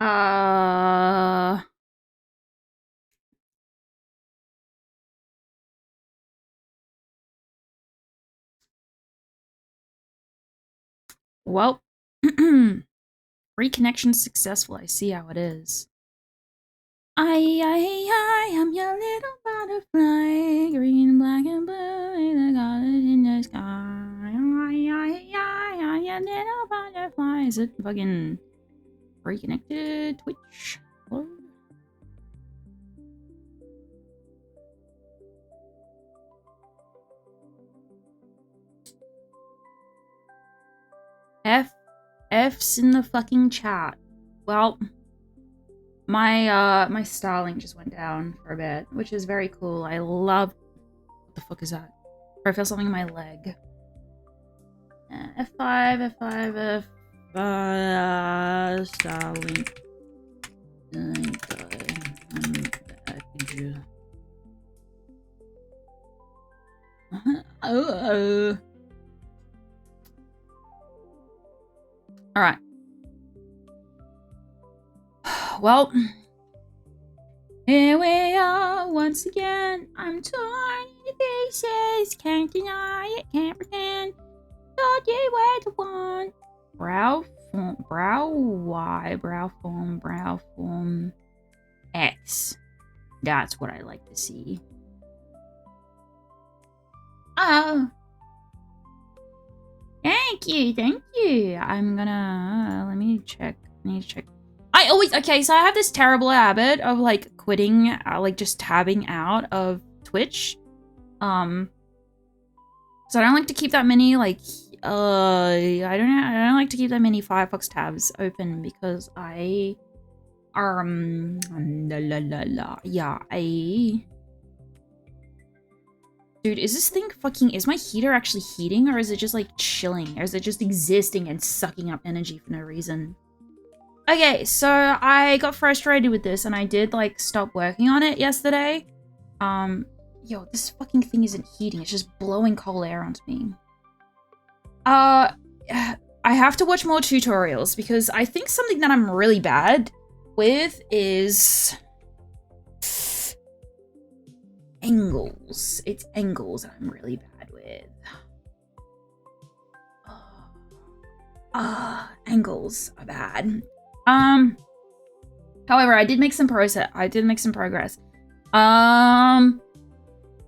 Uh... Well, reconnection successful. I see how it is. I am your little butterfly, green, black, and blue, in the garden in the sky. I am your little butterfly. Is it fucking reconnected? Twitch. Hello? F's in the fucking chat. Well, my Starlink just went down for a bit, which is very cool. I love. What the fuck is that? Or I feel something in my leg. F5, F5, F5, Starlink. Alright. Well, here we are once again. I'm torn in pieces. Can't deny it, can't pretend. Thought you were the one. Brow form X. That's what I like to see. Oh. Thank you. I'm gonna, let me check. I need to check. Okay, so I have this terrible habit of, like, quitting, like, just tabbing out of Twitch. So I don't like to keep that many, like, I don't like to keep that many Firefox tabs open because Dude, is this thing fucking, is my heater actually heating, or is it just, like, chilling? Or is it just existing and sucking up energy for no reason? Okay, so I got frustrated with this, and I did, like, stop working on it yesterday. Yo, this fucking thing isn't heating, it's just blowing cold air onto me. I have to watch more tutorials, because I think something that I'm really bad with is angles. It's angles that I'm really bad with. Angles are bad. However, I did make some progress.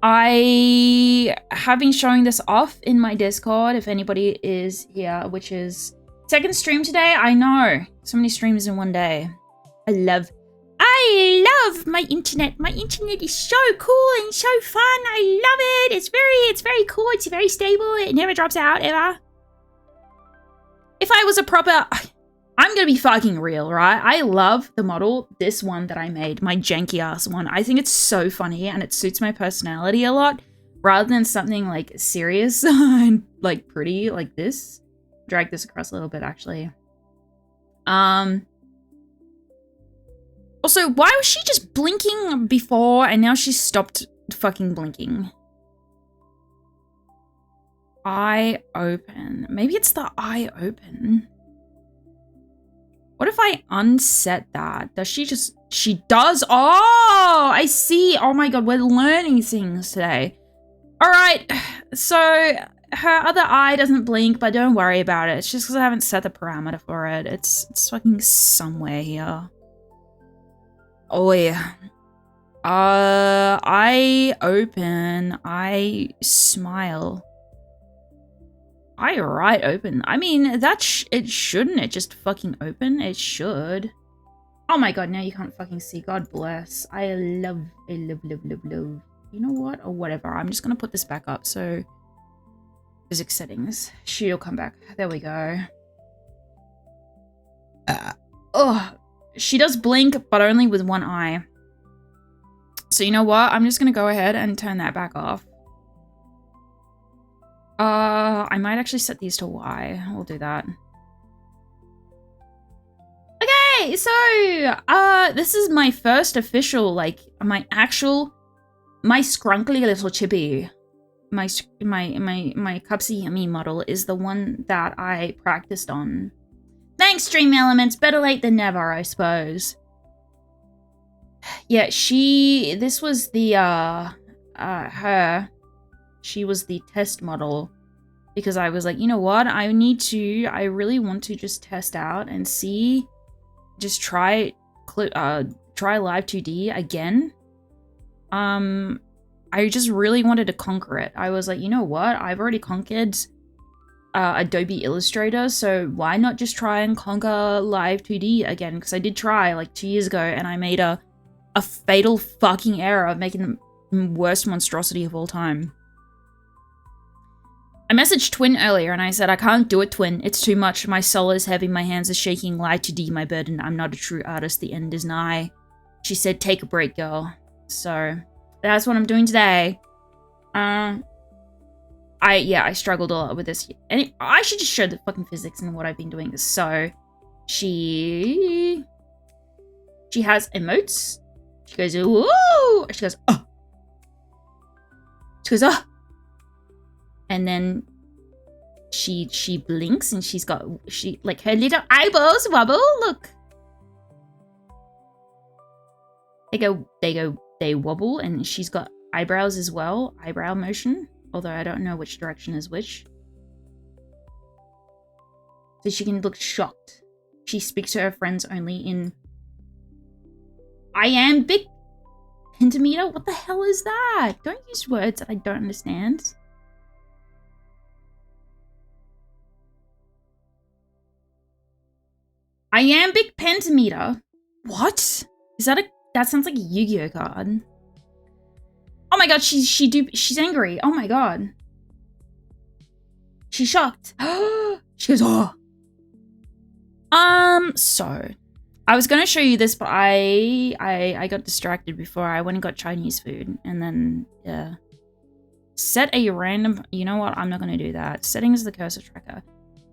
I have been showing this off in my Discord if anybody is here, which is second stream today. I know, so many streams in one day. I love my internet. My internet is so cool and so fun. I love it. It's very cool. It's very stable. It never drops out ever. If I was a proper, I'm gonna be fucking real, right? I love the model, this one that I made, my janky ass one. I think it's so funny and it suits my personality a lot, rather than something like serious and like pretty like this. Drag this across a little bit, actually. Also, why was she just blinking before and now she stopped fucking blinking? Eye open. Maybe it's the eye open. What if I unset that? Does she just... She does? Oh, I see. Oh my god, we're learning things today. Alright, so her other eye doesn't blink, but don't worry about it. It's just because I haven't set the parameter for it. It's fucking somewhere here. Oh yeah. Eye open. I smile. Eye right open. I mean, it shouldn't it just fucking open? It should. Oh my god, now you can't fucking see. God bless. I love. You know what? Or whatever. I'm just gonna put this back up, so... Physics settings. She'll come back. There we go. Oh, she does blink, but only with one eye. So you know what? I'm just gonna go ahead and turn that back off. I might actually set these to Y. We'll do that. Okay, so, this is my first official, like, my scrunkly little chippy. My Cupsy Yummy model is the one that I practiced on Thanks, Stream Elements. Better late than never, I suppose. Yeah, this was the, she was the test model. Because I was like, you know what? I really want to just test out and see, just try Live 2D again. I just really wanted to conquer it. I was like, you know what? I've already conquered Adobe Illustrator, so why not just try and conquer Live 2D again? Because I did try like 2 years ago, and I made a fatal fucking error of making the worst monstrosity of all time. I messaged Twin earlier and I said, I can't do it, Twin. It's too much. My soul is heavy. My hands are shaking. Live 2D, my burden. I'm not a true artist. The end is nigh. She said, take a break, girl. So that's what I'm doing today. I struggled a lot with this. And I should just show the fucking physics and what I've been doing. So she has emotes. She goes, ooh. She goes, oh. She goes, oh. And then she blinks and she's got, like her little eyeballs wobble, look. They wobble, and she's got eyebrows as well, eyebrow motion, although I don't know which direction is which. So she can look shocked. She speaks to her friends only in iambic pentameter. What the hell is that? Don't use words that I don't understand. Iambic pentameter? What? Is that that sounds like a Yu-Gi-Oh card. Oh my god, she's angry. Oh my god. She's shocked. She goes, oh. So I was gonna show you this, but I got distracted before. I went and got Chinese food, and then yeah. Set a random, you know what? I'm not gonna do that. Settings the cursor tracker.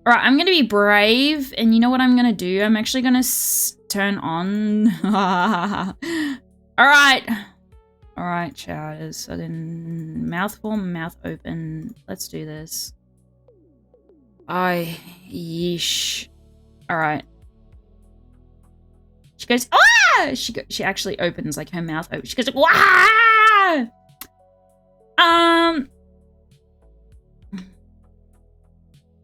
All right, I'm going to be brave, and you know what I'm going to do? I'm actually going to turn on... All right. All right, chatters. So then mouth form, mouth open. Let's do this. Yeesh. All right. She goes, ah! She actually opens, like, her mouth opens. She goes, wah!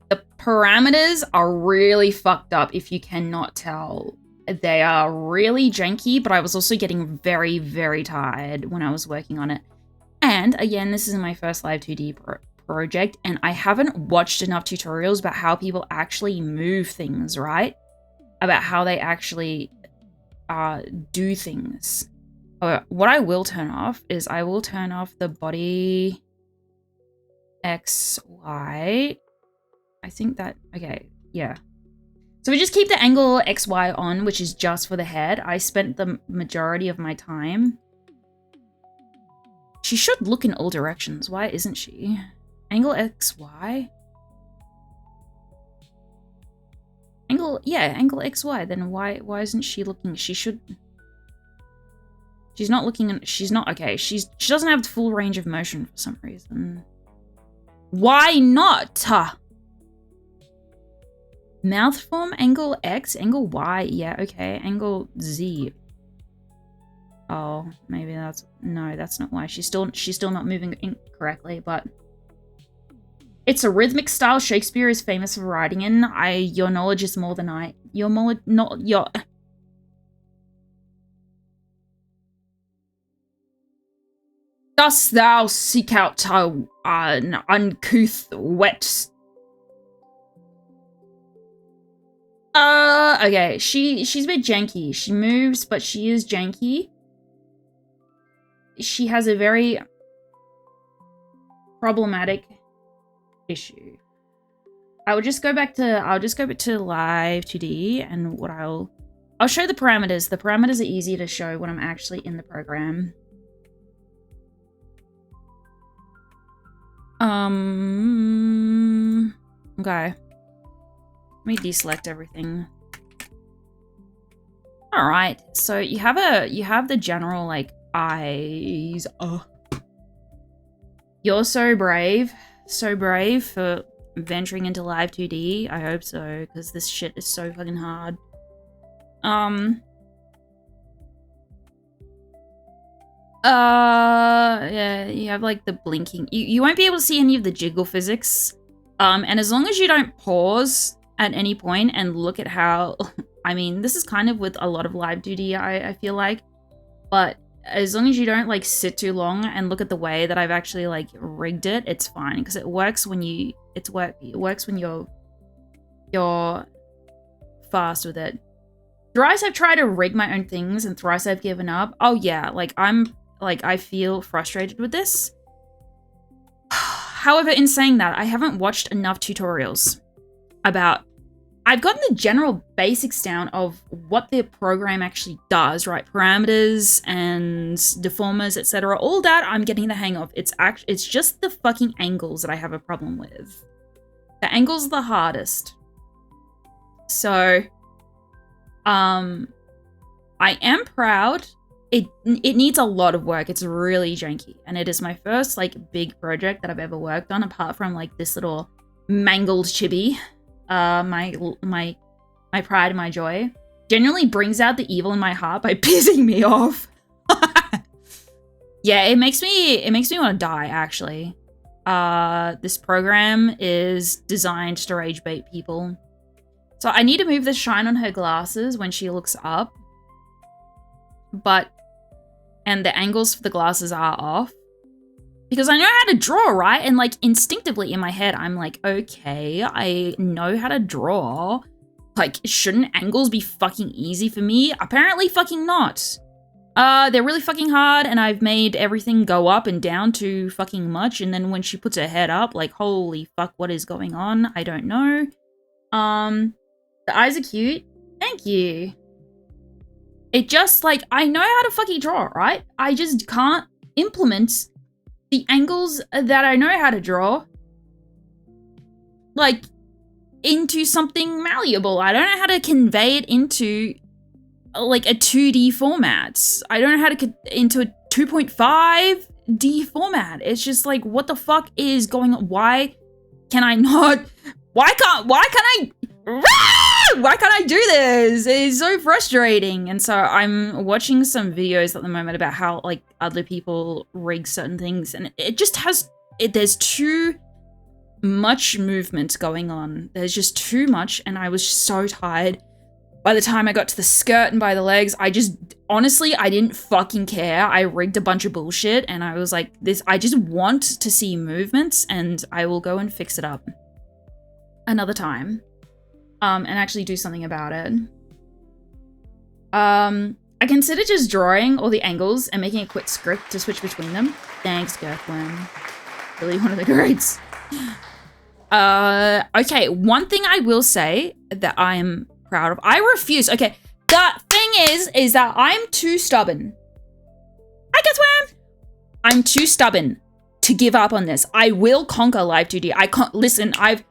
The parameters are really fucked up if you cannot tell. They are really janky, but I was also getting very, very tired when I was working on it. And again, this is my first Live 2D project, and I haven't watched enough tutorials about how people actually move things, right? About how they actually do things. What I will turn off is I will turn off the body X, Y. I think that, okay, yeah. So we just keep the angle XY on, which is just for the head. I spent the majority of my time. She should look in all directions. Why isn't she? Angle XY? Angle XY. Then why isn't she looking? She should... She's not looking, she's not, okay. She doesn't have the full range of motion for some reason. Why not? Mouth form, angle X, angle Y, yeah, okay, angle Z. Oh, maybe that's, no, that's not why. She's still not moving correctly, but it's a rhythmic style Shakespeare is famous for writing in. Your knowledge is more than Dost thou seek out an uncouth, wet... Okay, she's a bit janky. She moves, but she is janky. She has a very problematic issue. I'll just go back to Live 2D, and what I'll show the parameters. The parameters are easier to show when I'm actually in the program. Okay. Let me deselect everything. All right, so you have the general like eyes. Oh, you're so brave for venturing into live 2D. I hope so, because this shit is so fucking hard. Yeah, you have like the blinking. You won't be able to see any of the jiggle physics. And as long as you don't pause at any point and look at how, I mean, this is kind of with a lot of live 2D, I feel like, but as long as you don't like sit too long and look at the way that I've actually like rigged it, it's fine, because it works when you, it works when you're fast with it. Thrice I've tried to rig my own things and thrice I've given up. Oh yeah, like I feel frustrated with this. However, in saying that, I haven't watched enough tutorials about... I've gotten the general basics down of what the program actually does, right? Parameters and deformers, etc. All that I'm getting the hang of. It's just the fucking angles that I have a problem with. The angles are the hardest. So, I am proud. It needs a lot of work. It's really janky, and it is my first like big project that I've ever worked on, apart from like this little mangled chibi. My pride and my joy genuinely brings out the evil in my heart by pissing me off. Yeah, it makes me want to die, actually. This program is designed to rage bait people. So I need to move the shine on her glasses when she looks up. And the angles for the glasses are off. Because I know how to draw, right? And like instinctively in my head, I'm like, okay, I know how to draw. Like, shouldn't angles be fucking easy for me? Apparently fucking not. They're really fucking hard, and I've made everything go up and down too fucking much. And then when she puts her head up, like, holy fuck, what is going on? I don't know. The eyes are cute. Thank you. It just, like, I know how to fucking draw, right? I just can't implement the angles that I know how to draw, like, into something malleable. I don't know how to convey it into, like, a 2D format. I don't know how to into a 2.5D format. It's just like, what the fuck is going on? Why can I not? Why can't I do this? It's so frustrating. And so I'm watching some videos at the moment about how like other people rig certain things, and it just has, there's too much movement going on. There's just too much, and I was so tired by the time I got to the skirt and by the legs. I just, honestly, I didn't fucking care. I rigged a bunch of bullshit, and I was like, I just want to see movements, and I will go and fix it up another time. And actually do something about it. I consider just drawing all the angles and making a quick script to switch between them. Thanks, Girthworm. Really one of the greats. Okay, one thing I will say that I am proud of. I refuse. Okay, the thing is that I'm too stubborn. Hi, Girthworm! I'm too stubborn to give up on this. I will conquer Live 2D. I can't, listen, I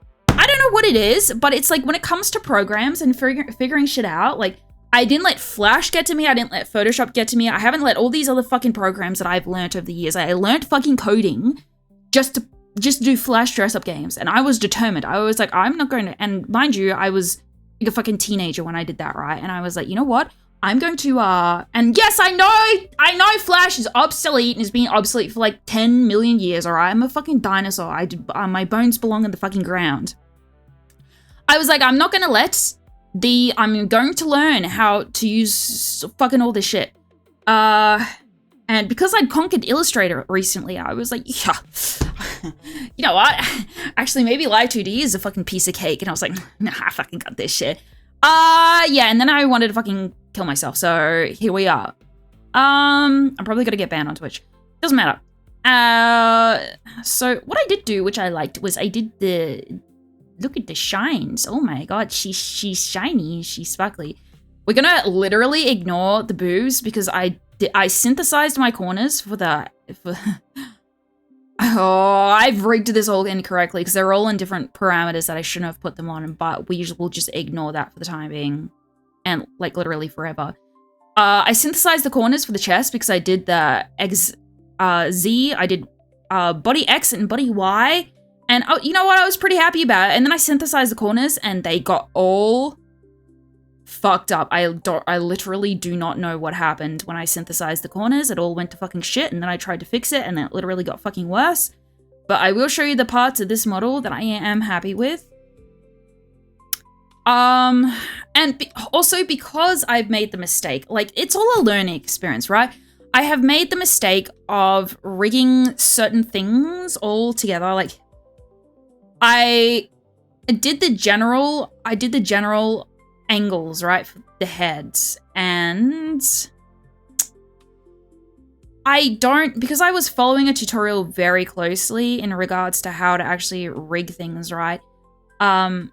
don't know what it is, but it's like when it comes to programs and figuring shit out, like, I didn't let Flash get to me. I didn't let Photoshop get to me. I haven't let all these other fucking programs that I've learned over the years. I learned fucking coding just to do Flash dress-up games, and I was determined. I was like, I'm not going to, and mind you, I was like a fucking teenager when I did that, right? And I was like, you know what? I'm going to, and yes, I know Flash is obsolete and has been obsolete for like 10 million years, all right? I'm a fucking dinosaur. My bones belong in the fucking ground. I was like, I'm not gonna I'm going to learn how to use fucking all this shit. And because I'd conquered Illustrator recently, I was like, yeah, you know what? Actually, maybe Live 2D is a fucking piece of cake. And I was like, nah, I fucking got this shit. Yeah, and then I wanted to fucking kill myself. So here we are. I'm probably gonna get banned on Twitch. Doesn't matter. So what I did do, which I liked, was I did look at the shines. Oh my god, she's shiny, she's sparkly. We're gonna literally ignore the boobs because I synthesized my corners for oh, I've rigged this all incorrectly because they're all in different parameters that I shouldn't have put them on, but we'll just ignore that for the time being, and like literally forever. I synthesized the corners for the chest because I did the Z, I did body X and body Y. And oh, you know what? I was pretty happy about it. And then I synthesized the corners and they got all fucked up. I literally do not know what happened when I synthesized the corners. It all went to fucking shit, and then I tried to fix it and it literally got fucking worse. But I will show you the parts of this model that I am happy with. Also because I've made the mistake, like, it's all a learning experience, right? I have made the mistake of rigging certain things all together. Like, I did the general angles, right, for the heads, and because I was following a tutorial very closely in regards to how to actually rig things, right? When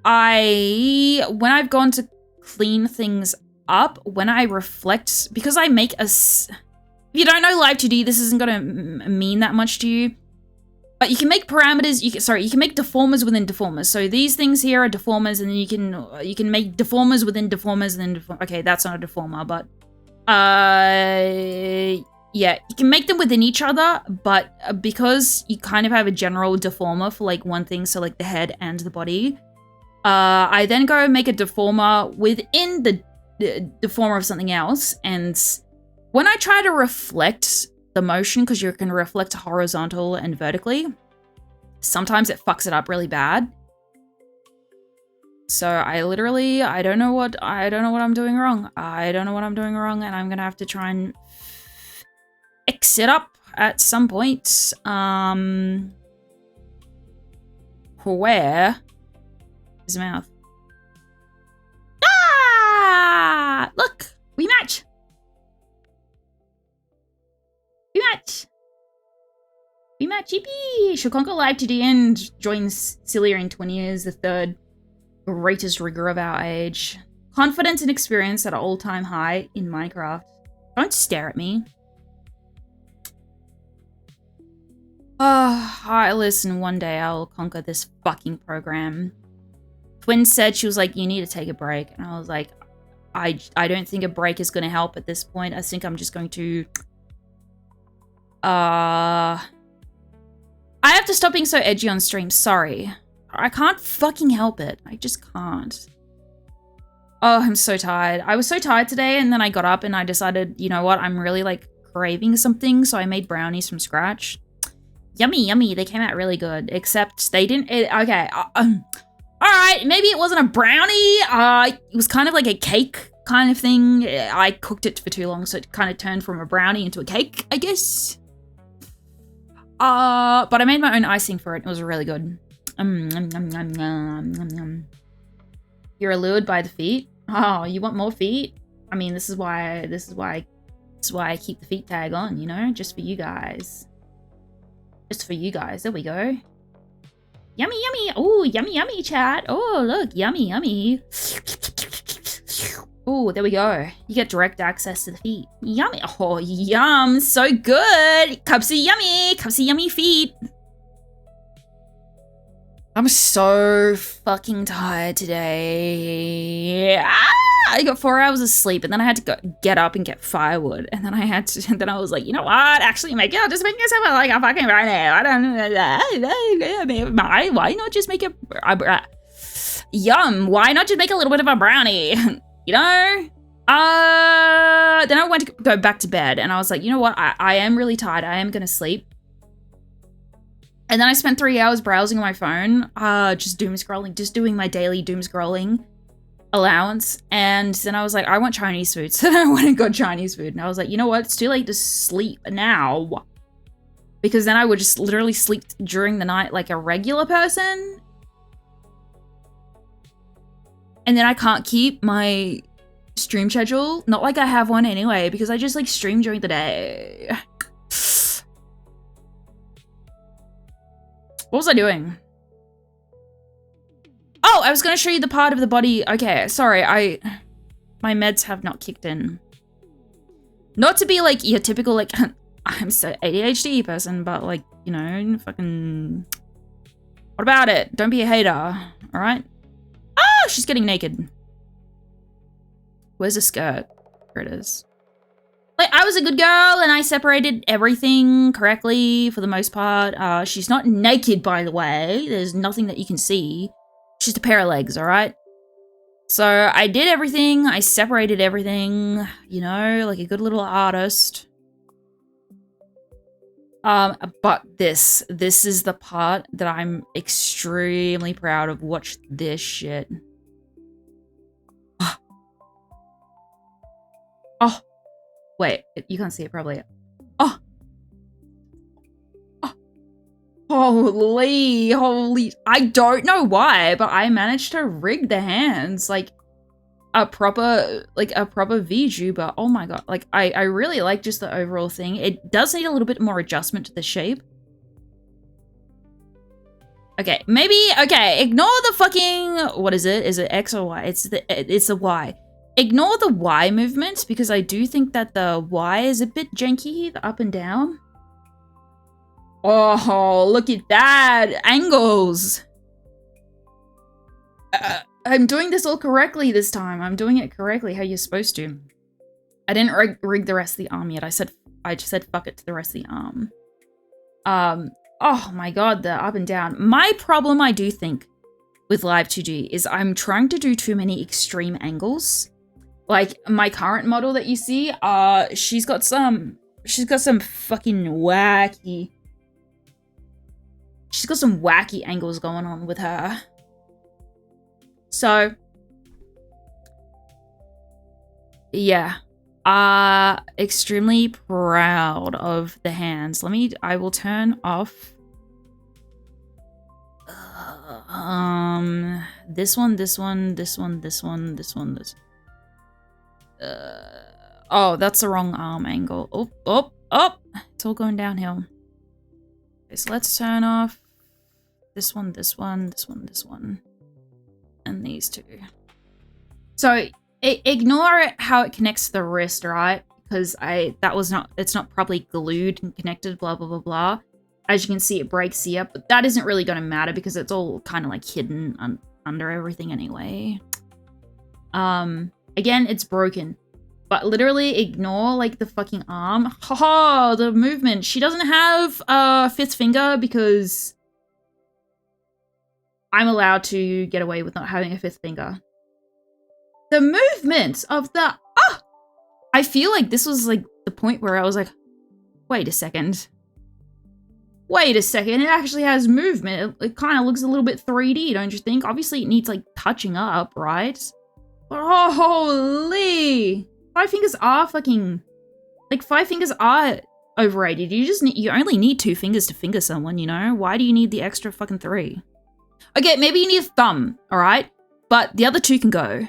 I've gone to clean things up, when I reflect, because I make if you don't know Live 2D, this isn't gonna mean that much to you. But you can make parameters, you can make deformers within deformers. So these things here are deformers, and then you can make deformers within deformers, and then okay, that's not a deformer, but yeah, you can make them within each other, but because you kind of have a general deformer for like one thing, so like the head and the body, I then go and make a deformer within the deformer of something else, and when I try to reflect the motion, because you can reflect horizontal and vertically, sometimes it fucks it up really bad. So I don't know what I'm doing wrong. I don't know what I'm doing wrong, and I'm gonna have to try and fix it up at some point. Where is mouth? Ah! Look, we match. We match, yippee! She'll conquer Live 2D and joins Celia in 20 years, the third greatest rigger of our age. Confidence and experience at an all-time high in Minecraft. Don't stare at me. Listen, one day I'll conquer this fucking program. Twin said, she was like, you need to take a break. And I was like, I don't think a break is going to help at this point. I think I'm just going to... I have to stop being so edgy on stream. Sorry. I can't fucking help it. I just can't. Oh, I'm so tired. I was so tired today, and then I got up and I decided, you know what? I'm really, like, craving something, so I made brownies from scratch. Yummy, yummy. They came out really good, except they didn't... okay. Alright, maybe it wasn't a brownie. It was kind of like a cake kind of thing. I cooked it for too long, so it kind of turned from a brownie into a cake, I guess. But I made my own icing for it. It was really good. You're allured by the feet? Oh, you want more feet? I mean, this is why I keep the feet tag on, you know? Just for you guys. Just for you guys. There we go. Yummy, yummy. Oh, yummy, yummy, chat. Oh, look. Yummy, yummy. Oh, there we go. You get direct access to the feet. Yummy. Oh, yum. So good. Cups of yummy feet. I'm so fucking tired today. I got 4 hours of sleep, and then I had to get up and get firewood, and then then I was like, you know what? Actually, I'll just make myself like a fucking brownie. I don't. Why not just make a yum? Why not just make a little bit of a brownie? You know? Then I went to go back to bed, and I was like, you know what? I am really tired. I am gonna sleep. And then I spent 3 hours browsing on my phone, just doom scrolling, just doing my daily doom scrolling allowance. And then I was like, I want Chinese food. So then I went and got Chinese food. And I was like, you know what? It's too late to sleep now. Because then I would just literally sleep during the night like a regular person. And then I can't keep my stream schedule. Not like I have one anyway, because I just like stream during the day. What was I doing? Oh, I was going to show you the part of the body. Okay, sorry. My meds have not kicked in. Not to be like your typical like I'm so ADHD person, but like, you know, fucking what about it? Don't be a hater, all right? Ah, she's getting naked. Where's the skirt? Here it is. Like, I was a good girl and I separated everything correctly for the most part. She's not naked, by the way. There's nothing that you can see. She's just a pair of legs, all right? So I did everything. I separated everything, you know, like a good little artist. But this is the part that I'm extremely proud of. Watch this shit. Oh. Wait, you can't see it probably. Oh. Oh. Holy. I don't know why, but I managed to rig the hands like a proper VTuber. Oh my god. Like, I really like just the overall thing. It does need a little bit more adjustment to the shape. Okay, maybe, okay, ignore the fucking, what is it? Is it X or Y? It's the Y. Ignore the Y movement, because I do think that the Y is a bit janky, the up and down. Oh, look at that! Angles! I'm doing this all correctly this time. I'm doing it correctly how you're supposed to. I didn't rig the rest of the arm yet. I just said fuck it to the rest of the arm. Oh my god, the up and down. My problem, I do think, with Live 2D is I'm trying to do too many extreme angles. Like, my current model that you see, she's got some fucking wacky... She's got some wacky angles going on with her. So, yeah. Extremely proud of the hands. I will turn off... this one. Oh, that's the wrong arm angle. Oh, it's all going downhill. Okay, so let's turn off this one, and these two. So ignore how it connects to the wrist, right? Because it's not properly glued and connected, blah, blah, blah, blah. As you can see, it breaks here, but that isn't really going to matter because it's all kind of like hidden under everything anyway. Again, it's broken, but literally ignore like the fucking arm. Haha, the movement. She doesn't have a fifth finger because I'm allowed to get away with not having a fifth finger. The movement of the, I feel like this was like the point where I was like, wait a second. Wait a second, it actually has movement. It kind of looks a little bit 3D, don't you think? Obviously it needs like touching up, right? But holy! 5 fingers are fucking, like 5 fingers are overrated. You only need 2 fingers to finger someone, you know? Why do you need the extra fucking 3? Okay, maybe you need a thumb, all right? But the other 2 can go.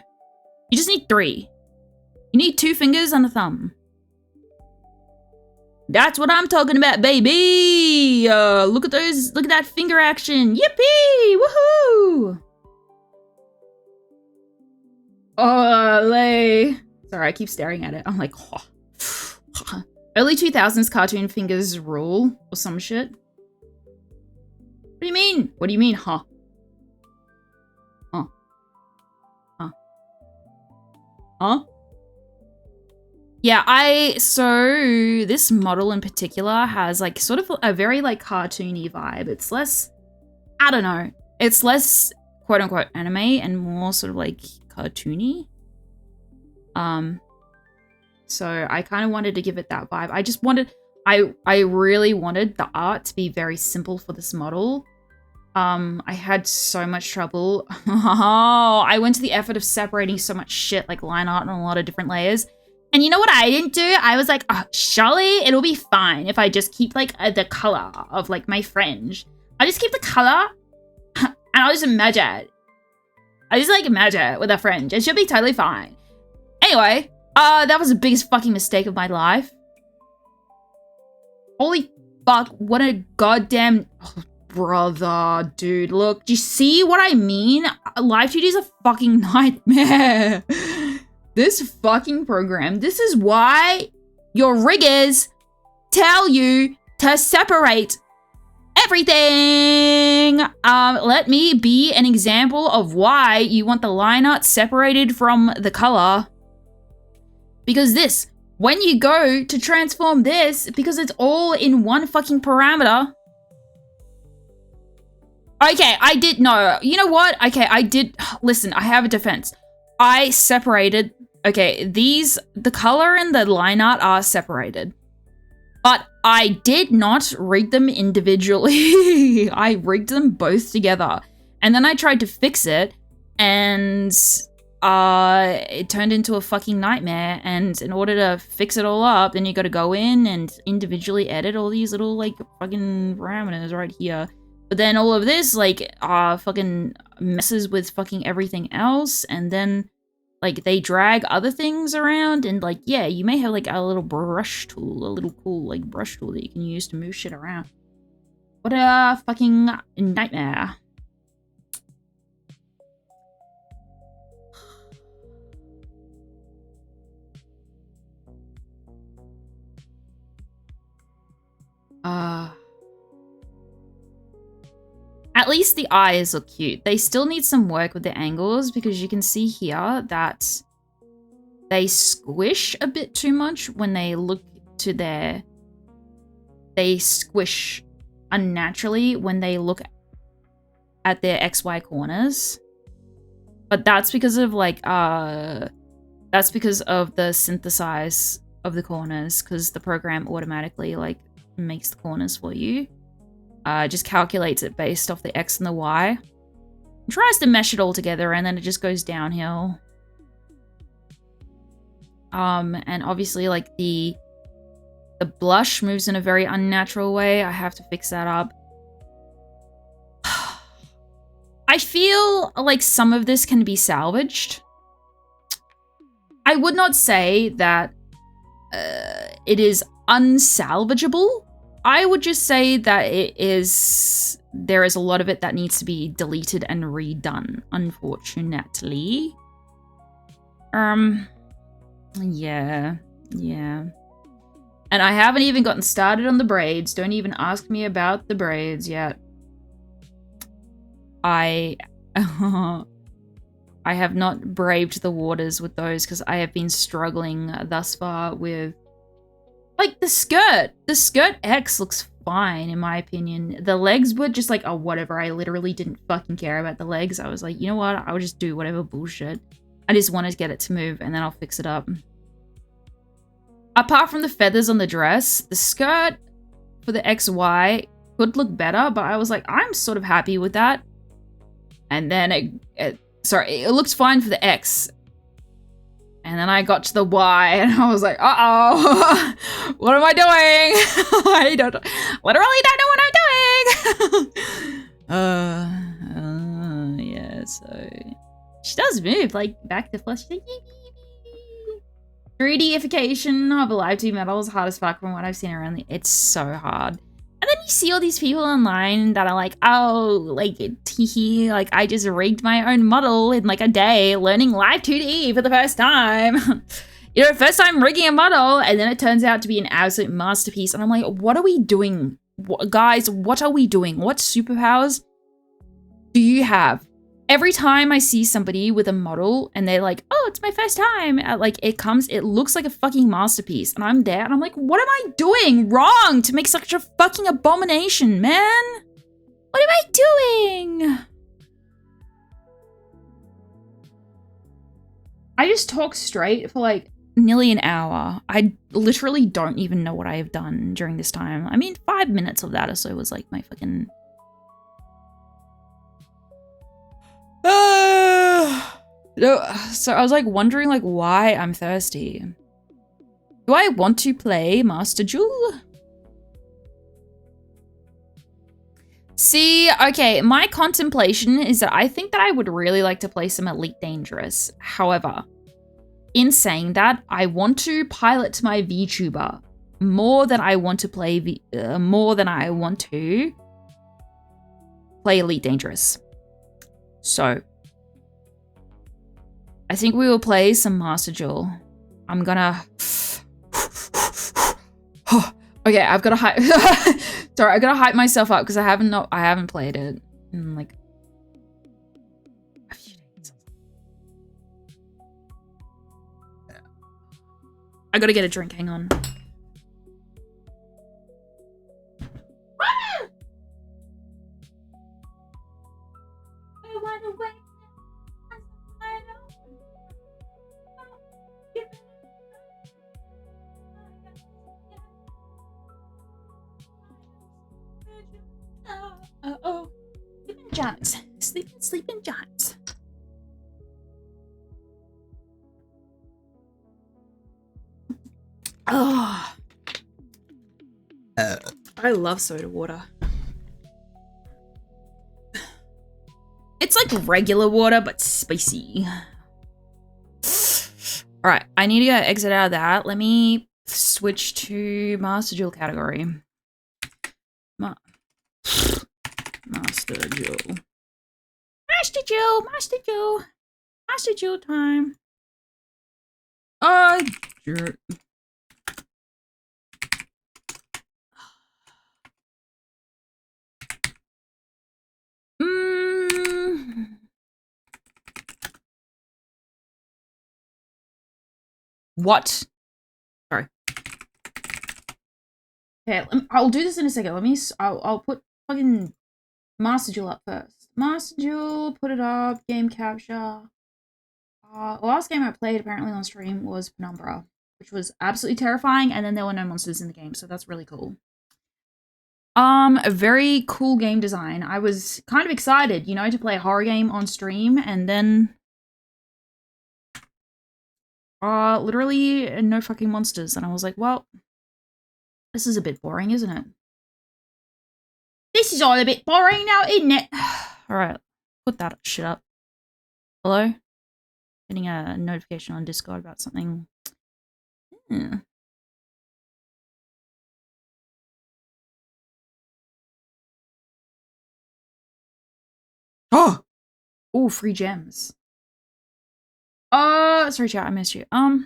You just need 3. You need 2 fingers and a thumb. That's what I'm talking about, baby! Look at that finger action! Yippee! Woohoo! Olé! Sorry, I keep staring at it. I'm like, oh. Early 2000s cartoon fingers rule or some shit. What do you mean? What do you mean, huh? Huh? Huh? Huh? Yeah, so this model in particular has like sort of a very like cartoony vibe. It's less, I don't know, it's less quote unquote anime and more sort of like cartoony. So I kind of wanted to give it that vibe. I really wanted the art to be very simple for this model. I had so much trouble. I went to the effort of separating so much shit like line art and a lot of different layers. And you know what I didn't do? I was like, oh, surely it'll be fine if I just keep like the color of like my fringe. I just keep the color and I'll just merge it. I just like merge it with a fringe. It should be totally fine. Anyway, that was the biggest fucking mistake of my life. Holy fuck, what a goddamn... Oh, brother, dude, look. Do you see what I mean? Live 2D is a fucking nightmare. This fucking program, this is why your riggers tell you to separate everything. Let me be an example of why you want the line art separated from the color. Because this when you go to transform this, because it's all in one fucking parameter. Okay, I did, no, you know what? Okay, I did, listen, I have a defense. I separated, okay, the color and the line art are separated. But I did not rig them individually. I rigged them both together. And then I tried to fix it, and it turned into a fucking nightmare. And in order to fix it all up, then you gotta go in and individually edit all these little, like, fucking parameters right here. But then all of this, like, fucking messes with fucking everything else, and then, like, they drag other things around, and, like, yeah, you may have, like, a little brush tool, a little cool, like, brush tool that you can use to move shit around. What a fucking nightmare. At least the eyes look cute. They still need some work with the angles, because you can see here that they squish a bit too much when they look to their... They squish unnaturally when they look at their XY corners. But that's because of, like, that's because of the synthesize of the corners, because the program automatically, like, makes the corners for you. Just calculates it based off the X and the Y. It tries to mesh it all together, and then it just goes downhill. And obviously, like, the blush moves in a very unnatural way. I have to fix that up. I feel like some of this can be salvaged. I would not say that it is unsalvageable. I would just say that there is a lot of it that needs to be deleted and redone, unfortunately. Yeah. And I haven't even gotten started on the braids. Don't even ask me about the braids yet. I have not braved the waters with those, because I have been struggling thus far with, like, the skirt. The skirt X looks fine, in my opinion. The legs were just like, oh, whatever. I literally didn't fucking care about the legs. I was like, you know what? I'll just do whatever bullshit. I just wanted to get it to move, and then I'll fix it up. Apart from the feathers on the dress, the skirt for the XY could look better, but I was like, I'm sort of happy with that. And then it looked fine for the X. And then I got to the Y, and I was like, uh-oh, what am I doing? I literally don't know what I'm doing. Yeah, so she does move, like, back to flesh. 3D-ification of a live 2 metal is hard as fuck from what I've seen around it's so hard. And then you see all these people online that are like, oh, like, teehee, like, I just rigged my own model in, like, a day, learning live 2D for the first time. You know, first time rigging a model, and then it turns out to be an absolute masterpiece. And I'm like, what are we doing? Guys, what are we doing? What superpowers do you have? Every time I see somebody with a model and they're like, oh, it's my first time, like, it looks like a fucking masterpiece. And I'm there and I'm like, what am I doing wrong to make such a fucking abomination, man? What am I doing? I just talk straight for, like, nearly an hour. I literally don't even know what I have done during this time. I mean, 5 minutes of that or so was, like, my fucking... So I was, like, wondering, like, why I'm thirsty. Do I want to play Master Jewel? See, okay, my contemplation is that I think that I would really like to play some Elite Dangerous. However, in saying that, I want to pilot my VTuber more than I want to play Elite Dangerous. So, I think we will play some Master Jewel. I'm gonna... Okay, I've got to hype... Sorry, I gotta hype myself up because I haven't played it in, like, a few days. I gotta get a drink, hang on. Uh-oh. Sleeping giants. Sleeping giants. Oh. I love soda water. It's like regular water, but spicy. All right, I need to exit out of that. Let me switch to Master Duel category. Master Duel. Master Duel, Master Duel. Master Duel time. Jerk. What? Sorry. Okay, I'll do this in a second. Let me. I'll put fucking Master Duel up first. Master Duel, put it up. Game capture. The last game I played apparently on stream was Penumbra, which was absolutely terrifying, and then there were no monsters in the game, so that's really cool. A very cool game design. I was kind of excited, you know, to play a horror game on stream, and then literally no fucking monsters, and I was like, well, this is a bit boring, isn't it? This is all a bit boring now, isn't it? Alright, put that shit up. Hello? Getting a notification on Discord about something. Oh! Ooh, free gems. Sorry chat, I missed you. I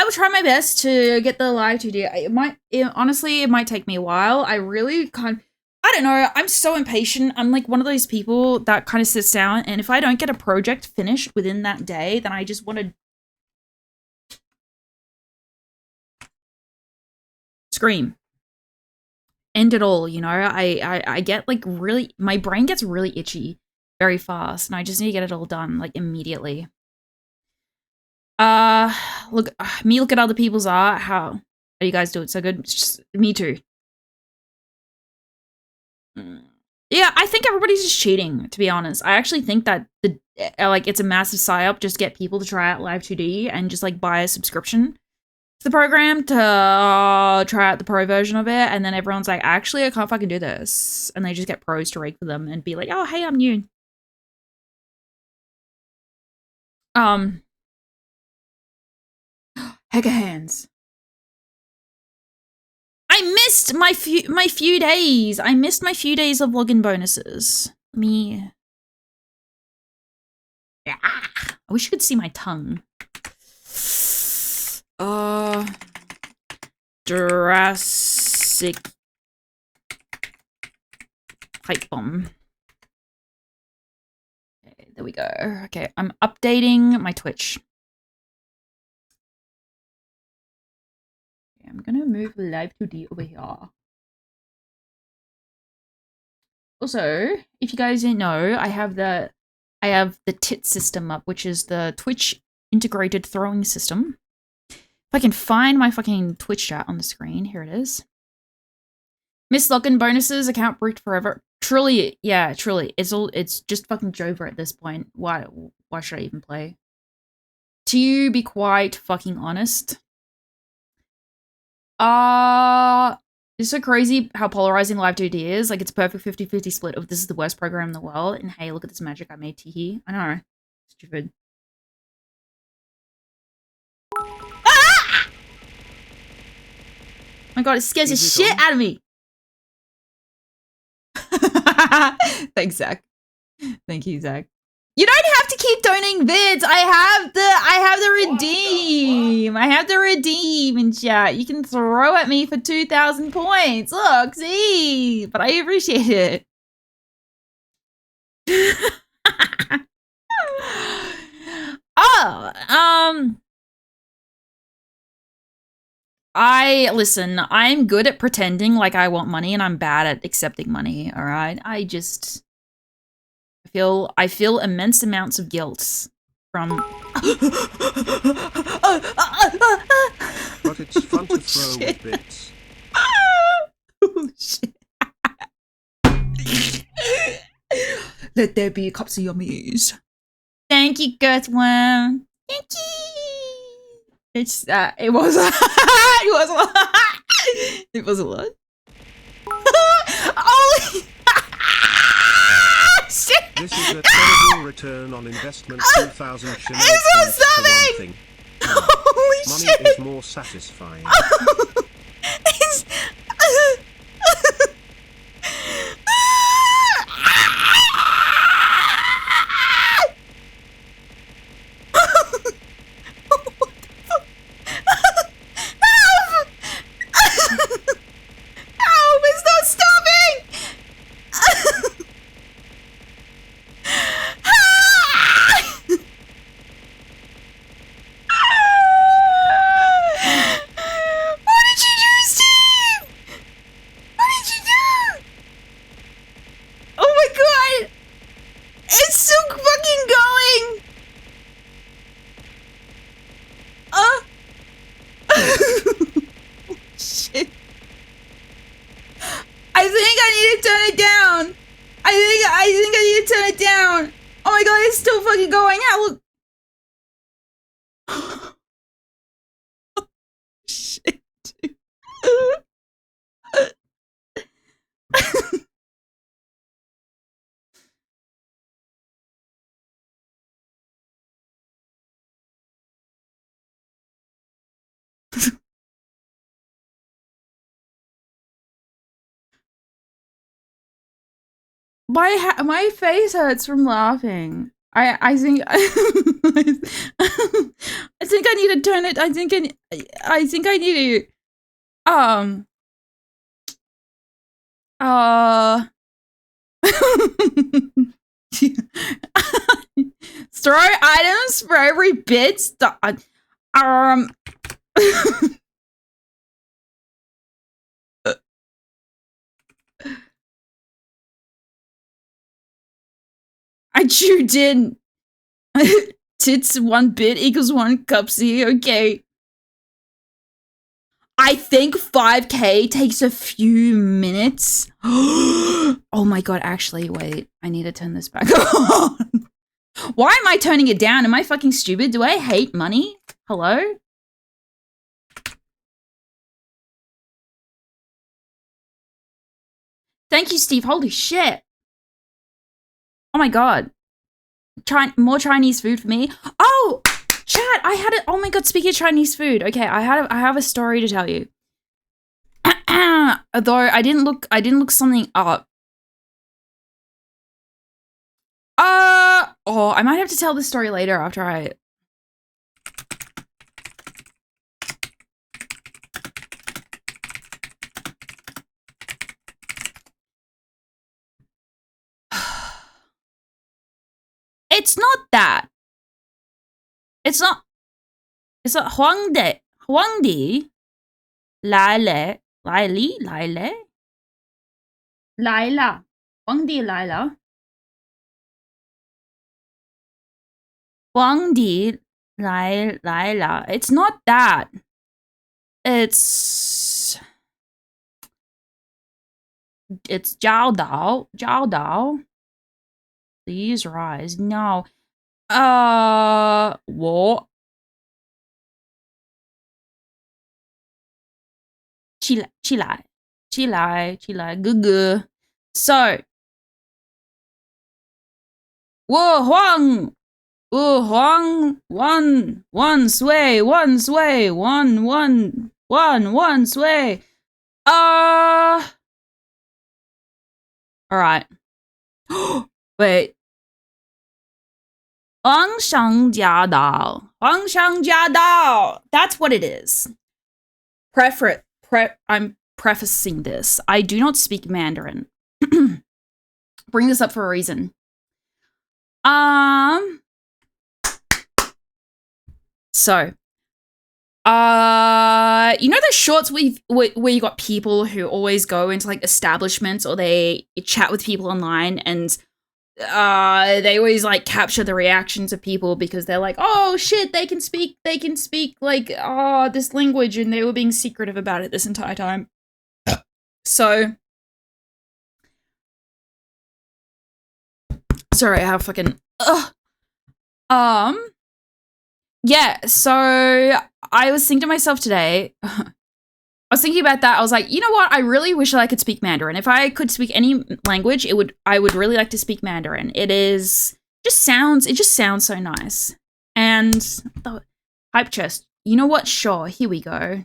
will try my best to get the live 2D. Honestly, it might take me a while. I don't know, I'm so impatient. I'm like one of those people that kind of sits down, and if I don't get a project finished within that day, then I just want to scream. End it all, you know? I get like really, my brain gets really itchy very fast, and I just need to get it all done like immediately. Look at other people's art. How do you guys do it so good? It's just me too. Yeah, I think everybody's just cheating, to be honest. I actually think that it's a massive psyop just get people to try out Live 2D and just like buy a subscription to the program to try out the pro version of it, and then everyone's like, actually, I can't fucking do this, and they just get pros to rake for them and be like, oh, hey, I'm new. Hecka hands. I missed my few days. I missed my few days of login bonuses. Yeah. I wish you could see my tongue. Jurassic pipe bomb. Okay, there we go. Okay, I'm updating my Twitch. I'm gonna move Live 2D over here. Also, if you guys didn't know, I have the TIT system up, which is the Twitch integrated throwing system. If I can find my fucking Twitch chat on the screen, here it is. Miss login bonuses, account bricked forever. Truly, yeah, truly. It's just fucking Jover at this point. Why should I even play? To be quite fucking honest. It's so crazy how polarizing Live 2D is. Like, it's a perfect 50-50 split of this is the worst program in the world, and hey, look at this magic I made, teehee. I know. Stupid. Ah! Oh my god, it scares the shit out of me! Thanks, Zach. Thank you, Zach. You don't have to keep donating vids. I have the redeem. I have the redeem in chat. You can throw at me for 2,000 points. Look, see, but I appreciate it. Listen, I'm good at pretending like I want money and I'm bad at accepting money, all right? I feel immense amounts of guilt from But it's fun to throw with bits. Oh shit. Let there be cups of yummies. Thank you, Girthworm. Thank you. It's it was it was a lot. It was a lot. Oh shit. This is a terrible return on investment. 2,000 Chanel points for one thing. Holy Money shit. is more satisfying. It's Help! It's not stopping! What did you do, Steve? What did you do? Oh my god! It's still fucking going! Shit. I think I need to turn it down. I think I need to turn it down. Oh my god, it's still fucking going. Look. Shit. My face hurts from laughing. I think I think I need to turn it. I think I need to throw items for every bit. I sure did. Tits 1 bit equals 1 cupsy. Okay. I think 5K takes a few minutes. Oh my god, actually, wait. I need to turn this back on. Why am I turning it down? Am I fucking stupid? Do I hate money? Hello? Thank you, Steve. Holy shit. Oh my god. More Chinese food for me. Oh, chat, I had it. Oh my god, speaking of Chinese food. Okay, I have a story to tell you. Although I didn't look something up. Oh, I might have to tell this story later after I It's not that. It's not Huangdi. Laila. Huangdi Laila. Huangdi Laila. It's not that. It's Jiao Dao. Please rise. No. What? 起来，哥哥。So, 我皇万岁万岁万岁。All right. Wait. 皇上驾到. That's what it is. I'm prefacing this. I do not speak Mandarin. Bring this up for a reason. So, you know those shorts where you got people who always go into like establishments or they chat with people online and they always like capture the reactions of people because they're like, oh shit, they can speak like this language, and they were being secretive about it this entire time. So sorry, I have fucking yeah, so I was thinking to myself today, I was thinking about that. I was like, you know what? I really wish that I could speak Mandarin. If I could speak any language, I would really like to speak Mandarin. It just sounds so nice. And the hype chest. You know what? Sure, here we go.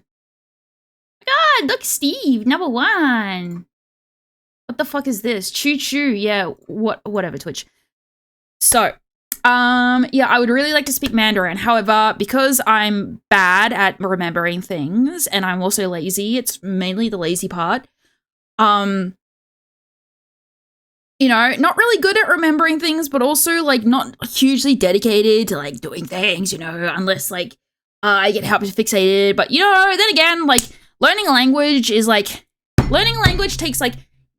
God, look, Steve, number 1. What the fuck is this? Choo choo. Yeah, whatever, Twitch. So, yeah, I would really like to speak Mandarin. However, because I'm bad at remembering things and I'm also lazy, it's mainly the lazy part. You know, not really good at remembering things, but also like not hugely dedicated to like doing things, you know, unless like I get hyperfixated. But you know, then again, like learning a language takes like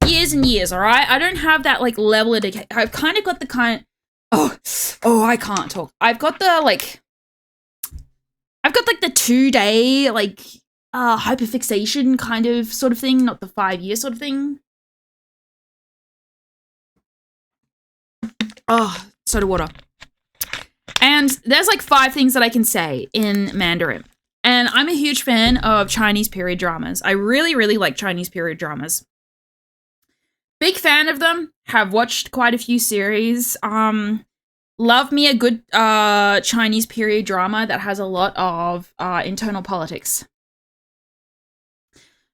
years and years, all right? I don't have that like level of dedication. I've kind of got the oh, I can't talk. I've got like the 2-day like hyperfixation kind of sort of thing, not the 5-year sort of thing. Oh, soda water. And there's like 5 things that I can say in Mandarin. And I'm a huge fan of Chinese period dramas. I really, really like Chinese period dramas. Big fan of them. Have watched quite a few series. Love me a good Chinese period drama that has a lot of internal politics.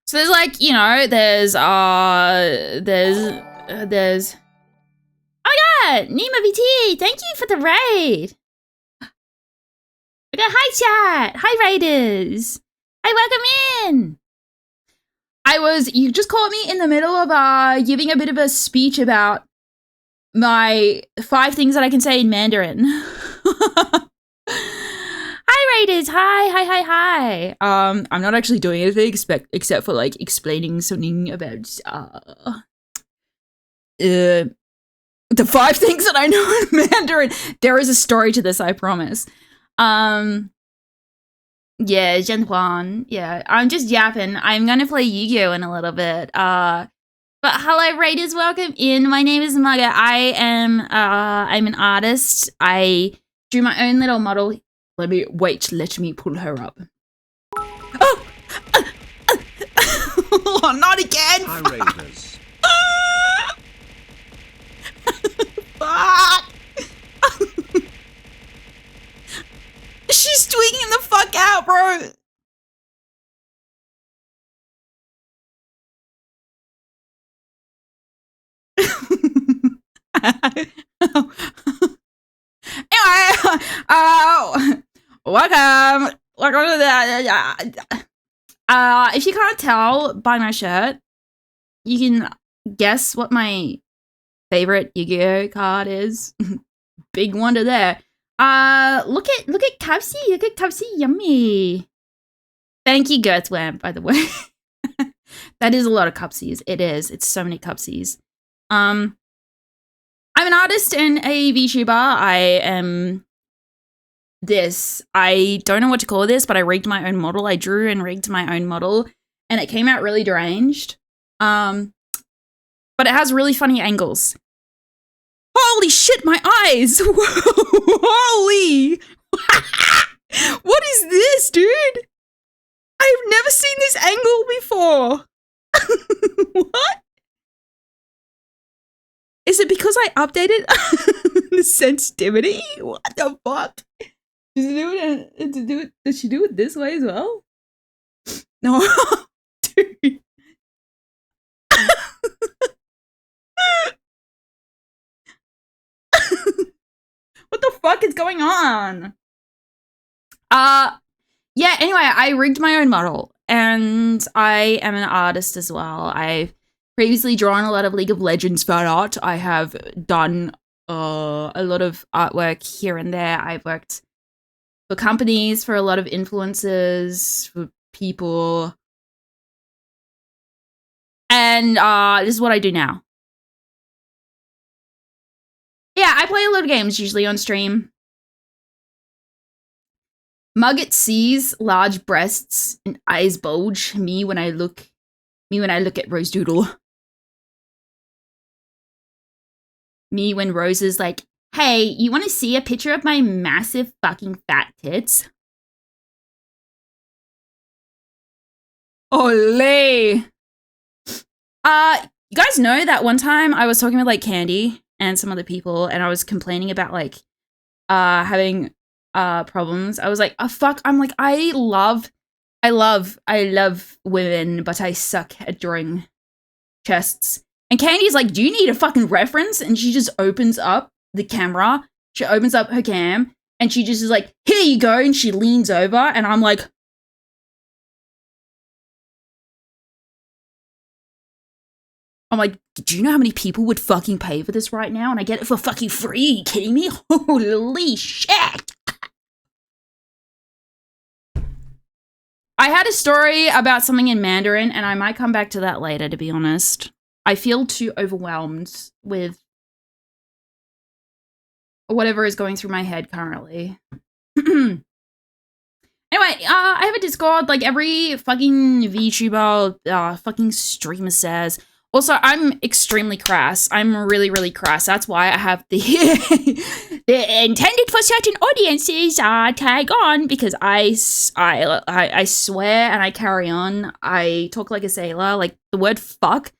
So there's like, you know, there's oh my god, Nima VT, thank you for the raid. Okay, hi chat, hi raiders, hi, welcome in. You just caught me in the middle of giving a bit of a speech about my 5 things that I can say in Mandarin. Hi raiders, hi. I'm not actually doing anything except for like explaining something about the 5 things that I know in Mandarin. There is a story to this, I promise. Yeah, Zhenhuan. Yeah, I'm just yapping. I'm gonna play Yu-Gi-Oh in a little bit. But hello, raiders, welcome in. My name is Maga. I'm an artist. I drew my own little model. Let me pull her up. Oh! Oh, not again! Hi, raiders. Fuck! She's tweaking the fuck out, bro! Anyway, welcome to the, if you can't tell by my shirt, you can guess what my favorite Yu-Gi-Oh card is. Big wonder there. Look at Cupsy. Look at Cupsy. Yummy. Thank you, Gertzwamp, by the way. That is a lot of Cupsies. It is. It's so many Cupsies. I'm an artist and a VTuber. I am this. I don't know what to call this, but I rigged my own model. I drew and rigged my own model, and it came out really deranged. But it has really funny angles. Holy shit, my eyes! Holy! What is this, dude? I've never seen this angle before. What? Is it because I updated the sensitivity? What the fuck? Does she do it this way as well? No. Dude. What the fuck is going on? Yeah, anyway, I rigged my own model, and I am an artist as well. I've previously drawn a lot of League of Legends fan art. I have done a lot of artwork here and there. I've worked for companies, for a lot of influencers, for people. And this is what I do now. Yeah, I play a lot of games, usually on stream. Mugget sees large breasts and eyes bulge. Me when I look at Rose Doodle. Me when Rose is like, hey, you want to see a picture of my massive fucking fat tits? Olé! You guys know that one time I was talking with like Candy and some other people and I was complaining about like having problems. I was like, oh fuck, I'm like, I love women, but I suck at drawing chests. And Candy's like, do you need a fucking reference? And she just opens up the camera. She opens up her cam and she just is like, here you go. And she leans over and I'm like, do you know how many people would fucking pay for this right now? And I get it for fucking free. Are you kidding me? Holy shit. I had a story about something in Mandarin, and I might come back to that later, to be honest. I feel too overwhelmed with whatever is going through my head currently. Anyway, I have a Discord, like every fucking VTuber, fucking streamer says. Also, I'm extremely crass. I'm really, really crass. That's why I have the the intended for certain audiences tag on, because I swear and I carry on. I talk like a sailor. Like the word fuck.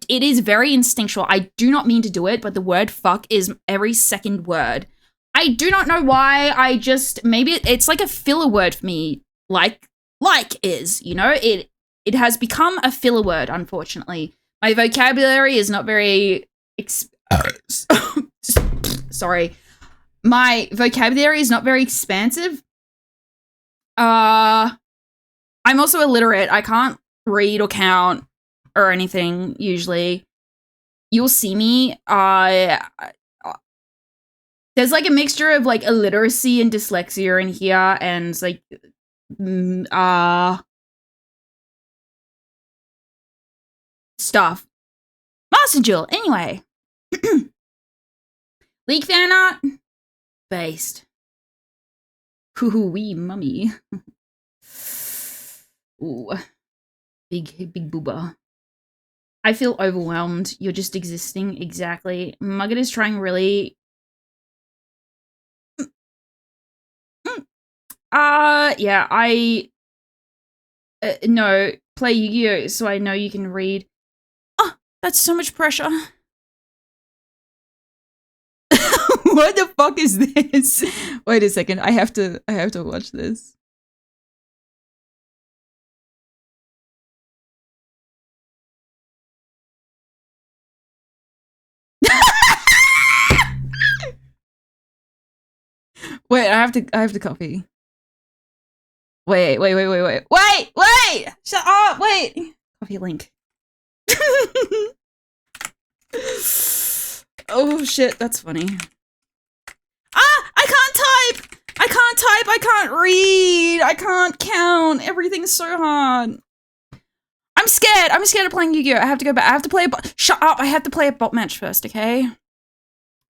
It is very instinctual. I do not mean to do it, but the word fuck is every second word. I do not know why. Maybe it's like a filler word for me. Like is, you know, it has become a filler word, unfortunately. My vocabulary is not very... Sorry. My vocabulary is not very expansive. I'm also illiterate. I can't read or count or anything, usually. You'll see me. There's like a mixture of like illiteracy and dyslexia in here, and it's like... stuff. Master Jewel, anyway. Leak fan art? Based. Hoo-hoo-wee, mummy. Ooh. Big booba. I feel overwhelmed. You're just existing. Exactly. Mugget is trying really... yeah, no, play Yu-Gi-Oh! So I know you can read. Oh, that's so much pressure. What the fuck is this? Wait a second. I have to watch this. Wait, I have to copy. Wait. Shut up. Wait. Copy link. Oh shit, that's funny. I can't read. I can't count. Everything's so hard. I'm scared of playing Yu-Gi-Oh! I have to go back. I have to play a shut up. I have to play a bot match first, okay?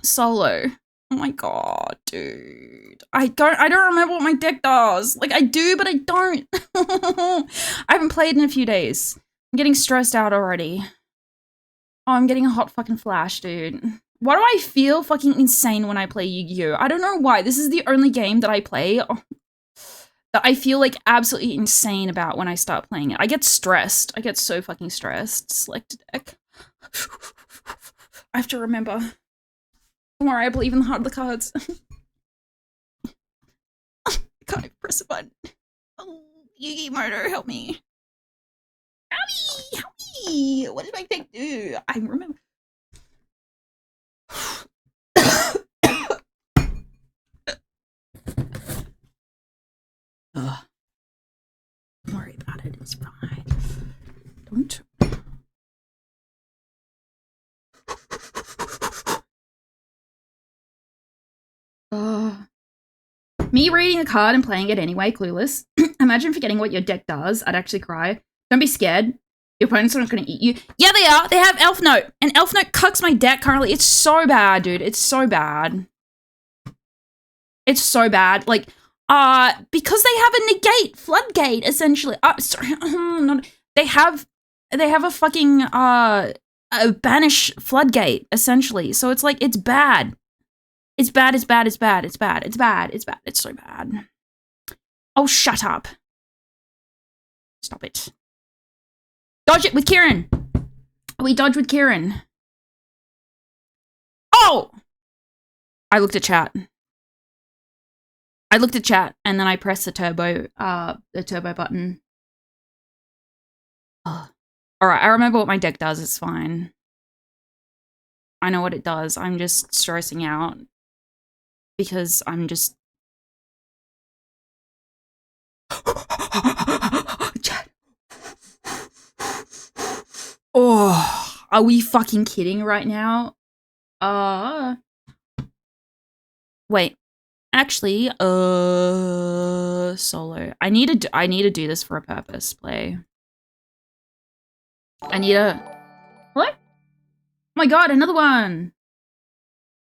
Solo. Oh my god, dude. I don't remember what my deck does. Like, I do, but I don't. I haven't played in a few days. I'm getting stressed out already. Oh, I'm getting a hot fucking flash, dude. Why do I feel fucking insane when I play Yu-Gi-Oh? I don't know why. This is the only game that I play that I feel like absolutely insane about when I start playing it. I get stressed. I get so fucking stressed. Select a deck. I have to remember. Don't worry, I believe in the heart of the cards. I can't even press a button. Oh, Yu-Gi Moto, help me. Help me! What did my deck do? I remember. Ugh. Don't worry about it, it's fine. Don't. Me reading a card and playing it anyway, clueless. Imagine forgetting what your deck does. I'd actually cry. Don't be scared. Your opponent's not going to eat you. Yeah, they are. They have Elf Note. And Elf Note cucks my deck currently. It's so bad, dude. It's so bad. It's so bad. Like, because they have a negate, floodgate, essentially. Sorry. They have a fucking, a banish floodgate, essentially. So it's like, it's bad. It's bad, it's bad, it's bad, it's bad, it's bad, it's bad, it's so bad. Oh, shut up. Stop it. Dodge it with Kieran. We dodge with Kieran. Oh! I looked at chat. I looked at chat and then I pressed the turbo button. Oh. Alright, I remember what my deck does, it's fine. I know what it does. I'm just stressing out. Because I'm just... Chat. Oh, are we fucking kidding right now? Wait. Actually, solo. I need to do this for a purpose, play. I need a... What? Oh my god, another one!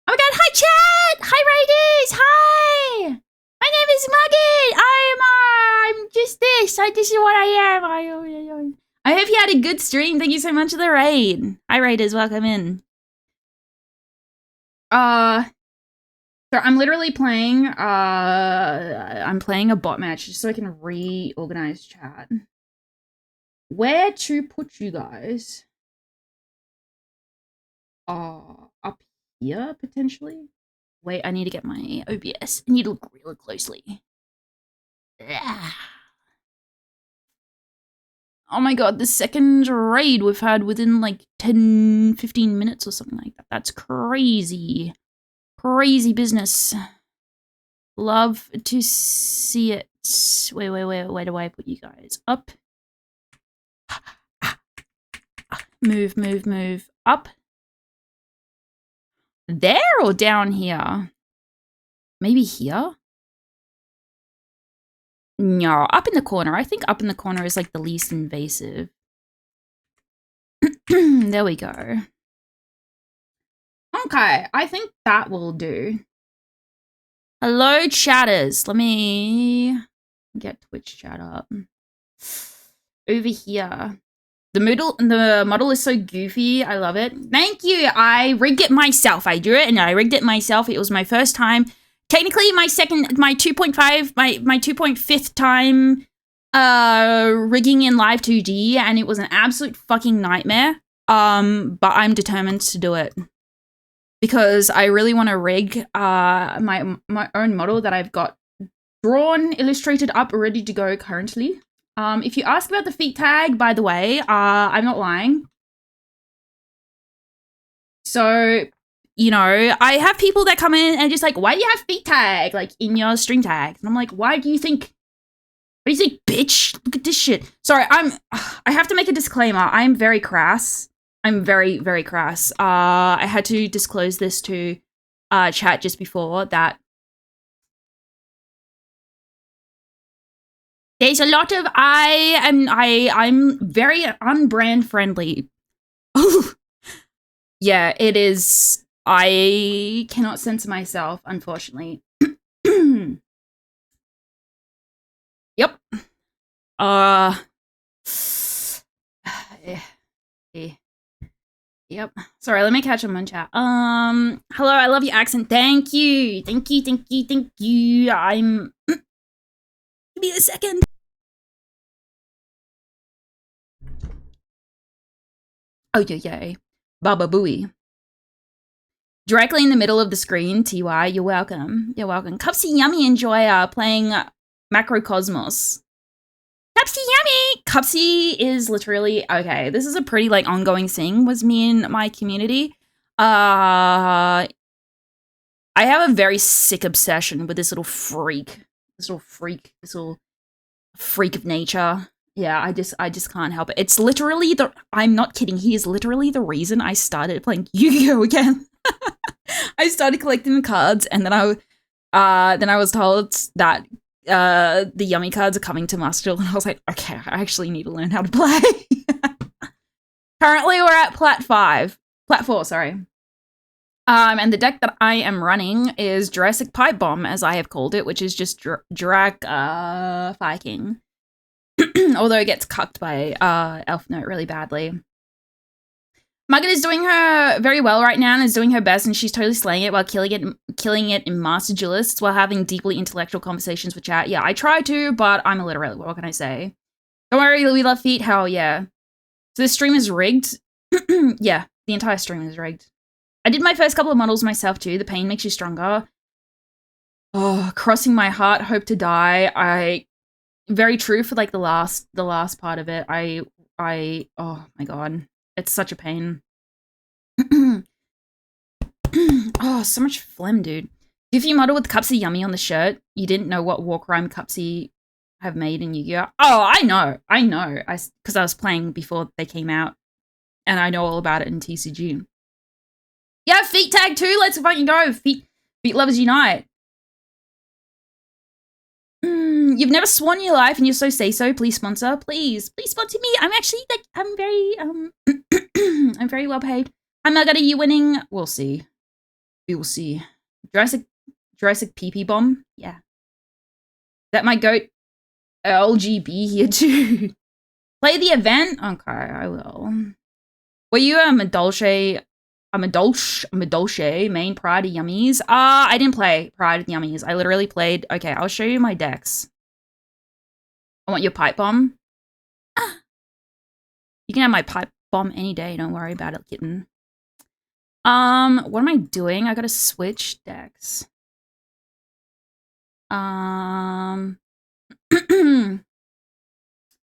Oh my god, hi chat! Hi Raiders! Hi! My name is Mugget! I'm just this. This is what I am. I hope you had a good stream. Thank you so much for the raid. Hi Raiders, welcome in. So I'm literally playing, I'm playing a bot match just so I can reorganize chat. Where to put you guys? Up here, potentially? Wait, I need to get my OBS. I need to look really closely. Oh my god, the second raid we've had within like 10-15 minutes or something like that. That's crazy. Crazy business. Love to see it. Wait, where do I put you guys? Up. Move. Up. There or down here? Maybe here? No, up in the corner. I think up in the corner is like the least invasive. There we go. Okay, I think that will do. Hello, chatters. Let me get Twitch chat up. Over here. The model is so goofy. I love it. Thank you. I rigged it myself. I drew it and I rigged it myself. It was my first time. Technically, my 2.5th time rigging in live 2D, and it was an absolute fucking nightmare. But I'm determined to do it because I really want to rig my own model that I've got drawn, illustrated up, ready to go currently. If you ask about the feet tag, by the way, I'm not lying. So, you know, I have people that come in and just like, why do you have feet tag, like, in your stream tags? And I'm like, why do you think, what do you think, bitch? Look at this shit. Sorry, I have to make a disclaimer. I'm very crass. I'm very, very crass. I had to disclose this to chat just before that. There's a lot of I'm very unbrand friendly. Yeah, it is. I cannot censor myself, unfortunately. Yep. Yep. Sorry, let me catch up on chat. Hello, I love your accent. Thank you. Thank you. I'm give me a second. Oh, yay. Baba Booey. Directly in the middle of the screen, TY, you're welcome. You're welcome. Cupsy Yummy enjoy playing Macrocosmos. Cupsy Yummy! Cupsy is literally, okay, this is a pretty, like, ongoing thing with me and my community. I have a very sick obsession with this little freak. This little freak of nature. Yeah, I just can't help it. It's literally I'm not kidding, he is literally the reason I started playing Yu-Gi-Oh! Again. I started collecting the cards, and then then I was told that the yummy cards are coming to Master, and I was like, okay, I actually need to learn how to play. Currently, we're at Plat 4, sorry. And the deck that I am running is Jurassic Pipe Bomb, as I have called it, which is just Drag Fire King. Although it gets cucked by Elf Note really badly. Mugget is doing her very well right now and is doing her best, and she's totally slaying it while killing it in Master Duelists while having deeply intellectual conversations with chat. Yeah, I try to, but I'm illiterate. What can I say? Don't worry, we love feet. Hell yeah. So this stream is rigged. Yeah, the entire stream is rigged. I did my first couple of models myself too. The pain makes you stronger. Oh, crossing my heart, hope to die. Very true for like the last part of it. Oh my god. It's such a pain. Oh, so much phlegm, dude. If you model with Cupsy Yummy on the shirt, you didn't know what War Crime Cupsy have made in Yu-Gi-Oh! Oh, I know. Because I was playing before they came out. And I know all about it in TCG. Yeah, feet tag too. Let's fucking go. Feet lovers unite. You've never sworn in your life and you're so say-so. Please sponsor. Please sponsor me. I'm actually like, I'm very, I'm very well paid. How much are you winning? We'll see. We will see. Jurassic PP bomb. Yeah. That my goat LGB here too. Play the event? Okay, I will. Were you a Madolche main Pride of Yummies? I didn't play Pride of Yummies. I literally played, okay, I'll show you my decks. I want your pipe bomb. You can have my pipe bomb any day. Don't worry about it, kitten. What am I doing? I gotta switch decks.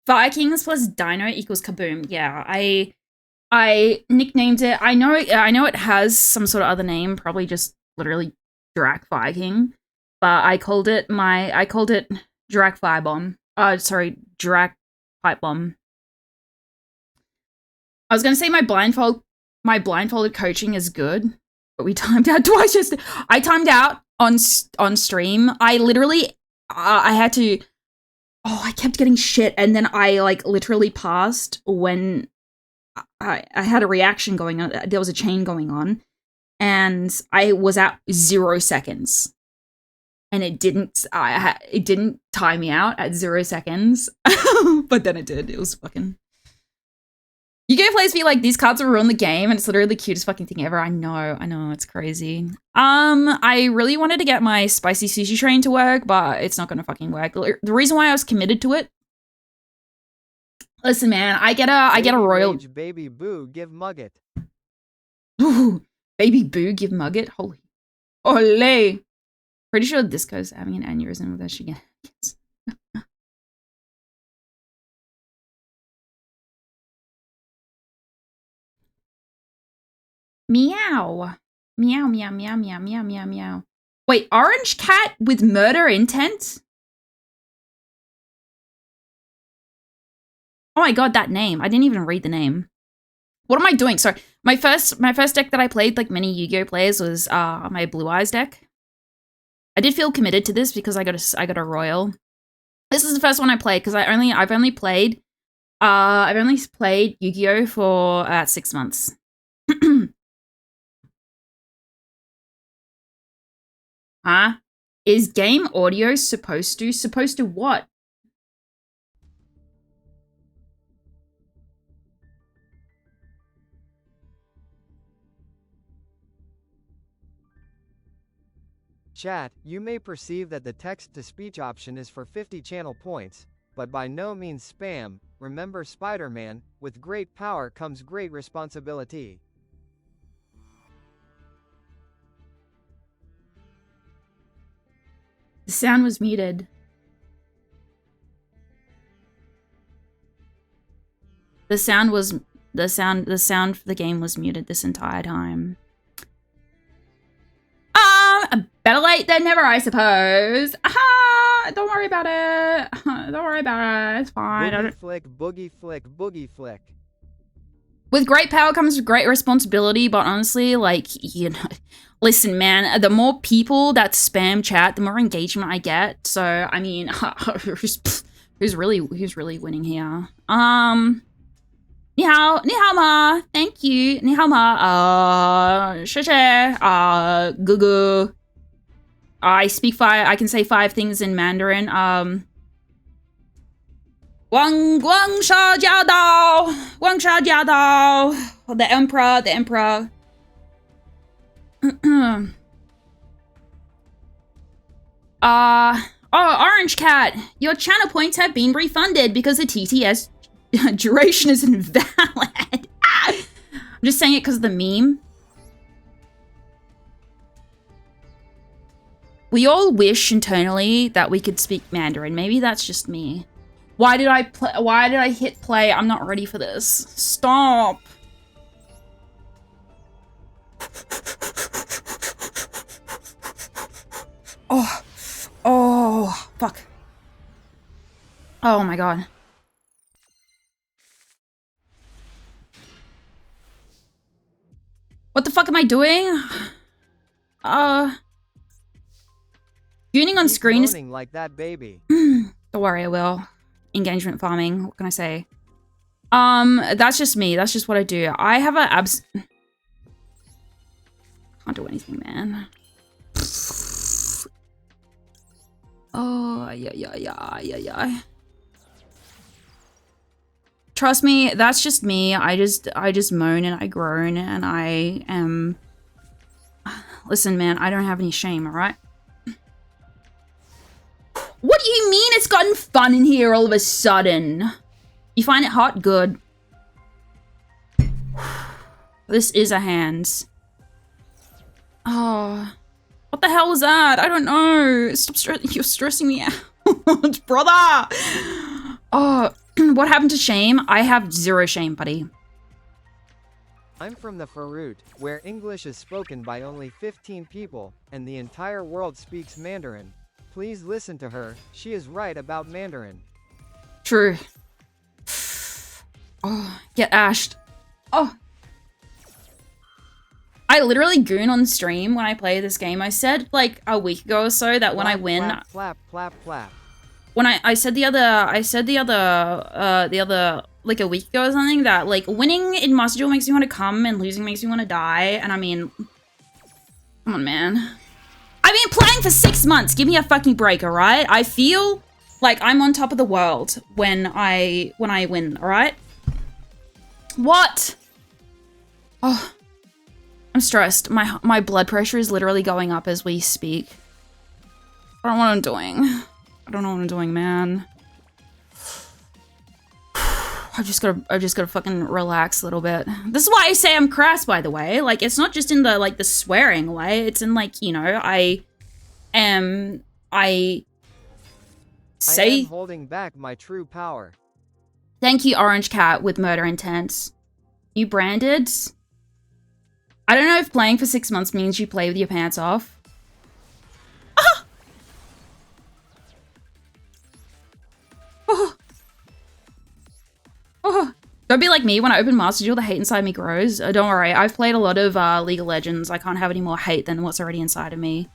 Vikings plus Dino equals Kaboom. Yeah, I nicknamed it. I know it has some sort of other name, probably just literally Drac Viking, but I called it Drac Fire Bomb. Sorry, Drac Pipe Bomb. I was gonna say my blindfolded coaching is good, but we timed out twice. I timed out on stream. I literally I had to. Oh, I kept getting shit, and then I like literally passed when I had a reaction going on. There was a chain going on, and I was at 0 seconds, and it didn't time me out at 0 seconds, but then it did. It was fucking. Yu-Gi-Oh! Players feel like these cards will ruin the game, and it's literally the cutest fucking thing ever. I know, it's crazy. I really wanted to get my spicy sushi train to work, but it's not gonna fucking work. The reason why I was committed to it. Listen, man, I get a royal. Baby boo, give Mugget. Ooh, baby boo, give Mugget. Holy, ole. Pretty sure Disco's having an aneurysm with us again. Meow. Meow, meow, meow, meow, meow, meow, meow. Wait, orange cat with murder intent? Oh my god, that name. I didn't even read the name. What am I doing? Sorry. My first deck that I played, like many Yu-Gi-Oh! Players, was my Blue Eyes deck. I did feel committed to this because I got a royal. This is the first one I played because I've only played Yu-Gi-Oh! For about 6 months. Huh? Is game audio supposed to what? Chat, you may perceive that the text-to-speech option is for 50 channel points, but by no means spam. Remember Spider-Man, with great power comes great responsibility. The sound was muted. The sound for the game was muted this entire time. Better late than never, I suppose. Aha! Don't worry about it. Don't worry about it. It's fine. Boogie flick, boogie flick, boogie flick. With great power comes great responsibility, but honestly, like, you know, listen, man, the more people that spam chat, the more engagement I get. So, I mean, who's really winning here? Ni hao ma, thank you. Ni hao ma, she gugu. I can say 5 things in Mandarin. Wang sha jia dao, Wang sha jia dao. The emperor. Orange Cat, your channel points have been refunded because the TTS duration is invalid. I'm just saying it because of the meme. We all wish internally that we could speak Mandarin. Maybe that's just me. Why did I hit play? I'm not ready for this. Stop. Oh, fuck. Oh my god. What the fuck am I doing? Tuning on screen is like that, baby. Don't worry, I will. Engagement farming. What can I say? That's just me. That's just what I do. I have a can't do anything, man. Oh, yeah. Trust me, that's just me. I just moan and I groan and I am... Listen, man, I don't have any shame, alright? What do you mean it's gotten fun in here all of a sudden? You find it hot? Good. This is a hand. Oh... What the hell was that? I don't know. Stop you're stressing me out, brother. Oh, what happened to shame? I have 0 shame, buddy. I'm from the Farut, where English is spoken by only 15 people, and the entire world speaks Mandarin. Please listen to her. She is right about Mandarin. True. Oh, get ashed. Oh. I literally goon on stream when I play this game. I said like a week ago or so that when I win, flap. When I said the other like a week ago or something that like winning in Master Duel makes me want to come and losing makes me want to die. And I mean, come on, man. I've been playing for 6 months. Give me a fucking break, all right? I feel like I'm on top of the world when I win, all right? What? Oh. I'm stressed. My blood pressure is literally going up as we speak. I don't know what I'm doing. I don't know what I'm doing, man. I just gotta fucking relax a little bit. This is why I say I'm crass, by the way. Like, it's not just in the, like, the swearing way. It's in, like, you know, I say... I am holding back my true power. Thank you, Orange Cat with murder intent. You branded... I don't know if playing for 6 months means you play with your pants off. Ah! Oh. Oh. Don't be like me. When I open Master Duel, the hate inside me grows. Don't worry. I've played a lot of League of Legends. I can't have any more hate than what's already inside of me.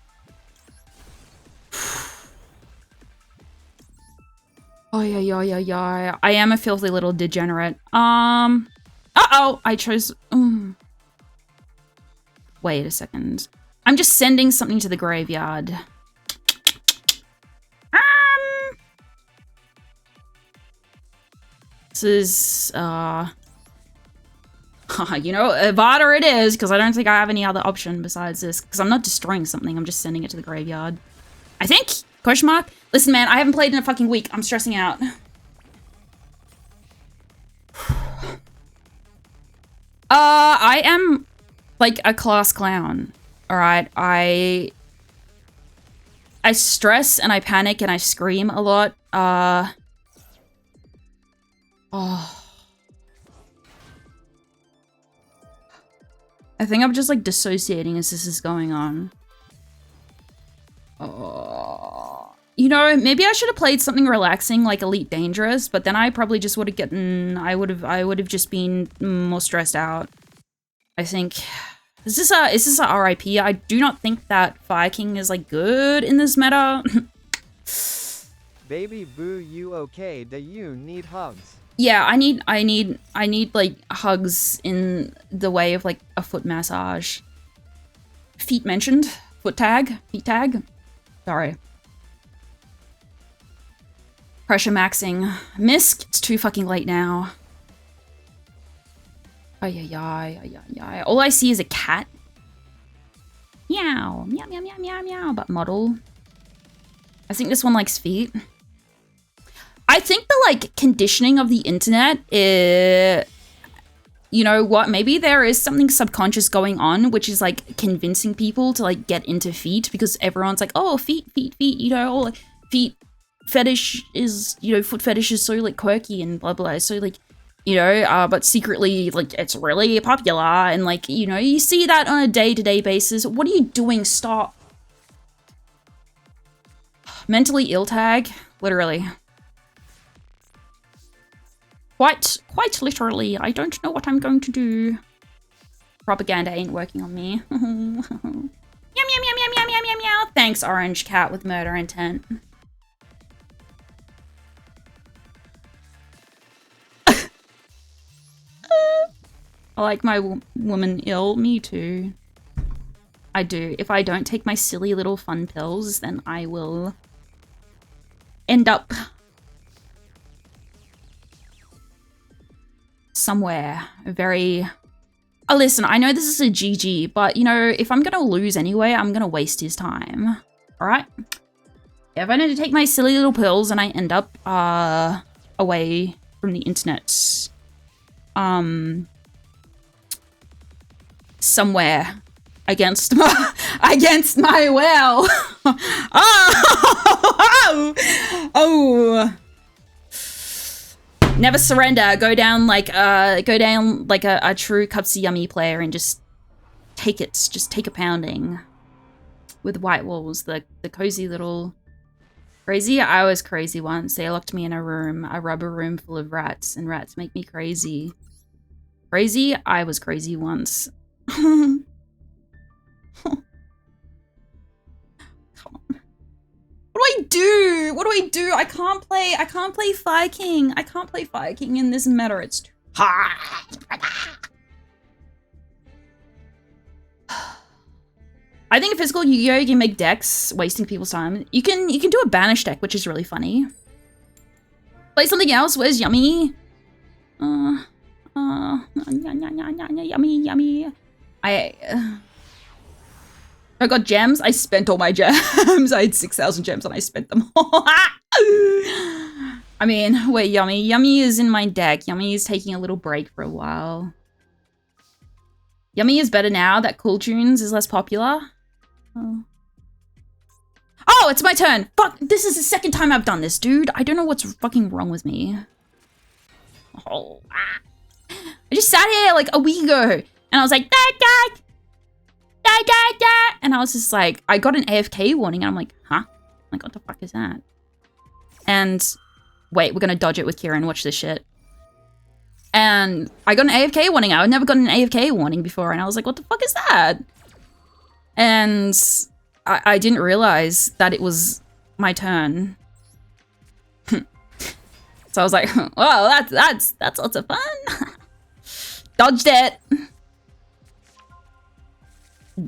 Oh, yeah. I am a filthy little degenerate. Uh-oh. I chose... Wait a second. I'm just sending something to the graveyard. This is, you know, Avada it is, because I don't think I have any other option besides this. Because I'm not destroying something, I'm just sending it to the graveyard. I think? Question mark? Listen, man, I haven't played in a fucking week. I'm stressing out. I am... like a class clown, all right? I stress and I panic and I scream a lot. Oh. I think I'm just like dissociating as this is going on. Oh. You know, maybe I should have played something relaxing like Elite Dangerous, but then I probably just would have gotten, I would have just been more stressed out. I think. Is this a RIP? I do not think that Fire King is like good in this meta. Baby boo, you okay? Do you need hugs? Yeah, I need like hugs in the way of like a foot massage. Feet mentioned? Foot tag? Feet tag? Sorry. Pressure maxing. Misk, it's too fucking late now. Ay. All I see is a cat. Meow. Meow, meow, meow, meow, meow. But model. I think this one likes feet. I think the, like, conditioning of the internet is... You know what? Maybe there is something subconscious going on, which is, like, convincing people to, like, get into feet. Because everyone's like, oh, feet, you know, all, like, feet fetish is, you know, foot fetish is so, like, quirky and blah, blah. So, like, you know, but secretly, like, it's really popular. And, like, you know, you see that on a day-to-day basis. What are you doing? Stop. Mentally ill tag? Literally. Quite literally. I don't know what I'm going to do. Propaganda ain't working on me. Meow, meow, meow, meow, meow, meow, meow, meow. Thanks, orange cat with murder intent. I like my woman ill. Me too. I do. If I don't take my silly little fun pills, then I will end up somewhere very... Oh, listen, I know this is a GG, but, you know, if I'm gonna lose anyway, I'm gonna waste his time. Alright? If I need to take my silly little pills and I end up, away from the internet, somewhere against my will. Oh! Never surrender. Go down like a true Cupsy Yummy player and just take it. Just take a pounding. With white walls, the cozy little... Crazy? I was crazy once. They locked me in a rubber room full of rats, and rats make me crazy. Crazy? I was crazy once. Come on. What do I do? What do I do? I can't play Fire King. I can't play Fire King in this meta. It's too hard. I think a physical Yu-Gi-Oh! You can make decks, wasting people's time. You can do a banish deck, which is really funny. Play something else. Where's Yummy? Yummy. I got gems. I spent all my gems. I had 6,000 gems and I spent them all. I mean, wait, Yummy. Yummy is in my deck. Yummy is taking a little break for a while. Yummy is better now that Cool Tunes is less popular. Oh, it's my turn. Fuck, this is the second time I've done this, dude. I don't know what's fucking wrong with me. I just sat here like a week ago and I was like, and I was just like, I got an AFK warning and I'm like, huh? Like, what the fuck is that? And wait, we're gonna dodge it with Kieran. Watch this shit. And I got an AFK warning. I'd never gotten an AFK warning before. And I was like, what the fuck is that? And I didn't realize that it was my turn. So I was like, well, that's lots of fun. Dodged it.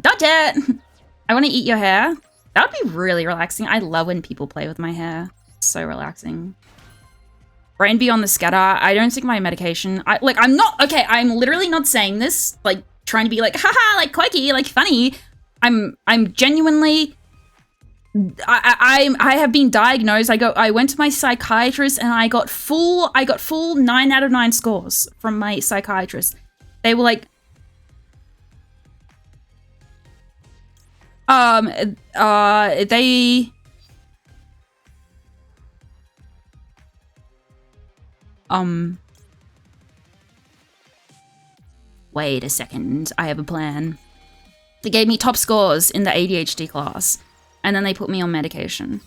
Dodge it. I want to eat your hair. That would be really relaxing. I love when people play with my hair. It's so relaxing. Brain be on the scatter. I don't take my medication. I'm not, okay, I'm literally not saying this, like, trying to be like, haha, like, quirky, like, funny. I'm genuinely, I have been diagnosed. I went to my psychiatrist and I got full 9 out of 9 scores from my psychiatrist. They were like, wait a second, I have a plan. They gave me top scores in the ADHD class, and then they put me on medication.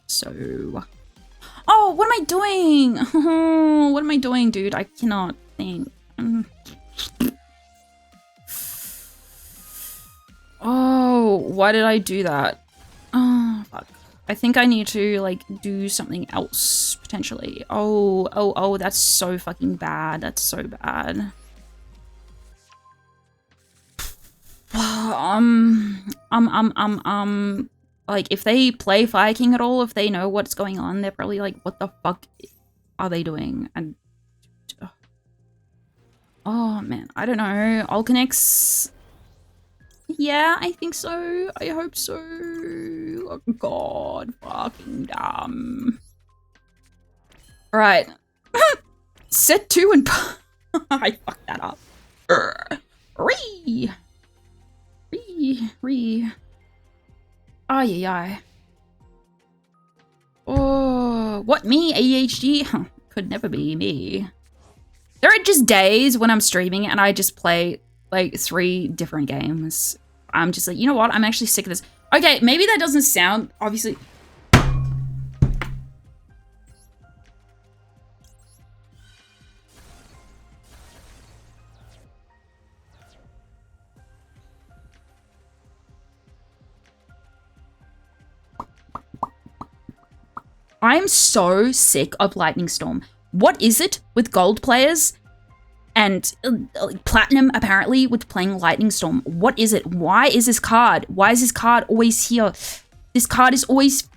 So... Oh, what am I doing? Oh, what am I doing, dude? I cannot think. Oh, why did I do that? Oh, fuck. I think I need to, like, do something else, potentially. Oh, that's so fucking bad. That's so bad. Like, if they play Fire King at all, if they know what's going on, they're probably like, what the fuck are they doing? And... Oh, man. I don't know. Alkanix... Yeah, I think so. I hope so. Oh, God. Fucking dumb. Alright. Set 2 and... I fucked that up. Re. Ay. Oh, what, me? ADHD? Could never be me. There are just days when I'm streaming and I just play like 3 different games. I'm just like, you know what? I'm actually sick of this. Okay, maybe that doesn't sound, obviously. I'm so sick of Lightning Storm. What is it with gold players and platinum apparently with playing Lightning Storm? What is it? Why is this card? Why is this card always here? This card is always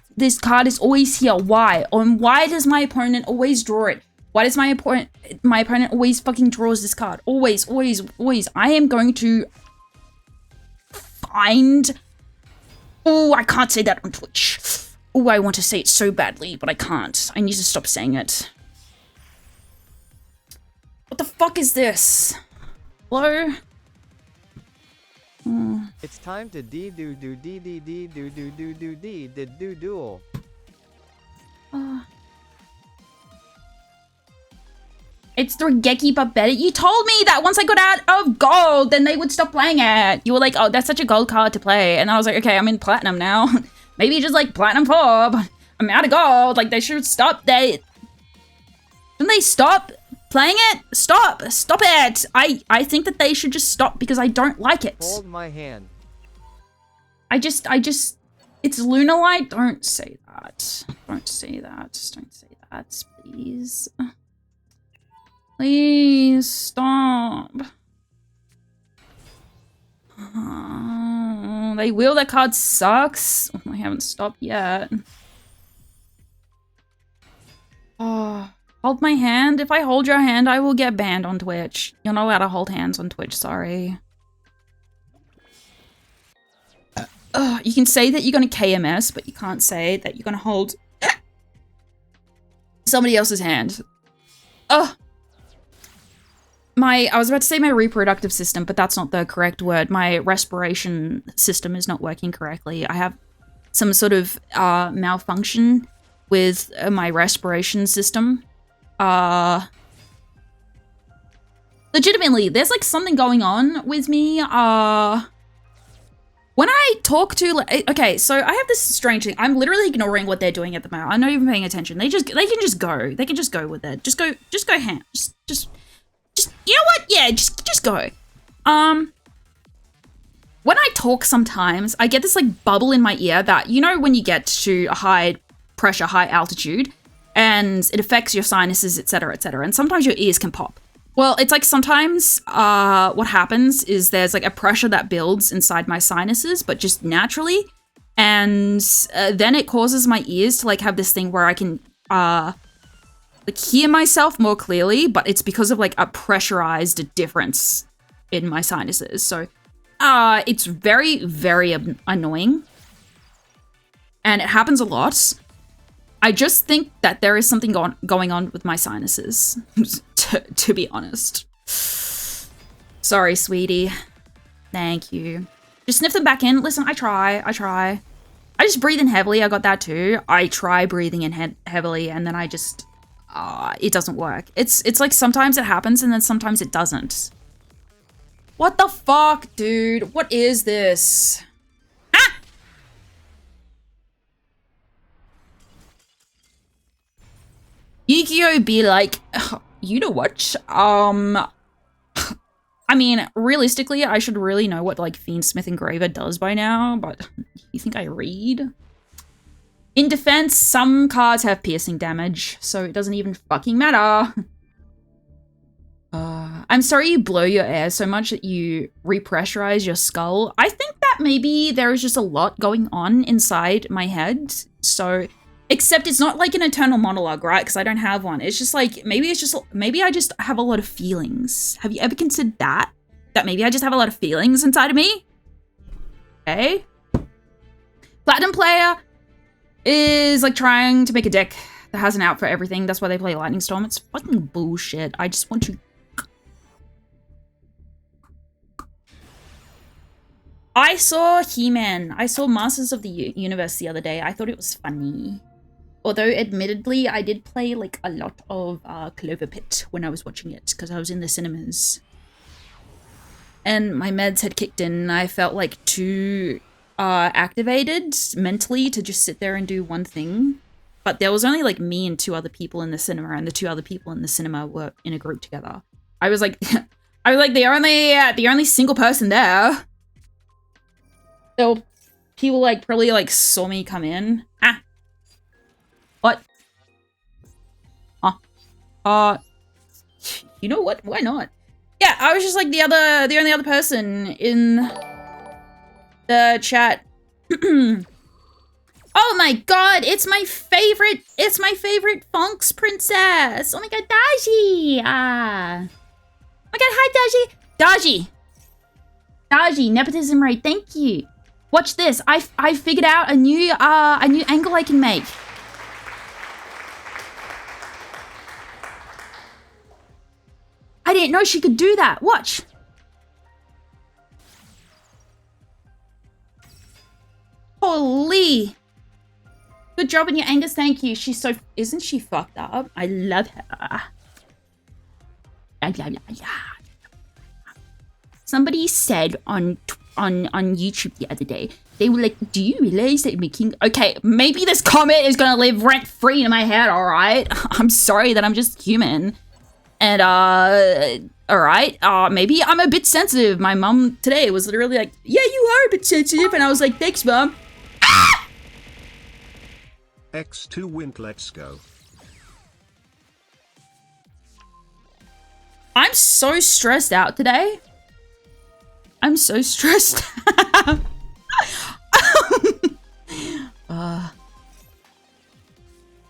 here. Why? And why does my opponent always draw it? Why does my opponent always fucking draws this card? Always. I am going to find... Oh, I can't say that on Twitch. Oh, I want to say it so badly, but I can't. I need to stop saying it. What the fuck is this? Hello? It's time to duel. It's the Regeki but better. You told me that once I got out of gold, then they would stop playing it. You were like, oh, that's such a gold card to play. And I was like, okay, I'm in platinum now. Maybe just like platinum 4, but I'm out of gold. Like they should stop. Shouldn't they stop playing it? Stop it. I think that they should just stop because I don't like it. Hold my hand. I just, it's Lunalight. Don't say that. Don't say that, please. Please stop. They will. That card sucks. I haven't stopped yet. Oh, hold my hand. If I hold your hand, I will get banned on Twitch. You're not allowed to hold hands on Twitch. Sorry. You can say that you're gonna KMS, but you can't say that you're gonna hold somebody else's hand. I was about to say my reproductive system, but that's not the correct word. My respiration system is not working correctly. I have some sort of malfunction with my respiration system. Legitimately, there's like something going on with me. When I talk to, okay, so I have this strange thing. I'm literally ignoring what they're doing at the moment. I'm not even paying attention. They can just go. They can just go with it. Just go ham. Just, you know what? Yeah, just go. When I talk sometimes, I get this like bubble in my ear that, you know, when you get to a high pressure, high altitude, and it affects your sinuses, etc., and sometimes your ears can pop. Well, it's like sometimes what happens is there's like a pressure that builds inside my sinuses, but just naturally, and then it causes my ears to like have this thing where I can like hear myself more clearly, but it's because of like a pressurized difference in my sinuses. So it's very, very annoying, and it happens a lot. I just think that there is something going on with my sinuses, to be honest. Sorry, sweetie. Thank you. Just sniff them back in. Listen, I try. I just breathe in heavily. I got that too. I try breathing in heavily, and then I just... it doesn't work. It's like sometimes it happens, and then sometimes it doesn't. What the fuck, dude? What is this? Yu-Gi-Oh be like, you know what? I mean, realistically, I should really know what like Fiendsmith Engraver does by now, but you think I read? In defense, some cards have piercing damage, so it doesn't even fucking matter. I'm sorry you blow your air so much that you repressurize your skull. I think that maybe there is just a lot going on inside my head. So, except it's not like an eternal monologue, right? Because I don't have one. It's just like, maybe I just have a lot of feelings. Have you ever considered that? That maybe I just have a lot of feelings inside of me? Okay. Platinum player is like trying to make a deck that has an out for everything. That's why they play Lightning Storm. It's fucking bullshit. I just want to... I saw He-Man. I saw Masters of the Universe the other day. I thought it was funny. Although, admittedly, I did play like a lot of Clover Pit when I was watching it because I was in the cinemas. And my meds had kicked in and I felt like too activated mentally to just sit there and do one thing. But there was only like me and 2 other people in the cinema, and the 2 other people in the cinema were in a group together. I was like, the only single person there. So people like probably like saw me come in. Ah, what? You know what? Why not? Yeah, I was just like the only other person in the chat. Oh my god, it's my favorite Funks princess. Oh my god, Daji. Oh my god, hi Daji. Daji, nepotism rate, thank you. Watch this. I figured out a new angle I can make. I didn't know she could do that. Watch. Holy. Good job on your Angus, thank you. She's so... Isn't she fucked up? I love her. Somebody said on YouTube the other day, they were like, do you realize that making... Okay, maybe this comment is gonna live rent-free in my head, alright? I'm sorry that I'm just human. And, alright, maybe I'm a bit sensitive. My mom today was literally like, yeah, you are a bit sensitive. And I was like, thanks, Mom. Ah! X2 wint, let's go. I'm so stressed out today. I'm so stressed out.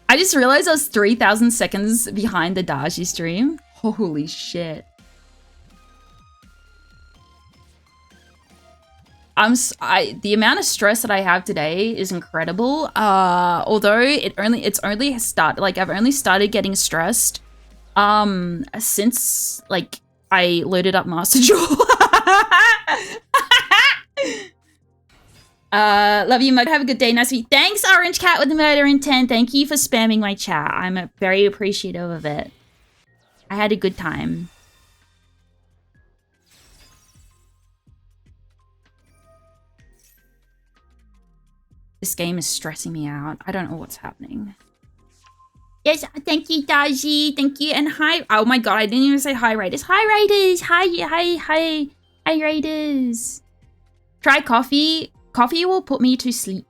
I just realized I was 3,000 seconds behind the Daji stream. Holy shit. The amount of stress that I have today is incredible. Although it's only started, like I've only started getting stressed since like I loaded up Master Jewel. Love you, Mug. Have a good day. Nice to meet you. Thanks, Orange Cat with the murder intent. Thank you for spamming my chat. I'm very appreciative of it. I had a good time. This game is stressing me out. I don't know what's happening. Yes, thank you, Daji. Thank you. And hi. Oh my god, I didn't even say hi, Raiders. Hi, Raiders. Hi, Raiders. Try coffee. Coffee will put me to sleep.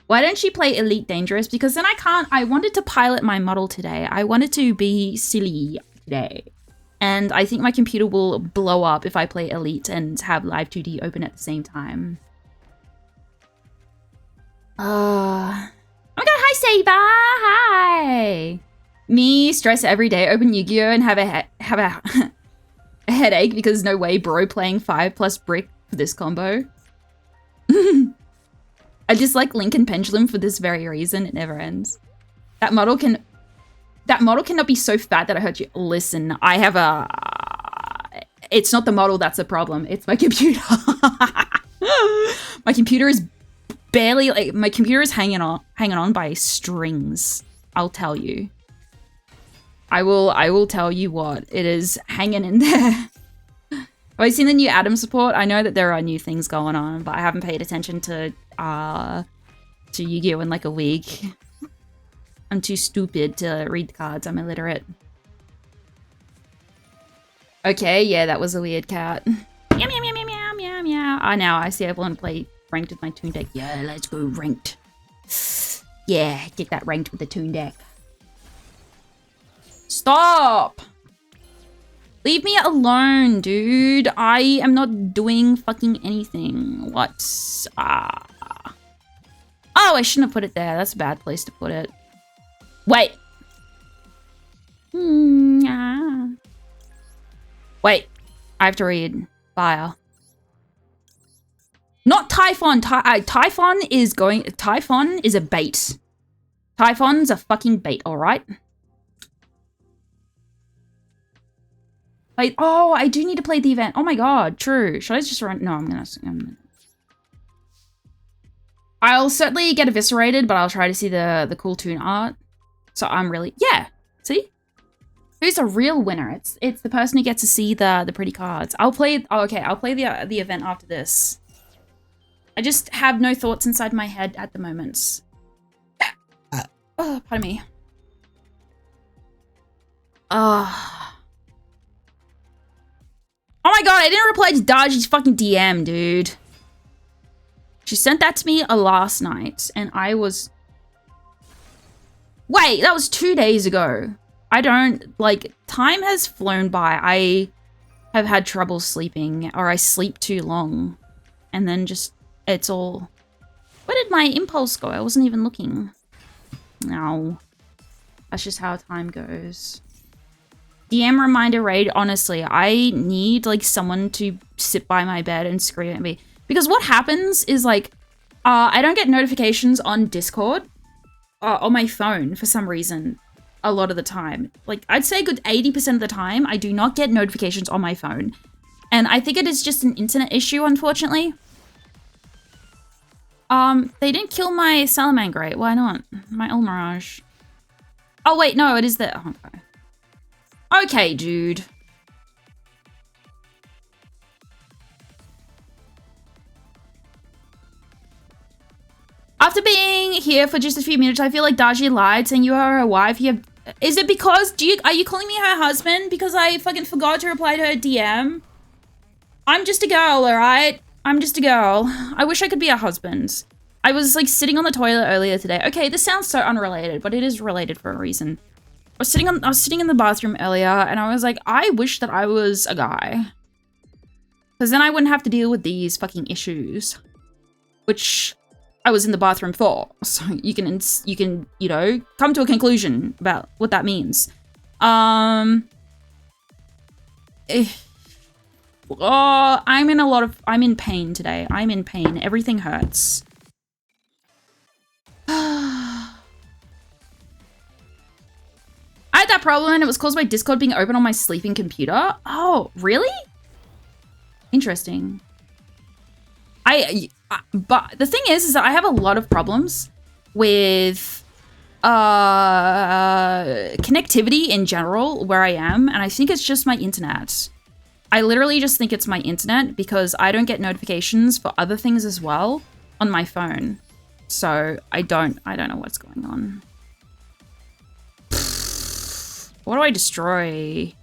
Why don't you play Elite Dangerous? Because then I can't. I wanted to pilot my model today. I wanted to be silly today. And I think my computer will blow up if I play Elite and have Live 2D open at the same time. Oh my god, hi Saber! Hi! Me stress every day, open Yu-Gi-Oh! And have a headache because no way bro playing 5+ brick for this combo. I just like Link and Pendulum for this very reason. It never ends. That model cannot be so fat that I hurt you. Listen, I have a... It's not the model that's the problem. It's my computer. My computer is barely... Like, my computer is hanging on by strings. I'll tell you. I will tell you what. It is hanging in there. Have I seen the new Atom support? I know that there are new things going on, but I haven't paid attention to Yu-Gi-Oh! In like a week. I'm too stupid to read the cards. I'm illiterate. Okay, yeah, that was a weird cat. Meow, meow, meow, meow, meow, meow, meow. Ah, now I see I want to play ranked with my toon deck. Yeah, let's go ranked. Yeah, get that ranked with the toon deck. Stop! Leave me alone, dude. I am not doing fucking anything. What? Ah. Oh, I shouldn't have put it there. That's a bad place to put it. Wait. Wait. I have to read. Fire. Not Typhon. Typhon is going... Typhon is a bait. Typhon's a fucking bait, alright? Like, oh, I do need to play the event. Oh my god, true. Should I just run? No, I'm gonna... I'll certainly get eviscerated, but I'll try to see the cool toon art. So I'm really... Yeah, see? Who's a real winner? It's the person who gets to see the pretty cards. I'll play... Oh, okay, I'll play the event after this. I just have no thoughts inside my head at the moment. Oh, pardon me. Oh my god, I didn't reply to Daji's fucking DM, dude. She sent that to me last night, and I was... Wait, that was 2 days ago. I don't... Like, time has flown by. I have had trouble sleeping, or I sleep too long. And then just... It's all... Where did my impulse go? I wasn't even looking. No. That's just how time goes. DM reminder raid, honestly, I need, like, someone to sit by my bed and scream at me. Because what happens is, like, I don't get notifications on Discord on my phone for some reason a lot of the time. Like, I'd say a good 80% of the time, I do not get notifications on my phone. And I think it is just an internet issue, unfortunately. They didn't kill my Salamangreat. Why not? My Ulmirage. Oh, wait, no, it is the... Oh, okay. Okay, dude. After being here for just a few minutes, I feel like Daji lied, saying you are her wife. Is it because... Are you calling me her husband? Because I fucking forgot to reply to her DM? I'm just a girl, alright? I'm just a girl. I wish I could be a husband. I was, like, sitting on the toilet earlier today. Okay, this sounds so unrelated, but it is related for a reason. I was sitting in the bathroom earlier, and I was like, I wish that I was a guy. Because then I wouldn't have to deal with these fucking issues. Which I was in the bathroom for. So you can, you know, come to a conclusion about what that means. I'm in pain today. I'm in pain. Everything hurts. I had that problem and it was caused by Discord being open on my sleeping computer. Oh, really? Interesting. But the thing is that I have a lot of problems with connectivity in general where I am, and I think it's just my internet. I literally just think it's my internet because I don't get notifications for other things as well on my phone. So I don't know what's going on. What do I destroy?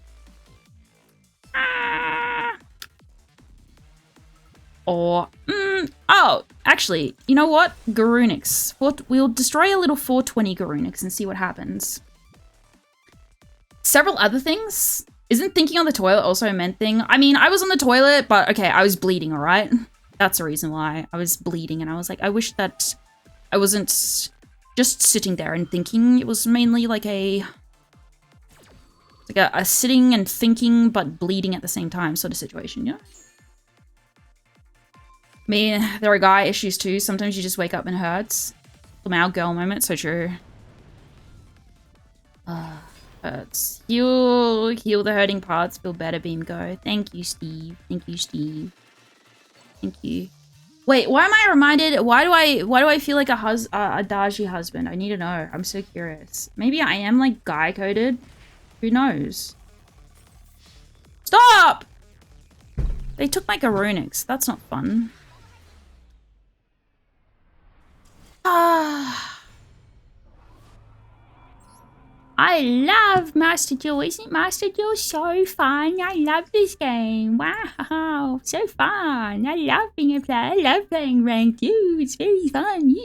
Or, oh, actually, you know what? Garunix. We'll destroy a little 420 Garunix and see what happens. Several other things. Isn't thinking on the toilet also a meant thing? I mean, I was on the toilet, but okay, I was bleeding, all right? That's the reason why I was bleeding. And I was like, I wish that I wasn't just sitting there and thinking. It was mainly like a sitting and thinking, but bleeding at the same time sort of situation, you know? I mean, there are guy issues too. Sometimes you just wake up and it hurts. Somehow girl moment, so true. Hurts. Heal the hurting parts, feel better, beam go. Thank you, Steve. Thank you, Steve. Thank you. Wait, why am I reminded? Why do I feel like a Daji husband? I need to know. I'm so curious. Maybe I am like guy coded. Who knows? Stop! They took my Garunix. That's not fun. I love Master Duel. Isn't Master Duel so fun? I love this game. Wow, so fun. I love being a player. I love playing ranked too. It's very fun.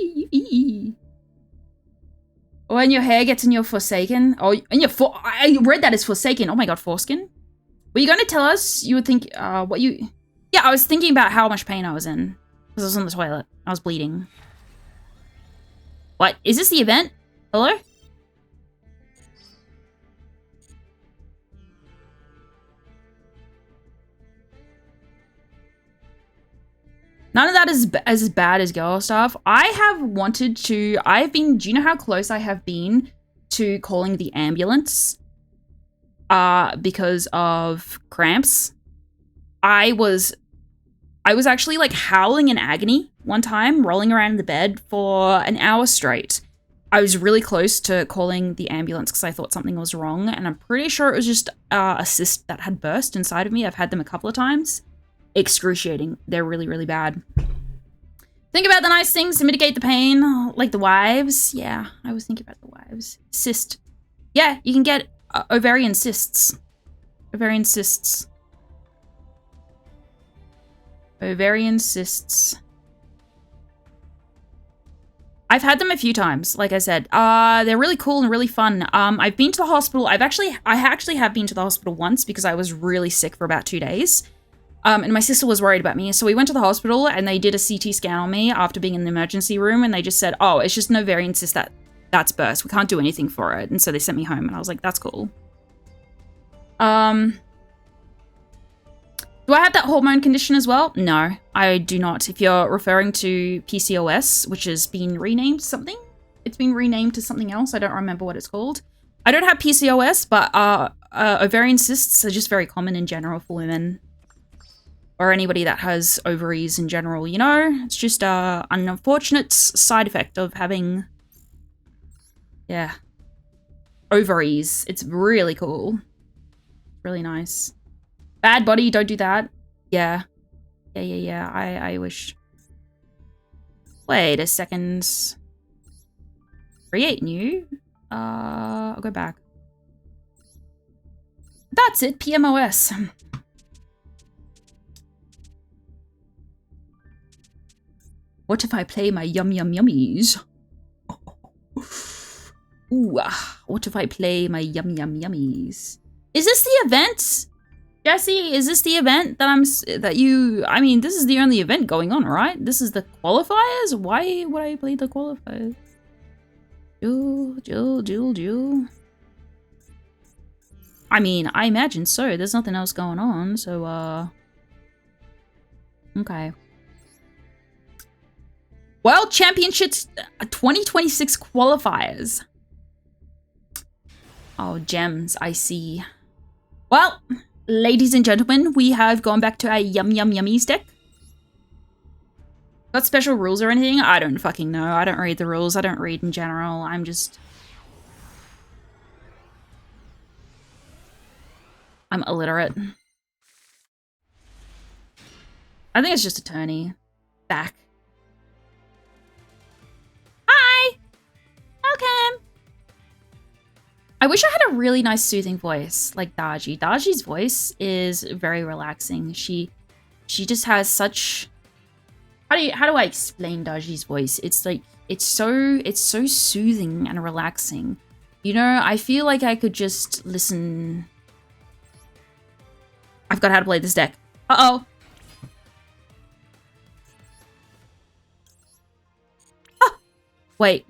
When your hair gets in your Forsaken. Oh, in your I read that as Forsaken. Oh my god, foreskin. Were you going to tell us you would think, what you... Yeah, I was thinking about how much pain I was in. Because I was on the toilet. I was bleeding. What? Is this the event? Hello? None of that is as bad as girl stuff. I have wanted to... do you know how close I have been to calling the ambulance? Because of cramps. I was actually like howling in agony one time, rolling around in the bed for an hour straight. I was really close to calling the ambulance because I thought something was wrong, and I'm pretty sure it was just a cyst that had burst inside of me. I've had them a couple of times. Excruciating. They're really, really bad. Think about the nice things to mitigate the pain, like the wives. Yeah, I was thinking about the wives. Cyst. Yeah, you can get ovarian cysts. Ovarian cysts. Ovarian cysts. I've had them a few times, like I said. They're really cool and really fun. I've been to the hospital. I actually have been to the hospital once because I was really sick for about 2 days. And my sister was worried about me. So we went to the hospital and they did a CT scan on me after being in the emergency room. And they just said, oh, it's just an ovarian cyst that's burst. We can't do anything for it. And so they sent me home and I was like, that's cool. Do I have that hormone condition as well? No, I do not. If you're referring to PCOS, which has been renamed something. It's been renamed to something else. I don't remember what it's called. I don't have PCOS, but ovarian cysts are just very common in general for women. Or anybody that has ovaries in general, you know? It's just an unfortunate side effect of having... Yeah. Ovaries. It's really cool. Really nice. Bad body, don't do that. Yeah. Yeah. I wish... Wait a second. Create new? I'll go back. That's it, PMOS. What if I play my yum yum yummies? Ooh, what if I play my yum yum yummies? Is this the event? Jesse, is this the event that I mean, this is the only event going on, right? This is the qualifiers? Why would I play the qualifiers? Jewel. I mean, I imagine so. There's nothing else going on, so, okay. World Championships 2026 qualifiers. Oh, gems, I see. Well, ladies and gentlemen, we have gone back to our yum yum yummies deck. Got special rules or anything? I don't fucking know. I don't read the rules. I don't read in general. I'm illiterate. I think it's just a tourney. Back. Hi! Welcome! I wish I had a really nice soothing voice like Daji. Daji's voice is very relaxing. She just has such... How do I explain Daji's voice? It's like, it's so soothing and relaxing. You know, I feel like I could just listen... I've got how to play this deck. Uh-oh. Ah! Wait.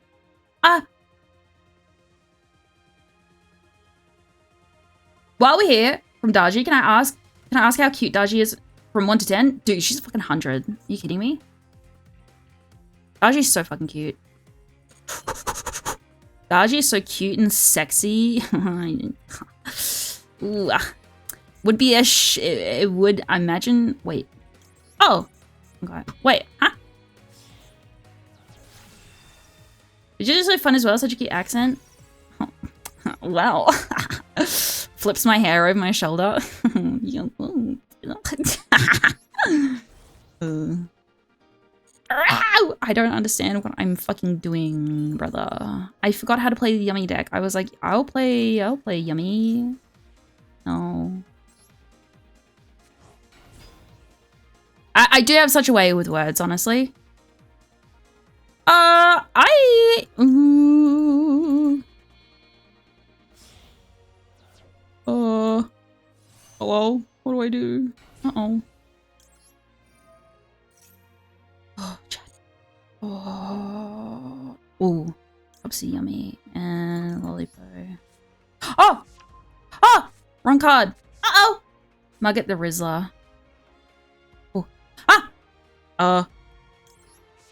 While we're here, from Daji, can I ask how cute Daji is from 1 to 10? Dude, she's fucking 100. Are you kidding me? Daji's so fucking cute. Daji is so cute and sexy. Ooh, would be it would, I imagine, wait. Oh, okay. Wait, huh? Is it just so fun as well? Such a cute accent. Oh. Wow. Flips my hair over my shoulder. Oh, I don't understand what I'm fucking doing, brother. I forgot how to play the Yummy deck. I was like, I'll play Yummy. No. I do have such a way with words, honestly. Hello? What do I do? Uh-oh. Oh, chat. Oh. Ooh. Upsy Yummy. And Lollipop. Oh! Oh! Wrong card. Uh-oh! Mugget the Rizzler. Oh. Ah!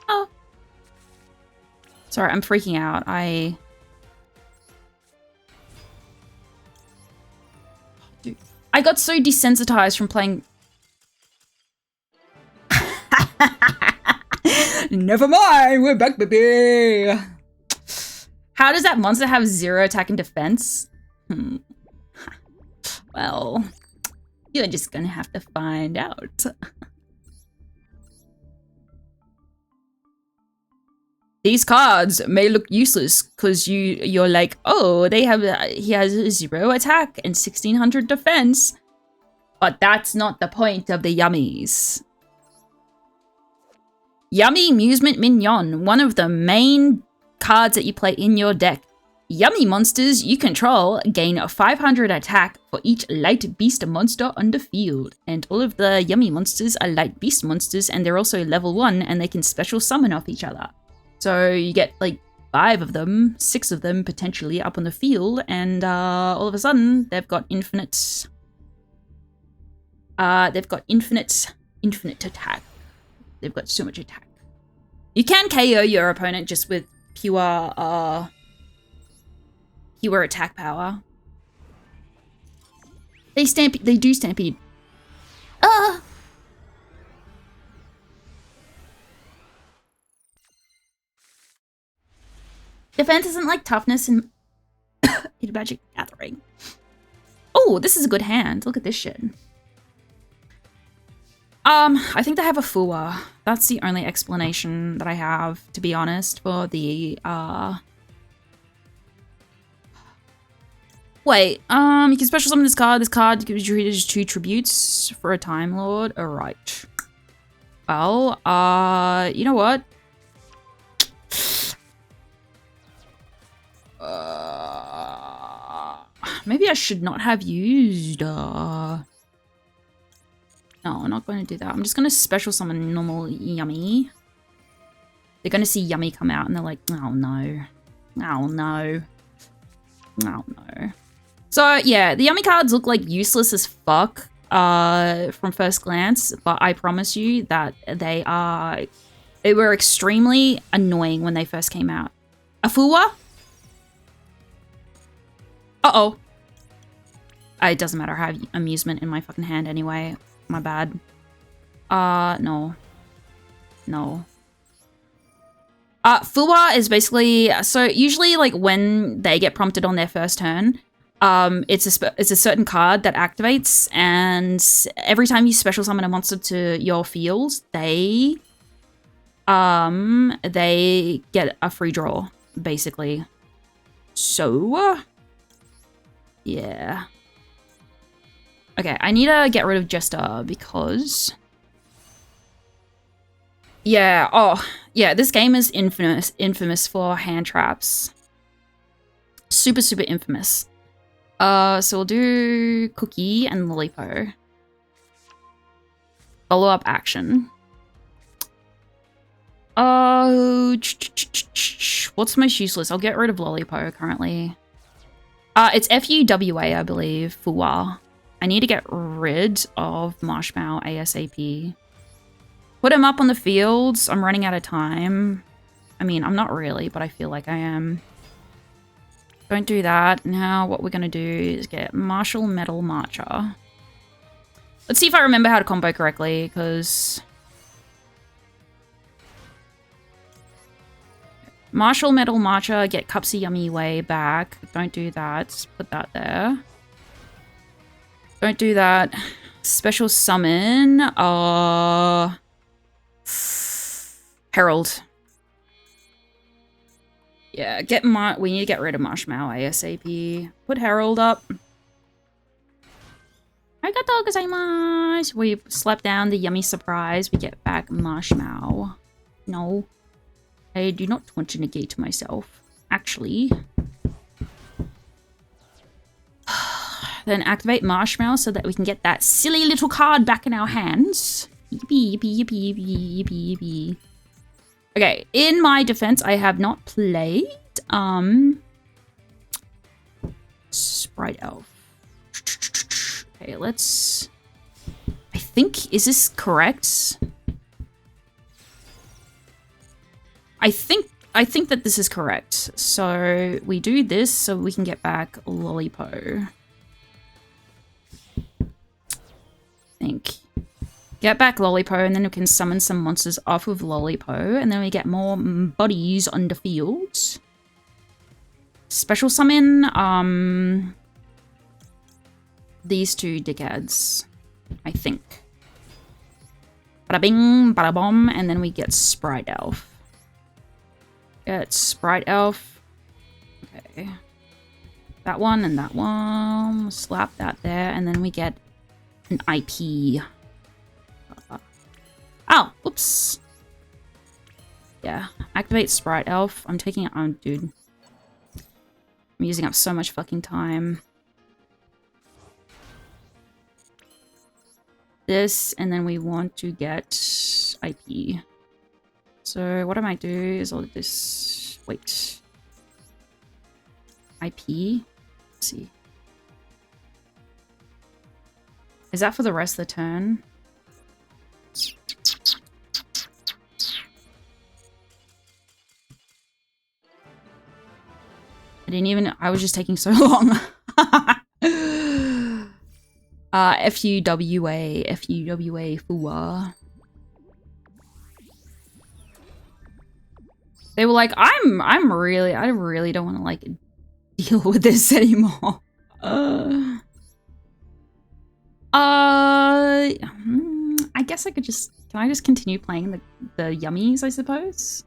Oh. Sorry, I'm freaking out. Dude. I got so desensitized from playing... Never mind, we're back, baby! How does that monster have 0 attack and defense? Well, you're just gonna have to find out. These cards may look useless because you're like, oh, he has 0 attack and 1600 defense. But that's not the point of the Yummies. Yummy Amusement Mignon, one of the main cards that you play in your deck. Yummy monsters you control gain 500 attack for each light beast monster on the field. And all of the Yummy monsters are light beast monsters, and they're also level 1, and they can special summon off each other. So you get like 5 of them, 6 of them potentially up on the field, and all of a sudden they've got infinite. Infinite attack. They've got so much attack. You can KO your opponent just with pure attack power. They do stampede. Defense isn't like toughness in Magic Gathering. Oh, this is a good hand. Look at this shit. I think they have a Fua. That's the only explanation that I have, to be honest, for the, Wait, you can special summon this card. This card gives you 2 tributes for a Time Lord. Alright. Well, you know what? Maybe I should not have used, No, I'm not going to do that. I'm just going to special summon normal Yummy. They're going to see Yummy come out and they're like, oh no. Oh no. Oh no. So yeah, the Yummy cards look like useless as fuck from first glance, but I promise you that they were extremely annoying when they first came out. Afua? Uh-oh. It doesn't matter. I have amusement in my fucking hand anyway. My bad. No. No. Fua is basically, so usually like when they get prompted on their first turn, it's a certain card that activates, and every time you special summon a monster to your field, they get a free draw, basically. So, yeah. Okay, I need to get rid of Jester because... Yeah, oh, yeah, this game is infamous for hand traps. Super, super infamous. So we'll do Cookie and Lollipop. Follow-up action. What's most useless? I'll get rid of Lollipop currently. It's F-U-W-A, I believe, Fua. I need to get rid of Marshmallow ASAP. Put him up on the fields. I'm running out of time. I mean, I'm not really, but I feel like I am. Don't do that. Now what we're going to do is get Martial Metal Marcher. Let's see if I remember how to combo correctly, because... Martial Metal Marcher, get Cupsy Yummy way back. Don't do that. Put that there. Don't do that. Special summon. How Herald. Yeah, we need to get rid of Marshmallow ASAP. Put Herald up. Arigatou gozaimasu. We slap down the yummy surprise. We get back Marshmallow. No. I do not want to negate myself. Actually. Then activate Marshmallow so that we can get that silly little card back in our hands. Yippee, yippee, yippee, yippee, yippee, yippee. Okay, in my defense, I have not played, Sprite Elf. Okay, let's... I think, is this correct? I think that this is correct. So, we do this so we can get back Lollipo. Get back Lollipo, and then we can summon some monsters off of Lollipo, and then we get more bodies on the field. Special summon, these two dickheads, I think. Bada bing, bada bomb, and then we get Sprite Elf. Get Sprite Elf. Okay. That one and that one. Slap that there, and then we get an IP. Oh, whoops. Yeah, activate Sprite Elf. I'm taking it on, dude. I'm using up so much fucking time. This, and then we want to get IP. So what I might do is all of this. Wait. IP? Let's see. Is that for the rest of the turn? I was just taking so long. FUWA, FUWA, FUWA. They were like, I really don't want to, like, deal with this anymore. I guess I could just, can I just continue playing the yummies, I suppose?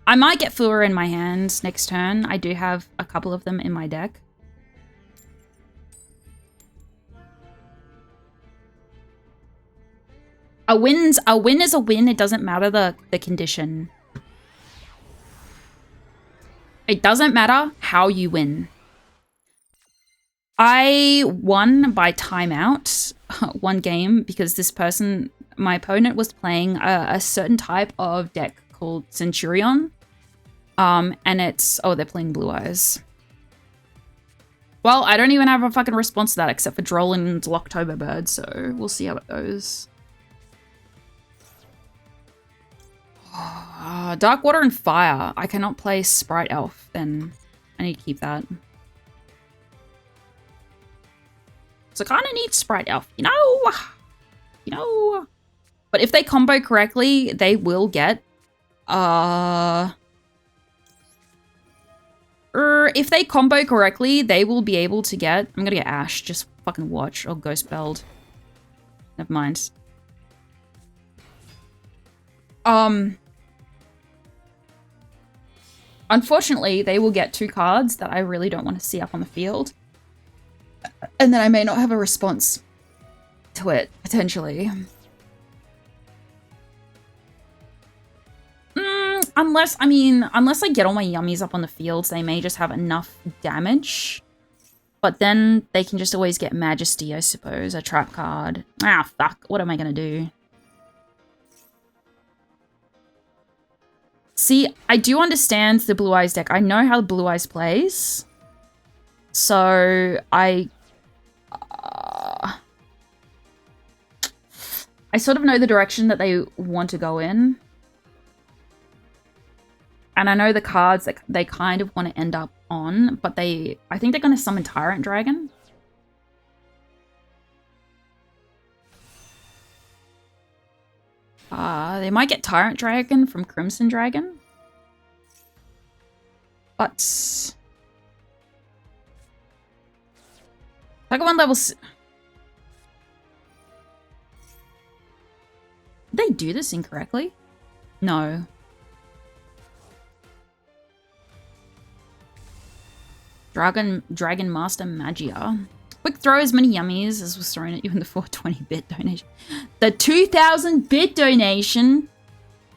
I might get Fua in my hands next turn. I do have a couple of them in my deck. A win is a win. It doesn't matter the condition. It doesn't matter how you win. I won by timeout one game because this person, my opponent, was playing a certain type of deck called Centurion. And it's... Oh, they're playing Blue Eyes. Well, I don't even have a fucking response to that except for Droll and Locktober Bird, so we'll see how it goes. Dark Water and Fire. I cannot play Sprite Elf, then I need to keep that. So I kind of need Sprite Elf, you know? You know? But if they combo correctly, they will get... if they combo correctly, they will be able to get... I'm gonna get Ash, just fucking watch. Or Ghost Belled. Never mind. Unfortunately, they will get two cards that I really don't want to see up on the field. And then I may not have a response to it, potentially. Unless I get all my yummies up on the fields, they may just have enough damage. But then they can just always get Majesty, I suppose, a trap card. Ah, fuck. What am I gonna do? See, I do understand the Blue Eyes deck. I know how Blue Eyes plays. So, I sort of know the direction that they want to go in. And I know the cards that they kind of want to end up on, but I think they're going to summon Tyrant Dragon. They might get Tyrant Dragon from Crimson Dragon. But... Pokemon level... Did they do this incorrectly? No. Dragon Master Magia. Quick throw as many yummies as was thrown at you in the 420-bit donation. The 2,000-bit donation?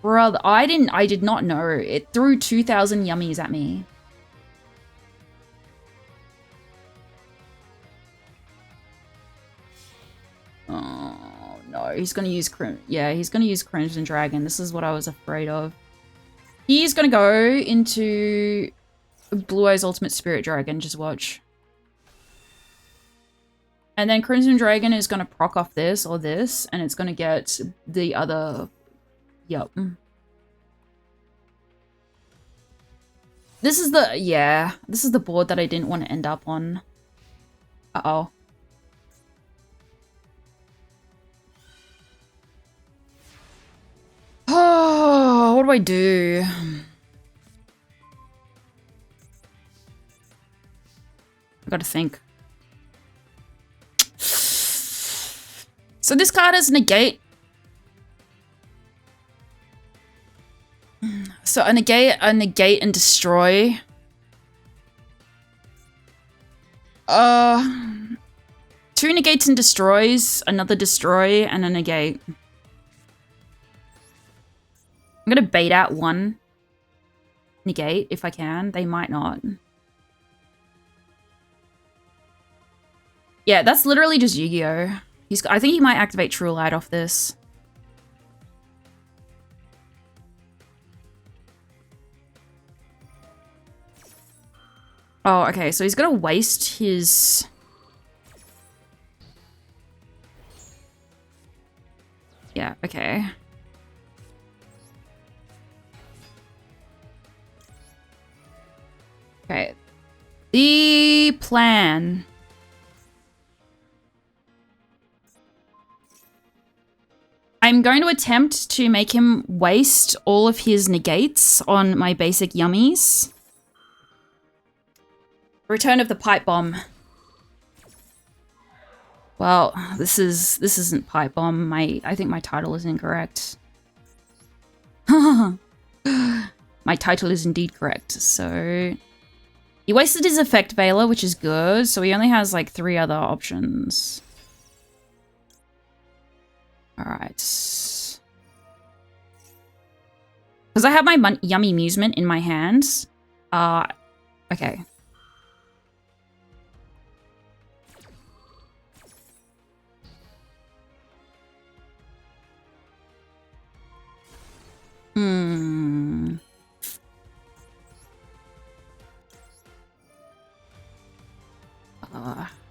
Brother, I did not know. It threw 2,000 yummies at me. Oh, no. He's gonna use he's gonna use Crimson Dragon. This is what I was afraid of. He's gonna go into Blue Eyes Ultimate Spirit Dragon. Just watch. And then Crimson Dragon is going to proc off this or this, and it's going to get the other... Yep. This is the... Yeah. This is the board that I didn't want to end up on. Uh-oh. Oh, what do I do? I gotta think. So this card is negate. So a negate and destroy. Two negates and destroys, another destroy, and a negate. I'm gonna bait out one negate if I can. They might not. Yeah, that's literally just Yu-Gi-Oh! I think he might activate True Light off this. Oh, okay, so he's gonna waste his... Yeah, okay. Okay. The plan... I'm going to attempt to make him waste all of his negates on my basic yummies. Return of the Pipe Bomb. Well, this isn't Pipe Bomb. I think my title is incorrect. My title is indeed correct. So he wasted his Effect Veiler, which is good. So he only has like 3 other options. Alright. Because I have my Yummy Amusement in my hands. Okay.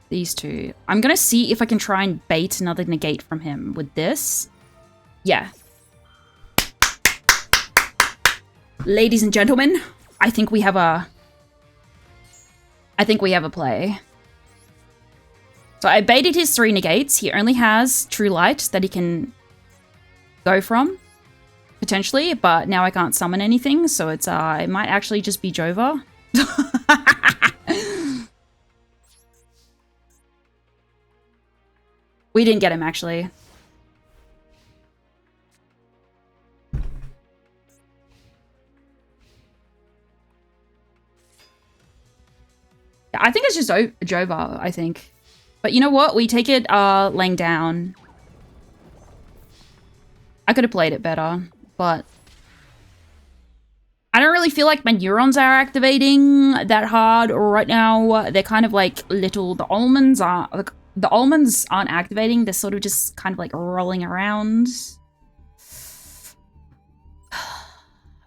These two. I'm gonna see if I can try and bait another negate from him with this. Yeah. Ladies and gentlemen, I think we have a play. So I baited his 3 negates. He only has True Light that he can go from, potentially, but now I can't summon anything, so it's it might actually just be Jova. We didn't get him, actually. Yeah, I think it's just Jova, I think. But you know what? We take it laying down. I could have played it better, but I don't really feel like my neurons are activating that hard right now. They're kind of like little... The almonds aren't activating. They're sort of just kind of like rolling around.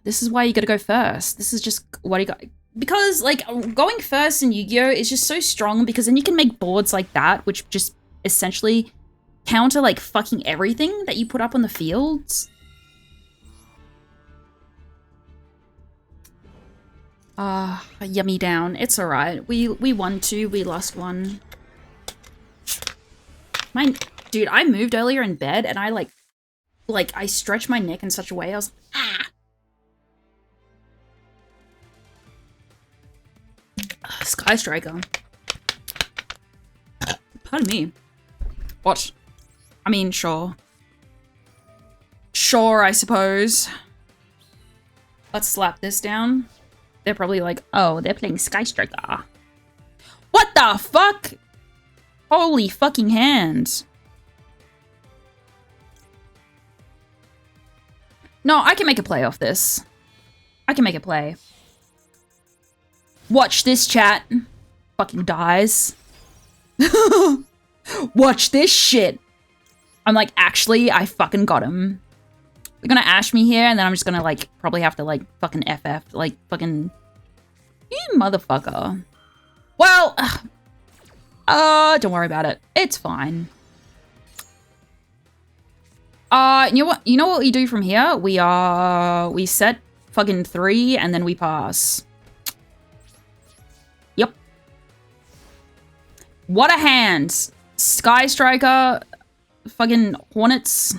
This is why you gotta go first. This is just what you got. Because like going first in Yu-Gi-Oh! Is just so strong because then you can make boards like that, which just essentially counter like fucking everything that you put up on the fields. Yummy down. It's alright. We won 2, we lost 1. Dude, I moved earlier in bed and I like I stretched my neck in such a way I was like, Sky Striker. Pardon me. What? I mean, sure. Sure, I suppose. Let's slap this down. They're probably like, oh, they're playing Sky Striker. What the fuck? Holy fucking hands. No, I can make a play off this. I can make a play. Watch this, chat. Fucking dies. Watch this shit. I'm like, actually, I fucking got him. They're gonna ash me here, and then I'm just gonna, like, probably have to, like, fucking FF. Like, fucking... You motherfucker. Well... don't worry about it. It's fine. You know what? You know what we do from here? We set fucking 3, and then we pass. Yep. What a hand. Sky Striker... Fucking Hornets.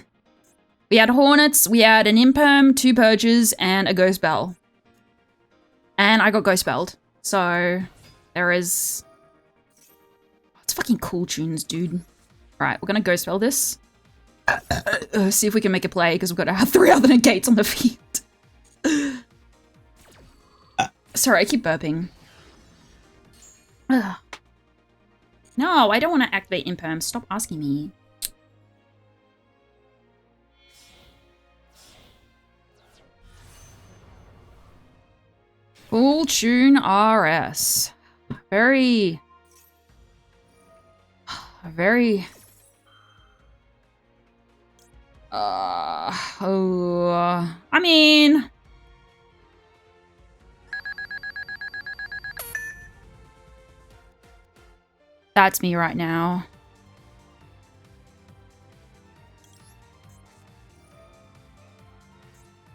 We had Hornets, we had an Imperm, 2 Purges, and a Ghost Bell. And I got Ghost Belled. So, there is... It's fucking cool tunes, dude. Alright, we're gonna Ghost Bell this. See if we can make a play, because we've got to have 3 other negates on the field. Sorry, I keep burping. Ugh. No, I don't want to activate Imperm. Stop asking me. Full tune RS. Very... I mean... That's me right now.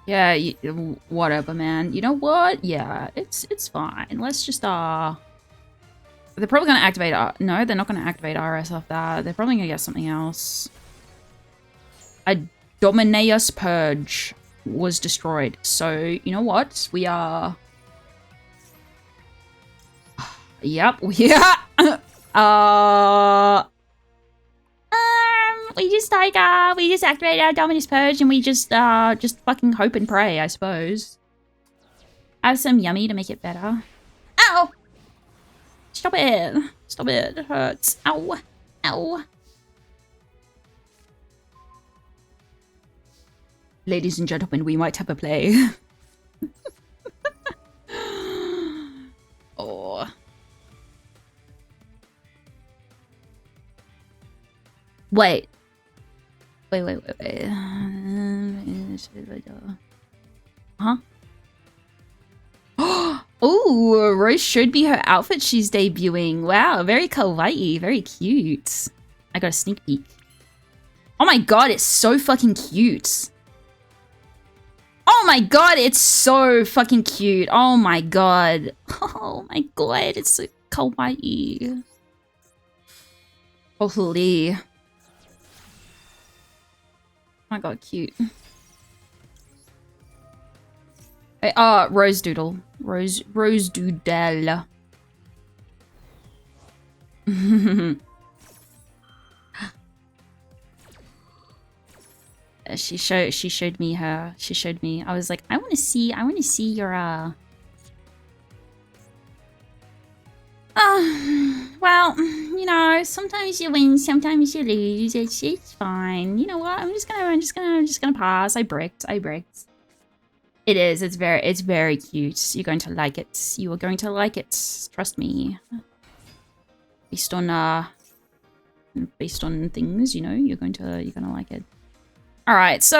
Yeah, whatever, man. You know what? Yeah, it's fine. Let's just, They're probably gonna activate, no, they're not gonna activate RS off that. They're probably gonna get something else. A Dominaeus Purge was destroyed. So, you know what? We are... Yep, yeah! We just like, we just activate our Dominus Purge and we just fucking hope and pray, I suppose. Have some yummy to make it better. Ow! Stop it. Stop it. It hurts. Ow. Ow. Ladies and gentlemen, we might have a play. Oh. Wait. Wait. Huh? Oh, Rose showed me her outfit she's debuting. Wow, very kawaii, very cute. I got a sneak peek. Oh my god, it's so fucking cute. Oh my god, it's so fucking cute. Oh my god. Oh my god, it's so kawaii. Holy. Oh my god, cute. Hey, Rose Doodle. Rose Doodle. She showed me her. She showed me. I was like, I want to see your well, you know, sometimes you win, sometimes you lose. It's fine. You know what? I'm just gonna pass. I bricked. It is. It's very cute. You're going to like it. You are going to like it. Trust me. Based on things, you know, you're gonna like it. All right. So,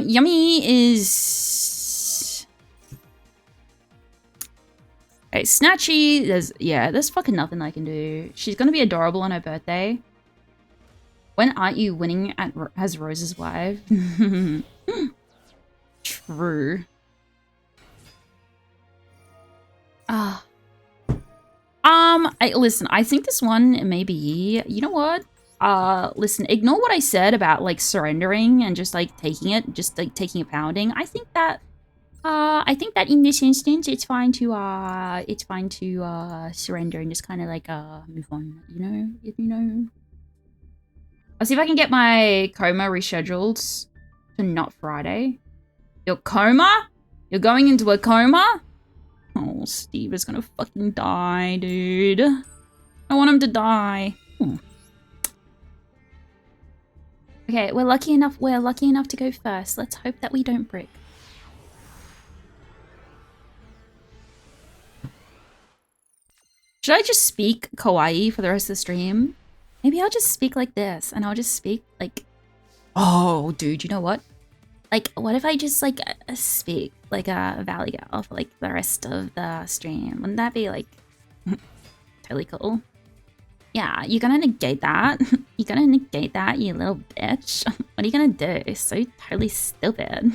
Yummy is. Okay, Snatchy. There's fucking nothing I can do. She's gonna be adorable on her birthday. When aren't you winning as Rose's wife? True. Listen, I think this one maybe, you know what? Listen, ignore what I said about like surrendering and just like taking a pounding. I think that in this instance it's fine to surrender and just kind of like move on, you know. I'll see if I can get my coma rescheduled to not Friday. Your coma? You're going into a coma? Oh, Steve is gonna fucking die, dude. I want him to die. Ooh. Okay, we're lucky enough to go first. Let's hope that we don't brick. Should I just speak kawaii for the rest of the stream? Maybe I'll just speak like this, and I'll just speak like... Oh, dude, you know what? Like, what if I just, like, speak like a Valley Girl for, like, the rest of the stream? Wouldn't that be, like, totally cool? Yeah, you're gonna negate that? You're gonna negate that, you little bitch? What are you gonna do? So totally stupid.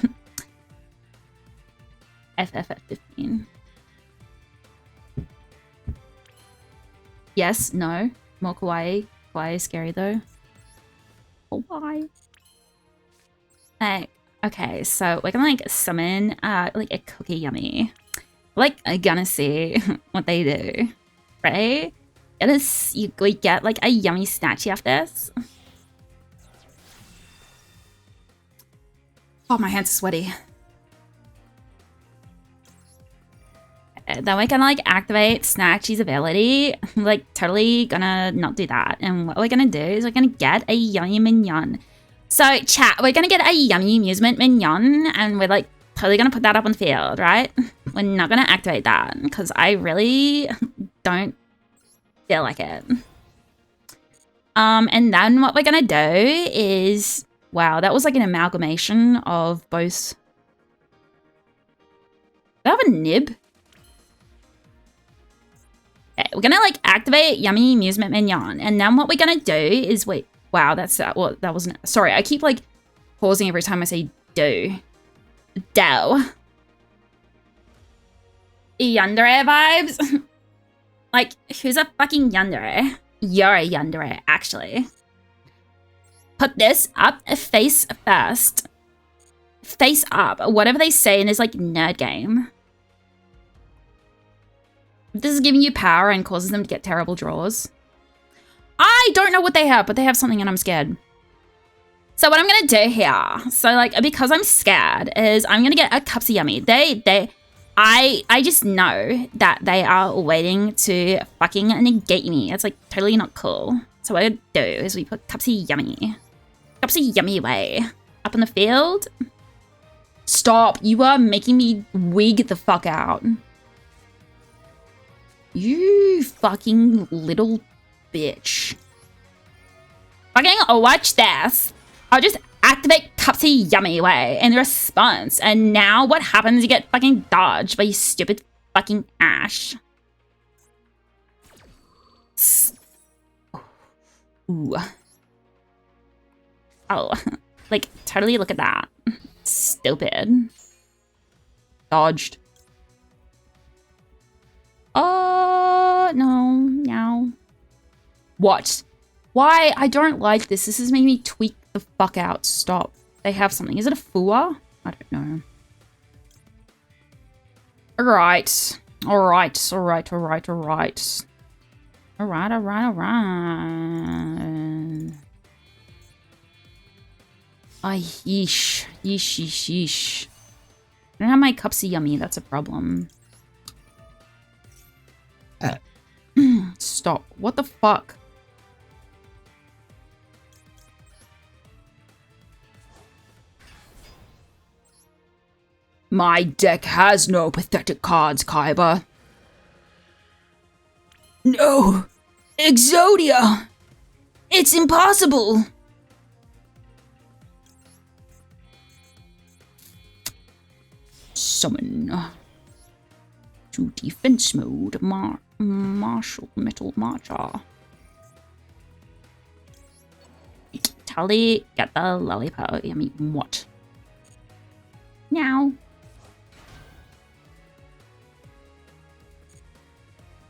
FF at 15. Yes, no. More kawaii. Kawaii is scary, though. Kawaii. Like, okay, so we're gonna, like, summon, like, a cookie yummy. Like, I'm gonna see what they do. Right? We get, like, a yummy snatchy after this. Oh, my hands are sweaty. Then we're gonna, like, activate Snatchy's ability. Like, totally gonna not do that. And what we're gonna do is we're gonna get a yummy mignon. So, chat, we're gonna get a yummy amusement mignon, and we're, like, totally gonna put that up on the field, right? We're not gonna activate that, because I really don't feel like it. And then what we're gonna do is... Wow, that was, like, an amalgamation of both... Do I have a nib? Okay, we're gonna, like, activate Yummy Amusement Mignon. And then what we're gonna do is... Wait, wow, that's... well, that wasn't... Sorry, I keep, like, pausing every time I say do. Do. Yandere vibes? Like, who's a fucking yandere? You're a yandere, actually. Put this up face first. Face up. Whatever they say in this, like, nerd game. This is giving you power and causes them to get terrible draws. I don't know what they have, but they have something and I'm scared. So what I'm going to do here, so, like, because I'm scared, is I'm going to get a Cupsy Yummy. I just know that they are waiting to fucking negate me. It's, like, totally not cool. So what I do is we put Cupsy Yummy. Cupsy Yummy away. Up in the field. Stop. You are making me wig the fuck out. You fucking little bitch. Fucking watch this. I'll just activate Cupsy Yummy way in response. And now what happens? You get fucking dodged by you stupid fucking Ash. Ooh. Oh. Like, totally look at that. Stupid. Dodged. Oh, no. What? Why? I don't like this. This is making me tweak the fuck out. Stop. They have something. Is it a Fua? I don't know. Alright. Alright. Ah, yeesh. Yeesh. I don't have my Cupsy Yummy. That's a problem. Stop. What the fuck? My deck has no pathetic cards, Kaiba. No! Exodia! It's impossible! Summon. To defense mode, Martial Metal Marcha. Tally, get the lollipop. I mean, what? Now.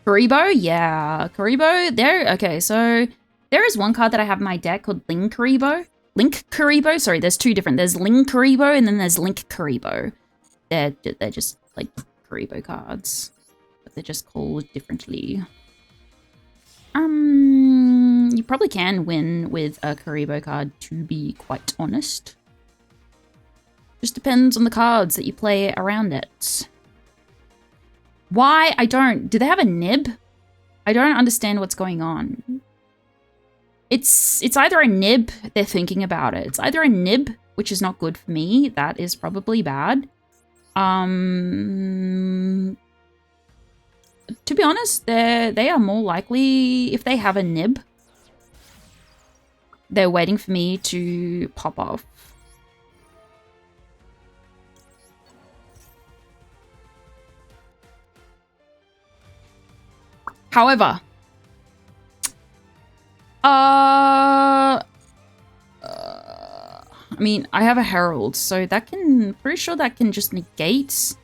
Karibo? Yeah. Karibo? There. Okay, so there is one card that I have in my deck called Link Karibo. Link Karibo? Sorry, there's two different. There's Link Karibo and then there's Link Karibo. They're just like Karibo cards. But they're just called differently. You probably can win with a Karibo card, to be quite honest. Just depends on the cards that you play around it. Why? I don't. Do they have a nib? I don't understand what's going on. It's either a nib, they're thinking about it. It's either a nib, which is not good for me. That is probably bad. To be honest, they are more likely, if they have a nib, they're waiting for me to pop off. However, I mean, I have a Herald, so that can, pretty sure that can just negate.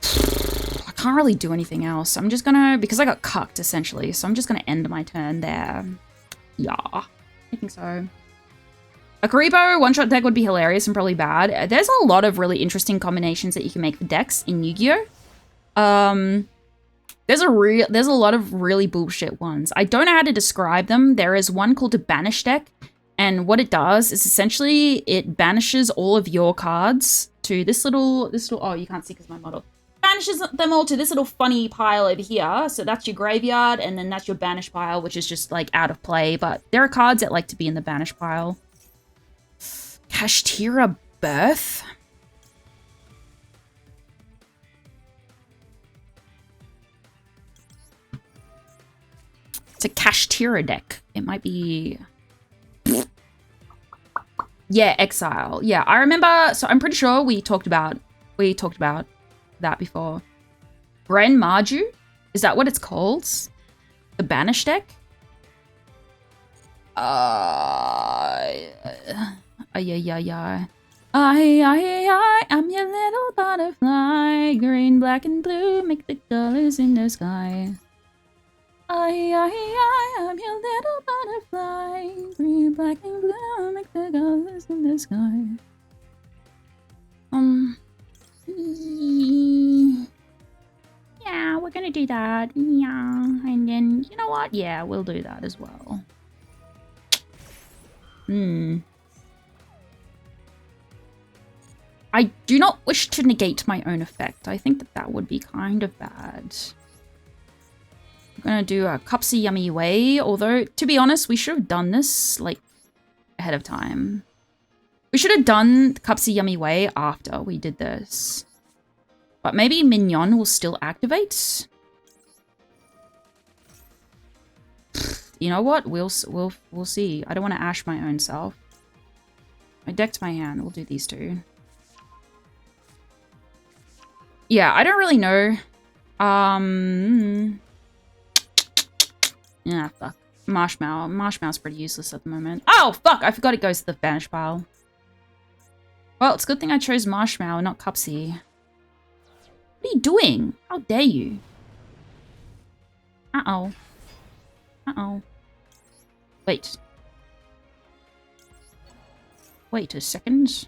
I can't really do anything else. I'm just gonna, because I got cucked essentially, so I'm just gonna end my turn there. Yeah, I think so. A Karibo one-shot deck would be hilarious and probably bad. There's a lot of really interesting combinations that you can make for decks in Yu-Gi-Oh! There's a lot of really bullshit ones. I don't know how to describe them. There is one called a banish deck, and what it does is essentially it banishes all of your cards to this little oh, you can't see because my model banishes them all to this little funny pile over here. So that's your graveyard, and then that's your banish pile, which is just like out of play, but there are cards that like to be in the banish pile. Kashtira Birth. It's a Kashtira deck. It might be... Yeah, Exile. Yeah, I remember... So I'm pretty sure we talked about that before. Gren Marju? Is that what it's called? The Banish deck? Yeah. I'm your little butterfly. Green, black, and blue make the colors in the sky. I'm your little butterfly. Green, black, and blue make the colors in the sky. Yeah, we're gonna do that. Yeah, and then, you know what? Yeah, we'll do that as well. I do not wish to negate my own effect. I think that would be kind of bad. I'm gonna do a Cupsy Yummy Way, although, to be honest, we should have done this, like, ahead of time. We should have done Cupsy Yummy Way after we did this. But maybe Mignon will still activate. You know what? We'll see. I don't want to ash my own self. I decked my hand. We'll do these two. Yeah, I don't really know. Yeah, fuck. Marshmallow. Marshmallow's pretty useless at the moment. Oh, fuck! I forgot it goes to the banish pile. Well, it's a good thing I chose Marshmallow, not Cupsy. What are you doing? How dare you? Uh-oh. Uh-oh. Wait. Wait a second.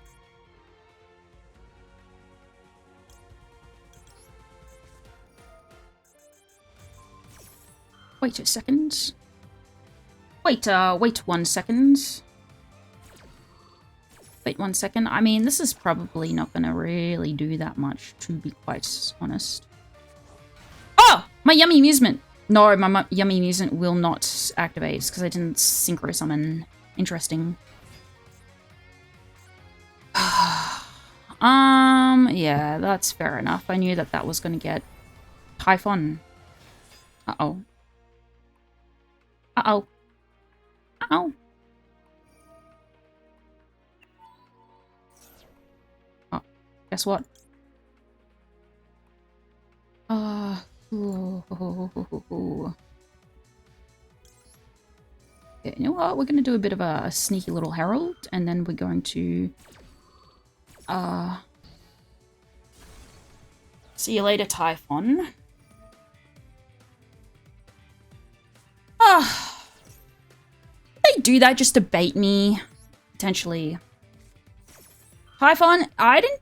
Wait a second. Wait 1 second. Wait 1 second. I mean, this is probably not gonna really do that much, to be quite honest. Oh! My Yummy Amusement! No, my Yummy Amusement will not activate, because I didn't Synchro Summon. Interesting. Yeah, that's fair enough. I knew that was gonna get Typhon. Uh-oh. Uh-oh. Uh-oh. Oh, guess what? Yeah, you know what? We're gonna do a bit of a sneaky little Herald, and then we're going to see you later, Typhon. They do that just to bait me, potentially. Typhon, I don't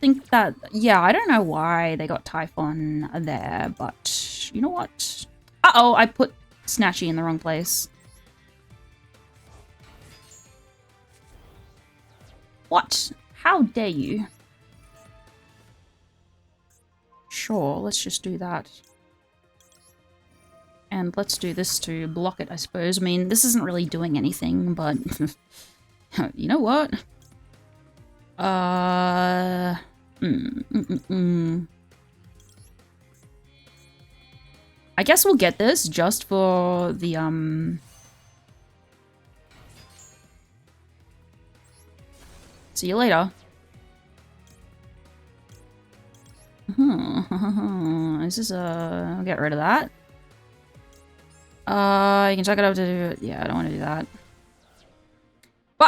think that, yeah, I don't know why they got Typhon there, but you know what? Uh-oh, I put Snatchy in the wrong place. What? How dare you? Sure, let's just do that. And let's do this to block it, I suppose. I mean, this isn't really doing anything, but... you know what? I guess we'll get this just for the, See you later. Is this I'll get rid of that. You can check it out to... Yeah, I don't want to do that. But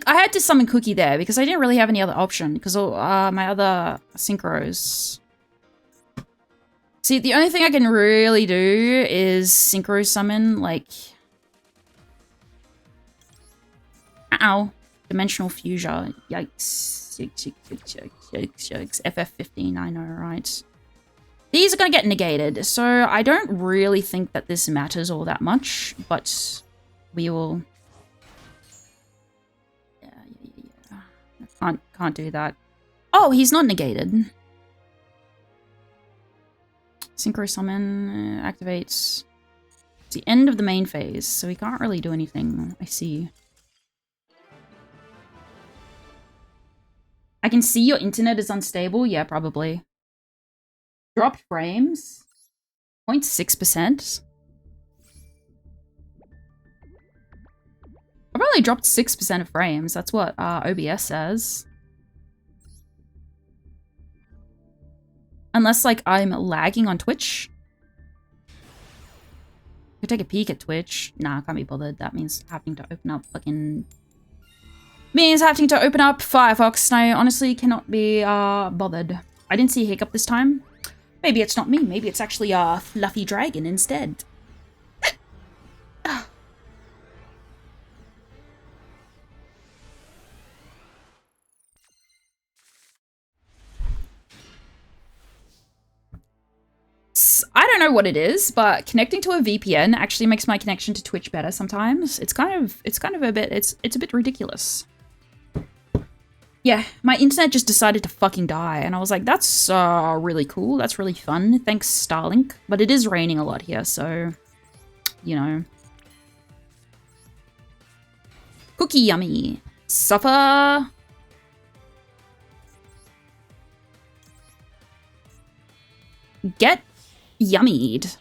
I had to summon Cookie there because I didn't really have any other option because my other synchros. See, the only thing I can really do is synchro summon, like... Ow. Dimensional Fusion. Yikes. Yikes. FF15, I know, right? These are going to get negated, so I don't really think that this matters all that much, but we will... Yeah. Can't do that. Oh, he's not negated. Synchro Summon activates... It's the end of the main phase, so he can't really do anything. I see. I can see your internet is unstable. Yeah, probably. Dropped frames. 0.6%. I've only dropped 6% of frames. That's what OBS says. Unless, like, I'm lagging on Twitch. Could take a peek at Twitch. Nah, I can't be bothered. That means having to open up fucking... Means having to open up Firefox, and I honestly cannot be bothered. I didn't see a hiccup this time. Maybe it's not me. Maybe it's actually a fluffy dragon instead. I don't know what it is, but connecting to a VPN actually makes my connection to Twitch better sometimes. It's kind of a bit it's a bit ridiculous. Yeah, my internet just decided to fucking die, and I was like, that's really cool. That's really fun. Thanks, Starlink. But it is raining a lot here, so, you know. Cookie yummy. Suffer. Get yummied.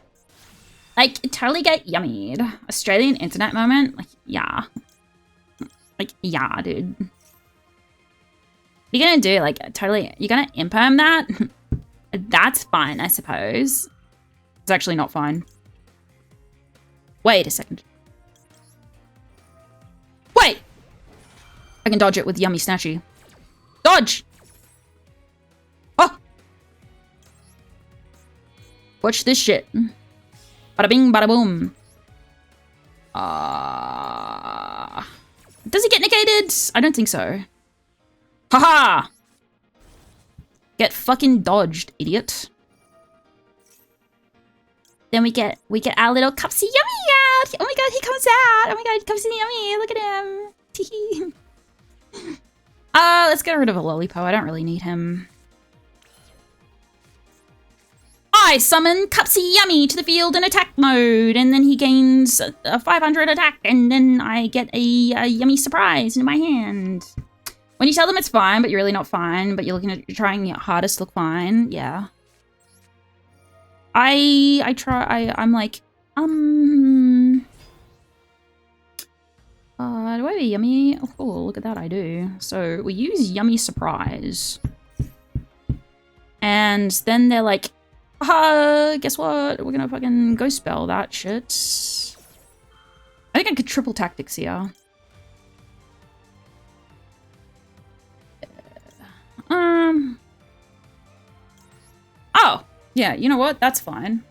Like, totally get yummied. Australian internet moment? Like, yeah. Like, yeah, dude. What are you gonna do? Like, totally, you're gonna imperm that? That's fine, I suppose. It's actually not fine. Wait a second. Wait! I can dodge it with Yummy Snatchy. Dodge! Oh! Watch this shit. Bada bing, bada boom. Does he get negated? I don't think so. Haha! Get fucking dodged, idiot. Then we get our little Cupsy Yummy out! Oh my god, he comes out! Oh my god, Cupsy Yummy, look at him! Teehee. Let's get rid of a Lollipo, I don't really need him. I summon Cupsy Yummy to the field in attack mode, and then he gains a 500 attack, and then I get a Yummy surprise in my hand. When you tell them it's fine, but you're really not fine, but you're trying your hardest to look fine, yeah. I'm like, do I have a Yummy? Oh, look at that, I do. So we use Yummy Surprise. And then they're like, guess what? We're gonna fucking Ghost Spell that shit. I think I could triple tactics here. Oh, yeah, you know what? That's fine.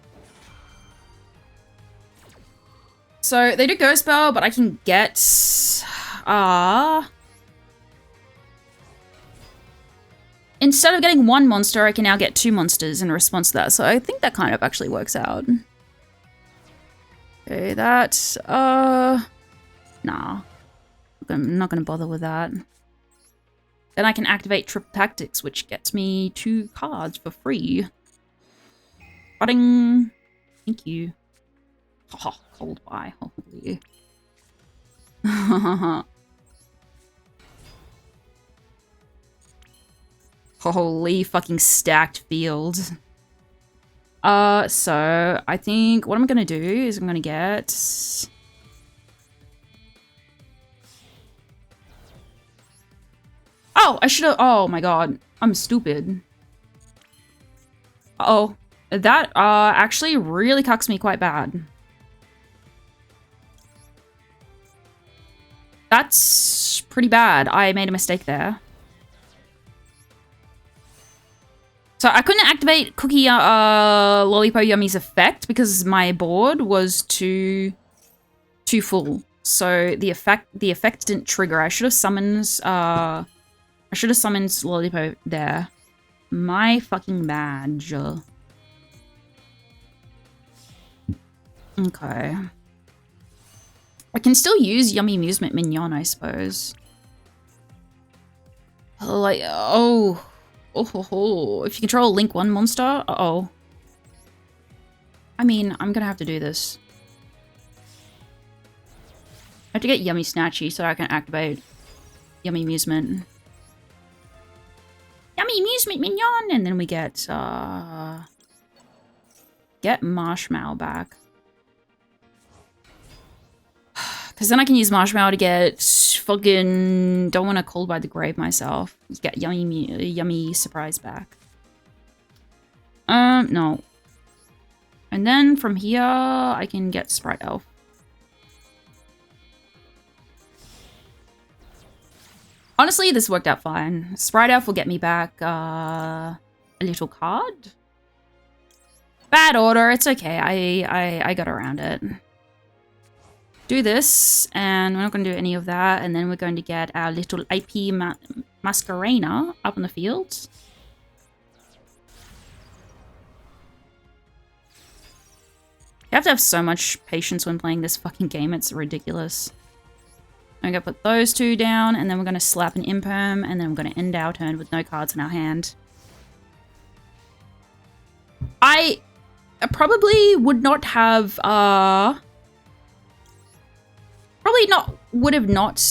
So they do Ghost Spell, but I can get instead of getting one monster, I can now get 2 monsters in response to that. So I think that kind of actually works out. Okay, that nah. I'm not gonna bother with that. Then I can activate Triple Tactics, which gets me 2 cards for free. Budding. Thank you. Oh, cold buy. Holy. Holy fucking stacked field. So I think what I'm gonna do is I'm gonna get... Oh, I should have... Oh my god. I'm stupid. Uh-oh. That, actually really cucks me quite bad. That's pretty bad. I made a mistake there. So I couldn't activate Cookie Lollipop Yummy's effect because my board was too full. So the effect didn't trigger. I should have summoned Lollipop there. My fucking badge. Okay. I can still use Yummy Amusement Mignon, I suppose. Like, oh. Oh. If you control a Link 1 monster, uh-oh. I mean, I'm gonna have to do this. I have to get Yummy Snatchy so I can activate Yummy Amusement. Yummy Amusement Mignon! And then we get Marshmallow back. Because then I can use Marshmallow to get fucking... Don't want to Cold by the Grave myself. Just get Yummy Surprise back. No. And then from here, I can get Sprite Elf. Honestly, this worked out fine. Sprite Elf will get me back a little card. Bad order, it's okay. I got around it. Do this, and we're not going to do any of that, and then we're going to get our little IP Masquerena up in the field. You have to have so much patience when playing this fucking game, it's ridiculous. I'm going to put those 2 down, and then we're going to slap an Imperm, and then we're going to end our turn with no cards in our hand. I probably would not have, would have not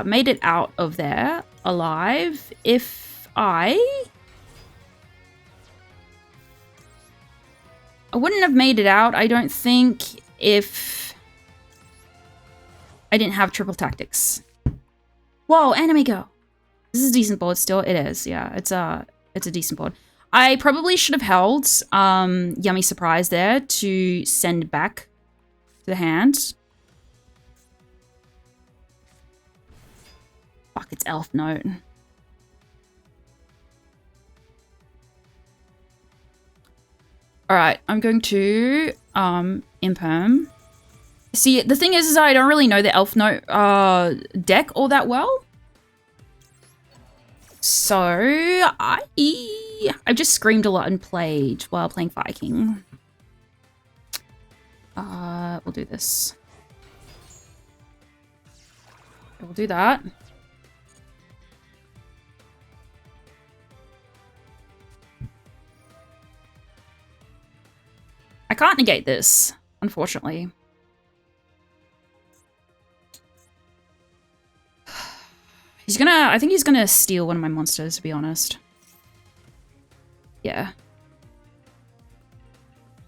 made it out of there alive if I wouldn't have made it out, I don't think, if I didn't have Triple Tactics. Whoa, Anime Girl. This is a decent board still. It is, yeah. It's a decent board. I probably should have held Yummy Surprise there to send back to the hand. Fuck, it's Elf Note. Alright, I'm going to Imperm. See, the thing is I don't really know the Elf Note deck all that well. So, I've just screamed a lot and played while playing Viking. We'll do this. We'll do that. I can't negate this, unfortunately. I think he's gonna steal one of my monsters, to be honest. Yeah.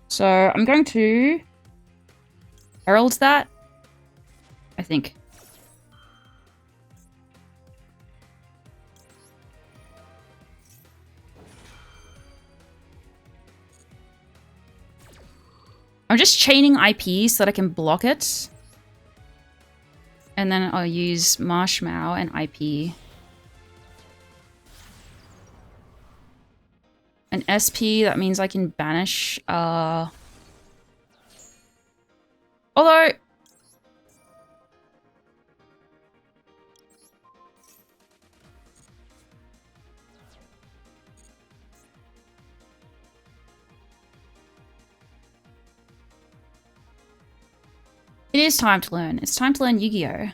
So, I'm going to herald that, I think. I'm just chaining IP so that I can block it. And then I'll use Marshmallow and IP. An SP, that means I can banish, although... It is time to learn. It's time to learn Yu-Gi-Oh!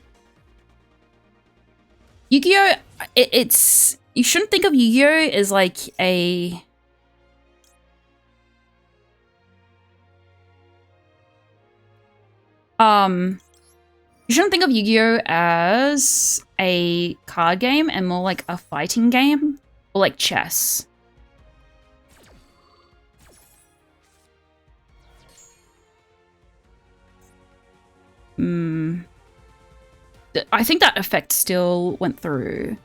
Yu-Gi-Oh! It's you shouldn't think of Yu-Gi-Oh! As like a you shouldn't think of Yu-Gi-Oh! As a card game and more like a fighting game or like chess. I think that effect still went through.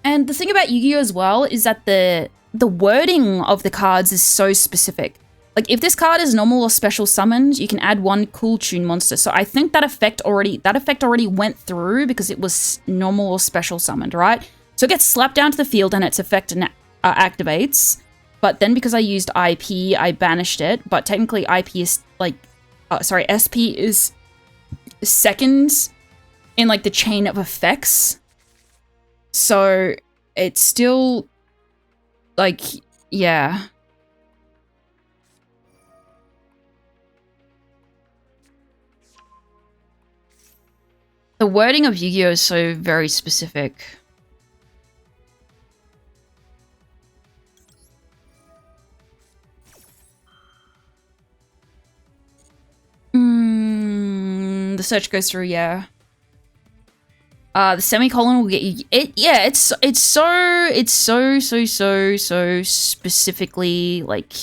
And the thing about Yu-Gi-Oh! As well is that the wording of the cards is so specific. Like, if this card is normal or special summoned, you can add one cool tune monster. So I think that effect already went through because it was normal or special summoned, right? So it gets slapped down to the field and its effect activates. But then because I used IP, I banished it. But technically IP is like, SP is second in like the chain of effects. So it's still like, yeah. The wording of Yu-Gi-Oh! Is so very specific. The search goes through, yeah. The semicolon will get you it's so specifically like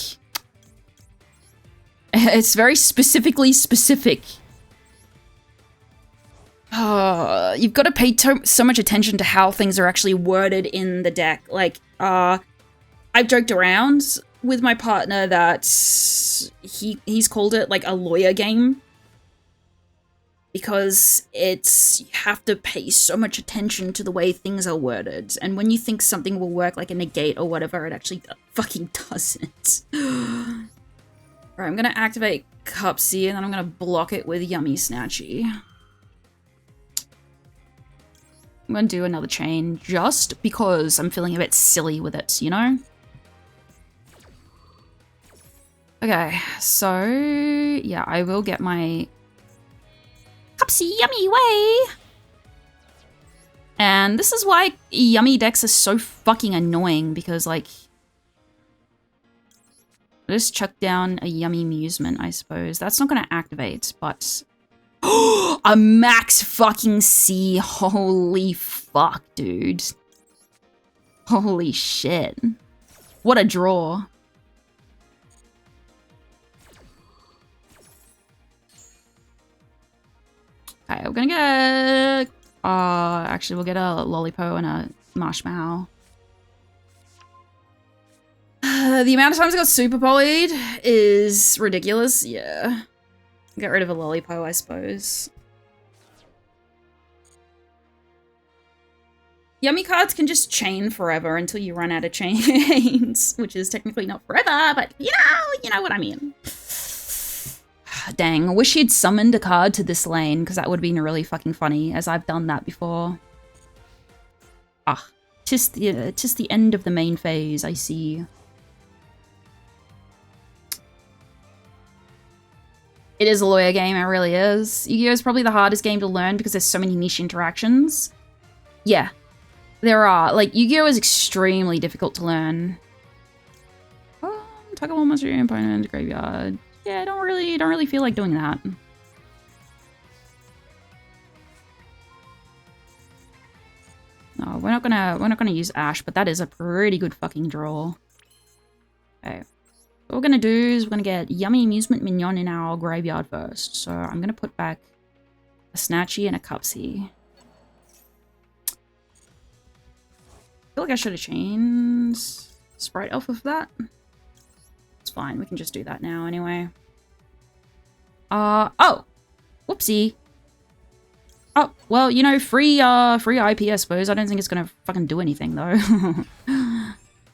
it's very specifically specific. You've got to pay so much attention to how things are actually worded in the deck. Like, I've joked around with my partner that he's called it like a lawyer game. Because you have to pay so much attention to the way things are worded. And when you think something will work like a negate or whatever, it actually fucking doesn't. Alright, I'm gonna activate Cupsy and then I'm gonna block it with Yummy Snatchy. I'm gonna do another chain just because I'm feeling a bit silly with it, you know? Okay, so yeah, I will get my Cupsy Yummy way! And this is why Yummy decks are so fucking annoying, because like I'll just chuck down a Yummy Amusement, I suppose. That's not gonna activate, but a max fucking C. Holy fuck, dude. Holy shit. What a draw. Okay, we're gonna get actually we'll get a Lollipo and a Marshmallow. The amount of times I got super polyed is ridiculous. Yeah. Get rid of a Lollipo, I suppose. Yummy cards can just chain forever until you run out of chains, which is technically not forever, but you know what I mean. Dang, I wish he'd summoned a card to this lane, because that would have been really fucking funny, as I've done that before. Ah, just the end of the main phase, I see. It is a lawyer game, it really is. Yu-Gi-Oh! Is probably the hardest game to learn because there's so many niche interactions. Yeah, there are. Like, Yu-Gi-Oh! Is extremely difficult to learn. Oh, tug of war monster your opponent into graveyard. Yeah, I don't really feel like doing that. No, we're not gonna use Ash, but that is a pretty good fucking draw. Okay. What we're gonna do is we're gonna get Yummy Amusement Mignon in our graveyard first. So I'm gonna put back a Snatchy and a Cupsy. I feel like I should have chained Sprite off of that. It's fine, we can just do that now anyway. Oh! Whoopsie. Oh, well, you know, free IP, I suppose. I don't think it's gonna fucking do anything, though.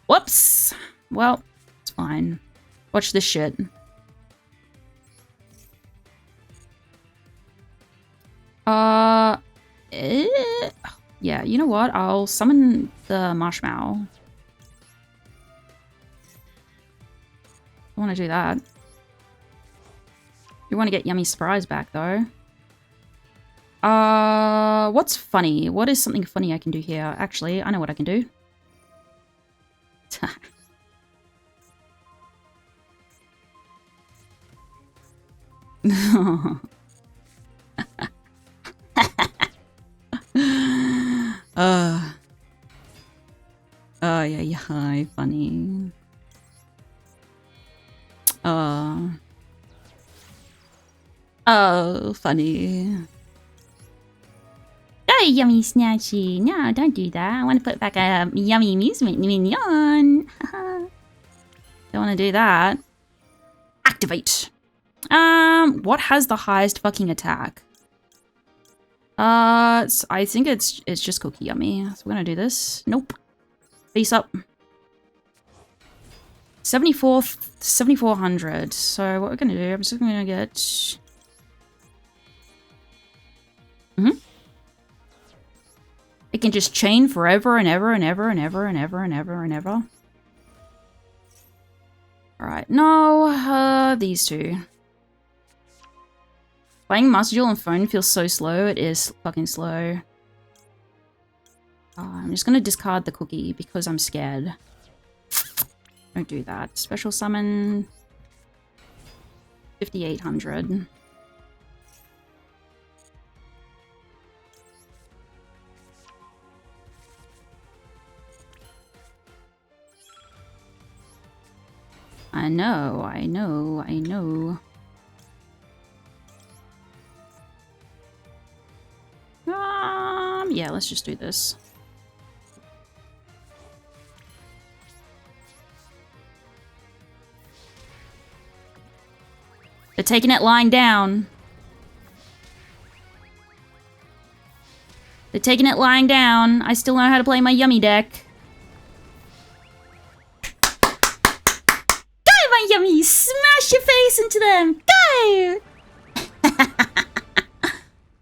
Whoops! Well, it's fine. Watch this shit. Yeah, you know what? I'll summon the Marshmallow. I want to do that. You want to get Yummy Surprise back, though. What's funny? What is something funny I can do here? Actually, I know what I can do. Oh, yeah, hi, funny. Oh, funny. Oh, yummy snatchy. No, don't do that. I want to put back a yummy amusement minion. Don't want to do that. Activate. What has the highest fucking attack? I think it's just Cookie Yummy. So we're gonna do this. Nope. Face up. 7,400. So what we're gonna do, I'm just gonna get... It can just chain forever and ever and ever and ever and ever and ever and ever. Alright, no, these two. Playing Master Duel on phone feels so slow. It is fucking slow. I'm just gonna discard the cookie because I'm scared. Don't do that. Special summon 5,800. I know. Yeah, let's just do this. They're taking it lying down. They're taking it lying down. I still know how to play my yummy deck. Go, my yummy! Smash your face into them! Go!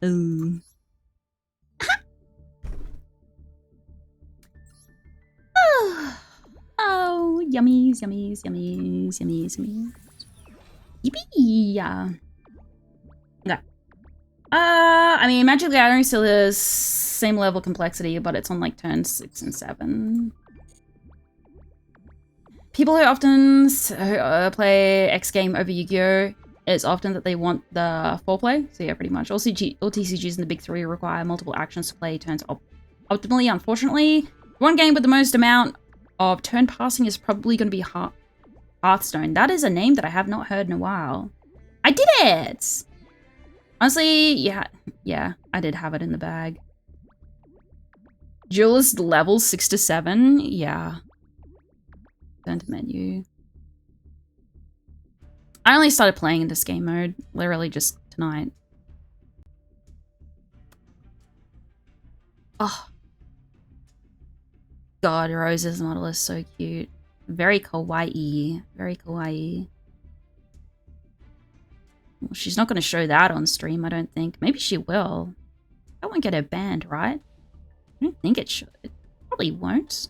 Ooh. Oh, yummies, yummies, yummies, yummies, yummies. Yippee! Okay. I mean, Magic the Gathering still is same level complexity, but it's on like turn 6 and 7. People who often play X game over Yu-Gi-Oh! It's often that they want the foreplay. So yeah, pretty much. All TCGs in the big three require multiple actions to play turns optimally. Unfortunately, one game with the most amount of turn passing is probably going to be Hearthstone. That is a name that I have not heard in a while. I did it! Honestly, yeah, I did have it in the bag. Duelist level 6 to 7? Yeah. Turn to menu. I only started playing in this game mode literally just tonight. Oh. God, Rose's model is so cute. Very kawaii. Very kawaii. Well, she's not going to show that on stream, I don't think. Maybe she will. That won't get her banned, right? I don't think it should. Probably won't.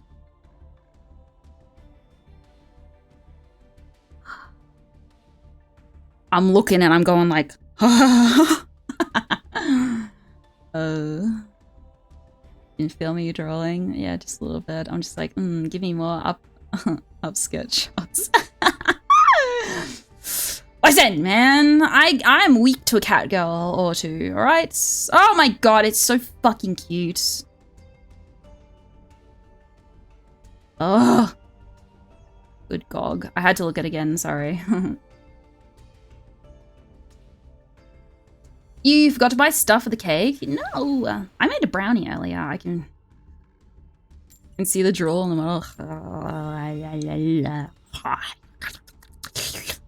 I'm looking and I'm going like, you feel me trolling? Yeah, just a little bit. I'm just like, give me more up sketch shots. Listen, man, I'm weak to a cat girl or two, alright? Oh my god, it's so fucking cute. Oh. Good gog. I had to look at it again, sorry. You forgot to buy stuff for the cake? No, I made a brownie earlier. I can see the drool in the middle.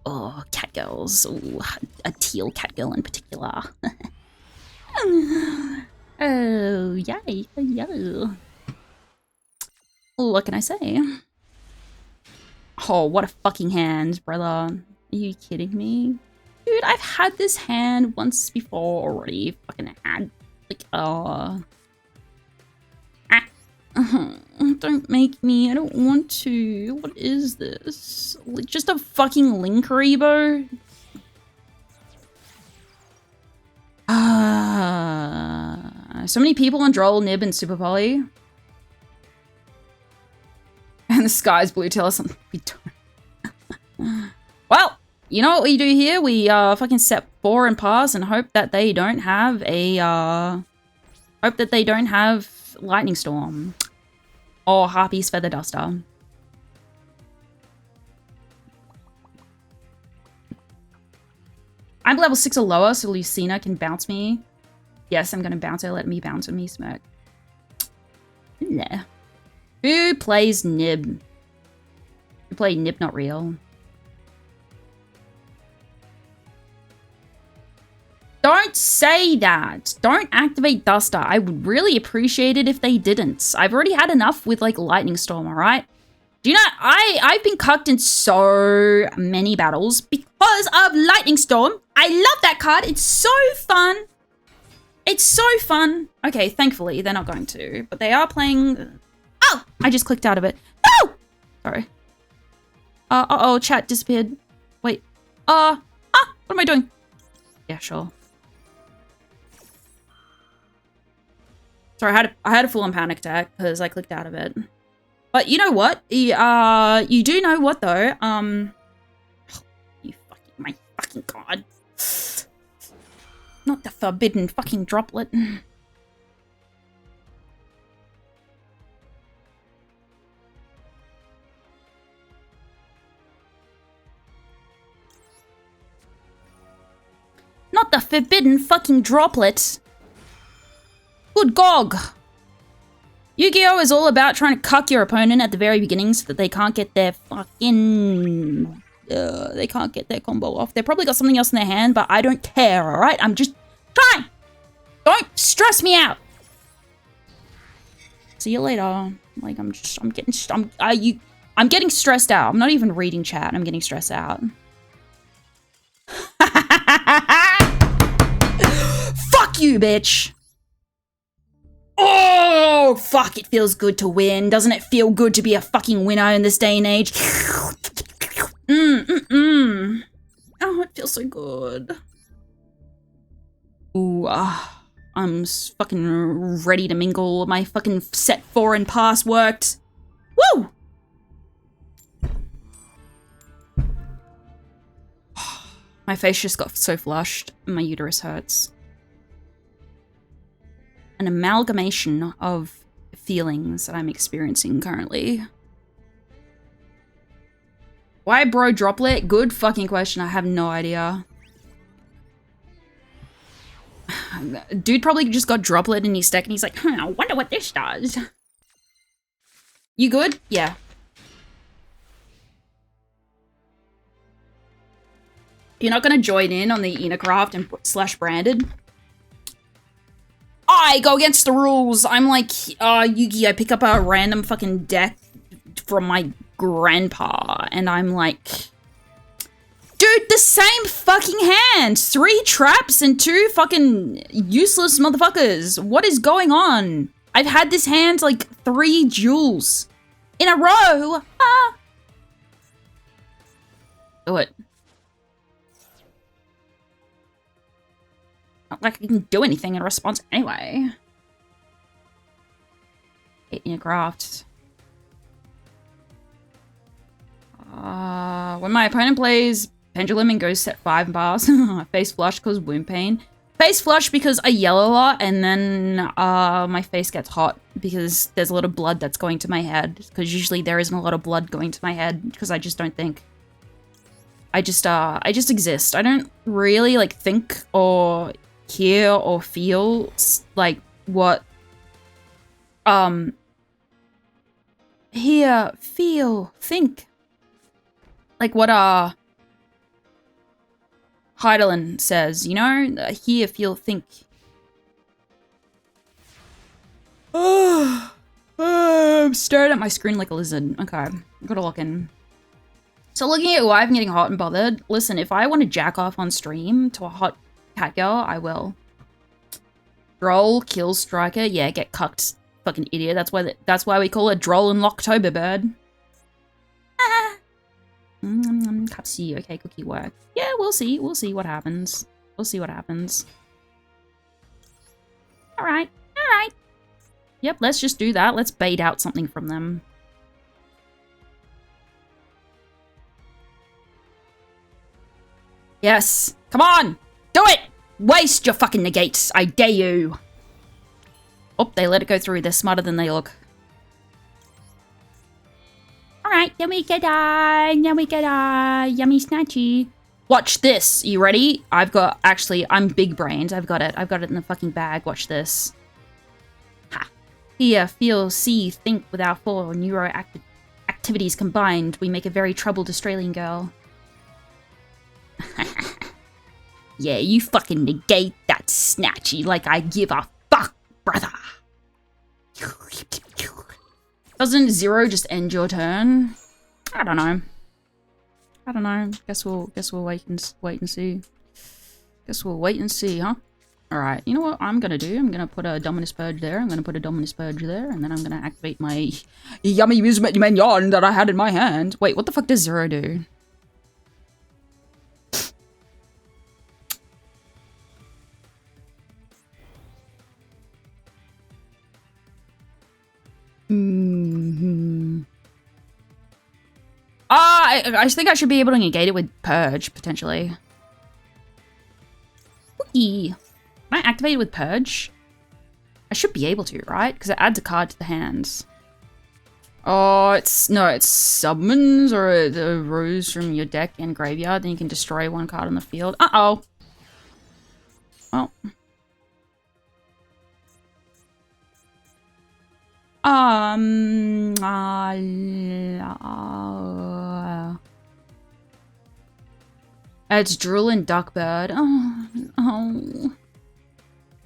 Oh, cat girls. Ooh, a teal cat girl in particular. Oh, yay, yo. What can I say? Oh, what a fucking hand, brother. Are you kidding me? Dude, I've had this hand once before already. Fucking had, like, don't make me. I don't want to. What is this? Just a fucking link rebo? So many people on Droll, Nib, and Super Poly. And the sky's blue. Tell us something we don't. Well, you know what we do here? We fucking set 4 and pass and hope that they don't have a hope that they don't have Lightning Storm or Harpy's Feather Duster. I'm level 6 or lower, so Lucina can bounce me. Yes, I'm gonna bounce her. Let me bounce me, smirk. Nah. Who plays Nib? Who played Nib Not Real? Don't say that. Don't activate Duster. I would really appreciate it if they didn't. I've already had enough with, like, Lightning Storm, alright? Do you know, I've been cucked in so many battles because of Lightning Storm. I love that card. It's so fun. It's so fun. Okay, thankfully, they're not going to. But they are playing... Oh! I just clicked out of it. No! Sorry. Uh-oh, chat disappeared. Wait. What am I doing? Yeah, sure. Sorry, I had a full-on panic attack because I clicked out of it. But you know what? You do know what though? My fucking god. Not the forbidden fucking droplet. Not the forbidden fucking droplet. Good gog. Yu-Gi-Oh! Is all about trying to cuck your opponent at the very beginning so that they can't get their fucking... they can't get their combo off. They've probably got something else in their hand, but I don't care, alright? I'm just trying! Don't stress me out! See you later. Like, I'm getting stressed out. I'm not even reading chat. I'm getting stressed out. Fuck you, bitch! Oh, fuck, it feels good to win. Doesn't it feel good to be a fucking winner in this day and age? Oh, it feels so good. Ooh, I'm fucking ready to mingle. My fucking set 4 and pass worked. Woo! My face just got so flushed. My uterus hurts. An amalgamation of feelings that I'm experiencing currently. Why bro droplet? Good fucking question. I have no idea. Dude probably just got droplet in his deck and he's like, I wonder what this does. You good? Yeah. You're not gonna join in on the Enacraft and / branded? I go against the rules. I'm like, Yugi, I pick up a random fucking deck from my grandpa, and I'm like, dude, the same fucking hand! 3 traps and 2 fucking useless motherfuckers. What is going on? I've had this hand like 3 duels in a row. Do it. Not like I can do anything in response anyway. In a craft. When my opponent plays Pendulum and goes set 5 and pass, face flush because wound pain. Face flush because I yell a lot, and then my face gets hot because there's a lot of blood that's going to my head. Because usually there isn't a lot of blood going to my head because I just don't think. I just exist. I don't really like think or hear or feel like what hear, feel, think like what Heidelin says, you know? Hear, feel, think. I'm staring at my screen like a lizard. Okay, I've got to look in. So looking at why I'm getting hot and bothered, listen, if I want to jack off on stream to a hot cat girl, I will. Droll, kill striker, yeah, get cucked. Fucking idiot. That's why we call it Droll and Locktoberbird. Cupsy, okay, cookie work. Yeah, we'll see what happens. We'll see what happens. Alright. Alright. Yep, let's just do that. Let's bait out something from them. Yes. Come on. Do it. Waste your fucking negates. I dare you. Oh, they let it go through. They're smarter than they look. Alright, then we get yummy snatchy. Watch this. You ready? I'm big brained. I've got it in the fucking bag. Watch this. Ha. Hear, feel, see, think with our 4 neuro activities combined. We make a very troubled Australian girl. Yeah, you fucking negate that snatchy like I give a fuck, brother. Doesn't 0 just end your turn? I don't know. Guess we'll wait and see. Guess we'll wait and see, huh? Alright, you know what I'm gonna do? I'm gonna put a Dominus Purge there, I'm gonna put a Dominus Purge there, and then I'm gonna activate my yummy amusement mignon that I had in my hand. Wait, what the fuck does 0 do? I think I should be able to negate it with Purge, potentially. Whee! Can I activate it with Purge? I should be able to, right? Because it adds a card to the hands. Oh, it summons or it arose from your deck and graveyard, then you can destroy 1 card on the field. Uh-oh! Well. It's Drool and Duckbird. Oh.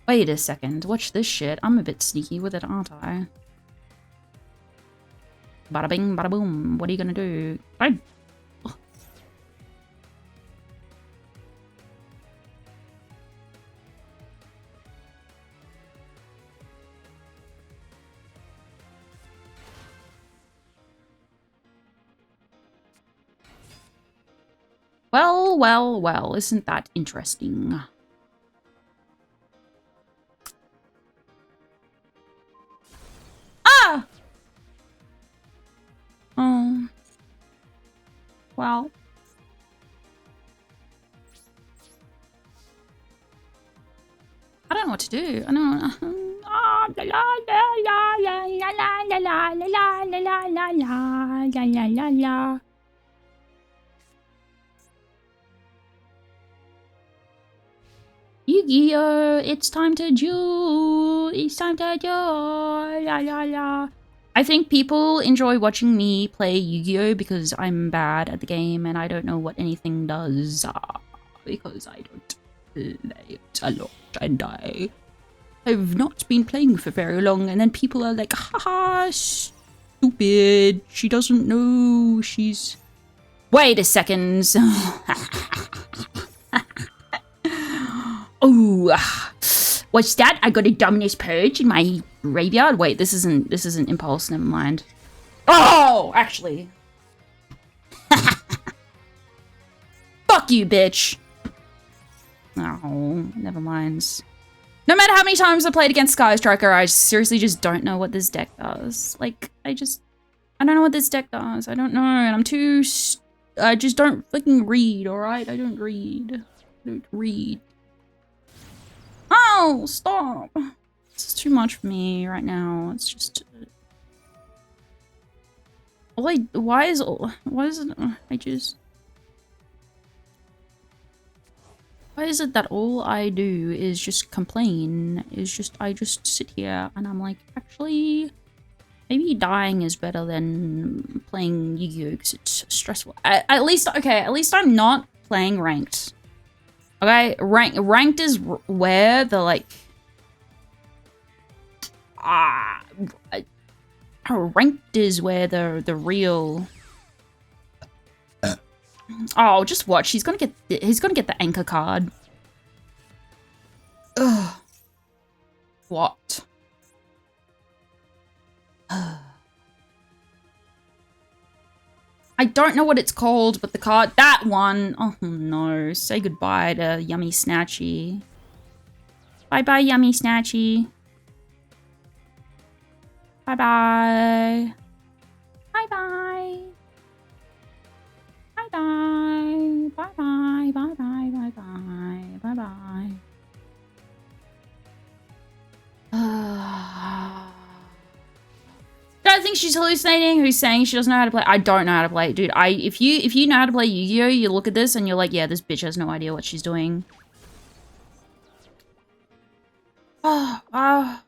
Wait a second. Watch this shit. I'm a bit sneaky with it, aren't I? Bada bing, bada boom. What are you gonna do? Well, isn't that interesting? Ah! Oh. Well. I don't know what to do. I don't know. Yu-Gi-Oh! It's time to duel! It's time to duel! La la la. I think people enjoy watching me play Yu-Gi-Oh! Because I'm bad at the game and I don't know what anything does. Because I don't play it a lot and I've not been playing for very long, and then people are like, haha, stupid, she doesn't know, she's... Wait a second. Oh, what's that? I got a Dominus Purge in my graveyard? Wait, this isn't Impulse, never mind. Oh, actually. Fuck you, bitch. Oh, never mind. No matter how many times I played against Sky Striker, I seriously just don't know what this deck does. Like, I don't know what this deck does. I don't know, and I'm too... I just don't fucking read, alright? I don't read. Oh, stop. This is too much for me right now. It's just... Why is it that all I do is just complain? I just sit here and I'm like, actually, maybe dying is better than playing Yu-Gi-Oh! Because it's stressful. At least I'm not playing ranked. Okay, ranked is where the like... ranked is where the real... Oh, just watch. He's gonna get the anchor card. Ugh. What? I don't know what it's called, but the card, that one. Oh no, say goodbye to Yummy Snatchy. Bye bye, Yummy Snatchy. Bye-bye. Bye-bye. Bye-bye. Bye-bye. Bye-bye. Bye-bye. Bye-bye. I think she's hallucinating. Who's saying she doesn't know how to play? I don't know how to play, dude. If you know how to play Yu-Gi-Oh, you look at this and you're like, yeah, this bitch has no idea what she's doing. I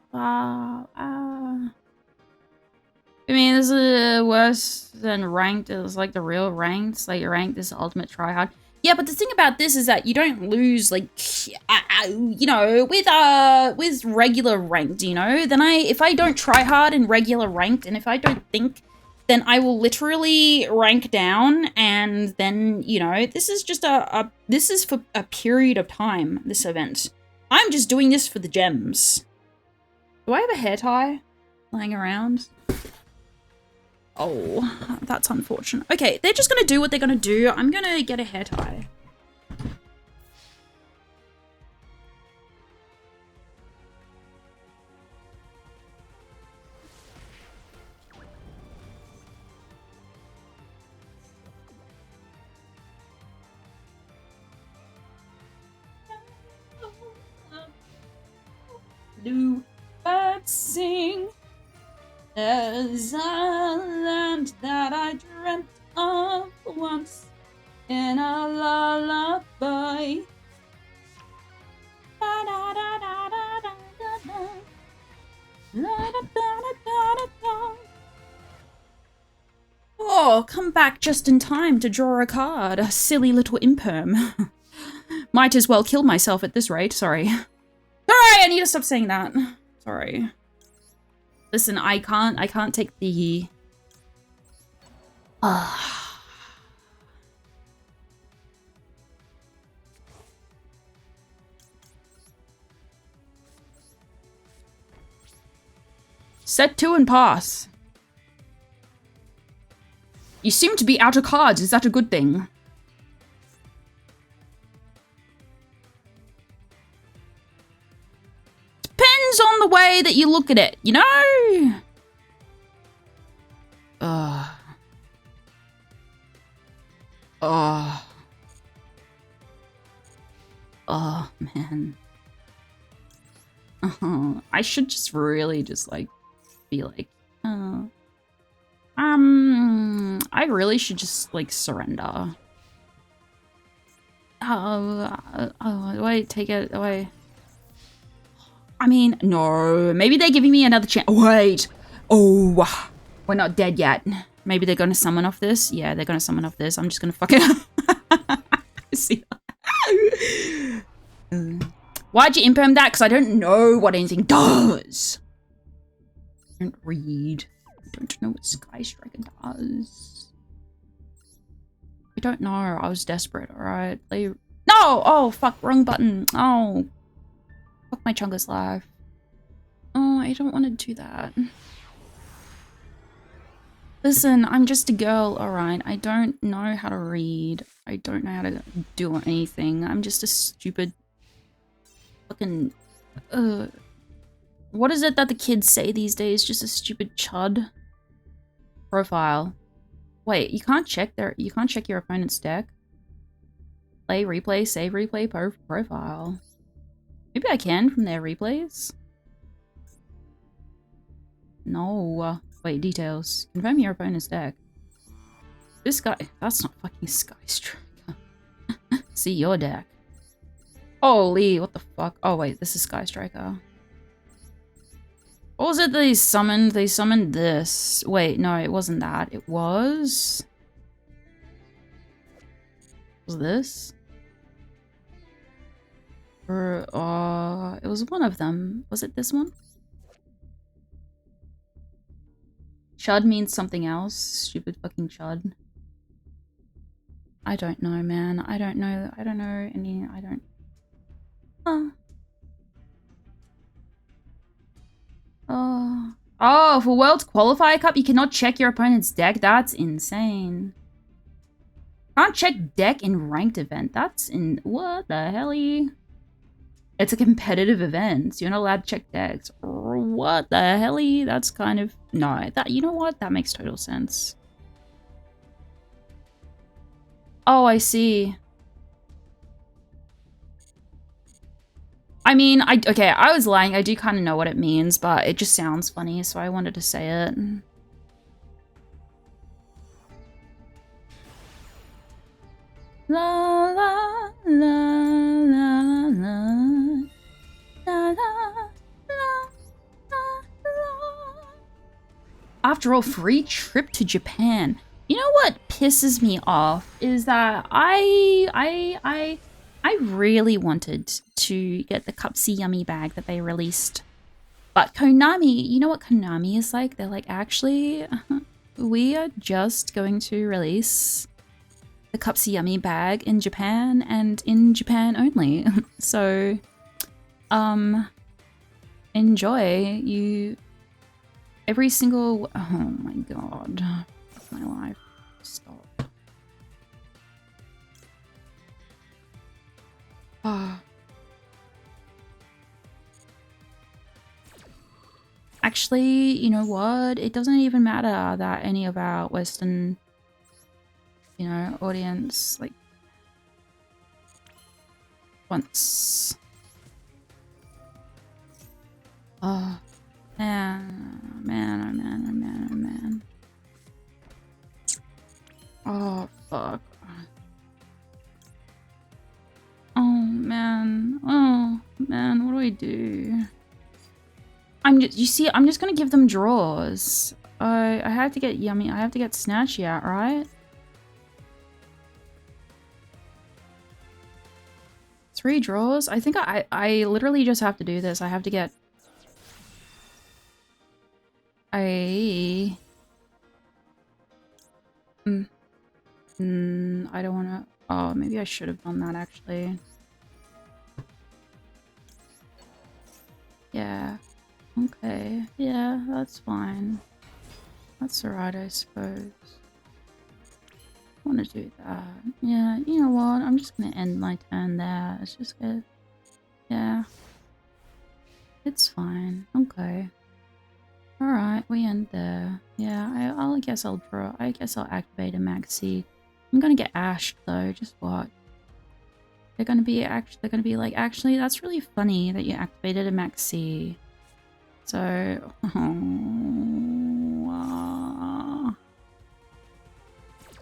mean, this is worse than ranked. It's like the real ranked. Like ranked is the ultimate tryhard. Yeah, but the thing about this is that you don't lose, like, you know, with regular ranked, you know? Then if I don't try hard in regular ranked, and if I don't think, then I will literally rank down, and then, you know, this is just this is for a period of time, this event. I'm just doing this for the gems. Do I have a hair tie lying around? Oh, that's unfortunate. Okay, they're just gonna do what they're gonna do. I'm gonna get a hair tie. Blue birds sing. There's a land that I dreamt of once in a lullaby. Da, da, da, da, da, da, da. Da, da, da, da, da, da. Oh, come back just in time to draw a card. A silly little imperm. Might as well kill myself at this rate. Sorry. Sorry, I need to stop saying that. Sorry. Listen, I can't take the... Set 2 and pass. You seem to be out of cards. Is that a good thing? Depends on the way that you look at it, you know? Oh, man. I should just really just, like, be like, I really should just, like, surrender. Wait, take it away. I mean, no. Maybe they're giving me another chance. Wait. Oh, we're not dead yet. Maybe they're going to summon off this. Yeah, they're going to summon off this. I'm just going to fuck it up. See. Why'd you imperm that? Because I don't know what anything does. I don't read. I don't know what Sky Striker does. I don't know. I was desperate, alright? No! Oh, fuck. Wrong button. Oh. Fuck my Chungus life. Oh, I don't want to do that. Listen, I'm just a girl, alright? I don't know how to read. I don't know how to do anything. I'm just a stupid... fucking... what is it that the kids say these days? Just a stupid chud? Profile. Wait, you can't check your opponent's deck? Play, replay, save, replay, profile. Maybe I can from their replays? No. Wait, details. Confirm your opponent's deck. This guy... That's not fucking Sky Striker. See your deck. Holy, what the fuck? Oh, wait, this is Sky Striker. What was it they summoned? They summoned this. Wait, no, it wasn't that. It was... Was this? Or, it was one of them. Was it this one? Chud means something else. Stupid fucking chud. I don't know, man. I don't know any... I don't... Oh, for World Qualifier Cup, you cannot check your opponent's deck? That's insane. Can't check deck in ranked event. That's in... What the hell? It's a competitive event. You're not allowed to check decks. What the helly? That's kind of... No, that, you know what? That makes total sense. Oh, I see. I mean, okay, I was lying. I do kind of know what it means, but it just sounds funny, so I wanted to say it. La la la la la la la la. After all, free trip to Japan. You know what pisses me off is that I really wanted to get the Cupsy Yummy bag that they released. But Konami, you know what Konami is like? They're like, actually, we are just going to release the Cupsy Yummy bag in Japan and in Japan only. So, enjoy. You, every single, oh my god, my life, stop. Oh. Actually, you know what? It doesn't even matter that any of our Western, you know, audience, like, once. Oh, man, man, oh man, oh man, oh man. Oh, fuck. Oh, man. Oh, man, what do I do? You see, I'm just gonna give them draws. I have to get Yummy, I have to get Snatchy out, right? 3 draws? I think I literally just have to do this. I have to get... I don't wanna... Oh, maybe I should have done that, actually. Yeah. Okay. Yeah, that's fine. That's alright, I suppose. I want to do that. Yeah, you know what? I'm just gonna end my turn there. It's just good. Yeah. It's fine. Okay. Alright, we end there. Yeah, I guess I'll draw. I guess I'll activate a Maxi. I'm gonna get Ashed though, just watch. They're gonna be like, actually, that's really funny that you activated a Maxi. So,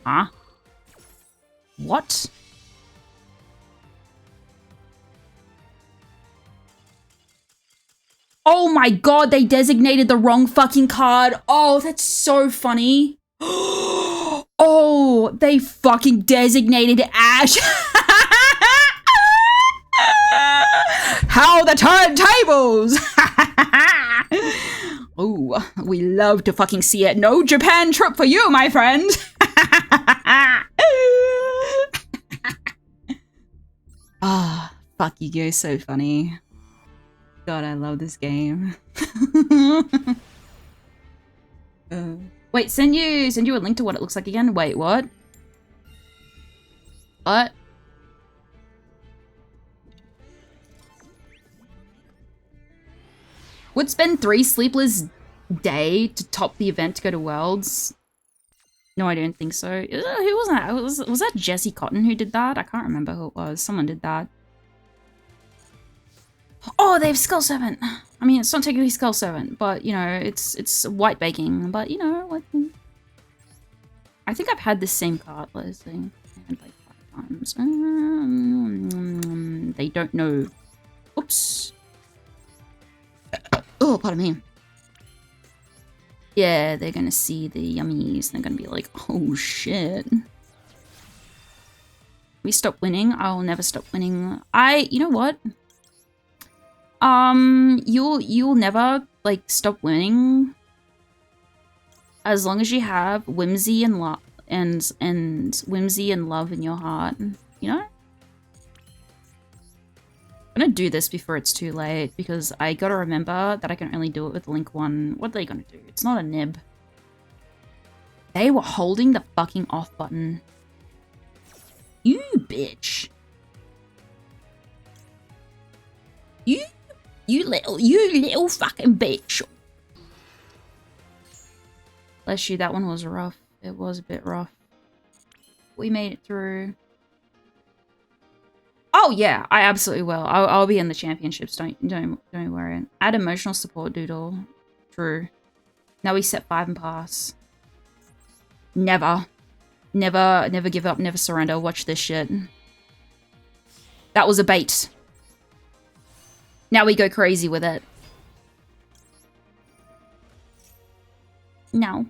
huh? What? Oh my god, they designated the wrong fucking card. Oh, that's so funny. Oh, they fucking designated Ash. How the turntables! Oh, we love to fucking see it. No Japan trip for you, my friend. Ah, fuck Yu-Gi-Oh! So funny. God, I love this game. Wait, send you a link to what it looks like again. Wait, what? What? Would spend 3 sleepless day to top the event to go to Worlds? No, I don't think so. Who was that? Was that Jesse Cotton who did that? I can't remember who it was. Someone did that. Oh, they have Skull Servant. I mean, it's not technically Skull Servant, but you know, it's white baking. But you know, what? I think I've had this same card. Let's see. I had like 5 times. They don't know. Oops. Oh, pardon me. Yeah, they're gonna see the yummies. They're gonna be like, oh shit. We stop winning. I'll never stop winning. You know what? You'll never like stop winning as long as you have whimsy and love and whimsy and love in your heart. You know? I'm gonna do this before it's too late because I gotta remember that I can only do it with Link 1. What are they gonna do? It's not a nib. They were holding the fucking off button. You bitch. You little fucking bitch. Bless you, that one was rough. It was a bit rough. We made it through. Oh yeah, I absolutely will. I'll be in the championships. Don't worry. Add emotional support doodle. True. Now we set 5 and pass. Never give up, never surrender. Watch this shit. That was a bait. Now we go crazy with it. Now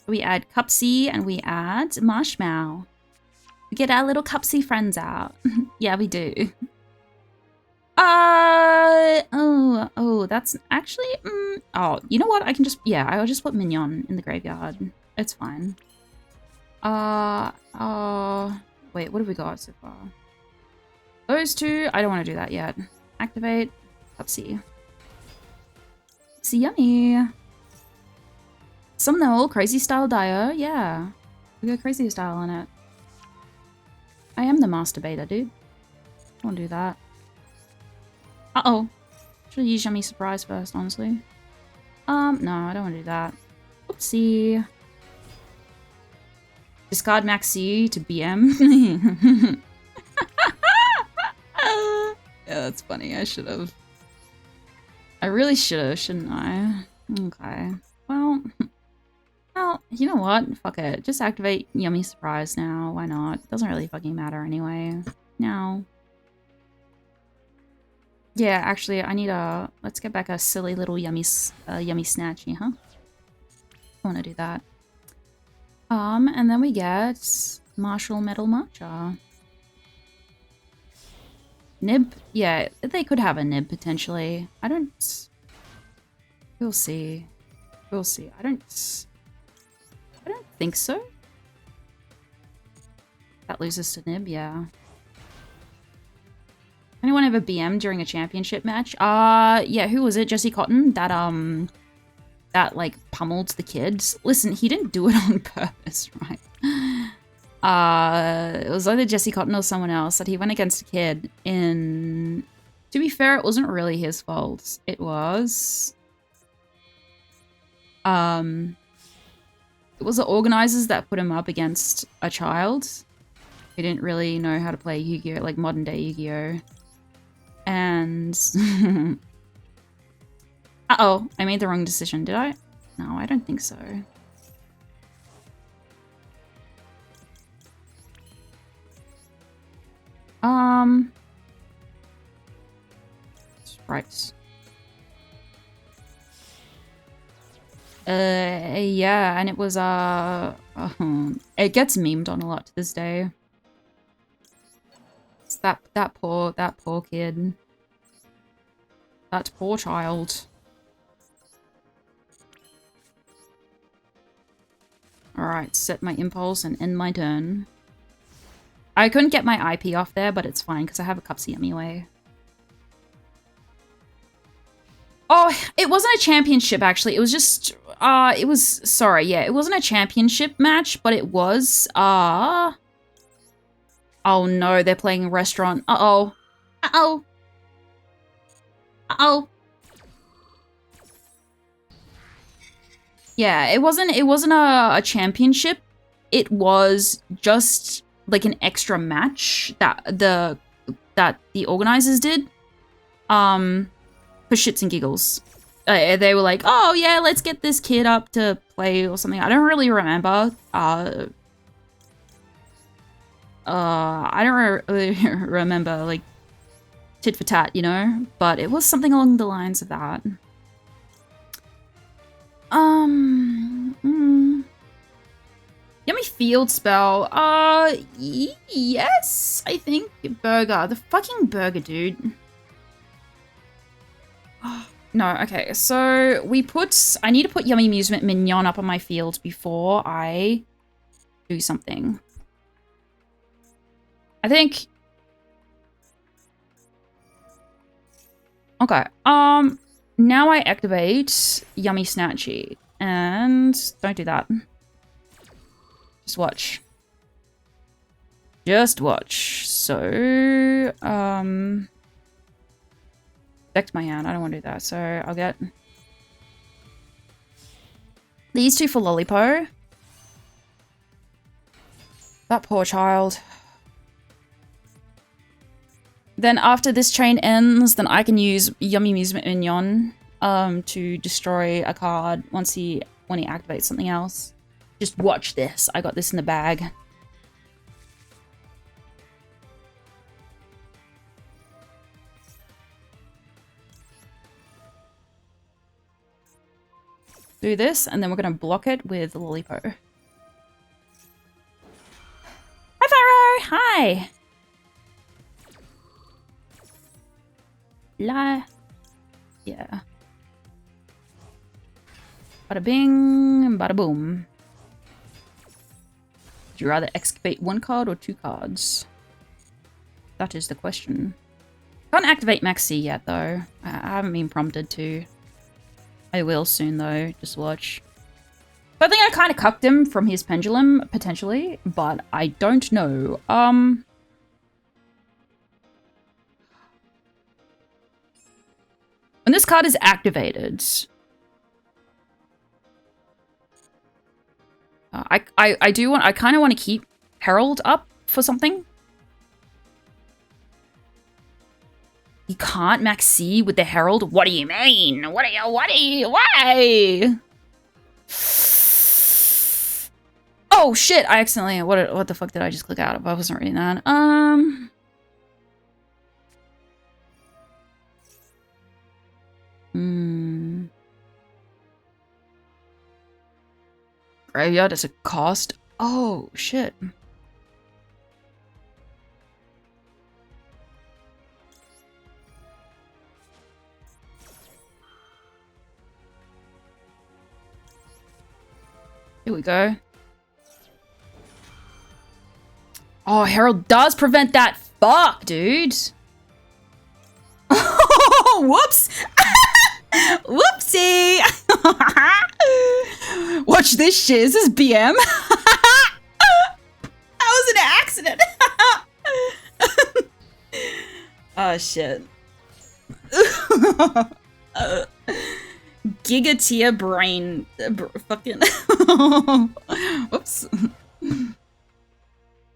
we add Cupsy and we add Marshmallow. We get our little Cupsy friends out. Yeah, we do. Oh, that's actually, oh, you know what? I can just, yeah, I'll just put Mignon in the graveyard. It's fine. Wait, what have we got so far? Those two, I don't want to do that yet. Activate, Cupsy. Cupsy yummy. Summon the whole crazy style Dio, yeah. We go crazy style on it. I am the masturbator, dude. I want to do that. Uh-oh. Should use Yummy Surprise first, honestly. No, I don't want to do that. Oopsie. Discard Maxi to BM. Yeah, that's funny. I should have. I really should have, shouldn't I? Okay. Well, you know what? Fuck it. Just activate Yummy Surprise now. Why not? Doesn't really fucking matter anyway. Now. Yeah, actually, I need a... Let's get back a silly little yummy snatchy, huh? I want to do that. And then we get Martial Metal Matcha. Nib? Yeah, they could have a Nib, potentially. I don't... We'll see. We'll see. I don't think so. That loses to Nib, yeah. Anyone ever BM during a championship match? Yeah, who was it? Jesse Cotton? That like pummeled the kids. Listen, he didn't do it on purpose, right? It was either Jesse Cotton or someone else that he went against a kid in... To be fair, it wasn't really his fault. It was... It was the organizers that put him up against a child who didn't really know how to play Yu-Gi-Oh! Like modern day Yu-Gi-Oh! And... Uh-oh, I made the wrong decision, did I? No, I don't think so. Right. Yeah, and it was, it gets memed on a lot to this day. It's that poor kid. That poor child. Alright, set my impulse and end my turn. I couldn't get my IP off there, but it's fine because I have a Cupsy anyway. Oh, it wasn't a championship, actually. It was just, sorry, yeah. It wasn't a championship match, but it was, oh no, they're playing a restaurant. Uh-oh. Uh-oh. Uh-oh. Yeah, it wasn't a championship. It was just like an extra match that the organizers did. For shits and giggles. They were like, oh yeah, let's get this kid up to play or something. I don't really remember. I don't really remember, like, tit for tat, you know? But it was something along the lines of that. Yummy field spell. Yes, I think. Burger. The fucking burger, dude. No, okay, so I need to put Yummy Amusement Mignon up on my field before I do something. I think... Okay, now I activate Yummy Snatchy, and don't do that. Just watch. Just watch. So, Decked my hand. I don't want to do that. So I'll get these two for Lollipo. That poor child. Then after this chain ends, then I can use Yummy Minion to destroy a card when he activates something else. Just watch this. I got this in the bag. Do this, and then we're going to block it with Lollipo. Hi, Pharaoh! Hi! Yeah. Bada bing and bada boom. Would you rather excavate one card or two cards? That is the question. Can't activate Maxi yet, though. I haven't been prompted to. I will soon, though. Just watch. So I think I kind of cucked him from his pendulum, potentially, but I don't know. When this card is activated, I kind of want to keep Herald up for something. You can't Maxi with the Herald? What do you mean? Why? Oh shit, I accidentally, what the fuck did I just click out of? I wasn't reading that. Graveyard is a cost? Oh shit. Here we go. Oh, Herald does prevent that. Fuck, dude. Oh, whoops. Whoopsie. Watch this shit. Is this BM? That was an accident. Oh, shit. Giga tier brain. Fucking. Whoops.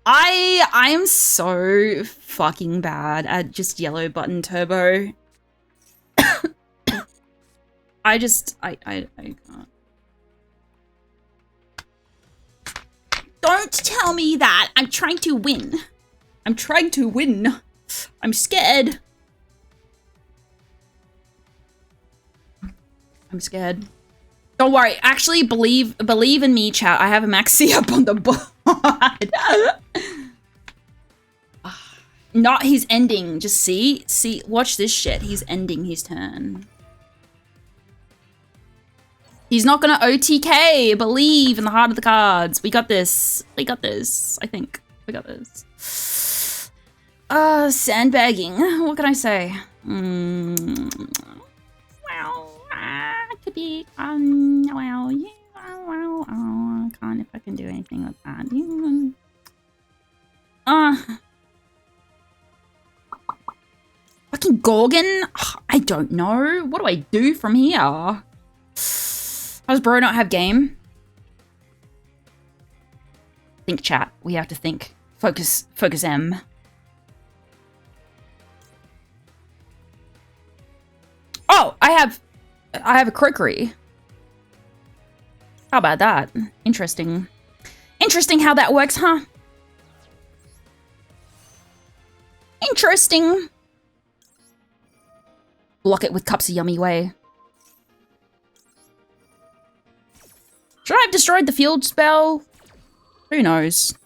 I am so fucking bad at just yellow button turbo. I can't. Don't tell me that. I'm trying to win. I'm trying to win. I'm scared. I'm scared. Don't worry. Actually, believe in me, chat. I have a Maxi up on the board. Not his ending. Just see. Watch this shit. He's ending his turn. He's not gonna OTK. Believe in the heart of the cards. We got this. We got this. I think we got this. Sandbagging. What can I say? Well, could be. Well, yeah. Well, I can't if I can do anything with that. Fucking Gorgon? I don't know. What do I do from here? Does bro not have game? Think, chat. We have to think. Focus M. Oh, I have a Crockery. How about that? Interesting. Interesting how that works, huh? Interesting. Block it with Cups of Yummy Way. Should I have destroyed the field spell? Who knows?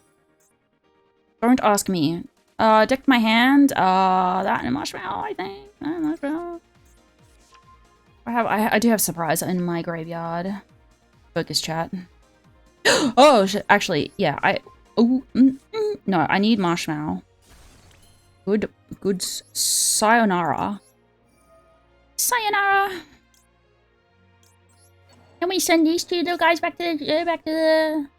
Don't ask me. Decked my hand. That and a marshmallow, I think. Marshmallow. I do have surprise in my graveyard. Focus, chat. Oh shit! Actually, yeah. No, I need marshmallow. Good. Sayonara. Sayonara. Can we send these two little guys back to the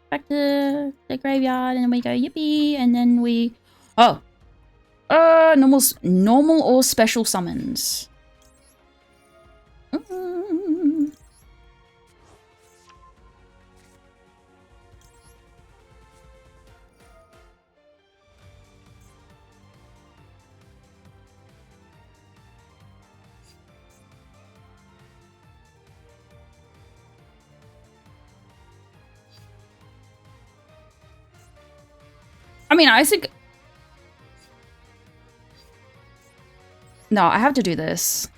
graveyard, and then we go yippee, and then we normal or special summons. I mean, I think... No, I have to do this.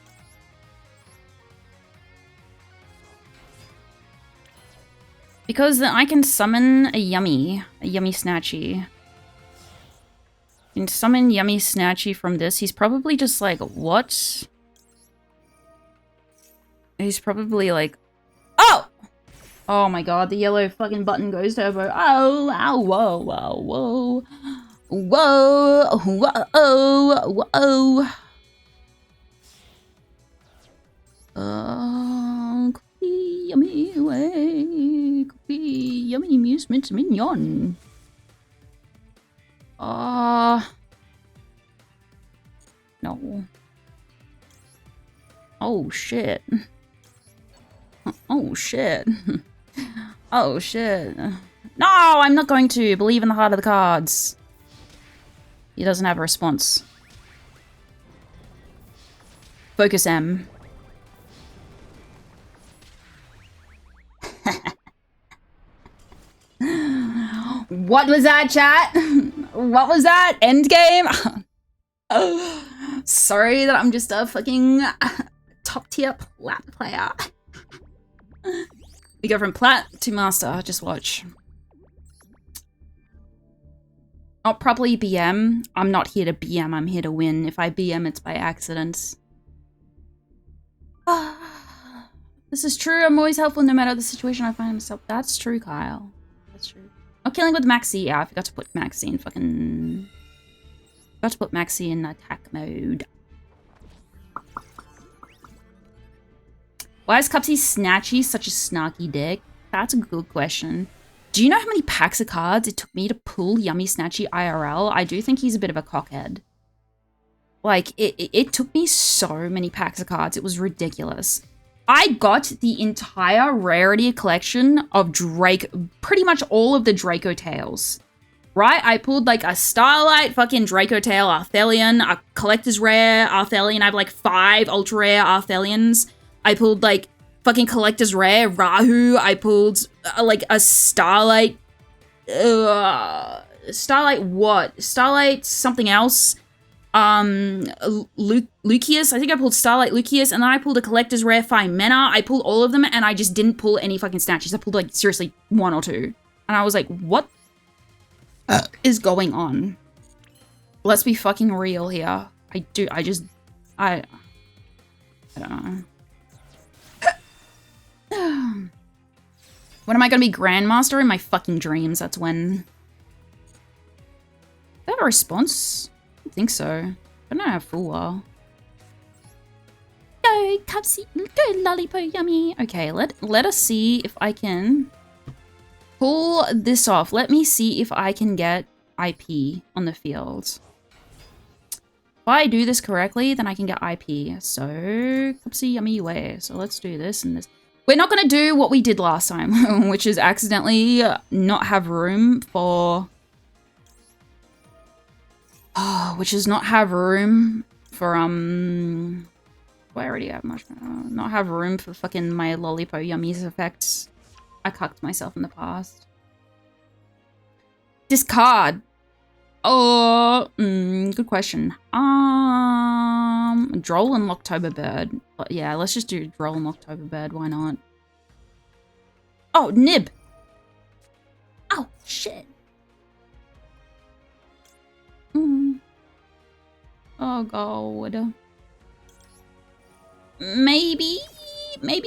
Because then I can summon a Yummy Snatchy. I can summon Yummy Snatchy from this. He's probably just like, what? He's probably like, oh! Oh my god, the yellow fucking button goes turbo. Oh, ow, whoa, whoa, whoa. Whoa, whoa, whoa. Cookie, yummy way. Cookie, yummy amusement mignon. No. Oh shit. Oh shit. Oh shit. No, I'm not going to believe in the heart of the cards. He doesn't have a response. Focus M. What was that, chat? What was that? Endgame? Sorry that I'm just a fucking top tier plat player. We go from plat to master, just watch. Not properly BM. I'm not here to BM, I'm here to win. If I BM, it's by accident. This is true, I'm always helpful no matter the situation I find myself. That's true, Kyle. That's true. Oh, killing with Maxi. Yeah, I forgot to put Maxi in fucking... Forgot to put Maxi in attack mode. Why is Cupsy Snatchy such a snarky dick? That's a good question. Do you know how many packs of cards it took me to pull Yummy Snatchy IRL? I do think he's a bit of a cockhead. Like, it took me so many packs of cards. It was ridiculous. I got the entire rarity collection of Drake, pretty much all of the Draco Tails. Right? I pulled like a Starlight fucking Draco Tail Arthelion, a Collector's Rare Arthelion. I have like 5 Ultra Rare Arthelions. I pulled like fucking Collector's Rare Rahu. I pulled like a Starlight... Starlight what? Starlight something else. Lucius. I think I pulled Starlight Lucius, and then I pulled a Collector's Rare Phimena. I pulled all of them, and I just didn't pull any fucking snatches. I pulled like seriously 1 or 2. And I was like, what is going on? Let's be fucking real here. I don't know. When am I gonna be Grandmaster? In my fucking dreams, that's when. Do I have a response? I don't think so. I don't know how full while. Go, Cupsy, go, Lollipop, yummy. Okay, let us see if I can pull this off. Let me see if I can get IP on the field. If I do this correctly, then I can get IP. So, Cupsy, yummy way. So let's do this and this. We're not gonna do what we did last time, which is accidentally not have room for... which is not have room for, do I already have much? Not have room for fucking my Lollipop Yummies effects. I cucked myself in the past. Discard. Oh, good question. Droll and Locktober Bird. But yeah, let's just do Droll and Locktober Bird. Why not? Oh, Nib. Oh, shit. Oh, God. Maybe. I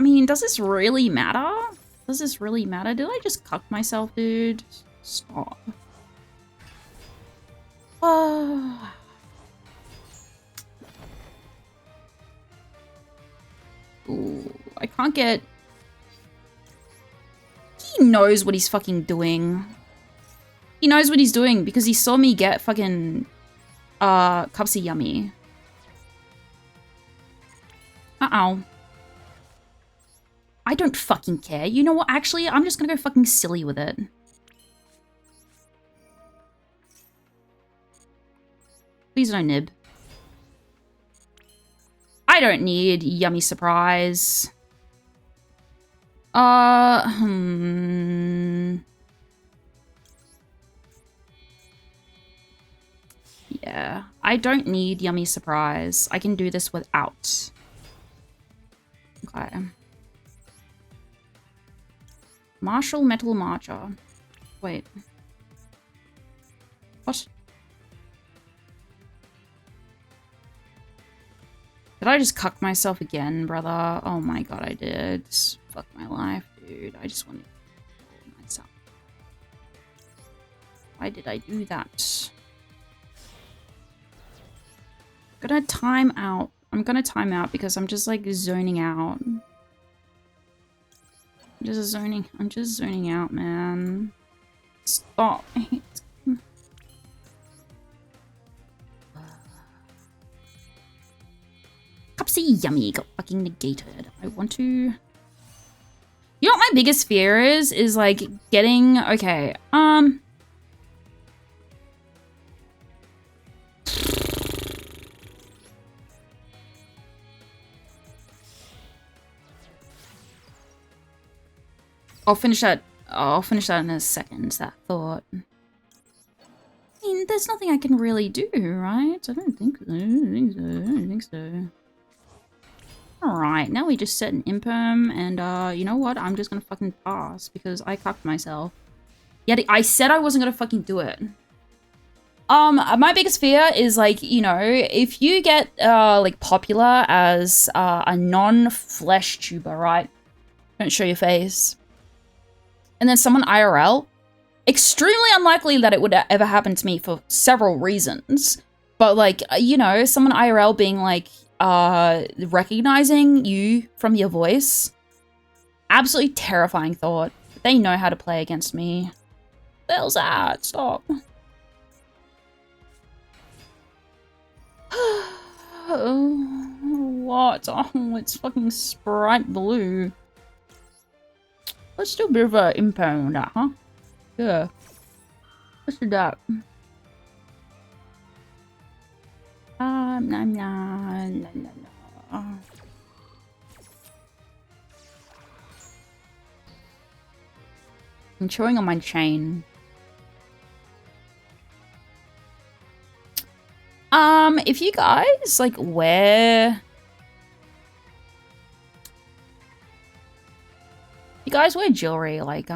mean, does this really matter? Does this really matter? Did I just cuck myself, dude? Stop. Ooh, I can't get... He knows what he's fucking doing. He knows what he's doing because he saw me get fucking Cupsy Yummy. Uh-oh. I don't fucking care. You know what? Actually, I'm just gonna go fucking silly with it. Please no nib. I don't need yummy surprise. Yeah, I don't need yummy surprise. I can do this without. Okay. Martial Metal Marcher. Wait. What? Did I just cuck myself again, brother? Oh my god, I did. Fuck my life, dude. I just want to kill myself. Why did I do that? I'm gonna time out. I'm gonna time out because I'm just like zoning out. I'm just zoning out, man. Stop. Cupsy yummy got fucking negated. I want to... You know what my biggest fear is? Is like getting... Okay, I'll finish that in a second, that thought. I mean, there's nothing I can really do, right? I don't think so. Alright, now we just set an imperm, and you know what? I'm just gonna fucking pass, because I cucked myself. Yet I said I wasn't gonna fucking do it. My biggest fear is, like, you know, if you get, like, popular as, a non-flesh tuber, right? Don't show your face. And then someone IRL, extremely unlikely that it would ever happen to me for several reasons. But, like, you know, someone IRL being, like, recognizing you from your voice. Absolutely terrifying thought. They know how to play against me. What the hell's that? Stop. What? Oh, it's fucking Sprite Blue. Let's do a bit of an imperm on that, huh? Yeah. Let's do that. Nah, nah, nah, nah. I'm chewing on my chain. If you guys, like, wear... You guys wear jewelry, like,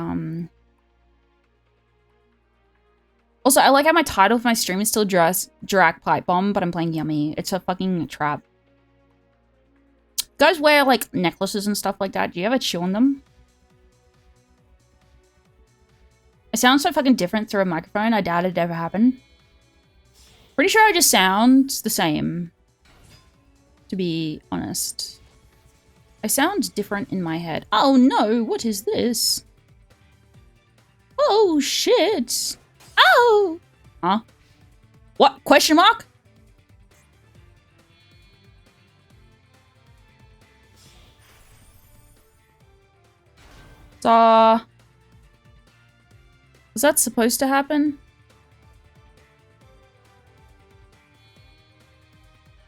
Also, I like how my title for my stream is still Dirac Pipe Bomb, but I'm playing Yummy. It's a fucking trap. You guys wear, like, necklaces and stuff like that. Do you ever chew on them? I sound so fucking different through a microphone. I doubt it'd ever happen. Pretty sure I just sound the same, to be honest. I sound different in my head. Oh no, what is this? Oh shit. Oh! Huh? What? Question mark? Was that supposed to happen?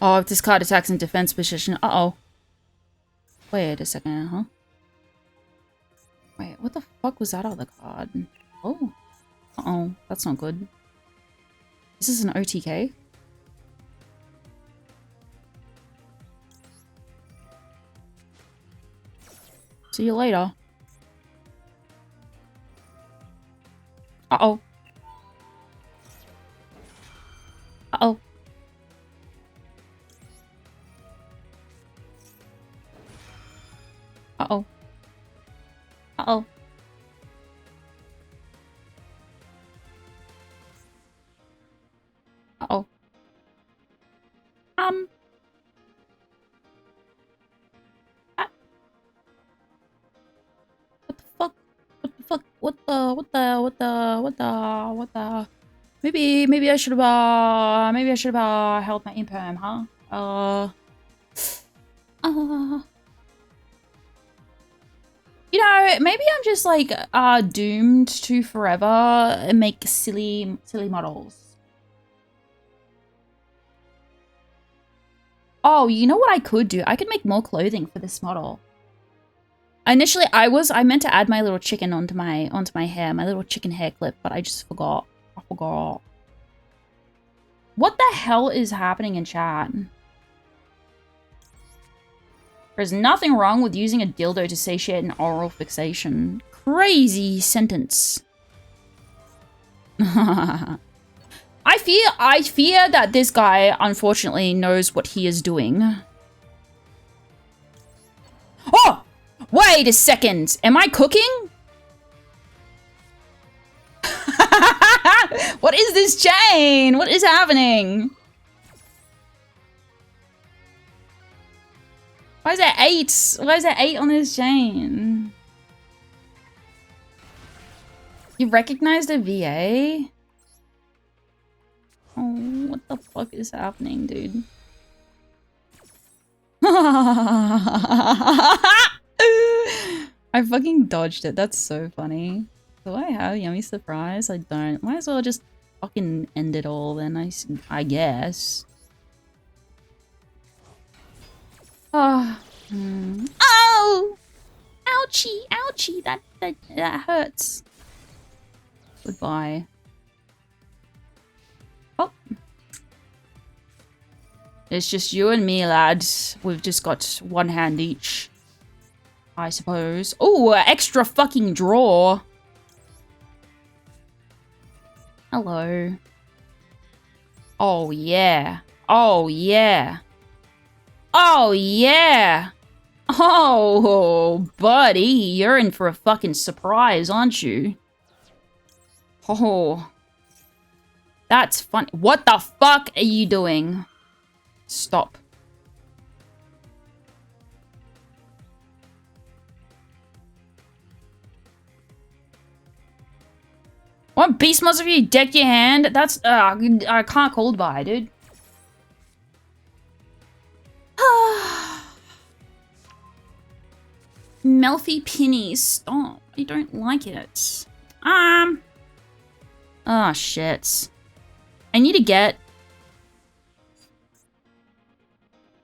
Oh, if this card attacks in defense position. Uh-oh. Wait a second, huh? Wait, what the fuck was that other card? Oh. Uh-oh, that's not good. This is an OTK? See you later. Uh-oh. Uh-oh. Uh-oh. Uh-oh. Uh-oh. What the fuck? What the? Maybe I should have held my imperm, huh? You know, maybe I'm just like doomed to forever make silly models. Oh, you know what I could do? I could make more clothing for this model. Initially, I meant to add my little chicken onto my hair, my little chicken hair clip, but I just forgot. I forgot. What the hell is happening in chat? There's nothing wrong with using a dildo to satiate an oral fixation. Crazy sentence. I fear that this guy, unfortunately, knows what he is doing. Oh! Wait a second! Am I cooking? What is this chain? What is happening? Why is there 8? Why is there 8 on this chain? You recognized a VA? Oh, what the fuck is happening, dude? I fucking dodged it. That's so funny. Do I have yummy surprise? I don't. Might as well just fucking end it all then, I guess. Oh. Oh! Ouchie! Ouchie! That hurts. Goodbye. Oh. It's just you and me, lads. We've just got one hand each, I suppose. Oh, extra fucking draw. Hello. Oh, yeah. Oh, yeah. Oh, yeah. Oh, buddy. You're in for a fucking surprise, aren't you? Oh. That's funny. What the fuck are you doing? Stop. What beast mods have you decked your hand? That's, I can't cold buy, dude. Melfi Penny, stop. I don't like it. Oh, shit. I need to get...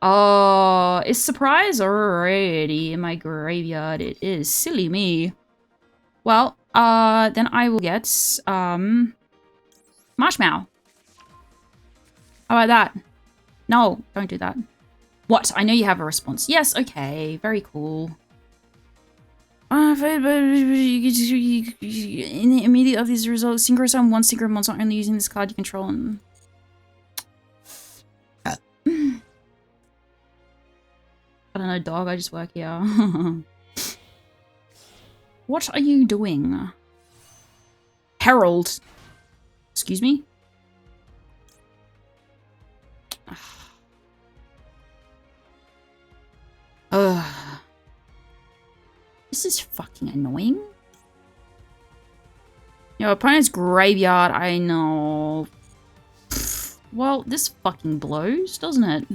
Oh, is surprise already in my graveyard? It is. Silly me. Well, then I will get, Marshmallow. How about that? No, don't do that. What? I know you have a response. Yes, okay. Very cool. In the immediate of these results, synchro summon one synchro monster only using this card you control. And... I don't know, dog. I just work here. What are you doing? Herald. Excuse me? This is fucking annoying. Your opponent's graveyard, I know. Well, this fucking blows, doesn't it?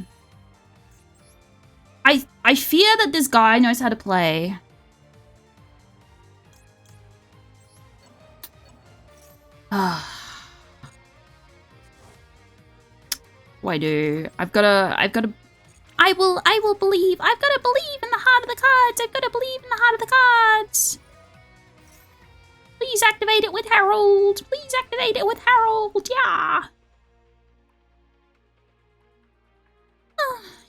I fear that this guy knows how to play. What do? I've gotta I will believe. I've gotta believe in the heart of the cards. I've gotta believe in the heart of the cards. Please activate it with Harold. Please activate it with Harold. Yeah.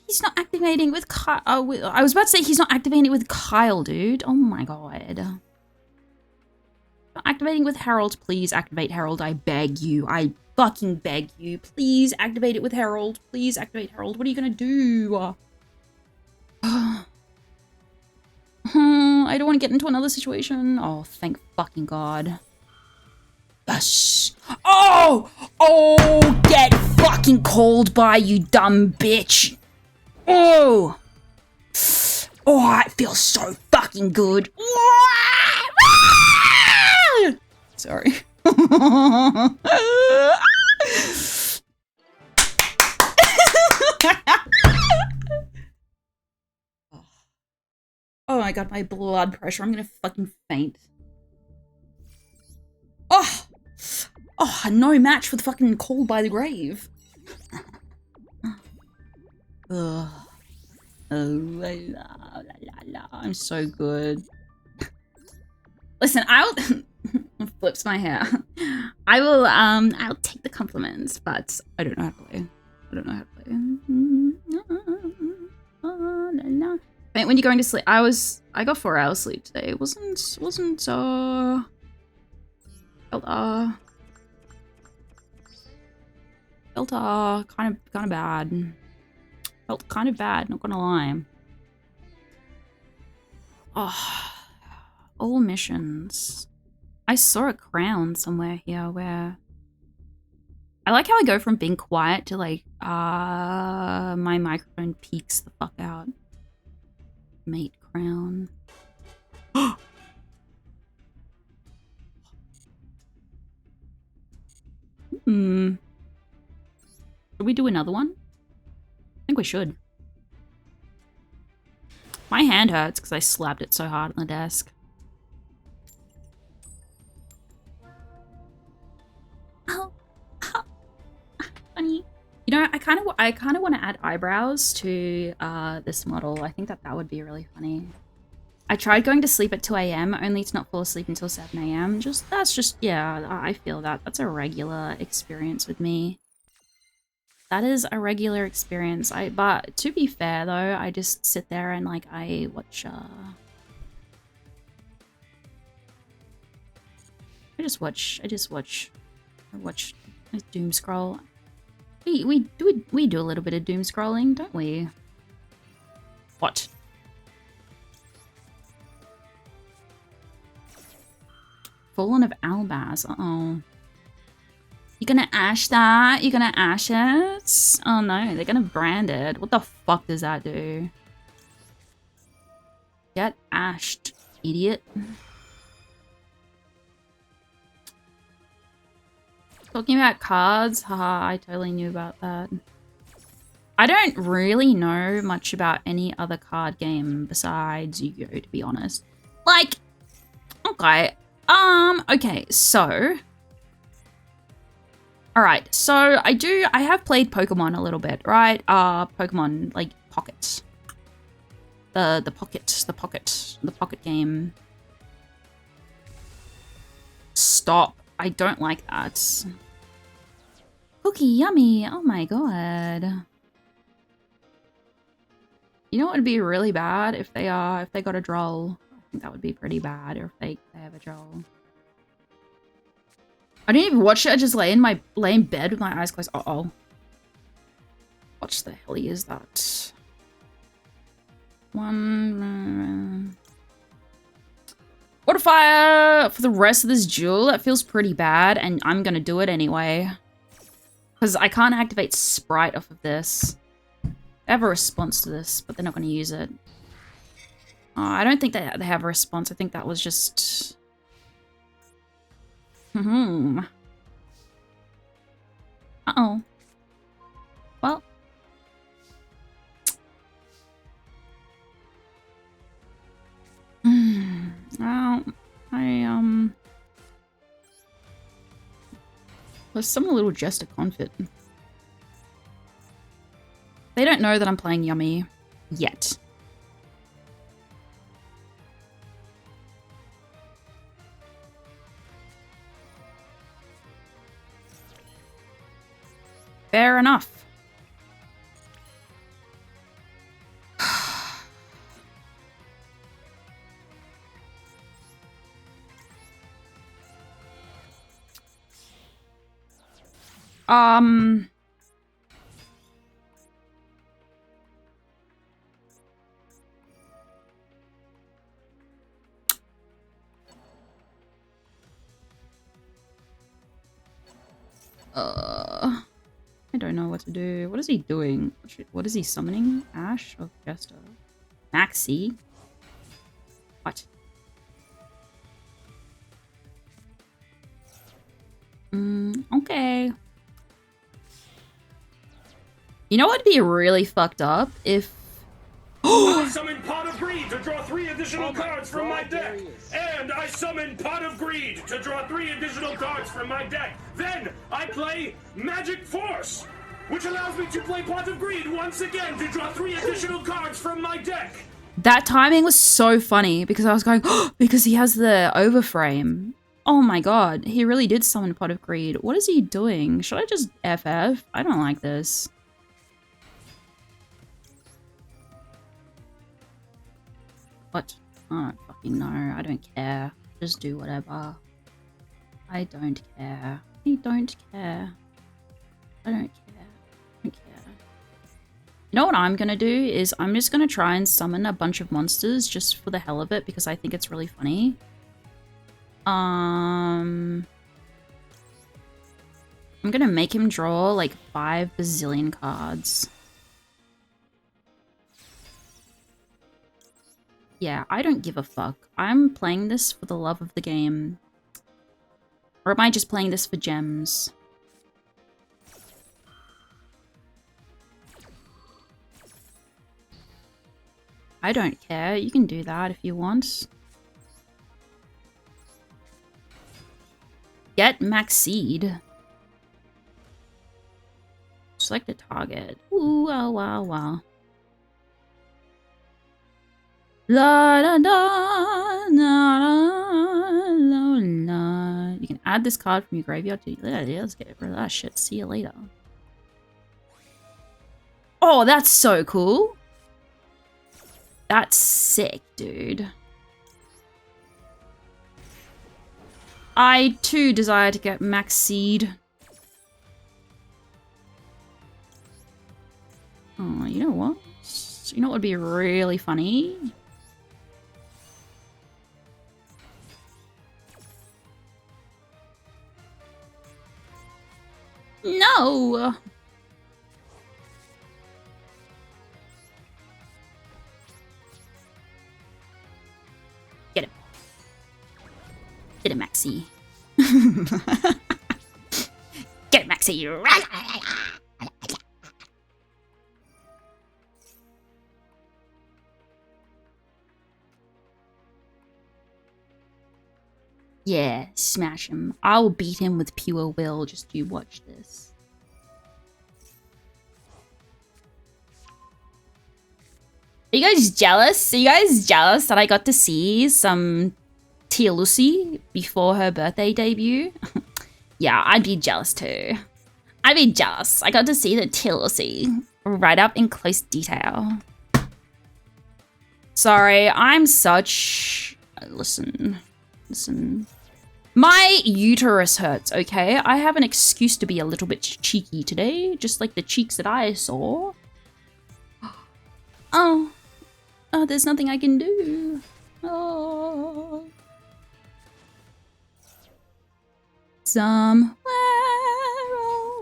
He's not activating with Kyle. Oh, I was about to say he's not activating it with Kyle, dude. Oh my god. Not activating with Harold. Please activate Harold. I beg you. I fucking beg you. Please activate it with Harold. Please activate Harold. What are you gonna do? I don't want to get into another situation. Oh, thank fucking god. Yes. Oh! Oh, get fucking called by, you dumb bitch. Oh! Oh, it feels so fucking good. Sorry. my god, my blood pressure. I'm gonna fucking faint. Oh! Oh, no match for the fucking Called by the Grave. Ugh. Oh, la, la, la. I'm so good. Listen, I'll flips my hair. I'll take the compliments, but I don't know how to play. I don't know how to play. But when you're going to sleep, I got 4 hours sleep today. It wasn't felt kind of bad. Felt kind of bad, not gonna lie. Oh, all missions. I saw a crown somewhere here where... I like how I go from being quiet to like, my microphone peaks the fuck out. Mate crown. Should we do another one? I think we should. My hand hurts because I slapped it so hard on the desk. Oh, funny. You know, I kind of want to add eyebrows to this model. I think that would be really funny. I tried going to sleep at 2 AM, only to not fall asleep until 7 AM. Yeah, I feel that. That's a regular experience with me. That is a regular experience. But to be fair though, I just sit there and like I watch doom scroll. We do a little bit of doom scrolling, don't we? What? Fallen of Albaz. Uh-oh. You're gonna ash that? You're gonna ash it? Oh no, they're gonna brand it. What the fuck does that do? Get ashed, idiot. Talking about cards? Haha, I totally knew about that. I don't really know much about any other card game besides Yu-Gi-Oh, to be honest. Like, okay. Okay, so... Alright, so I have played Pokemon a little bit, right? Pokemon, like, Pocket. The Pocket game. Stop. I don't like that. Cookie yummy, oh my god. You know what would be really bad if they got a droll? I think that would be pretty bad, or if they have a droll. I didn't even watch it, I just lay in bed with my eyes closed. Uh-oh. What the hell is that? Water fire for the rest of this duel? That feels pretty bad, and I'm gonna do it anyway. Because I can't activate Sprite off of this. They have a response to this, but they're not gonna use it. I don't think they have a response. I think that was just... Uh-oh. Well. Well, there's some little jester confit. They don't know that I'm playing Yummy yet. Fair enough. I don't know what to do. What is he doing? What is he summoning? Ash of Jester. Maxi? What? Okay. You know what would be really fucked up if... Summon pot of of Greed to draw 3 additional cards from my deck. And I summon Pot of Greed to draw 3 additional cards from my deck. Then I play Magic Force, which allows me to play Pot of Greed once again to draw 3 additional cards from my deck. That timing was so funny because I was going, oh, because he has the overframe. Oh my god, he really did summon Pot of Greed. What is he doing? Should I just FF? I don't like this. What? I don't fucking know. I don't care. Just do whatever. I don't care. I don't care. I don't care. I don't care. You know what I'm gonna do is I'm just gonna try and summon a bunch of monsters just for the hell of it because I think it's really funny. I'm gonna make him draw like 5 bazillion cards. Yeah, I don't give a fuck. I'm playing this for the love of the game. Or am I just playing this for gems? I don't care. You can do that if you want. Get max seed. Select a target. Ooh, wow, wow, wow. La da da, la la la. You can add this card from your graveyard to. Yeah, let's get rid of that shit. See you later. Oh, that's so cool. That's sick, dude. I too desire to get max seed. Oh, you know what? You know what would be really funny? No! Get him. Get him, Maxi. Get him, Maxi. Yeah, smash him. I will beat him with pure will. Just you watch this. Are you guys jealous? Are you guys jealous that I got to see some Tia Lucy before her birthday debut? Yeah, I'd be jealous too. I'd be jealous. I got to see the Tia Lucy right up in close detail. Sorry, I'm such... Listen. My uterus hurts, okay? I have an excuse to be a little bit cheeky today, just like the cheeks that I saw. Oh, there's nothing I can do. Oh. Somewhere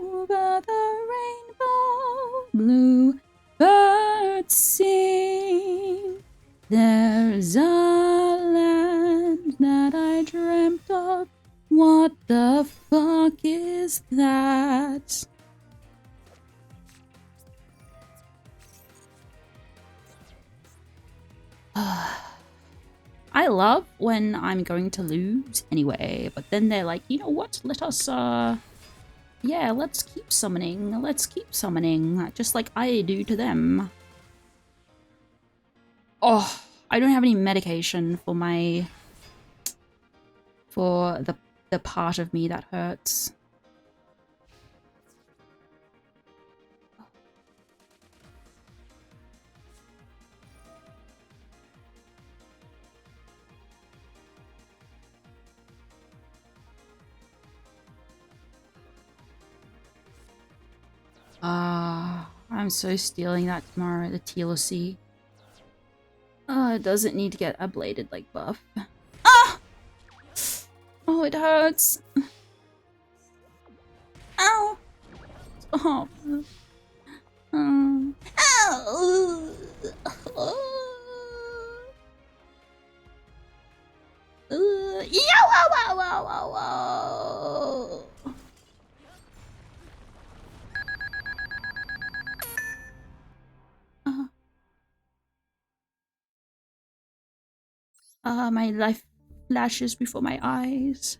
over the rainbow, blue birds sing. There's a land that I dreamt of. What the fuck is that? I love when I'm going to lose anyway, but then they're like, you know what? Let us, yeah, let's keep summoning. Let's keep summoning, just like I do to them. Oh, I don't have any medication for my... for the part of me that hurts. I'm so stealing that tomorrow, the TLC. It doesn't need to get a bladed like buff. Ah! Oh, it hurts. Ow! Stop. Ow! Yeah, wow, wow, wow, wow, wow. My life flashes before my eyes.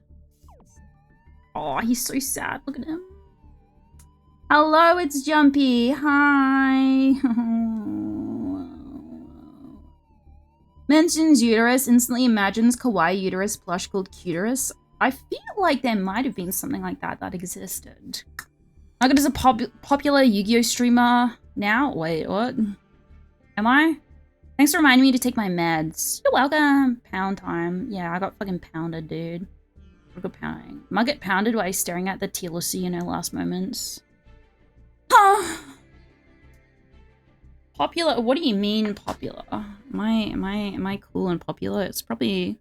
Oh, he's so sad. Look at him. Hello, it's Jumpy. Hi. Mentions uterus, instantly imagines kawaii uterus plush called Cuterus. I feel like there might have been something like that that existed. Nugget is a popular Yu-Gi-Oh streamer now. Wait, what? Am I? Thanks for reminding me to take my meds. You're welcome. Pound time. Yeah, I got fucking pounded, dude. I got pounding. Am I get pounded while staring at the TLC in her last moments? Huh. Popular? What do you mean popular? Am I cool and popular? It's probably...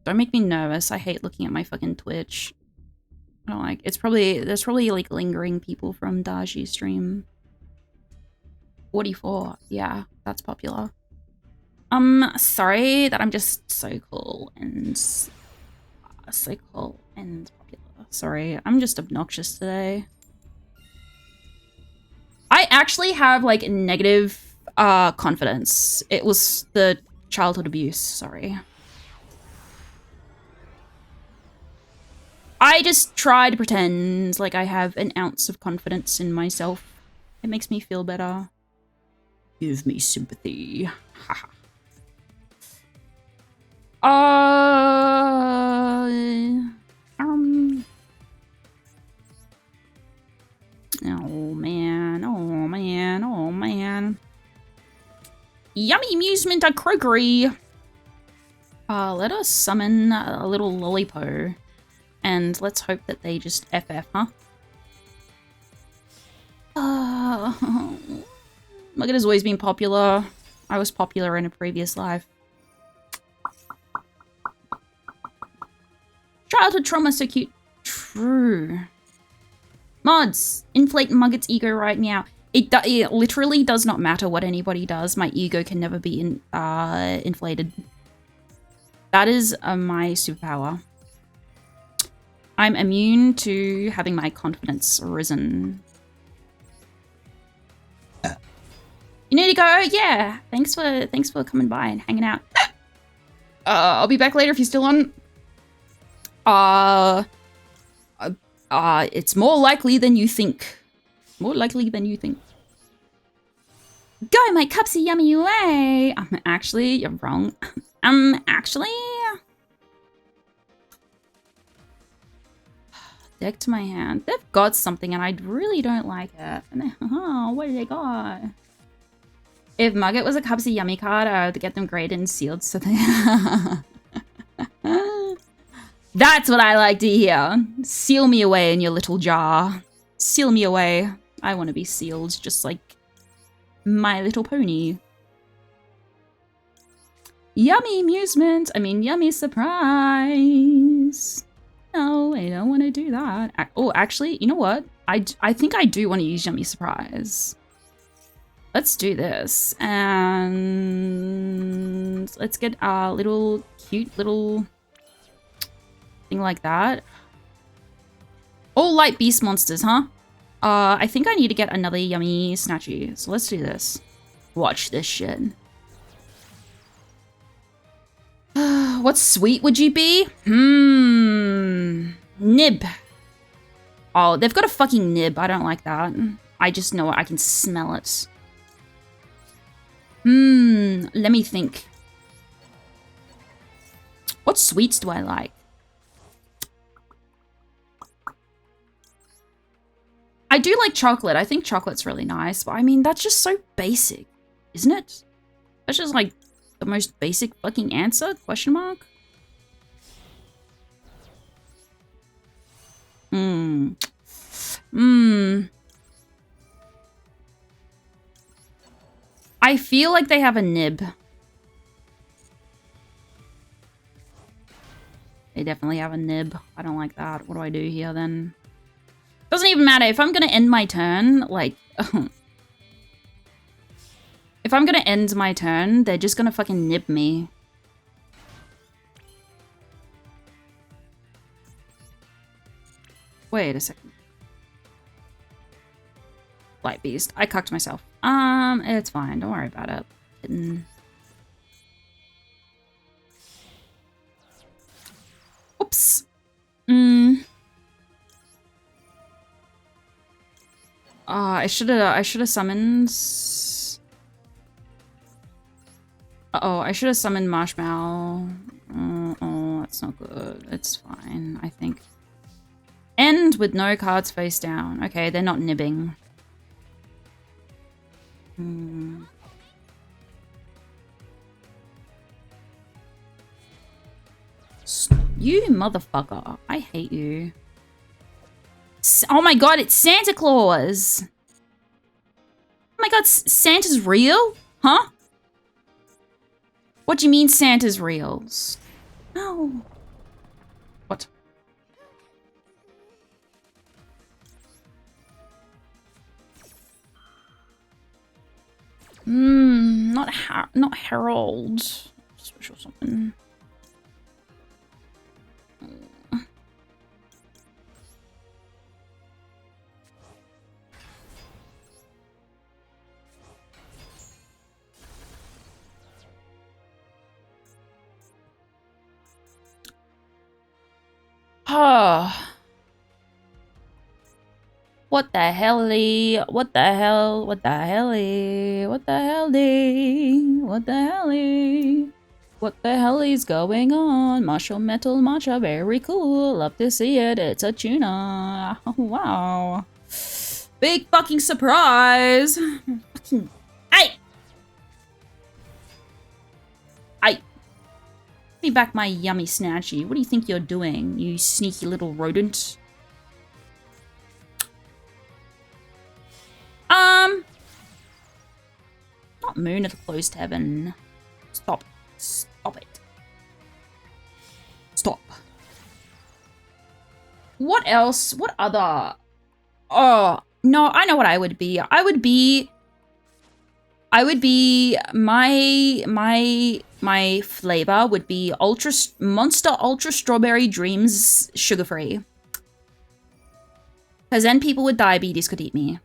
Don't make me nervous. I hate looking at my fucking Twitch. I don't like... It's probably... There's probably like lingering people from Daji's stream. 44. Yeah, that's popular. Sorry that I'm just so cool and... so cool and popular. Sorry, I'm just obnoxious today. I actually have, like, negative confidence. It was the childhood abuse, sorry. I just try to pretend like I have an ounce of confidence in myself. It makes me feel better. Give me sympathy. Haha. Oh man, oh man, oh man. Yummy amusement at Croakery. Let us summon a little Lollipo. And let's hope that they just FF, huh? Nugget has always been popular. I was popular in a previous life. Childhood trauma, so cute. True. Mods, inflate Mugget's ego right now. It literally does not matter what anybody does. My ego can never be inflated. That is my superpower. I'm immune to having my confidence risen. You need to go? Yeah. Thanks for coming by and hanging out. I'll be back later if you're still on. It's more likely than you think. More likely than you think. Go, my cups are yummy away. Actually, you're wrong. Actually... Deck to my hand. They've got something and I really don't like it. Oh, what do they got? If Mugget was a Cubsy Yummy card, I would get them graded and sealed so they... That's what I like to hear. Seal me away in your little jar. Seal me away. I want to be sealed just like My Little Pony. Yummy amusement. I mean, yummy surprise. No, I don't want to do that. Oh, actually, you know what? I think I do want to use Yummy Surprise. Let's do this. And let's get a little cute little thing like that. All light beast monsters, huh? I think I need to get another Yummy Snatchy. So let's do this. Watch this shit. What sweet would you be? Nib. Oh, they've got a fucking nib. I don't like that. I just know it. I can smell it. Let me think. What sweets do I like? I do like chocolate. I think chocolate's really nice. But I mean, that's just so basic, isn't it? That's just like the most basic fucking answer? Question mark? I feel like they have a nib. They definitely have a nib. I don't like that. What do I do here then? Doesn't even matter. If I'm gonna end my turn, like... if I'm gonna end my turn, they're just gonna fucking nib me. Wait a second. Light Beast. I cucked myself. It's fine. Don't worry about it. I should have summoned. Uh-oh, I should have summoned Marshmallow. Oh, that's not good. It's fine, I think. End with no cards face down. Okay, they're not nibbing. You motherfucker. I hate you. Oh my god, it's Santa Claus! Oh my god, Santa's real? Huh? What do you mean Santa's real? No. What? Not Harold. Special something. Oh. What the helly? What the hell? What the helly? What the helly? What the helly? What the hell is going on? Martial metal matcha, very cool. Love to see it. It's a tuna. Wow. Big fucking surprise. Fucking. Hey! Give me back my yummy snatchy. What do you think you're doing, you sneaky little rodent? Not moon at the closed heaven. Stop. Stop it. Stop. What else? What other? Oh, no, I know what I would be. I would be my flavor would be Monster Ultra Strawberry Dreams sugar free. Because then people with diabetes could eat me.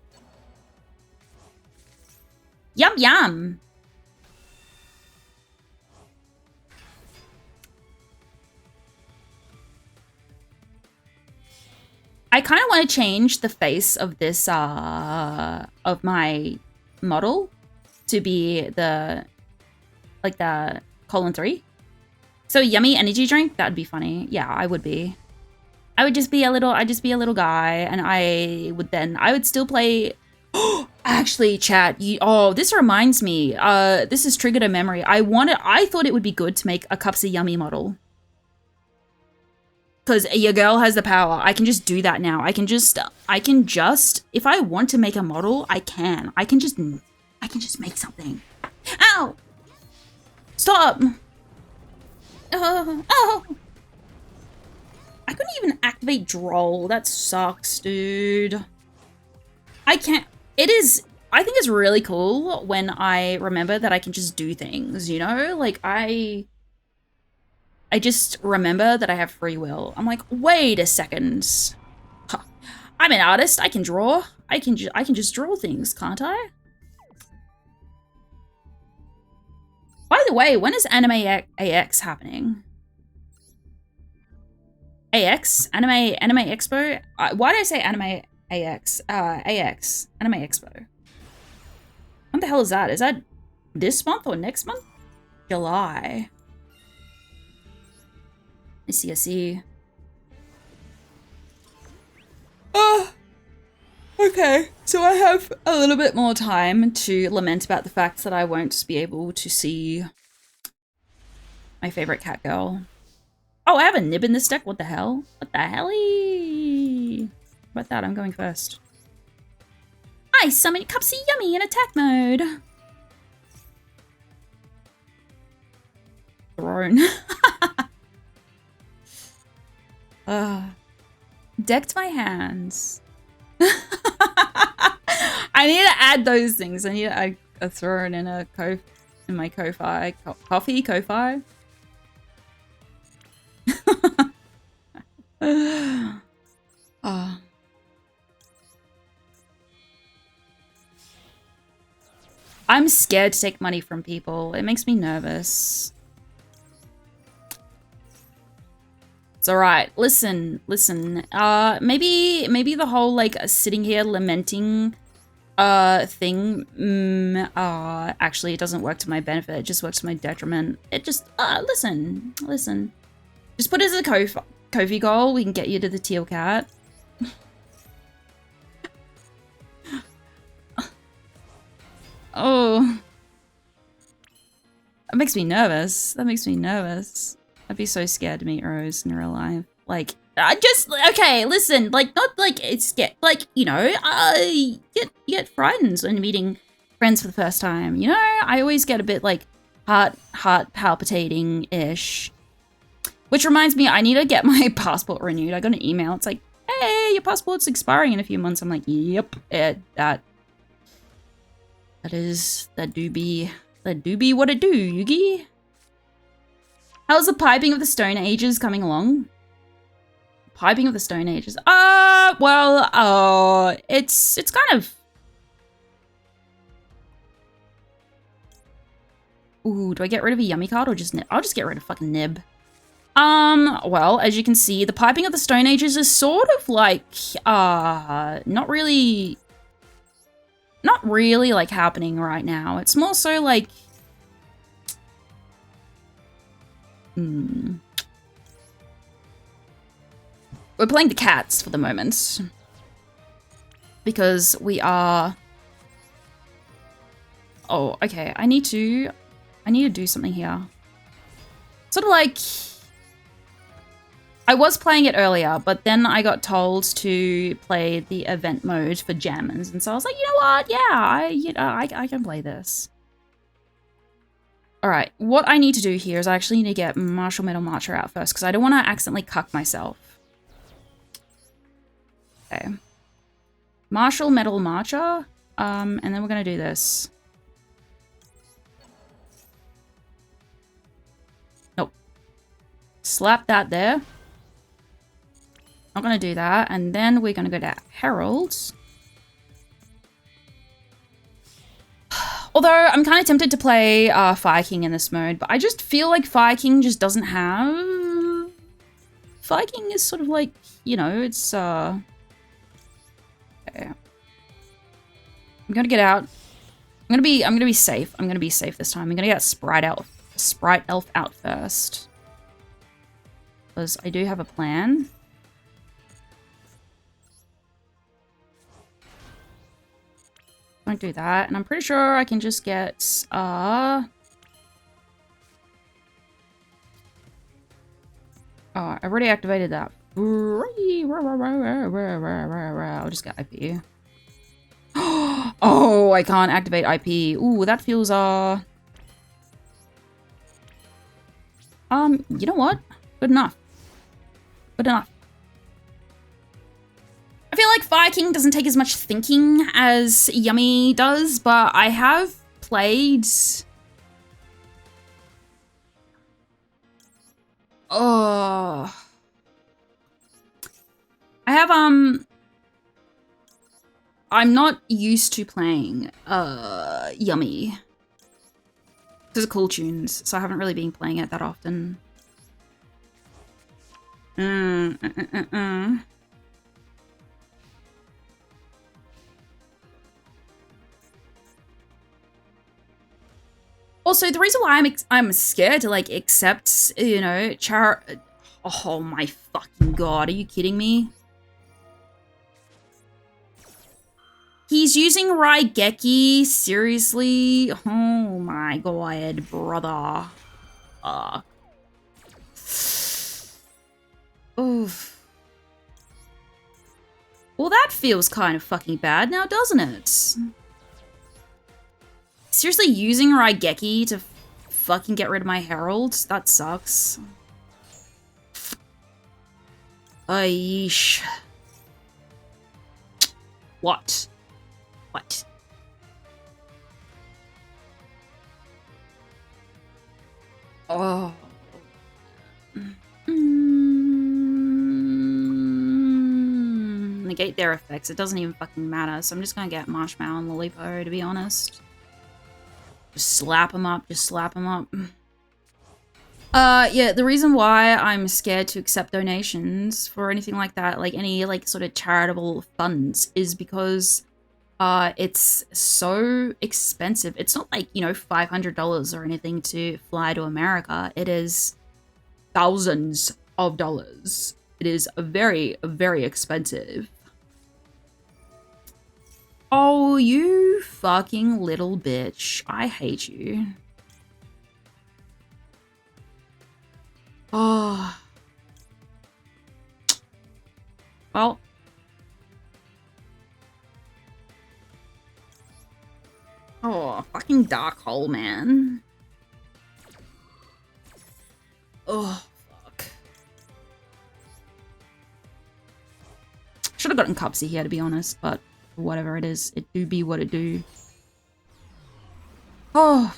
Yum yum. I kind of want to change the face of this of my model to be the colon 3. So yummy energy drink, that'd be funny. Yeah, I would be. I'd just be a little guy, and I would still play. Actually, chat, oh, this reminds me. This has triggered a memory. I thought it would be good to make a Cups of Yummy model. Because your girl has the power. I can just do that now. I can just, if I want to make a model, I can. I can just make something. Ow! Stop! Oh! I couldn't even activate Droll. That sucks, dude. I can't. I think it's really cool when I remember that I can just do things, you know? Like, I just remember that I have free will. I'm like, wait a second. Huh. I'm an artist. I can draw. I can just draw things, can't I? By the way, when is Anime AX happening? AX? Anime Expo? Why did I say Anime AX? AX. Anime Expo. What the hell is that? Is that this month or next month? July. I see. Oh, okay. So I have a little bit more time to lament about the fact that I won't be able to see my favorite cat girl. Oh, I have a nib in this deck. What the hell? What the helly? How about that? I'm going first. I summon Cupsy Yummy in attack mode. Throne. Decked my hands. I need to add those things. I need to add a throne and a in my Ko-Fi. Coffee? Ko-Fi? Oh. I'm scared to take money from people. It makes me nervous. It's alright. Listen. Maybe the whole, like, sitting here lamenting thing, actually it doesn't work to my benefit. It just works to my detriment. It just, listen. Just put it as a Kofi goal. We can get you to the teal cat. Oh. That makes me nervous. That makes me nervous. I'd be so scared to meet Rose in real life. Like, okay, listen, like, not like it's like, you know, you get friends when meeting friends for the first time, you know? I always get a bit like heart palpitating-ish. Which reminds me, I need to get my passport renewed. I got an email. It's like, hey, your passport's expiring in a few months. I'm like, yep, that do be what it do, Yugi. How's the piping of the Stone Ages coming along? Piping of the Stone Ages. Well, it's kind of. Ooh, do I get rid of a yummy card or just Nib? I'll just get rid of fucking Nib. Well, as you can see, the piping of the Stone Ages is sort of like, not really like happening right now. It's more so like, we're playing the cats for the moment because we are. Oh, okay. I need to do something here. Sort of like, I was playing it earlier, but then I got told to play the event mode for jammers, and so I was like, you know what? Yeah, I can play this. All right, what I need to do here is I actually need to get Martial Metal Marcher out first because I don't want to accidentally cuck myself. Okay. Martial Metal Marcher, and then we're gonna do this. Nope. Slap that there. Not gonna do that, and then we're gonna go to Heralds. Although I'm kind of tempted to play Fire King in this mode, but I just feel like Fire King just doesn't have. Fire King is sort of like, you know, it's okay. I'm gonna get out. I'm gonna be safe. I'm gonna be safe this time. I'm gonna get Sprite Elf out first, because I do have a plan. Don't do that, and I'm pretty sure I can just get oh, I already activated that. I'll just get IP. Oh, I can't activate IP. Ooh, that feels you know what? Good enough. Good enough. I feel like Fire King doesn't take as much thinking as Yummy does, but I have played. Oh. I have, I'm not used to playing, Yummy. Those are cool tunes, so I haven't really been playing it that often. Also, the reason why I'm scared to, like, accept, you know, oh my fucking god, are you kidding me? He's using Raigeki? Seriously? Oh my god, brother. Oof. Well, that feels kind of fucking bad now, doesn't it? Seriously, using Raigeki to fucking get rid of my Herald? That sucks. Aish. What? What? Oh. Negate their effects. It doesn't even fucking matter. So I'm just gonna get Marshmallow and Lollipo, to be honest. Just slap them up. Just slap them up. Yeah, the reason why I'm scared to accept donations for anything like that, like any like sort of charitable funds, is because It's so expensive. It's not like, you know, $500 or anything to fly to America. It is thousands of dollars. It is very, very expensive. Oh, you fucking little bitch. I hate you. Oh. Well. Oh, fucking dark hole, man. Oh, fuck. Should have gotten Cupsy here, to be honest, but whatever it is, it do be what it do. Oh.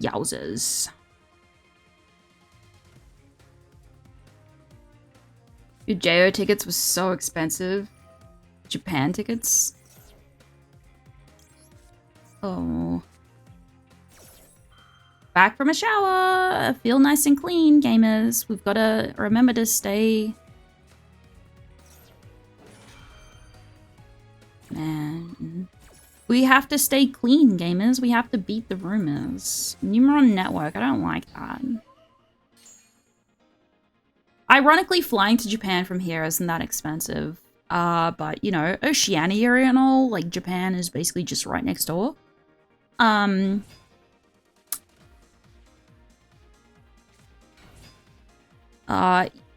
Yowzers. Your JO tickets were so expensive. Japan tickets. Oh. Back from a shower. Feel nice and clean, gamers. We've got to remember to stay... Man. We have to stay clean, gamers. We have to beat the rumors. Numeron Network. I don't like that. Ironically, flying to Japan from here isn't that expensive. But, you know, Oceania and all, like, Japan is basically just right next door.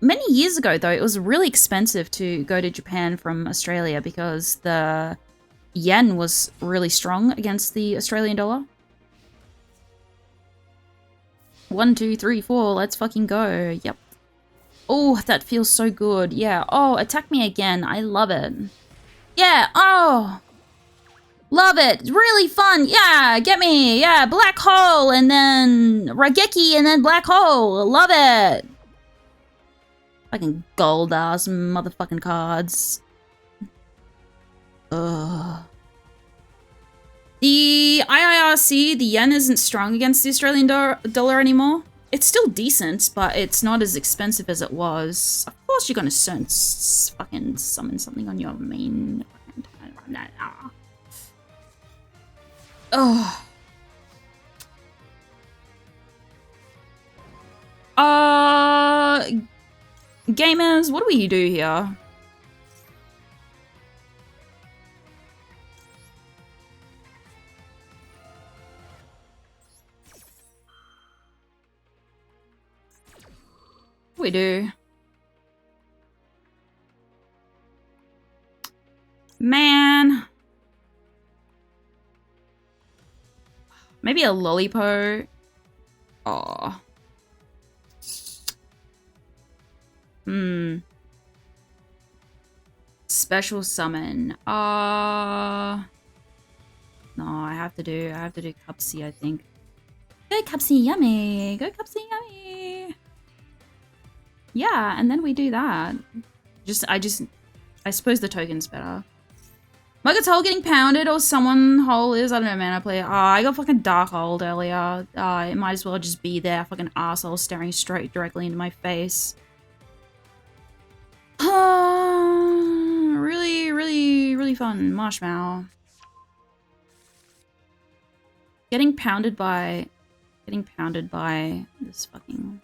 Many years ago, though, it was really expensive to go to Japan from Australia because the yen was really strong against the Australian dollar. 1, 2, 3, 4, let's fucking go. Yep. Oh, that feels so good. Yeah. Oh, attack me again. I love it. Yeah. Oh. Love it. Really fun. Yeah. Get me. Yeah. Black hole and then Rageki and then black hole. Love it. Fucking gold ass motherfucking cards. Ugh. The IIRC, the yen isn't strong against the Australian dollar anymore. It's still decent, but it's not as expensive as it was. Of course you're gonna fucking summon something on your main... Oh. Gamers, what do we do here? We do. Man. Maybe a Lollipo. Oh. Special summon. No, I have to do Cupsy, I think. Go Cupsy, yummy. Go Cupsy, yummy. Yeah, and then we do that. I suppose the token's better. Mugget's hole getting pounded or someone hole is, I don't know, man, I play. I got fucking dark holed earlier. It might as well just be there, fucking arsehole staring straight directly into my face. Really, really, really fun. Marshmallow. Getting pounded by this fucking...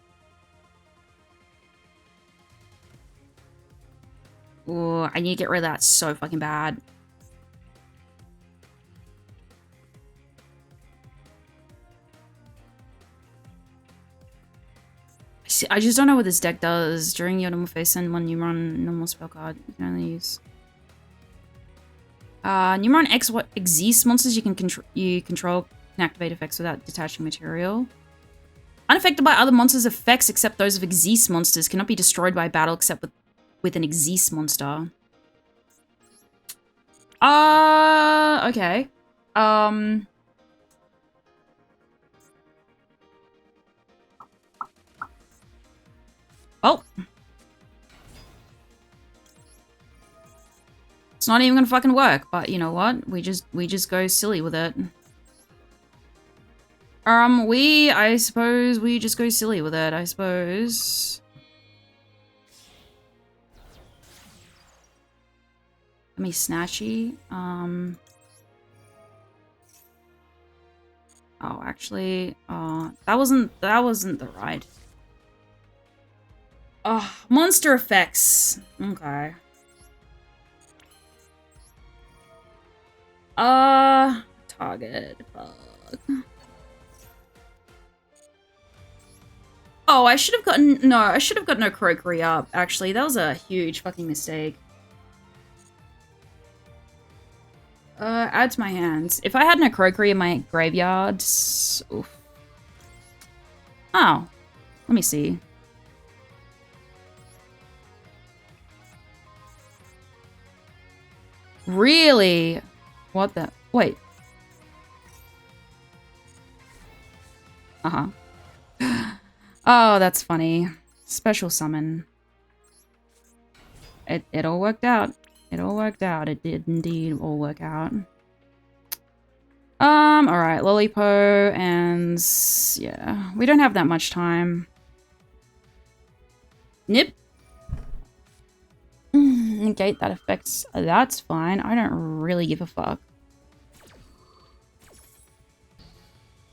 Ooh, I need to get rid of that so fucking bad. See, I just don't know what this deck does. During your normal phase, send one Numeron normal spell card. You can only use... Numeron X, what exist monsters you control can activate effects without detaching material. Unaffected by other monsters' effects except those of exist monsters. Cannot be destroyed by battle except with an exist monster. Okay. Oh. It's not even gonna fucking work, but you know what? We just go silly with it. I suppose we just go silly with it, I suppose. Let me snatchy. Oh, actually, that wasn't the right. Oh, monster effects. Okay. Target. Fuck. Oh, I should have gotten I should have gotten a Krokery up. Actually, that was a huge fucking mistake. Add to my hands. If I had no Krokery in my graveyard, oof. Oh, let me see. Really? What the? Wait. Uh-huh. Oh, that's funny. Special summon. It all worked out. It all worked out. It did indeed all work out. Alright, Lollipo, and yeah, we don't have that much time. Nip. Negate that affects. That's fine. I don't really give a fuck.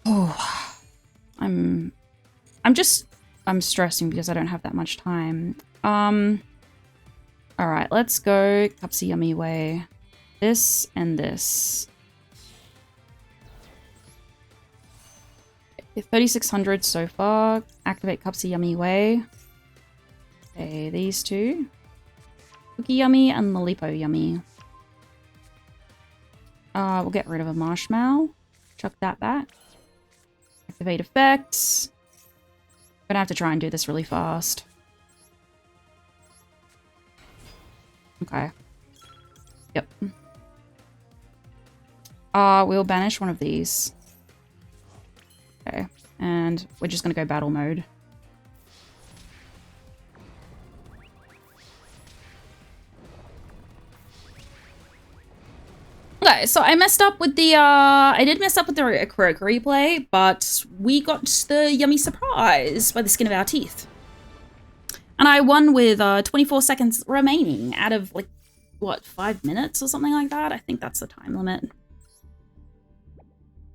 Oh, I'm stressing because I don't have that much time. Alright, let's go Cupsy Yummy way. This and this. 3,600 so far. Activate Cupsy Yummy way. Okay, these two. Cookie Yummy and Lollipo Yummy. We'll get rid of a Marshmallow. Chuck that back. Activate effects. I'm gonna have to try and do this really fast. Okay. Yep. We'll banish one of these. Okay. And we're just gonna go battle mode. Okay, so I messed up with the, I did mess up with the Krokery replay, but we got the yummy surprise by the skin of our teeth. And I won with 24 seconds remaining out of, like, what, 5 minutes or something like that? I think that's the time limit.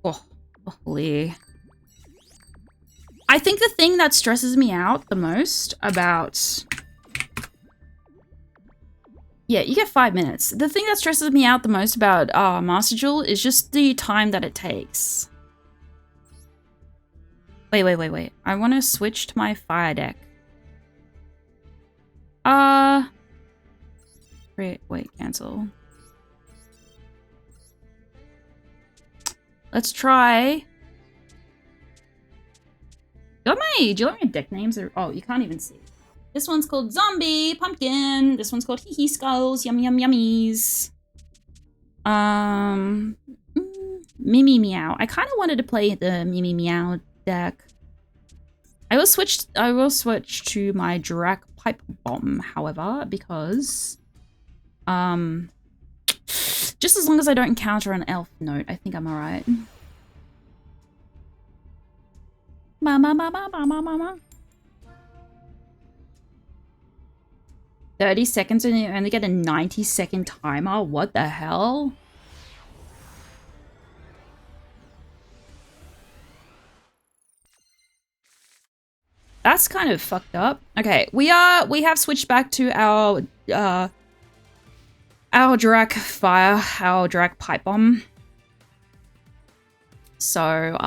Oh, holy. I think the thing that stresses me out the most about... Yeah, you get 5 minutes. The thing that stresses me out the most about Master Duel is just the time that it takes. Wait. I want to switch to my fire deck. Wait, cancel. Let's try. Do you like my deck names? Or, oh, you can't even see. This one's called Zombie Pumpkin. This one's called Hee Hee Skulls. Yum Yum Yummies. Mimi Meow. I kind of wanted to play the Mimi Meow deck. I will switch to my Drak Pipe Bomb, however, because just as long as I don't encounter an elf note, I think I'm alright. Mama. 30 seconds and you only get a 90-second timer? What the hell? That's kind of fucked up. Okay, we have switched back to our Drak Fire, our Drak Pipe Bomb. So,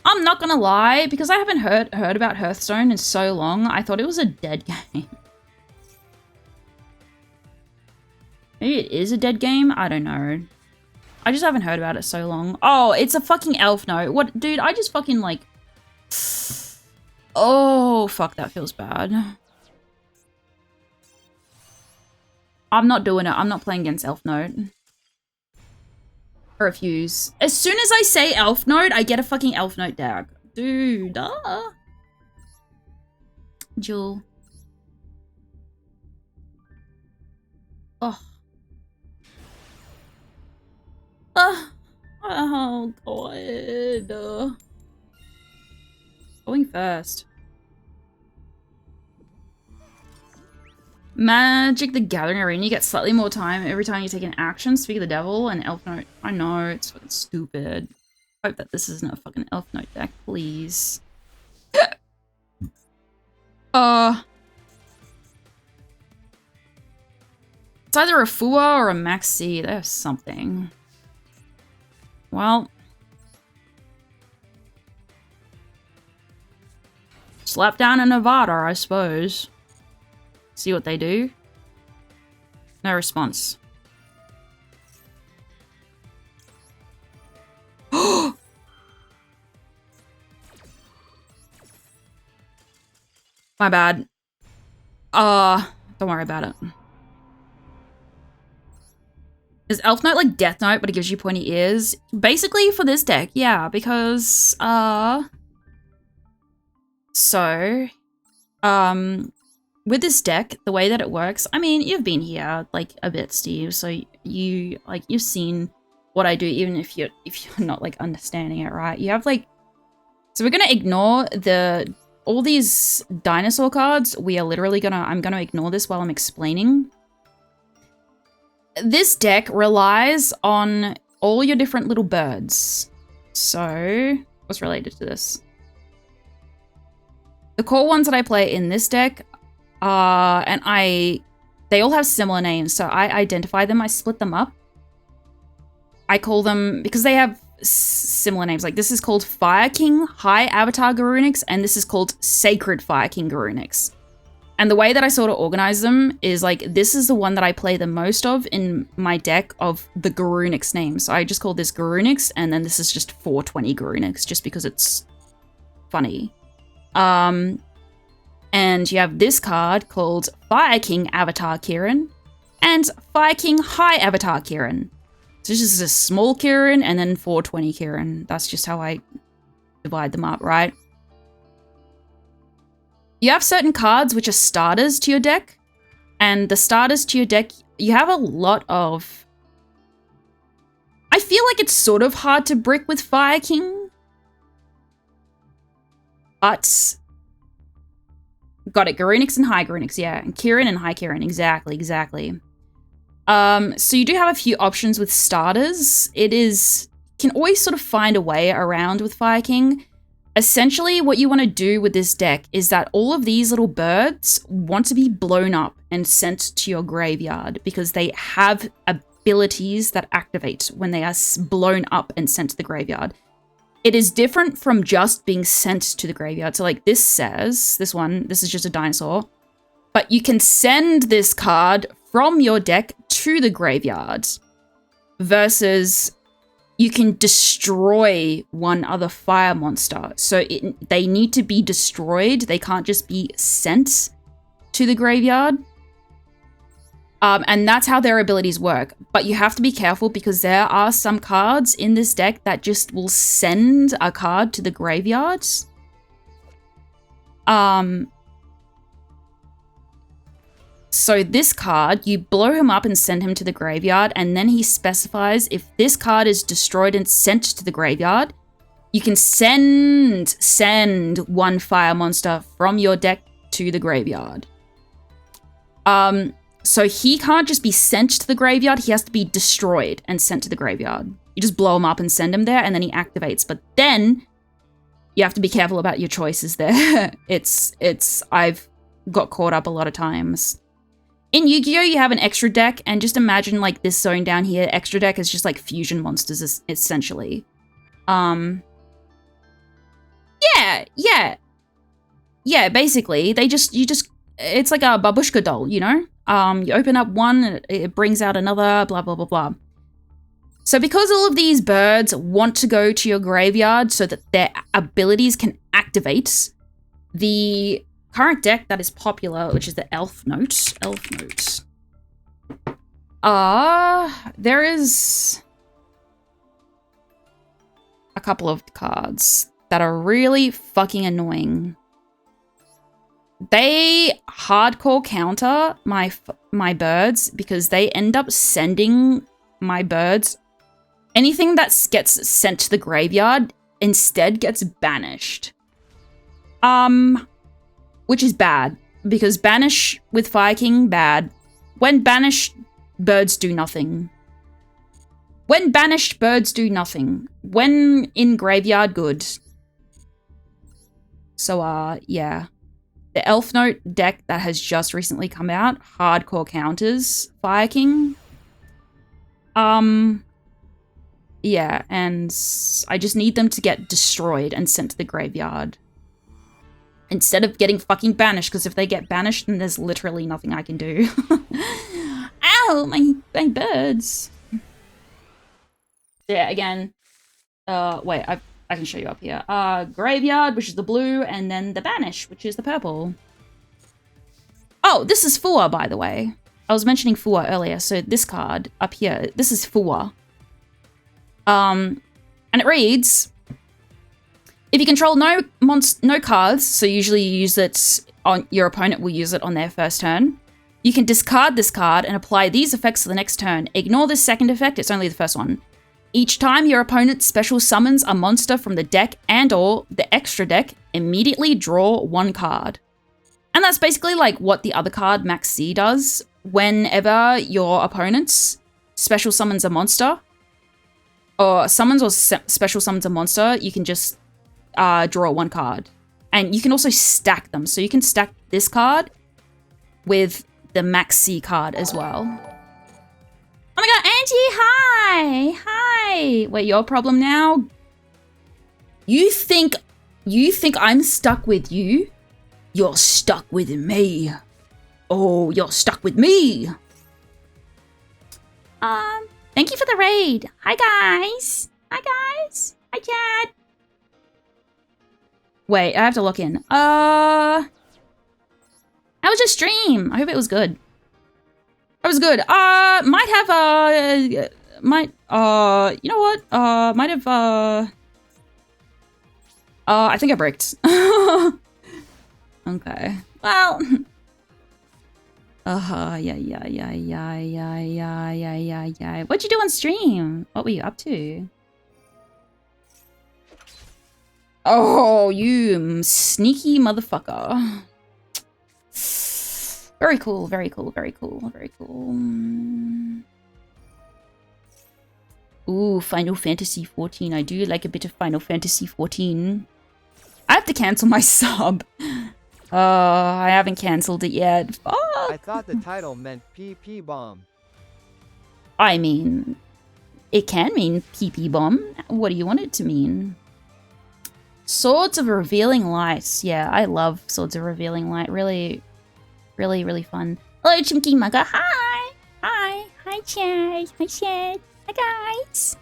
I'm not gonna lie, because I haven't heard about Hearthstone in so long, I thought it was a dead game. Maybe it is a dead game? I don't know. I just haven't heard about it so long. Oh, it's a fucking elf note. What? Dude, I just fucking like... Oh, fuck, that feels bad. I'm not doing it. I'm not playing against elf note. I refuse. As soon as I say elf note, I get a fucking elf note deck. Dude, Jewel. Oh. Oh, God. Going first. Magic the Gathering Arena, you get slightly more time every time you take an action. Speak of the Devil and Elf Note. I know, it's fucking stupid. Hope that this isn't a fucking Elf Note deck, please. It's either a Fua or a Maxi. They have something. Well. Slap down a Nevada, I suppose. See what they do. No response. My bad. Don't worry about it. Is Elf Note like Death Note, but it gives you pointy ears? Basically for this deck, yeah, because, so, with this deck, the way that it works, I mean, you've been here, like, a bit, Steve, so you've seen what I do, even if you're not, like, understanding it, right? You have, like, so we're gonna ignore all these dinosaur cards. We are literally I'm gonna ignore this while I'm explaining. This deck relies on all your different little birds. So, what's related to this? The core ones that I play in this deck, they all have similar names, so I identify them, I split them up. I call them, because they have similar names, like this is called Fire King High Avatar Garunix, and this is called Sacred Fire King Garunix. And the way that I sort of organize them is like, this is the one that I play the most of in my deck of the Garunix names. So I just call this Garunix, and then this is just 420 Garunix, just because it's funny. And you have this card called Fire King Avatar Kirin and Fire King High Avatar Kirin. So this is a small Kirin and then 420 Kirin. That's just how I divide them up, right? You have certain cards which are starters to your deck, and the starters to your deck, you have a lot of... I feel like it's sort of hard to brick with Fire King, but... Got it, Garunix and High Garunix, yeah, and Kirin and High Kirin, exactly. So you do have a few options with starters. Can always sort of find a way around with Fire King. Essentially, what you want to do with this deck is that all of these little birds want to be blown up and sent to your graveyard because they have abilities that activate when they are blown up and sent to the graveyard. It is different from just being sent to the graveyard. So like this says, this is just a dinosaur, but you can send this card from your deck to the graveyard versus you can destroy one other fire monster. So they need to be destroyed. They can't just be sent to the graveyard. And that's how their abilities work. But you have to be careful because there are some cards in this deck that just will send a card to the graveyard. So this card, you blow him up and send him to the graveyard, and then he specifies if this card is destroyed and sent to the graveyard, you can send one fire monster from your deck to the graveyard. So he can't just be sent to the graveyard, he has to be destroyed and sent to the graveyard. You just blow him up and send him there, and then he activates. But then you have to be careful about your choices there. I've got caught up a lot of times. In Yu-Gi-Oh! You have an extra deck, and just imagine like this zone down here. Extra deck is just like fusion monsters, essentially. Yeah, basically, it's like a babushka doll, you know? You open up one, it brings out another, blah, blah, blah, blah. So because all of these birds want to go to your graveyard so that their abilities can activate, the current deck that is popular, which is the Elf Note. There is a couple of cards that are really fucking annoying. They hardcore counter my birds because they end up sending my birds. Anything that gets sent to the graveyard instead gets banished. Which is bad. because banish with Fire King, bad. When banished, birds do nothing. When banished, birds do nothing. When in graveyard, good. So, yeah. The Elf Note deck that has just recently come out, hardcore counters Fire King. Yeah, and I just need them to get destroyed and sent to the graveyard. Instead of getting fucking banished, because if they get banished, then there's literally nothing I can do. Ow, my birds. Yeah, again. Wait, I can show you up here. Graveyard, which is the blue, and then the banish, which is the purple. Oh, this is Fua, by the way. I was mentioning Fua earlier, so this card up here, this is Fua. And it reads, if you control no cards, so usually you use it on, your opponent will use it on their first turn, you can discard this card and apply these effects to the next turn. Ignore this second effect, it's only the first one. Each time your opponent special summons a monster from the deck and or the extra deck, immediately draw one card. And that's basically like what the other card, Max C, does. Whenever your opponent special summons a monster, or summons or special summons a monster, you can just draw one card. And you can also stack them. So you can stack this card with the Max C card as well. Oh my god, Auntie, hi! Hi! Wait, your problem now? You think I'm stuck with you? You're stuck with me. Oh, you're stuck with me. Thank you for the raid. Hi, guys. Hi, guys. Hi, chat. Wait, I have to look in. How was your stream? I hope it was good. It was good. Might have, you know what? Might have, I think I bricked. Okay. Well. Yeah. What'd you do on stream? What were you up to? Oh, you sneaky motherfucker. Very cool, very cool, very cool, very cool. Ooh, Final Fantasy 14. I do like a bit of Final Fantasy 14. I have to cancel my sub. I haven't cancelled it yet. Fuck. I thought the title meant PP bomb. I mean, it can mean PP bomb. What do you want it to mean? Swords of Revealing Light. Yeah, I love Swords of Revealing Light. Really, really, really fun. Hello, Chunky Mugger. Hi. Hi. Hi, Chad. Hi, Chad. Hi, guys.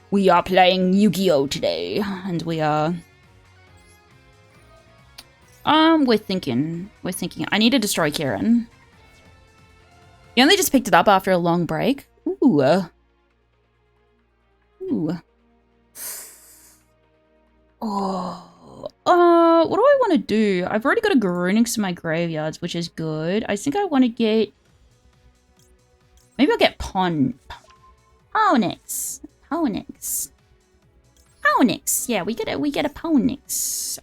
We are playing Yu-Gi-Oh! Today, and we are... we're thinking. I need to destroy Kieran. You only just picked it up after a long break. Ooh. Ooh. Oh. What do I want to do? I've already got a Garunix in my graveyards, which is good. I think I want to get... Maybe I'll get Ponix. Ponix. Yeah, we get a Ponix.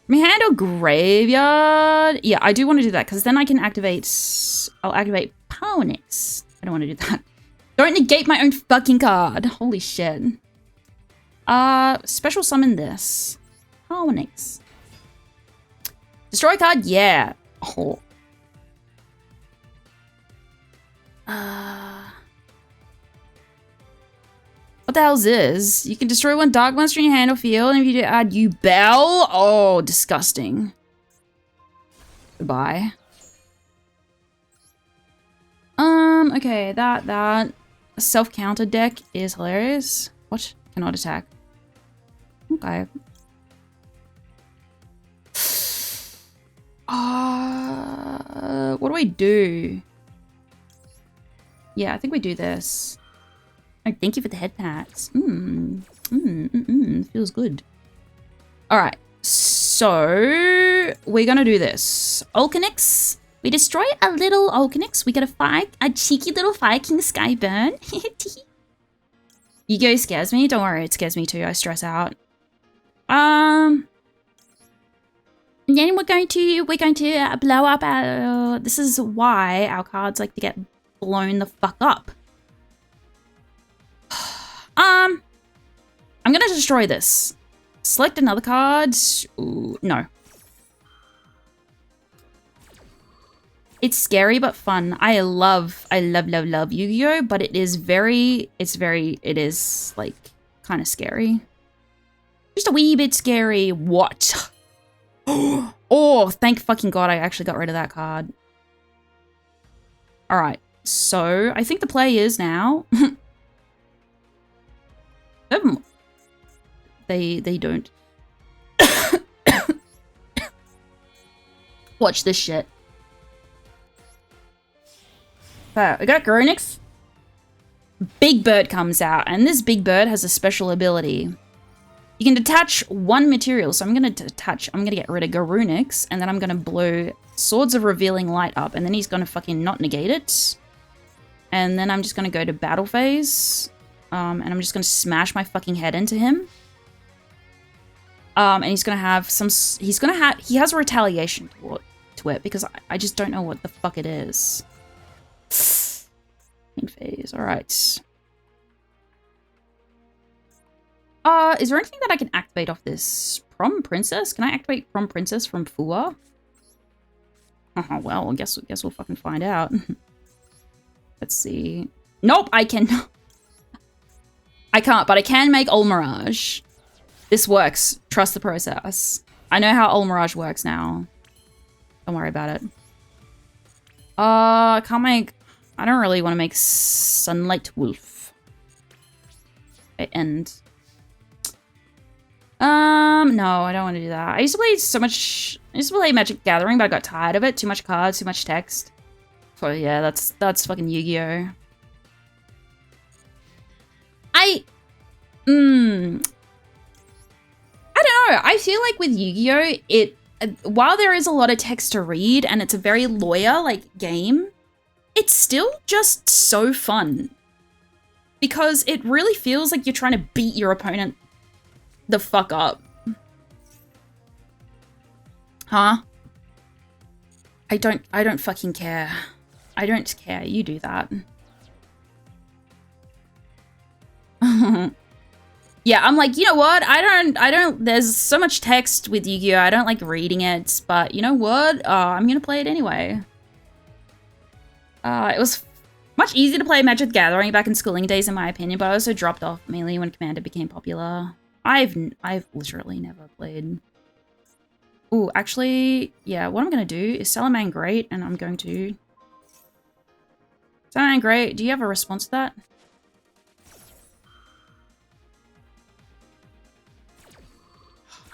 Me handle graveyard. Yeah, I do want to do that because then I can activate. I'll activate Ponix. I don't want to do that. Don't negate my own fucking card. Holy shit. Special summon this. Ponix. Destroy card. Yeah. Oh. What the hell's this? You can destroy one dark monster in your hand or field, and if you do add you bell. Oh, disgusting. Goodbye. Okay, that self-counter deck is hilarious. What? Cannot attack. Okay. What do we do? Yeah, I think we do this. Oh, thank you for the head pats. Feels good. All right, so we're gonna do this. Ulcanix. We destroy a little Ulcanix. We get a cheeky little Fire King Skyburn. Yu-Gi-Oh! Scares me. Don't worry, it scares me too. I stress out. Yeah, And then we're going to blow up our... This is why our cards like to get blown the fuck up. I'm gonna destroy this. Select another card. Ooh, no. It's scary but fun. I love Yu-Gi-Oh! But it is like kind of scary. Just a wee bit scary. What? Oh, thank fucking God I actually got rid of that card. Alright, so I think the play is now. They don't. Watch this shit. We got Gronix. Big Bird comes out, and this Big Bird has a special ability. You can detach one material, so I'm gonna get rid of Garunix, and then I'm gonna blow Swords of Revealing Light up, and then he's gonna fucking not negate it. And then I'm just gonna go to battle phase, and I'm just gonna smash my fucking head into him. And he's gonna have some, he has a retaliation to it, because I just don't know what the fuck it is. Main phase, alright. Is there anything that I can activate off this? Prom Princess? Can I activate Prom Princess from Fua? Oh, well, I guess we'll fucking find out. Let's see. Nope, I cannot. I can't, but I can make Olmirage. This works. Trust the process. I know how Olmirage works now. Don't worry about it. I can't make... I don't really want to make Sunlight Wolf. Okay, end. No, I don't want to do that. I used to play Magic Gathering, but I got tired of it. Too much cards, too much text. So yeah, that's fucking Yu-Gi-Oh! I don't know. I feel like with Yu-Gi-Oh! While there is a lot of text to read and it's a very lawyer-like game, it's still just so fun. Because it really feels like you're trying to beat your opponent the fuck up. Huh? I don't fucking care. I don't care. You do that. Yeah, I'm like, you know what? There's so much text with Yu-Gi-Oh! I don't like reading it, but you know what? I'm gonna play it anyway. It was much easier to play Magic the Gathering back in schooling days, in my opinion, but I also dropped off mainly when Commander became popular. I've literally never played. Ooh, actually, yeah, what I'm gonna do is Salaman Great, and I'm going to... Salaman Great, do you have a response to that?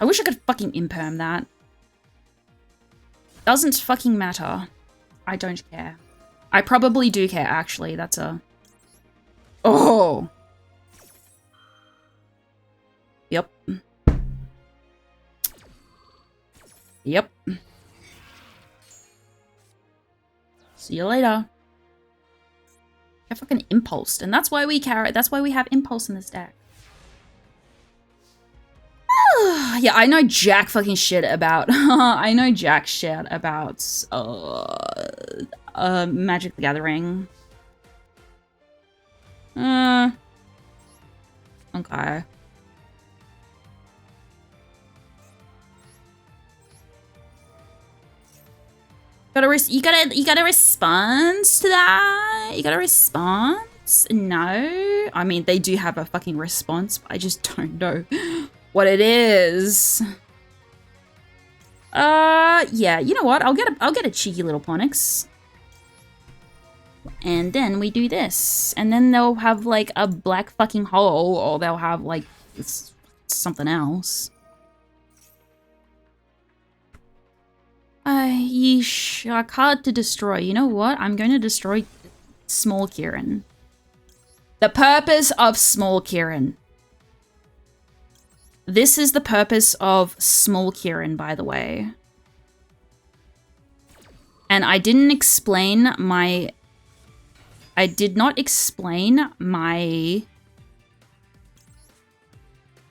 I wish I could fucking imperm that. Doesn't fucking matter. I don't care. I probably do care, actually. That's a... Oh! Yep. Yep. See you later. I fucking impulsed, and that's why we have impulse in this deck. Yeah, I know jack fucking shit about I know jack shit about Magic the Gathering. Okay. You got a response to that? You got a response? No? I mean, they do have a fucking response, but I just don't know what it is. Yeah, you know what? I'll get a cheeky little Ponix. And then we do this. And then they'll have like a black fucking hole, or they'll have like something else. Yeesh, a card to destroy. You know what? I'm going to destroy Small Kirin. The purpose of Small Kirin. This is the purpose of Small Kirin, by the way. And I did not explain my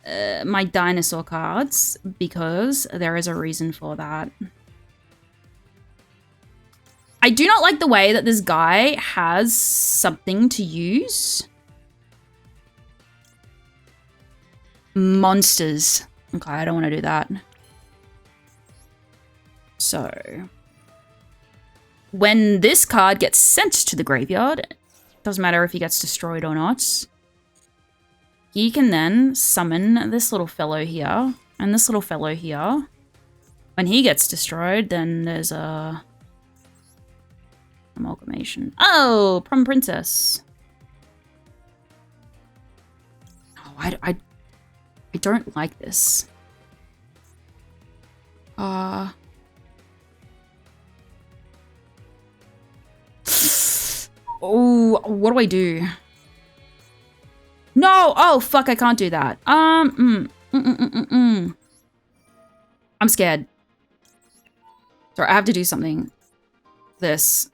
my dinosaur cards because there is a reason for that. I do not like the way that this guy has something to use. Monsters. Okay, I don't want to do that. So, when this card gets sent to the graveyard, doesn't matter if he gets destroyed or not, he can then summon this little fellow here and this little fellow here. When he gets destroyed, then there's a amalgamation. Oh, Prom Princess. Oh, I don't like this. Oh, what do I do? No! Oh, fuck, I can't do that. I'm scared. Sorry, I have to do something. This.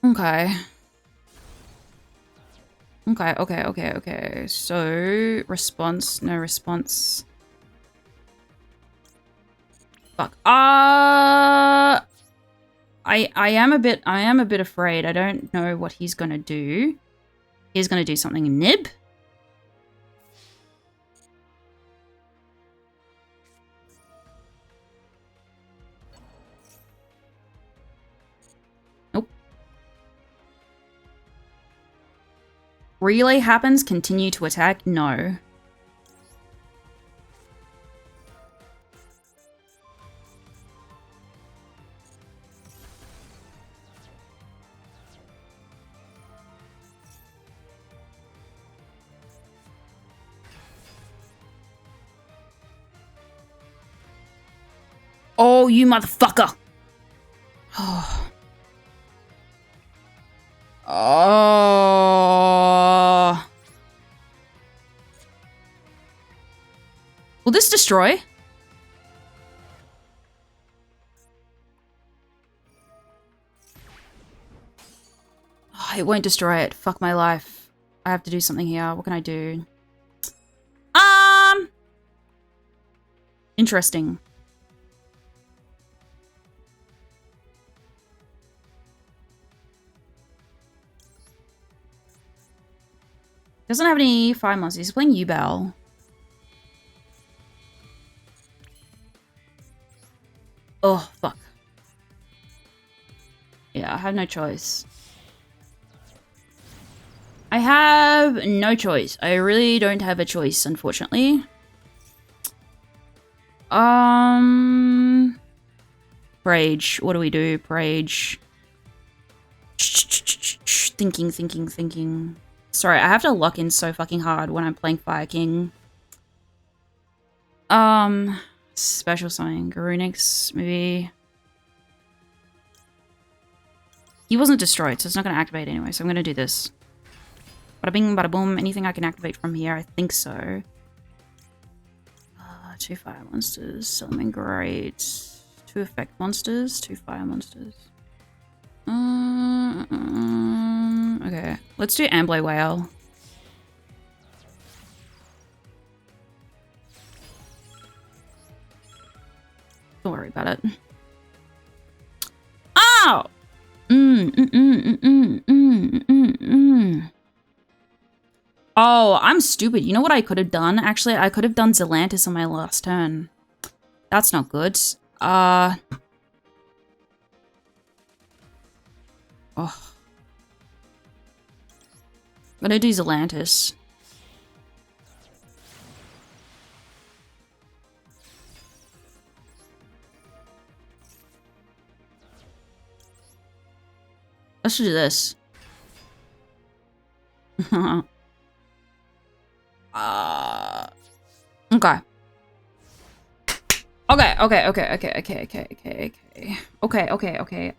Okay. Okay. So, response, no response. Fuck. I am a bit afraid. I don't know what he's gonna do. He's gonna do something nib. Nope. Relay happens, continue to attack. No. Oh, you motherfucker. Oh. Oh. Will this destroy? Oh, it won't destroy it. Fuck my life. I have to do something here. What can I do? Interesting. Doesn't have any fire monsters. He's playing Yubel. Oh, fuck. Yeah, I have no choice. I have no choice. I really don't have a choice, unfortunately. Rage. What do we do? Rage. Thinking. Sorry, I have to lock in so fucking hard when I'm playing Fire King. Special summon. Garunix, maybe. He wasn't destroyed, so it's not going to activate anyway, so I'm going to do this. Bada bing, bada boom. Anything I can activate from here, I think so. 2 fire monsters. Summon great. 2 effect monsters. 2 fire monsters. Okay. Let's do Amblay Whale. Don't worry about it. Oh! Oh, I'm stupid. You know what I could have done? Actually, I could have done Zelantis on my last turn. That's not good. Oh. I'm gonna do Zelantis. Let's do this. Okay. Okay.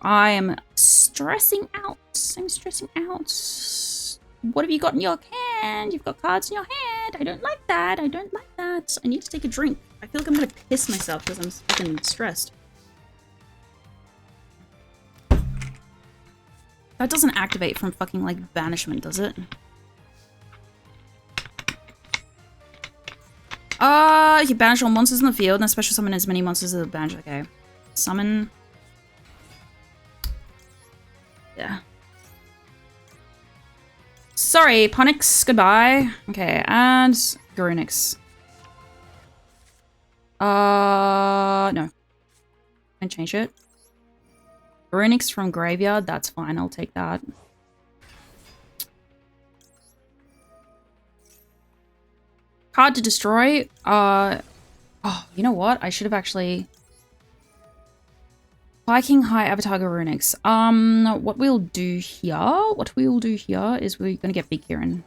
I am stressing out. I'm stressing out. What have you got in your hand? You've got cards in your hand. I don't like that. I don't like that. I need to take a drink. I feel like I'm gonna piss myself because I'm fucking stressed. That doesn't activate from fucking, like, banishment, does it? You banish all monsters in the field and special summon as many monsters as the banish. Okay. Summon. Yeah. Sorry, Ponix. Goodbye. Okay, and Garunix. No. Can change it. Garunix from graveyard. That's fine. I'll take that. Card to destroy. Oh, you know what? I should have actually. Viking High Avatar Garunix. What we'll do here is we're gonna get Big Kieran.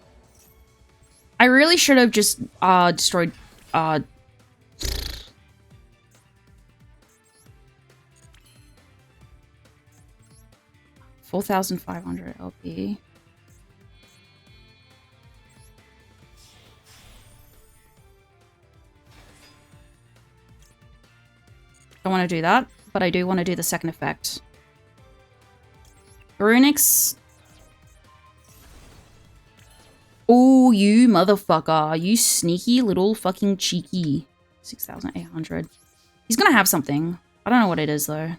I really should have just destroyed 4,500 LP. Don't want to do that, but I do want to do the second effect. Garunix. Oh, you motherfucker. You sneaky little fucking cheeky. 6,800. He's gonna have something. I don't know what it is, though.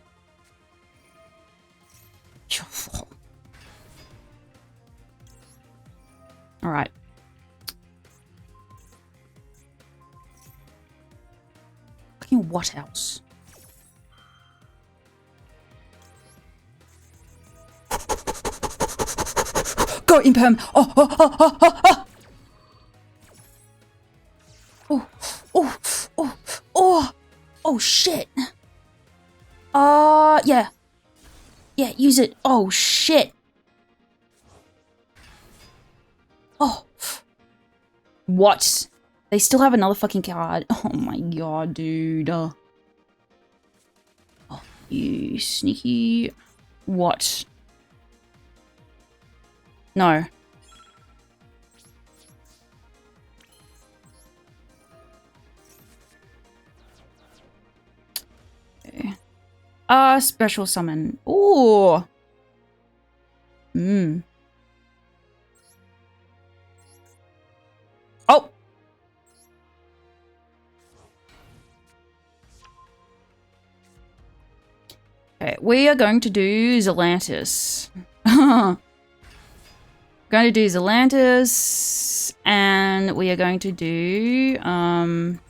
Alright. Fucking what else? Go Imperm! Oh, oh, oh, oh, oh, oh! Oh, oh, oh, oh, oh, shit. Yeah. Yeah, use it. Oh, shit. Oh. What? They still have another fucking card. Oh my god, dude. Oh, you sneaky. What? No. Okay. Special summon. Ooh. Hmm. Oh. Okay, we are going to do Zelantis. Going to do Zelantis, and we are going to do him.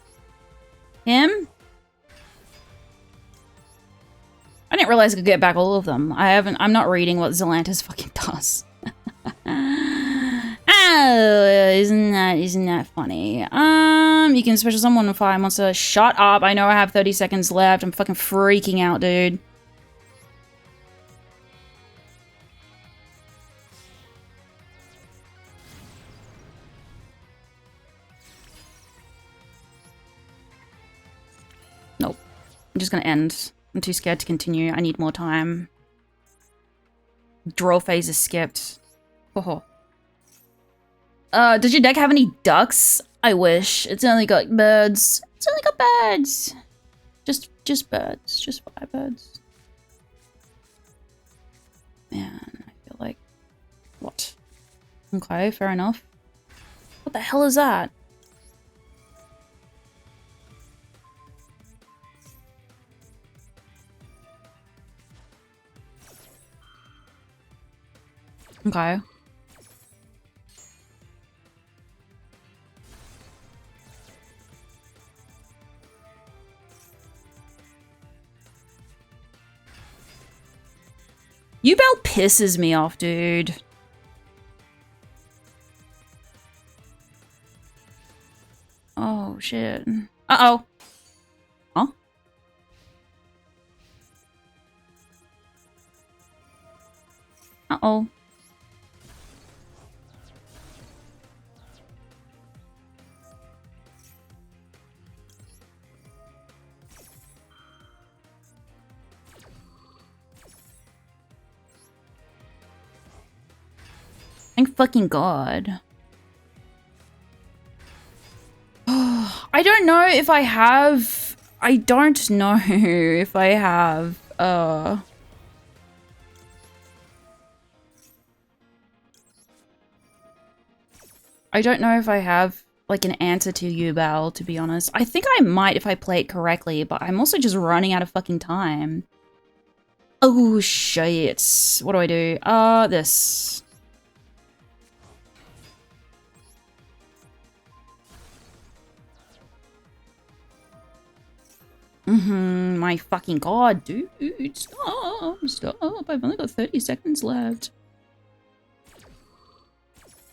I didn't realize I could get back all of them. I'm not reading what Zelantis fucking does. Oh, isn't that funny? You can special summon a fire monster. Shut up. I know I have 30 seconds left. I'm fucking freaking out, dude. Nope. I'm just gonna end. I'm too scared to continue. I need more time. Draw phase is skipped. Oh. Does your deck have any ducks? I wish. It's only got birds. It's only got birds. Just birds. Just 5 birds. Man, I feel like... What? Okay, fair enough. What the hell is that? Okay. U-Bell pisses me off, dude. Oh, shit. Uh-oh. Huh? Uh-oh. Thank fucking God. know if I have... I don't know if I have... I don't know if I have, like, an answer to you, Belle, to be honest. I think I might if I play it correctly, but I'm also just running out of fucking time. Oh, shit. What do I do? This. My fucking god, dude. Stop. Stop. I've only got 30 seconds left.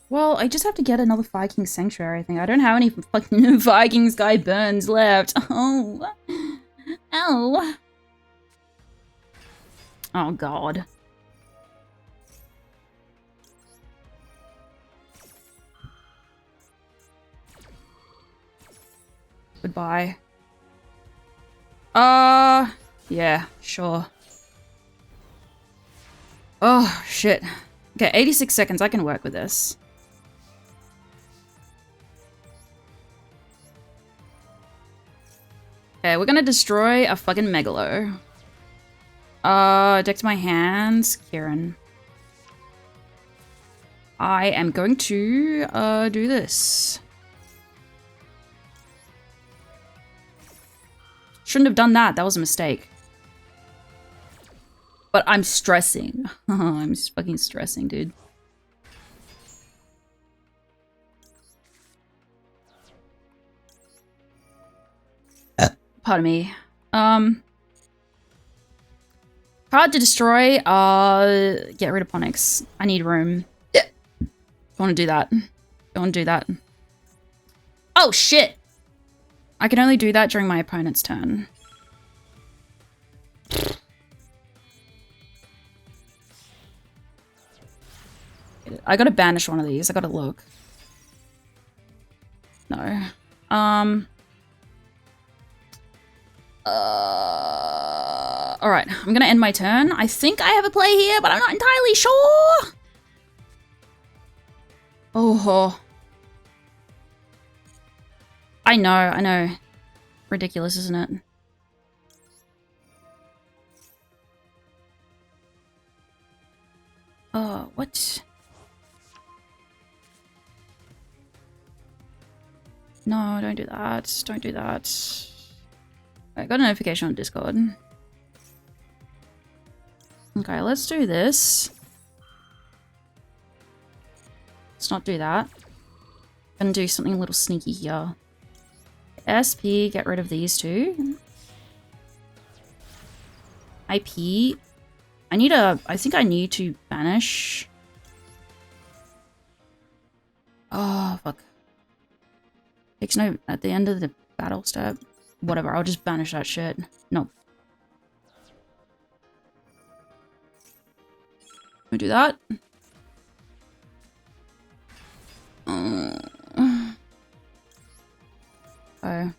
Well, I just have to get another Viking Sanctuary thing. I don't have any fucking Viking Sky Burns left. Oh. Ow. Oh, God. Goodbye. Yeah, sure. Oh, shit. Okay, 86 seconds. I can work with this. Okay, we're gonna destroy a fucking Megalo. Deck to my hands. Kieran. I am going to, do this. Shouldn't have done that. That was a mistake. But I'm stressing. I'm just fucking stressing, dude. Pardon me. Card to destroy. Get rid of Ponix. I need room. Don't want to do that. Don't want to do that. Oh, shit! I can only do that during my opponent's turn. I gotta banish one of these. I gotta look. No. Alright, I'm gonna end my turn. I think I have a play here, but I'm not entirely sure. Oh. I know. Ridiculous, isn't it? Oh, what? No, don't do that. Don't do that. I got a notification on Discord. Okay, let's do this. Let's not do that. Gonna do something a little sneaky here. SP, get rid of these two. IP. I think I need to banish. Oh, fuck. Takes no at the end of the battle step. Whatever, I'll just banish that shit. No. Can we do that? Oh. Yeah,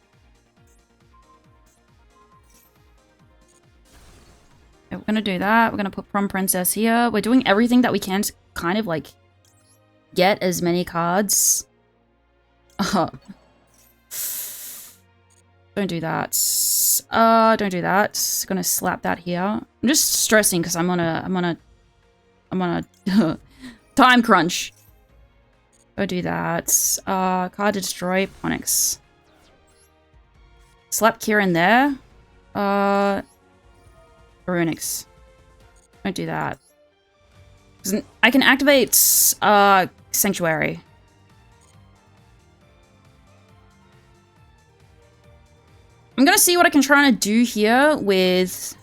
we're gonna do that. We're gonna put Prom Princess here. We're doing everything that we can to kind of like get as many cards. Don't do that. Don't do that. Gonna slap that here. I'm just stressing because I'm on a time crunch. Don't do that. Card to destroy Ponix. Slap Kieran there. Runix. Don't do that. I can activate Sanctuary. I'm gonna see what I can try to do here with...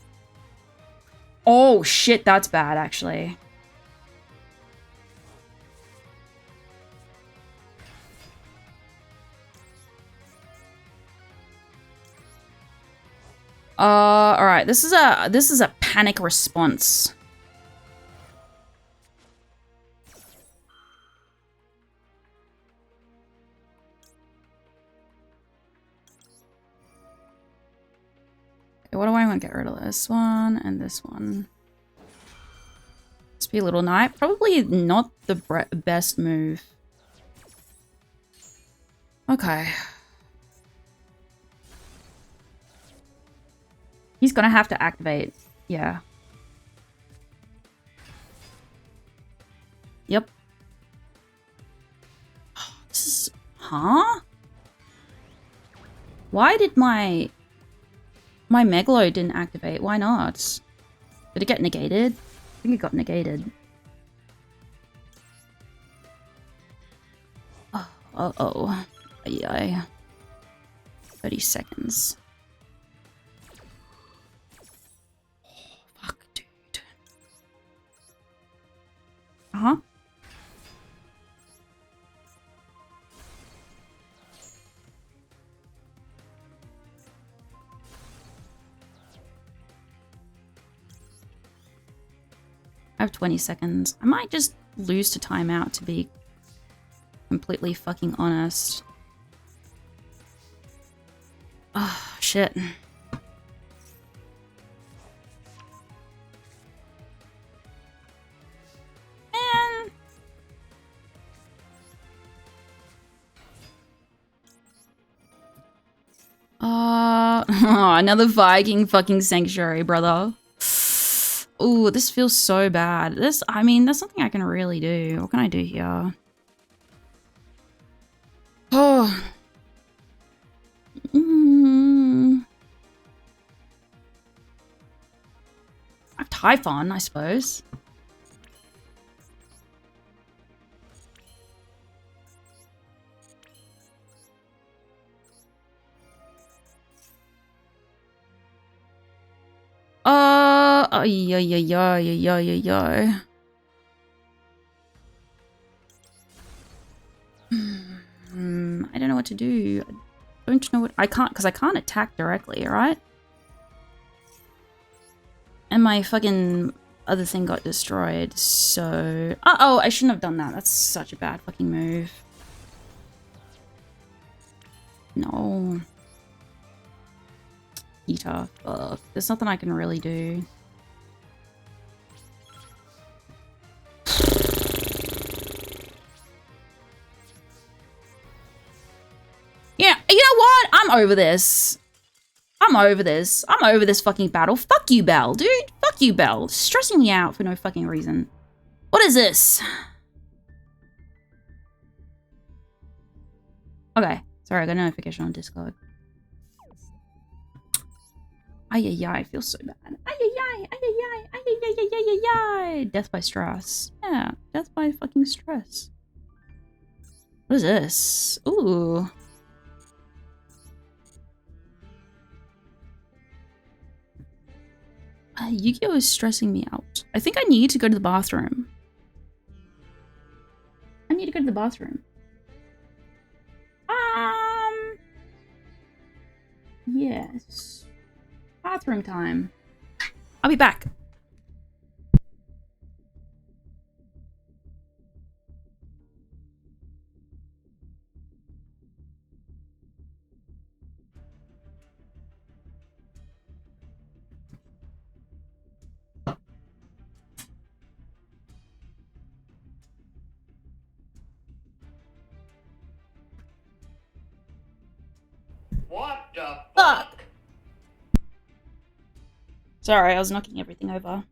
Oh shit, that's bad actually. Alright, this is a panic response. Okay, what do I want to get rid of? This one and this one. Let's be a little knight. Probably not the best move. Okay. He's gonna have to activate. Yeah. Yep. This is... Huh? Why did my Megalo didn't activate? Why not? Did it get negated? I think it got negated. Oh, uh-oh. Yeah. 30 seconds. Oh, fuck, dude. Uh-huh. I have 20 seconds. I might just lose to timeout, to be completely fucking honest. Oh, shit. Man. Another Viking fucking sanctuary, brother. Ooh, this feels so bad. I mean, there's nothing I can really do. What can I do here? Oh. I have Typhon, I suppose. Yeah. I don't know what to do. I don't know what I can't, because I can't attack directly, right? And my fucking other thing got destroyed, so... Uh-oh, I shouldn't have done that. That's such a bad fucking move. No. Eater. Fuck. There's nothing I can really do. Yeah, you know what? I'm over this. I'm over this. I'm over this fucking battle. Fuck you, Belle, dude. Fuck you, Belle. Stressing me out for no fucking reason. What is this? Okay. Sorry, I got a notification on Discord. Ay-ay-ay, I feel so bad. Ay-ay-ay, ay-ay-ay, ay-ay-ay-ay-ay-ay. Death by stress. Yeah, death by fucking stress. What is this? Ooh. Yu-Gi-Oh is stressing me out. I think I need to go to the bathroom. I need to go to the bathroom. Yes. Bathroom time. I'll be back. What the Fuck! Sorry, I was knocking everything over.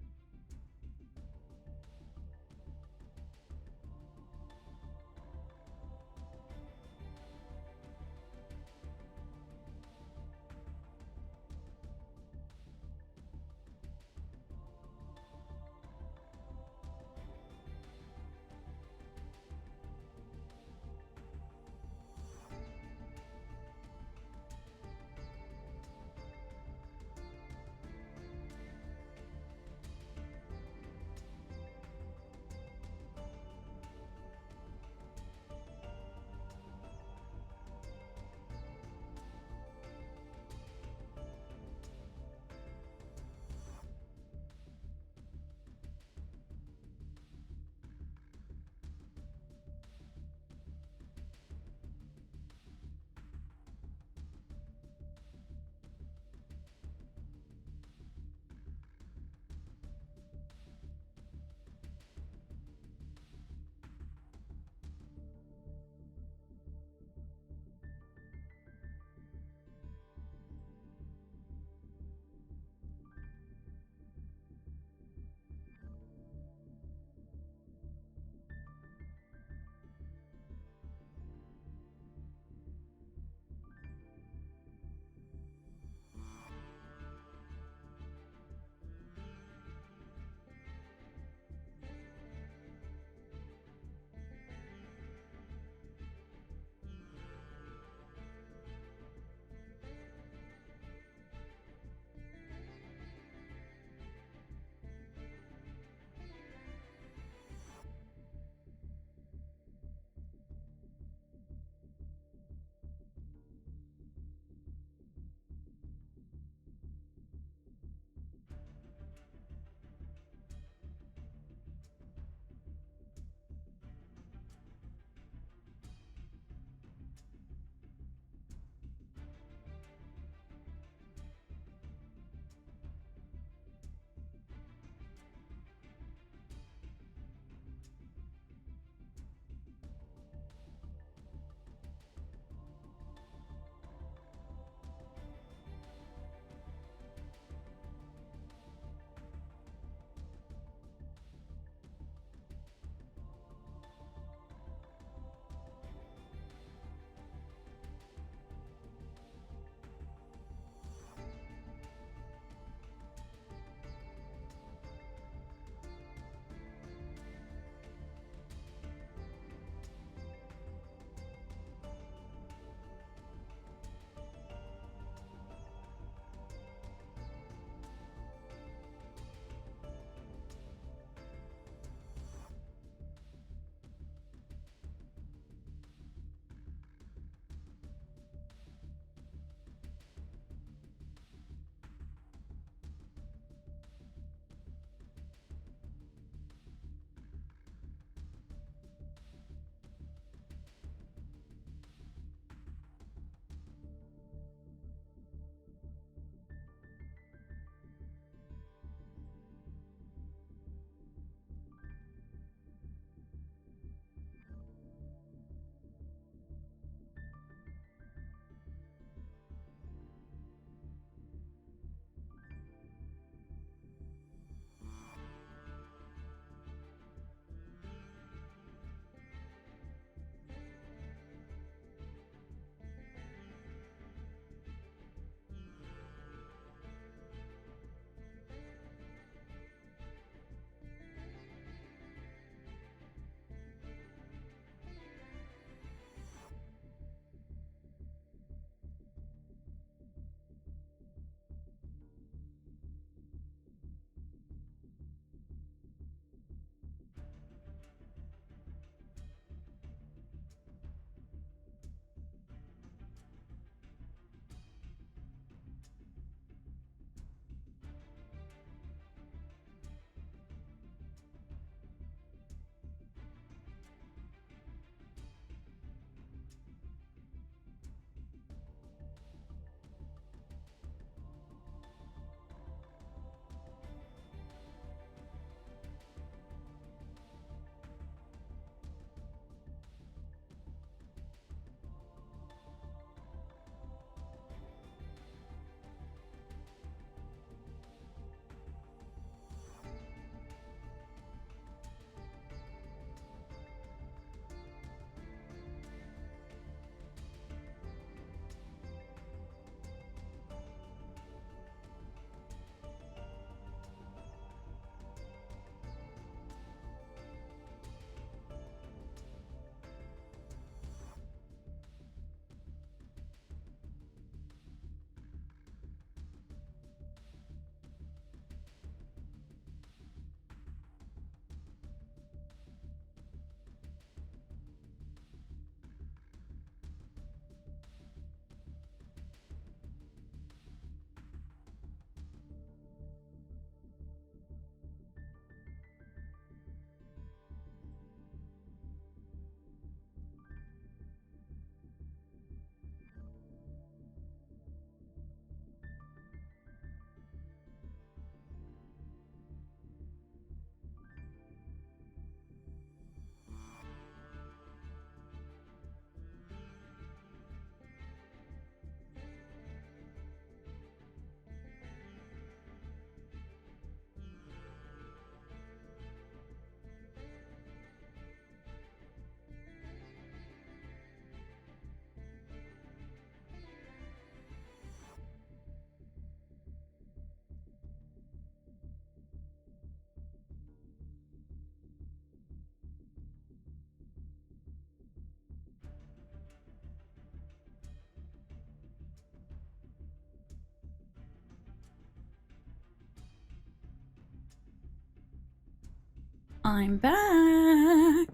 I'm back.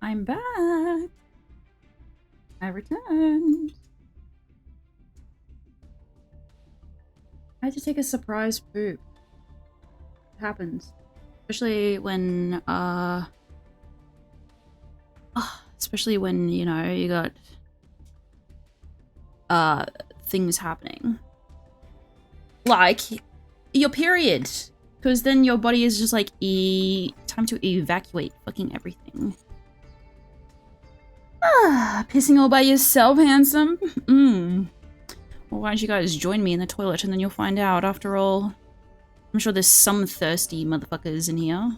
I'm back. I returned. I had to take a surprise poop. It happens. Especially when, you know, you got, things happening. Like, your period. Because then your body is just like, time to evacuate fucking everything. Pissing all by yourself, handsome? Well, why don't you guys join me in the toilet and then you'll find out. After all, I'm sure there's some thirsty motherfuckers in here.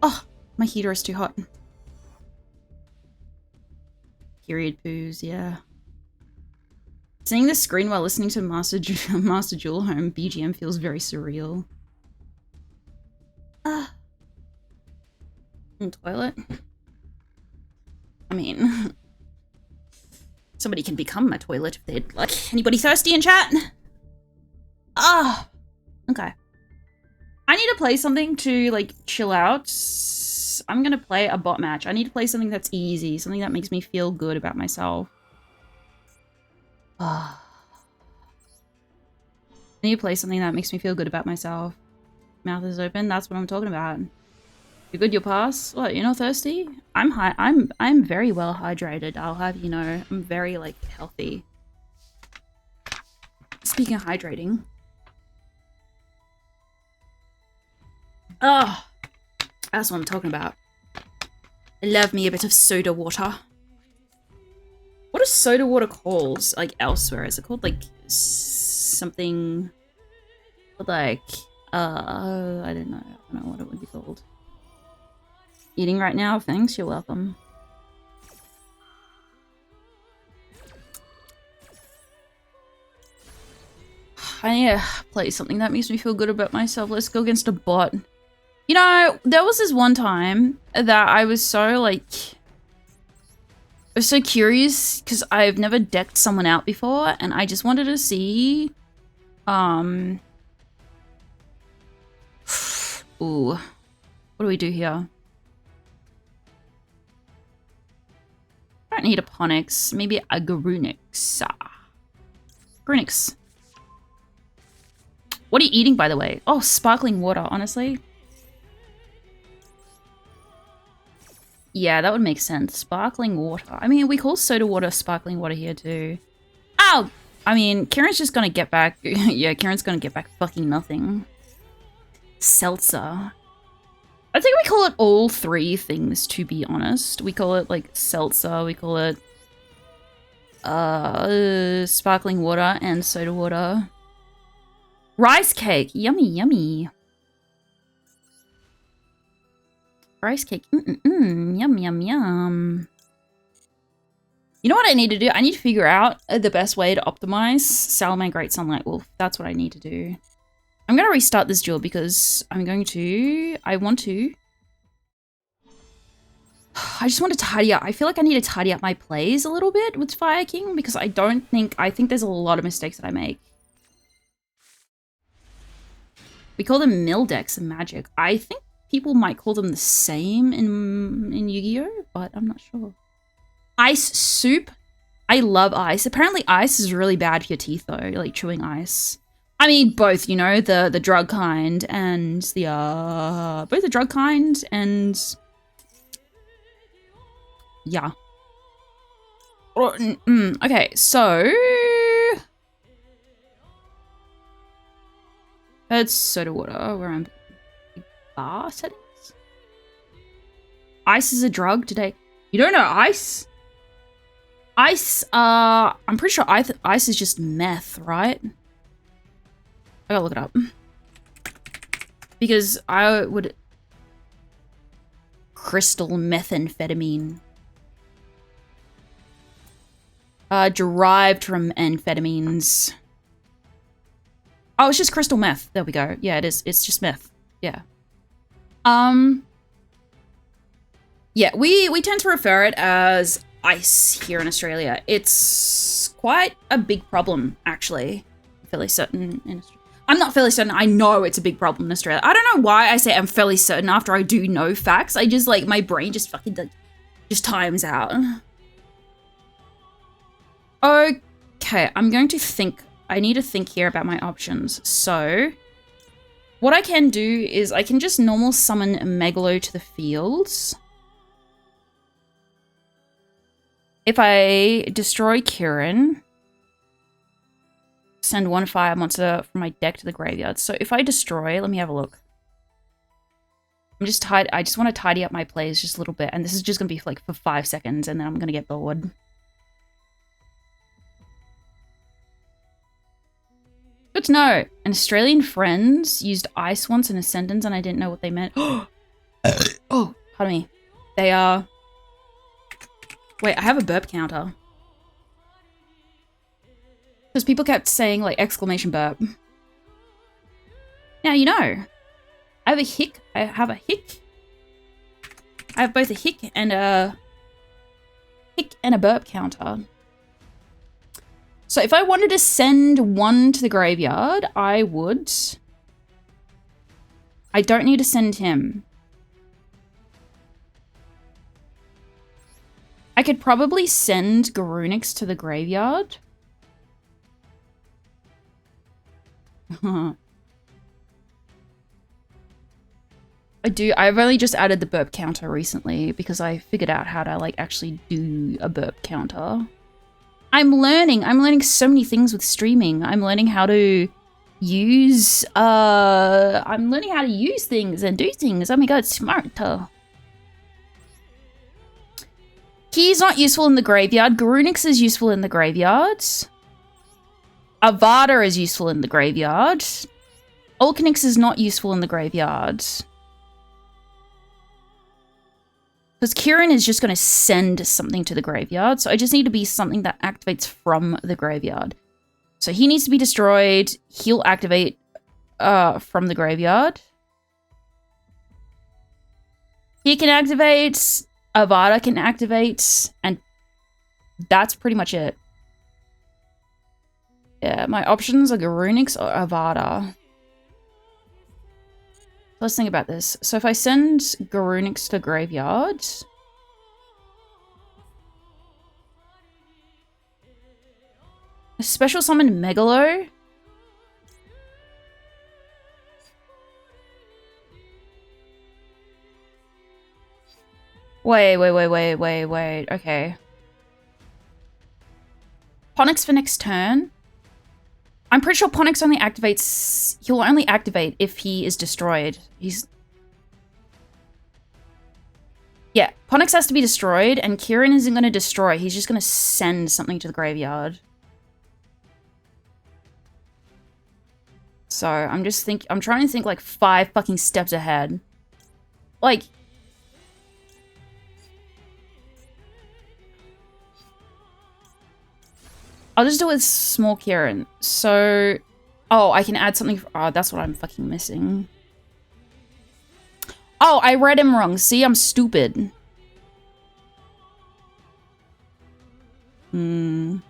Oh, my heater is too hot. Period poos, yeah. Seeing the screen while listening to Master Jewel Home BGM feels very surreal. In toilet? I mean, somebody can become a toilet if they'd like. Anybody thirsty in chat? Okay. I need to play something to, like, chill out. I'm gonna play a bot match. I need to play something that's easy, something that makes me feel good about myself. I need to play something that makes me feel good about myself. Mouth is open, that's what I'm talking about. You good, you'll pass? What, you're not thirsty? I'm very well hydrated, I'll have you know. I'm very, like, healthy. Speaking of hydrating. Oh, that's what I'm talking about. I love me a bit of soda water. What is soda water called, like, elsewhere? Is it called, like, something, like, I don't know what it would be called. Eating right now? Thanks, you're welcome. I need to play something that makes me feel good about myself. Let's go against a bot. You know, there was this one time that I was so, like, I was so curious because I've never decked someone out before and I just wanted to see, ooh, what do we do here? I don't need a Ponix, maybe a Grunix. Grunix. What are you eating, by the way? Oh, sparkling water, honestly. Yeah, that would make sense. Sparkling water. I mean, we call soda water sparkling water here too. Ow! I mean, Kieran's just gonna get back. Yeah, Kieran's gonna get back fucking nothing. Seltzer. I think we call it all three things, to be honest. We call it, like, seltzer, we call it sparkling water and soda water. Rice cake! Yummy, yummy. Rice cake. Yum, yum, yum. You know what I need to do? I need to figure out the best way to optimize Salamander Great Sunlight Wolf. That's what I need to do. I'm going to restart this duel because I want to... I just want to tidy up. I feel like I need to tidy up my plays a little bit with Fire King because I think there's a lot of mistakes that I make. We call them mill decks in Magic. I think people might call them the same in Yu-Gi-Oh, but I'm not sure. Ice soup. I love ice. Apparently ice is really bad for your teeth though, like chewing ice. I mean both, you know, the drug kind and the both the drug kind and yeah. Okay, so it's soda water where I'm bar settings. Ice is a drug today. You don't know ice? Ice, I'm pretty sure ice is just meth, right? I gotta look it up. Because I would... Crystal methamphetamine. Derived from amphetamines. Oh, it's just crystal meth. There we go. Yeah, it is. It's just meth. Yeah. Yeah, we tend to refer it as ice here in Australia. It's quite a big problem, actually. fairly certain in Australia. I'm not fairly certain. I know it's a big problem in Australia. I don't know why I say I'm fairly certain after I do know facts. I just like, my brain just fucking like, just times out. Okay, I'm going to think. I need to think here about my options. So, what I can do is I can just normal summon Megalo to the fields. If I destroy Kieran, send one fire monster from my deck to the graveyard. So if I destroy, let me have a look. I just want to tidy up my plays just a little bit, and this is just gonna be like for 5 seconds, and then I'm gonna get bored. Good to know. An Australian friends used ice once in a sentence, and I didn't know what they meant. Oh, pardon me. They are. Wait, I have a burp counter. Because people kept saying, like, exclamation burp. Now you know. I have a hic. I have both a hic and a burp counter. So if I wanted to send one to the graveyard, I would. I don't need to send him. I could probably send Garunix to the graveyard. I've only just added the burp counter recently because I figured out how to like actually do a burp counter. I'm learning so many things with streaming. I'm learning how to use things and do things. Oh my god, smart. Key's not useful in the graveyard. Garunix is useful in the graveyard. Avada is useful in the graveyard. Ulcanix is not useful in the graveyard. Because Kieran is just going to send something to the graveyard. So I just need to be something that activates from the graveyard. So he needs to be destroyed. He'll activate from the graveyard. He can activate. Avada can activate. And that's pretty much it. Yeah, my options are Garunix or Avada. Let's think about this. So if I send Garunix to the graveyard... A special summon Megalo? Wait. Okay. Ponix for next turn? I'm pretty sure Ponix only activates... He'll only activate if he is destroyed. Yeah, Ponix has to be destroyed, and Kieran isn't going to destroy. He's just going to send something to the graveyard. So, I'm trying to think, like, 5 fucking steps ahead. Like... I'll just do it with small Kieran. So... Oh, I can add something... Oh, that's what I'm fucking missing. Oh, I read him wrong. See, I'm stupid. This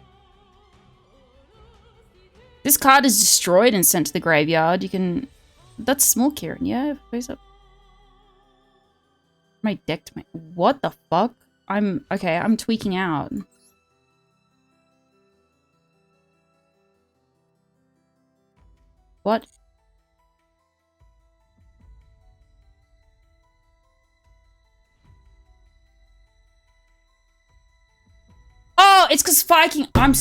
card is destroyed and sent to the graveyard. You can... That's small Kieran, yeah? Face up. My deck to my... What the fuck? Okay, I'm tweaking out. What? Oh, it's because Viking... I'm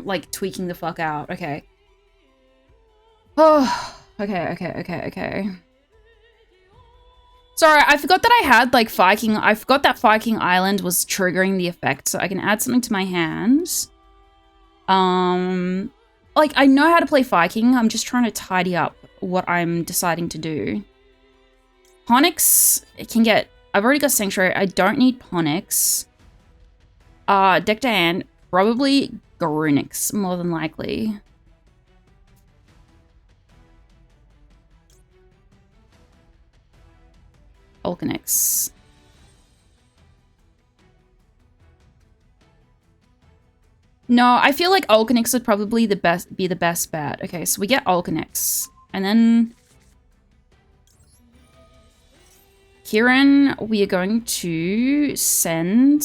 like tweaking the fuck out. Okay. Oh, okay. Sorry, I forgot that I had like Viking... I forgot that Viking Island was triggering the effect, so I can add something to my hands. Like, I know how to play Viking. I'm just trying to tidy up what I'm deciding to do. Ponix can get... I've already got Sanctuary. I don't need Ponix. Deck Dan, probably Garunix, more than likely. Ulcanix. No, I feel like Ulcanix would probably be the best bet. Okay, so we get Ulcanix. And then... Kieran, we are going to send...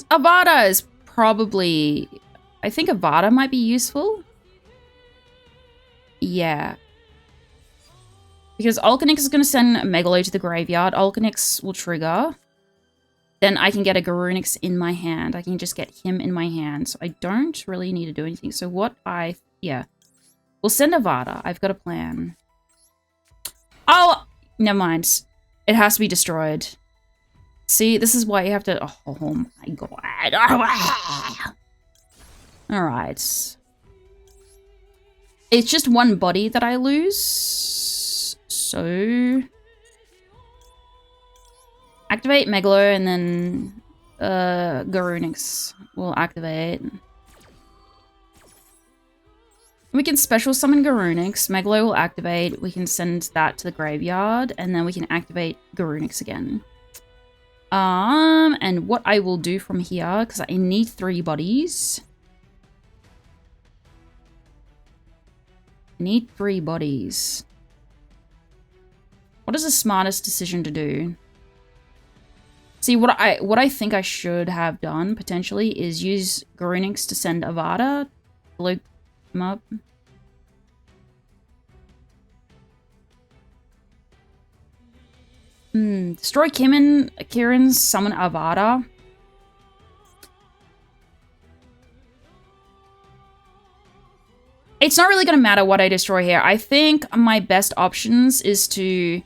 Avada is probably... I think Avada might be useful. Yeah. Because Ulcanix is going to send Megalo to the graveyard. Ulcanix will trigger. Then I can get a Garunix in my hand. I can just get him in my hand. So I don't really need to do anything. So what I... Yeah. We'll send Avada. I've got a plan. Oh! Never mind. It has to be destroyed. See, this is why you have to... Oh my god. Alright. It's just one body that I lose. So... Activate Megalo and then... Garunix will activate. We can special summon Garunix. Megalo will activate. We can send that to the graveyard. And then we can activate Garunix again. And what I will do from here, because I need 3 bodies. I need 3 bodies. What is the smartest decision to do? See, what I think I should have done, potentially, is use Garunix to send Avada. Blow him up. Destroy Kieran, summon Avada. It's not really going to matter what I destroy here. I think my best options is to...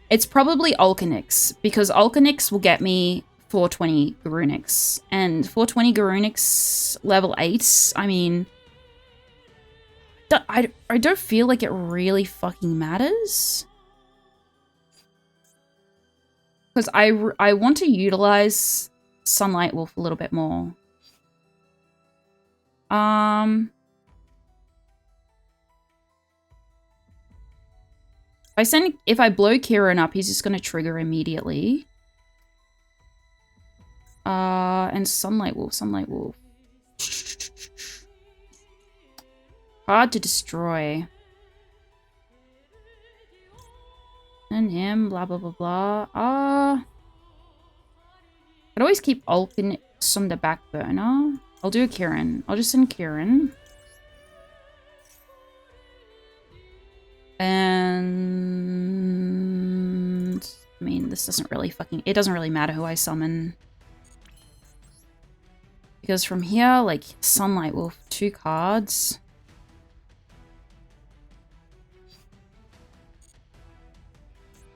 It's probably Ulcanix, because Ulcanix will get me 420 Garunix. And 420 Garunix level 8, I mean... I don't feel like it really fucking matters. Because I want to utilize Sunlight Wolf a little bit more. If I blow Kieran up, he's just going to trigger immediately. And Sunlight Wolf. Hard to destroy. And him, blah, blah, blah, blah. I'd always keep Ulcanix on the back burner. I'll do a Kieran. I'll just send Kieran. And... I mean, this doesn't really fucking... It doesn't really matter who I summon. Because from here, like, Sunlight Wolf, 2 cards...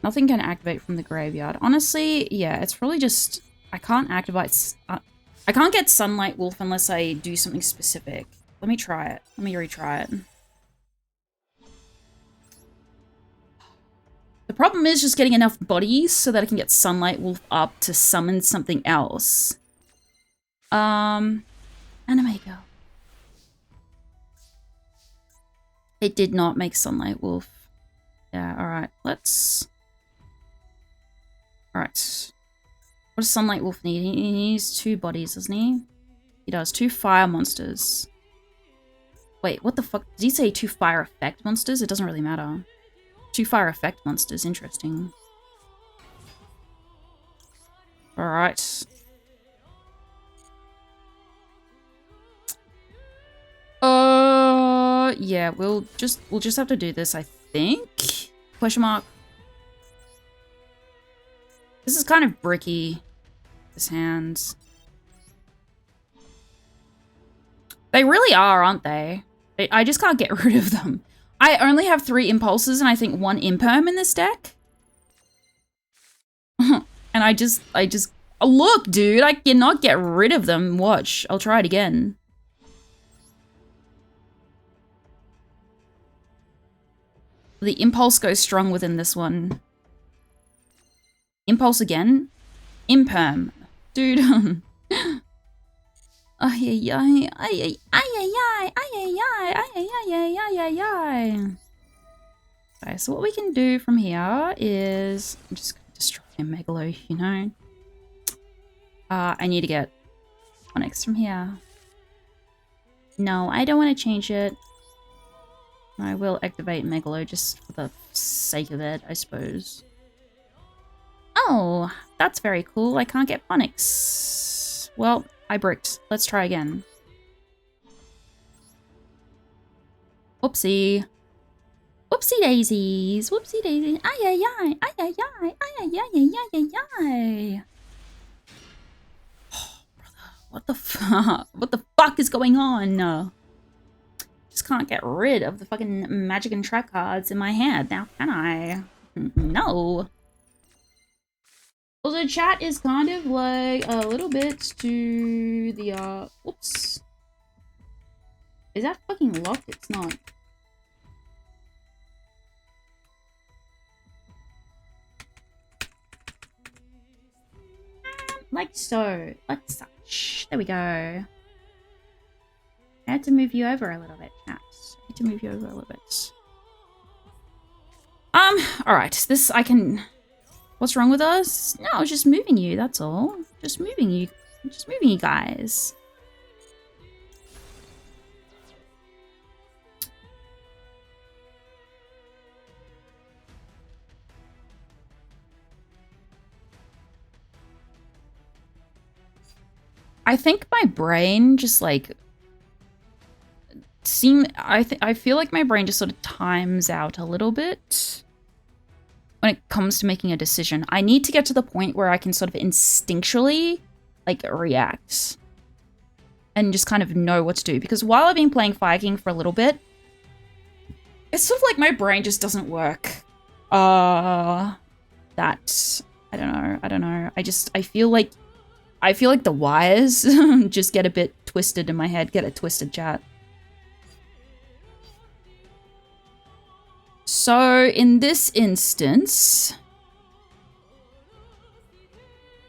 Nothing can activate from the graveyard. Honestly, yeah, it's probably just... I can't activate... I can't get Sunlight Wolf unless I do something specific. Let me try it. Let me retry it. The problem is just getting enough bodies so that I can get Sunlight Wolf up to summon something else. Anime Girl. It did not make Sunlight Wolf. Yeah, alright. Let's... Alright. What does Sunlight Wolf need? He needs 2 bodies, doesn't he? He does. 2 fire monsters. Wait, what the fuck? Did he say 2 fire effect monsters? It doesn't really matter. 2 fire effect monsters. Interesting. Alright. Yeah, we'll just have to do this, I think. Question mark. This is kind of bricky. His hands. They really are, aren't they? I just can't get rid of them. I only have 3 impulses and I think 1 imperm in this deck. And I just... Oh, look, dude, I cannot get rid of them. Watch, I'll try it again. The impulse goes strong within this one. Impulse again. Imperm. Dude. Ay, ay, ay, ay, ay, ay, ay, ay, ay, ay, ay, ay, ay, ay. Okay, so what we can do from here is... I'm just going to destroy a Megalo, you know? I need to get Onyx from here. No, I don't want to change it. I will activate Megalo just for the sake of it, I suppose. Oh, that's very cool. I can't get Onyx. Well, I bricked. Let's try again. Whoopsie. Whoopsie daisies. Whoopsie daisies. Ay, ay, ay. Ay, ay, ay. Ay, ay, ay, ay, ay, ay, ay. Oh, brother. What the fuck? What the fuck is going on? Just can't get rid of the fucking magic and trap cards in my hand now, can I? No. Also, chat is kind of like a little bit to the, whoops. Is that fucking locked? It's not. Like so. Like such. There we go. I had to move you over a little bit, chat. I had to move you over a little bit. Alright. This I can... What's wrong with us? No, I was just moving you, that's all. Just moving you. Just moving you guys. I think my brain just like... I feel like my brain just sort of times out a little bit when it comes to making a decision. I need to get to the point where I can sort of instinctually like react and just kind of know what to do. Because while I've been playing Fire King for a little bit, it's sort of like my brain just doesn't work. I don't know. I feel like the wires just get a bit twisted in my head. Get it twisted, chat. So, in this instance...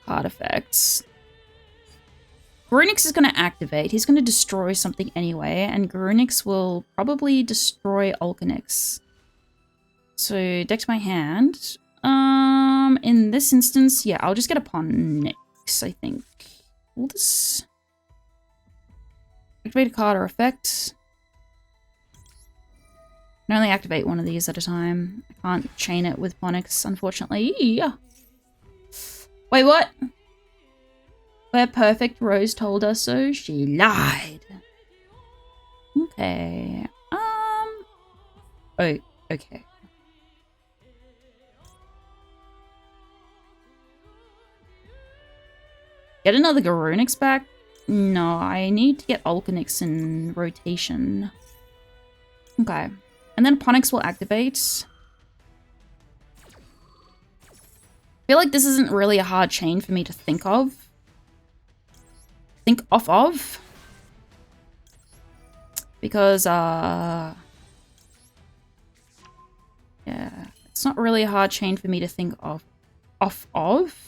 Card effects. Grunix is going to activate. He's going to destroy something anyway, and Grunix will probably destroy Alkanix. So, deck to my hand. In this instance, yeah, I'll just get a Ponix, I think. Will this... Activate a card or effect. I can only activate one of these at a time. I can't chain it with Ponix, unfortunately. Yeah. Wait, what? Where Perfect Rose told us so, she lied. Okay. Oh, okay. Get another Garunix back? No, I need to get Alkanix in rotation. Okay. And then Ponix will activate. I feel like this isn't really a hard chain for me to think of. Think off of. Because, yeah. It's not really a hard chain for me to think of. Off of.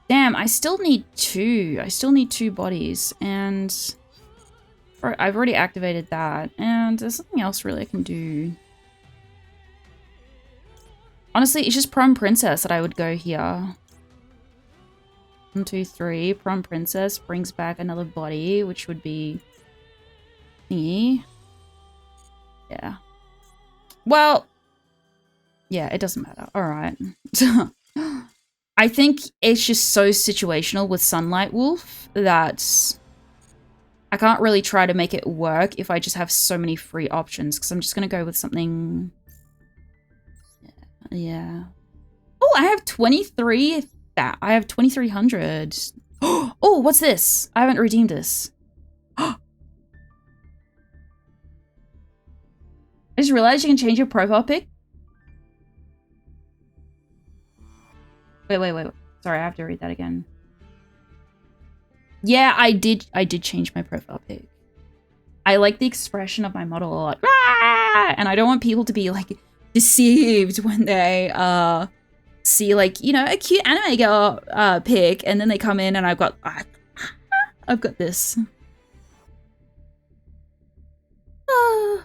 Damn, I still need two. I still need two bodies, and I've already activated that, and there's something else really I can do. Honestly, it's just Prom Princess that I would go here. 1, 2, 3. Prom Princess brings back another body, which would be thingy. Yeah. Well, yeah, it doesn't matter. All right. I think it's just so situational with Sunlight Wolf that I can't really try to make it work if I just have so many free options, because I'm just going to go with something... Yeah. Oh, I have 23... I have 2,300. Oh, what's this? I haven't redeemed this. I just realized you can change your profile pic. Wait. Sorry, I have to read that again. Yeah, I did change my profile pic. I like the expression of my model a lot. Ah! And I don't want people to be like deceived when they see like, you know, a cute anime girl pic, and then they come in and I've got this. You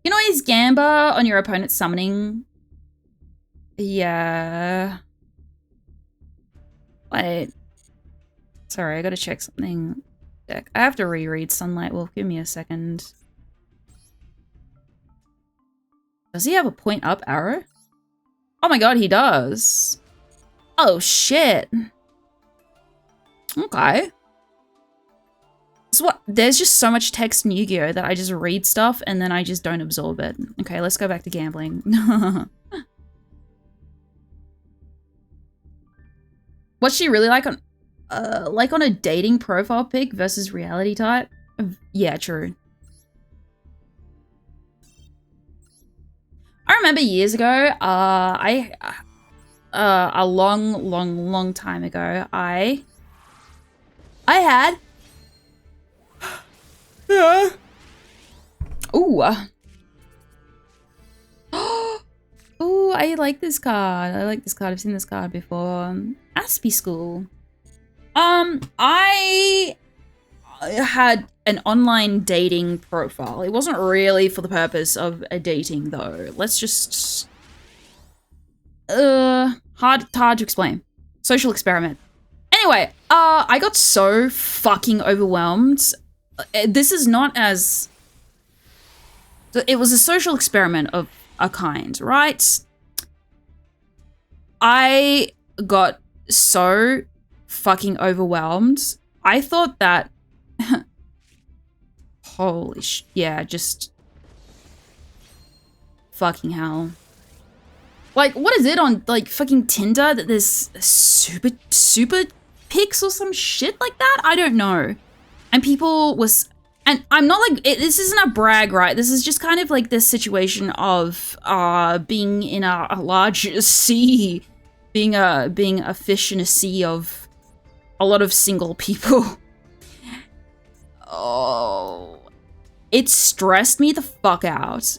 can always gamble on your opponent's summoning. Yeah. Wait. Sorry, I gotta check something. I have to reread Sunlight Wolf. Give me a second. Does he have a point up arrow? Oh my god, he does. Oh shit. Okay. So what? There's just so much text in Yu-Gi-Oh! That I just read stuff and then I just don't absorb it. Okay, let's go back to gambling. What's she really like on a dating profile pic versus reality type? Yeah, true. I remember years ago, a long time ago, I had ooh. Ooh, I like this card. I like this card. I've seen this card before. Aspie School. I had an online dating profile. It wasn't really for the purpose of a dating though. Let's just hard to explain. Social experiment. Anyway, I got so fucking overwhelmed. This is not as... It was a social experiment of a kind, right? I got so fucking overwhelmed. I thought that... Holy sh... Yeah, just... Fucking hell. Like, what is it on, like, fucking Tinder that there's super pics or some shit like that? I don't know. And people was... And I'm not like... this isn't a brag, right? This is just kind of like this situation of being in a large sea. Being a fish in a sea of a lot of single people. Oh... It stressed me the fuck out.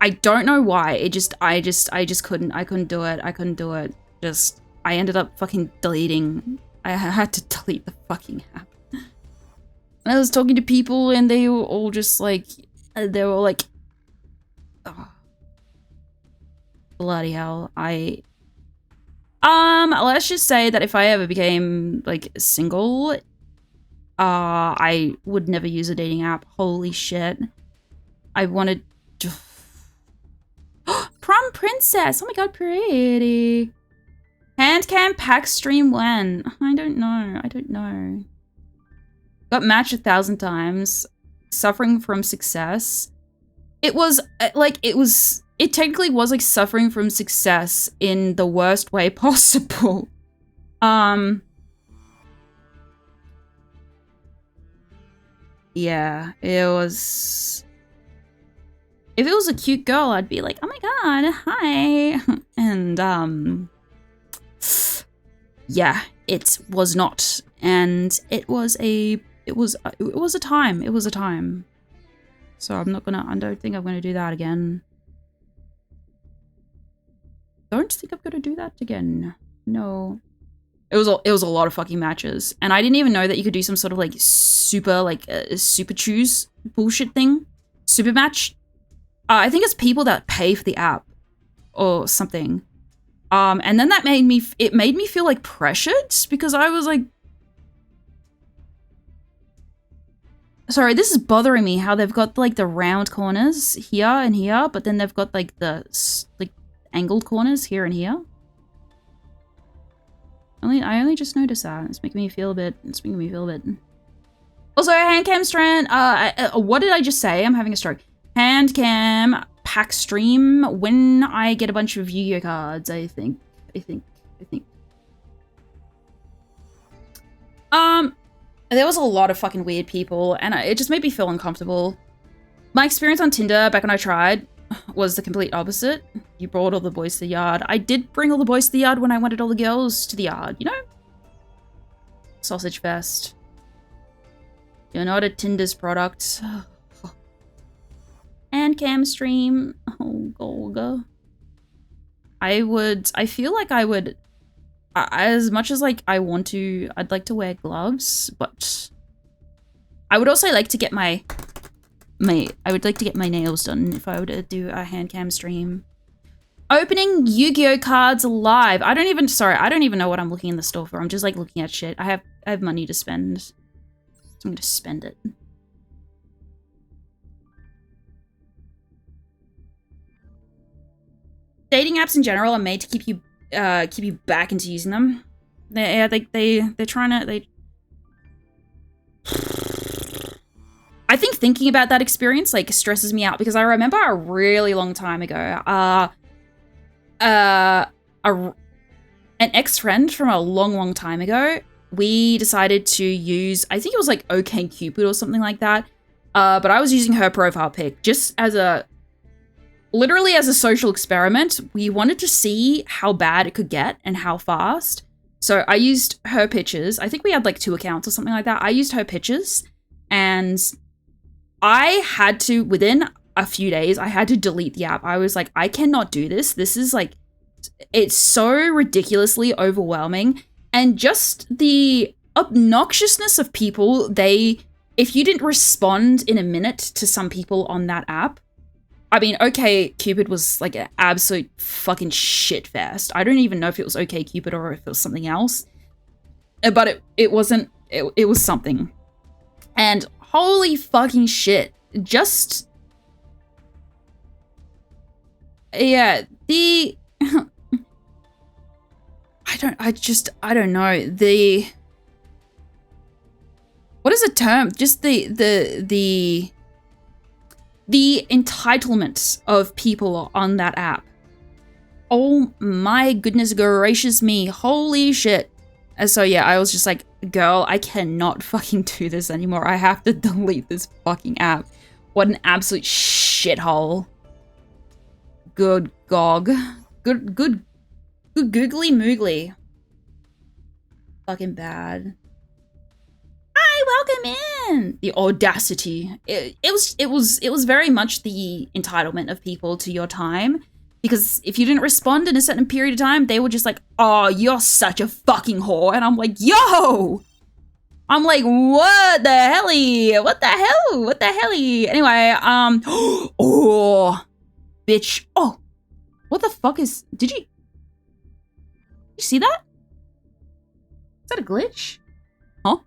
I don't know why. I just couldn't. I couldn't do it. I couldn't do it. Just, I ended up fucking deleting. I had to delete the fucking app. And I was talking to people and they were all just like, oh, bloody hell. Let's just say that if I ever became like single, I would never use a dating app. Holy shit. I wanted to... Prom Princess! Oh my god, pretty. Handcam pack stream when? I don't know. I don't know. Got matched 1,000 times. Suffering from success. It was, like, it technically was, like, suffering from success in the worst way possible. Yeah, it was... If it was a cute girl, I'd be like, oh my god, hi. And, yeah, it was not. And it was a time. It was a time. So I don't think I'm gonna do that again. Don't think I'm gonna do that again. No. It was a lot of fucking matches. And I didn't even know that you could do some sort of like super choose bullshit thing. Super match. I think it's people that pay for the app or something. And then that made me feel like pressured because I was like, sorry, this is bothering me how they've got like the round corners here and here, but then they've got like the angled corners here and here. I only just noticed that. It's making me feel a bit. Also, handcam strand. What did I just say? I'm having a stroke. Handcam pack stream when I get a bunch of Yu-Gi-Oh cards. I think. There was a lot of fucking weird people, and it just made me feel uncomfortable. My experience on Tinder back when I tried was the complete opposite. You brought all the boys to the yard. I did bring all the boys to the yard when I wanted all the girls to the yard, you know? Sausage fest. You're not a Tinder's product. hand cam stream. Oh, Golga. I feel like I would, as much as like I want to, I'd like to wear gloves, but I would also like to get I would like to get my nails done if I were to do a hand cam stream. Opening Yu-Gi-Oh cards live. I don't even know what I'm looking in the store for. I'm just like looking at shit. I have money to spend, so I'm gonna spend it. Dating apps in general are made to keep you back into using them. They're trying to I think thinking about that experience like stresses me out because I remember a really long time ago, an ex-friend from a long time ago, we decided to use, I think it was like OkCupid or something like that, but I was using her profile pic just as literally as a social experiment. We wanted to see how bad it could get and how fast. So I used her pictures. I think we had like 2 accounts or something like that. I used her pictures and I had to, within a few days, I had to delete the app. I was like, I cannot do this. This is like, it's so ridiculously overwhelming. And just the obnoxiousness of people, if you didn't respond in a minute to some people on that app, I mean, OkCupid was like an absolute fucking shit fest. I don't even know if it was OkCupid or if it was something else. But it wasn't, it was something. And holy fucking shit. Just, yeah, I don't know. What is the term? Just the entitlement of people on that app. Oh my goodness gracious me. Holy shit. And so yeah, I was just like, girl, I cannot fucking do this anymore. I have to delete this fucking app. What an absolute shithole. Good gog. Good googly moogly. Fucking bad. Hi, welcome in. The audacity. It was very much the entitlement of people to your time. Because if you didn't respond in a certain period of time, they were just like, oh, you're such a fucking whore. And I'm like, yo! I'm like, what the helly? What the hell? What the helly? Anyway, oh, bitch. Oh, what the fuck is, did you see that? Is that a glitch? Huh?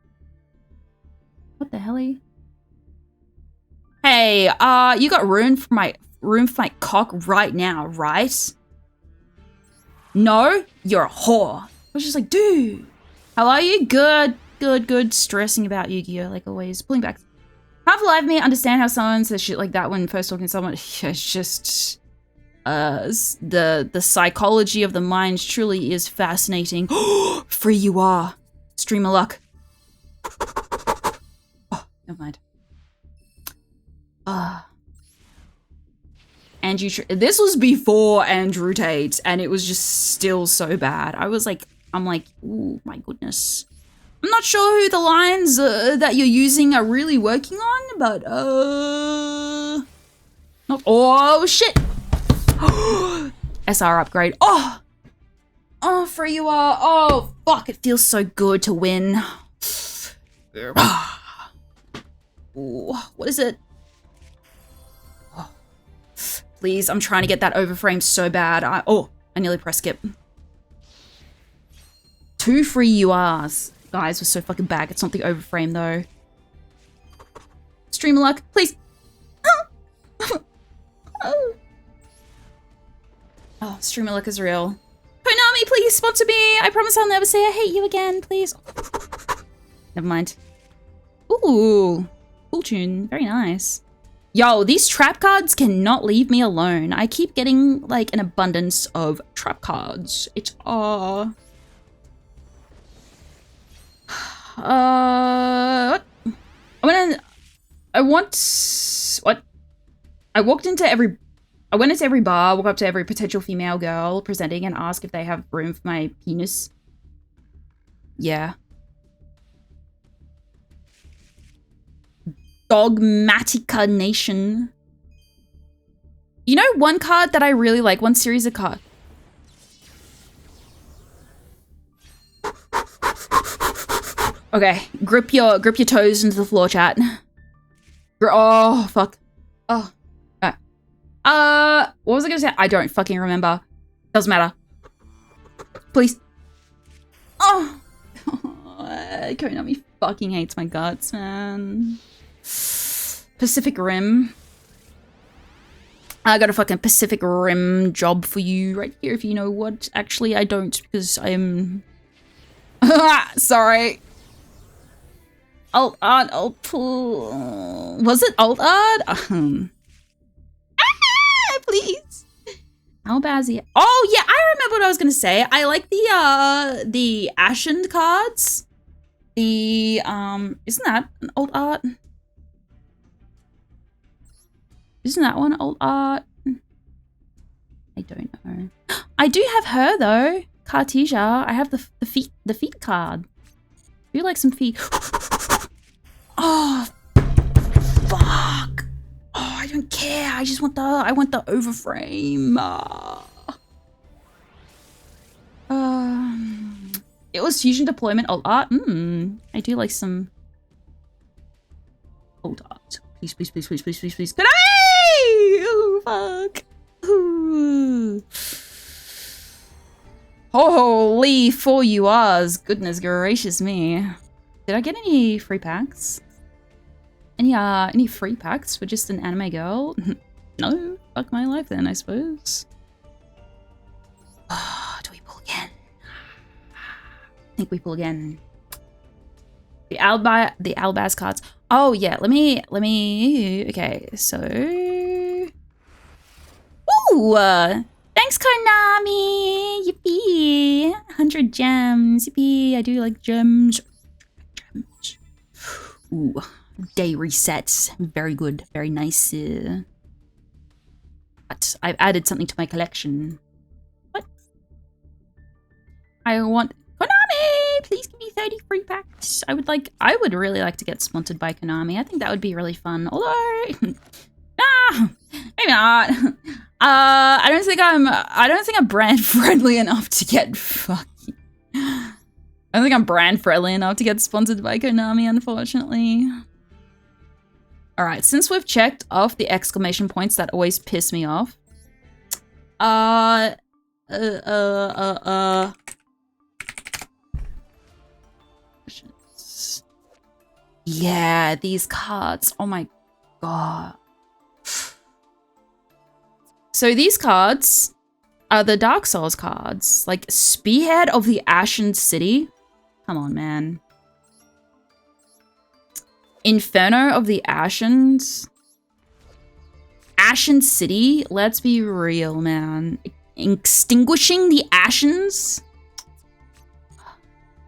What the helly? Hey, you got room for my cock right now, right? No, you're a whore. I was just like, dude, how are you? Good. Stressing about Yu-Gi-Oh, like always. Pulling back. Half alive me understand how someone says shit like that when first talking to someone. It's just, the psychology of the mind truly is fascinating. Free you are. Streamer luck. Oh, never mind. Andrew, this was before Andrew Tate, and it was just still so bad. I'm like, ooh, my goodness. I'm not sure who the lines that you're using are really working on, but not. Oh shit! SR upgrade. Oh, free you are. Oh fuck! It feels so good to win. Ooh, what is it? Please, I'm trying to get that overframe so bad. I nearly pressed skip. 2 free URs. Guys, we're so fucking back. It's not the overframe though. Streamer luck, please. Oh, streamer luck is real. Konami, please sponsor me. I promise I'll never say I hate you again, please. Never mind. Ooh, cool tune. Very nice. Yo, these trap cards cannot leave me alone. I keep getting like an abundance of trap cards. It's what? What? I went into every bar, walked up to every potential female girl presenting and asked if they have room for my penis. Yeah. Dogmatica Nation. You know one card that I really like, one series of cards. Okay, grip your toes into the floor, chat. Oh, fuck. Oh. What was I gonna say? I don't fucking remember. Doesn't matter. Please. Oh. Konami fucking hates my guts, man. Pacific Rim. I got a fucking Pacific Rim job for you right here if you know what. Actually, I don't because I'm... Sorry. Alt art, alt pool. Was it alt art? Please. How bad is it? Oh yeah, I remember what I was gonna say. I like the Ashen cards. The isn't that an alt art? Isn't that one alt art? I don't know. I do have her though, Cartesia. I have the feet card. Do you like some feet? Oh, fuck! Oh, I don't care. I just want I want the overframe. It was fusion deployment alt art. I do like some alt art. Please, please, please, please, please, please, please. Good day! Oh, fuck. Ooh. Holy 4 URs. Goodness gracious me. Did I get any free packs? Any free packs for just an anime girl? No? Fuck my life then, I suppose. Oh, do we pull again? I think we pull again. The Albaz cards. Oh yeah, let me okay, so ooh, thanks Konami. Yippee. 100 gems. Yippee. I do like gems. Ooh, day resets. Very good. Very nice. But I've added something to my collection. What? I want Konami! Please give me 30 free packs. I would really like to get sponsored by Konami. I think that would be really fun. Although maybe not. I don't think I'm brand friendly enough to get fucking I don't think I'm brand friendly enough to get sponsored by Konami, unfortunately. Alright, since we've checked off the exclamation points that always piss me off. Yeah, these cards. Oh my god. So these cards are the Dark Souls cards. Like Spearhead of the Ashen City. Come on, man. Inferno of the Ashens. Ashen City. Let's be real, man. Extinguishing the Ashens.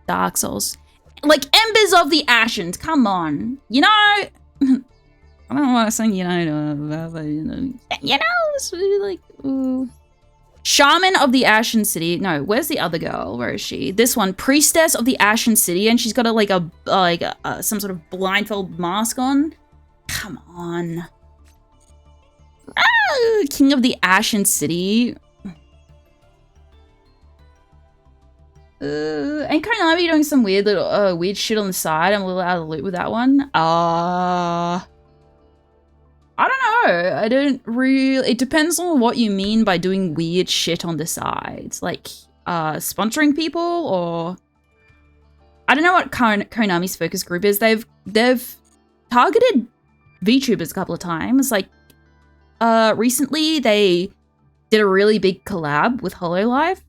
Dark Souls. Like Embers of the Ashens. Come on. You know. I don't want to sing, you know, it's really like, ooh. Shaman of the Ashen City. No, where's the other girl? Where is she? This one, Priestess of the Ashen City, and she's got a some sort of blindfold mask on. Come on. King of the Ashen City. Ain't Konami doing some weird little weird shit on the side? I'm a little out of the loop with that one. I don't know. I don't really... It depends on what you mean by doing weird shit on the sides. Like, sponsoring people or... I don't know what Konami's focus group is. They've targeted VTubers a couple of times. Like, recently they did a really big collab with HoloLive.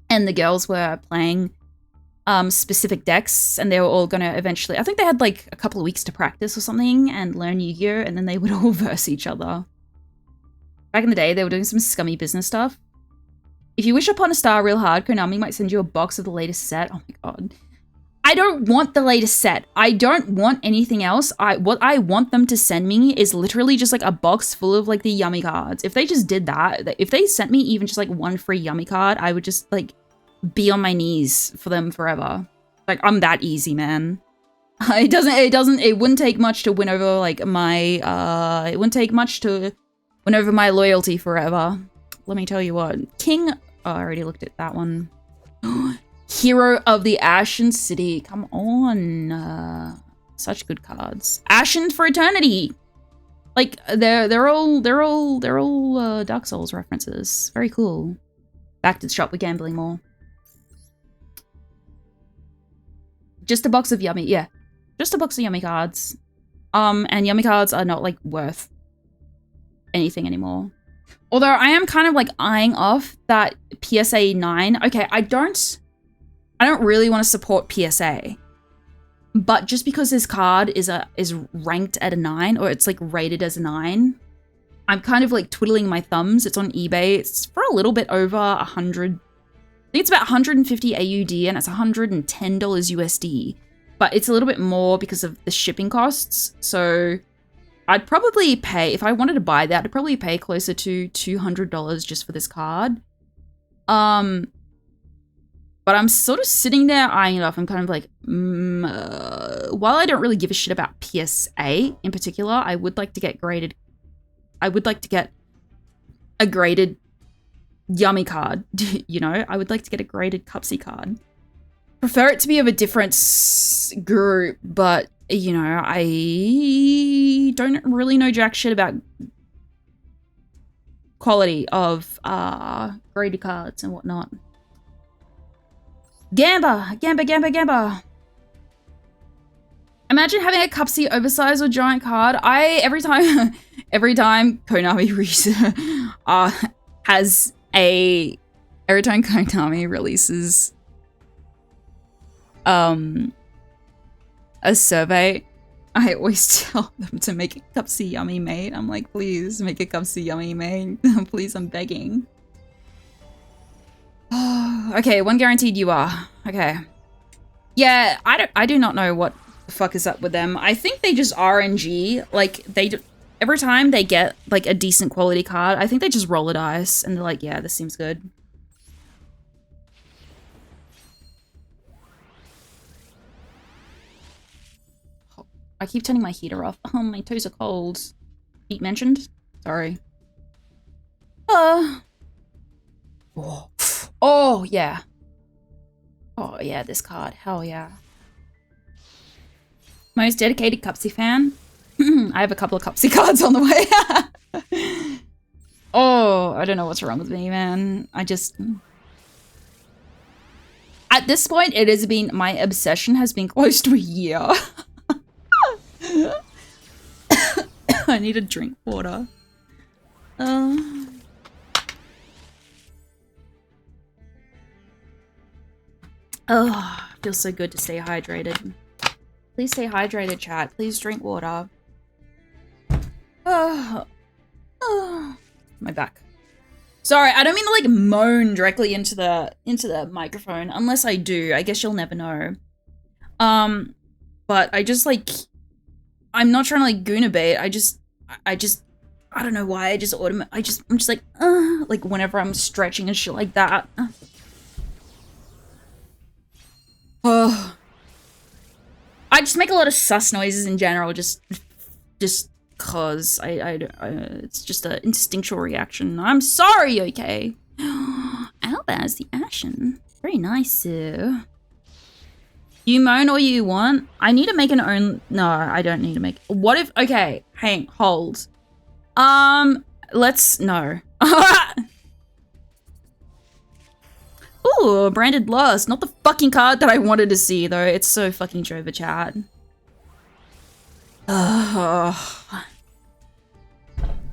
And the girls were playing specific decks, and they were all gonna eventually... I think they had like a couple of weeks to practice or something and learn Yu-Gi-Oh! And then they would all verse each other. Back in the day, they were doing some scummy business stuff. If you wish upon a star real hard, Konami might send you a box of the latest set. Oh my god. I don't want the latest set. I don't want anything else. What I want them to send me is literally just like a box full of like the yummy cards. If they just did that, if they sent me even just like one free yummy card, I would just like be on my knees for them forever. Like, I'm that easy, man. It wouldn't take much to win over like my, it wouldn't take much to Went over my loyalty forever. Let me tell you what. King... Oh, I already looked at that one. Hero of the Ashen City. Come on. Such good cards. Ashen for Eternity. Like, they're all Dark Souls references. Very cool. Back to the shop, we're gambling more. Just a box of yummy, yeah. Just a box of yummy cards. And yummy cards are not, like, worth anything anymore. Although I am kind of, like, eyeing off that PSA 9. Okay, I don't really want to support PSA. But just because this card is ranked at a 9, or it's, like, rated as a 9, I'm kind of, like, twiddling my thumbs. It's on eBay. It's for a little bit over 100. I think it's about 150 AUD, and it's $110 USD. But it's a little bit more because of the shipping costs. So I'd probably pay, if I wanted to buy that, I'd probably pay closer to $200 just for this card. But I'm sort of sitting there eyeing it off. I'm kind of like, while I don't really give a shit about PSA in particular, I would like to get graded. I would like to get a graded yummy card, you know? I would like to get a graded Cupsy card. Prefer it to be of a different group, but, you know, I don't really know jack shit about quality of graded cards and whatnot. Gamba! Gamba, Gamba, Gamba! Imagine having a Cupsy oversized or giant card. Every time Konami releases a survey, I always tell them to make a Cupsy yummy, mate. I'm like, please make a Cupsy yummy, mate. Please, I'm begging. Okay, one guaranteed you are. Okay. Yeah, I do not know what the fuck is up with them. I think they just RNG. Like, every time they get, like, a decent quality card, I think they just roll a dice and they're like, yeah, this seems good. I keep turning my heater off. Oh, my toes are cold. Heat mentioned? Sorry. Oh, yeah. Oh, yeah, this card. Hell yeah. Most dedicated Cupsy fan. I have a couple of Cupsy cards on the way. Oh, I don't know what's wrong with me, man. I just... At this point, it has been... My obsession has been close to a year. I need a drink water. Oh, feels so good to stay hydrated. Please stay hydrated, chat. Please drink water. My back. Sorry, I don't mean to like moan directly into the microphone. Unless I do, I guess you'll never know. But I just like, I'm not trying to like Guna bait. I don't know why. I'm just like whenever I'm stretching and shit like that. Oh. I just make a lot of sus noises in general, just cause it's just an instinctual reaction. I'm sorry, okay? Albaz the Ashen. Very nice, sir. You moan all you want. I need to make an own. No, I don't need to make. What if? Okay, hang, hold. Let's no. Ooh, branded lost. Not the fucking card that I wanted to see though. It's so fucking Jova chat.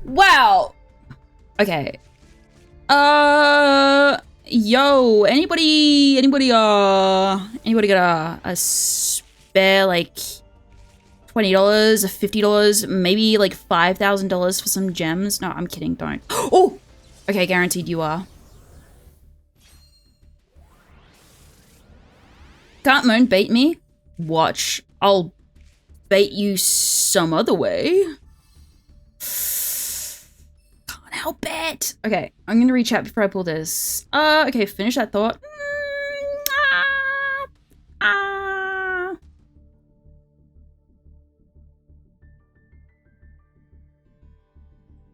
Wow. Okay. Yo, anybody got a spare like $20 or $50, maybe like $5,000 for some gems? No, I'm kidding, don't. Oh! Okay, guaranteed you are. Can't moan bait me? Watch. I'll bait you some other way. Can't help it. Okay, I'm gonna reach out before I pull this. Okay, finish that thought.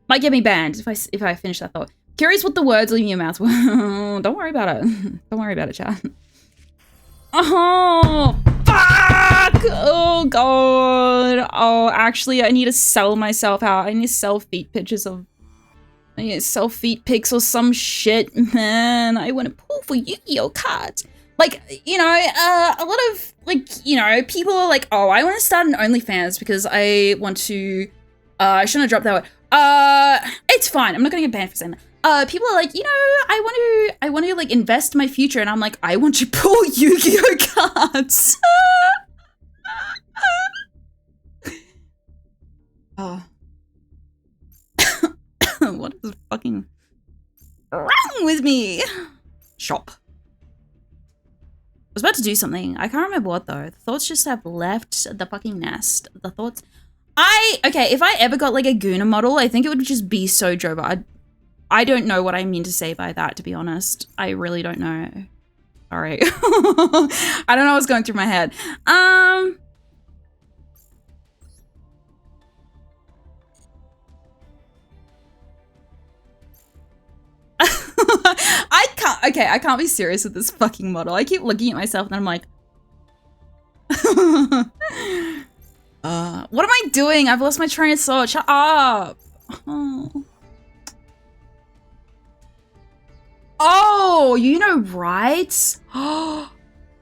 Might get me banned if I finish that thought. Curious what the words leaving your mouth were. Don't worry about it. Don't worry about it, chat. Oh, fuck! Oh, God. Oh, actually, I need to sell myself out. I need to sell feet pictures of... I need to sell feet pics or some shit. Man, I want to pull for Yu-Gi-Oh cards. Like, you know, a lot of, like, you know, people are like, oh, I want to start an OnlyFans because I want to... I shouldn't have dropped that word. It's fine. I'm not gonna get banned for saying that. People are like, you know, I want to like invest my future, and I'm like, I want to pull Yu-Gi-Oh cards. Oh. What is fucking wrong with me? Shop. I was about to do something. I can't remember what though. The thoughts just have left the fucking nest. The thoughts. Okay, if I ever got like a Guna model, I think it would just be so Joba. I don't know what I mean to say by that, to be honest. I really don't know. Sorry. I don't know what's going through my head. I can't be serious with this fucking model. I keep looking at myself and I'm like, what am I doing? I've lost my train of thought. Shut up. Oh, you know, right?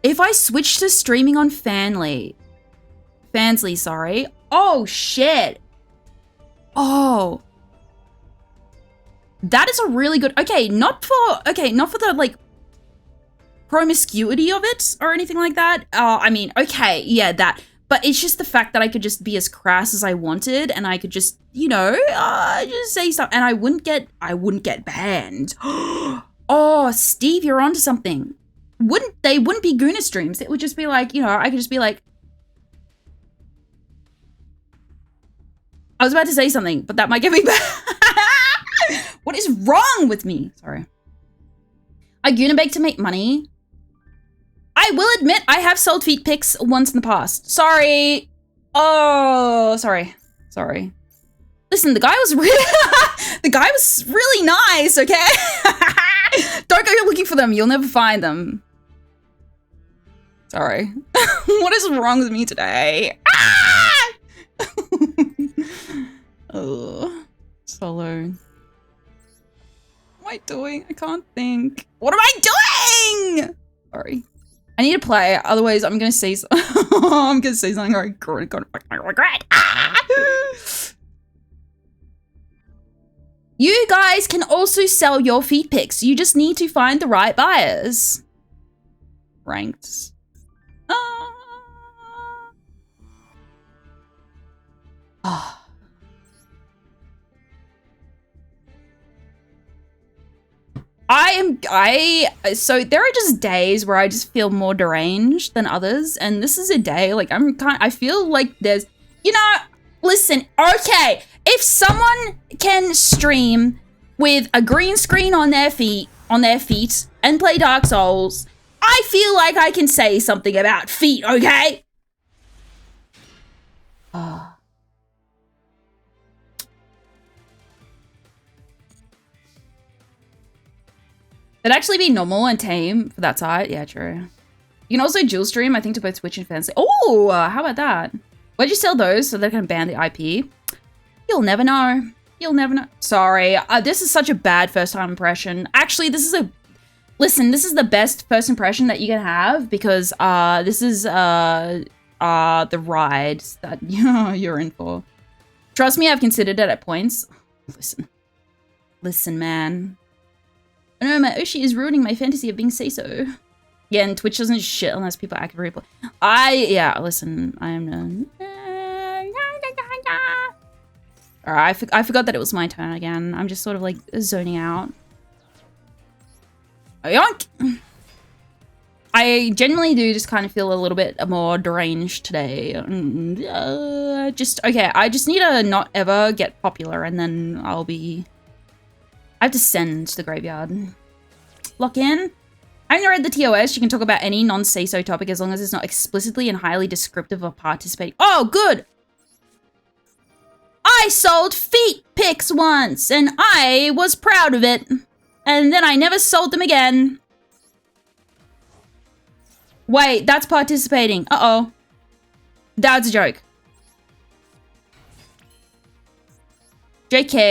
If I switch to streaming on Fansly, sorry. Oh, shit. Oh. That is a really good, okay, not for the, like, promiscuity of it or anything like that. I mean, okay, yeah, that. But it's just the fact that I could just be as crass as I wanted, and I could just, you know, just say something, and I wouldn't get banned. Oh, Steve, you're onto something. They wouldn't be Guna streams. It would just be like, you know, I could just be like, I was about to say something, but that might get me banned. What is wrong with me? Sorry. I Guna beg to make money. I will admit I have sold feet pics once in the past. Sorry. Oh, sorry. Sorry. Listen, the guy was really nice, okay? Don't go looking for them. You'll never find them. Sorry. What is wrong with me today? Ah! Oh, solo. What am I doing? I can't think. What am I doing? Sorry. I need to play, otherwise I'm gonna say I'm gonna say something I'm gonna fucking regret. Ah! You guys can also sell your feet pics. You just need to find the right buyers. Ranked. So there are just days where I just feel more deranged than others, and this is a day, like, I feel like there's, you know, listen, okay, if someone can stream with a green screen on their feet, and play Dark Souls, I feel like I can say something about feet, okay? It'd actually be normal and tame for that side. Yeah, true. You can also dual stream, I think, to both Twitch and Fansly. Oh, how about that? Where'd you sell those so they can ban the IP? You'll never know. You'll never know. Sorry, this is such a bad first-time impression. Actually, this is the best first impression that you can have, because this is the ride that you're in for. Trust me, I've considered it at points. Listen, man. Oh no, my Oshi is ruining my fantasy of being say-so. Yeah, and Twitch doesn't shit unless people actively replay. Yeah, listen, I am... Alright, I forgot that it was my turn again. I'm just sort of like zoning out. Yoink! I genuinely do just kind of feel a little bit more deranged today. Okay, I just need to not ever get popular, and then I'll be... I have to send to the graveyard. Lock in. I haven't read the TOS. You can talk about any non-say-so topic as long as it's not explicitly and highly descriptive of participating. Oh, good! I I sold feet pics once, and I was proud of it. And then I never sold them again. Wait, that's participating. Uh-oh. That's a joke. JK/S/S.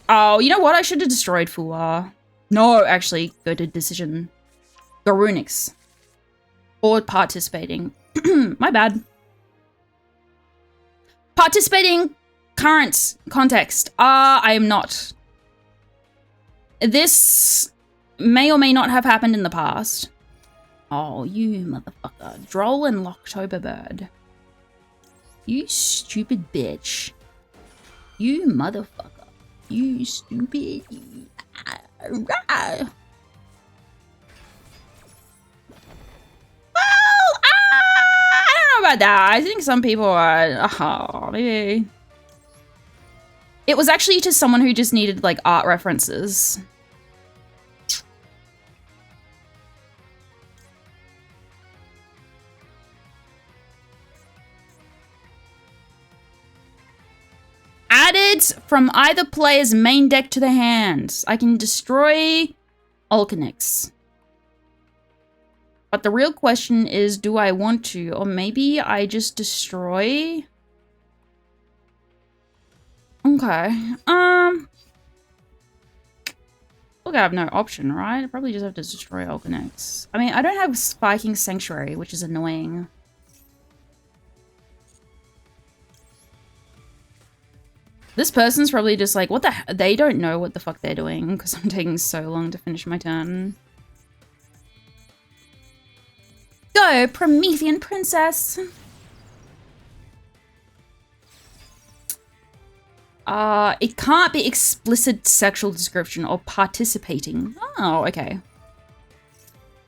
Oh, you know what? I should have destroyed Fuwa. No, actually, go to decision. Garunix. Or participating. My bad. Participating current context. I am not. This may or may not have happened in the past. Oh, you motherfucker. Droll and Locktoberbird. You stupid bitch. You motherfucker. You stupid. Well, I don't know about that. I think some people are... maybe... It was actually to someone who just needed, like, art references. Added from either player's main deck to the hand. I can destroy Alkanix. But the real question is, do I want to? Or maybe I just destroy... Okay. Look, I have no option, right? I probably just have to destroy Alkanix. I mean, I don't have Spiking Sanctuary, which is annoying. This person's probably just like, what the heck? They don't know what the fuck they're doing because I'm taking so long to finish my turn. Go, Promethean Princess! It can't be explicit sexual description or participating. Oh, okay.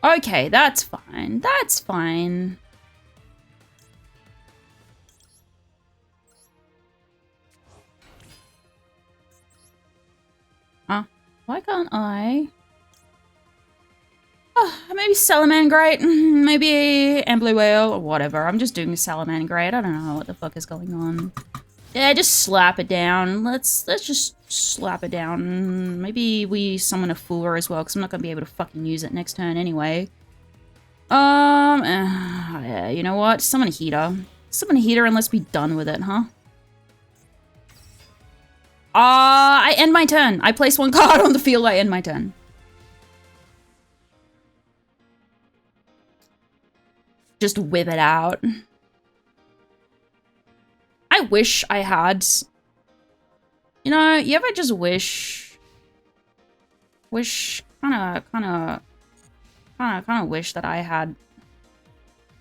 Okay, that's fine. That's fine. Why can't I? Oh, maybe Salamangreat. Maybe Blue Whale or whatever. I'm just doing Salamangreat. I don't know what the fuck is going on. Yeah, just slap it down. Let's just slap it down. Maybe we summon a Fooler as well, because I'm not gonna be able to fucking use it next turn anyway. Yeah, you know what? Summon a Heater. Summon a Heater and let's be done with it, huh? I end my turn. I place one card on the field. I end my turn. Just whip it out. I wish I had... You know, you ever just wish... Kinda wish that I had...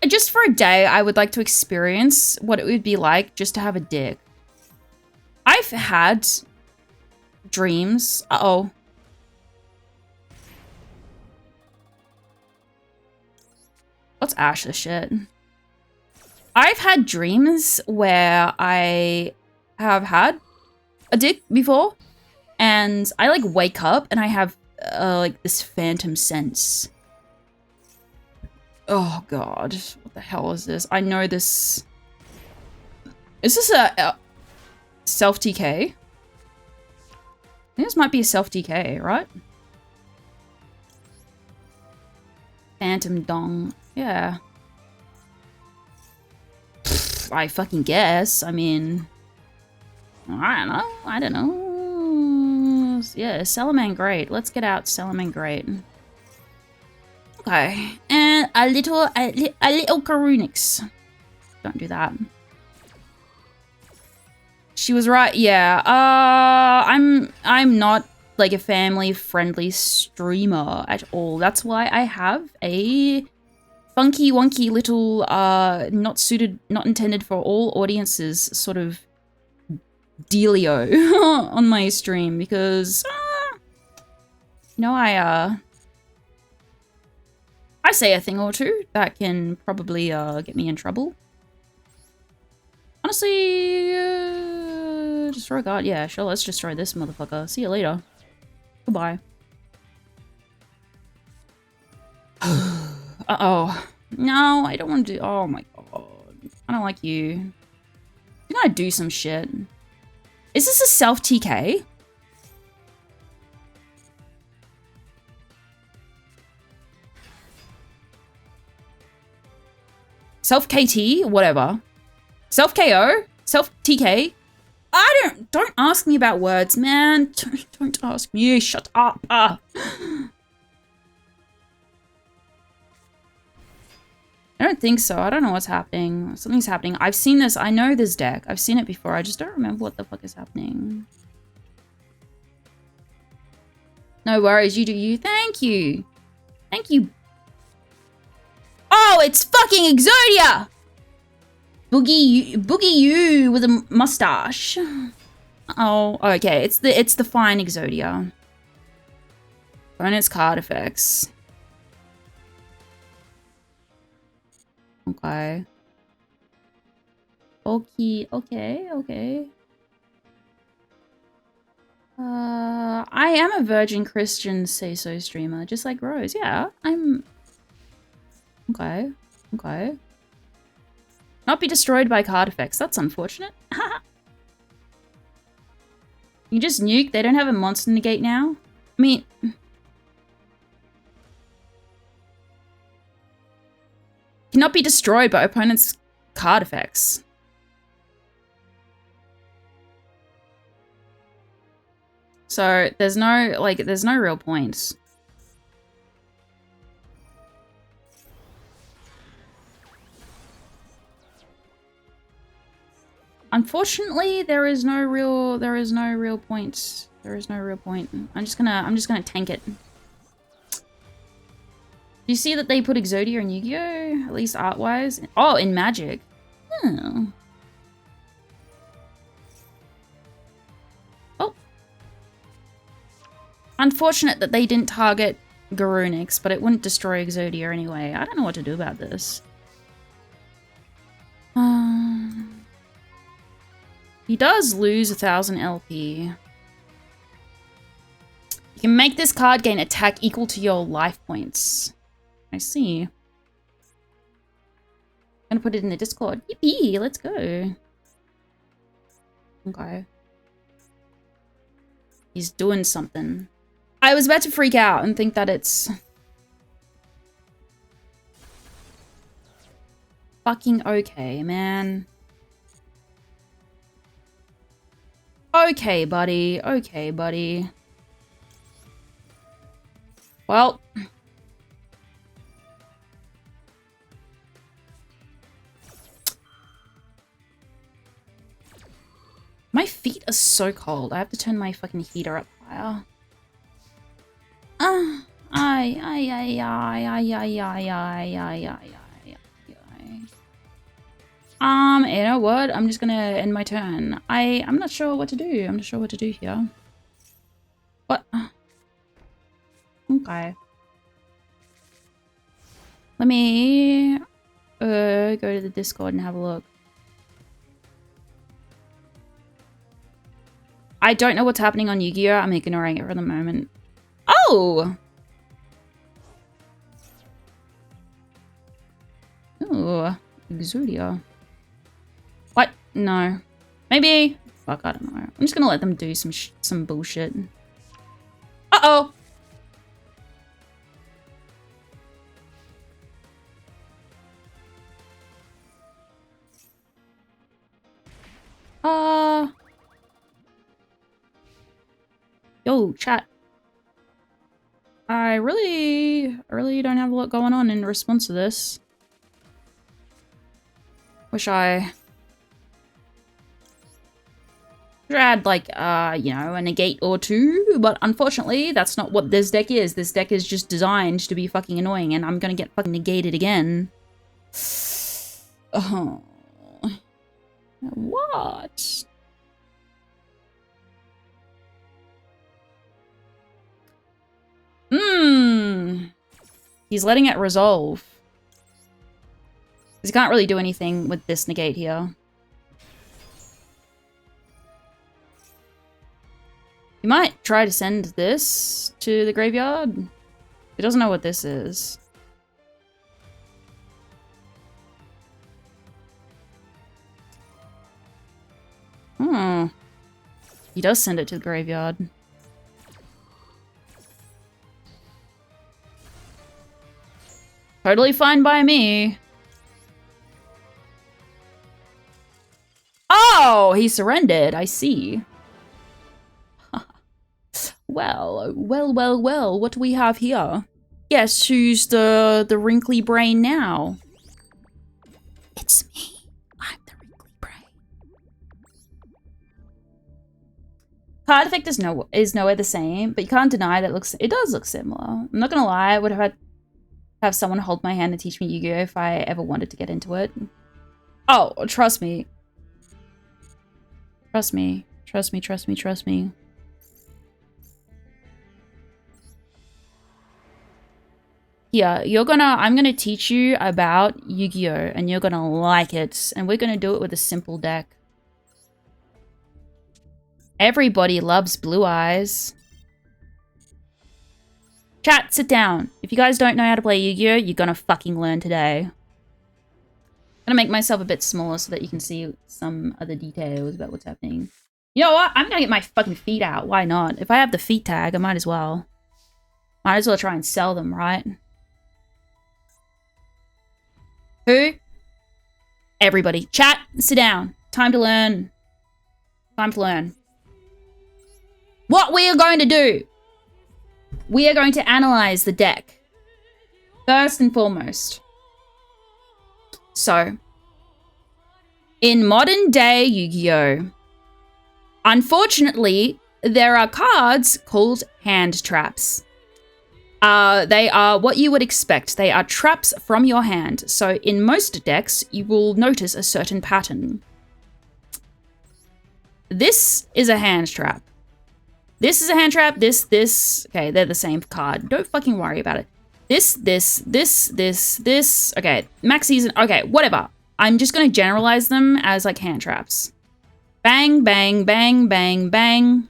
Just for a day, I would like to experience what it would be like just to have a dick. I've had dreams. Uh-oh. Let's ash this shit. I've had dreams where I have had a dick before, and I like wake up and I have like this phantom sense. Oh god, what the hell is this? I know this. Is this a self-TK? I think this might be a self-TK, right? Phantom Dong. Yeah. I fucking guess. I mean... I don't know. Yeah, Salamangreat. Let's get out Salamangreat. Okay. And a little Garunix. Don't do that. She was right, yeah. I'm not like a family-friendly streamer at all. That's why I have a funky wonky little not intended for all audiences sort of dealio on my stream, because you know, I say a thing or two that can probably get me in trouble. Honestly, destroy God. Yeah, sure, let's destroy this motherfucker. See you later. Goodbye. Uh-oh. No, I don't want to do... Oh my god. I don't like you. You gotta do some shit. Is this a self-TK? Self-KT? Whatever. Self-KO? Self-TK? Don't ask me about words, man. Don't ask me. Shut up. I don't think so. I don't know what's happening. Something's happening. I've seen this. I know this deck. I've seen it before. I just don't remember what the fuck is happening. No worries. You do you. Thank you. Thank you. Oh, it's fucking Exodia! Boogie you with a mustache. Oh, okay. It's the fine Exodia. Bonus card effects. Okay. Okay. I am a virgin Christian say-so streamer, just like Rose. Yeah, I'm... Okay. Not be destroyed by card effects. That's unfortunate. You just nuke? They don't have a monster negate now? I mean... Cannot be destroyed by opponent's card effects. So, there's no real point. Unfortunately, there is no real point. There is no real point. I'm just gonna tank it. Do you see that they put Exodia in Yu-Gi-Oh? At least art-wise. Oh, in Magic. Oh. Oh. Unfortunate that they didn't target Garunix, but it wouldn't destroy Exodia anyway. I don't know what to do about this. He does lose 1,000 LP. You can make this card gain attack equal to your life points. I see. I'm gonna put it in the Discord. Yippee, let's go. Okay. He's doing something. I was about to freak out and think that it's... fucking okay, man. Okay, buddy. Okay, buddy. Well. My feet are so cold. I have to turn my fucking heater up higher. You know what? I'm just gonna end my turn. I'm not sure what to do. I'm not sure what to do here. What? Okay. Let me go to the Discord and have a look. I don't know what's happening on Yu-Gi-Oh! I'm ignoring it for the moment. Oh! Ooh, Exodia. What? No. Maybe. Fuck, I don't know. I'm just gonna let them do some bullshit. Uh-oh! Yo, chat. I really don't have a lot going on in response to this. Wish I had, like, you know, a negate or two, but unfortunately, that's not what this deck is. This deck is just designed to be fucking annoying, and I'm gonna get fucking negated again. Oh. What? He's letting it resolve. He can't really do anything with this negate here. He might try to send this to the graveyard. He doesn't know what this is. Hmm. He does send it to the graveyard. Totally fine by me. Oh, he surrendered. I see. Well, what do we have here? Guess who's the wrinkly brain now? It's me. I'm the wrinkly brain. Card effect is nowhere the same, but you can't deny that it does look similar. I'm not gonna lie, I would have someone hold my hand and teach me Yu-Gi-Oh! If I ever wanted to get into it. Oh, trust me. Trust me. Trust me, trust me, trust me. Yeah, I'm gonna teach you about Yu-Gi-Oh! And you're gonna like it. And we're gonna do it with a simple deck. Everybody loves Blue Eyes. Chat, sit down. If you guys don't know how to play Yu-Gi-Oh! You're gonna fucking learn today. I'm gonna make myself a bit smaller so that you can see some other details about what's happening. You know what? I'm gonna get my fucking feet out. Why not? If I have the feet tag, I might as well. Might as well try and sell them, right? Who? Everybody. Chat, sit down. Time to learn. Time to learn. What we are going to do. We are going to analyze the deck. First and foremost. So, in modern day Yu-Gi-Oh! Unfortunately, there are cards called hand traps. They are what you would expect. They are traps from your hand. So in most decks, you will notice a certain pattern. This is a hand trap. This is a hand trap. This. Okay, they're the same card. Don't fucking worry about it. This. Okay, max season. Okay, whatever. I'm just going to generalize them as like hand traps. Bang, bang, bang, bang, bang.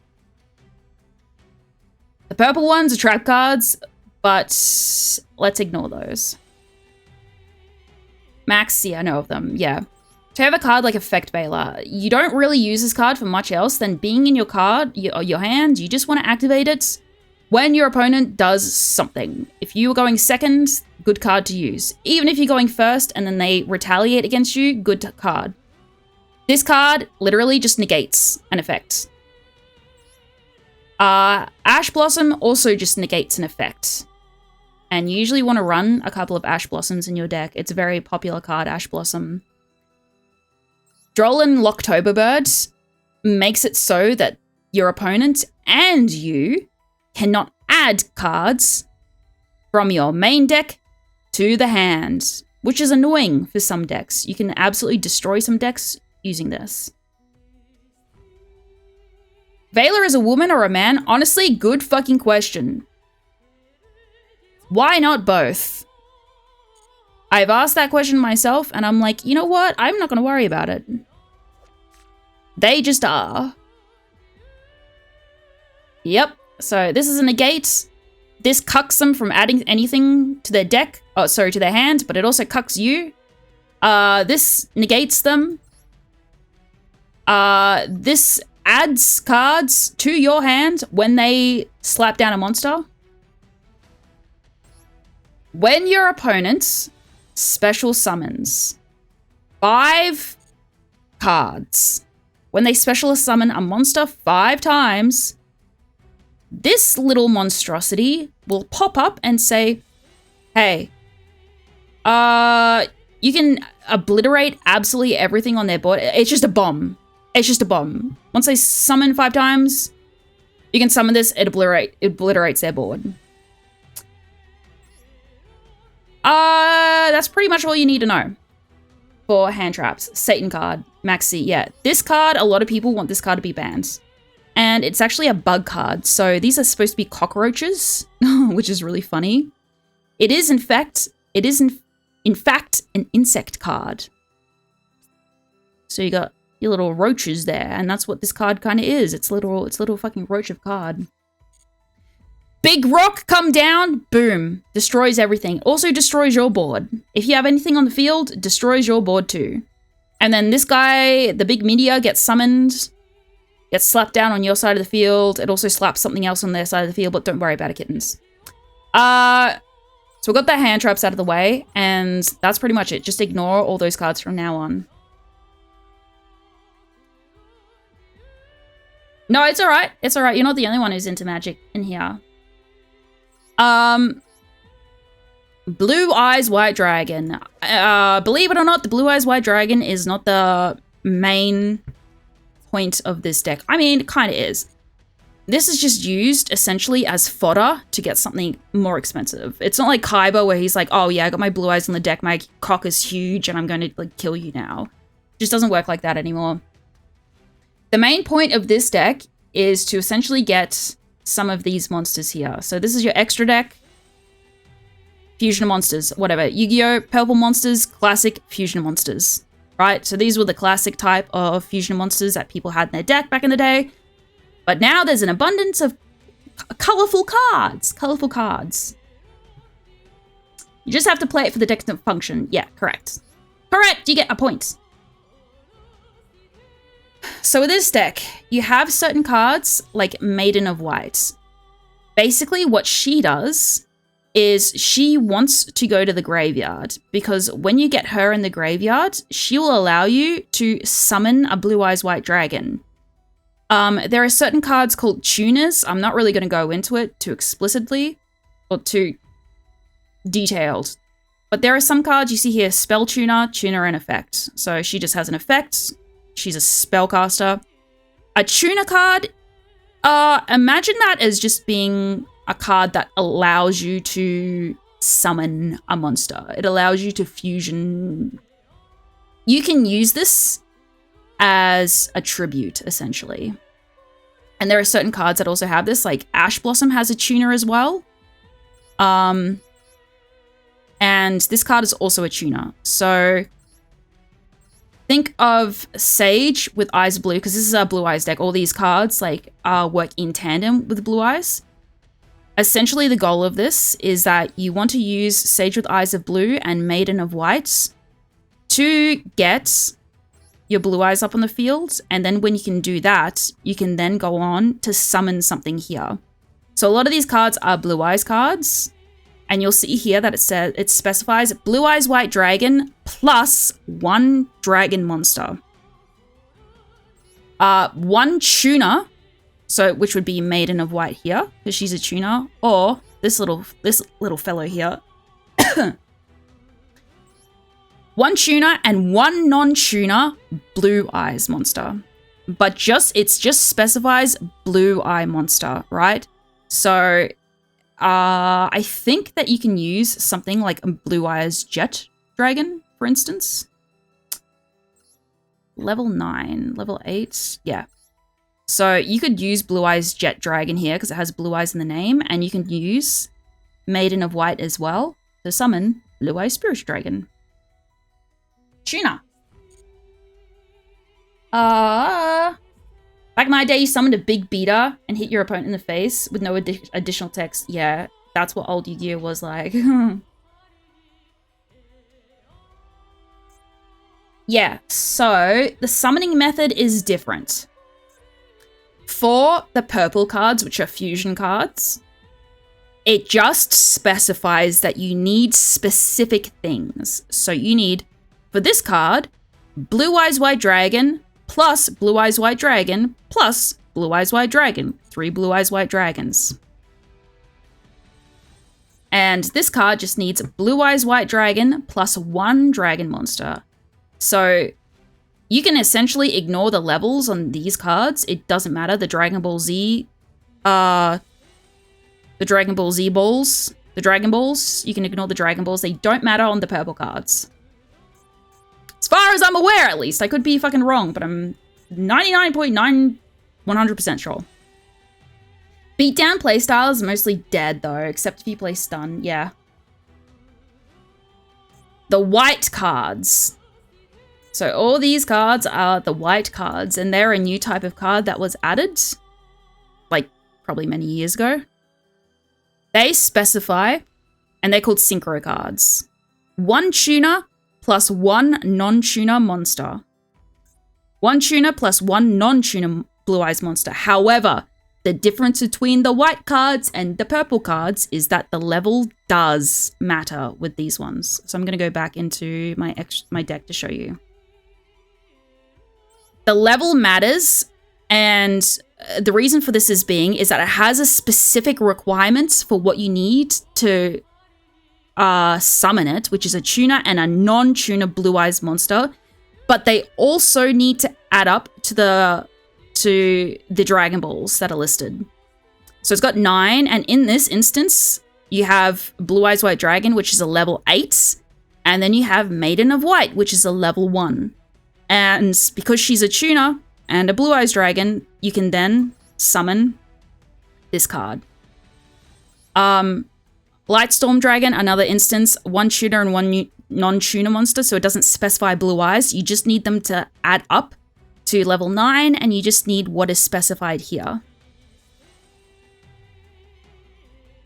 The purple ones are trap cards, but let's ignore those. Max, yeah, I know of them, yeah. To have a card like Effect Veiler, you don't really use this card for much else than being in your your hand. You just want to activate it when your opponent does something. If you were going second, good card to use. Even if you're going first and then they retaliate against you, good card. This card literally just negates an effect. Ash Blossom also just negates an effect. And you usually want to run a couple of Ash Blossoms in your deck. It's a very popular card, Ash Blossom. Droll and Locktoberbird makes it so that your opponent and you cannot add cards from your main deck to the hand, which is annoying for some decks. You can absolutely destroy some decks using this. Veiler is a woman or a man? Honestly, good fucking question. Why not both? I've asked that question myself, and I'm like, you know what? I'm not going to worry about it. They just are. Yep. So this is a negate. This cucks them from adding anything to their deck. Oh, sorry, to their hand, but it also cucks you. This negates them. This adds cards to your hand when they slap down a monster. When your opponent special summons 5 cards, when they special summon a monster 5 times, this little monstrosity will pop up and say, hey, you can obliterate absolutely everything on their board. It's just a bomb. It's just a bomb. Once they summon 5 times, you can summon this, it obliterates their board. That's pretty much all you need to know for hand traps. Satan card, Maxi, yeah. This card, a lot of people want this card to be banned. And it's actually a bug card. So these are supposed to be cockroaches, which is really funny. It is in fact an insect card. So you got your little roaches there, and that's what this card kind of is. It's little fucking roach of card. Big rock come down, boom, destroys everything. Also destroys your board. If you have anything on the field, destroys your board too. And then this guy, the big meteor, gets summoned, gets slapped down on your side of the field. It also slaps something else on their side of the field, but don't worry about it, kittens. So we've got the hand traps out of the way, and that's pretty much it. Just ignore all those cards from now on. No, it's alright. It's alright. You're not the only one who's into magic in here. Blue Eyes White Dragon. Believe it or not, the Blue Eyes White Dragon is not the main point of this deck. I mean, it kind of is. This is just used essentially as fodder to get something more expensive. It's not like Kaiba where he's like, oh yeah, I got my blue eyes on the deck, my cock is huge and I'm going to like kill you now. It just doesn't work like that anymore. The main point of this deck is to essentially get some of these monsters here. So this is your extra deck. Fusion monsters, whatever. Yu-Gi-Oh! Purple monsters, classic fusion monsters. Right? So these were the classic type of fusion monsters that people had in their deck back in the day. But now there's an abundance of colorful cards. Colorful cards. You just have to play it for the deck to function. Yeah, correct. Correct, you get a point. So with this deck, you have certain cards like Maiden of White. Basically what she does is she wants to go to the graveyard because when you get her in the graveyard, she will allow you to summon a Blue Eyes White Dragon. There are certain cards called tuners. I'm not really going to go into it too explicitly or too detailed. But there are some cards you see here, Spell Tuner, Tuner, and Effect. So she just has an effect. She's a spellcaster. A tuner card, imagine that as just being a card that allows you to summon a monster. It allows you to fusion. You can use this as a tribute, essentially. And there are certain cards that also have this, like Ash Blossom has a tuner as well. And this card is also a tuner. So think of Sage with Eyes Blue, because this is our Blue Eyes deck. All these cards like work in tandem with Blue Eyes. Essentially, the goal of this is that you want to use Sage with Eyes of Blue and Maiden of White to get your blue eyes up on the field, and then when you can do that, you can then go on to summon something here. So a lot of these cards are blue eyes cards, and you'll see here that it specifies Blue Eyes White Dragon plus 1 dragon monster. 1 tuner, so which would be Maiden of White here, because she's a tuner, or this little fellow here. 1 tuner and 1 non-tuner blue eyes monster. But it just specifies blue eye monster, right? So I think that you can use something like a Blue Eyes Jet Dragon, for instance. Level 9, level 8, yeah. So you could use Blue Eyes Jet Dragon here because it has blue eyes in the name, and you can use Maiden of White as well to summon Blue Eyes Spirit Dragon. Tuner. Back in my day, you summoned a big beater and hit your opponent in the face with no additional text. Yeah, that's what old Yu-Gi-Oh was like. Yeah, so the summoning method is different. For the purple cards, which are fusion cards, it just specifies that you need specific things. So you need, for this card, Blue Eyes White Dragon plus Blue Eyes White Dragon plus Blue Eyes White Dragon. 3 Blue Eyes White Dragons. And this card just needs Blue Eyes White Dragon plus 1 dragon monster. So you can essentially ignore the levels on these cards. It doesn't matter. The Dragon Ball Z balls, you can ignore the Dragon Balls. They don't matter on the purple cards. As far as I'm aware, at least. I could be fucking wrong, but I'm 99.9% sure. Beatdown playstyle is mostly dead, though, except if you play stun, yeah. The white cards. So all these cards are the white cards, and they're a new type of card that was added, like, probably many years ago. They specify, and they're called synchro cards. 1 tuner plus 1 non-tuner monster. 1 tuner plus 1 non-tuner Blue Eyes monster. However, the difference between the white cards and the purple cards is that the level does matter with these ones. So I'm going to go back into my deck to show you. The level matters, and the reason for this is that it has a specific requirements for what you need to summon it, which is a tuner and a non-tuner Blue Eyes monster. But they also need to add up to the Dragon Balls that are listed. So it's got 9, and in this instance, you have Blue Eyes White Dragon, which is a level 8, and then you have Maiden of White, which is a level 1. And because she's a tuner and a Blue Eyes Dragon, you can then summon this card. Lightstorm Dragon, another instance, 1 tuner and 1 non-tuner monster, so it doesn't specify Blue Eyes. You just need them to add up to level 9, and you just need what is specified here.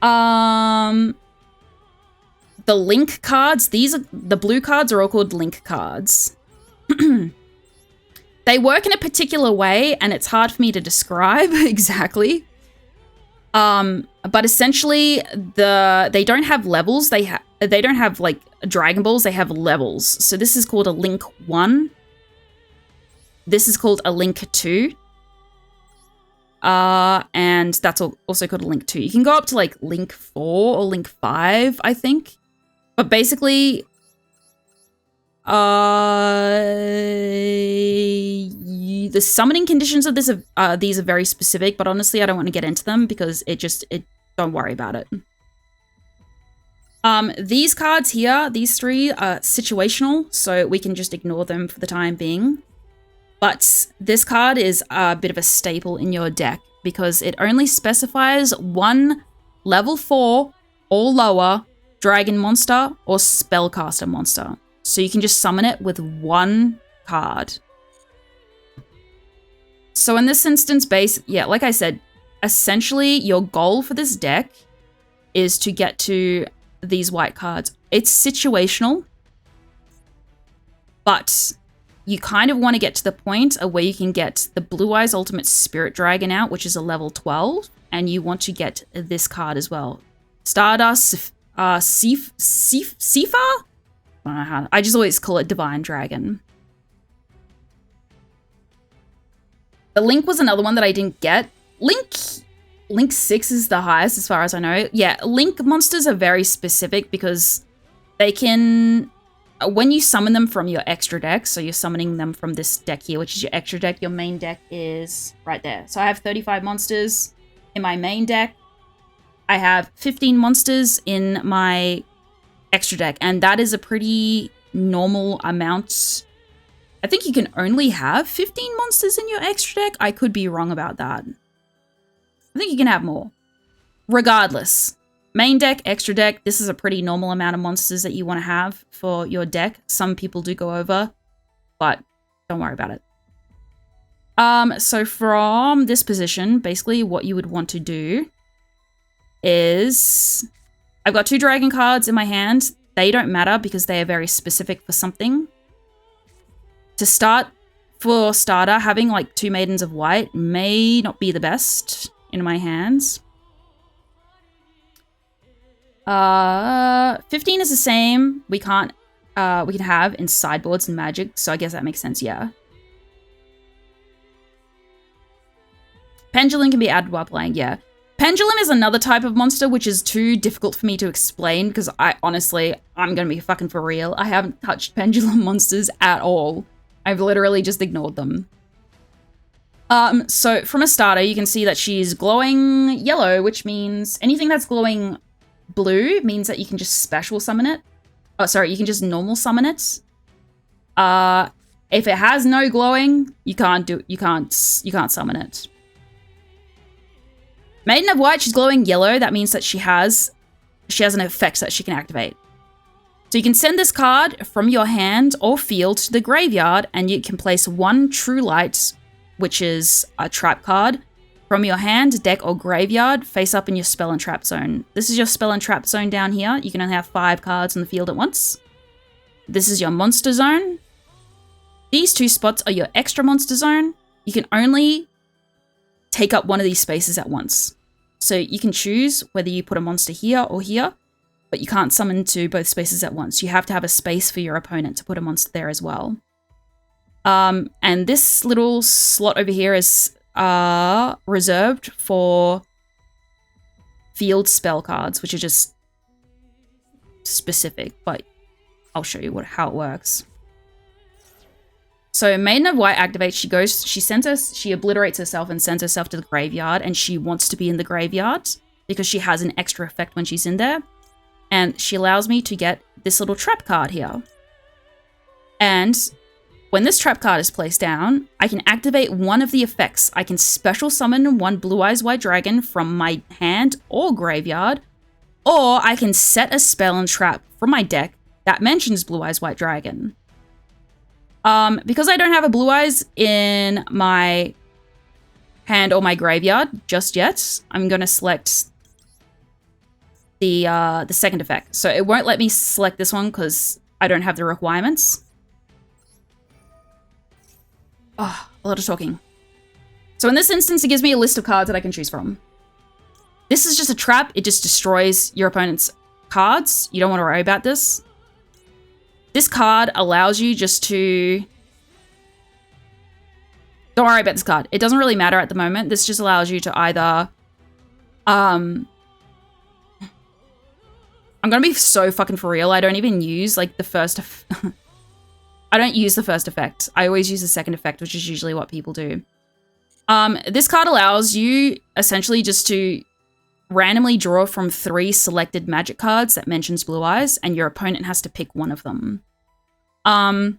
The link cards, the blue cards are all called link cards. They work in a particular way, and it's hard for me to describe exactly. But essentially, they don't have levels. They don't have like Dragon Balls. They have levels. So this is called a Link 1. This is called a Link 2. And that's also called a Link 2. You can go up to like Link 4 or Link 5, I think. But basically, the summoning conditions of these are very specific, but honestly, I don't want to get into them because don't worry about it. These cards here, these 3 are situational, so we can just ignore them for the time being. But this card is a bit of a staple in your deck because it only specifies 1 level 4 or lower dragon monster or spellcaster monster. So you can just summon it with 1 card. So in this instance, like I said, essentially your goal for this deck is to get to these white cards. It's situational, but you kind of want to get to the point of where you can get the Blue Eyes Ultimate Spirit Dragon out, which is a level 12, and you want to get this card as well. Stardust Sifa? I just always call it Divine Dragon. The Link was another one that I didn't get. Link 6 is the highest as far as I know. Yeah, Link monsters are very specific because they can, when you summon them from your extra deck, so you're summoning them from this deck here, which is your extra deck, your main deck is right there. So I have 35 monsters in my main deck. I have 15 monsters in my extra deck, and that is a pretty normal amount. I think you can only have 15 monsters in your extra deck. I could be wrong about that. I think you can have more. Regardless, main deck, extra deck, this is a pretty normal amount of monsters that you want to have for your deck. Some people do go over, but don't worry about it. So from this position, basically what you would want to do is, I've got 2 dragon cards in my hand. They don't matter because they are very specific for something. To start, for starter, having like 2 Maidens of White may not be the best in my hands. 15 is the same. We can have in sideboards and Magic, so I guess that makes sense, yeah. Pendulum can be added while playing, yeah. Pendulum is another type of monster which is too difficult for me to explain because I'm gonna be fucking for real. I haven't touched pendulum monsters at all. I've literally just ignored them. So from a starter, you can see that she's glowing yellow, which means anything that's glowing blue means that you can just special summon it. Oh, sorry, you can just normal summon it. If it has no glowing, you can't summon it. Maiden of White, she's glowing yellow. That means that she has an effect that she can activate. So you can send this card from your hand or field to the graveyard, and you can place 1 True Light, which is a trap card, from your hand, deck, or graveyard, face up in your spell and trap zone. This is your spell and trap zone down here. You can only have 5 cards on the field at once. This is your monster zone. These 2 spots are your extra monster zone. You can only take up one of these spaces at once. So you can choose whether you put a monster here or here, but you can't summon to both spaces at once. You have to have a space for your opponent to put a monster there as well. And this little slot over here is reserved for field spell cards, which are just specific, but I'll show you how it works. So Maiden of White activates, she obliterates herself and sends herself to the graveyard, and she wants to be in the graveyard because she has an extra effect when she's in there. And she allows me to get this little trap card here. And when this trap card is placed down, I can activate one of the effects. I can special summon one Blue Eyes White Dragon from my hand or graveyard, or I can set a spell and trap from my deck that mentions Blue Eyes White Dragon. Because I don't have a Blue Eyes in my hand or my graveyard just yet, I'm going to select the second effect. So it won't let me select this one because I don't have the requirements. Oh, a lot of talking. So in this instance, it gives me a list of cards that I can choose from. This is just a trap. It just destroys your opponent's cards. You don't want to worry about this. This card allows you just to... Don't worry about this card. It doesn't really matter at the moment. This just allows you to either... I'm gonna be so fucking for real. I don't even use, like, the first... I don't use the first effect. I always use the second effect, which is usually what people do. This card allows you, essentially, just to randomly draw from 3 selected magic cards that mentions Blue Eyes, and your opponent has to pick one of them. And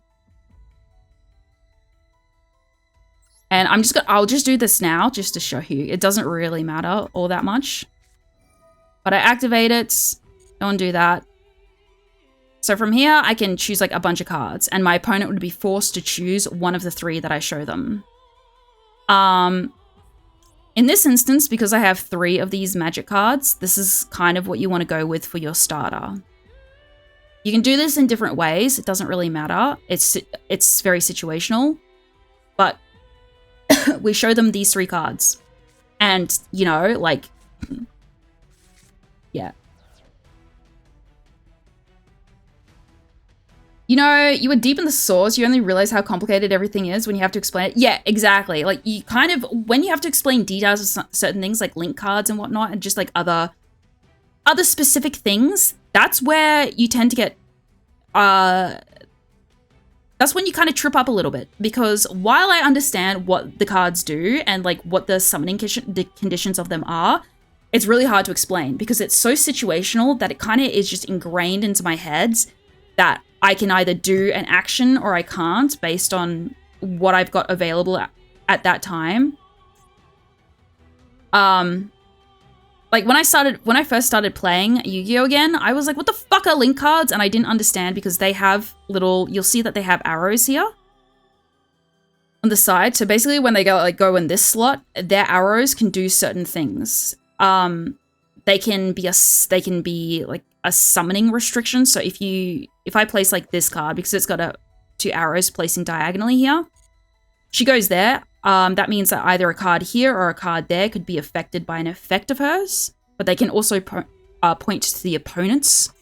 I'll just do this now, just to show you. It doesn't really matter all that much. But I activate it. Don't do that. So from here, I can choose like a bunch of cards, and my opponent would be forced to choose one of the 3 that I show them. In this instance, because I have 3 of these magic cards, this is kind of what you want to go with for your starter. You can do this in different ways. It doesn't really matter. It's very situational, but we show them these 3 cards, and you know, like, yeah. You know, you were deep in the source, you only realize how complicated everything is when you have to explain it. Yeah, exactly. Like, you kind of, when you have to explain details of certain things, like link cards and whatnot, and just like other specific things, that's where you tend to get, that's when you kind of trip up a little bit. Because while I understand what the cards do and like what the summoning the conditions of them are, it's really hard to explain because it's so situational that it kind of is just ingrained into my head that I can either do an action or I can't based on what I've got available at that time. Like when I first started playing Yu-Gi-Oh again, I was like, what the fuck are link cards? And I didn't understand because they have little, you'll see that they have arrows here on the side. So basically when they go in this slot, their arrows can do certain things. They can be like a summoning restriction. So if I place like this card, because it's got 2 arrows placing diagonally here, she goes there. That means that either a card here or a card there could be affected by an effect of hers, but they can also point to the opponent's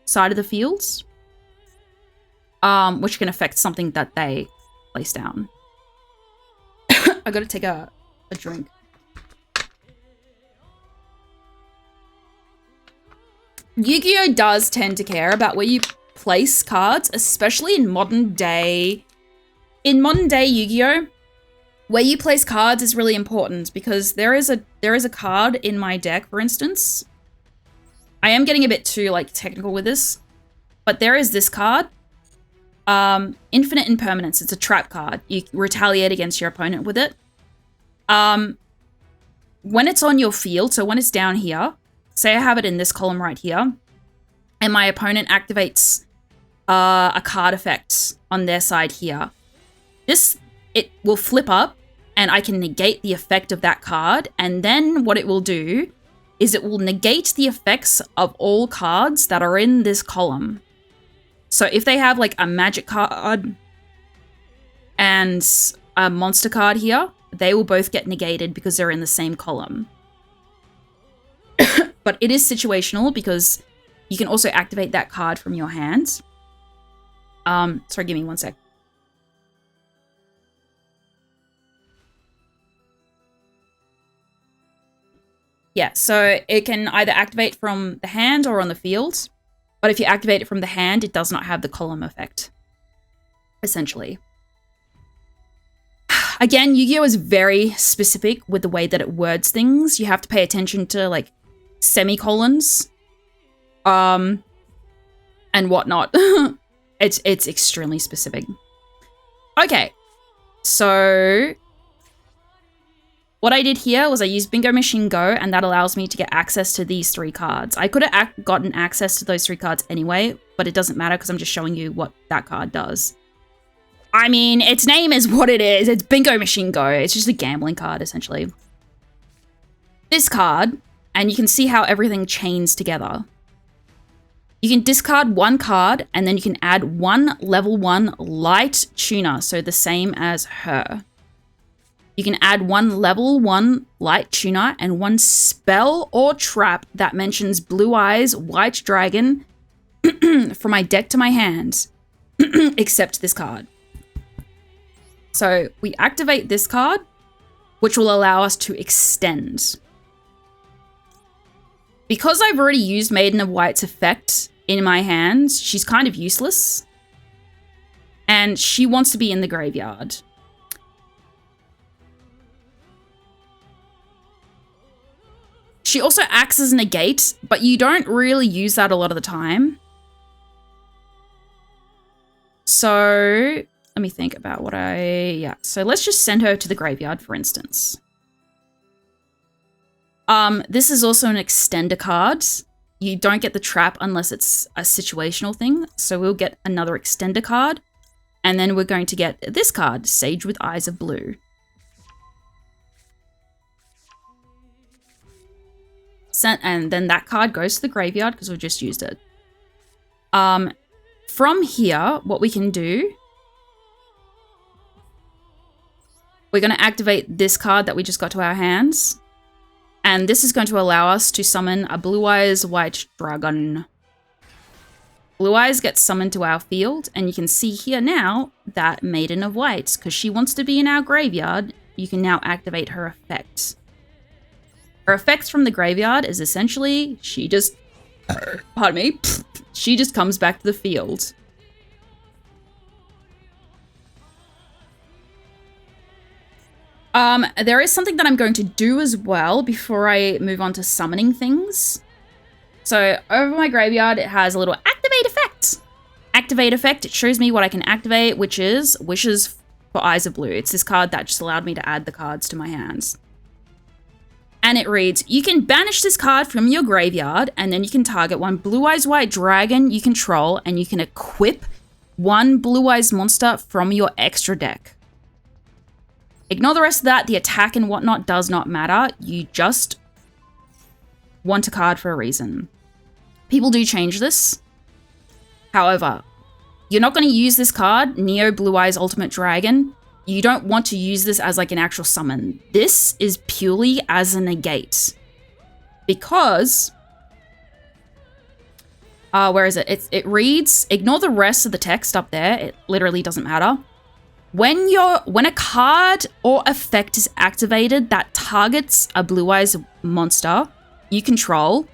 side of the fields, which can affect something that they place down. I gotta take a drink. Yu-Gi-Oh does tend to care about where you place cards, especially in modern day. In modern day Yu-Gi-Oh, where you place cards is really important because there is a card in my deck, for instance. I am getting a bit too like technical with this, but there is this card, Infinite Impermanence. It's a trap card. You retaliate against your opponent with it. When it's on your field, so when it's down here, say I have it in this column right here, and my opponent activates a card effect on their side here. It will flip up, and I can negate the effect of that card, and then what it will do is it will negate the effects of all cards that are in this column. So if they have like a magic card, and a monster card here, they will both get negated because they're in the same column. But it is situational because you can also activate that card from your hand. Sorry, give me one sec. Yeah, so it can either activate from the hand or on the field. But if you activate it from the hand, it does not have the column effect, essentially. Again, Yu-Gi-Oh! Is very specific with the way that it words things. You have to pay attention to, like, semicolons, and whatnot. It's extremely specific. Okay, so what I did here was I used Bingo Machine Go, and that allows me to get access to these 3 cards. I could have gotten access to those 3 cards anyway, but it doesn't matter because I'm just showing you what that card does. I mean, its name is what it is. It's Bingo Machine Go. It's just a gambling card, essentially. This card, and you can see how everything chains together. You can discard 1 card, and then you can add 1 level 1 light tuner, so the same as her. You can add 1 level 1 light tuner and 1 spell or trap that mentions Blue Eyes White Dragon from my deck to my hand, except this card. So we activate this card, which will allow us to extend. Because I've already used Maiden of White's effect in my hands, she's kind of useless. And she wants to be in the graveyard. She also acts as a negate, but you don't really use that a lot of the time. So let me think about what yeah. So let's just send her to the graveyard, for instance. This is also an extender card. You don't get the trap unless it's a situational thing. So we'll get another extender card. And then we're going to get this card, Sage with Eyes of Blue. And then that card goes to the graveyard because we've just used it. From here, what we can do, we're going to activate this card that we just got to our hands. And this is going to allow us to summon a Blue Eyes White Dragon. Blue Eyes gets summoned to our field, and you can see here now that Maiden of White, because she wants to be in our graveyard, you can now activate her effect. Her effects from the graveyard is essentially, she just, pardon me, she just comes back to the field. There is something that I'm going to do as well before I move on to summoning things. So over my graveyard, it has a little activate effect. Activate effect, it shows me what I can activate, which is Wishes for Eyes of Blue. It's this card that just allowed me to add the cards to my hands. And it reads, you can banish this card from your graveyard, and then you can target 1 Blue Eyes White Dragon you control, and you can equip 1 Blue Eyes monster from your extra deck. Ignore the rest of that. The attack and whatnot does not matter. You just want a card for a reason. People do change this. However, you're not going to use this card, Neo Blue Eyes Ultimate Dragon. You don't want to use this as like an actual summon. This is purely as a negate. Because, where is it? It reads, ignore the rest of the text up there. It literally doesn't matter. When a card or effect is activated that targets a Blue Eyes monster you control,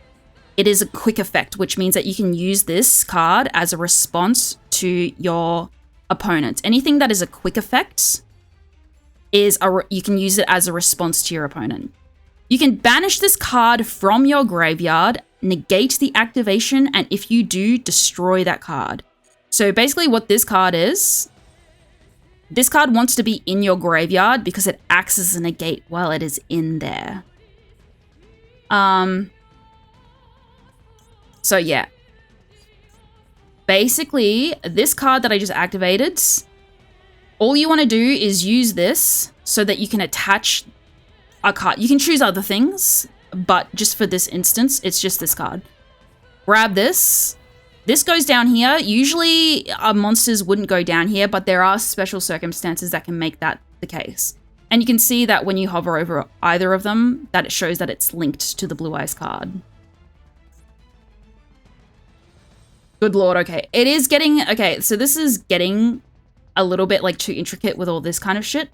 it is a quick effect, which means that you can use this card as a response to your opponent. Anything that is a quick effect is you can use it as a response to your opponent. You can banish this card from your graveyard, negate the activation, and if you do, destroy that card. So basically what this card is, this card wants to be in your graveyard because it acts as a negate while it is in there. So yeah. Basically, this card that I just activated, all you want to do is use this so that you can attach a card. You can choose other things, but just for this instance, it's just this card. Grab this, this goes down here. Usually monsters wouldn't go down here, but there are special circumstances that can make that the case. And you can see that when you hover over either of them, that it shows that it's linked to the Blue Eyes card. Good lord, okay. It is getting, okay, so this is getting a little bit like too intricate with all this kind of shit.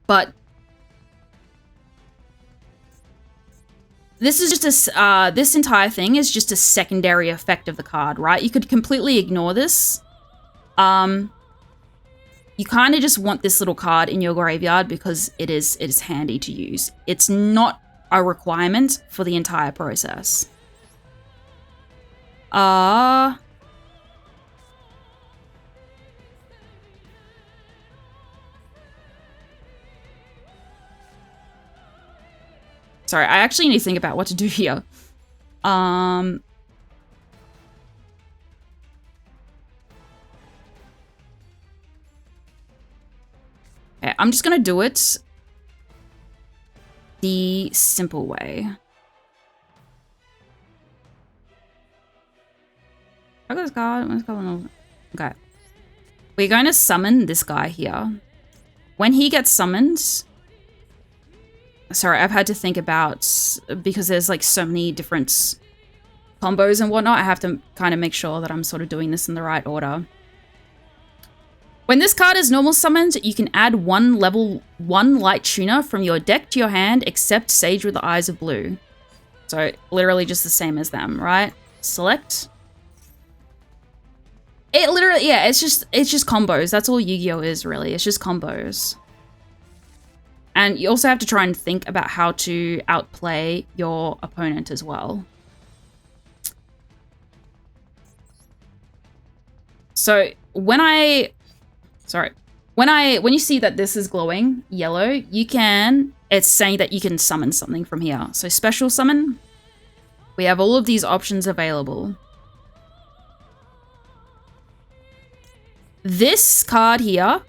But this is just a, this entire thing is just a secondary effect of the card, right? You could completely ignore this. You kind of just want this little card in your graveyard because it is handy to use. It's not a requirement for the entire process. Sorry, I actually need to think about what to do here. Okay, I'm just gonna do it the simple way. I got this card. What's going on? Okay. We're going to summon this guy here. When he gets summoned... Sorry, I've had to think about... Because there's like so many different combos and whatnot, I have to kind of make sure that I'm sort of doing this in the right order. When this card is normal summoned, you can add one level 1 light tuner from your deck to your hand, except Sage with the Eyes of Blue. So literally just the same as them, right? Select. It literally, yeah, it's just combos. That's all Yu-Gi-Oh is really. It's just combos. And you also have to try and think about how to outplay your opponent as well. So when you see that this is glowing yellow, it's saying that you can summon something from here. So special summon, we have all of these options available. This card here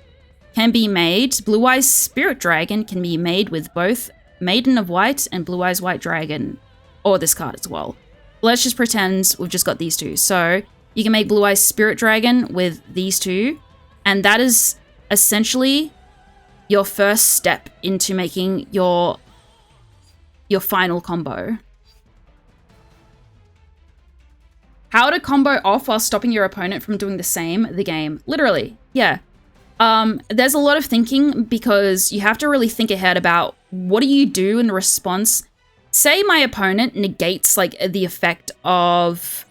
can be made, Blue Eyes Spirit Dragon can be made with both Maiden of White and Blue Eyes White Dragon, or this card as well. Let's just pretend we've just got these two. So you can make Blue Eyes Spirit Dragon with these two, and that is essentially your first step into making your final combo. How to combo off while stopping your opponent from doing the game. Literally, yeah. There's a lot of thinking because you have to really think ahead about what do you do in response. Say my opponent negates like the effect of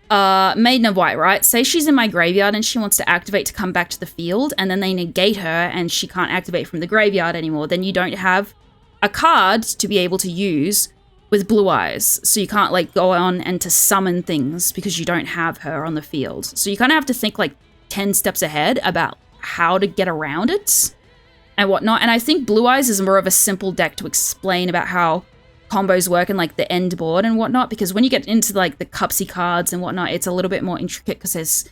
Maiden of White, right? Say she's in my graveyard and she wants to activate to come back to the field, and then they negate her and she can't activate from the graveyard anymore. Then you don't have a card to be able to use with Blue Eyes. So you can't like go on and to summon things because you don't have her on the field. So you kind of have to think like 10 steps ahead about how to get around it and whatnot. And I think Blue Eyes is more of a simple deck to explain about how combos work and like the end board and whatnot, because when you get into like the cupsy cards and whatnot, it's a little bit more intricate because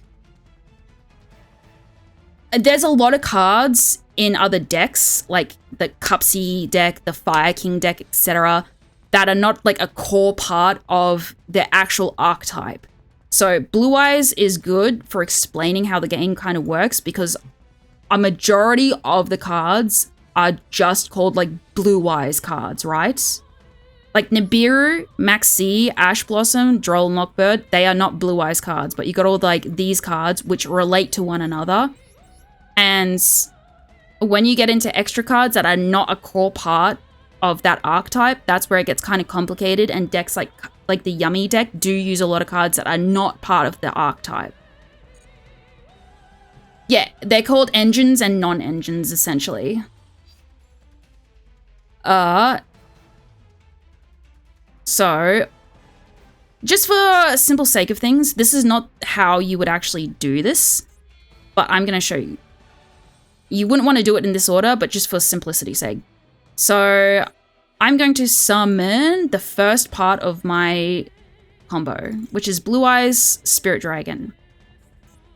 there's a lot of cards in other decks, like the cupsy deck, the Fire King deck, etc., that are not like a core part of the actual archetype. So Blue Eyes is good for explaining how the game kind of works because a majority of the cards are just called like Blue Eyes cards, right? Like Nibiru, Maxi, Ash Blossom, Droll, Knockbird, they are not Blue Eyes cards, but you got all like these cards which relate to one another. And when you get into extra cards that are not a core part of that archetype, that's where it gets kind of complicated, and decks like the Yummy deck do use a lot of cards that are not part of the archetype. Yeah, they're called engines and non-engines, essentially. So, just for simple sake of things, this is not how you would actually do this, but I'm going to show you. You wouldn't want to do it in this order, but just for simplicity's sake. So, I'm going to summon the first part of my combo, which is Blue Eyes Spirit Dragon.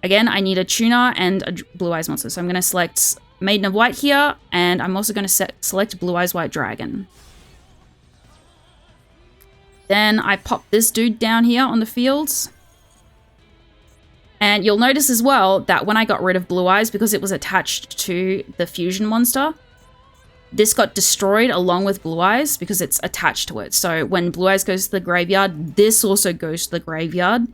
Again, I need a tuner and a Blue Eyes monster, so I'm going to select Maiden of White here, and I'm also going to select Blue Eyes White Dragon. Then I pop this dude down here on the fields. And you'll notice as well that when I got rid of Blue Eyes, because it was attached to the fusion monster, this got destroyed along with Blue Eyes because it's attached to it. So when Blue Eyes goes to the graveyard, this also goes to the graveyard.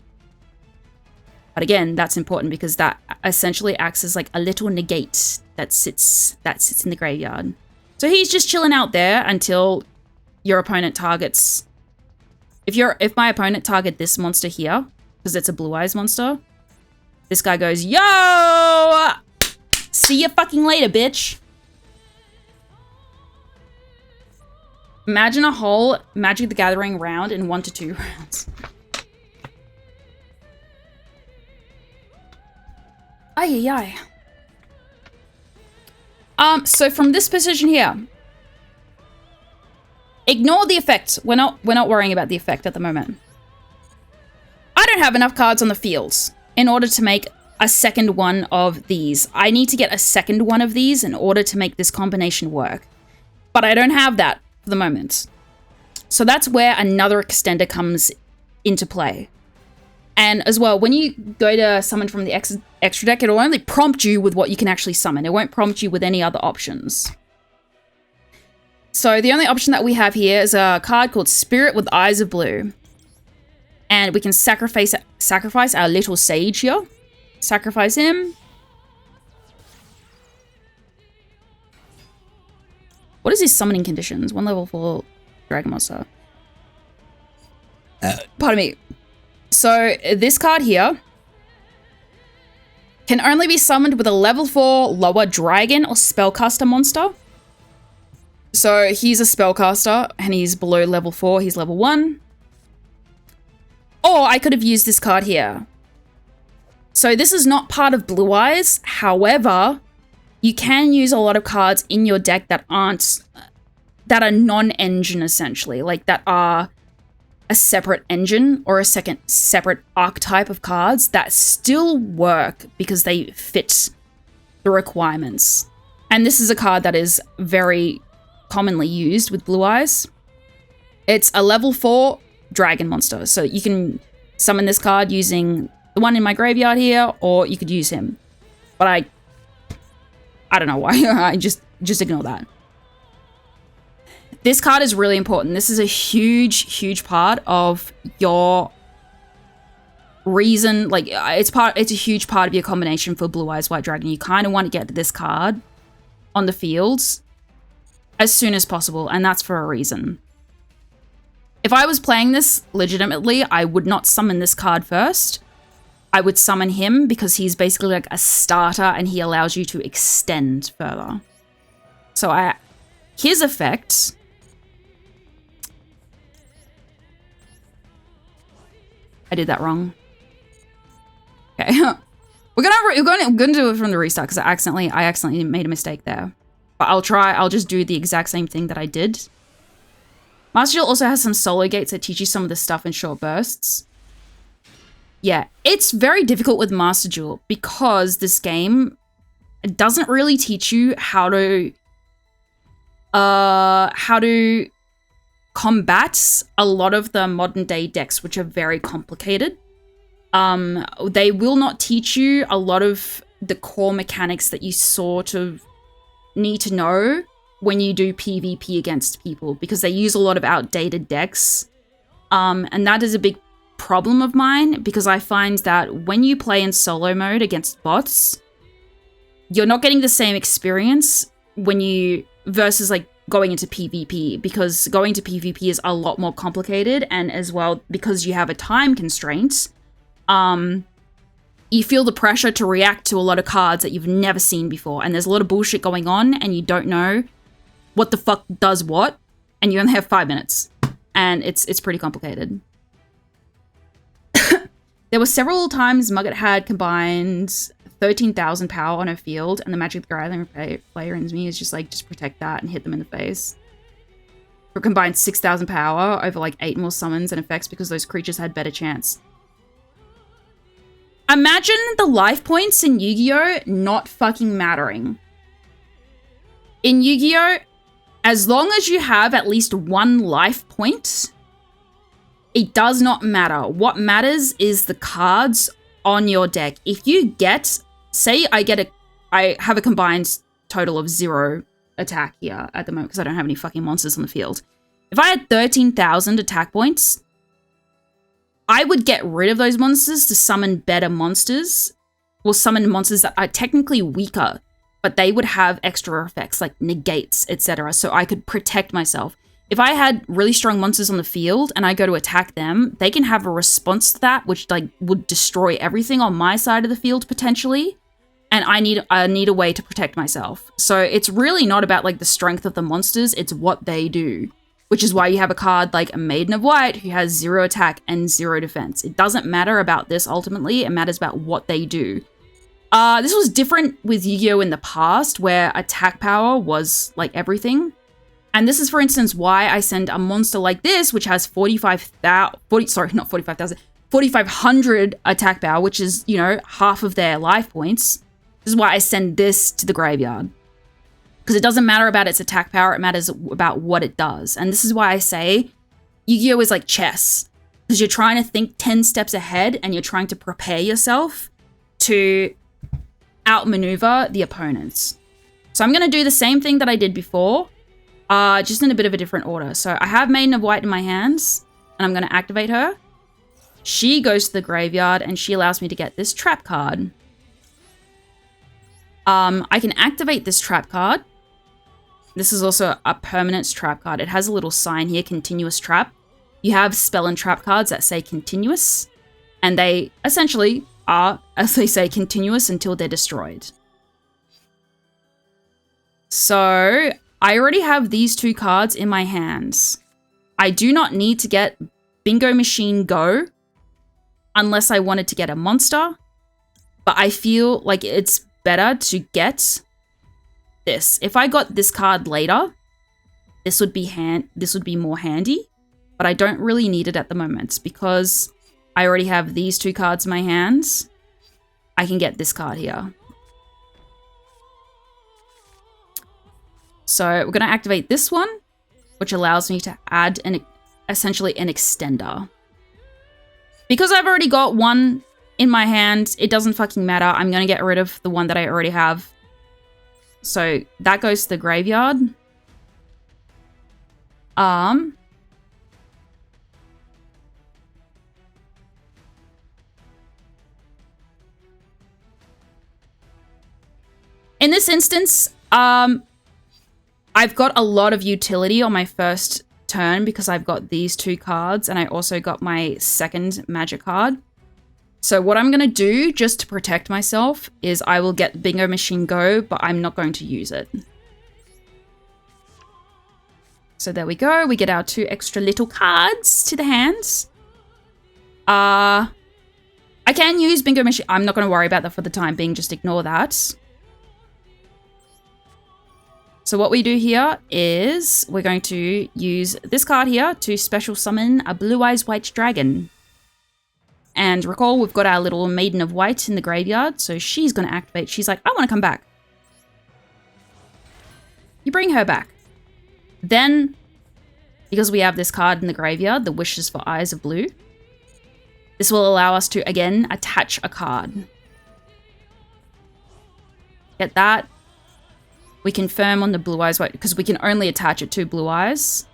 But again, that's important because that essentially acts as like a little negate that sits in the graveyard. So he's just chilling out there until your opponent targets. If my opponent target this monster here, because it's a Blue Eyes monster, this guy goes, yo! See ya fucking later, bitch. Imagine a whole Magic the Gathering round in 1 to 2 rounds. Ay, ay, ay. So from this position here, ignore the effect. We're not worrying about the effect at the moment. I don't have enough cards on the fields in order to make a second one of these. I need to get a second one of these in order to make this combination work. But I don't have that for the moment. So that's where another extender comes into play. And as well, when you go to summon from the extra deck, it'll only prompt you with what you can actually summon. It won't prompt you with any other options. So the only option that we have here is a card called Spirit with Eyes of Blue. And we can sacrifice our little sage here. Sacrifice him. What is his summoning conditions? 1 level 4 Dragon Monster. Pardon me. So this card here can only be summoned with a level 4 lower dragon or spellcaster monster. So he's a spellcaster and he's below level 4. He's level 1. Or I could have used this card here. So this is not part of Blue Eyes. However, you can use a lot of cards in your deck that are non-engine essentially, like that are a separate engine or a separate archetype of cards that still work because they fit the requirements. And this is a card that is very commonly used with Blue Eyes. It's a level 4 dragon monster. So you can summon this card using the one in my graveyard here, or you could use him. But I don't know why. I just ignore that. This card is really important. This is a huge, huge part of your reason. Like, it's a huge part of your combination for Blue Eyes White Dragon. You kind of want to get this card on the fields as soon as possible, and that's for a reason. If I was playing this legitimately, I would not summon this card first. I would summon him because he's basically like a starter and he allows you to extend further. So his effect... I did that wrong. Okay. We're gonna do it from the restart because I accidentally made a mistake there. But I'll just do the exact same thing that I did. Master Duel also has some solo gates that teach you some of this stuff in short bursts. Yeah, it's very difficult with Master Duel because this game doesn't really teach you how to combat a lot of the modern day decks, which are very complicated. They will not teach you a lot of the core mechanics that you sort of need to know when you do PvP against people, because they use a lot of outdated decks. And that is a big problem of mine, because I find that when you play in solo mode against bots, you're not getting the same experience versus like going into PvP, because going to PvP is a lot more complicated, and as well, because you have a time constraint, you feel the pressure to react to a lot of cards that you've never seen before, and there's a lot of bullshit going on, and you don't know what the fuck does what, and you only have 5 minutes, and it's pretty complicated. There were several times Mugget had combined 13,000 power on her field, and the Magic the Gathering player in me is just like, just protect that and hit them in the face. For combined 6,000 power over like 8 more summons and effects because those creatures had better chance. Imagine the life points in Yu-Gi-Oh! Not fucking mattering. In Yu-Gi-Oh!, as long as you have at least 1 life point, It does not matter. What matters is the cards on your deck. If you get, say I have a combined total of 0 attack here at the moment because I don't have any fucking monsters on the field. If I had 13,000 attack points, I would get rid of those monsters to summon better monsters. Well, summon monsters that are technically weaker, but they would have extra effects like negates, etc. So I could protect myself. If I had really strong monsters on the field and I go to attack them, they can have a response to that, which like would destroy everything on my side of the field potentially. And I need a way to protect myself. So it's really not about like the strength of the monsters, it's what they do. Which is why you have a card like a Maiden of White who has 0 attack and 0 defense. It doesn't matter about this ultimately, it matters about what they do. This was different with Yu-Gi-Oh! In the past where attack power was like everything. And this is, for instance, why I send a monster like this, which has 4,500 attack power, which is, you know, half of their life points. This is why I send this to the graveyard. Because it doesn't matter about its attack power, it matters about what it does. And this is why I say Yu-Gi-Oh! Is like chess. Because you're trying to think 10 steps ahead and you're trying to prepare yourself to outmaneuver the opponents. So I'm going to do the same thing that I did before. Just in a bit of a different order. So I have Maiden of White in my hands, and I'm going to activate her. She goes to the graveyard, and she allows me to get this trap card. I can activate this trap card. This is also a permanent trap card. It has a little sign here, continuous trap. You have spell and trap cards that say continuous, and they essentially are, as they say, continuous until they're destroyed. So I already have these 2 cards in my hands. I do not need to get Bingo Machine Go unless I wanted to get a monster, but I feel like it's better to get this. If I got this card later, this would be more handy, but I don't really need it at the moment because I already have these 2 cards in my hands. I can get this card here. So we're going to activate this one, which allows me to add essentially an extender. Because I've already got one in my hand, it doesn't fucking matter. I'm going to get rid of the one that I already have. So that goes to the graveyard. In this instance, I've got a lot of utility on my first turn because I've got these 2 cards and I also got my second magic card. So what I'm going to do just to protect myself is I will get Bingo Machine Go, but I'm not going to use it. So there we go. We get our 2 extra little cards to the hands. I can use Bingo Machine. I'm not going to worry about that for the time being. Just ignore that. So what we do here is we're going to use this card here to special summon a Blue Eyes White Dragon. And recall, we've got our little Maiden of White in the graveyard, so she's going to activate. She's like, I want to come back. You bring her back. Then, because we have this card in the graveyard, the Wishes for Eyes of Blue, this will allow us to, again, attach a card. Get that. We confirm on the Blue Eyes White, because we can only attach it to Blue Eyes.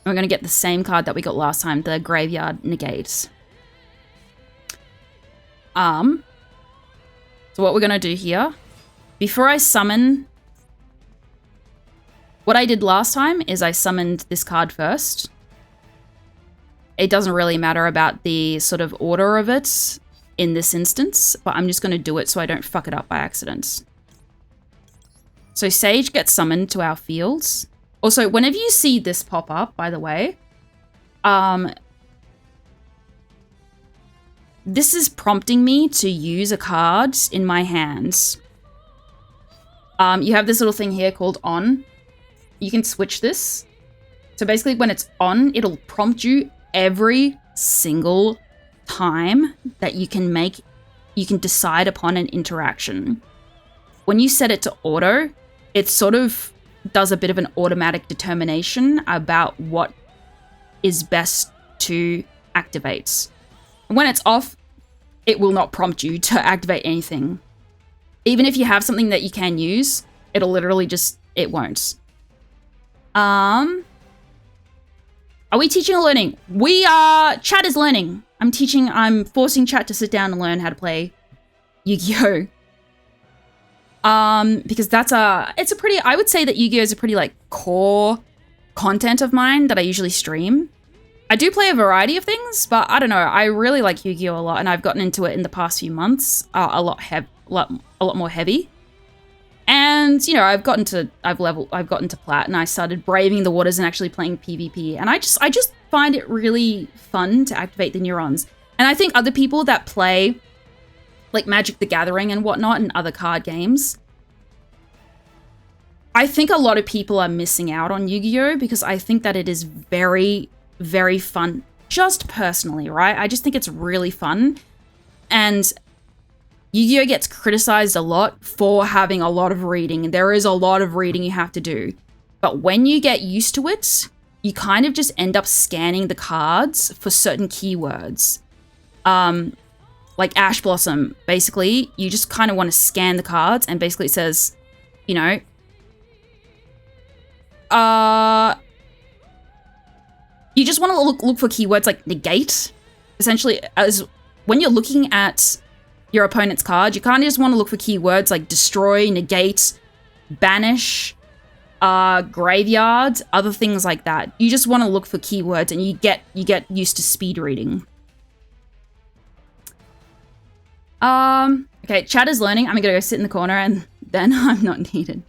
And we're going to get the same card that we got last time, the Graveyard Negate. So what we're going to do here, before I summon, what I did last time is I summoned this card first. It doesn't really matter about the sort of order of it in this instance, but I'm just going to do it so I don't fuck it up by accident. So Sage gets summoned to our fields. Also, whenever you see this pop up, by the way, this is prompting me to use a card in my hands. You have this little thing here called on. You can switch this. So basically when it's on, it'll prompt you every single time that you can decide upon an interaction. When you set it to auto, it sort of does a bit of an automatic determination about what is best to activates. When it's off, it will not prompt you to activate anything. Even if you have something that you can use, it'll literally just, it won't. Are we teaching or learning? We are, chat is learning. I'm forcing chat to sit down and learn how to play Yu-Gi-Oh! Because it's a pretty, I would say that Yu-Gi-Oh! Is a pretty like core content of mine that I usually stream. I do play a variety of things, but I don't know, I really like Yu-Gi-Oh! A lot, and I've gotten into it in the past few months, a lot more heavy. And, you know, I've gotten to plat, and I started braving the waters and actually playing PvP. And I just find it really fun to activate the neurons. And I think other people that play like Magic the Gathering and whatnot and other card games, I think a lot of people are missing out on Yu-Gi-Oh! Because I think that it is very, very fun. Just personally, right? I just think it's really fun. And Yu-Gi-Oh! Gets criticized a lot for having a lot of reading. There is a lot of reading you have to do. But when you get used to it, you kind of just end up scanning the cards for certain keywords. Like Ash Blossom, basically, you just kind of want to scan the cards, and basically it says, you know, you just want to look for keywords like negate. Essentially, as when you're looking at your opponent's card, you kind of just want to look for keywords like destroy, negate, banish, graveyard, other things like that. You just want to look for keywords, and you get used to speed reading. Okay, chat is learning. I'm gonna go sit in the corner, and then I'm not needed.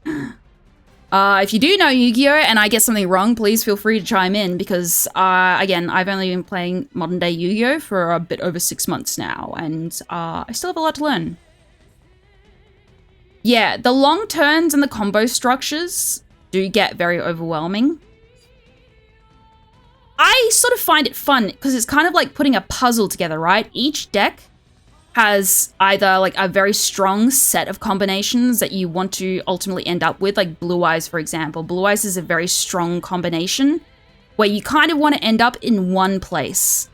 If you do know Yu-Gi-Oh! And I get something wrong, please feel free to chime in, because, again, I've only been playing modern day Yu-Gi-Oh! For a bit over 6 months now, and I still have a lot to learn. Yeah, the long turns and the combo structures do get very overwhelming. I sort of find it fun, because it's kind of like putting a puzzle together, right? Each deck has either like a very strong set of combinations that you want to ultimately end up with, like Blue Eyes, for example. Blue Eyes is a very strong combination where you kind of want to end up in one place.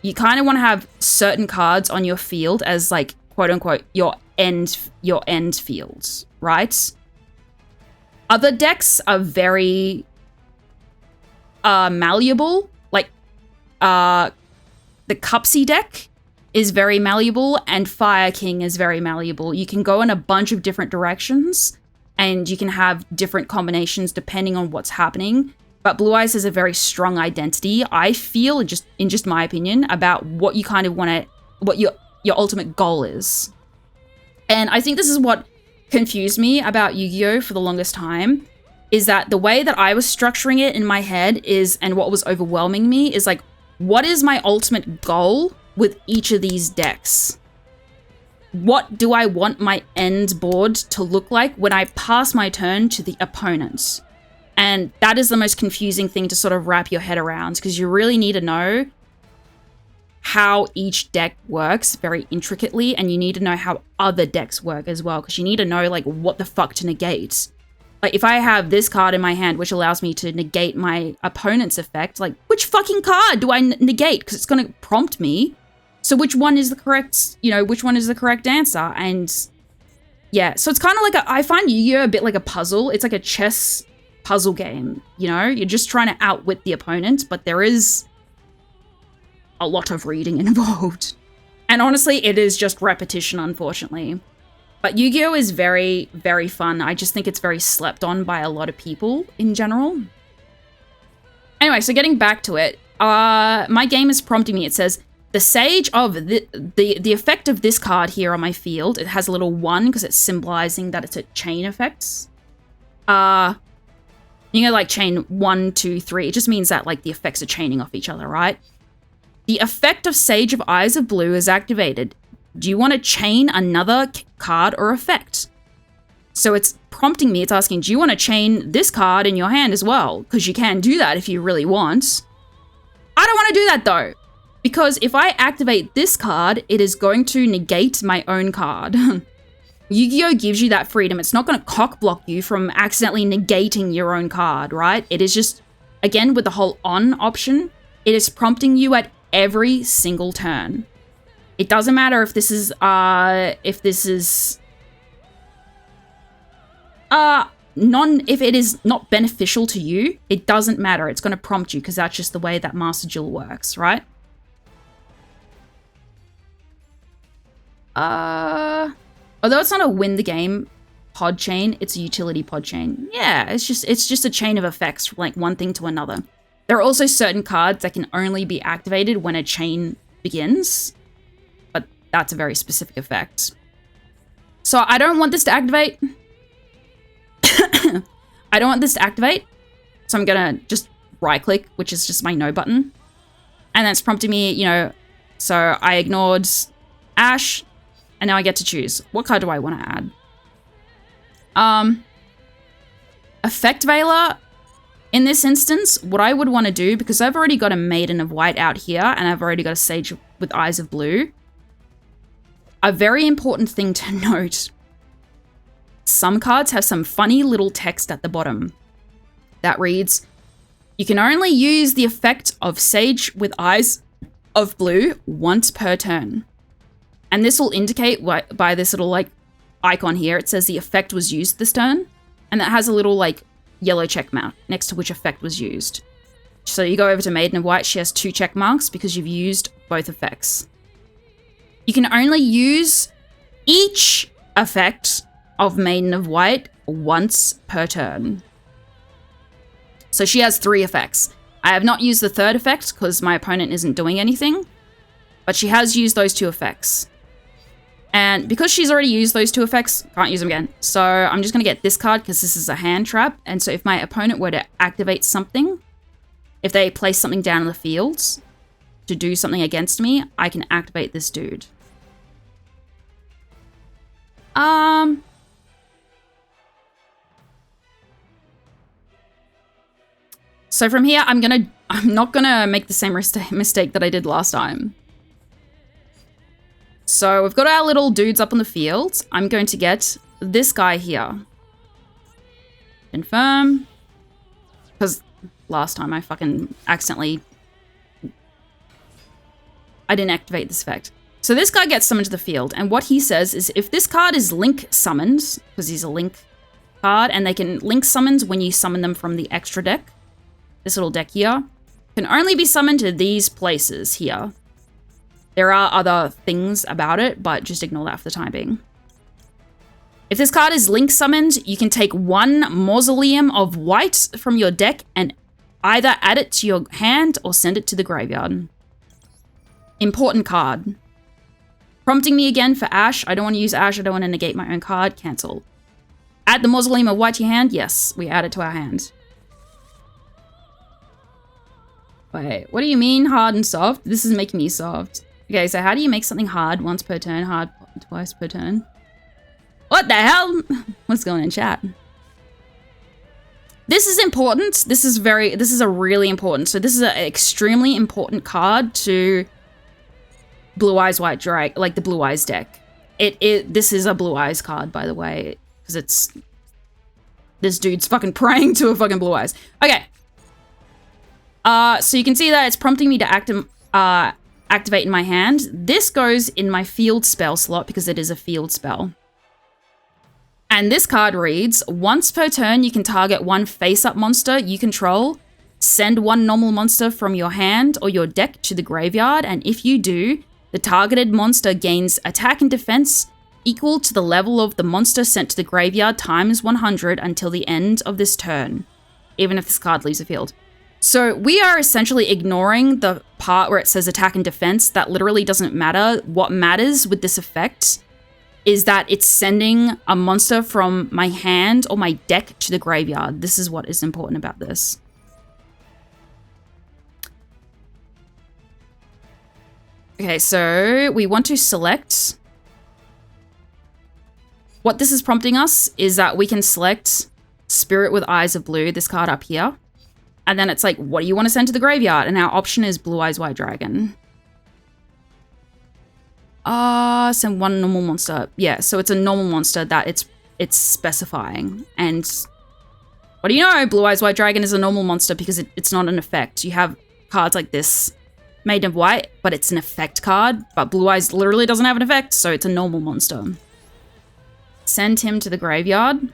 You kind of want to have certain cards on your field as like, quote unquote, your end fields, right? Other decks are very malleable, like the Cupsy deck is very malleable, and Fire King is very malleable. You can go in a bunch of different directions, and you can have different combinations depending on what's happening. But Blue Eyes has a very strong identity, I feel, in just my opinion, about what you kind of want to, what your ultimate goal is. And I think this is what confused me about Yu-Gi-Oh! For the longest time, is that the way that I was structuring it in my head is, and what was overwhelming me, is like, what is my ultimate goal with each of these decks? What do I want my end board to look like when I pass my turn to the opponent? And that is the most confusing thing to sort of wrap your head around, because you really need to know how each deck works very intricately, and you need to know how other decks work as well, because you need to know like what the fuck to negate. Like if I have this card in my hand which allows me to negate my opponent's effect, like which fucking card do I negate? Because it's going to prompt me. So which one is the correct, you know, which one is the correct answer? And yeah, so it's kind of like I find Yu-Gi-Oh! A bit like a puzzle. It's like a chess puzzle game, you know? You're just trying to outwit the opponent, but there is a lot of reading involved. And honestly, it is just repetition, unfortunately. But Yu-Gi-Oh! Is very, very fun. I just think it's very slept on by a lot of people in general. Anyway, so getting back to it, my game is prompting me. It says, the Sage of the effect of this card here on my field, it has a little 1 because it's symbolizing that it's a chain effects. You know, like chain 1, 2, 3. It just means that like the effects are chaining off each other, right? The effect of Sage of Eyes of Blue is activated. Do you want to chain another card or effect? So it's prompting me, it's asking, do you want to chain this card in your hand as well? Because you can do that if you really want. I don't want to do that though. Because if I activate this card, it is going to negate my own card. Yu-Gi-Oh! Gives you that freedom. It's not going to cock block you from accidentally negating your own card, right? It is just, again, with the whole on option, It is prompting you at every single turn. It doesn't matter if this is if it is not beneficial to you, it doesn't matter. It's going to prompt you because that's just the way that Master Duel works, right? Although it's not a win the game pod chain, it's a utility pod chain. Yeah, it's just a chain of effects from like one thing to another. There are also certain cards that can only be activated when a chain begins, but that's a very specific effect. So I don't want this to activate. I don't want this to activate, so I'm gonna just right click, which is just my no button, and then it's prompting me, you know, so I ignored Ash, and now I get to choose. What card do I want to add? Effect Veiler. In this instance, what I would want to do, because I've already got a Maiden of White out here, and I've already got a Sage with Eyes of Blue, a very important thing to note. Some cards have some funny little text at the bottom that reads, you can only use the effect of Sage with Eyes of Blue once per turn. And this will indicate by this little like icon here. It says the effect was used this turn, and that has a little like yellow check mark next to which effect was used. So you go over to Maiden of White, she has 2 check marks because you've used both effects. You can only use each effect of Maiden of White once per turn. So she has 3 effects. I have not used the 3rd effect because my opponent isn't doing anything, but she has used those 2 effects. And because she's already used those 2 effects, can't use them again. So I'm just going to get this card because this is a hand trap. And so if my opponent were to activate something, if they place something down in the field to do something against me, I can activate this dude. So from here, I'm not gonna make the same mistake that I did last time. So we've got our little dudes up on the field. I'm going to get this guy here. Confirm. Because last time I fucking accidentally... I didn't activate this effect. So this guy gets summoned to the field, and what he says is if this card is link summoned, because he's a link card, and they can link summons when you summon them from the extra deck, this little deck here, can only be summoned to these places here. There are other things about it, but just ignore that for the time being. If this card is link summoned, you can take 1 Mausoleum of White from your deck and either add it to your hand or send it to the graveyard. Important card. Prompting me again for Ash. I don't want to use Ash. I don't want to negate my own card. Cancel. Add the Mausoleum of White to your hand. Yes, we add it to our hand. Wait, what do you mean hard and soft? This is making me soft. Okay, so how do you make something hard once per turn, hard twice per turn? What the hell? What's going on in chat? This is important. This is a really important. So this is an extremely important card to Blue Eyes White Drake, like the Blue Eyes deck. This is a Blue Eyes card, by the way, because it's this dude's fucking praying to a fucking Blue Eyes. Okay. So you can see that it's prompting me to activate in my hand. This goes in my field spell slot because it is a field spell. And this card reads, once per turn, you can target 1 face-up monster you control, send 1 normal monster from your hand or your deck to the graveyard, and if you do, the targeted monster gains attack and defense equal to the level of the monster sent to the graveyard times 100 until the end of this turn, even if this card leaves the field. So we are essentially ignoring the part where it says attack and defense. That literally doesn't matter. What matters with this effect is that it's sending a monster from my hand or my deck to the graveyard. This is what is important about this. Okay, so we want to select. What this is prompting us is that we can select Spirit with Eyes of Blue, this card up here. And then it's like, what do you want to send to the graveyard? And our option is Blue Eyes White Dragon. Send 1 normal monster. Yeah, so it's a normal monster that it's specifying. And what do you know? Blue Eyes White Dragon is a normal monster because it's not an effect. You have cards like this made of white, but it's an effect card. But Blue Eyes literally doesn't have an effect, so it's a normal monster. Send him to the graveyard.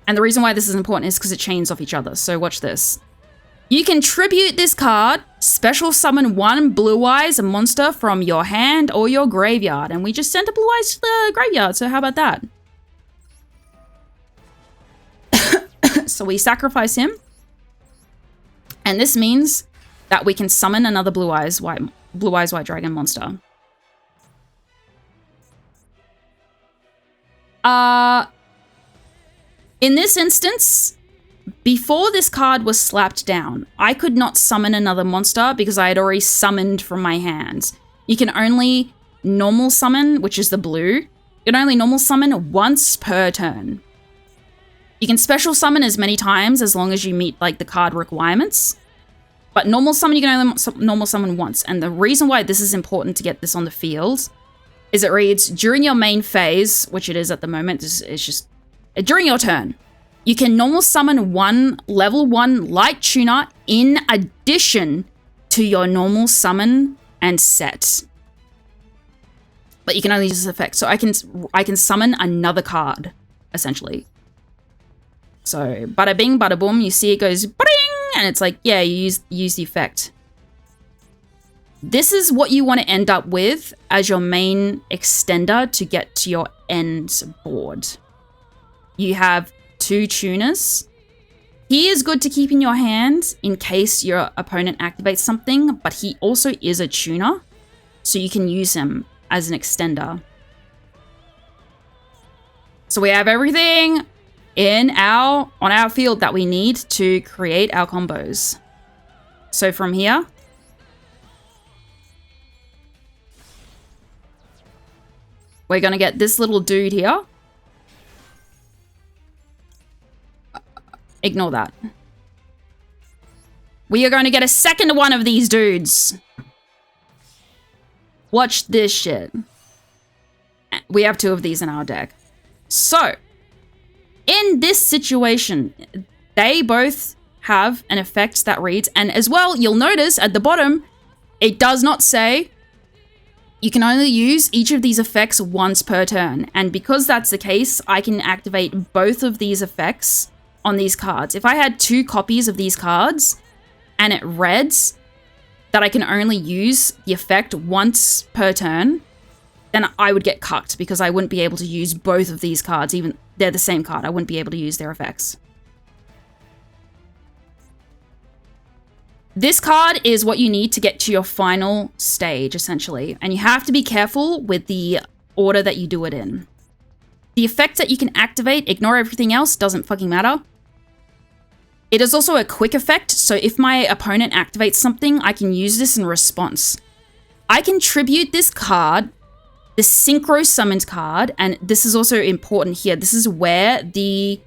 And the reason why this is important is because it chains off each other. So watch this. You can tribute this card, special summon one Blue Eyes monster from your hand or your graveyard. And we just sent a Blue Eyes to the graveyard, so how about that? So we sacrifice him. And this means that we can summon another Blue Eyes White Dragon monster. In this instance, before this card was slapped down, I could not summon another monster because I had already summoned from my hands. You can only normal summon, which is the blue. You can only normal summon once per turn. You can special summon as many times as long as you meet like the card requirements. But normal summon, you can only normal summon once. And the reason why this is important to get this on the field is it reads, during your main phase, which it is at the moment, it's just during your turn, you can normal summon one level 1 light tuner in addition to your normal summon and set. But you can only use this effect. So I can summon another card, essentially. So bada bing, bada boom, you see it goes bing, and it's like, yeah, you use the effect. This is what you want to end up with as your main extender to get to your end board. You have 2 tuners. He is good to keep in your hand in case your opponent activates something, but he also is a tuner, so you can use him as an extender. So we have everything on our field that we need to create our combos. So from here, we're gonna get this little dude here. Ignore that. We are going to get a second one of these dudes. Watch this shit. We have 2 of these in our deck. So, in this situation, they both have an effect that reads, and as well, you'll notice at the bottom, it does not say you can only use each of these effects once per turn. And because that's the case, I can activate both of these effects on these cards. If I had 2 copies of these cards and it reads that I can only use the effect once per turn, then I would get cucked because I wouldn't be able to use both of these cards. Even they're the same card, I wouldn't be able to use their effects. This card is what you need to get to your final stage, essentially. And you have to be careful with the order that you do it in. The effects that you can activate, ignore everything else, doesn't fucking matter. It is also a quick effect, so if my opponent activates something, I can use this in response. I can tribute this card, the Synchro Summons card, and this is also important here. This is where the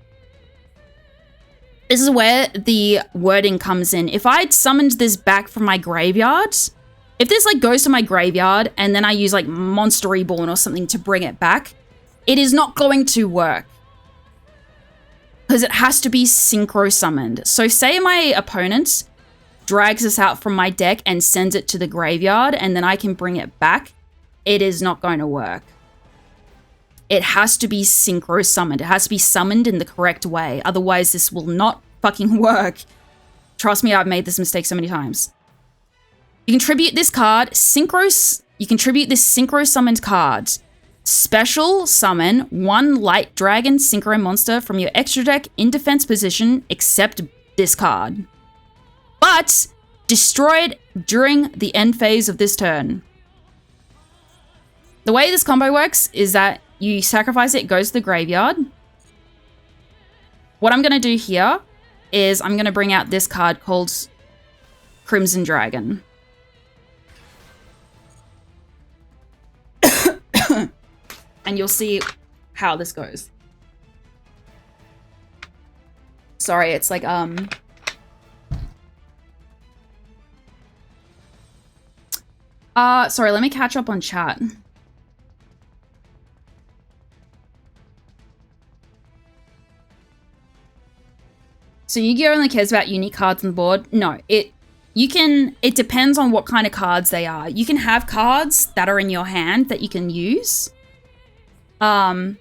wording comes in. If I'd summoned this back from my graveyard, if this like goes to my graveyard and then I use like Monster Reborn or something to bring it back, it is not going to work. Because it has to be synchro summoned. So say my opponent drags this out from my deck and sends it to the graveyard and then I can bring it back. It is not going to work. It has to be synchro summoned. It has to be summoned in the correct way. Otherwise, this will not fucking work. Trust me, I've made this mistake so many times. You can tribute this card, you can tribute this synchro summoned card. Special summon one light dragon synchro monster from your extra deck in defense position, except this card. But destroy it during the end phase of this turn. The way this combo works is that you sacrifice it, it goes to the graveyard. What I'm going to do here is I'm going to bring out this card called Crimson Dragon. And you'll see how this goes. Sorry, it's like, sorry, let me catch up on chat. So Yu-Gi-Oh only cares about unique cards on the board. No, it depends on what kind of cards they are. You can have cards that are in your hand that you can use. In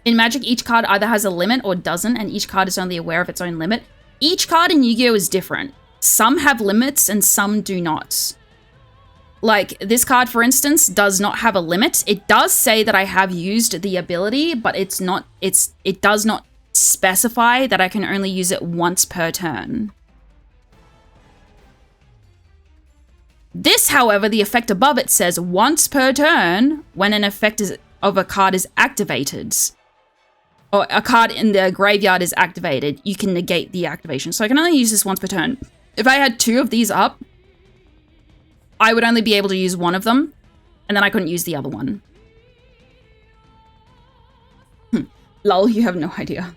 Magic, each card either has a limit or doesn't, and each card is only aware of its own limit. Each card in Yu-Gi-Oh is different. Some have limits and some do not. Like, this card, for instance, does not have a limit. It does say that I have used the ability, but it does not specify that I can only use it once per turn. This, however, the effect above it says once per turn when an effect of a card is activated. Or a card in the graveyard is activated, you can negate the activation. So I can only use this once per turn. If I had 2 of these up, I would only be able to use one of them, and then I couldn't use the other one. Lol, you have no idea.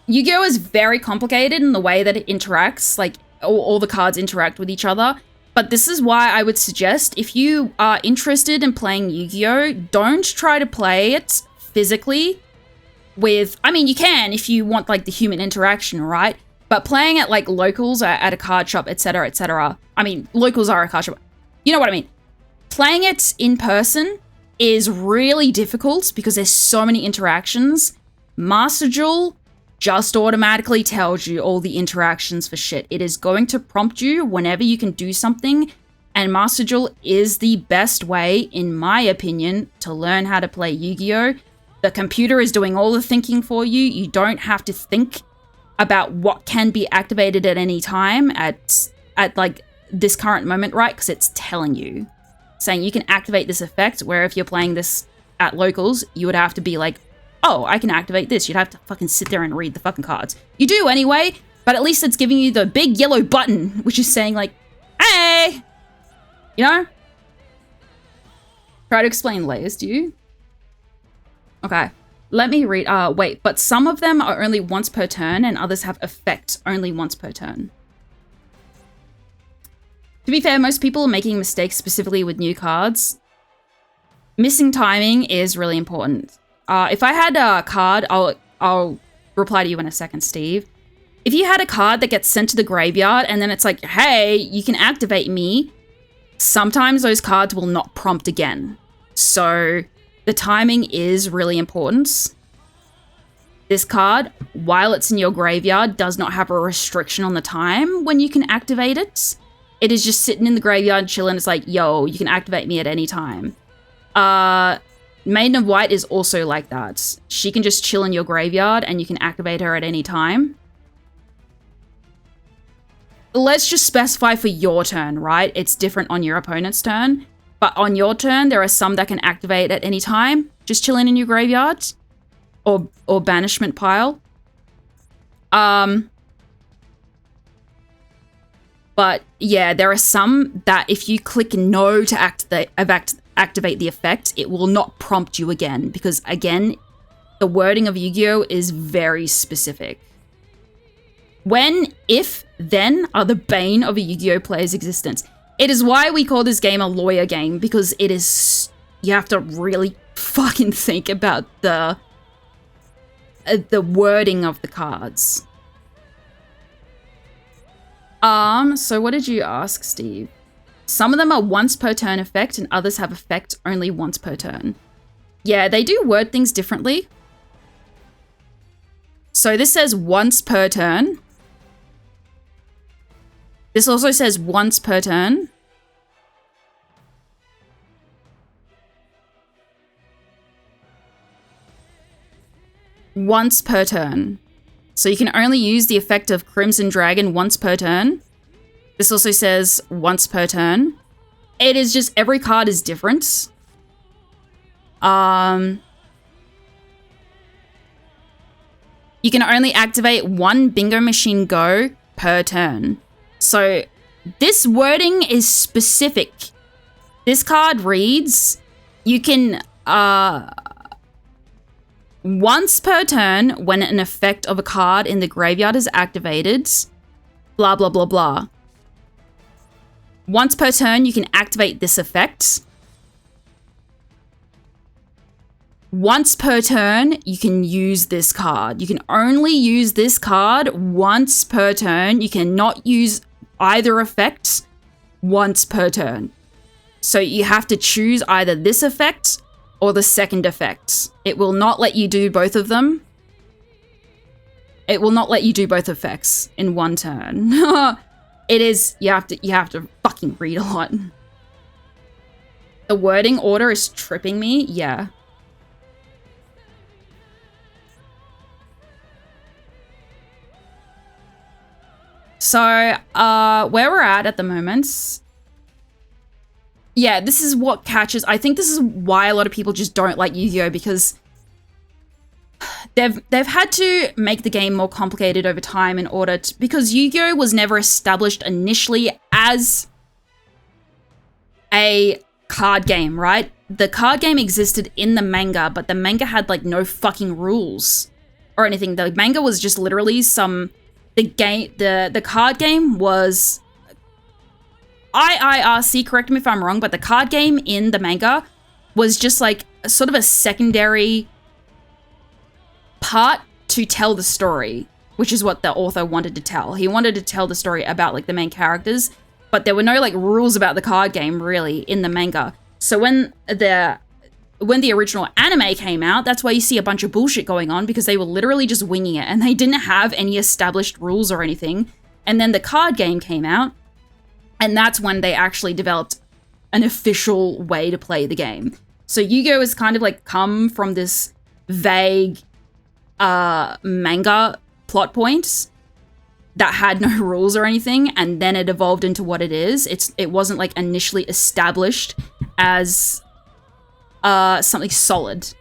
Yu-Gi-Oh is very complicated in the way that it interacts, like all the cards interact with each other. But this is why I would suggest if you are interested in playing Yu-Gi-Oh, don't try to play it physically with, I mean, you can if you want like the human interaction, right? But playing at like locals at a card shop, etc., etc. I mean, locals are a card shop. You know what I mean? Playing it in person is really difficult because there's so many interactions. Master Duel just automatically tells you all the interactions for shit. It is going to prompt you whenever you can do something, and Master Duel is the best way, in my opinion, to learn how to play Yu-Gi-Oh! The computer is doing all the thinking for you. You don't have to think about what can be activated at any time at like this current moment, right? Because it's telling you, saying you can activate this effect, where if you're playing this at locals, you would have to be like, oh, I can activate this. You'd have to fucking sit there and read the fucking cards. You do anyway, but at least it's giving you the big yellow button, which is saying like, hey, you know? Try to explain layers, do you? Okay, let me read. Wait, but some of them are only once per turn and others have effect only once per turn. To be fair, most people are making mistakes specifically with new cards. Missing timing is really important. If I had a card, I'll reply to you in a second, Steve. If you had a card that gets sent to the graveyard and then it's like, hey, you can activate me, sometimes those cards will not prompt again. So the timing is really important. This card, while it's in your graveyard, does not have a restriction on the time when you can activate it. It is just sitting in the graveyard chilling. It's like, yo, you can activate me at any time. Maiden of White is also like that. She can just chill in your graveyard and you can activate her at any time. Let's just specify for your turn, right? It's different on your opponent's turn. But on your turn, there are some that can activate at any time. Just chilling in your graveyard. Or banishment pile. But yeah, there are some that if you click no to activate the effect, it will not prompt you again. Because again, the wording of Yu-Gi-Oh! Is very specific. When, if, then are the bane of a Yu-Gi-Oh! Player's existence. It is why we call this game a lawyer game, because it is, you have to really fucking think about the wording of the cards. So what did you ask, Steve? Some of them are once per turn effect and others have effect only once per turn. Yeah, they do word things differently. So this says once per turn. This also says once per turn. Once per turn. So you can only use the effect of Crimson Dragon once per turn. This also says once per turn. It is just every card is different. You can only activate one Bingo Machine Go per turn. So this wording is specific. This card reads, you can once per turn when an effect of a card in the graveyard is activated, blah, blah, blah, blah. Once per turn, you can activate this effect. once per turn, you can use this card. You can only use this card once per turn. You cannot use either effect once per turn. So you have to choose either this effect or the second effect. It will not let you do both of them. It will not let you do both effects in one turn. It is, you have to fucking read a lot. The wording order is tripping me, yeah. So, where we're at the moment, yeah, this is what catches. I think this is why a lot of people just don't like Yu-Gi-Oh! Because they've had to make the game more complicated over time in order to, because Yu-Gi-Oh! Was never established initially as a card game, right? The card game existed in the manga, but the manga had like no fucking rules or anything. The manga was just literally the card game was IIRC, correct me if I'm wrong, but the card game in the manga was just like sort of a secondary part to tell the story, which is what the author wanted to tell. He wanted to tell the story about like the main characters, but there were no like rules about the card game really in the manga. So when the original anime came out, that's why you see a bunch of bullshit going on, because they were literally just winging it and they didn't have any established rules or anything. And then the card game came out, and that's when they actually developed an official way to play the game. So Yu-Gi-Oh! Has kind of like come from this vague manga plot points that had no rules or anything, and then it evolved into what it is. It wasn't like initially established as something solid.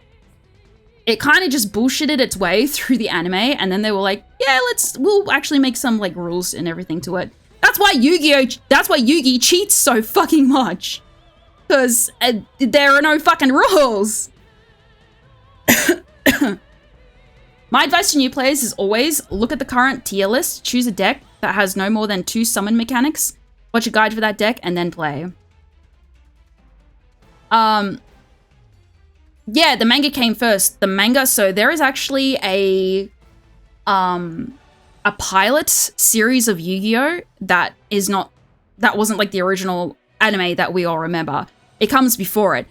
It kind of just bullshitted its way through the anime, and then they were like, yeah, we'll actually make some like rules and everything to it. That's why Yugi cheats so fucking much, because there are no fucking rules. My advice to new players is always look at the current tier list, choose a deck that has no more than 2 summon mechanics, watch a guide for that deck, and then play. Yeah, the manga came first. The manga, so there is actually a pilot series of Yu-Gi-Oh! that wasn't like the original anime that we all remember. It comes before it.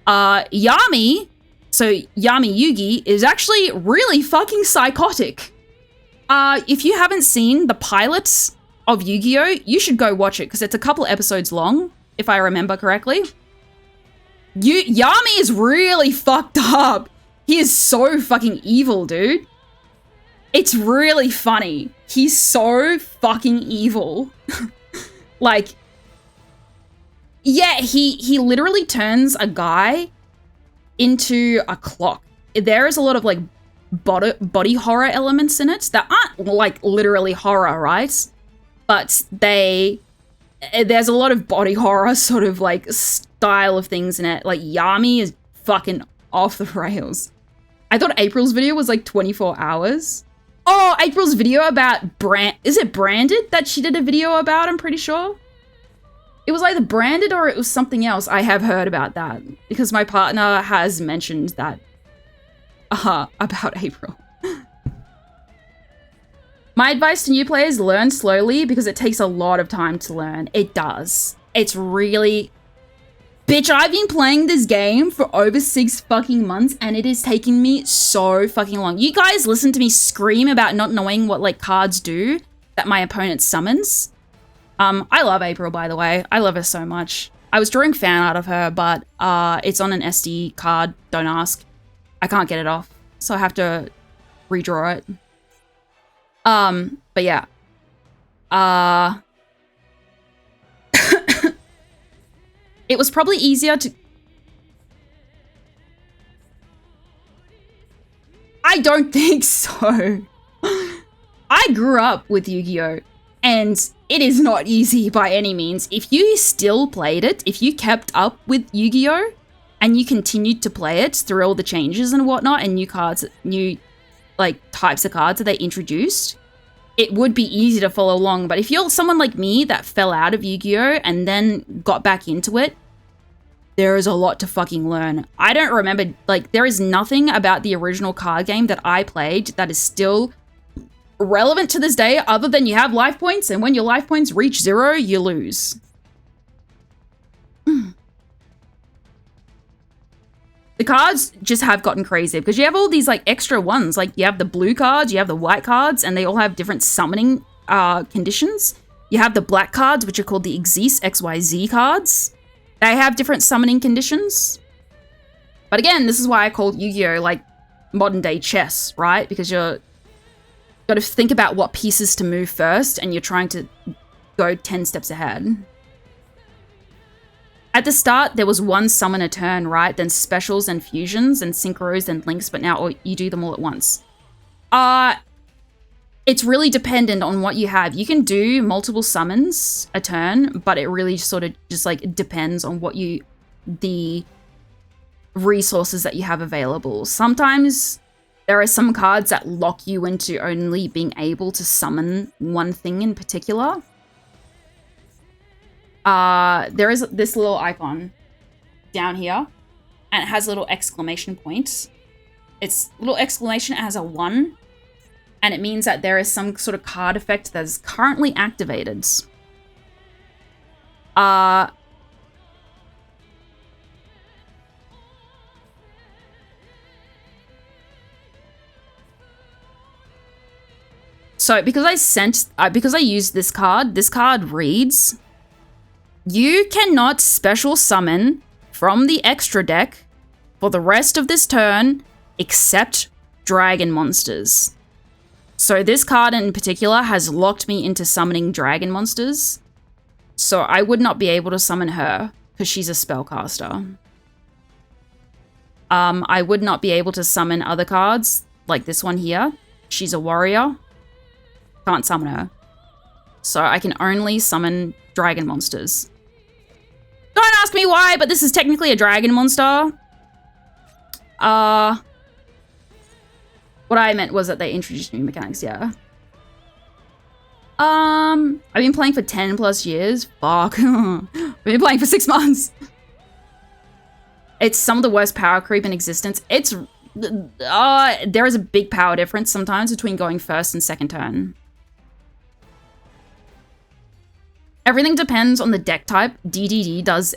Yami Yugi is actually really fucking psychotic. If you haven't seen the pilots of Yu-Gi-Oh! You should go watch it, because it's a couple episodes long, if I remember correctly. Yami is really fucked up. He is so fucking evil, dude. It's really funny. He's so fucking evil. Like, yeah, he literally turns a guy into a clock. There is a lot of like body horror elements in it that aren't like literally horror, right? But there's a lot of body horror sort of like style of things in it. Like Yami is fucking off the rails. I thought April's video was like 24 hours. Oh, April's video about is it Branded that she did a video about? I'm pretty sure. It was either Branded or it was something else. I have heard about that because my partner has mentioned that about April. My advice to new players, learn slowly because it takes a lot of time to learn. It does. It's really... Bitch, I've been playing this game for over 6 fucking months and it is taking me so fucking long. You guys listen to me scream about not knowing what like cards do that my opponent summons. I love April, by the way. I love her so much. I was drawing fan art of her, but it's on an SD card. Don't ask. I can't get it off, so I have to redraw it. But yeah. It was probably easier to... I don't think so. I grew up with Yu-Gi-Oh! And it is not easy by any means. If you still played it, if you kept up with Yu-Gi-Oh! And you continued to play it through all the changes and whatnot and new cards, new like types of cards that they introduced, it would be easy to follow along. But if you're someone like me that fell out of Yu-Gi-Oh! And then got back into it, there is a lot to fucking learn. I don't remember, like, there is nothing about the original card game that I played that is still relevant to this day other than you have life points, and when your life points reach 0, you lose. The cards just have gotten crazy because you have all these like extra ones. Like you have the blue cards, you have the white cards, and they all have different summoning conditions. You have the black cards, which are called the Xyz, XYZ cards. They have different summoning conditions. But again, this is why I call Yu-Gi-Oh! Like modern day chess, right? Because you're got to think about what pieces to move first, and you're trying to go 10 steps ahead. At the start, there was one summon a turn, right? Then specials and fusions and synchros and links, but now you do them all at once. It's really dependent on what you have. You can do multiple summons a turn, but it really sort of just like depends on what the resources that you have available. Sometimes there are some cards that lock you into only being able to summon one thing in particular. There is this little icon down here, and it has a little exclamation point. It's little exclamation, it has a 1, and it means that there is some sort of card effect that is currently activated. So because I used this card reads, you cannot special summon from the extra deck for the rest of this turn except dragon monsters. So this card in particular has locked me into summoning dragon monsters. So I would not be able to summon her because she's a spellcaster. I would not be able to summon other cards like this one here. She's a warrior. Can't summon her. So I can only summon dragon monsters. Don't ask me why, but this is technically a dragon monster. What I meant was that they introduced new mechanics, yeah. I've been playing for 10 plus years. Fuck. I've been playing for 6 months. It's some of the worst power creep in existence. It's, there is a big power difference sometimes between going first and second turn. Everything depends on the deck type. DDD does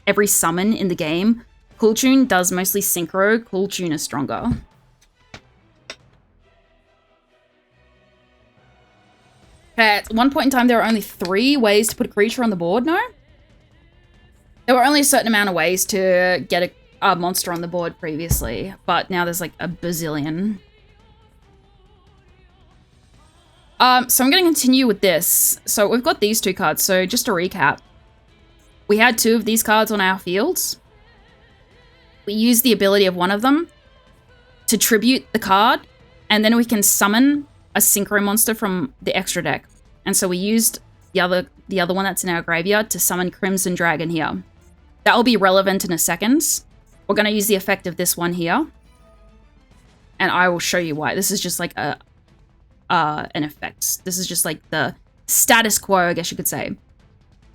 every summon in the game. Cool Tune does mostly synchro. Cool Tune is stronger. At one point in time, there were only 3 ways to put a creature on the board, no? There were only a certain amount of ways to get a monster on the board previously, but now there's like a bazillion. So I'm going to continue with this. So we've got these 2 cards. So just to recap, we had 2 of these cards on our fields. We used the ability of one of them to tribute the card, and then we can summon a synchro monster from the extra deck. And so we used the other one that's in our graveyard to summon Crimson Dragon here. That will be relevant in a second. We're going to use the effect of this one here, and I will show you why. This is just like an effect. This is just like the status quo, I guess you could say.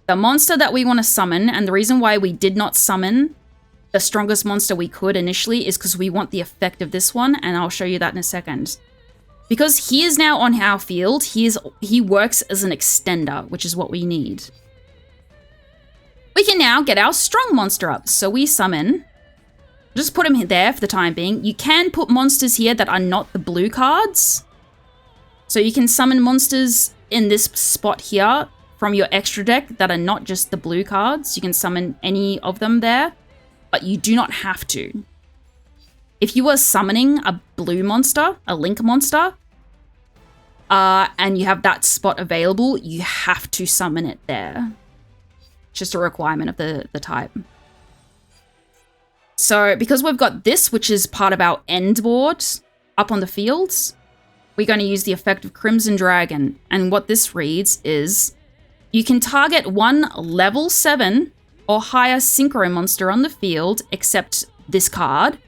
The monster that we want to summon, and the reason why we did not summon the strongest monster we could initially is because we want the effect of this one, and I'll show you that in a second. Because he is now on our field, he works as an extender, which is what we need. We can now get our strong monster up, so we summon. Just put him there for the time being. You can put monsters here that are not the blue cards. So you can summon monsters in this spot here from your extra deck that are not just the blue cards. You can summon any of them there, but you do not have to. If you are summoning a blue monster, a link monster, and you have that spot available, you have to summon it there. It's just a requirement of the type. So because we've got this, which is part of our end board up on the fields, we're going to use the effect of Crimson Dragon. And what this reads is, you can target one level 7 or higher synchro monster on the field, except this card.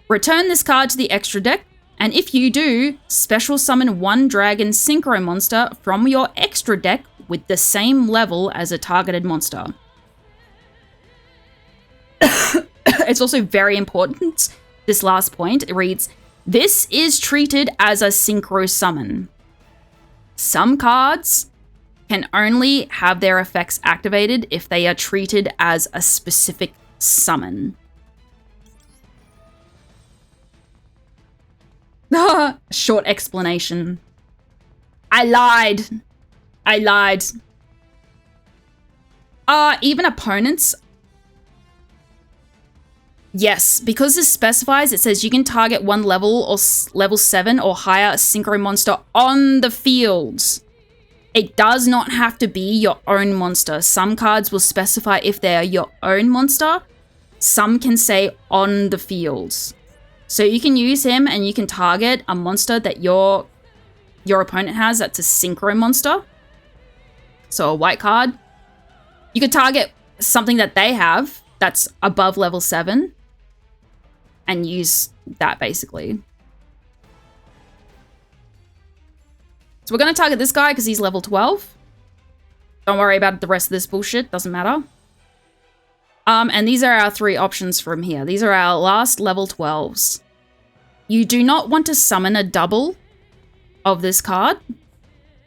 Return this card to the extra deck, and if you do, special summon one dragon synchro monster from your extra deck with the same level as a targeted monster. It's also very important, this last point. It reads, this is treated as a synchro summon. Some cards can only have their effects activated if they are treated as a specific summon. Short explanation. I lied. Even opponents. Yes, because this specifies, it says you can target one level or level 7 or higher synchro monster on the field. It does not have to be your own monster. Some cards will specify if they are your own monster. Some can say on the field. So you can use him and you can target a monster that your opponent has that's a synchro monster. So a white card. You could target something that they have that's above level 7 and use that basically. So we're going to target this guy because he's level 12. Don't worry about the rest of this bullshit. Doesn't matter. And these are our 3 options from here. These are our last level 12s. You do not want to summon a double of this card.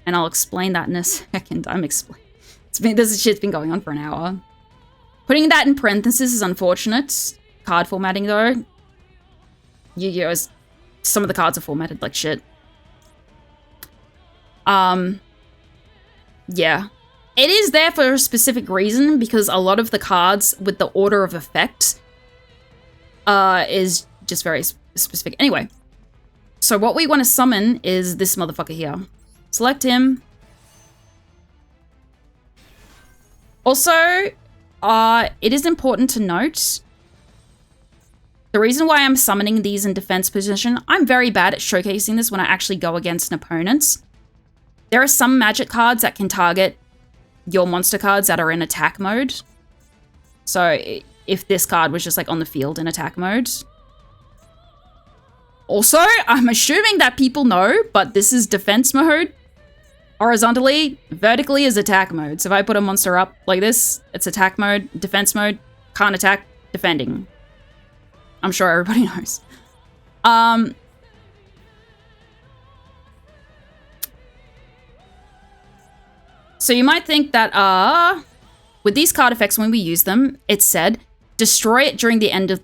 And I'll explain that in a second. This shit's been going on for an hour. Putting that in parentheses is unfortunate. Card formatting though. Yu-Gi-Oh's, some of the cards are formatted like shit. Yeah. It is there for a specific reason because a lot of the cards with the order of effect is just very specific. Anyway, so what we want to summon is this motherfucker here. Select him. Also, it is important to note the reason why I'm summoning these in defense position, I'm very bad at showcasing this when I actually go against an opponent. There are some magic cards that can target your monster cards that are in attack mode. So if this card was just like on the field in attack mode. Also, I'm assuming that people know, but this is defense mode. Horizontally, vertically is attack mode. So if I put a monster up like this, it's attack mode, defense mode, can't attack, defending. I'm sure everybody knows. So you might think that with these card effects, when we use them, it said destroy it during the end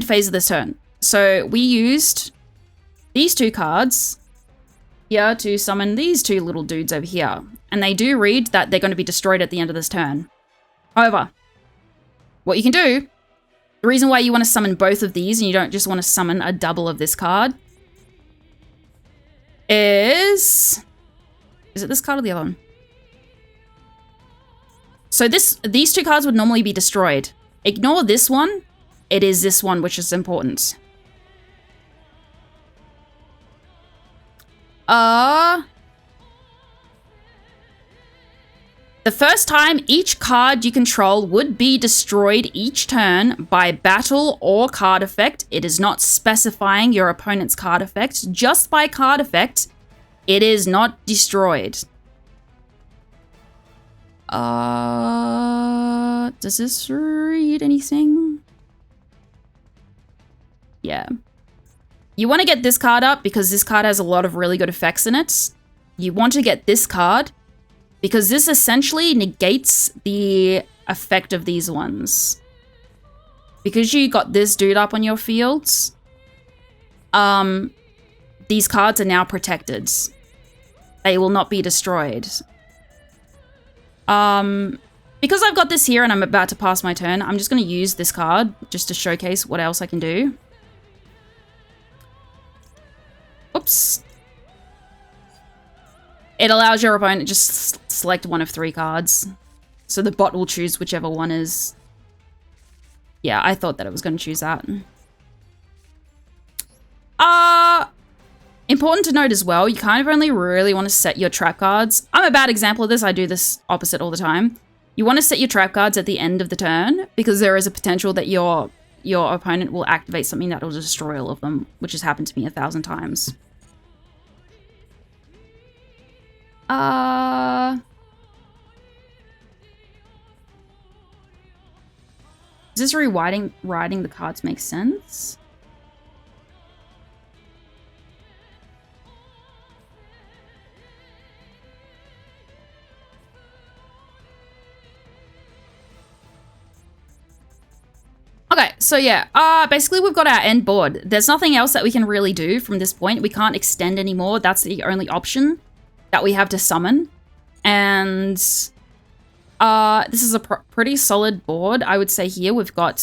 phase of this turn. So we used these 2 cards here to summon these 2 little dudes over here. And they do read that they're going to be destroyed at the end of this turn. However, what you can do, the reason why you want to summon both of these and you don't just want to summon a double of this card is it this card or the other one? So these 2 cards would normally be destroyed. Ignore this one. It is this one which is important. The first time each card you control would be destroyed each turn by battle or card effect. It is not specifying your opponent's card effect. Just by card effect, it is not destroyed. Does this read anything? Yeah. You want to get this card up because this card has a lot of really good effects in it. You want to get this card because this essentially negates the effect of these ones. Because you got this dude up on your fields, these cards are now protected. They will not be destroyed. Because I've got this here and I'm about to pass my turn, I'm just going to use this card just to showcase what else I can do. Oops. It allows your opponent to just select one of 3 cards. So the bot will choose whichever one is... Yeah, I thought that it was going to choose that. Important to note as well, you kind of only really want to set your trap cards. I'm a bad example of this. I do this opposite all the time. You want to set your trap cards at the end of the turn because there is a potential that your opponent will activate something that will destroy all of them, which has happened to me 1,000 times. Does this rewriting the cards make sense? Okay, so yeah, basically we've got our end board. There's nothing else that we can really do from this point. We can't extend anymore. That's the only option that we have to summon. And this is a pretty solid board, I would say. Here we've got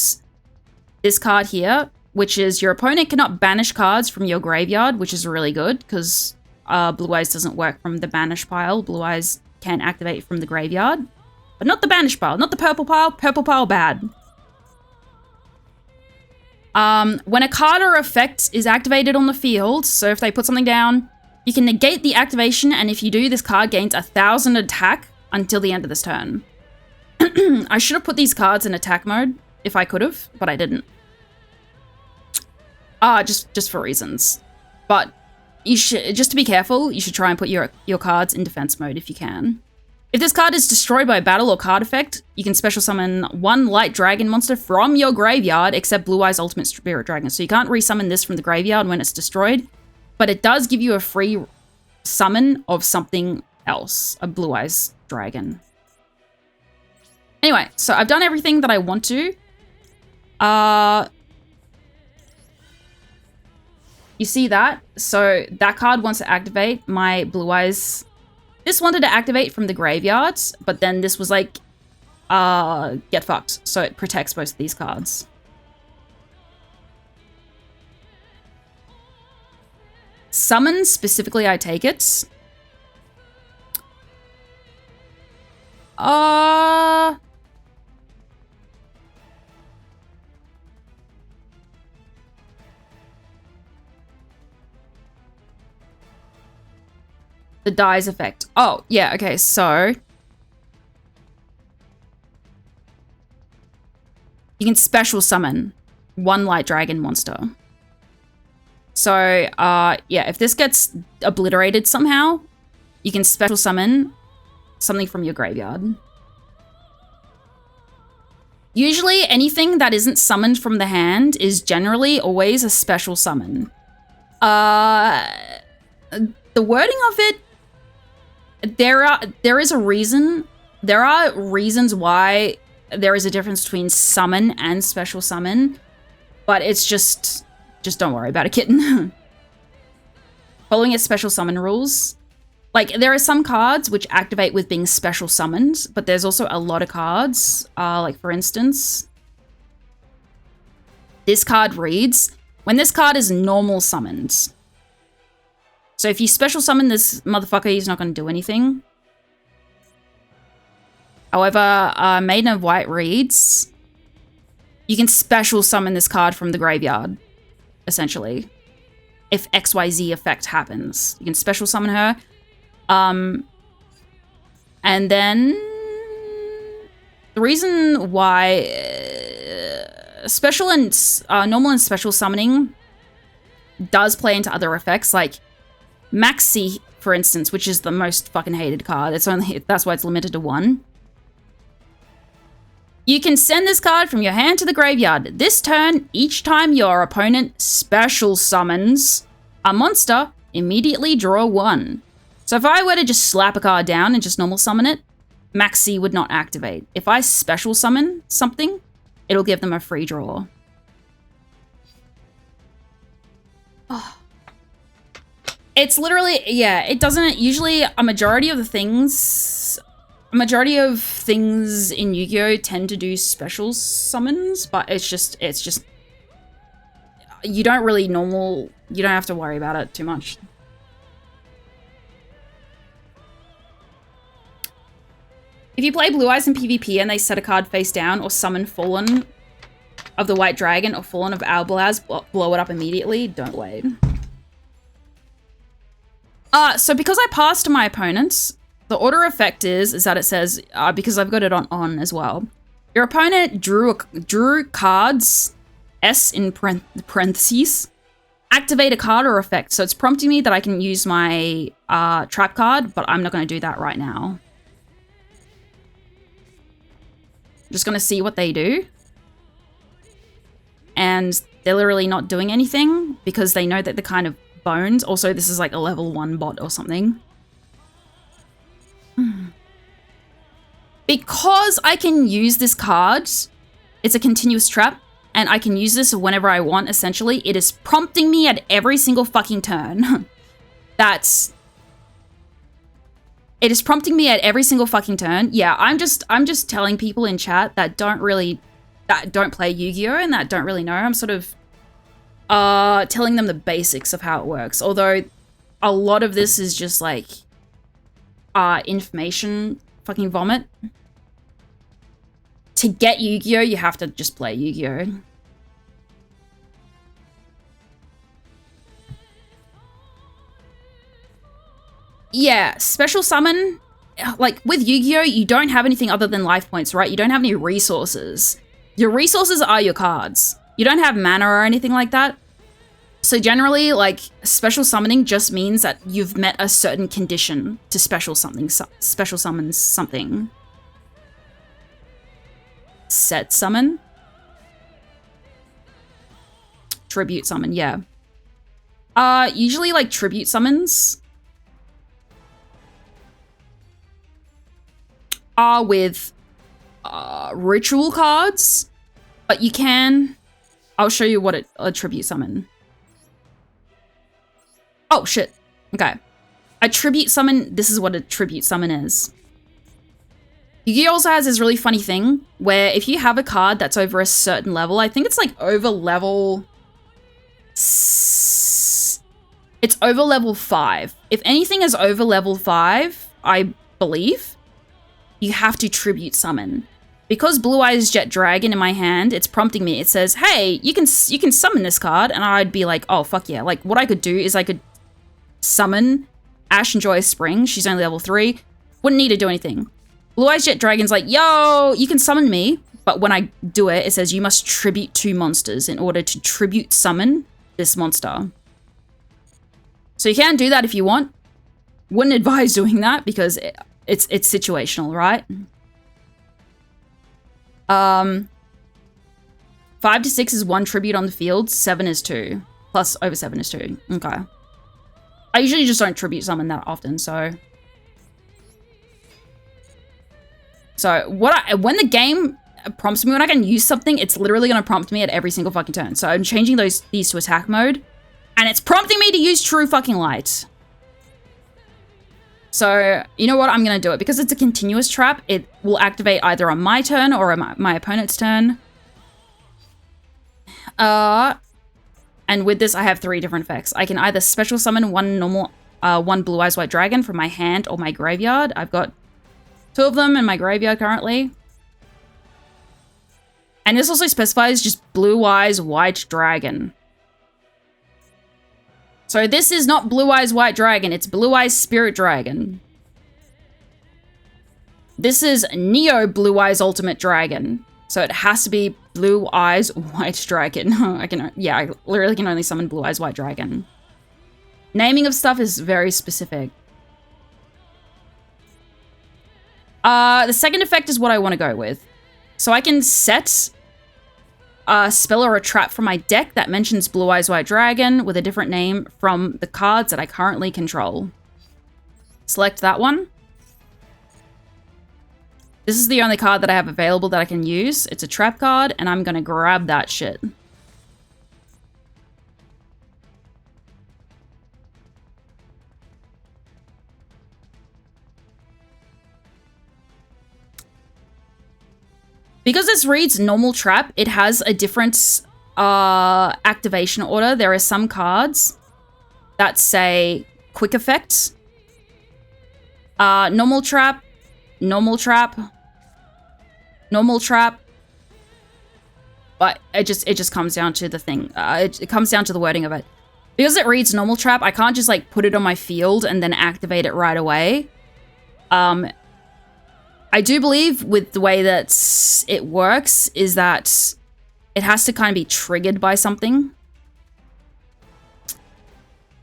this card here, which is your opponent cannot banish cards from your graveyard, which is really good because Blue Eyes doesn't work from the banish pile. Blue Eyes can activate from the graveyard, but not the banish pile, not the purple pile. Purple pile bad. When a card or effect is activated on the field, so if they put something down, you can negate the activation, and if you do, this card gains 1,000 attack until the end of this turn. I should have put these cards in attack mode if I could have, but I didn't. Just for reasons. But you should, just to be careful, you should try and put your cards in defense mode if you can. If this card is destroyed by a battle or card effect, you can special summon one light dragon monster from your graveyard, except Blue Eyes Ultimate Spirit Dragon. So you can't resummon this from the graveyard when it's destroyed, but it does give you a free summon of something else, a Blue Eyes Dragon. Anyway, so I've done everything that I want to. You see that? So that card wants to activate my Blue Eyes. This wanted to activate from the graveyards, but then this was like, get fucked. So it protects both of these cards. Summon, specifically, I take it. The dies effect. Oh, yeah, okay, so you can special summon one light dragon monster. So, yeah, if this gets obliterated somehow, you can special summon something from your graveyard. Usually, anything that isn't summoned from the hand is generally always a special summon. The wording of it, there is a reason. There are reasons why there is a difference between summon and special summon, but it's just don't worry about it, kitten. Following its special summon rules. Like, there are some cards which activate with being special summoned, but there's also a lot of cards. Like, for instance, this card reads, when this card is normal summoned. So if you special summon this motherfucker, he's not going to do anything. However, Maiden of White reads, you can special summon this card from the graveyard, essentially. If XYZ effect happens. You can special summon her. And then the reason why special and normal and special summoning does play into other effects, like Maxi, for instance, which is the most fucking hated card. That's why it's limited to 1. You can send this card from your hand to the graveyard. This turn, each time your opponent special summons a monster, immediately draw 1. So if I were to just slap a card down and just normal summon it, Maxi would not activate. If I special summon something, it'll give them a free draw. Oh. It's literally, yeah, it doesn't, usually a majority of things in Yu-Gi-Oh! Tend to do special summons, but it's just, you don't have to worry about it too much. If you play Blue Eyes in PvP and they set a card face down or summon Fallen of the White Dragon or Fallen of Owlblaz, blow it up immediately, don't wait. So because I passed to my opponents, the order effect is that it says, because I've got it on as well, your opponent drew cards, S in parentheses, activate a card or effect. So it's prompting me that I can use my trap card, but I'm not going to do that right now. I'm just going to see what they do. and they're literally not doing anything because they know that they're kind of boned. Also, this is like a level 1 bot or something. Because I can use this card, it's a continuous trap, and I can use this whenever I want, essentially. It is prompting me at every single fucking turn. It is prompting me at every single fucking turn. Yeah, I'm just telling people in chat that don't play Yu-Gi-Oh! And that don't really know. I'm sort of telling them the basics of how it works. Although a lot of this is just like information fucking vomit. To get Yu-Gi-Oh! You have to just play Yu-Gi-Oh! Yeah, special summon, like with Yu-Gi-Oh! You don't have anything other than life points, right? You don't have any resources. Your resources are your cards. You don't have mana or anything like that. So generally, like, special summoning just means that you've met a certain condition to special summon something. Set summon? Tribute summon, yeah. Usually, like, tribute summons are with ritual cards, but you can... I'll show you what a tribute summon. Oh, shit. Okay. A tribute summon, this is what a tribute summon is. Yu-Gi-Oh! Also has this really funny thing where if you have a card that's over a certain level, I think it's like over level... It's over level 5. If anything is over level 5, I believe, you have to tribute summon. Because Blue Eyes Jet Dragon in my hand, it's prompting me. It says, hey, you can summon this card. And I'd be like, oh, fuck yeah. Like, what I could do is I could summon Ash and Joyous Spring. She's only level 3. Wouldn't need to do anything. Blue Eyes Jet Dragon's like, yo, you can summon me. But when I do it, it says you must tribute 2 monsters in order to tribute summon this monster. So you can do that if you want. Wouldn't advise doing that because it's situational, right? 5 to 6 is 1 tribute on the field. 7 is 2. Plus over 7 is 2. Okay. I usually just don't tribute summon that often, so... So, when the game prompts me when I can use something, it's literally going to prompt me at every single fucking turn. So I'm changing these to attack mode, and it's prompting me to use True fucking Light. So, you know what? I'm going to do it. Because it's a continuous trap, it will activate either on my turn or on my opponent's turn. And with this, I have 3 different effects. I can either special summon one Blue Eyes White Dragon from my hand or my graveyard. I've got 2 of them in my graveyard currently. And this also specifies just Blue Eyes White Dragon. So this is not Blue Eyes White Dragon, it's Blue Eyes Spirit Dragon. This is Neo Blue Eyes Ultimate Dragon. So it has to be Blue Eyes White Dragon. I literally can only summon Blue Eyes White Dragon. Naming of stuff is very specific. The second effect is what I want to go with. So I can set a spell or a trap from my deck that mentions Blue Eyes White Dragon with a different name from the cards that I currently control. Select that one. This is the only card that I have available that I can use. It's a trap card, and I'm going to grab that shit. Because this reads normal trap, it has a different activation order. There are some cards that say quick effect, normal trap, normal trap, normal trap. But it just comes down to the thing. It comes down to the wording of it. Because it reads normal trap, I can't just like put it on my field and then activate it right away. I do believe with the way that it works is that it has to kind of be triggered by something.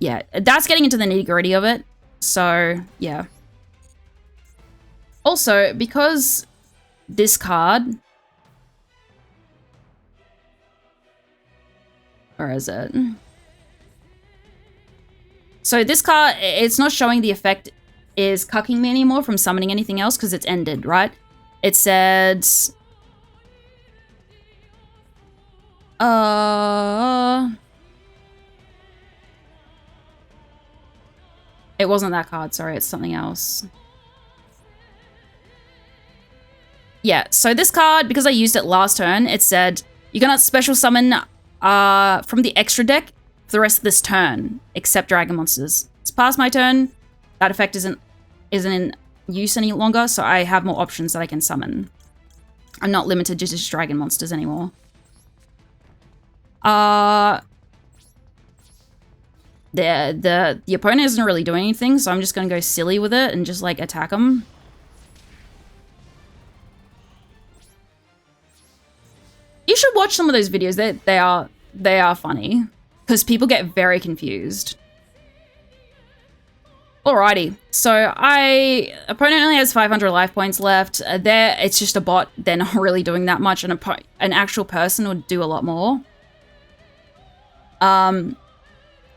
Yeah, that's getting into the nitty-gritty of it. So, yeah. Also, because this card Where is it? So this card, it's not showing the effect is cucking me anymore from summoning anything else because it's ended, right? It said... It wasn't that card, sorry, it's something else. Yeah, so this card, because I used it last turn, it said, you cannot special summon from the extra deck for the rest of this turn, except dragon monsters. It's past my turn, that effect isn't in use any longer, so I have more options that I can summon. I'm not limited to just dragon monsters anymore. The opponent isn't really doing anything, so I'm just gonna go silly with it and just like attack them. You should watch some of those videos. They are funny because people get very confused. Alrighty, so opponent only has 500 life points left. It's just a bot. They're not really doing that much, and an actual person would do a lot more.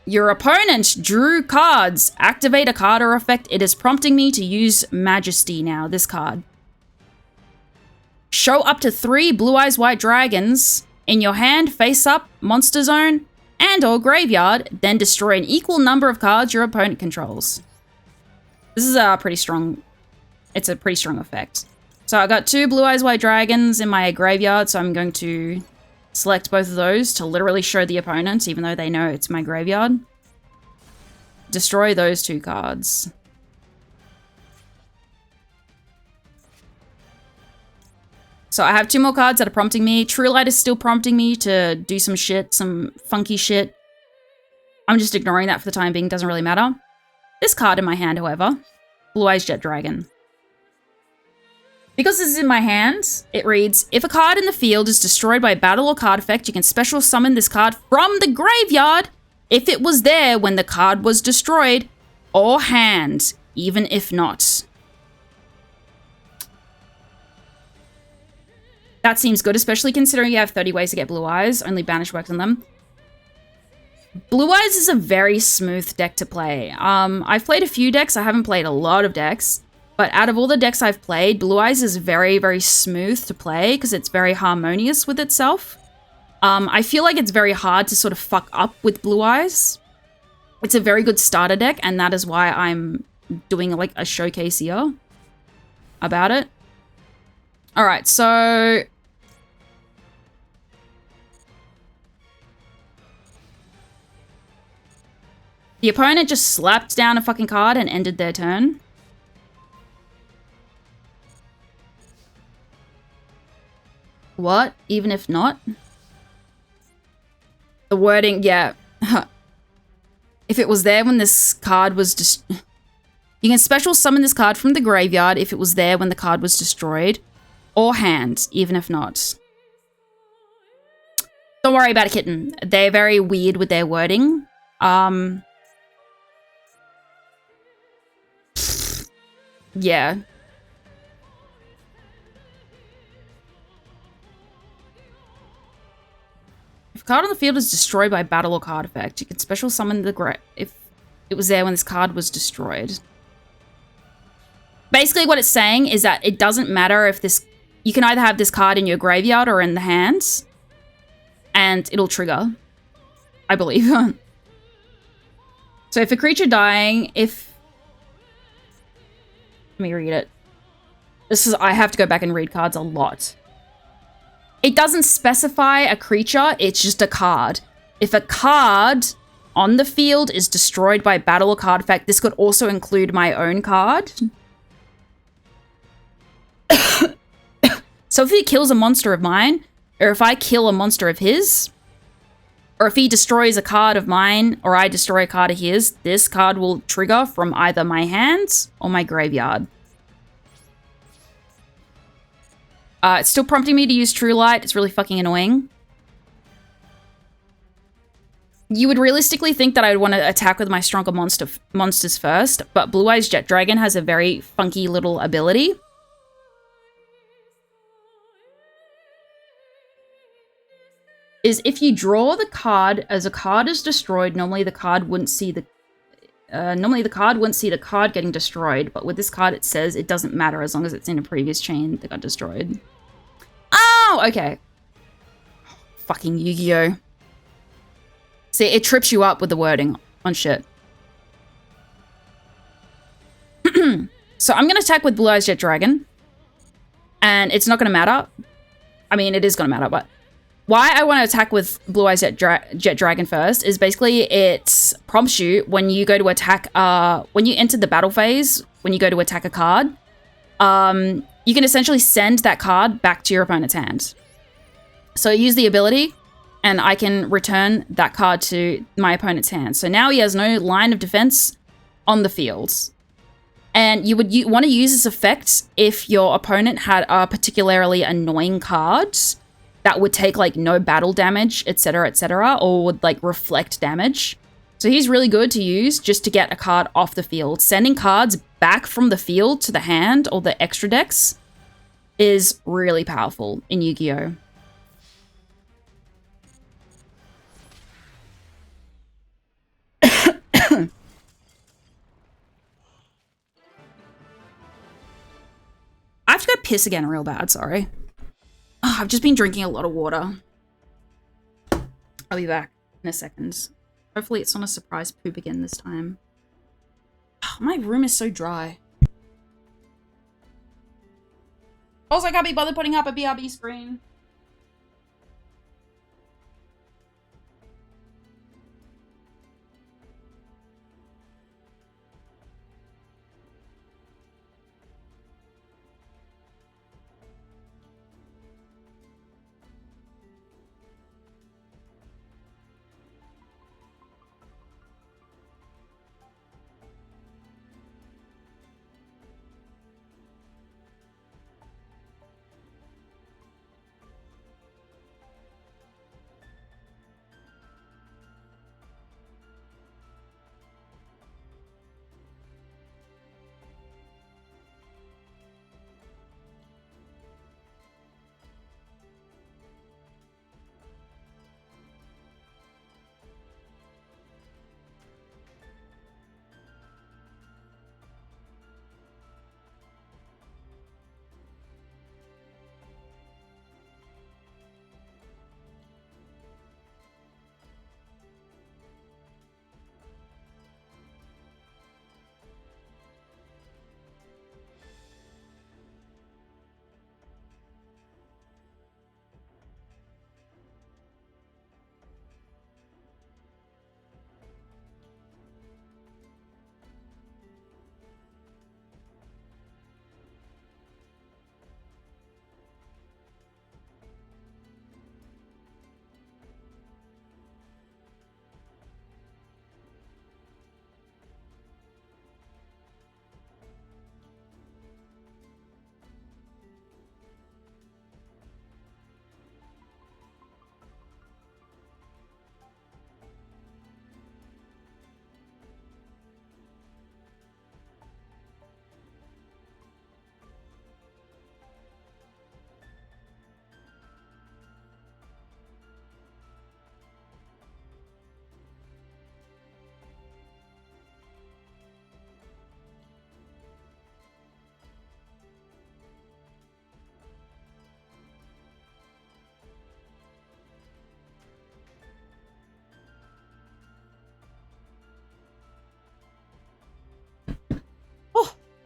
Your opponent drew cards. Activate a card or effect. It is prompting me to use Majesty now, this card. Show up to 3 Blue Eyes White Dragons in your hand, face up, monster zone, and or graveyard, then destroy an equal number of cards your opponent controls. This is a pretty strong, it's a pretty strong effect. So I got 2 Blue Eyes White Dragons in my graveyard, so I'm going to select both of those to literally show the opponent, even though they know it's my graveyard. Destroy those 2 cards. So I have 2 more cards that are prompting me. True Light is still prompting me to do some shit, some funky shit. I'm just ignoring that for the time being, doesn't really matter. This card in my hand, however, Blue Eyes Jet Dragon. Because this is in my hand, it reads, if a card in the field is destroyed by battle or card effect, you can special summon this card from the graveyard if it was there when the card was destroyed, or hand, even if not. That seems good, especially considering you have 30 ways to get Blue Eyes. Only Banish works on them. Blue Eyes is a very smooth deck to play. I've played a few decks. I haven't played a lot of decks. But out of all the decks I've played, Blue Eyes is very, very smooth to play because it's very harmonious with itself. I feel like it's very hard to sort of fuck up with Blue Eyes. It's a very good starter deck, and that is why I'm doing like a showcase here about it. All right, so... the opponent just slapped down a fucking card and ended their turn. What? Even if not? The wording, yeah. If it was there when this card was just... you can special summon this card from the graveyard if it was there when the card was destroyed. Or hand, even if not. Don't worry about it, kitten. They're very weird with their wording. Yeah. If a card on the field is destroyed by battle or card effect, you can special summon the if it was there when this card was destroyed. Basically what it's saying is that it doesn't matter if this... you can either have this card in your graveyard or in the hands, and it'll trigger, I believe. So if a creature dying, if... let me read it. I have to go back and read cards a lot. It doesn't specify a creature, it's just a card. If a card on the field is destroyed by battle or card effect, this could also include my own card. So if he kills a monster of mine, or if I kill a monster of his, or if he destroys a card of mine, or I destroy a card of his, this card will trigger from either my hands or my graveyard. It's still prompting me to use True Light. It's really fucking annoying. You would realistically think that I would want to attack with my stronger monsters first, but Blue Eyes Jet Dragon has a very funky little ability. is if you draw the card as a card is destroyed, normally the card wouldn't see the card getting destroyed, but with this card it says it doesn't matter as long as it's in a previous chain that got destroyed. Oh, okay. Fucking Yu-Gi-Oh! See, it trips you up with the wording on shit. So I'm going to attack with Blue Eyes Jet Dragon. And it's not going to matter. I mean, it is going to matter, but... Why I want to attack with Blue Eyes Jet Dragon first is basically it prompts you when you go to attack... when you enter the battle phase, when you go to attack a card, you can essentially send that card back to your opponent's hand. So I use the ability, and I can return that card to my opponent's hand. So now he has no line of defense on the field. And you would want to use this effect if your opponent had a particularly annoying card that would take like no battle damage, etc., or would like reflect damage. So he's really good to use just to get a card off the field. Sending cards back from the field to the hand or the extra decks is really powerful in Yu-Gi-Oh! I have to go piss again real bad, sorry. Oh, I've just been drinking a lot of water. I'll be back in a second. Hopefully it's not a surprise poop again this time. Oh, my room is so dry. Also, I can't be bothered putting up a BRB screen.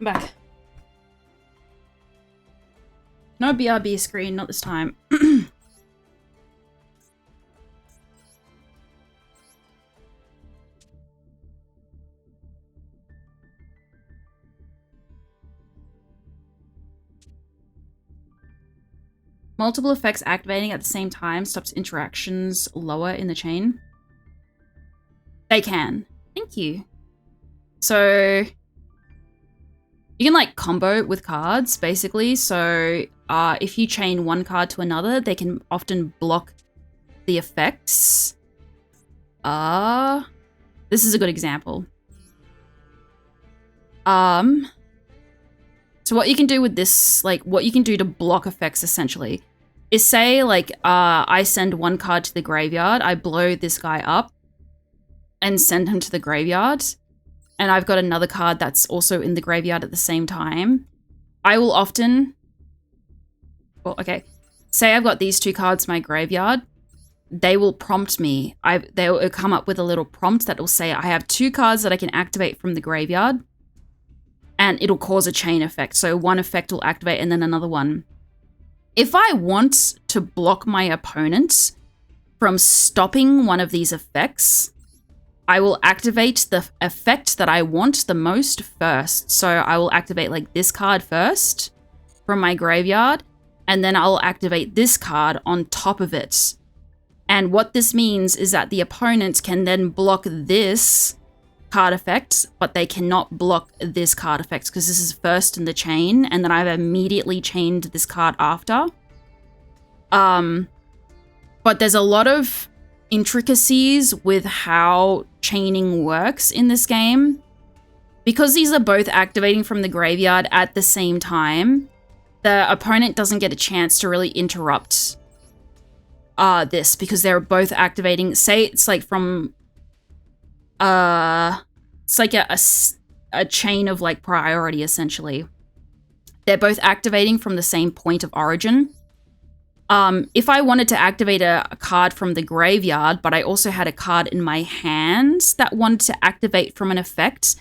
I'm back. No BRB screen, not this time. Multiple effects activating at the same time stops interactions lower in the chain. They can. Thank you. So you can like combo with cards basically. So if you chain one card to another, they can often block the effects. This is a good example. So what you can do with this, like what you can do to block effects essentially. is say like I send one card to the graveyard, I blow this guy up and send him to the graveyard, and I've got another card that's also in the graveyard at the same time. I will often, well, okay, say I've got these two cards in my graveyard, they will prompt me. They will come up with a little prompt that will say I have two cards that I can activate from the graveyard, and it'll cause a chain effect. So one effect will activate and then another one. If I want to block my opponent from stopping one of these effects, I will activate the effect that I want the most first. So I will activate like this card first from my graveyard, and then I'll activate this card on top of it. And what this means is that the opponent can then block this card effect, but they cannot block this card effect because this is first in the chain, and then I've immediately chained this card after. But there's a lot of intricacies with how chaining works in this game. Because these are both activating from the graveyard at the same time, the opponent doesn't get a chance to really interrupt this, because they're both activating. Say it's like from it's like a chain of like priority, essentially. They're both activating from the same point of origin. If I wanted to activate a card from the graveyard, but I also had a card in my hands that wanted to activate from an effect,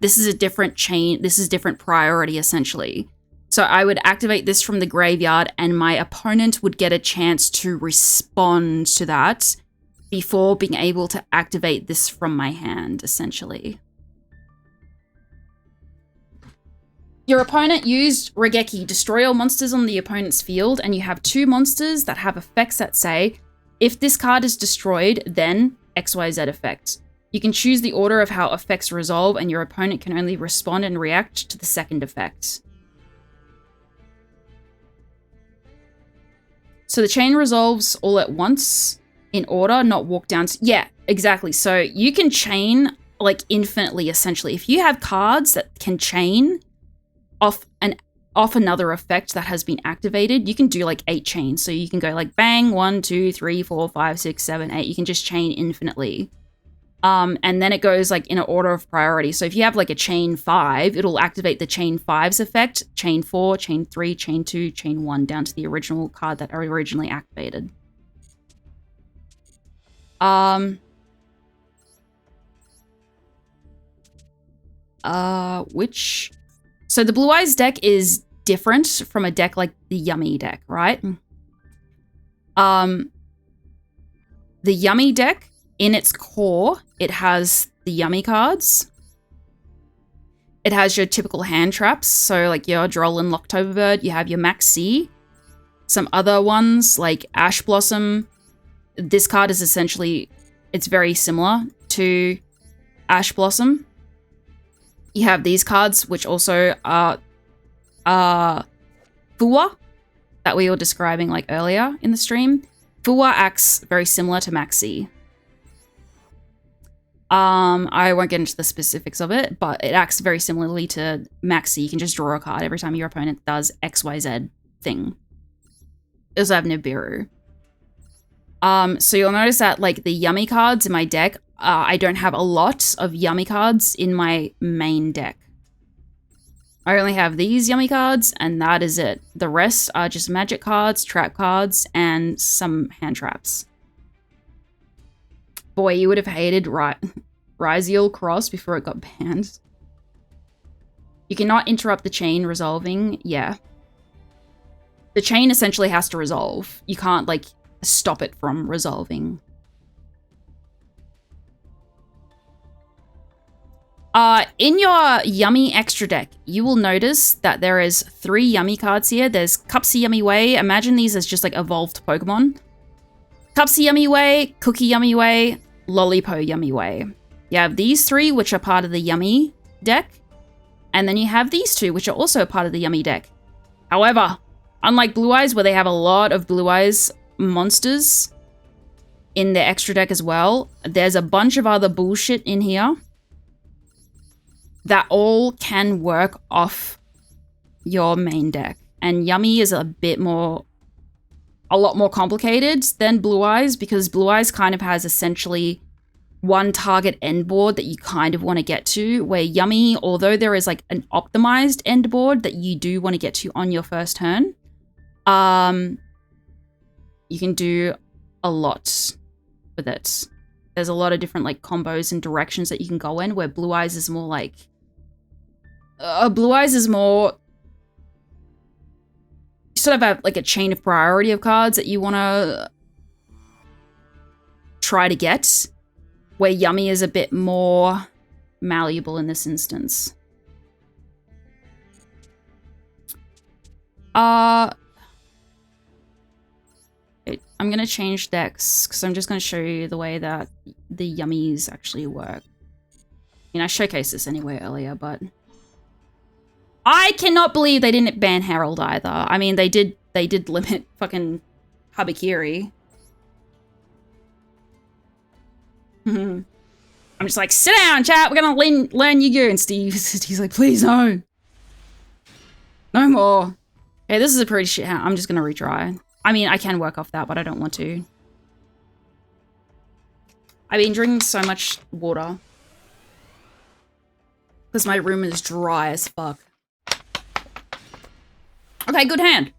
this is a different chain. This is different priority, essentially. So I would activate this from the graveyard, and my opponent would get a chance to respond to that before being able to activate this from my hand, essentially. Your opponent used Regeki. Destroy all monsters on the opponent's field, and you have two monsters that have effects that say, if this card is destroyed, then XYZ effect. You can choose the order of how effects resolve, and your opponent can only respond and react to the second effect. So the chain resolves all at once in order, not walk down. Yeah, exactly. So you can chain like infinitely, essentially. If you have cards that can chain off another effect that has been activated, you can do like 8 chains. So you can go like bang, 1, 2, 3, 4, 5, 6, 7, 8. You can just chain infinitely. And then it goes like in an order of priority. So if you have like a chain 5, it'll activate the chain 5's effect, chain 4, chain 3, chain 2, chain 1, down to the original card that are originally activated. So the Blue Eyes deck is different from a deck like the Yummy deck, right? The Yummy deck, in its core, it has the Yummy cards. It has your typical hand traps, so like your Droll and Locktoberbird. You have your Maxi. Some other ones like Ash Blossom. This card is essentially, it's very similar to Ash Blossom. You have these cards, which also are Fua, that we were describing like earlier in the stream. Fua acts very similar to Maxi. I won't get into the specifics of it, but it acts very similarly to Maxi. You can just draw a card every time your opponent does XYZ thing. I also have Nibiru. So you'll notice that like the Yummy cards in my deck, I don't have a lot of Yummy cards in my main deck. I only have these Yummy cards, and that is it. The rest are just magic cards, trap cards, and some hand traps. Boy, you would have hated Ryziel Cross before it got banned. You cannot interrupt the chain resolving. Yeah. The chain essentially has to resolve. You can't, like, stop it from resolving. In your Yummy extra deck, you will notice that there is 3 Yummy cards here. There's Cupsy Yummy Way. Imagine these as just, like, evolved Pokemon. Cupsy Yummy Way, Cookie Yummy Way, Lollipo Yummy Way. You have these 3, which are part of the Yummy deck. And then you have these 2, which are also part of the Yummy deck. However, unlike Blue Eyes, where they have a lot of Blue Eyes monsters in their extra deck as well, there's a bunch of other bullshit in here that all can work off your main deck. And Yummy is a bit more a lot more complicated than Blue Eyes, because Blue Eyes kind of has essentially one target end board that you kind of want to get to, where Yummy, although there is like an optimized end board that you do want to get to on your first turn, you can do a lot with it. There's a lot of different like combos and directions that you can go in, where Blue Eyes is more like... Blue Eyes is more... You sort of have like a chain of priority of cards that you want to try to get, where Yummy is a bit more malleable in this instance. I'm going to change decks because I'm just going to show you the way that the Yummies actually work. I showcased this anyway earlier, but I cannot believe they didn't ban Herald either. I mean, they did limit fucking Habakiri. I'm just like, sit down, chat. We're going to learn Yu-Gi-Oh! And Steve's like, please no. No more. Okay, this is a pretty shit hand. I'm just going to retry. I mean, I can work off that, but I don't want to. I've been drinking so much water because my room is dry as fuck. Okay, good hand.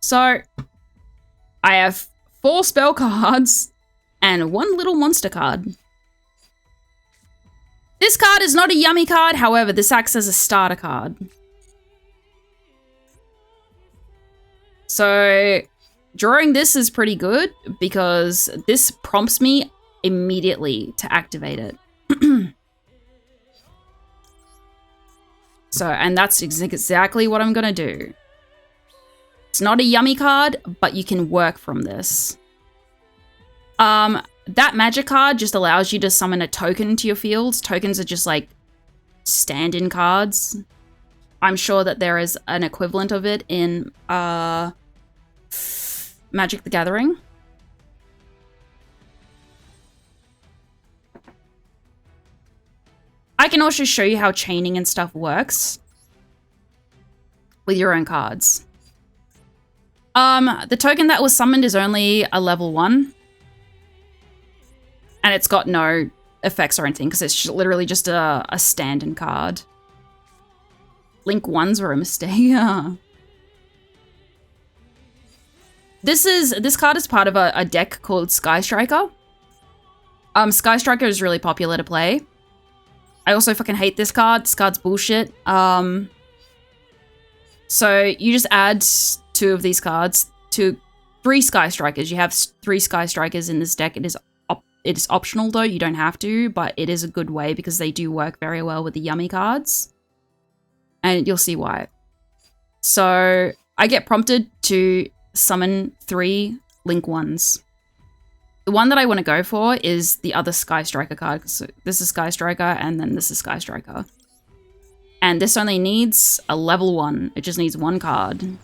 So, I have 4 spell cards and 1 little monster card. This card is not a Yummy card, however, this acts as a starter card. So, drawing this is pretty good because this prompts me immediately to activate it. So, and that's exactly what I'm gonna do. It's not a Yummy card, but you can work from this. That magic card just allows you to summon a token into your fields. Tokens are just like stand-in cards. I'm sure that there is an equivalent of it in Magic the Gathering. I can also show you how chaining and stuff works with your own cards. The token that was summoned is only a level 1. And it's got no effects or anything because it's literally just a stand-in card. Link 1s were a mistake. This card is part of a deck called Sky Striker. Sky Striker is really popular to play. I also fucking hate this card. This card's bullshit. So you just add 2 of these cards to 3 Sky Strikers. You have 3 Sky Strikers in this deck. It is optional though. You don't have to, but it is a good way because they do work very well with the Yummy cards. And you'll see why. So I get prompted to summon 3 Link 1s. The one that I want to go for is the other Sky Striker card. So this is Sky Striker and then this is Sky Striker. And this only needs a level 1. It just needs 1 card.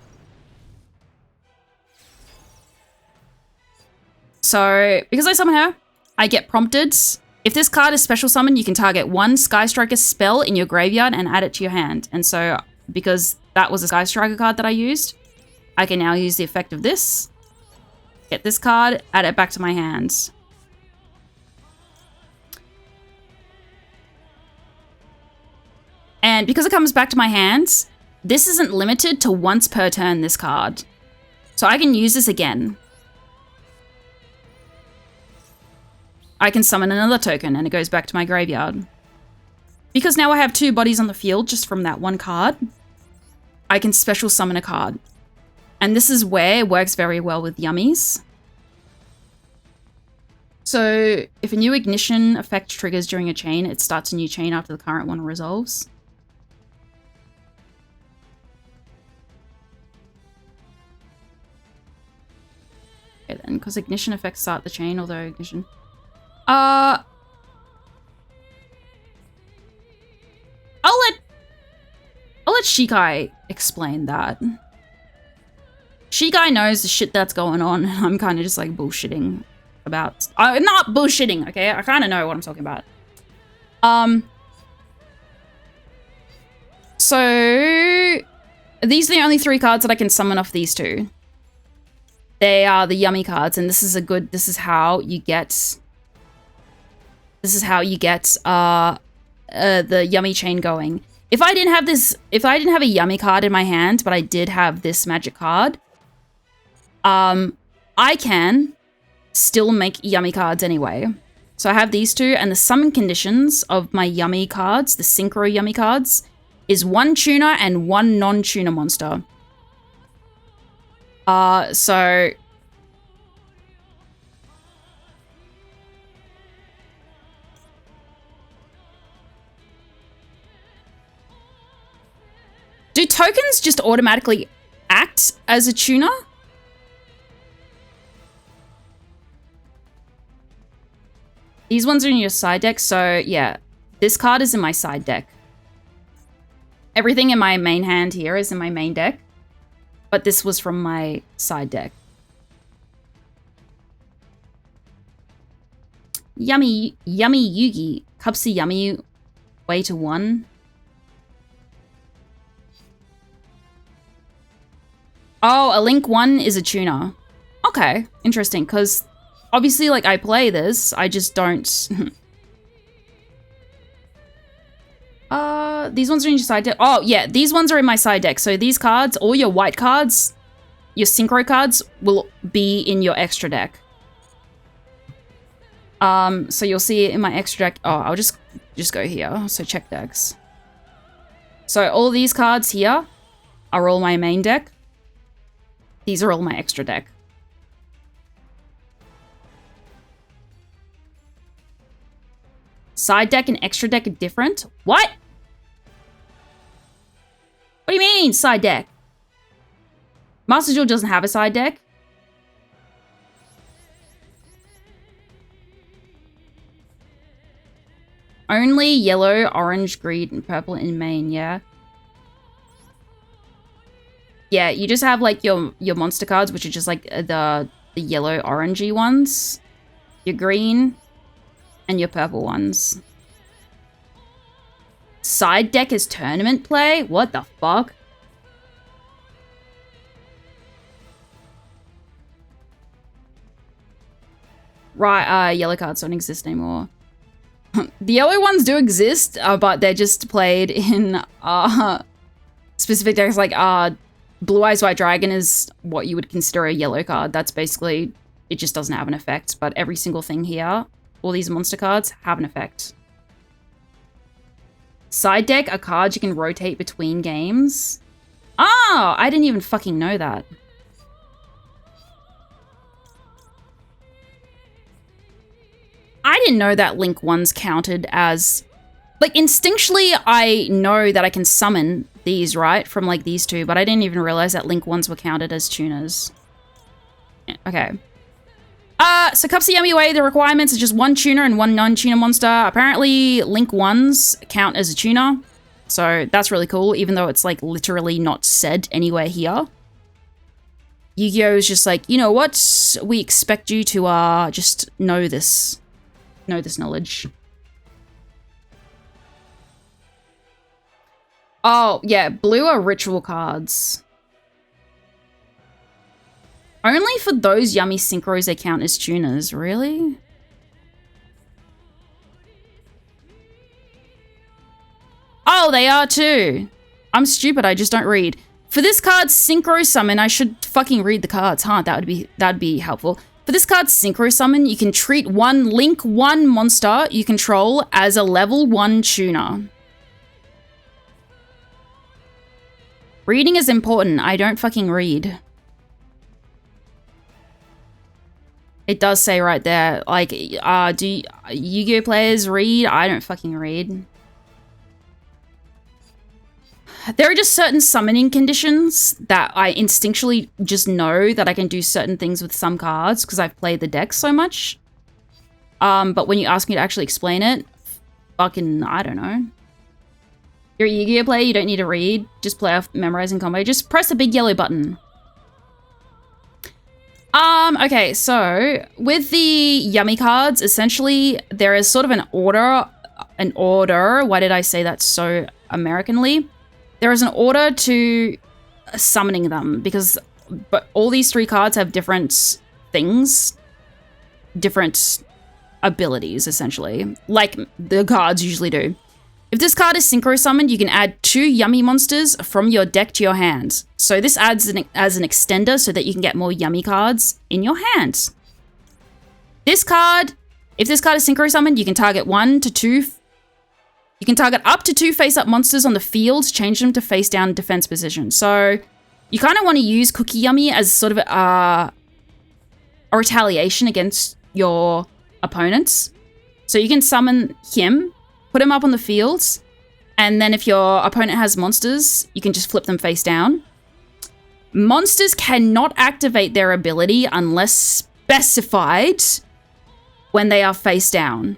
So because I summon her, I get prompted. If this card is special summon, you can target 1 Sky Striker spell in your graveyard and add it to your hand. And so because that was a Sky Striker card that I used, I can now use the effect of this. Get this card, add it back to my hands. And because it comes back to my hands, this isn't limited to once per turn, this card. So I can use this again. I can summon another token and it goes back to my graveyard. Because now I have 2 bodies on the field just from that 1 card, I can special summon a card. And this is where it works very well with Yummies. So if a new ignition effect triggers during a chain, it starts a new chain after the current one resolves. Okay then, because ignition effects start the chain, although ignition... I'll let Shikai explain that. Shikai knows the shit that's going on, and I'm kind of just like bullshitting about... not bullshitting, okay? I kind of know what I'm talking about. So... these are the only 3 cards that I can summon off these 2. They are the yummy cards, and this is how you get the yummy chain going. If I didn't have a yummy card in my hand, but I did have this magic card, I can still make yummy cards anyway. So I have these two, and the summon conditions of my yummy cards, the synchro yummy cards, is 1 tuner and 1 non-tuner monster. So... do tokens just automatically act as a tuner? These ones are in your side deck, so yeah. This card is in my side deck. Everything in my main hand here is in my main deck. But this was from my side deck. Yummy Yugi. Cupsy Yummy. Way to 1. Oh, a Link 1 is a tuner. Okay, interesting, because obviously, like, I play this, I just don't... these ones are in your side deck. Oh, yeah, these ones are in my side deck. So these cards, all your white cards, your synchro cards, will be in your extra deck. So you'll see it in my extra deck. Oh, I'll just go here. So check decks. So all these cards here are all my main deck. These are all my extra deck. Side deck and extra deck are different? What? What do you mean, side deck? Master Duel doesn't have a side deck. Only yellow, orange, green, and purple in main, yeah? Yeah, you just have, like, your monster cards, which are just, like, the yellow, orangey ones. Your green, and your purple ones. Side deck is tournament play? What the fuck? Right, yellow cards don't exist anymore. The yellow ones do exist, but they're just played in specific decks. Like Blue Eyes White Dragon is what you would consider a yellow card. That's basically, it just doesn't have an effect. But every single thing here, all these monster cards, have an effect. Side deck are cards you can rotate between games. Oh, I didn't even fucking know that. I didn't know that Link 1's counted as... Like, instinctually, I know that I can summon these, right? From, like, these two, but I didn't even realize that Link 1's were counted as tuners. Okay. So Cupsy Yummy Way, the requirements are just 1 tuner and 1 non-tuner monster. Apparently, Link 1's count as a tuner. So that's really cool, even though it's, like, literally not said anywhere here. Yu-Gi-Oh! Is just like, you know what? We expect you to, just know this. Know this knowledge. Oh, yeah, blue are ritual cards. Only for those yummy synchros they count as tuners, really? Oh, they are too. I'm stupid, I just don't read. For this card's Synchro Summon, I should fucking read the cards, huh? That'd be helpful. For this card's Synchro Summon, you can treat one Link 1 monster you control as a level 1 tuner. Reading is important. I don't fucking read. It does say right there, like, do Yu-Gi-Oh! Players read? I don't fucking read. There are just certain summoning conditions that I instinctually just know that I can do certain things with some cards because I've played the deck so much. But when you ask me to actually explain it, fucking, I don't know. You're a Yu-Gi-Oh! Player, you don't need to read. Just play off memorizing combo. Just press the big yellow button. Okay, so with the yummy cards, essentially there is sort of an order. Why did I say that so Americanly? There is an order to summoning them because but all these 3 cards have different things, different abilities, essentially, like the cards usually do. If this card is synchro summoned, you can add 2 yummy monsters from your deck to your hand. So this adds as an extender so that you can get more yummy cards in your hand. This card, if this card is synchro summoned, you can target 1 to 2. You can target up to 2 face-up monsters on the field, change them to face-down defense position. So you kind of want to use Cookie Yummy as sort of a retaliation against your opponents. So you can summon him, put him up on the field, and then if your opponent has monsters, you can just flip them face down. Monsters cannot activate their ability unless specified when they are face down.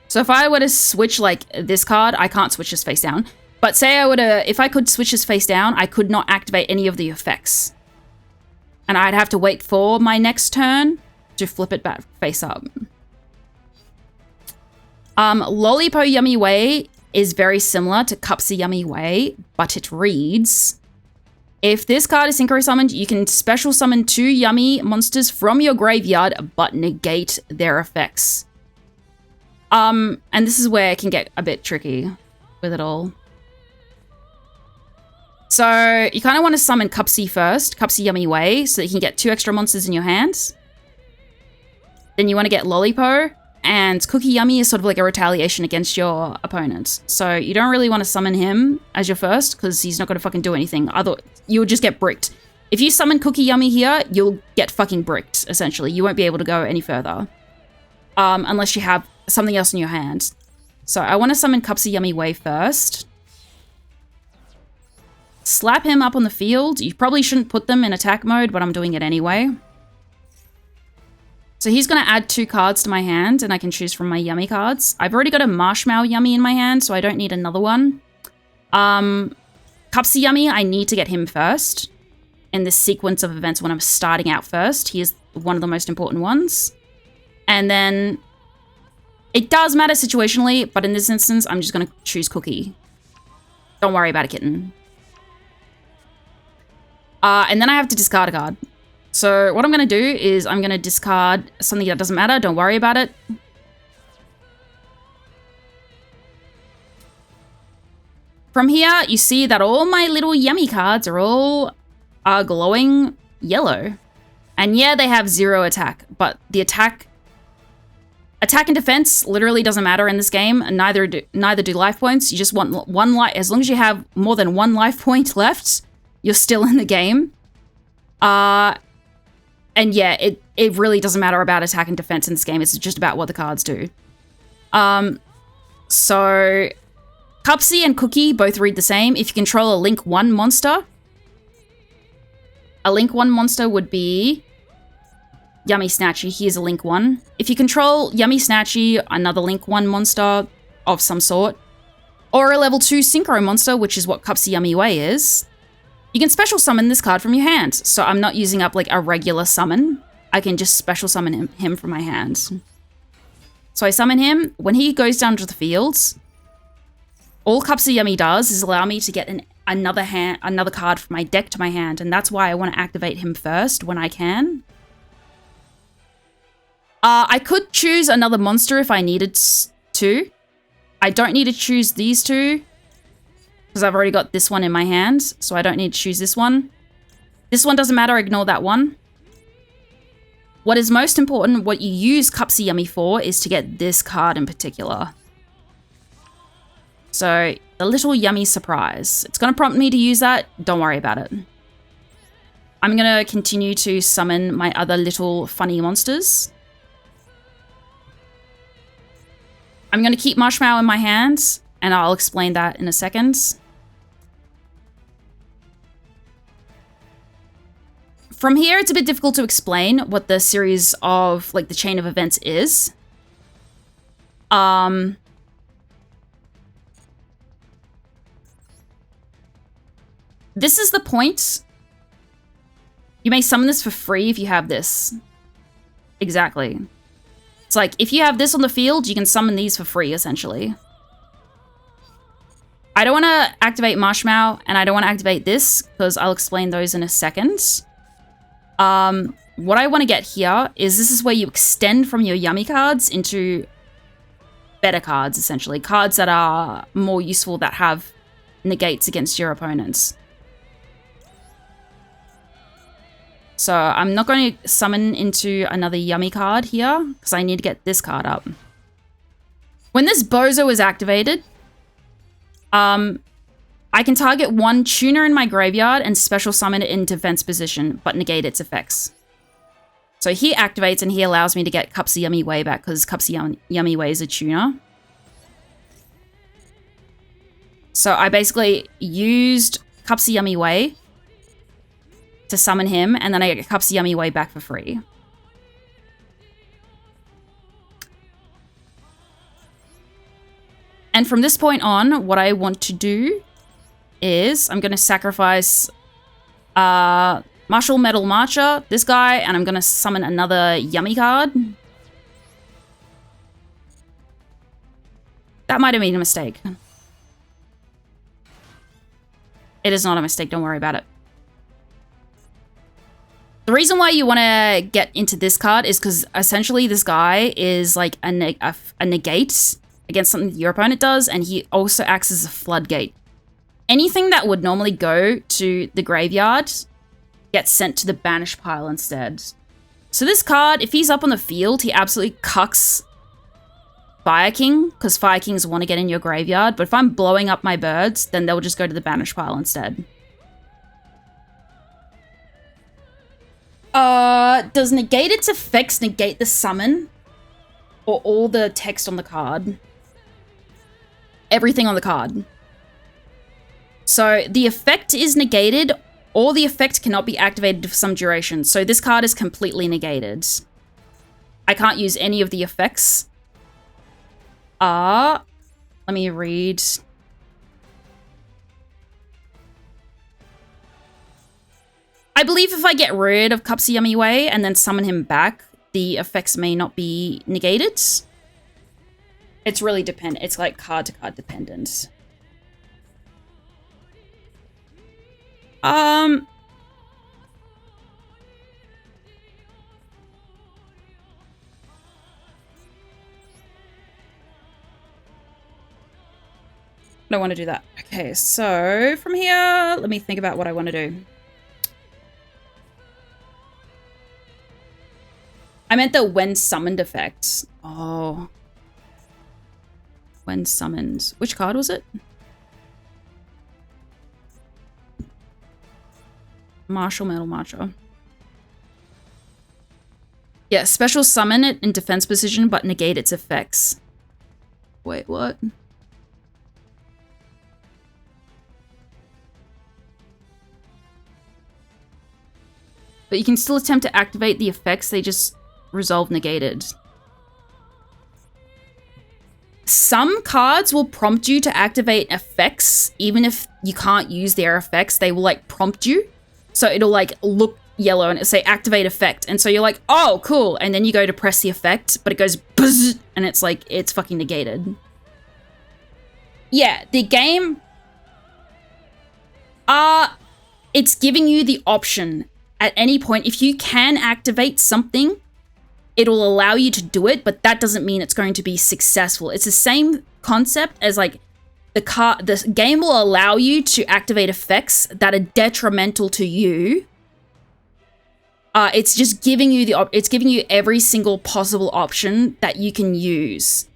So if I were to switch like this card, I can't switch this face down. But say if I could switch this face down, I could not activate any of the effects. And I'd have to wait for my next turn to flip it back face up. Lollipo Yummy Way is very similar to Cupsy Yummy Way, but it reads, if this card is synchro summoned, you can special summon 2 yummy monsters from your graveyard, but negate their effects. And this is where it can get a bit tricky with it all. So you kind of want to summon Cupsy first, Cupsy Yummy Way, so that you can get 2 extra monsters in your hands. Then you want to get Lollipo, and Cookie Yummy is sort of like a retaliation against your opponents. So you don't really want to summon him as your first, because he's not going to fucking do anything. You'll just get bricked. If you summon Cookie Yummy here, you'll get fucking bricked, essentially. You won't be able to go any further. Unless you have something else in your hand. So I want to summon Cupsy Yummy Way first. Slap him up on the field. You probably shouldn't put them in attack mode, but I'm doing it anyway. So he's going to add 2 cards to my hand, and I can choose from my yummy cards. I've already got a Marshmallow Yummy in my hand, so I don't need another one. Cupsy Yummy, I need to get him first. In this sequence of events when I'm starting out first. He is one of the most important ones. And then it does matter situationally, but in this instance, I'm just going to choose Cookie. Don't worry about it, kitten. And then I have to discard a card. So what I'm going to do is I'm going to discard something that doesn't matter. Don't worry about it. From here, you see that all my little yummy cards are all glowing yellow. And yeah, they have 0 attack, but the attack and defense literally doesn't matter in this game, and neither do life points. You just want 1 life. As long as you have more than 1 life point left, you're still in the game. And yeah, it really doesn't matter about attack and defense in this game. It's just about what the cards do. So Cupsy and Cookie both read the same. If you control a Link 1 monster, a Link 1 monster would be Yummy Snatchy. Here's a Link 1. If you control Yummy Snatchy, another Link 1 monster of some sort, or a level 2 Synchro monster, which is what Cupsy Yummy Way is, you can special summon this card from your hand. So I'm not using up like a regular summon. I can just special summon him from my hand. So I summon him. When he goes down to the fields, all Cupsy Yummy does is allow me to get another card from my deck to my hand, and that's why I want to activate him first when I can. I could choose another monster if I needed to. I don't need to choose these 2, because I've already got this one in my hand, so I don't need to choose this one. This one doesn't matter, ignore that one. What is most important, what you use Cupsy Yummy for, is to get this card in particular. So, the little yummy surprise. It's going to prompt me to use that, don't worry about it. I'm going to continue to summon my other little funny monsters. I'm going to keep Marshmallow in my hands, and I'll explain that in a second. From here, it's a bit difficult to explain what the series of, like, the chain of events is. This is the point. You may summon this for free if you have this. Exactly. It's like, if you have this on the field, you can summon these for free, essentially. I don't want to activate Marshmallow, and I don't want to activate this, because I'll explain those in a second. What I want to get here is this is where you extend from your yummy cards into better cards, essentially. Cards that are more useful, that have negates against your opponents. So I'm not going to summon into another yummy card here, because I need to get this card up. When this Bozo is activated, I can target one tuner in my graveyard and special summon it in defense position, but negate its effects. So he activates and he allows me to get Cupsy Yummy Way back, because Cupsy Yummy Way is a tuner. So I basically used Cupsy Yummy Way to summon him, and then I get Cupsy Yummy Way back for free. And from this point on, what I want to do is I'm going to sacrifice Martial Metal Marcher, this guy, and I'm going to summon another yummy card. That might have been a mistake. It is not a mistake, don't worry about it. The reason why you want to get into this card is because essentially this guy is like a negate against something your opponent does, and he also acts as a floodgate. Anything that would normally go to the graveyard gets sent to the banish pile instead. So this card, if he's up on the field, he absolutely cucks Fire King, because Fire Kings want to get in your graveyard, but if I'm blowing up my birds, then they'll just go to the banish pile instead. Does negate its effects negate the summon? Or all the text on the card? Everything on the card. So the effect is negated, or the effect cannot be activated for some duration. So this card is completely negated. I can't use any of the effects. Let me read. I believe if I get rid of Cupsy Yummy Way and then summon him back, the effects may not be negated. It's really dependent. It's like card to card dependent. I don't want to do that. Okay, so from here, let me think about what I want to do. I meant the when summoned effect. Oh. When summoned. Which card was it? Martial Metal Marcher. Yeah, special summon it in defense position, but negate its effects. Wait, what? But you can still attempt to activate the effects, they just resolve negated. Some cards will prompt you to activate effects, even if you can't use their effects, they will like prompt you. So it'll like look yellow and it'll say activate effect. And so you're like, oh, cool. And then you go to press the effect, but it goes buzz, and it's like, it's fucking negated. Yeah, the game, it's giving you the option at any point. If you can activate something, it'll allow you to do it, but that doesn't mean it's going to be successful. It's the same concept as like the game will allow you to activate effects that are detrimental to you. It's just giving you it's giving you every single possible option that you can use.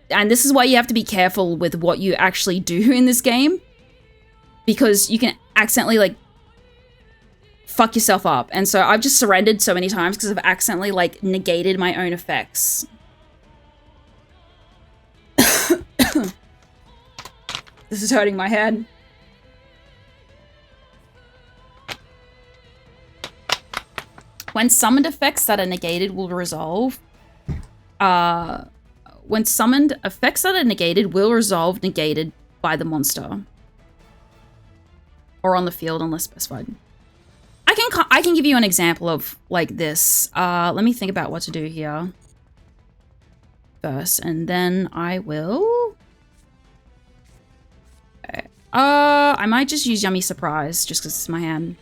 And this is why you have to be careful with what you actually do in this game, because you can accidentally like fuck yourself up. And so I've just surrendered so many times because I've accidentally like negated my own effects. This is hurting my head. When summoned effects that are negated will resolve. When summoned effects that are negated will resolve negated by the monster. Or on the field unless specified. I can give you an example of like this. Let me think about what to do here first, and then I will. I might just use Yummy Surprise, just because it's my hand.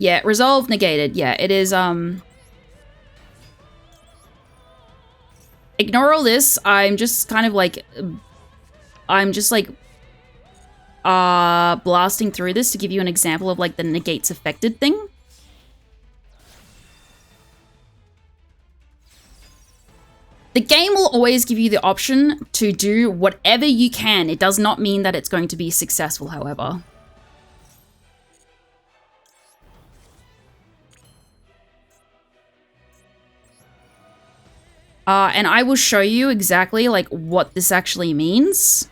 Yeah, resolve negated. Yeah, it is, ignore all this. I'm just kind of like, blasting through this to give you an example of like the negates affected thing. The game will always give you the option to do whatever you can. It does not mean that it's going to be successful, however. And I will show you exactly like what this actually means.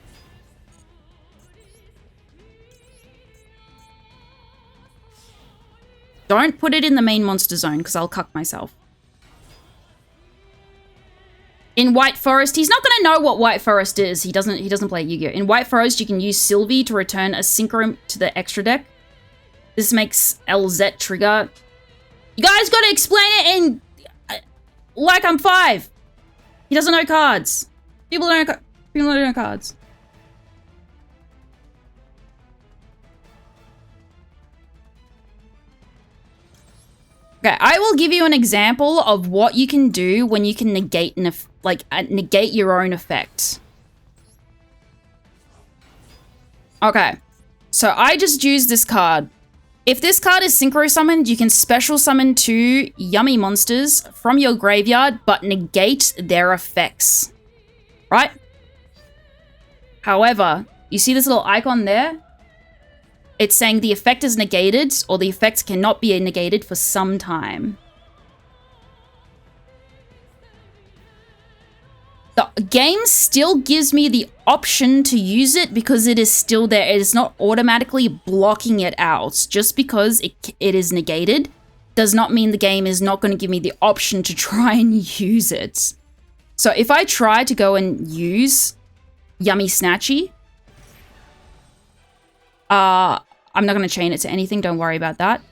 Don't put it in the main monster zone because I'll cuck myself. In White Forest, he's not gonna know what White Forest is. He doesn't play Yu-Gi-Oh! In White Forest, you can use Sylvie to return a synchro to the extra deck. This makes LZ trigger. You guys gotta explain it in like I'm 5. He doesn't know cards. People don't know cards. Okay, I will give you an example of what you can do when you can negate negate your own effect. Okay, so I just used this card. If this card is synchro summoned, you can special summon 2 yummy monsters from your graveyard, but negate their effects. Right? However, you see this little icon there? It's saying the effect is negated, or the effect cannot be negated for some time. The game still gives me the option to use it because it is still there. It is not automatically blocking it out. Just because it is negated does not mean the game is not going to give me the option to try and use it. So if I try to go and use Yummy Snatchy, I'm not going to chain it to anything. Don't worry about that.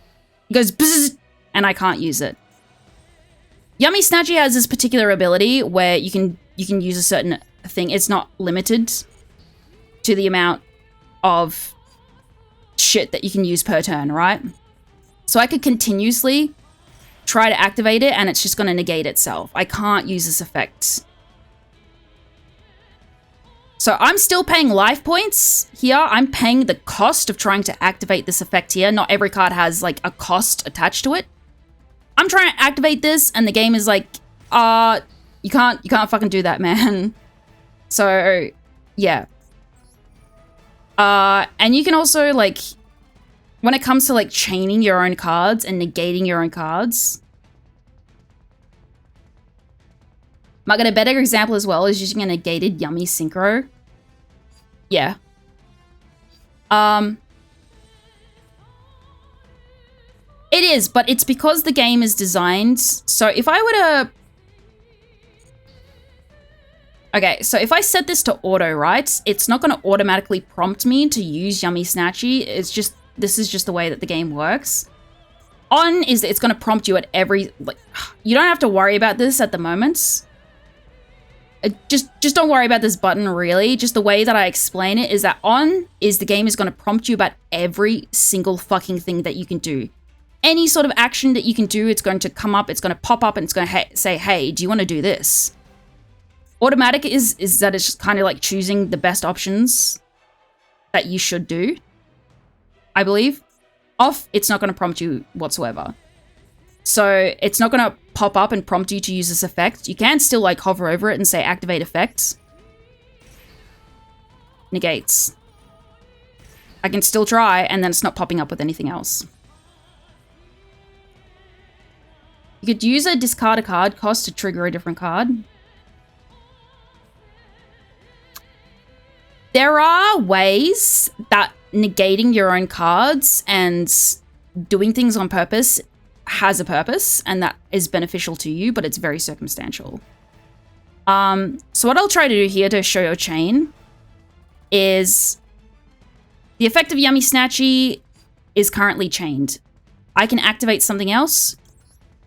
It goes bzzz, and I can't use it. Yummy Snatchy has this particular ability where you can use a certain thing. It's not limited to the amount of shit that you can use per turn, right? So I could continuously try to activate it and it's just going to negate itself. I can't use this effect. So I'm still paying life points here. I'm paying the cost of trying to activate this effect here. Not every card has like a cost attached to it. I'm trying to activate this and the game is like, you can't fucking do that, man. So, yeah. And you can also, like, when it comes to, like, chaining your own cards and negating your own cards. Might get a better example as well is using a negated Yummy Synchro. Yeah. It is, but it's because the game is designed. So if I were to... Okay, so if I set this to auto, right? It's not going to automatically prompt me to use Yummy Snatchy. It's just, this is just the way that the game works. On is that it's going to prompt you at every, like, you don't have to worry about this at the moment. Just don't worry about this button, really. Just the way that I explain it is that on is the game is going to prompt you about every single fucking thing that you can do. Any sort of action that you can do, it's going to come up, it's going to pop up, and it's going to say, hey, do you want to do this? Automatic is that it's just kind of like choosing the best options that you should do, I believe. Off, it's not going to prompt you whatsoever. So it's not going to pop up and prompt you to use this effect. You can still like hover over it and say activate effect. Negates. I can still try and then it's not popping up with anything else. You could use a discard a card cost to trigger a different card. There are ways that negating your own cards and doing things on purpose has a purpose and that is beneficial to you, but it's very circumstantial. So what I'll try to do here to show your chain is the effect of Yummy Snatchy is currently chained. I can activate something else.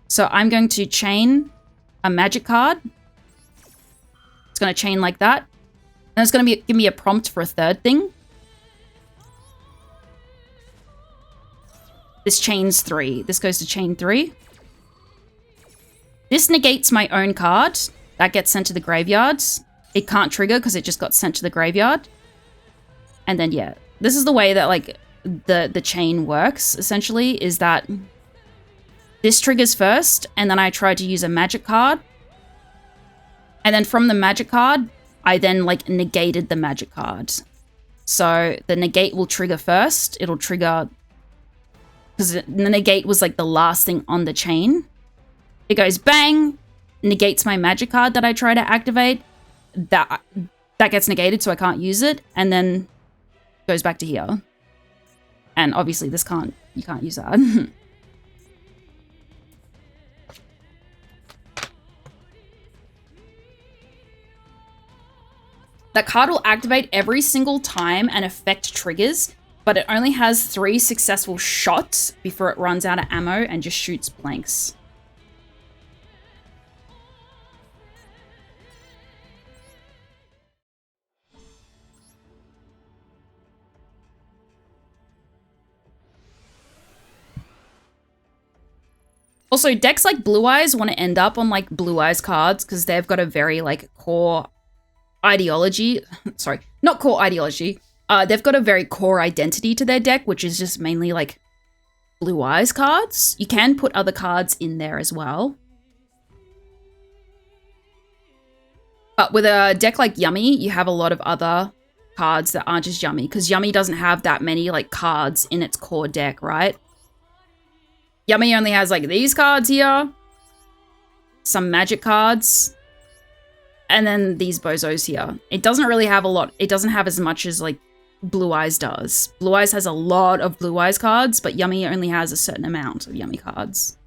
So I'm going to chain a magic card. It's going to chain like that. And it's going to give me a prompt for a third thing. This chains 3. This goes to chain 3. This negates my own card. That gets sent to the graveyard. It can't trigger because it just got sent to the graveyard. And then, yeah. This is the way that, like, the chain works, essentially, is that this triggers first, and then I try to use a magic card. And then from the magic card, I then, like, negated the magic card. So the negate will trigger first. It'll trigger... because the negate was, like, the last thing on the chain. It goes bang, negates my magic card that I try to activate. That gets negated, so I can't use it. And then goes back to here. And obviously you can't use that. That card will activate every single time an effect triggers, but it only has 3 successful shots before it runs out of ammo and just shoots blanks. Also, decks like Blue Eyes want to end up on, like, Blue Eyes cards because they've got a very, like, core ideology. Sorry, not core ideology. They've got a very core identity to their deck, which is just mainly, like, Blue Eyes cards. You can put other cards in there as well. But with a deck like Yummy, you have a lot of other cards that aren't just Yummy, because Yummy doesn't have that many, like, cards in its core deck, right? Yummy only has, like, these cards here, some magic cards, and then these bozos here. It doesn't really have a lot. It doesn't have as much as, like, Blue Eyes does. Blue Eyes has a lot of Blue Eyes cards, but Yummy only has a certain amount of Yummy cards.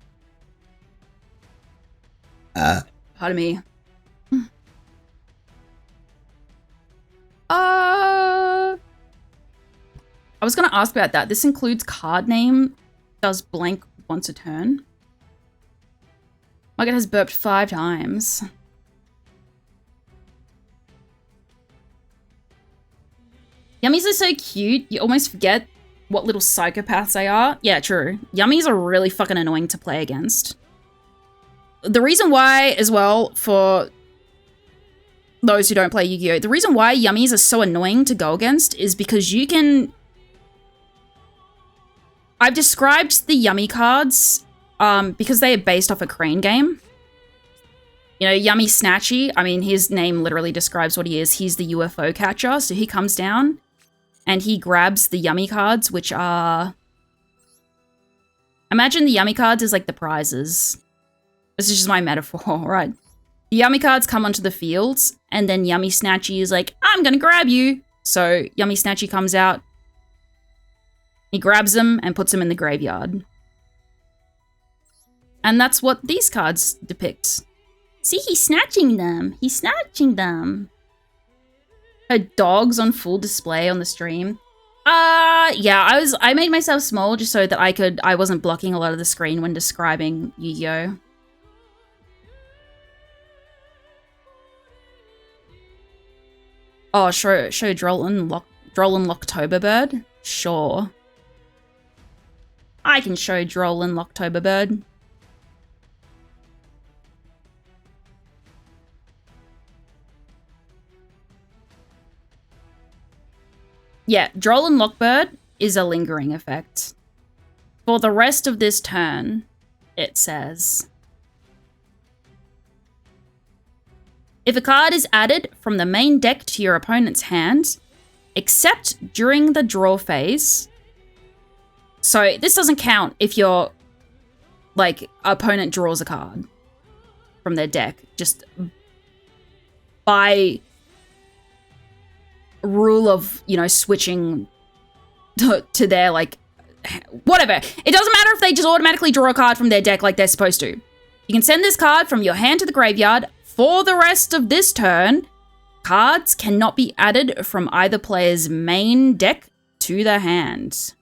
Pardon me. I was going to ask about that. This includes card name. Does blank once a turn. Margaret has burped 5 times. Yummies are so cute, you almost forget what little psychopaths they are. Yeah, true. Yummies are really fucking annoying to play against. The reason why, as well, for those who don't play Yu-Gi-Oh! The reason why Yummies are so annoying to go against is because you can... I've described the Yummy cards because they are based off a Crane game. You know, Yummy Snatchy, I mean, his name literally describes what he is. He's the UFO catcher, so he comes down and he grabs the Yummy cards, which are... Imagine the Yummy cards as like the prizes. This is just my metaphor, right? The Yummy cards come onto the fields, and then Yummy Snatchy is like, I'm gonna grab you. So Yummy Snatchy comes out. He grabs them and puts them in the graveyard. And that's what these cards depict. See, he's snatching them. He's snatching them. Her dog's on full display on the stream. Yeah, I made myself small just so that I wasn't blocking a lot of the screen when describing Yu-Gi-Oh! Oh, show Droll and Locktoberbird? Sure. I can show Droll and Locktoberbird. Yeah, Droll and Lockbird is a lingering effect. For the rest of this turn, it says... If a card is added from the main deck to your opponent's hand, except during the draw phase... So this doesn't count if your, like, opponent draws a card from their deck. Just by rule of, you know, switching to their, like, whatever. It doesn't matter if they just automatically draw a card from their deck like they're supposed to. You can send this card from your hand to the graveyard. For the rest of this turn, cards cannot be added from either player's main deck to their hand.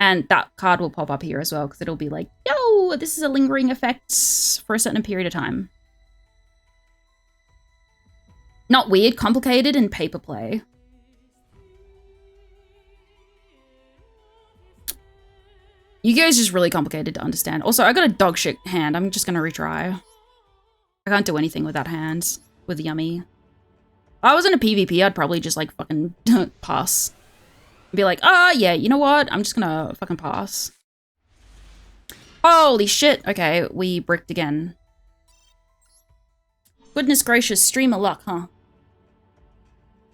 And that card will pop up here as well, because it'll be like, yo, this is a lingering effect for a certain period of time. Not weird, complicated, and paper play. Yu-Gi-Oh! Is just really complicated to understand. Also, I got a dog shit hand. I'm just gonna retry. I can't do anything with that hand. With Yummy. If I was in a PvP, I'd probably just, like, fucking pass. Be like, yeah, you know what? I'm just gonna fucking pass. Holy shit. Okay, we bricked again. Goodness gracious, stream of luck, huh?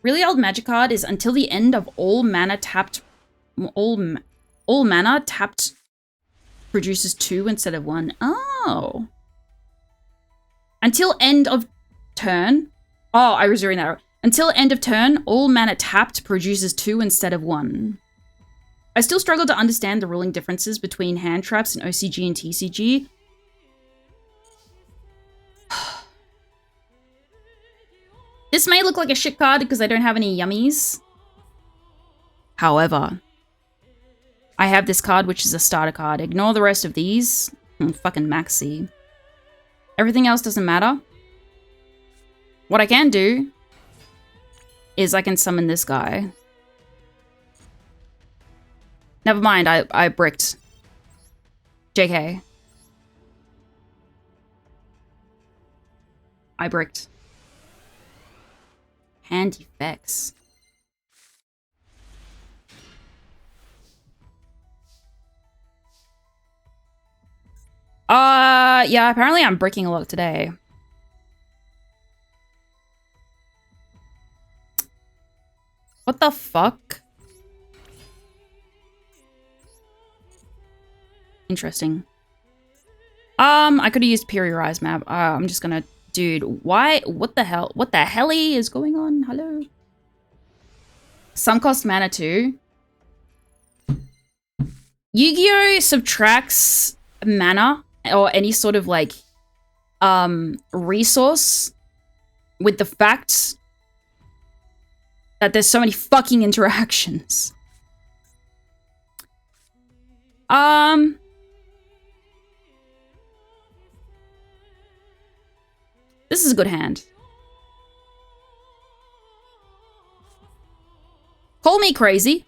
Really old magic card is until the end of all mana tapped... All mana tapped produces 2 instead of 1. Oh. Until end of turn. Oh, I was reading that. Until end of turn, all mana tapped produces 2 instead of 1. I still struggle to understand the ruling differences between hand traps in OCG and TCG. This may look like a shit card because I don't have any yummies. However, I have this card, which is a starter card. Ignore the rest of these. Fucking maxi. Everything else doesn't matter. What I can do is I can summon this guy. Never mind, I bricked. JK. I bricked. Hand effects. Yeah, apparently I'm bricking a lot today. What the fuck? Interesting. I could have used Periorize map. I'm just gonna... Dude, why? What the hell? What the helly is going on? Hello? Some cost mana too. Yu-Gi-Oh! Subtracts mana or any sort of like resource with the fact that there's so many fucking interactions. This is a good hand. Call me crazy.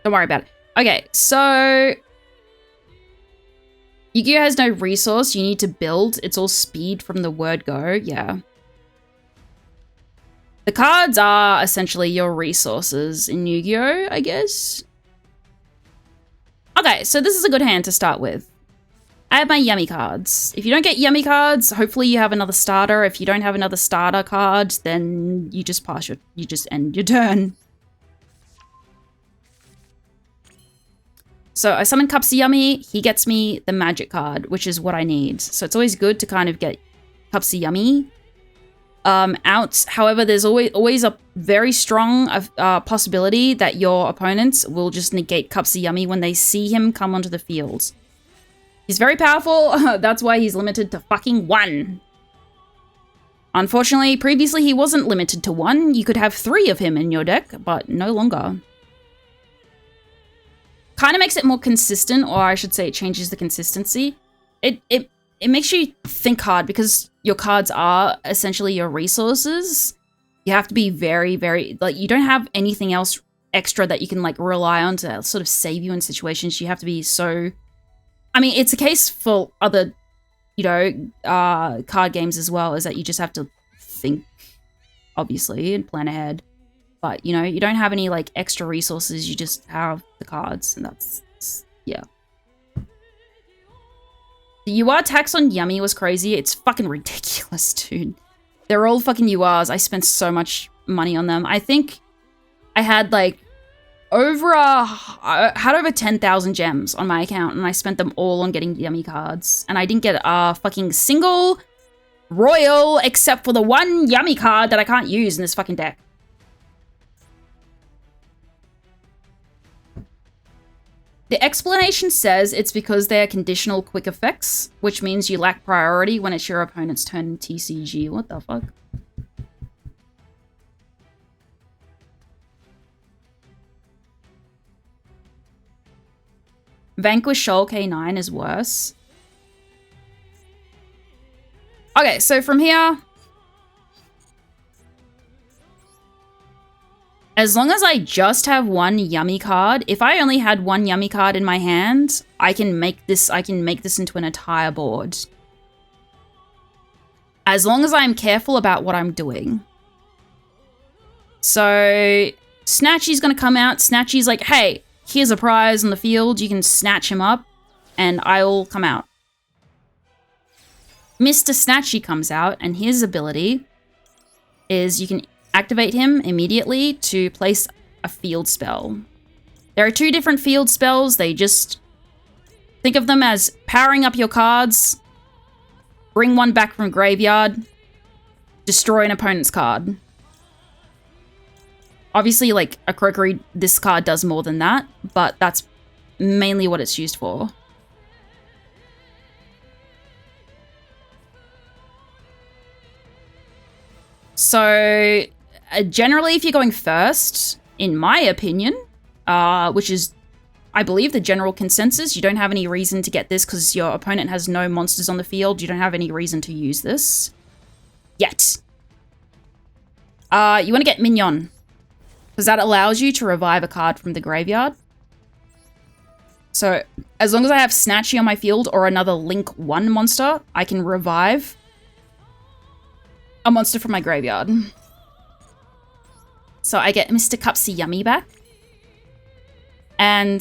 Don't worry about it. Okay, so Yu-Gi-Oh! Has no resource. You need to build. It's all speed from the word go. Yeah. The cards are essentially your resources in Yu-Gi-Oh! I guess. Okay, so this is a good hand to start with. I have my yummy cards. If you don't get yummy cards, hopefully you have another starter. If you don't have another starter card, then you just pass your... You just end your turn. So I summon Yummy. He gets me the magic card, which is what I need. So it's always good to kind of get Yummy out. However, there's always a very strong possibility that your opponents will just negate Yummy when they see him come onto the field. He's very powerful. That's why he's limited to fucking 1. Unfortunately, previously he wasn't limited to 1. You could have 3 of him in your deck, but no longer. Kind of makes it more consistent, or I should say it changes the consistency. It makes you think hard because your cards are essentially your resources. You have to be very, very... Like, you don't have anything else extra that you can, like, rely on to sort of save you in situations. You have to be so... I mean, it's a case for other, you know, card games as well, is that you just have to think, obviously, and plan ahead. But, you know, you don't have any, like, extra resources. You just have the cards, and that's yeah. The UR tax on Yummy was crazy. It's fucking ridiculous, dude. They're all fucking URs. I spent so much money on them. I think I had, like, I had over 10,000 gems on my account, and I spent them all on getting Yummy cards. And I didn't get a fucking single royal except for the one Yummy card that I can't use in this fucking deck. The explanation says it's because they are conditional quick effects, which means you lack priority when it's your opponent's turn in TCG. What the fuck? Vanquish Shoal K9 is worse. Okay, so from here, as long as I just have one yummy card, if I only had one yummy card in my hand, I can make this into an entire board. As long as I'm careful about what I'm doing. So Snatchy's gonna come out. Snatchy's like, hey, here's a prize on the field. You can snatch him up and I'll come out. Mr. Snatchy comes out, and his ability is you can activate him immediately to place a field spell. There are 2 different field spells. They just think of them as powering up your cards, bring one back from graveyard, destroy an opponent's card. Obviously, like a Croakery, this card does more than that, but that's mainly what it's used for. So, generally, if you're going first, in my opinion, which is, I believe, the general consensus, you don't have any reason to get this because your opponent has no monsters on the field. You don't have any reason to use this yet. You want to get Mignon, because that allows you to revive a card from the graveyard. So, as long as I have Snatchy on my field or another Link 1 monster, I can revive a monster from my graveyard. So I get Mr. Cupsy Yummy back. And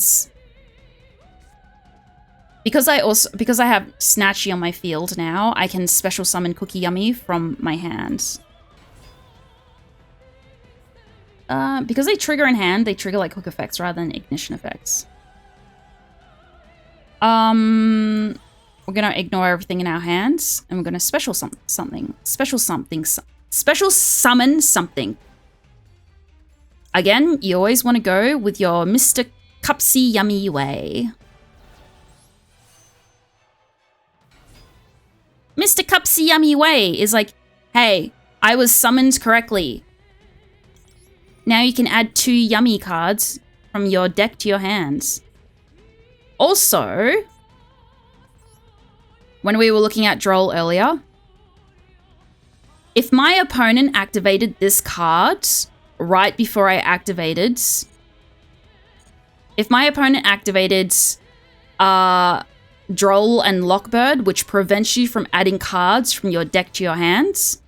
because I have Snatchy on my field now, I can special summon Cookie Yummy from my hand. Because they trigger in hand, they trigger like hook effects rather than ignition effects. We're gonna ignore everything in our hands, and we're gonna special summon something. Again, you always want to go with your Mr. Cupsy Yummy way. Mr. Cupsy Yummy way is like, hey, I was summoned correctly. Now you can add 2 yummy cards from your deck to your hands. Also, when we were looking at Droll earlier, if my opponent activated this card right before I activated... If my opponent activated Droll and Lockbird, which prevents you from adding cards from your deck to your hands,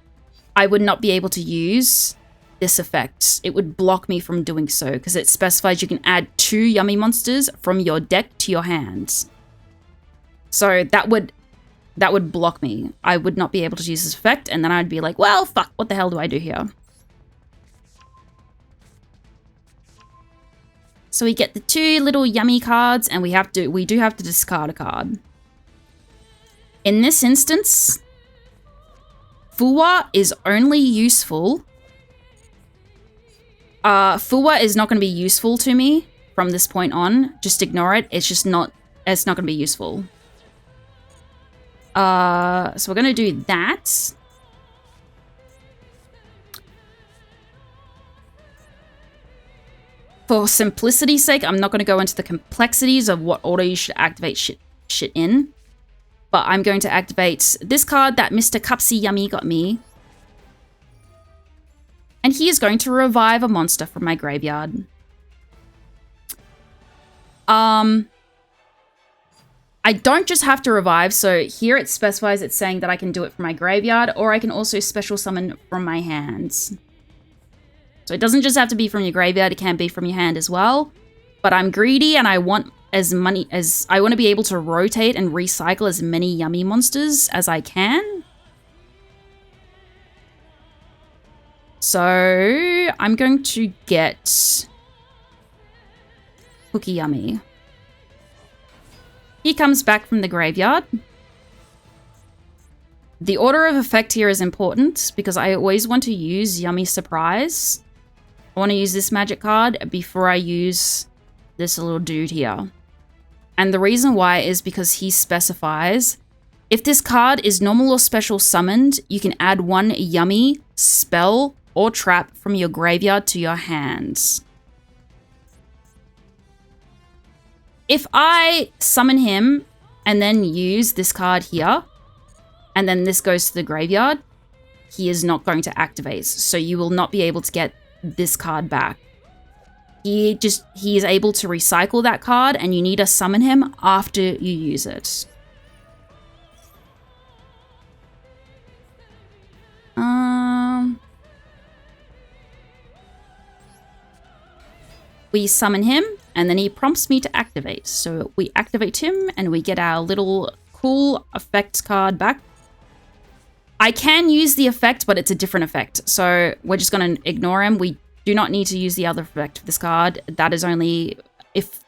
I would not be able to use this effect. It would block me from doing so, because it specifies you can add 2 yummy monsters from your deck to your hands. So that would block me. I would not be able to use this effect, and then I'd be like, well, fuck, what the hell do I do here? So we get the 2 little yummy cards, and we do have to discard a card. In this instance, Fuwa is only useful. Fuwa is not going to be useful to me from this point on. Just ignore it. It's not going to be useful. So we're going to do that. For simplicity's sake, I'm not going to go into the complexities of what order you should activate shit in. But I'm going to activate this card that Mr. Cupsy Yummy got me. And he is going to revive a monster from my graveyard. I don't just have to revive, so here it specifies it's saying that I can do it from my graveyard, or I can also special summon from my hands. So it doesn't just have to be from your graveyard, it can be from your hand as well. But I'm greedy and I want I want to be able to rotate and recycle as many yummy monsters as I can. So I'm going to get Cookie Yummy. He comes back from the graveyard. The order of effect here is important because I always want to use Yummy Surprise. I want to use this magic card before I use this little dude here. And the reason why is because he specifies, if this card is normal or special summoned, you can add 1 yummy spell or trap from your graveyard to your hands. if I summon him and then use this card here, and then this goes to the graveyard, he is not going to activate. So you will not be able to get this card back. He is able to recycle that card, and you need to summon him after you use it. We summon him, and then he prompts me to activate. So we activate him, and we get our little cool effect card back. I can use the effect, but it's a different effect. So we're just going to ignore him. We do not need to use the other effect of this card. That is only if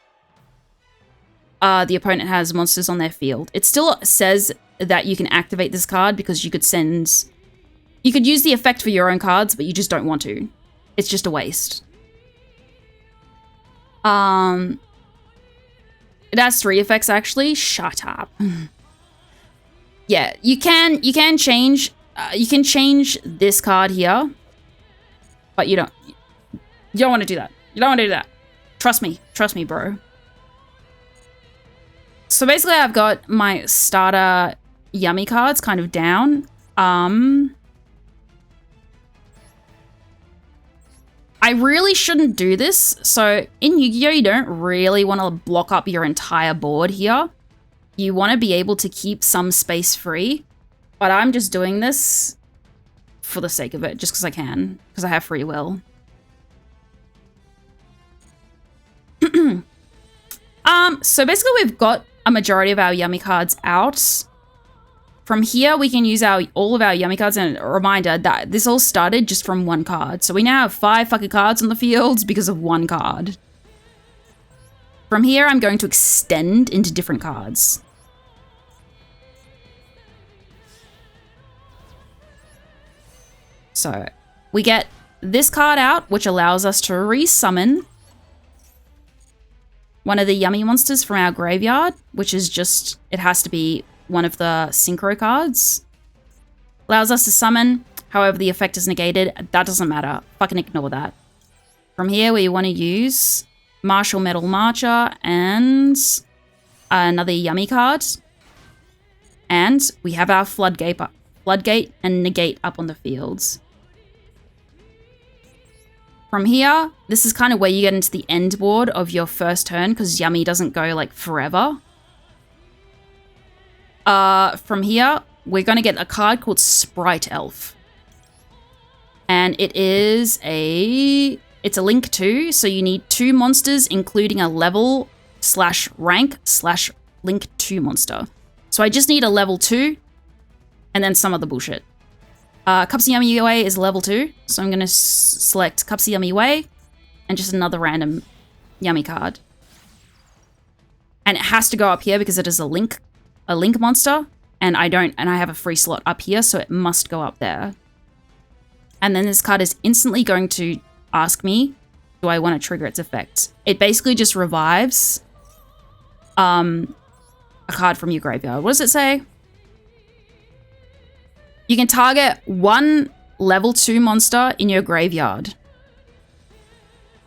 the opponent has monsters on their field. It still says that you can activate this card because you could send... You could use the effect for your own cards, but you just don't want to. It's just a waste. It has 3 effects, actually. Shut up. Yeah, you can change this card here, but you don't want to do that. You don't want to do that. Trust me, bro. So basically, I've got my starter yummy cards kind of down. I really shouldn't do this. So in Yu-Gi-Oh, you don't really want to block up your entire board here. You want to be able to keep some space free. But I'm just doing this for the sake of it, just because I can, because I have free will. So basically we've got a majority of our yummy cards out. From here, we can use all of our yummy cards, and a reminder that this all started just from 1 card. So we now have 5 fucking cards on the fields because of 1 card. From here, I'm going to extend into different cards. So we get this card out, which allows us to resummon one of the yummy monsters from our graveyard, which is just, it has to be one of the synchro cards. Allows us to summon, however the effect is negated. That doesn't matter. Fucking ignore that. From here, we want to use Martial Metal Marcher and another yummy card. And we have our Floodgate and Negate up on the fields. From here, this is kind of where you get into the end board of your first turn, because Yummy doesn't go like forever. From here, we're going to get a card called Sprite Elf. And it's a link 2, so you need 2 monsters, including a level / rank / link 2 monster. So I just need a level 2, and then some other bullshit. Cupsy Yummy Way is level 2, so I'm going to select Cupsy Yummy Way, and just another random Yummy card. And it has to go up here because it is a link monster, and I have a free slot up here, so it must go up there. And then this card is instantly going to ask me, do I want to trigger its effect? It basically just revives a card from your graveyard. What does it say? You can target 1 level 2 monster in your graveyard.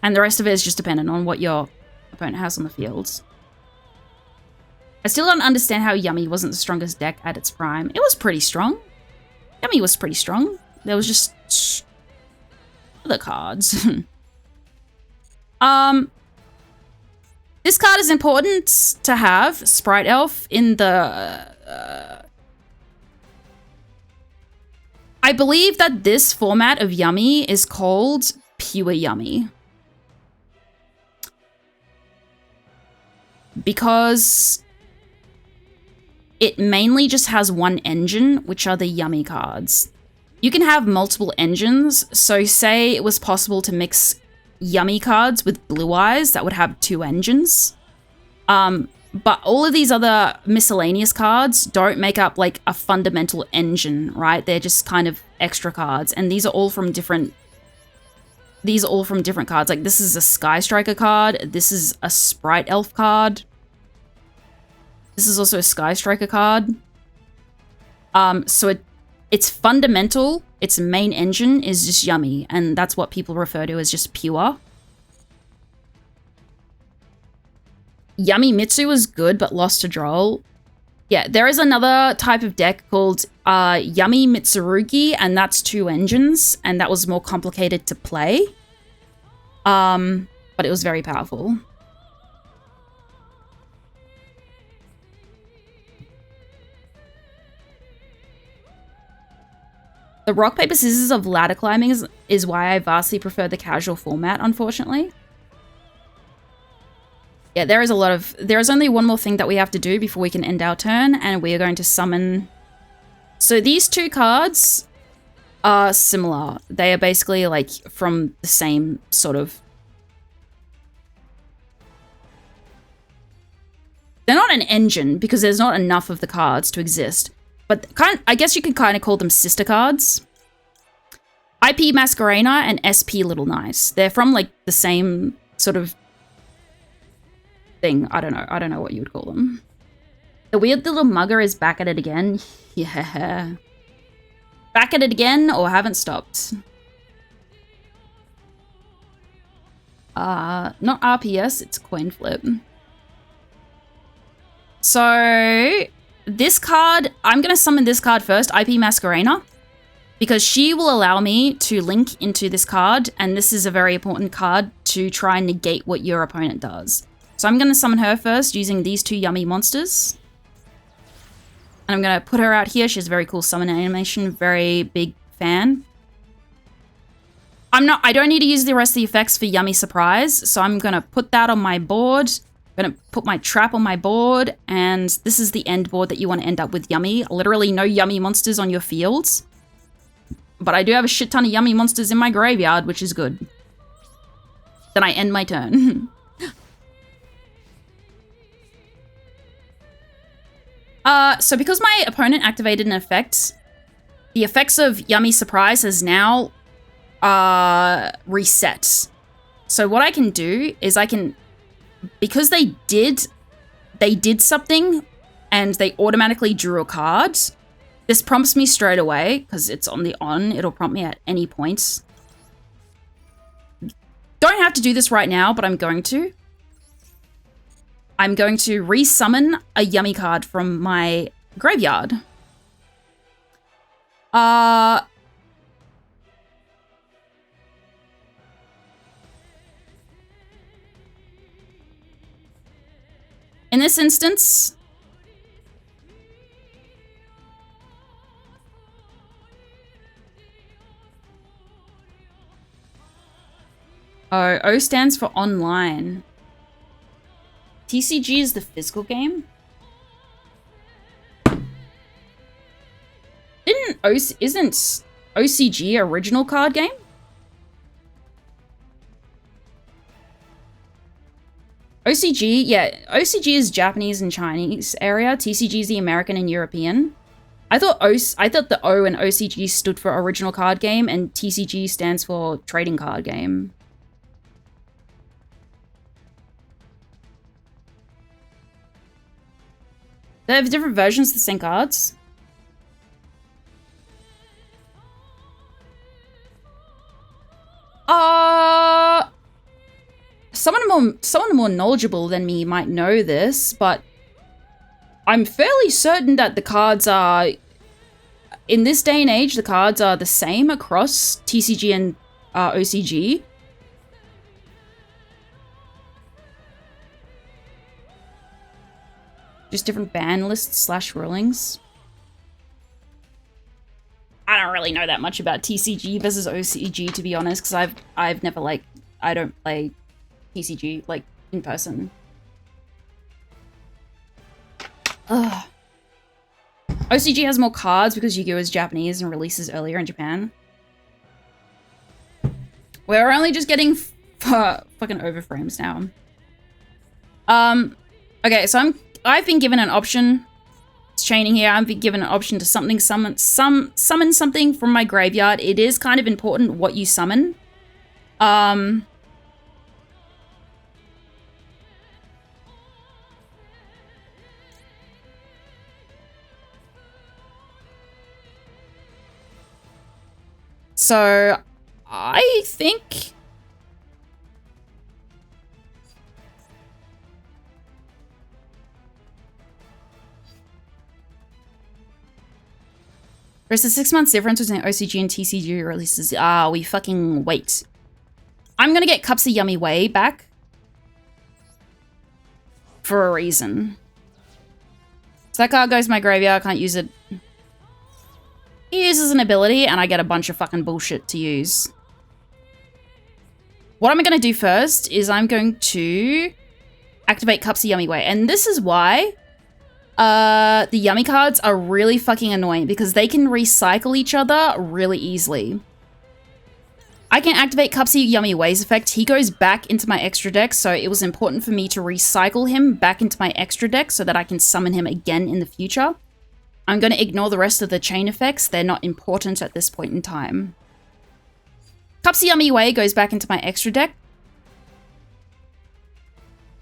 And the rest of it is just dependent on what your opponent has on the field. I still don't understand how Yummy wasn't the strongest deck at its prime. It was pretty strong. Yummy was pretty strong. There was just other cards. This card is important to have, Sprite Elf, in the... I believe that this format of Yummy is called Pure Yummy. Because it mainly just has 1 engine, which are the Yummy cards. You can have multiple engines, so say it was possible to mix Yummy cards with Blue Eyes, that would have 2 engines. But all of these other miscellaneous cards don't make up like a fundamental engine, right? They're just kind of extra cards, and these are all from different cards. Like this is a Sky Striker card, this is a Sprite Elf card. This is also a Sky Striker card. So it's fundamental, its main engine is just Yummy, and that's what people refer to as just pure. Yummy Mitsu was good, but lost to Droll. Yeah, there is another type of deck called Yummy Mitsurugi, and that's 2 engines, and that was more complicated to play. But it was very powerful. The rock, paper, scissors of ladder climbing is why I vastly prefer the casual format, unfortunately. Yeah, there is only one more thing that we have to do before we can end our turn, and we are going to summon. So these 2 cards are similar. They are basically like from the same sort of. They're not an engine because there's not enough of the cards to exist. But I guess you could kind of call them sister cards. IP Masquerena and SP Little Nice. They're from like the same sort of thing. I don't know what you would call them. The weird little mugger is back at it again. Yeah. Back at it again or haven't stopped. Not RPS, it's coin flip. So this card, I'm going to summon this card first, IP Masquerena, because she will allow me to link into this card, and this is a very important card to try and negate what your opponent does. So I'm going to summon her first using these 2 yummy monsters. And I'm going to put her out here. She has a very cool summon animation, very big fan. I don't need to use the rest of the effects for Yummy Surprise, so I'm going to put that on my board. I'm going to put my trap on my board, and this is the end board that you want to end up with Yummy. Literally no Yummy monsters on your fields. But I do have a shit ton of Yummy monsters in my graveyard, which is good. Then I end my turn. So because my opponent activated an effect, the effects of Yummy Surprise has now reset. So what I can do is because they did something and they automatically drew a card, this prompts me straight away, because it's on the on, it'll prompt me at any point. Don't have to do this right now, but I'm going to. I'm going to resummon a Yummy card from my graveyard. In this instance, O stands for online. TCG is the physical game? Isn't OCG original card game? OCG, yeah, OCG is Japanese and Chinese area. TCG is the American and European. I thought the O and OCG stood for original card game, and TCG stands for trading card game. They have different versions of the same cards. Someone more knowledgeable than me might know this, but I'm fairly certain that the cards are, in this day and age, the cards are the same across TCG and OCG. Just different ban lists / rulings. I don't really know that much about TCG versus OCG, to be honest, because I've never, like, I don't play TCG, like, in person. Ugh. OCG has more cards because Yu-Gi-Oh! Is Japanese and releases earlier in Japan. We're only just getting fucking overframes now. Okay, so I've been given an option. It's chaining here. I've been given an option to summon something from my graveyard. It is kind of important what you summon. So I think There's a 6 months difference between OCG and TCG releases. Ah, we fucking wait. I'm gonna get Cups of Yummy Way back. For a reason. So that card goes to my graveyard, I can't use it. He uses an ability and I get a bunch of fucking bullshit to use. What I'm gonna do first is I'm going to activate Cups of Yummy Way. And this is why the Yummy cards are really fucking annoying because they can recycle each other really easily. I can activate Cups of Yummy Way's effect. He goes back into my extra deck, so it was important for me to recycle him back into my extra deck so that I can summon him again in the future. I'm going to ignore the rest of the chain effects. They're not important at this point in time. Cups of Yummy Way goes back into my extra deck.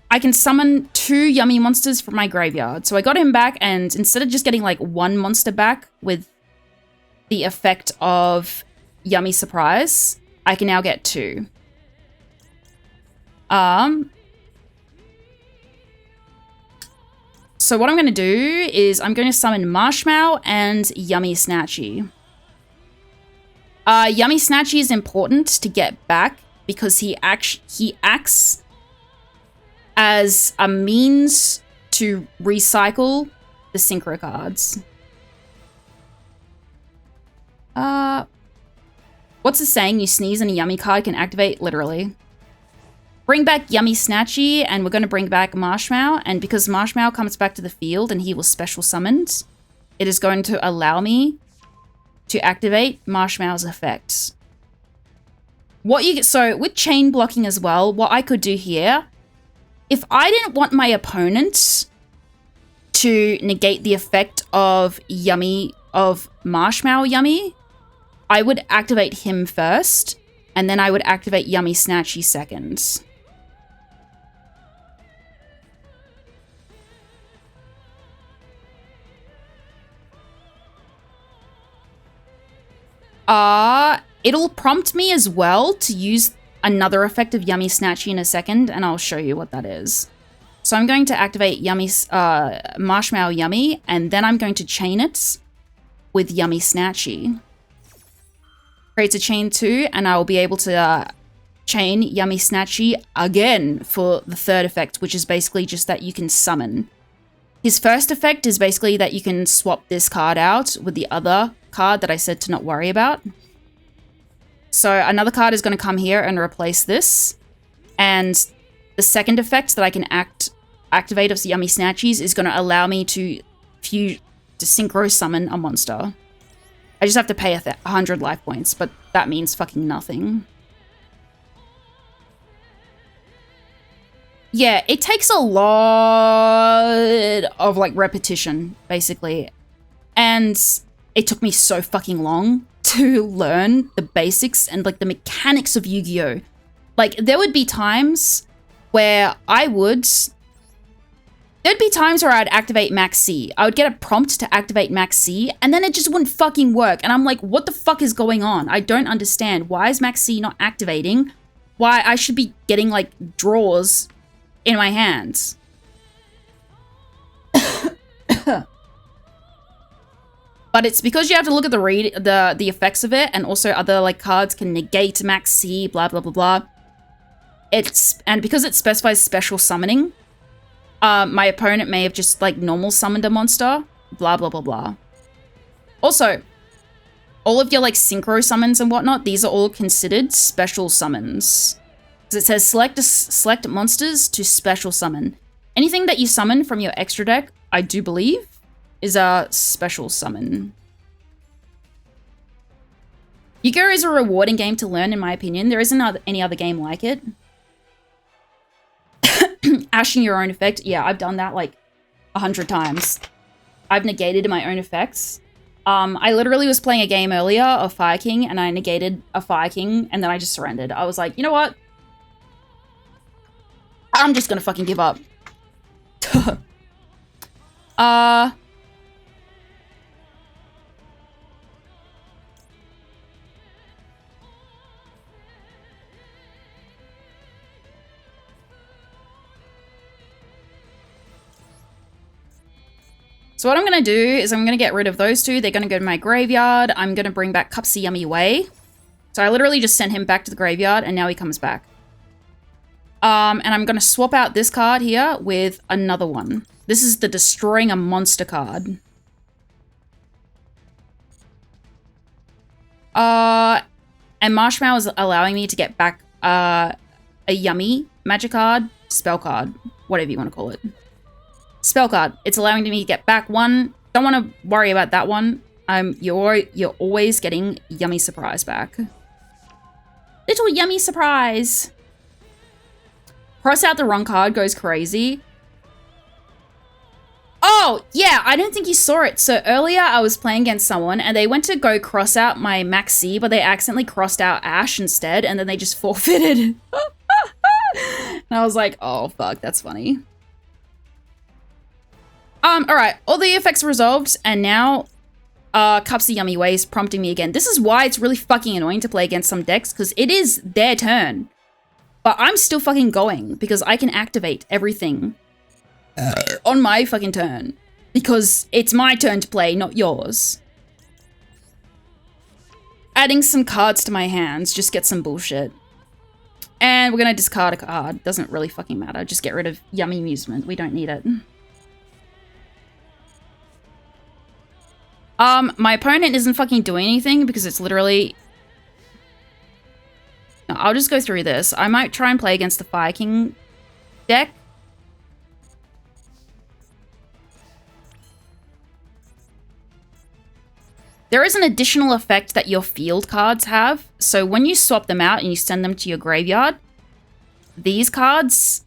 I can summon 2 Yummy monsters from my graveyard. So I got him back, and instead of just getting like 1 monster back with the effect of Yummy Surprise, I can now get 2. So what I'm going to do is I'm going to summon Marshmallow and Yummy Snatchy. Yummy Snatchy is important to get back because he acts as a means to recycle the synchro cards. What's the saying? You sneeze and a Yummy card can activate? Literally. Bring back Yummy Snatchy, and we're going to bring back Marshmallow. And because Marshmallow comes back to the field and he was special summoned, it is going to allow me to activate Marshmallow's effects. So with chain blocking as well, what I could do here, if I didn't want my opponent to negate the effect of Marshmallow Yummy, I would activate him first, and then I would activate Yummy Snatchy second. It'll prompt me as well to use another effect of Yummy Snatchy in a second, and I'll show you what that is. So I'm going to activate Marshmallow Yummy, and then I'm going to chain it with Yummy Snatchy. Creates a chain 2, and I will be able to chain Yummy Snatchy again for the third effect, which is basically just that you can summon. His first effect is basically that you can swap this card out with the other card that I said to not worry about. So another card is going to come here and replace this. And the second effect that I can activate of Yummy Snatchies is going to allow me to synchro summon a monster. I just have to pay 100 life points, but that means fucking nothing. Yeah, it takes a lot of like repetition, basically. And it took me so fucking long to learn the basics and like the mechanics of Yu-Gi-Oh! Like there would be times where there'd be times where I'd activate Max C. I would get a prompt to activate Max C, and then it just wouldn't fucking work. And I'm like, what the fuck is going on? I don't understand. Why is Max C not activating? Why I should be getting like draws in my hands. But it's because you have to look at the effects of it, and also other like cards can negate Max C, blah blah blah blah. And because it specifies special summoning, my opponent may have just like normal summoned a monster, blah blah blah blah. Also, all of your like synchro summons and whatnot, these are all considered special summons. Because it says select monsters to special summon. Anything that you summon from your extra deck, I do believe, is a special summon. Yu-Gi-Oh! Is a rewarding game to learn, in my opinion. There isn't any other game like it. Ashing your own effect. Yeah, I've done that like 100 times. I've negated my own effects. I literally was playing a game earlier of Fire King, and I negated a Fire King, and then I just surrendered. I was like, you know what? I'm just gonna fucking give up. So So what I'm going to do is I'm going to get rid of those two. They're going to go to my graveyard. I'm going to bring back Cupsy Yummy Way. So I literally just sent him back to the graveyard, and now he comes back. And I'm going to swap out this card here with another one. This is the Destroying a Monster card. And Marshmallow is allowing me to get back a Yummy Magic card, Spell card, whatever you want to call it. Spell card. It's allowing me to get back one. Don't want to worry about that one. You're always getting Yummy Surprise back. Little Yummy Surprise. Cross out the wrong card goes crazy. Oh, yeah, I don't think you saw it. So earlier I was playing against someone and they went to go cross out my Maxi, but they accidentally crossed out Ash instead, and then they just forfeited. And I was like, oh, fuck, that's funny. Alright, all the effects are resolved, and now Cupsy Yummy Way is prompting me again. This is why it's really fucking annoying to play against some decks, because it is their turn. But I'm still fucking going, because I can activate everything on my fucking turn. Because it's my turn to play, not yours. Adding some cards to my hands, just get some bullshit. And we're gonna discard a card. Doesn't really fucking matter. Just get rid of Yummy Amusement. We don't need it. My opponent isn't fucking doing anything because it's literally... No, I'll just go through this. I might try and play against the Fire King deck. There is an additional effect that your field cards have. So when you swap them out and you send them to your graveyard, these cards,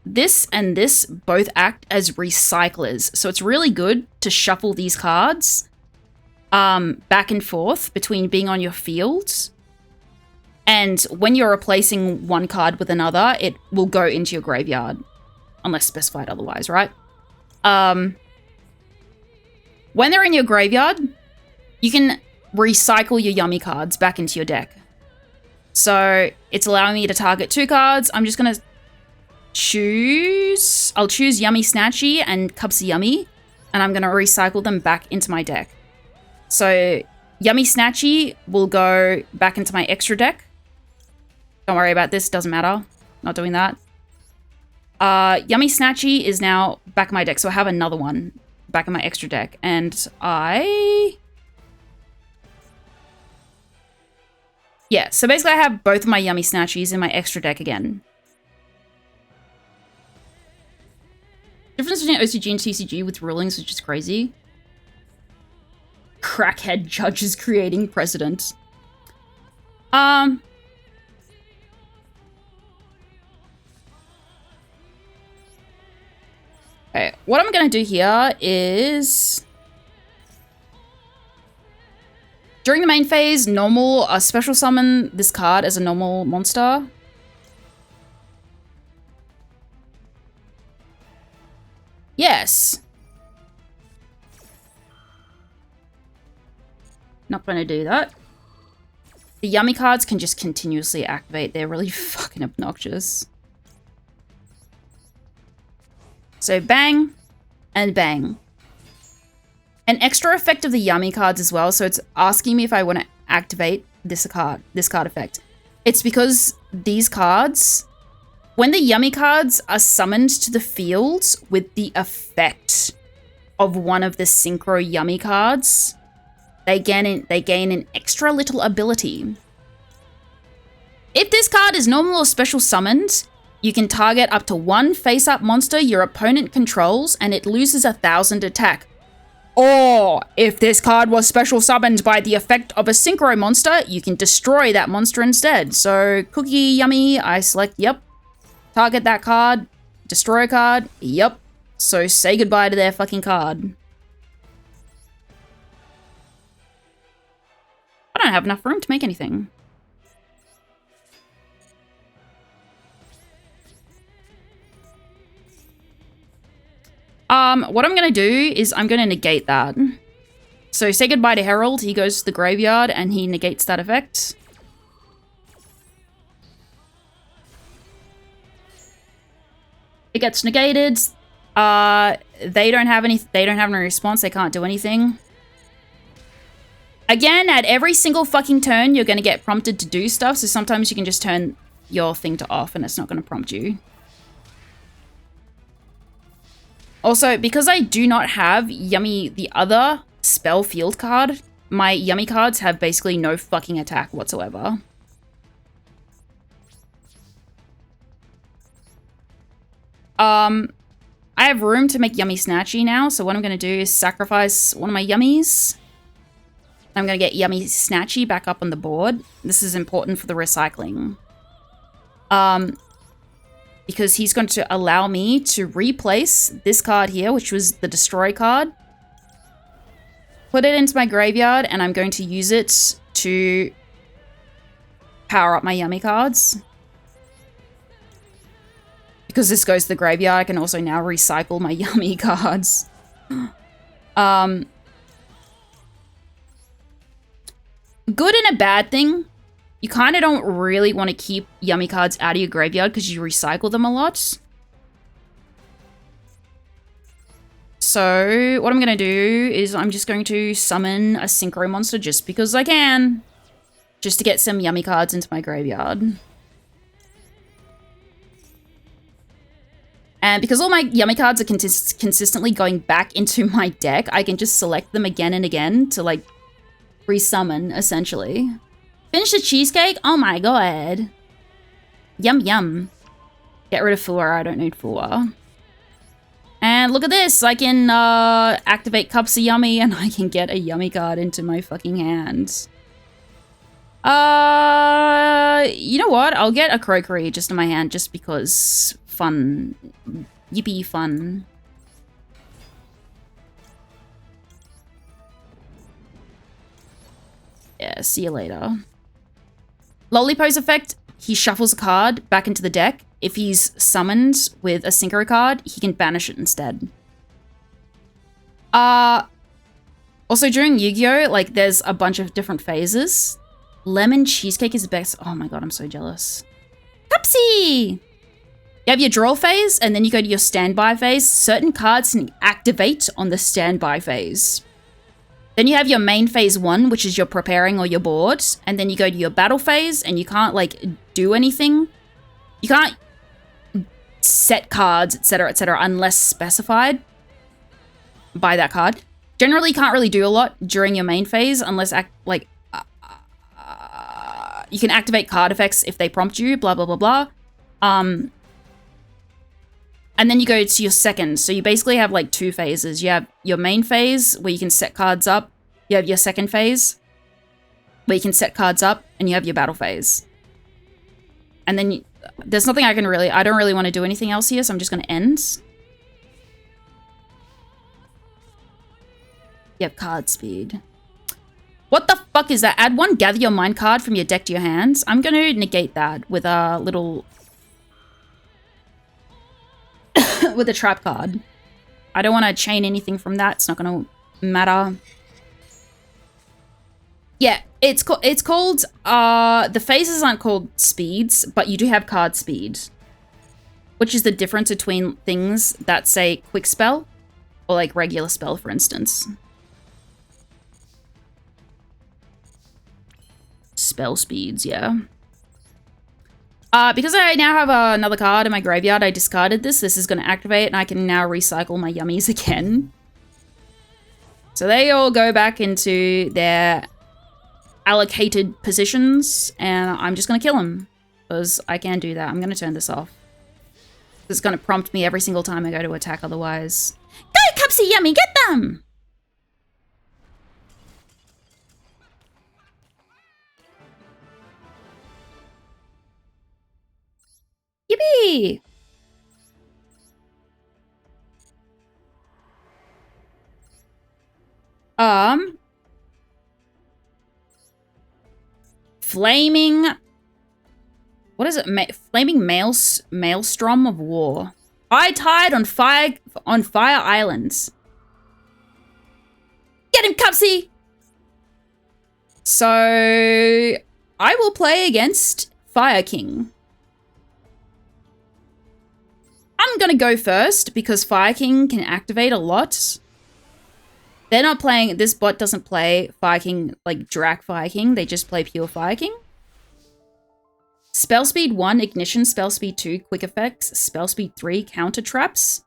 this and this, both act as recyclers. So it's really good to shuffle these cards back and forth between being on your fields. And when you're replacing one card with another, it will go into your graveyard. Unless specified otherwise, right? When they're in your graveyard, you can recycle your Yummy cards back into your deck. So it's allowing me to target two cards. I'm just going to choose... I'll choose Yummy Snatchy and Cupsy Yummy. And I'm going to recycle them back into my deck. So Yummy Snatchy will go back into my extra deck. Don't worry about this, doesn't matter. Not doing that. Yummy Snatchy is now back in my deck, so I have another one back in my extra deck. And yeah, so basically I have both of my Yummy Snatchies in my extra deck again. Difference between OCG and TCG with rulings is just crazy. Crackhead judges creating precedent. Okay, what I'm gonna do here is... During the main phase, normal, special summon this card as a normal monster. Yes. Not gonna do that. The Yummy cards can just continuously activate. They're really fucking obnoxious. So bang and bang. An extra effect of the Yummy cards as well. So it's asking me if I want to activate this card effect. It's because these cards, when the Yummy cards are summoned to the field with the effect of one of the Synchro Yummy cards, they gain an extra little ability. If this card is normal or special summoned, you can target up to one face-up monster your opponent controls and it loses 1,000 attack. Or, if this card was special summoned by the effect of a Synchro monster, you can destroy that monster instead. So, Cookie Yummy, I select, yep. Target that card, destroy a card, yep. So, say goodbye to their fucking card. I don't have enough room to make anything. What I'm going to do is I'm going to negate that. So say goodbye to Herald. He goes to the graveyard and he negates that effect. It gets negated. they don't have any response. They can't do anything. Again, at every single fucking turn, you're going to get prompted to do stuff. So sometimes you can just turn your thing to off and it's not going to prompt you. Also, because I do not have Yummy, the other spell field card, my Yummy cards have basically no fucking attack whatsoever. I have room to make Yummy Snatchy now, so what I'm going to do is sacrifice one of my Yummies. I'm going to get Yummy Snatchy back up on the board. This is important for the recycling. Because he's going to allow me to replace this card here, which was the Destroy card. Put it into my graveyard, and I'm going to use it to power up my Yummy cards. Because this goes to the graveyard, I can also now recycle my Yummy cards. Good and a bad thing. You kind of don't really want to keep Yummy cards out of your graveyard because you recycle them a lot. So what I'm going to do is I'm just going to summon a Synchro monster just because I can. Just to get some Yummy cards into my graveyard. And because all my Yummy cards are consistently going back into my deck, I can just select them again and again to, like, resummon, essentially. Finish the cheesecake? Oh my god. Yum yum. Get rid of Fua, I don't need Fua. And look at this, I can activate Cups of Yummy and I can get a Yummy card into my fucking hands. You know what? I'll get a Croakery just in my hand just because fun. Yippee fun. Yeah, see you later. Lollipose effect, he shuffles a card back into the deck. If he's summoned with a Synchro card, he can banish it instead. Also during Yu-Gi-Oh, like there's a bunch of different phases. Lemon cheesecake is the best. Oh my god, I'm so jealous. Cupsy! You have your draw phase, and then you go to your standby phase. Certain cards can activate on the standby phase. Then you have your main phase 1, which is your preparing or your board. And then you go to your battle phase, and you can't, like, do anything. You can't set cards, etc., unless specified by that card. Generally, you can't really do a lot during your main phase, unless, you can activate card effects if they prompt you, blah, blah, blah, blah. And then you go to your second. So you basically have like 2 phases. You have your main phase where you can set cards up. You have your second phase where you can set cards up. And you have your battle phase. And then there's nothing I don't really want to do anything else here. So I'm just going to end. You have card speed. What the fuck is that? Add 1 gather your mind card from your deck to your hands. I'm going to negate that with a little... with a trap card. I don't want to chain anything from that. It's not going to matter. Yeah, it's called the phases aren't called speeds, but you do have card speed, which is the difference between things that say quick spell or like regular spell, for instance. Spell speeds, yeah. Because I now have another card in my graveyard, I discarded this. This is going to activate, and I can now recycle my Yummies again. So they all go back into their allocated positions, and I'm just going to kill them. Because I can do that. I'm going to turn this off. It's going to prompt me every single time I go to attack otherwise. Go, Cupsy Yummy, get them! Yippee! Flaming... What is it? Flaming Maelstrom of War. High tide on Fire Islands. Get him, Cupsy! So... I will play against Fire King. I'm gonna go first because Fire King can activate a lot. They're not playing, this bot doesn't play Fire King like Drac Fire King, they just play pure Fire King. Spell speed 1, ignition. Spell speed 2, quick effects. Spell speed 3, counter traps.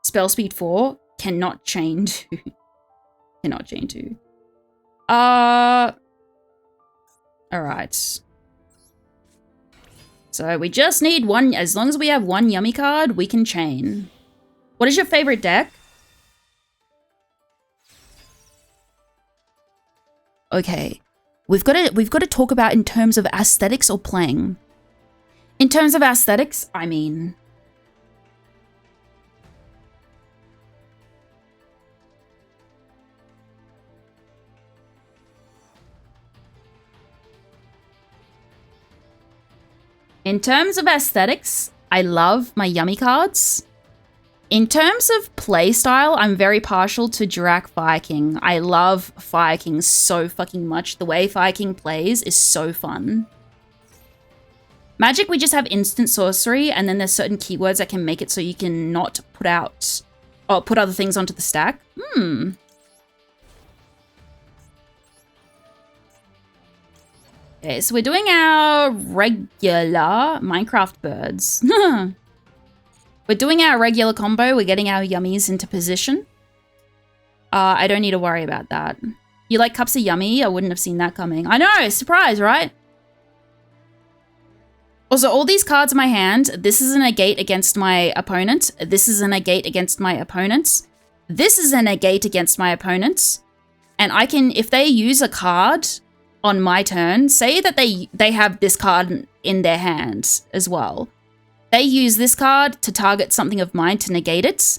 Spell speed 4, cannot chain 2. Cannot chain 2. Alright. So we just need one, as long as we have one yummy card, we can chain. What is your favorite deck? Okay. We've got to talk about in terms of aesthetics or playing. In terms of aesthetics, I mean, in terms of aesthetics, I love my yummy cards. In terms of playstyle, I'm very partial to Drac Fire King. I love Fire King so fucking much. The way Fire King plays is so fun. Magic, we just have instant sorcery, and then there's certain keywords that can make it so you can not put out, or put other things onto the stack. Okay, so we're doing our regular Minecraft birds. We're doing our regular combo. We're getting our yummies into position. I don't need to worry about that. You like cups of yummy? I wouldn't have seen that coming. I know, surprise, right? Also, all these cards in my hand, this is a negate against my opponent. This is a negate against my opponent. This is a negate against my opponent. And I can, if they use a card on my turn, say that they have this card in their hand as well. They use this card to target something of mine to negate it.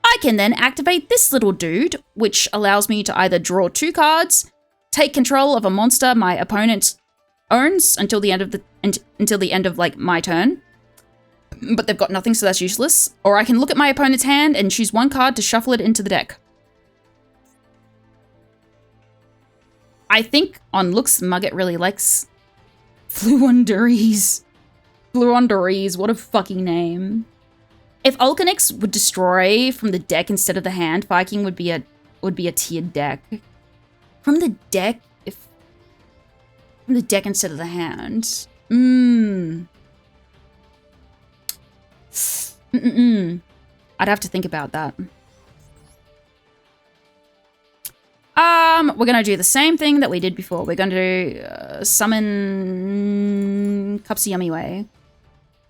I can then activate this little dude, which allows me to either draw 2 cards, take control of a monster my opponent owns until the end of like my turn, but they've got nothing, so that's useless. Or I can look at my opponent's hand and choose 1 card to shuffle it into the deck. I think on looks, Mugget really likes Fluunderies. Fluunderies, what a fucking name. If Ulcanix would destroy from the deck instead of the hand, Fire King would be a tiered deck. From the deck, from the deck instead of the hand. I'd have to think about that. We're gonna do the same thing that we did before. We're gonna do summon Cups of Yummy Way.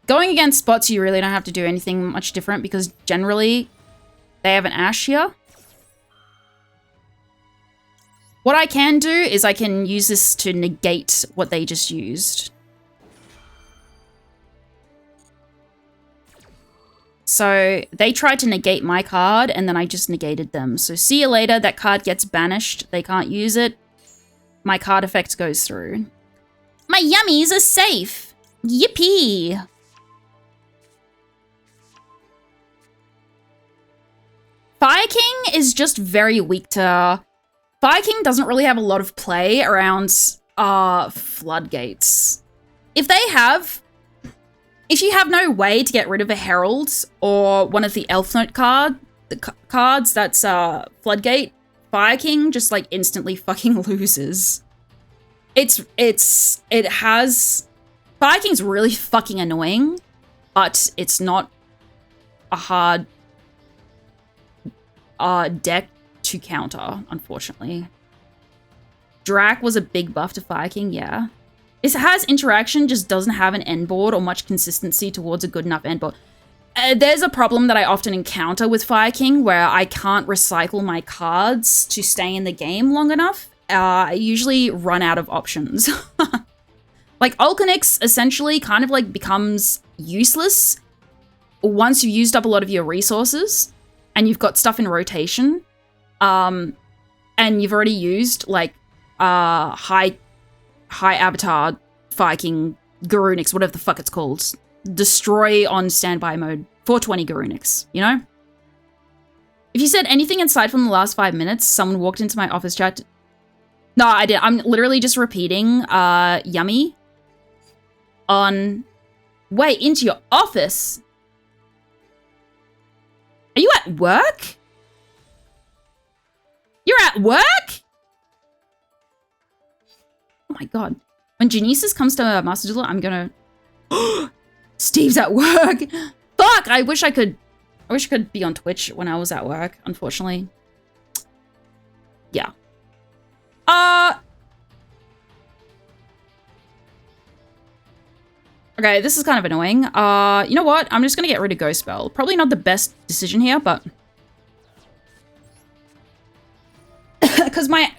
Going against spots, you really don't have to do anything much different because generally they have an Ash here. What I can do is I can use this to negate what they just used. So they tried to negate my card and then I just negated them. So see you later, that card gets banished. They can't use it. My card effect goes through. My yummies are safe. Yippee. Fire King is just very weak to... Fire King doesn't really have a lot of play around floodgates. If you have no way to get rid of a Herald or one of the Elf Note cards that's Floodgate, Fire King just like instantly fucking loses. Fire King's really fucking annoying, but it's not a hard deck to counter, unfortunately. Drac was a big buff to Fire King, yeah. It has interaction, just doesn't have an end board or much consistency towards a good enough end board. There's a problem that I often encounter with Fire King where I can't recycle my cards to stay in the game long enough. I usually run out of options. Like Ulcanix essentially kind of like becomes useless once you've used up a lot of your resources and you've got stuff in rotation. And you've already used like high avatar, Fire King, Garunix, whatever the fuck it's called. Destroy on standby mode. 420 Garunix, you know? If you said anything aside from the last 5 minutes, someone walked into my office chat. No, I did. I'm literally just repeating yummy on... Wait, into your office? Are you at work? You're at work? Oh my god. When Genesis comes to Master Duel, I'm gonna... Steve's at work! Fuck! I wish I could be on Twitch when I was at work, unfortunately. Yeah. Okay, this is kind of annoying. You know what? I'm just gonna get rid of Ghost Spell. Probably not the best decision here, but... Because my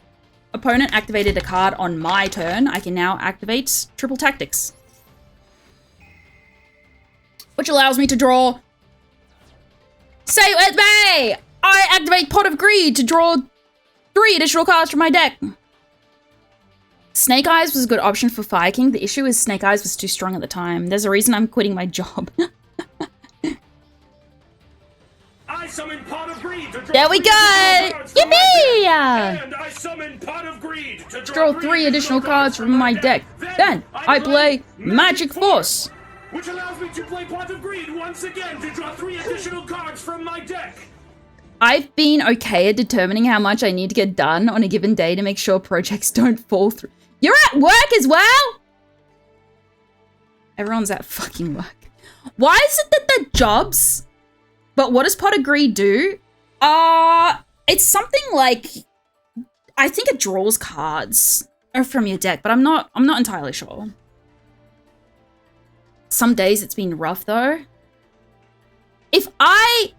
opponent activated a card on my turn, I can now activate Triple Tactics. Which allows me to draw... Say it with me! I activate Pot of Greed to draw 3 additional cards from my deck. Snake Eyes was a good option for Fire King. The issue is Snake Eyes was too strong at the time. There's a reason I'm quitting my job. I summon Pot of Greed to draw there we go! Yippee! And I summon Pot of Greed to Draw 3 additional cards from my deck. Then I play Magic Force, which allows me to play Pot of Greed once again to draw 3 additional cards from my deck. I've been okay at determining how much I need to get done on a given day to make sure projects don't fall through. You're at work as well? Everyone's at fucking work. Why is it that they're jobs? But what does Pot of Greed do? It's something like... I think it draws cards from your deck, but I'm not entirely sure. Some days it's been rough though. If I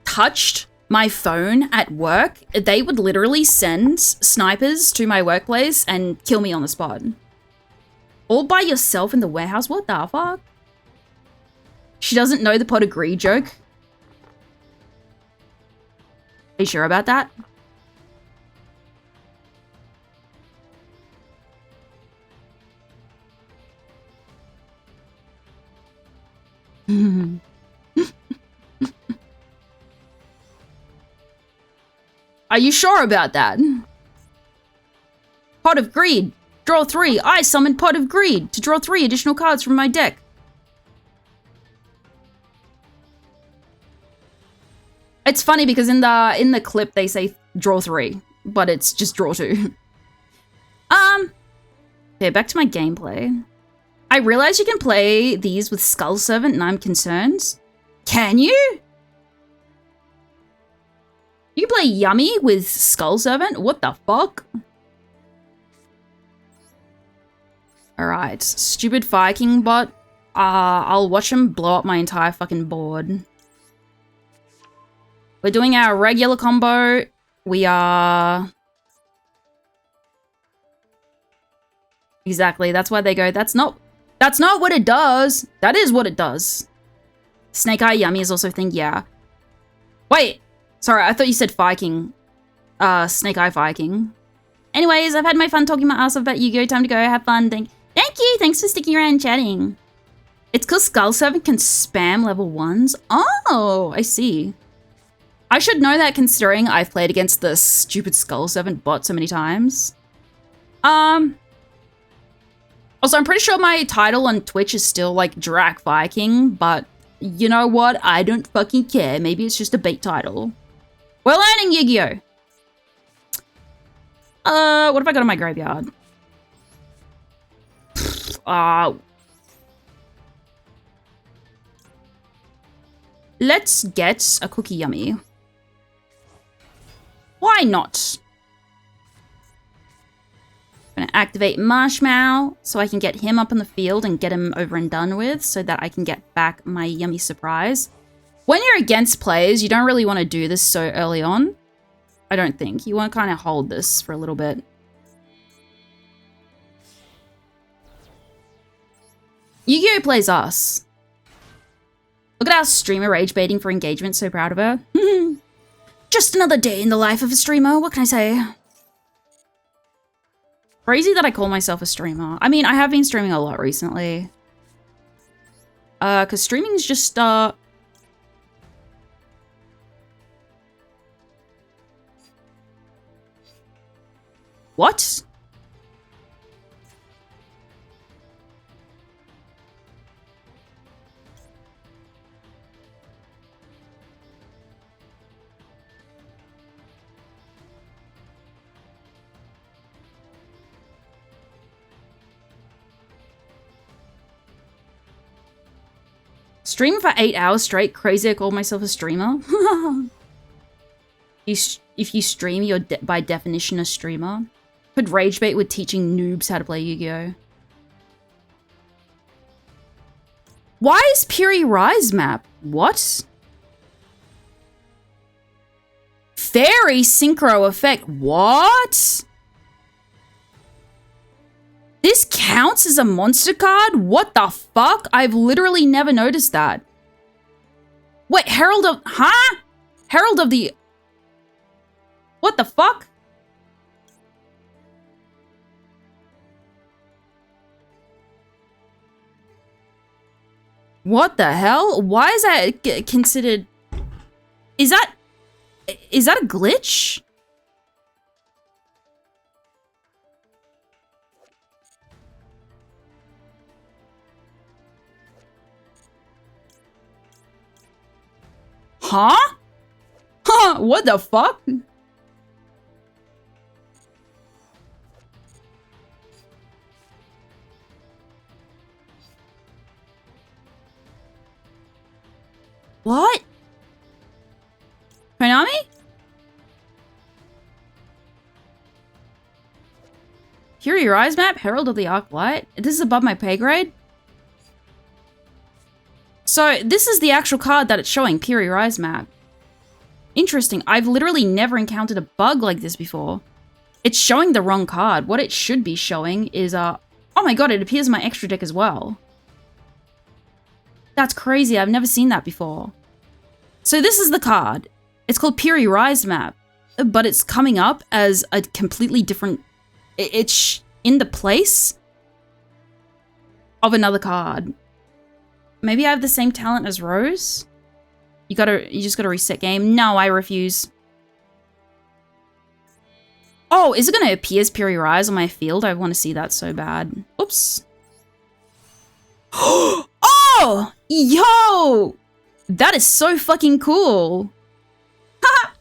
touched my phone at work, they would literally send snipers to my workplace and kill me on the spot. All by yourself in the warehouse? What the fuck? She doesn't know the Pot of Greed joke. Are you sure about that? Are you sure about that? Pot of Greed. Draw 3. I summon Pot of Greed to draw 3 additional cards from my deck. It's funny because in the clip they say draw 3, but it's just draw 2. Okay, back to my gameplay. I realize you can play these with Skull Servant and I'm concerned. Can you? You can play Yummy with Skull Servant? What the fuck? Alright, stupid Fire King bot. I'll watch him blow up my entire fucking board. We're doing our regular combo. We are... Exactly, that's why they go, that's not what it does. That is what it does. Snake Eye Yummy is also a thing, yeah. Wait, sorry, I thought you said Fire King. Snake Eye Fire King. Anyways, I've had my fun talking my ass off about Yu-Gi-Oh! Time to go, have fun. Thank you, thanks for sticking around and chatting. It's because Skull Servant can spam level 1s. Oh, I see. I should know that considering I've played against the stupid Skull Servant bot so many times. Also, I'm pretty sure my title on Twitch is still like Drac Fire King, but you know what? I don't fucking care. Maybe it's just a bait title. We're learning Yu-Gi-Oh! What have I got in my graveyard? Let's get a Cookie Yummy. Why not? I'm gonna activate Marshmallow so I can get him up in the field and get him over and done with so that I can get back my Yummy Surprise. When you're against players, you don't really want to do this so early on. I don't think. You want to kind of hold this for a little bit. Yu-Gi-Oh! Plays us. Look at our streamer rage baiting for engagement. So proud of her. Just another day in the life of a streamer. What can I say? Crazy that I call myself a streamer. I mean, I have been streaming a lot recently. Because streaming is just, What? Stream for 8 hours straight. Crazy, I call myself a streamer. If you stream, you're by definition a streamer. Could rage bait with teaching noobs how to play Yu-Gi-Oh! Why is Puri Rise map? What? Fairy Synchro Effect. What? This counts as a monster card? What the fuck? I've literally never noticed that. Wait, Herald of... Huh? Herald of the... What the fuck? What the hell? Why is that considered... Is that a glitch? Huh? Huh? What the fuck? What? Konami? Puri Rise map? Herald of the Arc Light? This is above my pay grade? So, this is the actual card that it's showing, Puri Rise map. Interesting. I've literally never encountered a bug like this before. It's showing the wrong card. What it should be showing is, oh my god, it appears in my extra deck as well. That's crazy. I've never seen that before. So this is the card. It's called Puri Rise map, but it's coming up as a completely different... It's in the place of another card. Maybe I have the same talent as Rose? You just gotta reset game. No, I refuse. Oh, is it gonna appear as Puri Rise on my field? I want to see that so bad. Oops. Oh! Yo! That is so fucking cool. Ha!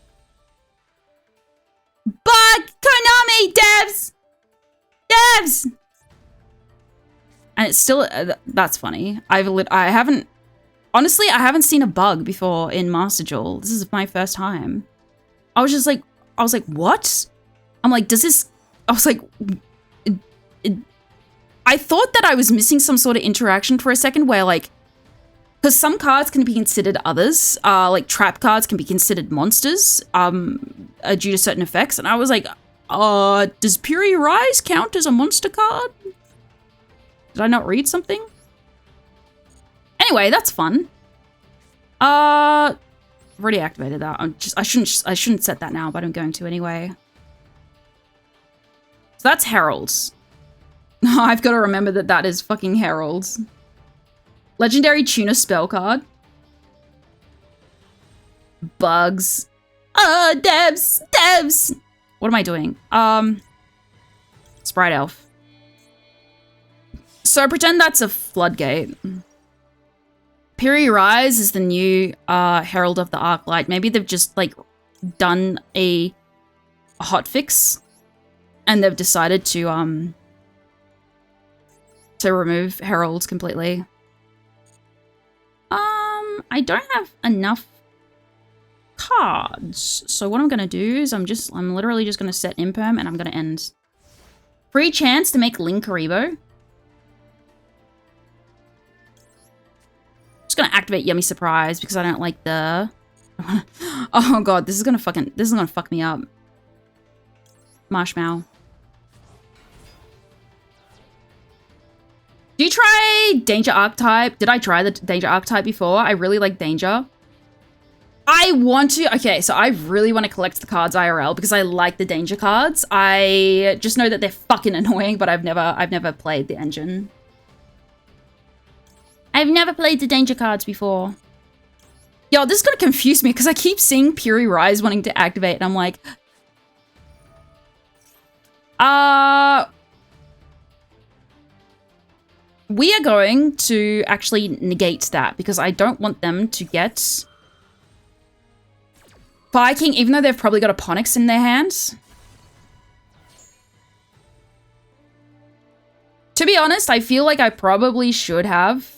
Bug! Konami! Devs! Devs! And it's still... that's funny. I haven't... Honestly, I haven't seen a bug before in Master Duel. This is my first time. I was like, what? I'm like, does this... I was like... I thought that I was missing some sort of interaction for a second where, like... Because some cards can be considered others. Like, trap cards can be considered monsters due to certain effects. And I was like, does Puri Rise count as a monster card? Did I not read something? Anyway, that's fun. I've already activated that. I shouldn't set that now, but I'm going to anyway. So that's Heralds. I've got to remember that that is fucking Heralds. Legendary Tuner spell card. Bugs. Devs. What am I doing? Sprite Elf. So pretend that's a floodgate. Puri Rise is the new Herald of the Arc Light. Maybe they've just like done a hotfix and they've decided to remove heralds completely. I don't have enough cards. So what I'm gonna do is I'm literally just gonna set imperm and I'm gonna end. Free chance to make Link Karibo. Just gonna activate Yummy Surprise because I don't like the... Oh god, this is gonna fuck me up. Marshmallow. Do you try Danger Archetype? Did I try the Danger Archetype before? I really like Danger. I want to... Okay, so I really want to collect the cards IRL because I like the Danger cards. I just know that they're fucking annoying, but I've never played the engine. I've never played the Danger cards before. Yo, this is gonna confuse me because I keep seeing Puri Rise wanting to activate and I'm like... We are going to actually negate that because I don't want them to get Fire King, even though they've probably got a Ponix in their hands. To be honest, I feel like I probably should have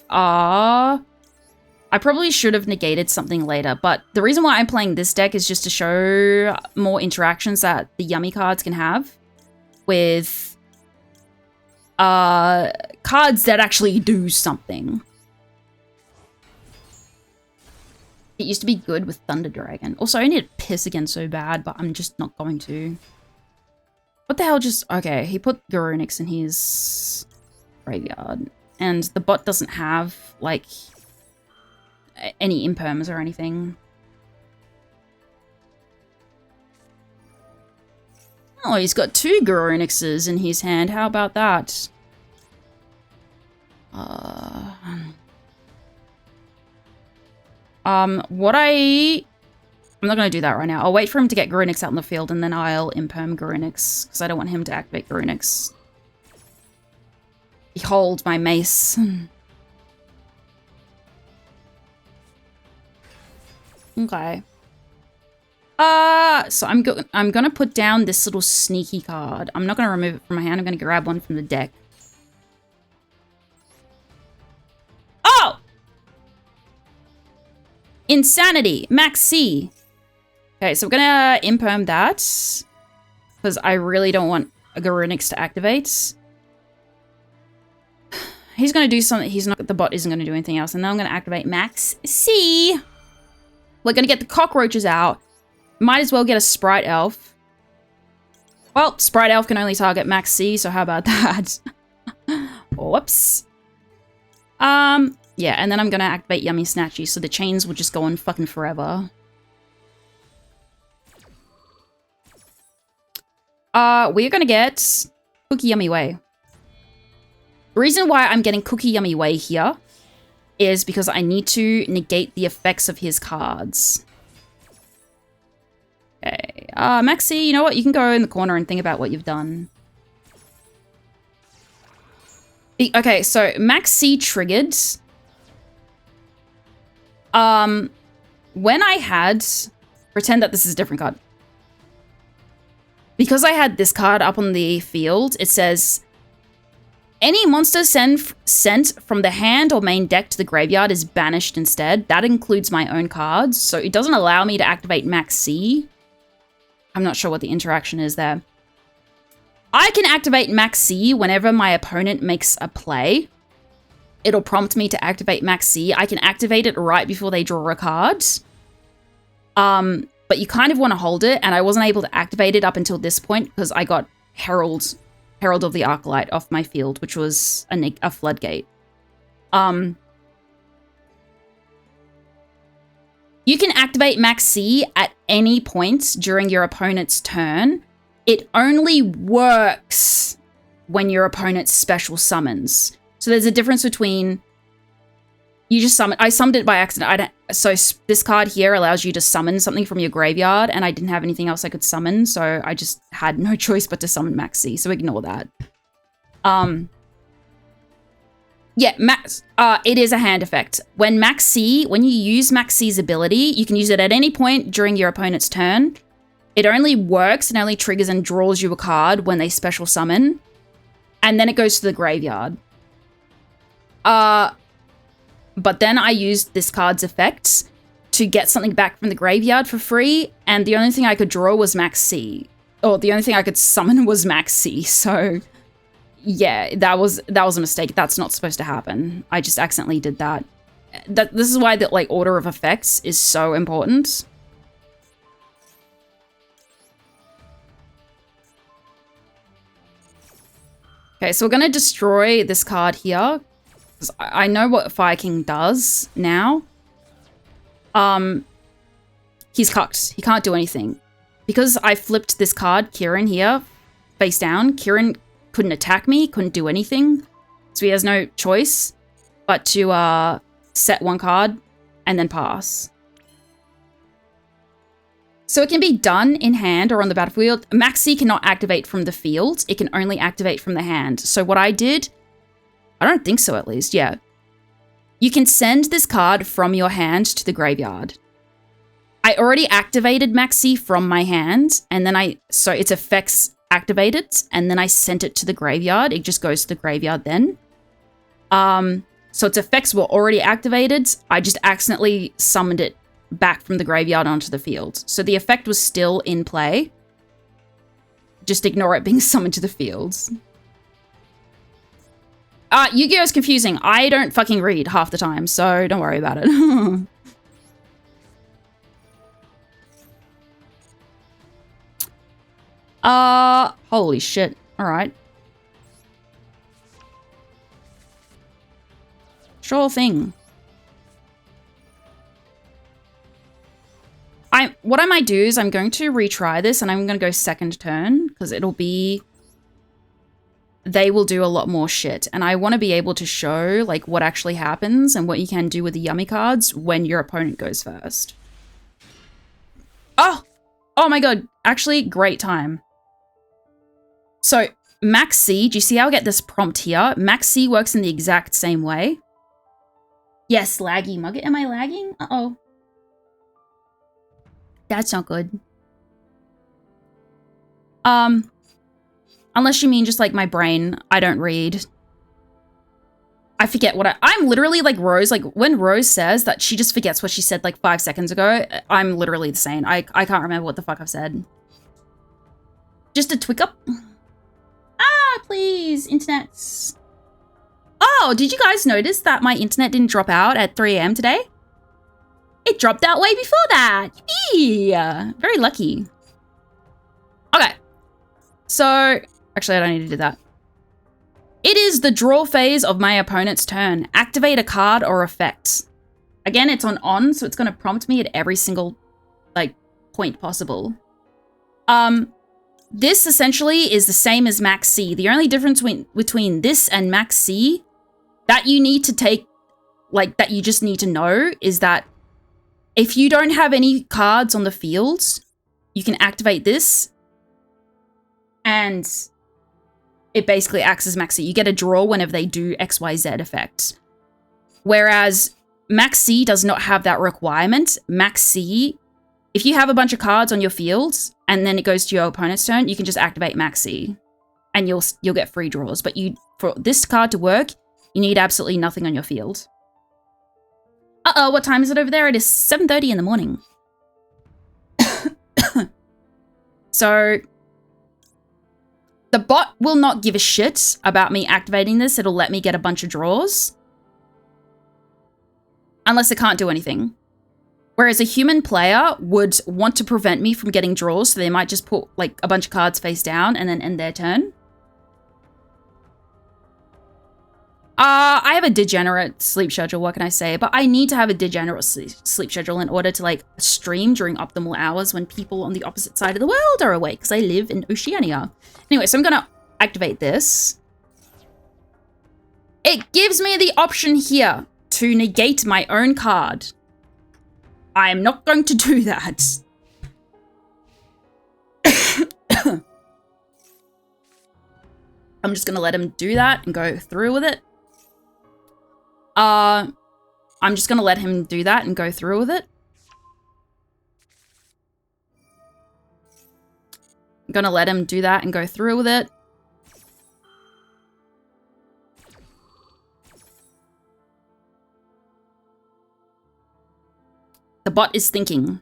I probably should have negated something later, but the reason why I'm playing this deck is just to show more interactions that the yummy cards can have with cards that actually do something. It used to be good with Thunder Dragon. Also, I need to piss again so bad, but I'm just not going to. What the hell just... Okay, he put Garunix in his graveyard. And the bot doesn't have, like, any imperms or anything. Oh, he's got 2 Garunixes in his hand. How about that? I'm not going to do that right now. I'll wait for him to get Garunix out in the field, and then I'll imperm Garunix, because I don't want him to activate Garunix. Behold my mace. Okay. So I'm gonna put down this little sneaky card. I'm not gonna remove it from my hand. I'm gonna grab one from the deck. Oh! Insanity! Max C! Okay, so we're gonna imperm that. Because I really don't want a Garunix to activate. He's gonna do something. The bot isn't gonna do anything else. And then I'm gonna activate Max C! We're gonna get the cockroaches out. Might as well get a Sprite Elf. Well, Sprite Elf can only target Max C, so how about that? Whoops. Yeah, and then I'm gonna activate Yummy Snatchy, so the chains will just go on fucking forever. We're gonna get Cookie Yummy Way. The reason why I'm getting Cookie Yummy Way here is because I need to negate the effects of his cards. Okay, Maxi, you know what? You can go in the corner and think about what you've done. Okay, so Maxi triggered. When I had... Pretend that this is a different card. Because I had this card up on the field, it says... Any monster sent from the hand or main deck to the graveyard is banished instead. That includes my own cards, so it doesn't allow me to activate Max C. I'm not sure what the interaction is there. I can activate Max C whenever my opponent makes a play. It'll prompt me to activate Max C. I can activate it right before they draw a card. But you kind of want to hold it, and I wasn't able to activate it up until this point because I got Herald of the Arclight off my field, which was a floodgate. You can activate Max C at any point during your opponent's turn. It only works when your opponent special summons. So there's a difference between you just summon. I summoned it by accident. So this card here allows you to summon something from your graveyard, and I didn't have anything else I could summon, so I just had no choice but to summon Max C. So ignore that. Yeah, it is a hand effect. When you use Max C's ability, you can use it at any point during your opponent's turn. It only works and only triggers and draws you a card when they special summon. And then it goes to the graveyard. But then I used this card's effects to get something back from the graveyard for free, and the only thing I could draw was Max C. Or the only thing I could summon was Max C, so... Yeah, that was a mistake. That's not supposed to happen. I just accidentally did that. This is why the order of effects is so important. Okay, so we're gonna destroy this card here. Because I know what Fire King does now. He's cucked. He can't do anything. Because I flipped this card, Kieran here, face down, Kieran couldn't attack me, couldn't do anything. So he has no choice but to set one card and then pass. So it can be done in hand or on the battlefield. Maxi cannot activate from the field. It can only activate from the hand. So what I did, I don't think so at least, yeah. You can send this card from your hand to the graveyard. I already activated Maxi from my hand, and then so its effects activated, and then I sent it to the graveyard. It just goes to the graveyard then. So its effects were already activated. I just accidentally summoned it back from the graveyard onto the field. So the effect was still in play. Just ignore it being summoned to the fields. Yu-Gi-Oh's confusing. I don't fucking read half the time, so don't worry about it. Holy shit. Alright. Sure thing. What I might do is I'm going to retry this and I'm going to go second turn because it'll be... They will do a lot more shit. And I want to be able to show like what actually happens and what you can do with the yummy cards when your opponent goes first. Oh! Oh my god. Actually, great time. So, Max C, do you see how I get this prompt here? Max C works in the exact same way. Yes, laggy mug. Am I lagging? Uh-oh. That's not good. Unless you mean just like my brain. I don't read. I forget what I'm literally like Rose. Like when Rose says that she just forgets what she said like 5 seconds ago, I'm literally the same. I can't remember what the fuck I've said. Just a twick up. Ah, please, internets. Oh, did you guys notice that my internet didn't drop out at 3 AM today? It dropped out way before that. Yippee! Very lucky. Okay. So, actually, I don't need to do that. It is the draw phase of my opponent's turn. Activate a card or effect. Again, it's on, so it's going to prompt me at every single, like, point possible. This essentially is the same as Max C. The only difference between this and Max C that you need to take, like, that you just need to know is that if you don't have any cards on the field, you can activate this and it basically acts as Max C. You get a draw whenever they do XYZ effect. Whereas Max C does not have that requirement. Max C, if you have a bunch of cards on your field and then it goes to your opponent's turn, you can just activate Max C and you'll get free draws. But for this card to work, you need absolutely nothing on your field. Uh-oh, what time is it over there? It is 7:30 in the morning. So, the bot will not give a shit about me activating this. It'll let me get a bunch of draws. Unless it can't do anything. Whereas a human player would want to prevent me from getting draws, so they might just put like a bunch of cards face down and then end their turn. I have a degenerate sleep schedule, what can I say? But I need to have a degenerate sleep schedule in order to like stream during optimal hours when people on the opposite side of the world are awake, because I live in Oceania. Anyway, so I'm gonna activate this. It gives me the option here to negate my own card. I am not going to do that. I'm just gonna let him do that and go through with it. I'm just gonna let him do that and go through with it. I'm gonna let him do that and go through with it. The bot is thinking.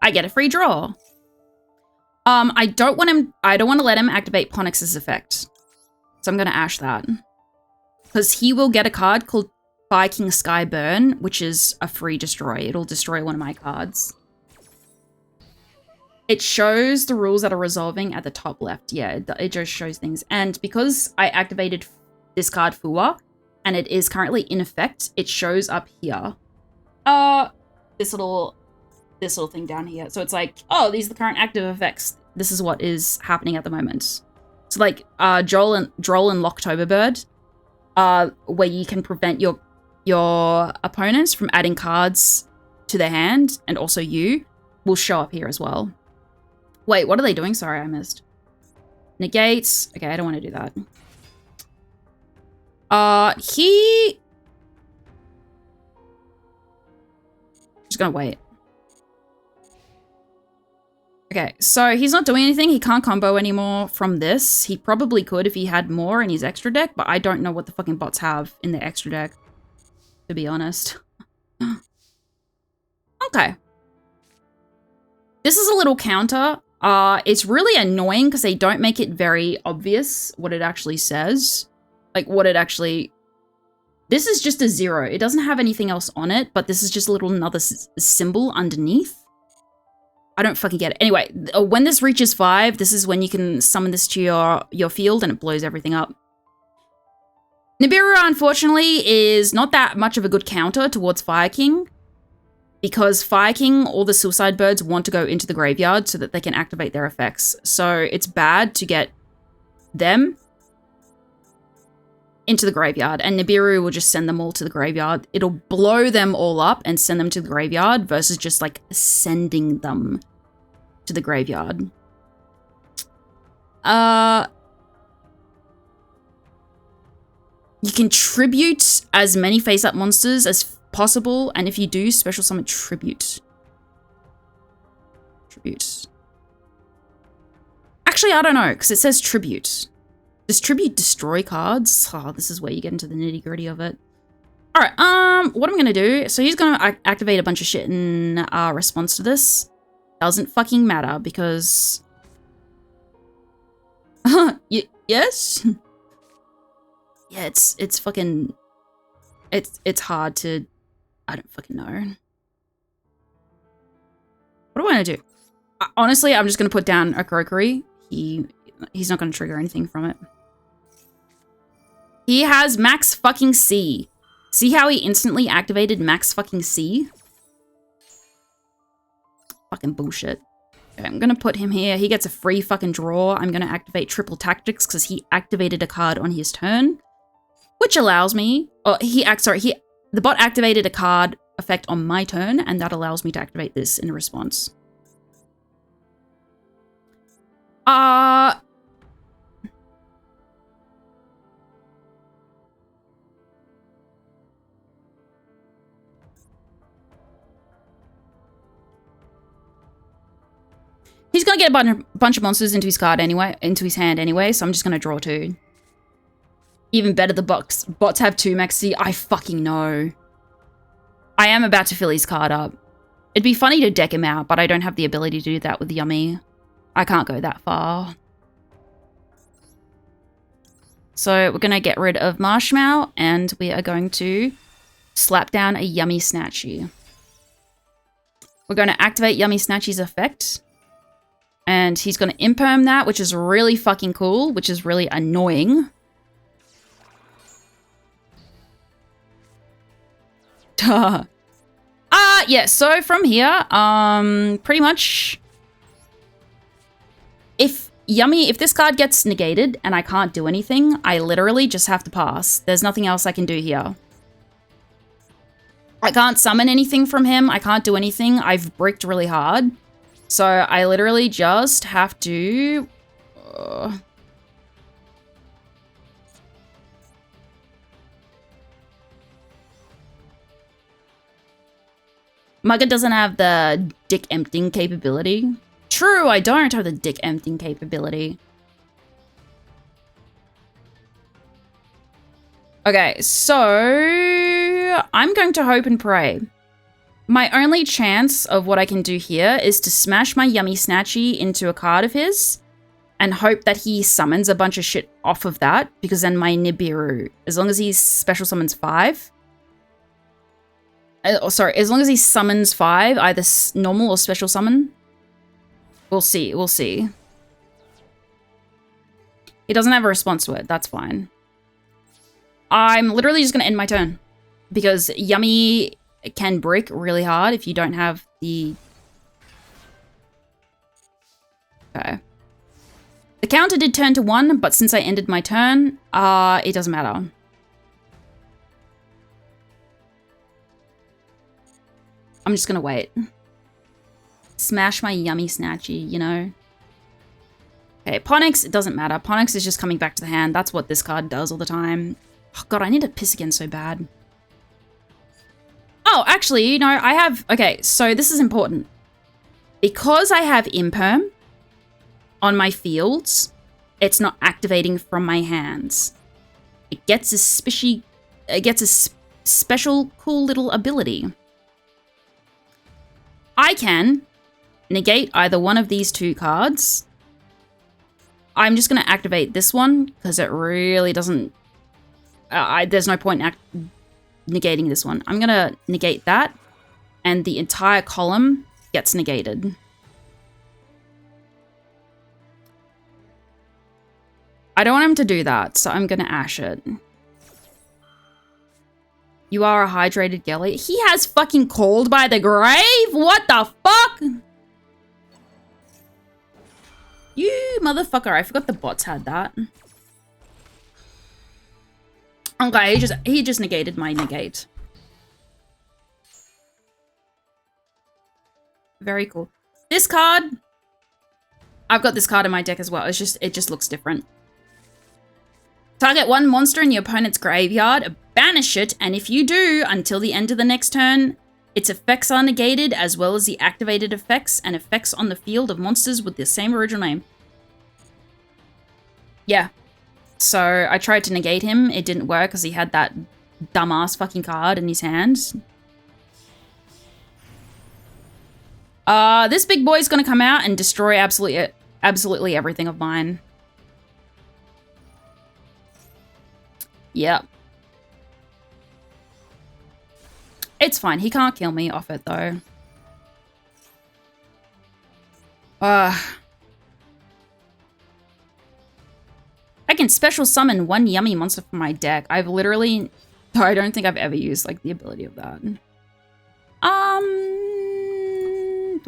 I get a free draw. I don't want to let him activate Ponix's effect. So I'm going to ash that. Because he will get a card called Viking Sky Burn, which is a free destroy. It'll destroy one of my cards. It shows the rules that are resolving at the top left. Yeah, it just shows things. And because I activated this card, Fua, and it is currently in effect, it shows up here. This little thing down here. So it's like, oh, these are the current active effects. This is what is happening at the moment. So like Droll and Locktoberbird, where you can prevent your opponents from adding cards to their hand, and also you will show up here as well. Wait, what are they doing? Sorry, I missed. Negates. Okay, I don't want to do that. Just gonna wait. Okay, so he's not doing anything. He can't combo anymore from this. He probably could if he had more in his extra deck, but I don't know what the fucking bots have in their extra deck, to be honest. Okay. This is a little counter. It's really annoying because they don't make it very obvious what it actually says. Like, what it actually... This is just a 0. It doesn't have anything else on it, but this is just a little another symbol underneath. I don't fucking get it. Anyway, when this reaches 5, this is when you can summon this to your field and it blows everything up. Nibiru, unfortunately, is not that much of a good counter towards Fire King, because Fire King, all the Suicide Birds want to go into the graveyard so that they can activate their effects. So it's bad to get them into the graveyard, and Nibiru will just send them all to the graveyard. It'll blow them all up and send them to the graveyard versus just like sending them to the graveyard. You can tribute as many face-up monsters as possible, and if you do, special summon tribute. Actually, I don't know, because it says tribute. Does tribute destroy cards? Oh, this is where you get into the nitty-gritty of it. Alright, what I'm gonna do... So he's gonna activate a bunch of shit in response to this. Doesn't fucking matter, because... yes? Yeah, it's fucking... It's hard to... I don't fucking know. What do I want to do? Honestly, I'm just going to put down a Krokery. He's not going to trigger anything from it. He has max fucking C. See how he instantly activated max fucking C? Fucking bullshit. Okay, I'm going to put him here. He gets a free fucking draw. I'm going to activate Triple Tactics because he activated a card on his turn, which allows me... Oh, the bot activated a card effect on my turn, and that allows me to activate this in response. He's gonna get a bunch of monsters into his hand anyway, so I'm just gonna draw 2. Even better, the bots have 2 max C. I fucking know. I am about to fill his card up. It'd be funny to deck him out, but I don't have the ability to do that with Yummy. I can't go that far. So we're gonna get rid of Marshmallow, and we are going to slap down a Yummy Snatchy. We're going to activate Yummy Snatchy's effect. And he's going to imperm that, which is really fucking cool, which is really annoying. Yeah, so from here, pretty much, if this card gets negated and I can't do anything, I literally just have to pass. There's nothing else I can do here. I can't summon anything from him. I can't do anything. I've bricked really hard. So I literally just have to... Mugga doesn't have the dick emptying capability. True, I don't have the dick emptying capability. Okay, so I'm going to hope and pray. My only chance of what I can do here is to smash my Yummy Snatchy into a card of his and hope that he summons a bunch of shit off of that, because then my Nibiru, as long as he special summons 5... as long as he summons 5, either normal or special summon. We'll see, we'll see. He doesn't have a response to it, that's fine. I'm literally just going to end my turn, because Yummy can brick really hard if you don't have the... Okay. The counter did turn to 1, but since I ended my turn, it doesn't matter. I'm just gonna wait. Smash my Yummy Snatchy, you know? Okay, Ponix, it doesn't matter. Ponix is just coming back to the hand. That's what this card does all the time. Oh god, I need to piss again so bad. Oh, actually, you know, I have... Okay, so this is important. Because I have imperm on my fields, it's not activating from my hands. It gets a special cool little ability. I can negate either one of these two cards. I'm just going to activate this one because it really doesn't... there's no point in negating this one. I'm going to negate that, and the entire column gets negated. I don't want him to do that, so I'm going to ash it. You are a hydrated Gelly. He has fucking called by the grave? What the fuck? You motherfucker. I forgot the bots had that. Okay, he just negated my negate. Very cool. This card, I've got this card in my deck as well. It just looks different. Target one monster in your opponent's graveyard, banish it, and if you do, until the end of the next turn, its effects are negated, as well as the activated effects and effects on the field of monsters with the same original name. Yeah. So I tried to negate him. It didn't work because he had that dumbass fucking card in his hands. This big boy's gonna come out and destroy absolutely everything of mine. Yep. It's fine. He can't kill me off it, though. I can special summon one yummy monster from my deck. I don't think I've ever used, like, the ability of that. Do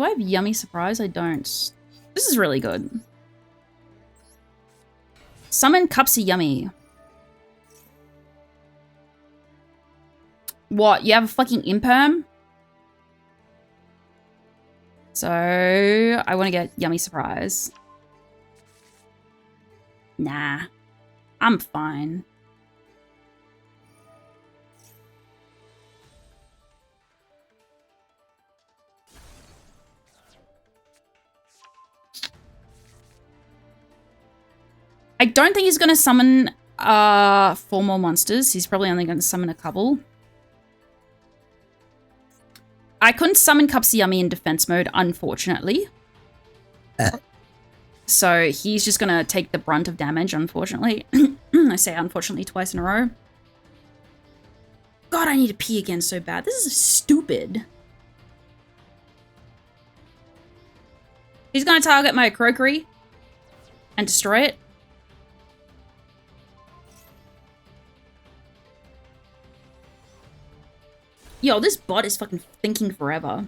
I have Yummy Surprise? I don't. This is really good. Summon Cupsy Yummy. What? You have a fucking imperm? So, I want to get Yummy Surprise. Nah. I'm fine. I don't think he's going to summon 4 more monsters. He's probably only going to summon a couple. I couldn't summon Cupsy Yummy in defense mode, unfortunately. So he's just going to take the brunt of damage, unfortunately. I say unfortunately twice in a row. God, I need to pee again so bad. This is stupid. He's going to target my Krokery and destroy it. Yo, this bot is fucking thinking forever.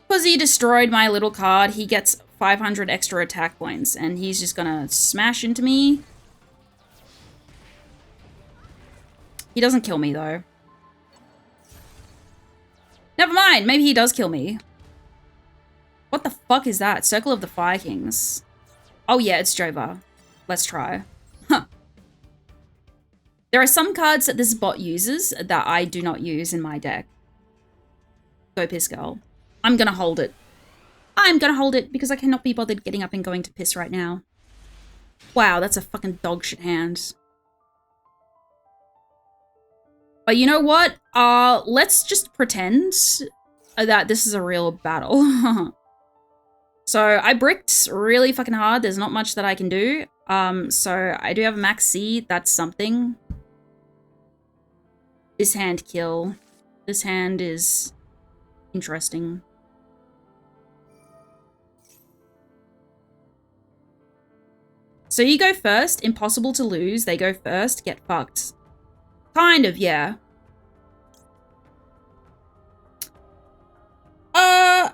Because he destroyed my little card, he gets 500 extra attack points, and he's just gonna smash into me. He doesn't kill me, though. Never mind, maybe he does kill me. What the fuck is that? Circle of the Fire Kings. Oh yeah, it's Jova. Let's try. Huh. There are some cards that this bot uses that I do not use in my deck. Go piss, girl. I'm gonna hold it. I'm gonna hold it because I cannot be bothered getting up and going to piss right now. Wow, that's a fucking dog shit hand. But you know what? Let's just pretend that this is a real battle. So I bricked really fucking hard. There's not much that I can do. So I do have a max C. That's something. This hand kill. This hand is interesting. So you go first. Impossible to lose. They go first. Get fucked. Kind of, yeah. Oh.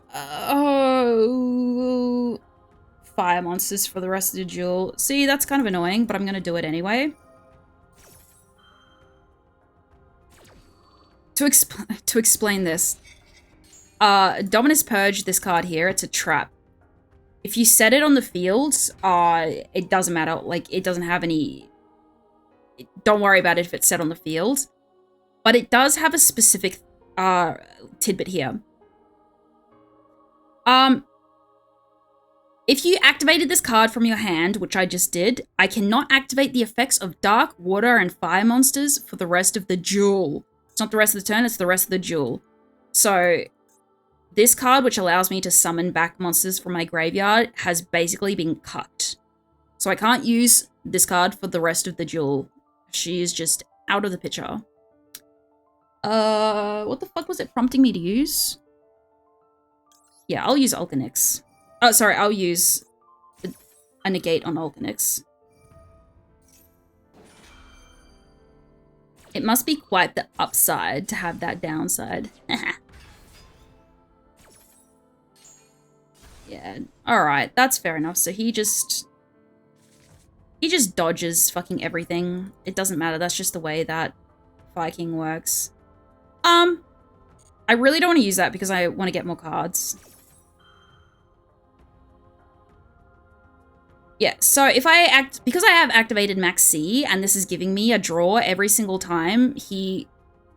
Fire monsters for the rest of the duel. See, that's kind of annoying, but I'm going to do it anyway. To explain this. Dominus Purge, this card here, it's a trap. If you set it on the field, it doesn't matter. Like, it doesn't have any... Don't worry about it if it's set on the field. But it does have a specific tidbit here. If you activated this card from your hand, which I just did, I cannot activate the effects of dark, water, and fire monsters for the rest of the duel. It's not the rest of the turn, it's the rest of the duel. So this card, which allows me to summon back monsters from my graveyard, has basically been cut. So I can't use this card for the rest of the duel. She is just out of the picture. What the fuck was it prompting me to use? Yeah, I'll use Alkanix. Oh, sorry, I'll use a negate on Alkanix. It must be quite the upside to have that downside. Yeah, alright, that's fair enough. So he just dodges fucking everything. It doesn't matter, that's just the way that Viking works. I really don't want to use that because I want to get more cards. Yeah, so if because I have activated Max C, and this is giving me a draw every single time he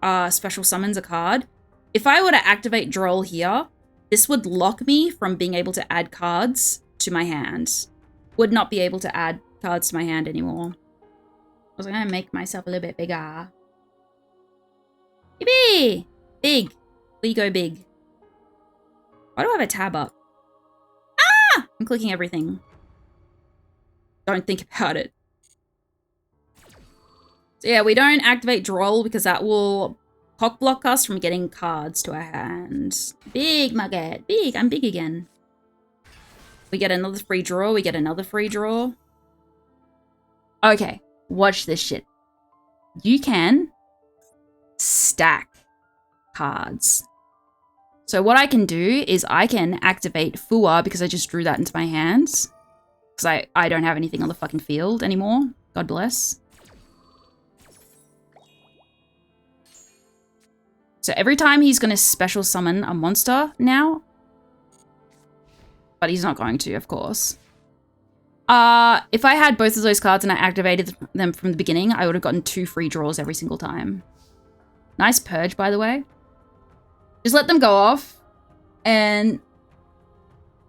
special summons a card, if I were to activate Droll here, this would lock me from being able to add cards to my hand. Would not be able to add cards to my hand anymore. I was gonna make myself a little bit bigger. Yippee! Big. We go big. Why do I have a tab up? Ah! I'm clicking everything. Don't think about it. So yeah, we don't activate Droll because that will cock block us from getting cards to our hands. Big Mugget. Big. I'm big again. We get another free draw. We get another free draw. Okay. Watch this shit. You can stack cards. So what I can do is I can activate Fua because I just drew that into my hands. Because I don't have anything on the fucking field anymore. God bless. So every time he's going to special summon a monster now. But he's not going to, of course. If I had both of those cards and I activated them from the beginning, I would have gotten 2 free draws every single time. Nice purge, by the way. Just let them go off. And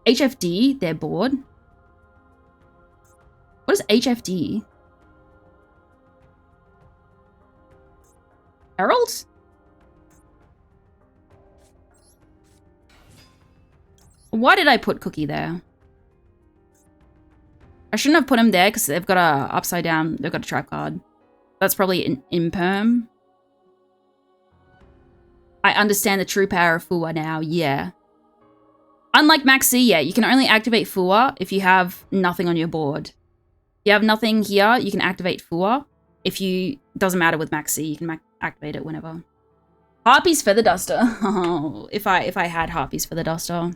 HFD, they're bored. What is HFD? Herald? Why did I put Cookie there? I shouldn't have put him there because they've got a upside down, they've got a trap card. That's probably an imperm. I understand the true power of Fua now, yeah. Unlike Maxi, yeah, you can only activate Fua if you have nothing on your board. If you have nothing here, you can activate Fua. If you, doesn't matter with Maxi, you can activate it whenever. Harpy's Feather Duster. Oh, if I had Harpy's Feather Duster.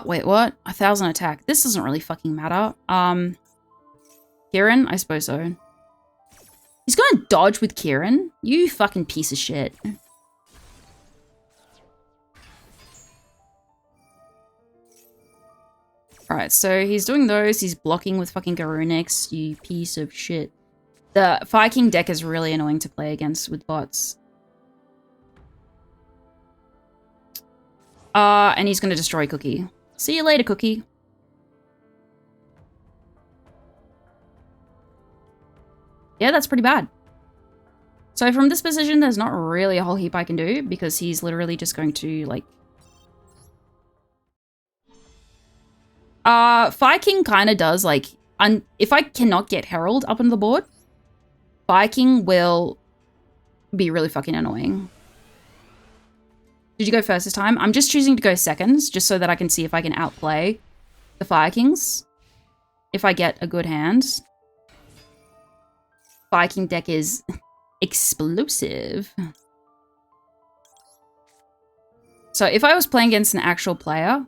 Wait, what? 1,000 attack. This doesn't really fucking matter. Kieran? I suppose so. He's gonna dodge with Kieran? You fucking piece of shit. Alright, so he's doing those. He's blocking with fucking Garunix, you piece of shit. The Fire King deck is really annoying to play against with bots. And he's gonna destroy Cookie. See you later, Cookie. Yeah, that's pretty bad. So from this position, there's not really a whole heap I can do because he's literally just going to, like... Fire King kind of does, like... if I cannot get Herald up on the board, Fire King will be really fucking annoying. Did you go first this time? I'm just choosing to go seconds, just so that I can see if I can outplay the Fire Kings. If I get a good hand. Fire King deck is explosive. So if I was playing against an actual player,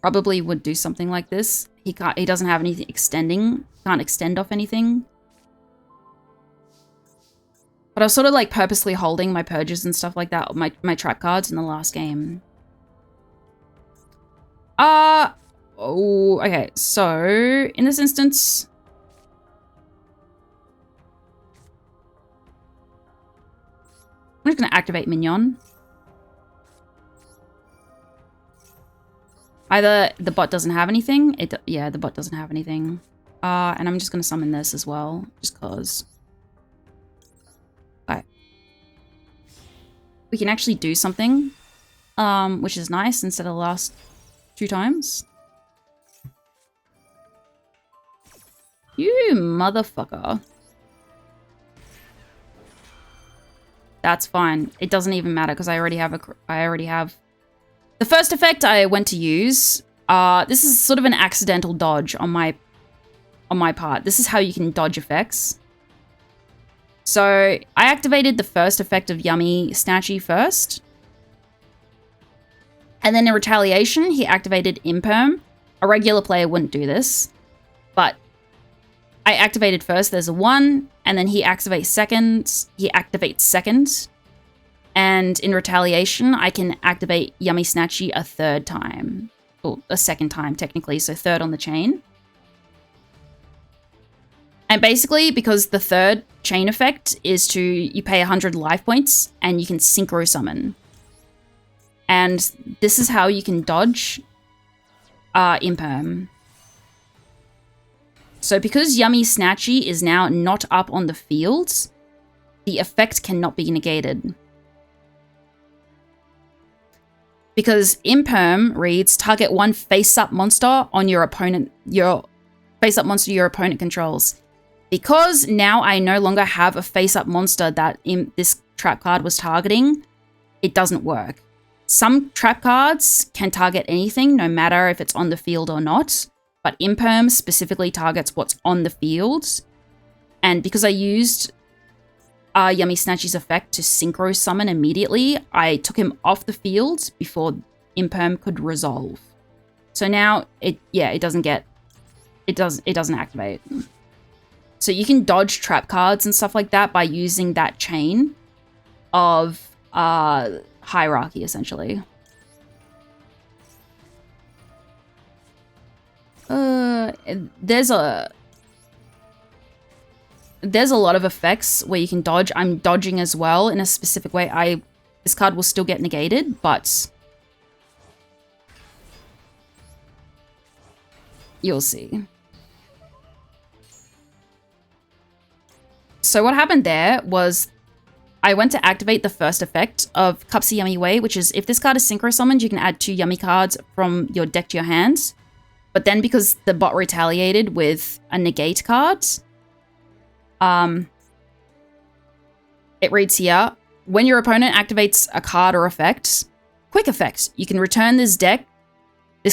probably would do something like this. He doesn't have anything extending, can't extend off anything. But I was sort of like purposely holding my purges and stuff like that, my trap cards in the last game. Oh, okay. So in this instance, I'm just gonna activate Mignon. Either the bot doesn't have anything. Yeah, the bot doesn't have anything. And I'm just gonna summon this as well, just cause. Alright. We can actually do something, which is nice instead of the last 2 times. You motherfucker. That's fine. It doesn't even matter because I already have the first effect I went to use. This is sort of an accidental dodge on my part. This is how you can dodge effects. So I activated the first effect of Yummy Snatchy first. And then in retaliation, he activated Imperm. A regular player wouldn't do this, but I activated first. There's a 1, and then he activates second. And in retaliation, I can activate Yummy Snatchy a 3rd time. Or a 2nd time, technically, so 3rd on the chain. And basically, because the 3rd chain effect is you pay 100 life points, and you can synchro summon. And this is how you can dodge Imperm. So because Yummy Snatchy is now not up on the field, the effect cannot be negated. Because Imperm reads, target 1 face-up monster on your opponent, your opponent controls. Because now I no longer have a face-up monster that this trap card was targeting, it doesn't work. Some trap cards can target anything, no matter if it's on the field or not. But Imperm specifically targets what's on the field. And because I used Yummy Snatchy's effect to synchro summon immediately, I took him off the field before Imperm could resolve. So now it doesn't activate. So you can dodge trap cards and stuff like that by using that chain of hierarchy, essentially. There's a lot of effects where you can dodge. I'm dodging as well in a specific way. This card will still get negated, but you'll see. So what happened there was I went to activate the first effect of Cupsy Yummy Way, which is if this card is synchro summoned, you can add 2 Yummy cards from your deck to your hand. But then because the bot retaliated with a negate card, it reads here, when your opponent activates a card or effect, quick effect, you can return this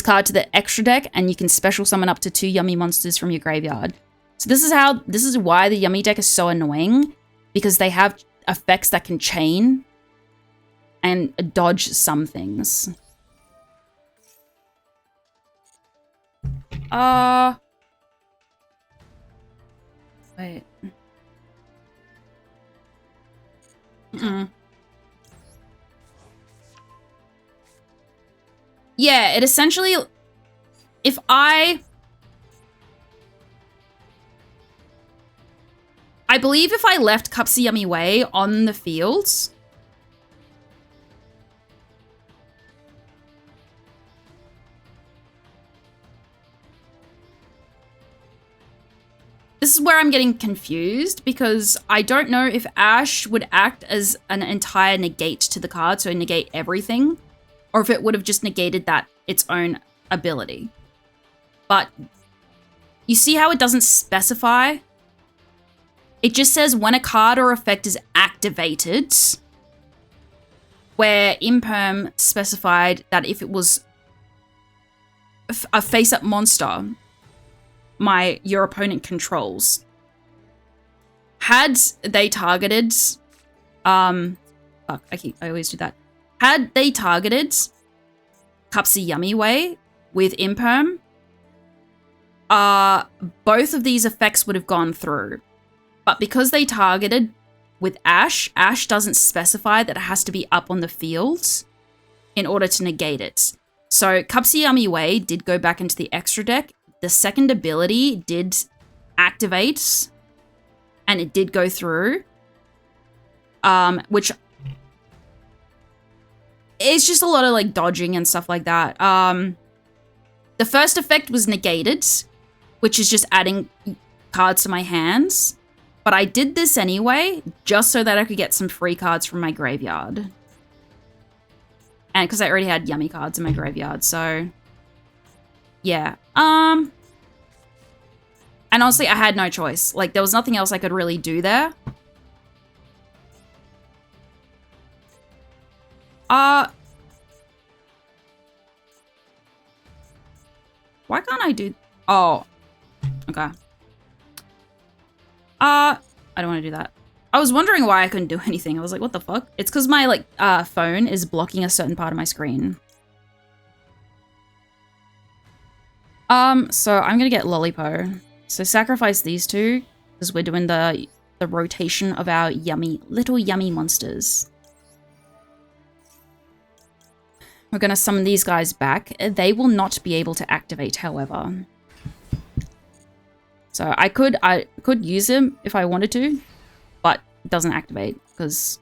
card to the extra deck, and you can special summon up to 2 Yummy monsters from your graveyard. So this is why the Yummy deck is so annoying, because they have effects that can chain and dodge some things. Wait. Yeah, it essentially, I believe if I left Cupsy Yummy Way on the field, this is where I'm getting confused, because I don't know if Ash would act as an entire negate to the card, so negate everything, or if it would have just negated its own ability. But you see how it doesn't specify? It just says when a card or effect is activated, where Imperm specified that if it was a face-up monster your opponent controls, had they targeted I always do that. Had they targeted Cupsy Yummy Way with Imperm, both of these effects would have gone through. But because they targeted with Ash doesn't specify that it has to be up on the field in order to negate it. So Cupsy Yummy Way did go back into the extra deck. The second ability did activate, and it did go through, which it's just a lot of like dodging and stuff like that. The first effect was negated, which is just adding cards to my hands. But I did this anyway, just so that I could get some free cards from my graveyard. And because I already had yummy cards in my graveyard, so yeah. And honestly, I had no choice. Like, there was nothing else I could really do there. Why can't I do... Oh. Okay. I don't want to do that. I was wondering why I couldn't do anything. I was like, what the fuck? It's because my, like, phone is blocking a certain part of my screen. So I'm gonna get Lollipo. So sacrifice these two, because we're doing the rotation of our little yummy monsters. We're gonna summon these guys back. They will not be able to activate, however. So I could use him if I wanted to, but it doesn't activate because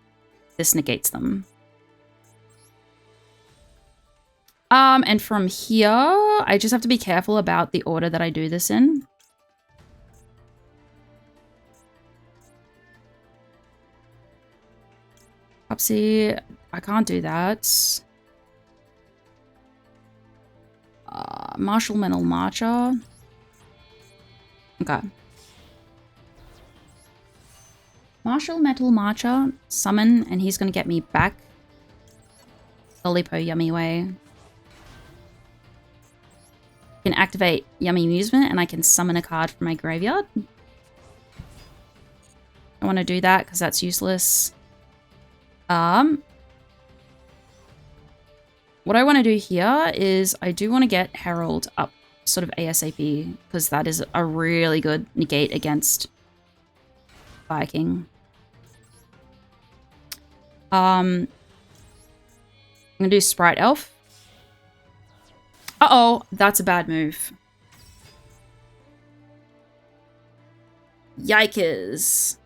this negates them. And from here, I just have to be careful about the order that I do this in. Upsy, I can't do that. Martial Metal Marcher. Okay. Martial Metal Marcher, summon, and he's gonna get me back. Lollipo Yummy Way. I can activate Yummy Amusement, and I can summon a card from my graveyard. I want to do that because that's useless. What I want to do here is I do want to get Herald up sort of ASAP, because that is a really good negate against Fire King. I'm gonna do Sprite Elf. Uh-oh, that's a bad move. Yikers.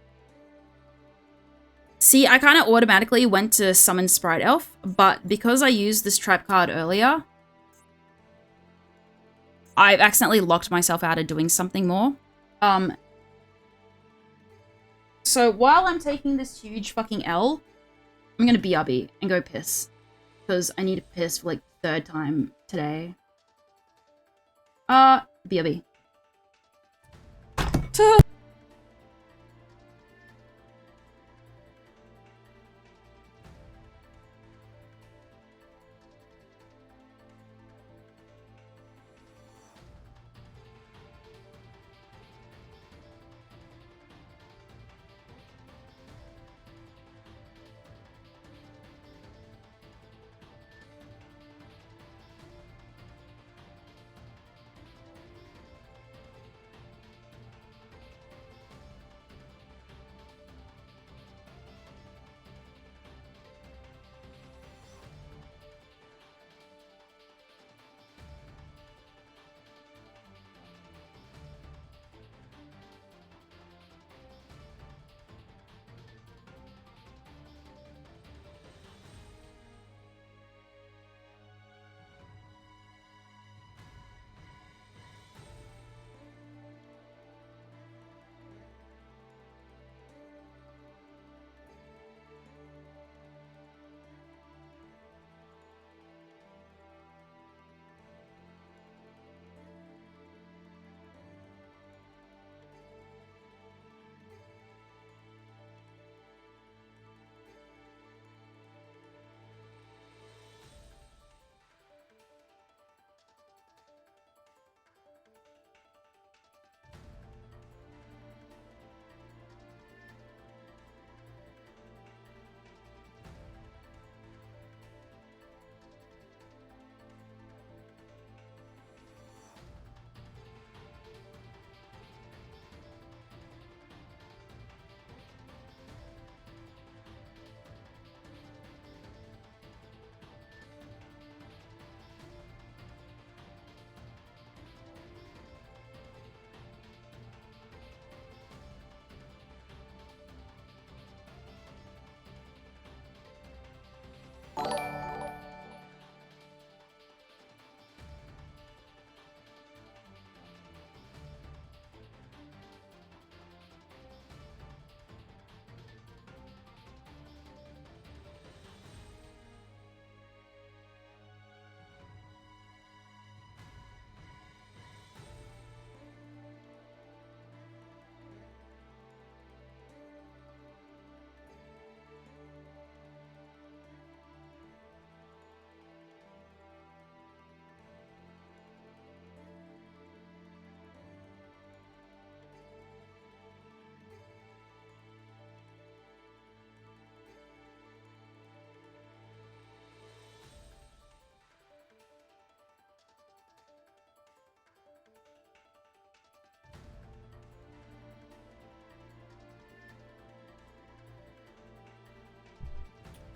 See, I kind of automatically went to summon Sprite Elf, but because I used this trap card earlier, I've accidentally locked myself out of doing something more. So while I'm taking this huge fucking L, I'm gonna BRB and go piss. Because I need to piss for like the 3rd time today. BRB.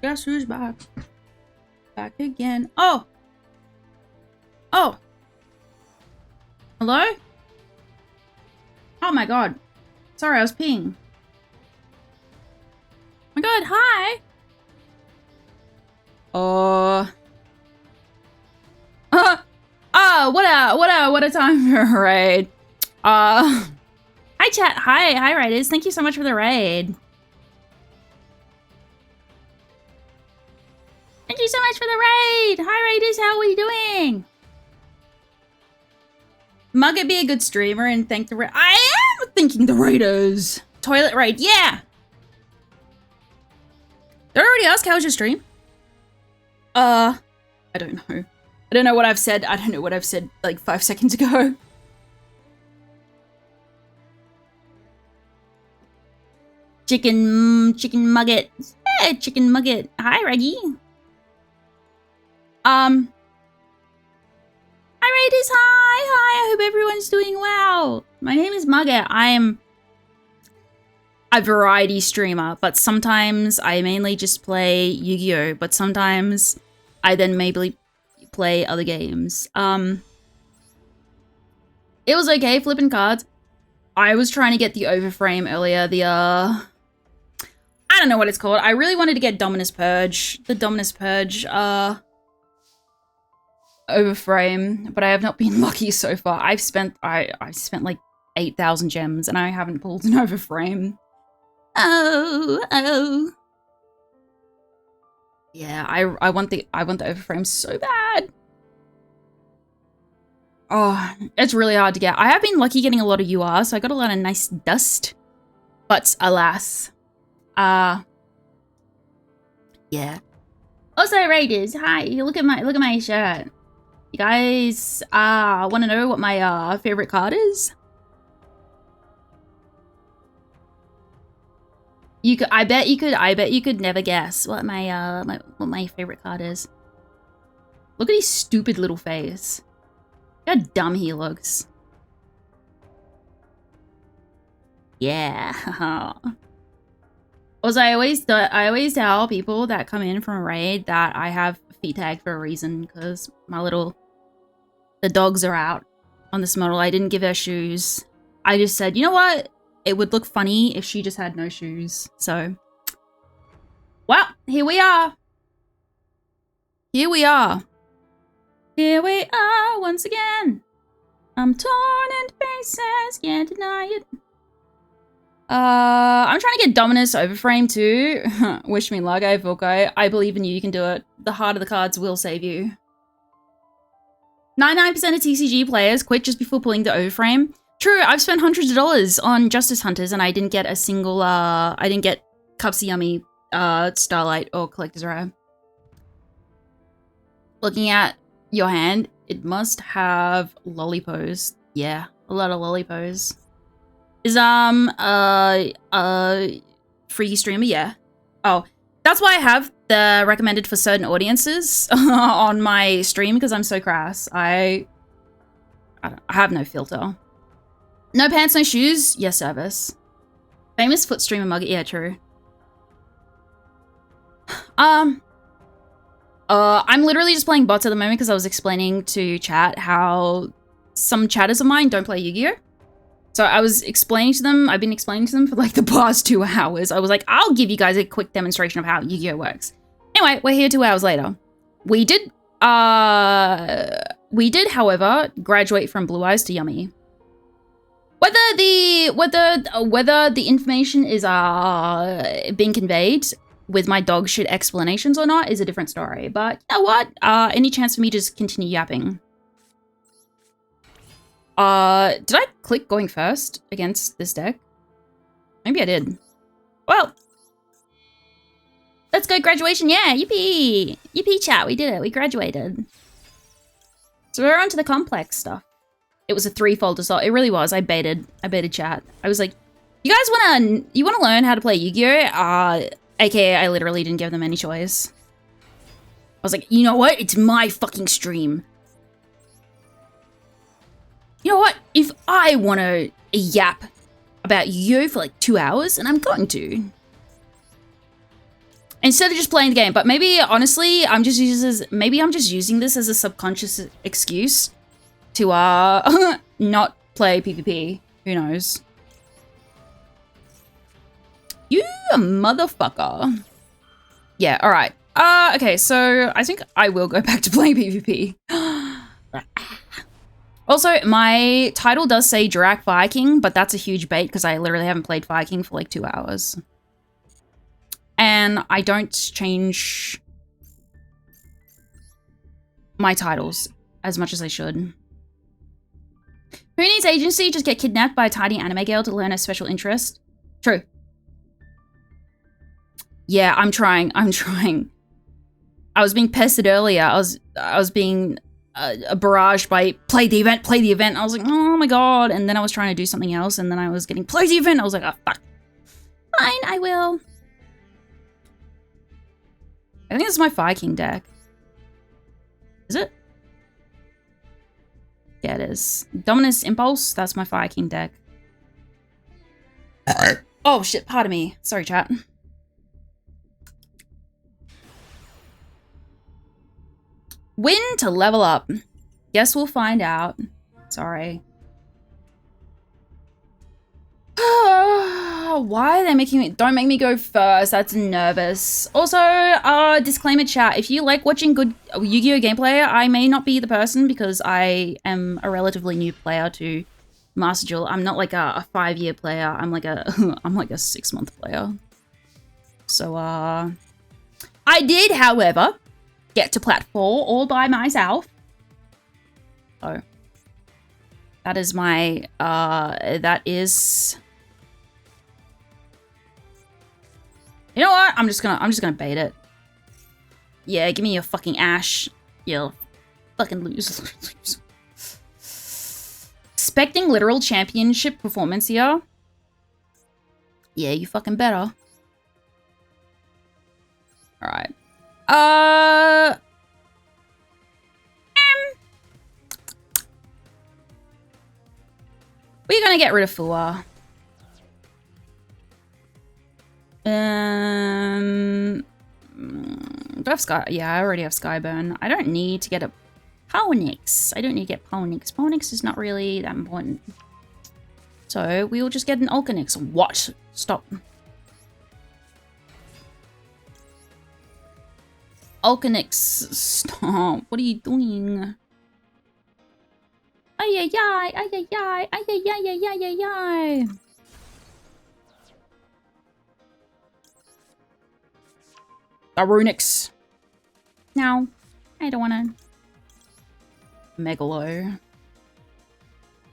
Guess who's back? Back again. Oh! Oh! Hello? Oh my god. Sorry, I was peeing. Oh my god, hi! What a time for a raid. Hi chat, hi raiders, thank you so much for the raid. Thank you so much for the raid! Hi raiders, how are we doing? Mugget be a good streamer and thank the I am thanking the raiders! Toilet raid, yeah! Did I already ask how was your stream? I don't know. I don't know what I've said. I don't know what I've said like 5 seconds ago. Chicken mugget. Yeah, chicken mugget. Hi, Reggie. Hi, Raiders. Hi. I hope everyone's doing well. My name is Mugget. I am a variety streamer, but sometimes I mainly just play Yu-Gi-Oh, but sometimes I then maybe play other games. It was okay flipping cards. I was trying to get the overframe earlier, I don't know what it's called. I really wanted to get Dominus Purge, the Dominus Purge, overframe, but I have not been lucky so far. I've spent like 8,000 gems and I haven't pulled an overframe. Oh. Yeah, I want the overframe so bad. Oh, it's really hard to get. I have been lucky getting a lot of UR, so I got a lot of nice dust. But alas. Yeah. Also, Raiders, hi. Look at my shirt. You guys wanna know what my favorite card is? I bet you could never guess what my favorite card is. Look at his stupid little face. Look how dumb he looks. Yeah. Also, I always tell people that come in from a raid that I have feet tagged for a reason, because the dogs are out on this model. I didn't give her shoes. I just said, you know what? It would look funny if she just had no shoes. So, well, here we are. Here we are. Here we are once again. I'm torn into pieces, can't deny it. I'm trying to get Dominus Overframe too. Wish me luck, Volko. I believe in you, you can do it. The heart of the cards will save you. 99% of TCG players quit just before pulling the Overframe. True, I've spent hundreds of dollars on Justice Hunters and I didn't get a single, I didn't get Cupsy Yummy, Starlight, or Collector's Rare. Looking at your hand, it must have Lollipos. Yeah, a lot of Lollipos. Is, Freaky Streamer? Yeah. Oh, that's why I have the recommended for certain audiences on my stream, because I'm so crass. I have no filter. No pants, no shoes? Yes, service. Famous foot streamer mug. Yeah, true. I'm literally just playing bots at the moment because I was explaining to chat how some chatters of mine don't play Yu-Gi-Oh! So I was explaining to them, I've been explaining to them for like the past 2 hours. I was like, I'll give you guys a quick demonstration of how Yu-Gi-Oh! Works. Anyway, we're here 2 hours later. We did, however, graduate from Blue Eyes to Yummy. Whether the information is being conveyed with my dog shit explanations or not is a different story. But you know what? Any chance for me to just continue yapping? Did I click going first against this deck? Maybe I did. Well, let's go graduation. Yeah, yippee! Yippee chat, we did it. We graduated. So we're on to the complex stuff. It was a 3-fold assault. It really was. I baited chat. I was like, you guys wanna learn how to play Yu-Gi-Oh? AKA I literally didn't give them any choice. I was like, you know what? It's my fucking stream. You know what? If I want to yap about Yu-Gi-Oh for like 2 hours, and I'm going to. Instead of just playing the game. But maybe, honestly, I'm just using this as a subconscious excuse to not play PvP. Who knows? You motherfucker. Yeah, alright. Okay, so I think I will go back to playing PvP. Also, my title does say Dirac Viking, but that's a huge bait because I literally haven't played Viking for like 2 hours. And I don't change my titles as much as I should. Who needs agency? Just get kidnapped by a tidy anime girl to learn a special interest. True. Yeah, I'm trying. I was being pestered earlier. I was being barraged by play the event. I was like, oh my god. And then I was trying to do something else, and then I was getting play the event. I was like, oh fuck. Fine, I will. I think this is my Viking deck. Is it? Yeah, it is. Dominus Impulse, that's my Viking deck. Oh shit, pardon me. Sorry, chat. Win to level up. Guess we'll find out. Sorry. Why are they making me... Don't make me go first. That's nervous. Also, disclaimer chat. If you like watching good Yu-Gi-Oh gameplay, I may not be the person because I am a relatively new player to Master Duel. I'm not like a 5-year player. I'm like a 6-month player. So, I did, however, get to Plat 4 all by myself. So, that is my, that is... You know what? I'm just gonna bait it. Yeah, give me your fucking Ash. You'll fucking lose. Expecting literal championship performance here. Yeah, you fucking better. Alright. We're gonna get rid of Fua. Do I have Sky? Yeah, I already have Skyburn. I don't need to get a Pwnix. I don't need to get Pwnix. Pwnix is not really that important. So we will just get an Ulcanix. What? Stop. Ulcanix, stop. What are you doing? Ay ay ay, ay ay ay, ay ay ay ay ay ay ay. Runix. No, I don't wanna. Megalo.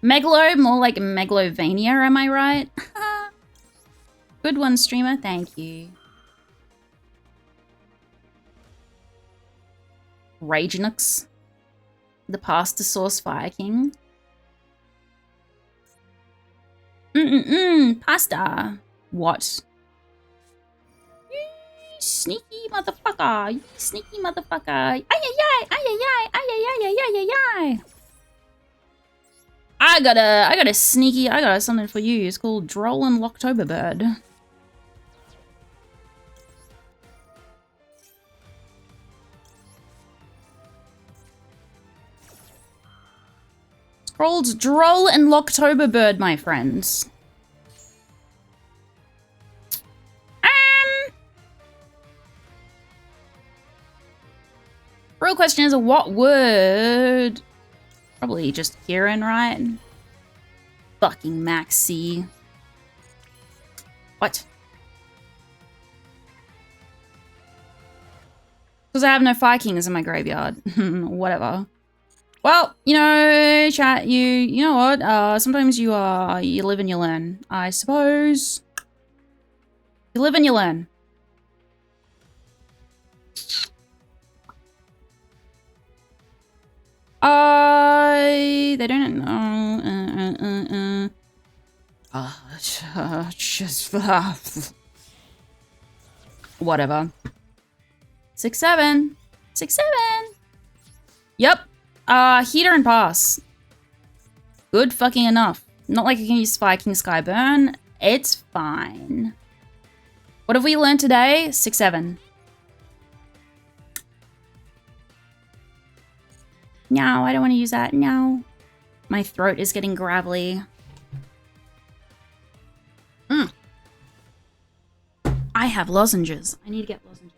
Megalo, more like Megalovania, am I right? Good one, streamer, thank you. Ragenux. The Pasta Sauce Viking. Pasta. What? Sneaky motherfucker! You sneaky motherfucker! Ay ay ay! Ay ay ay! Ay ay ay ay ay ay! I got something for you. It's called Droll and Locktoberbird. It's called Droll and Locktoberbird, my friends. Real question is, what word? Probably just Kieran, right? Fucking Maxi. What? Because I have no Vikings in my graveyard. Whatever. Well, you know, chat, you know what? Sometimes you live and you learn, I suppose. You live and you learn. They don't know. Just whatever. 6-7. 6-7. Yep. Heater and pass. Good fucking enough. Not like I can use Viking Skyburn. It's fine. What have we learned today? 6-7. No, I don't want to use that. No. My throat is getting gravelly. I have lozenges. I need to get lozenges.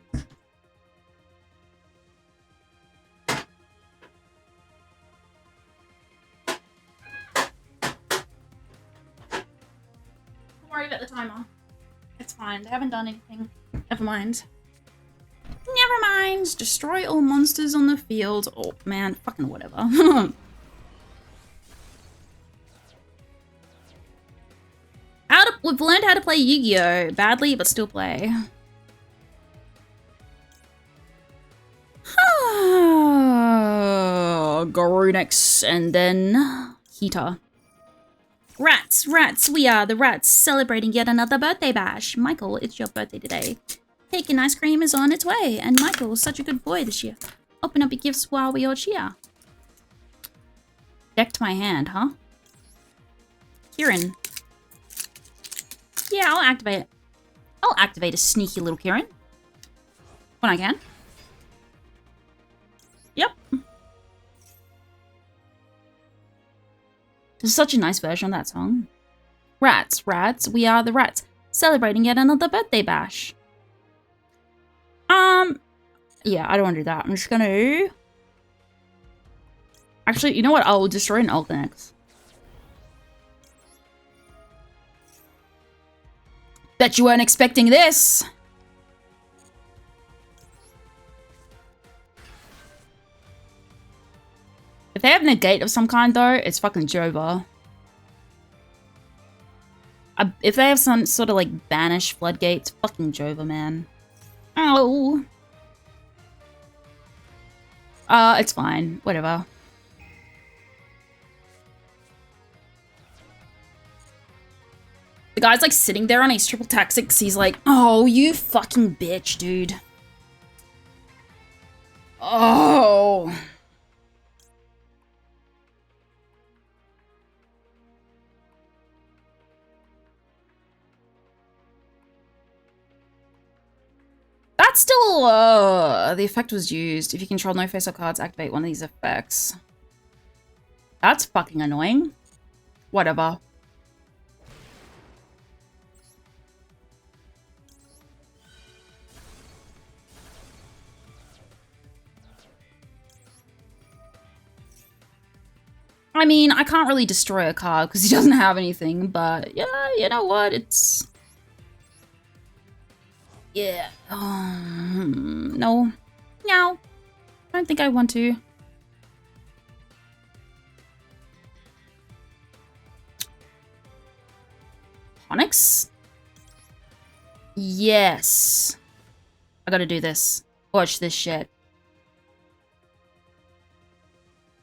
Don't worry about the timer. It's fine. They haven't done anything. Never mind. Never mind. Destroy all monsters on the field. Oh, man. Fucking whatever. We've learned how to play Yu-Gi-Oh! Badly, but still play. Garunex and then Heater. Rats, rats, we are the rats, celebrating yet another birthday bash. Michael, it's your birthday today. Cake and ice cream is on its way, and Michael's such a good boy this year. Open up your gifts while we all cheer. Decked my hand, huh? Kieran. Yeah, I'll activate it. I'll activate a sneaky little Kieran. When I can. Yep. This is such a nice version of that song. Rats, rats, we are the rats. Celebrating yet another birthday bash. Yeah, I don't want to do that. I'm just gonna... Actually, you know what? I'll destroy an Alchemax. Bet you weren't expecting this! If they have negate of some kind, though, it's fucking Jova. If they have some sort of, like, banish floodgates, fucking Jova, man. Oh. It's fine. Whatever. The guy's, like, sitting there on his triple tactics. He's like, oh, you fucking bitch, dude. Oh. That's still, the effect was used. If you control no face-up cards, activate one of these effects. That's fucking annoying. Whatever. I mean, I can't really destroy a card because he doesn't have anything, but yeah, you know what? It's... Yeah. No. No. I don't think I want to. Onyx? Yes. I gotta do this. Watch this shit.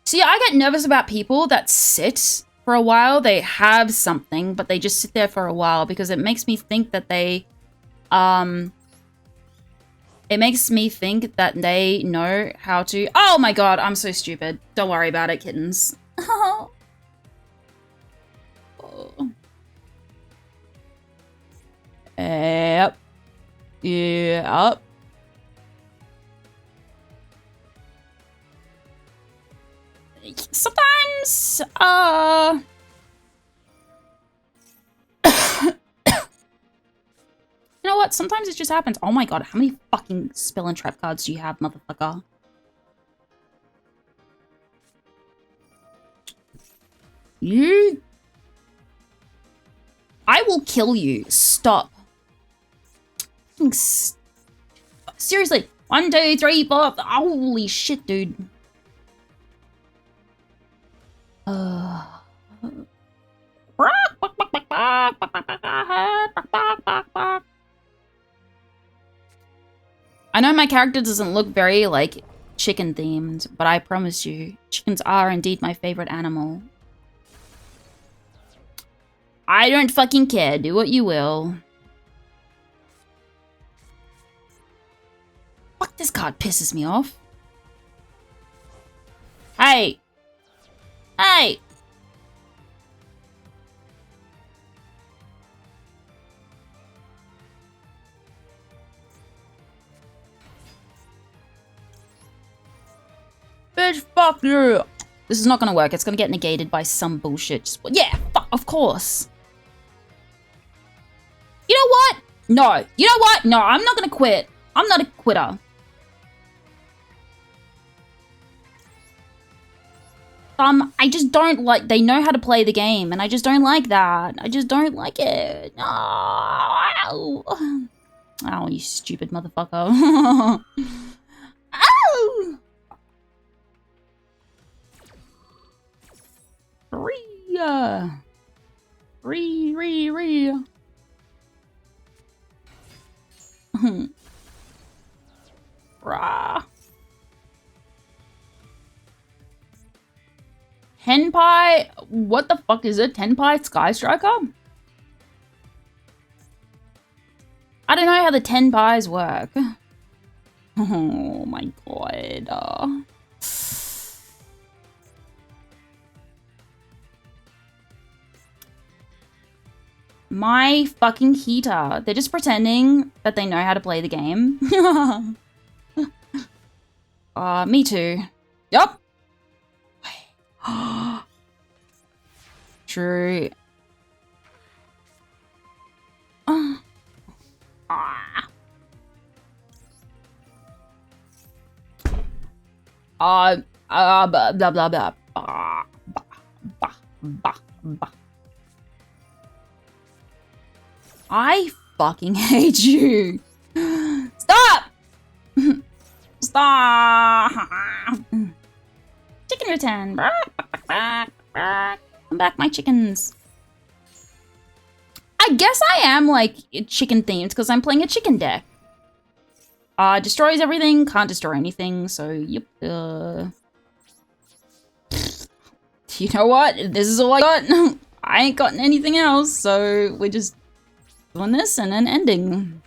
See, I get nervous about people that sit for a while. They have something, but they just sit there for a while because it makes me think that they, it makes me think that they know how to... Oh my god, I'm so stupid. Don't worry about it, kittens. Oh. Yep. Yep. Sometimes, you know what? Sometimes it just happens. Oh my god, how many fucking spell and trap cards do you have, motherfucker? You... I will kill you. Stop. Seriously. 1, 2, 3, 4. Holy shit, dude. I know my character doesn't look very, like, chicken themed, but I promise you, chickens are indeed my favorite animal. I don't fucking care. Do what you will. Fuck, this card pisses me off. Hey! Hey! Boo! bitch. Fuck you. This is not gonna work. It's gonna get negated by some bullshit. Just, yeah, fuck, of course. You know what? No. You know what? No, I'm not gonna quit. I'm not a quitter. I just don't like, they know how to play the game, and I just don't like that. I just don't like it. No. Oh, you stupid motherfucker. Ow! Ree. Rah. Tenpai? What the fuck is it? Tenpai Sky Striker? I don't know how the Tenpais work. Oh my god. My fucking heater. They're just pretending that they know how to play the game. Me too. Yup. True. Blah blah blah. I fucking hate you. Stop! Stop! Chicken return. Come back, my chickens. I guess I am like chicken themed because I'm playing a chicken deck. Destroys everything, can't destroy anything, so yep. You know what? This is all I got. I ain't gotten anything else, so we're just doing this and then ending.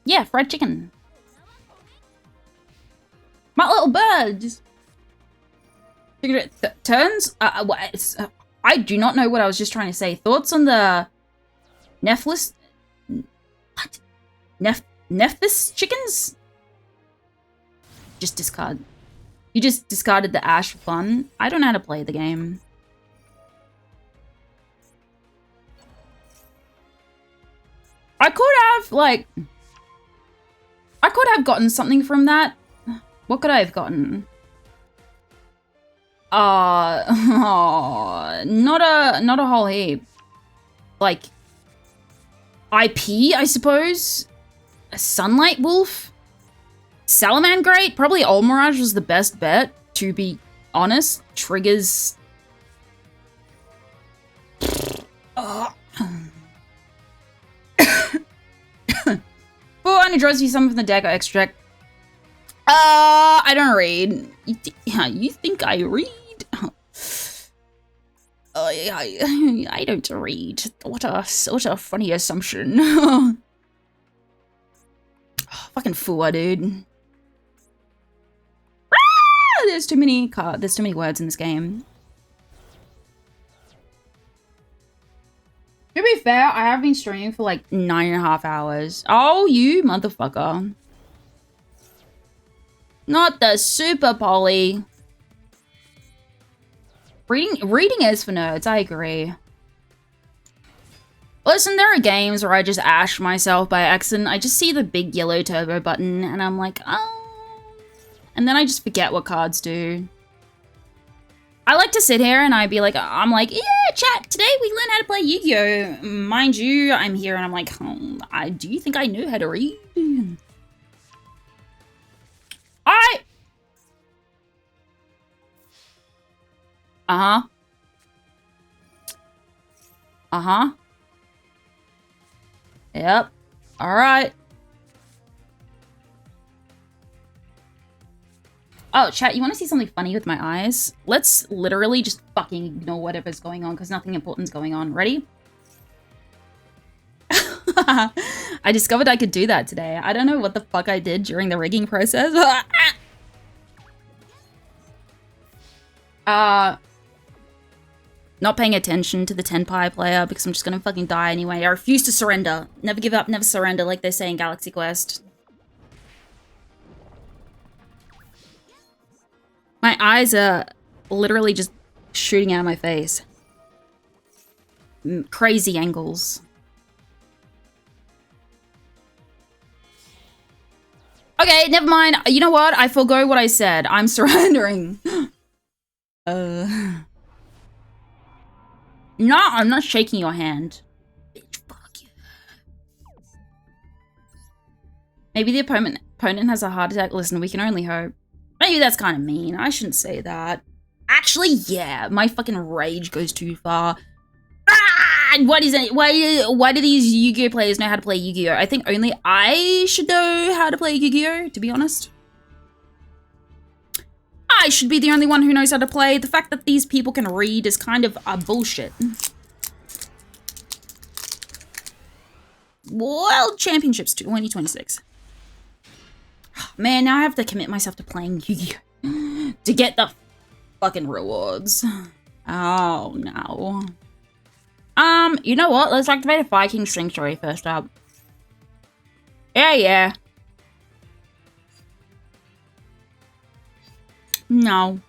Yeah, fried chicken. My little birds. Turns? I do not know what I was just trying to say. Thoughts on the Nephlis? What? Nephthys chickens? Just discard. You just discarded the ash for fun. I don't know how to play the game. I could have, like... I could have gotten something from that. What could I have gotten? Not a whole heap. Like... IP, I suppose? A Sunlight Wolf? Salamangrate? Probably Old Mirage was the best bet, to be honest. Triggers... 400 draws you some from the deck or extract. I don't read. You think I read? I don't read. What a funny assumption. Fucking fool, dude. There's too many words in this game. To be fair, I have been streaming for like 9.5 hours. Oh, you motherfucker. Not the super poly. Reading is for nerds, I agree. Listen, there are games where I just ash myself by accident. I just see the big yellow turbo button and I'm like, oh. And then I just forget what cards do. I like to sit here and I'm like, yeah, chat, today we learn how to play Yu-Gi-Oh! Mind you, I'm here and I'm like, do you think I know how to read? Yep. Alright. Oh, chat, you want to see something funny with my eyes? Let's literally just fucking ignore whatever's going on because nothing important's going on. Ready? I discovered I could do that today. I don't know what the fuck I did during the rigging process. Not paying attention to the Tenpai player because I'm just gonna fucking die anyway. I refuse to surrender. Never give up, never surrender, like they say in Galaxy Quest. My eyes are literally just shooting out of my face. Crazy angles. Okay, never mind. You know what? I forgo what I said. I'm surrendering. No, I'm not shaking your hand. Bitch, fuck you. Maybe the opponent has a heart attack. Listen, we can only hope. Maybe that's kind of mean. I shouldn't say that. Actually, yeah. My fucking rage goes too far. Ah! What is it? Why do these Yu-Gi-Oh players know how to play Yu-Gi-Oh? I think only I should know how to play Yu-Gi-Oh, to be honest. I should be the only one who knows how to play. The fact that these people can read is kind of bullshit. World Championships 2026. Man, now I have to commit myself to playing Yu-Gi-Oh to get the fucking rewards. Oh, no. You know what? Let's activate a Viking Sanctuary first up. Yeah. No.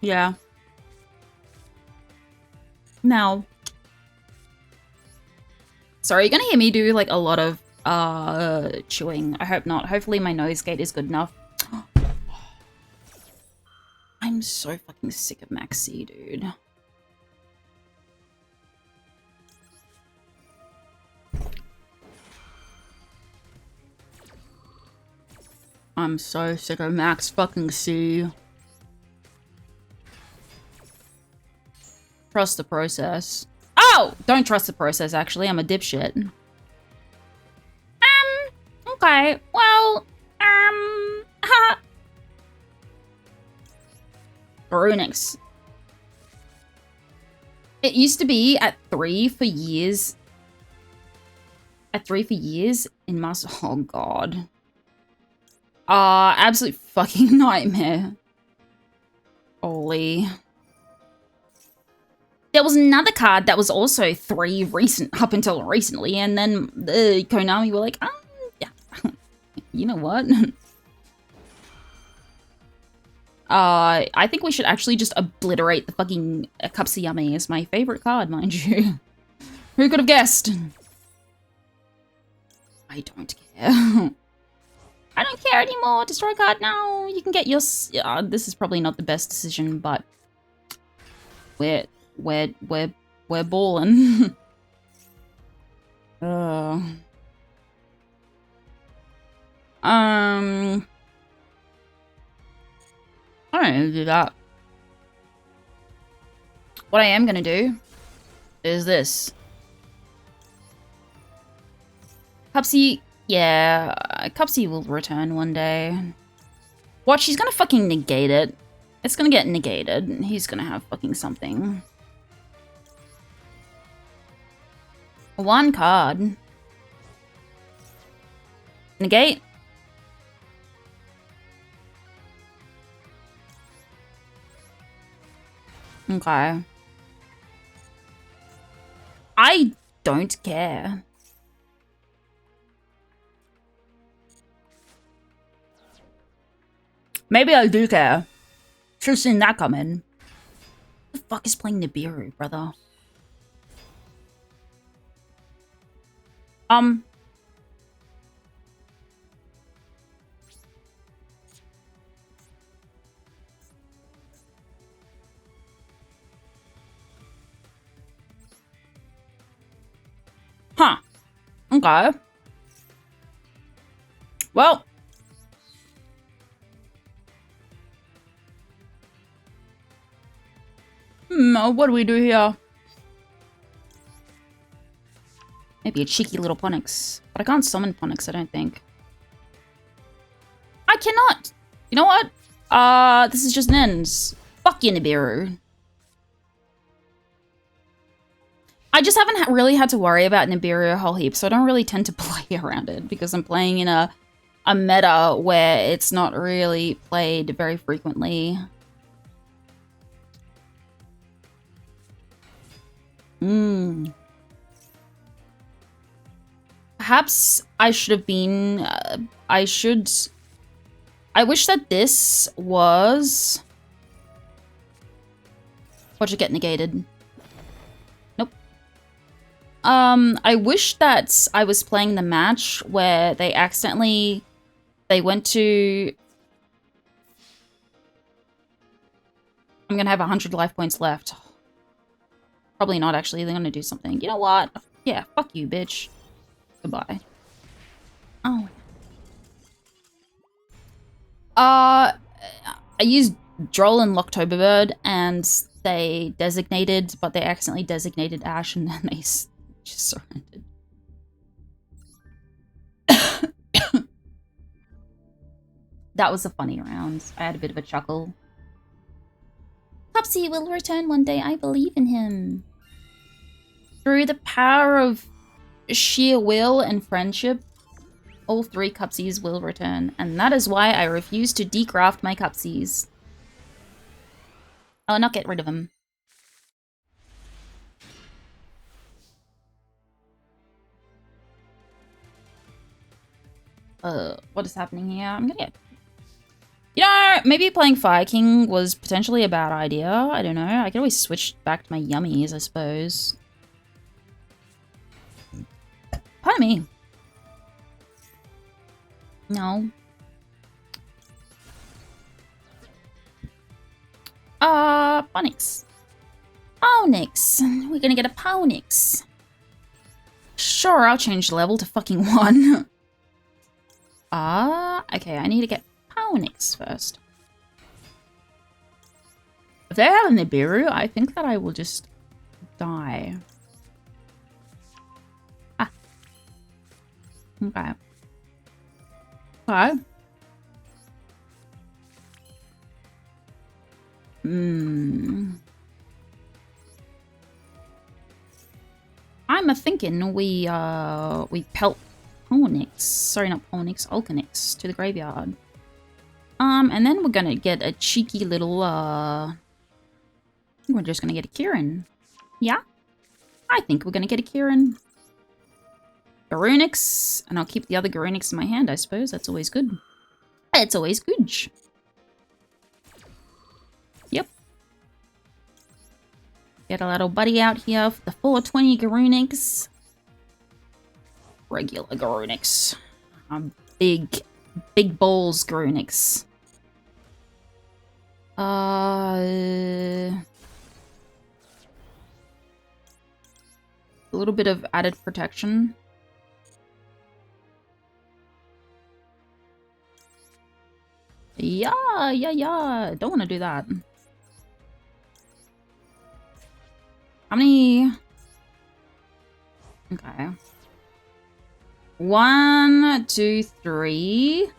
Yeah. No. Sorry, you're gonna hear me do, like, a lot of, chewing. I hope not. Hopefully my nose gate is good enough. I'm so fucking sick of Maxi, dude. I'm so sick of Max fucking C. Trust the process. Oh! Don't trust the process, actually. I'm a dipshit. Okay. Well, Runix. It used to be at 3 for years. At 3 for years in Master. Oh, God. Absolute fucking nightmare. Holy. There was another card that was also 3 up until recently, and then Konami were like, yeah, you know what? I think we should actually just obliterate the fucking Kapsuyami. It's my favorite card, mind you. Who could have guessed? I don't care. I don't care anymore. Destroy card now. You can get your... this is probably not the best decision, but... We're ballin'. I don't know how to do that. What I am gonna do is this. Cupsy, yeah, Cupsy will return one day. Watch, he's gonna fucking negate it. It's gonna get negated, and he's gonna have fucking something. 1 card. Negate. Okay. I don't care. Maybe I do care. Should've seen that coming. Who the fuck is playing Nibiru, brother? Huh. Okay. Well. What do we do here? Maybe a cheeky little Ponix. But I can't summon Ponix, I don't think. I cannot! You know what? This is just Nins. Fuck you, Nibiru. I just haven't really had to worry about Nibiru a whole heap, so I don't really tend to play around it, because I'm playing in a meta where it's not really played very frequently. Perhaps I should have been... I wish that this was... Watch it get negated. Nope. I wish that I was playing the match where they accidentally... They went to... I'm gonna have 100 life points left. Probably not, actually. They're gonna do something. You know what? Yeah, fuck you, bitch. Goodbye. Oh. I used Droll and Locktoberbird, and they designated, but they accidentally designated Ash, and then they just surrendered. That was a funny round. I had a bit of a chuckle. Pupsy will return one day. I believe in him. Through the power of sheer will and friendship, all 3 Cupsies will return. And that is why I refuse to decraft my Cupsies. I'll not get rid of them. What is happening here? I'm gonna get... You know, maybe playing Fire King was potentially a bad idea. I don't know. I could always switch back to my yummies, I suppose. Pardon me. No. Ponix. Ponix. We're gonna get a Ponix. Sure, I'll change the level to fucking 1. Okay, I need to get Ponix first. If they have a Nibiru, I think that I will just die. Ah. Okay. Okay. I'm a-thinking we pelt Ponix. Sorry, not Ponix, Ulcanix to the graveyard. And then we're gonna get a cheeky little, we're just gonna get a Kieran. Yeah? I think we're gonna get a Kieran. Garunix, and I'll keep the other Garunix in my hand, I suppose. That's always good. It's always good. Yep. Get a little buddy out here for the 420 Garunix. Regular Garunix. Big balls Garunix. A little bit of added protection. Yeah. Don't want to do that. How many? Okay. 1, 2, 3,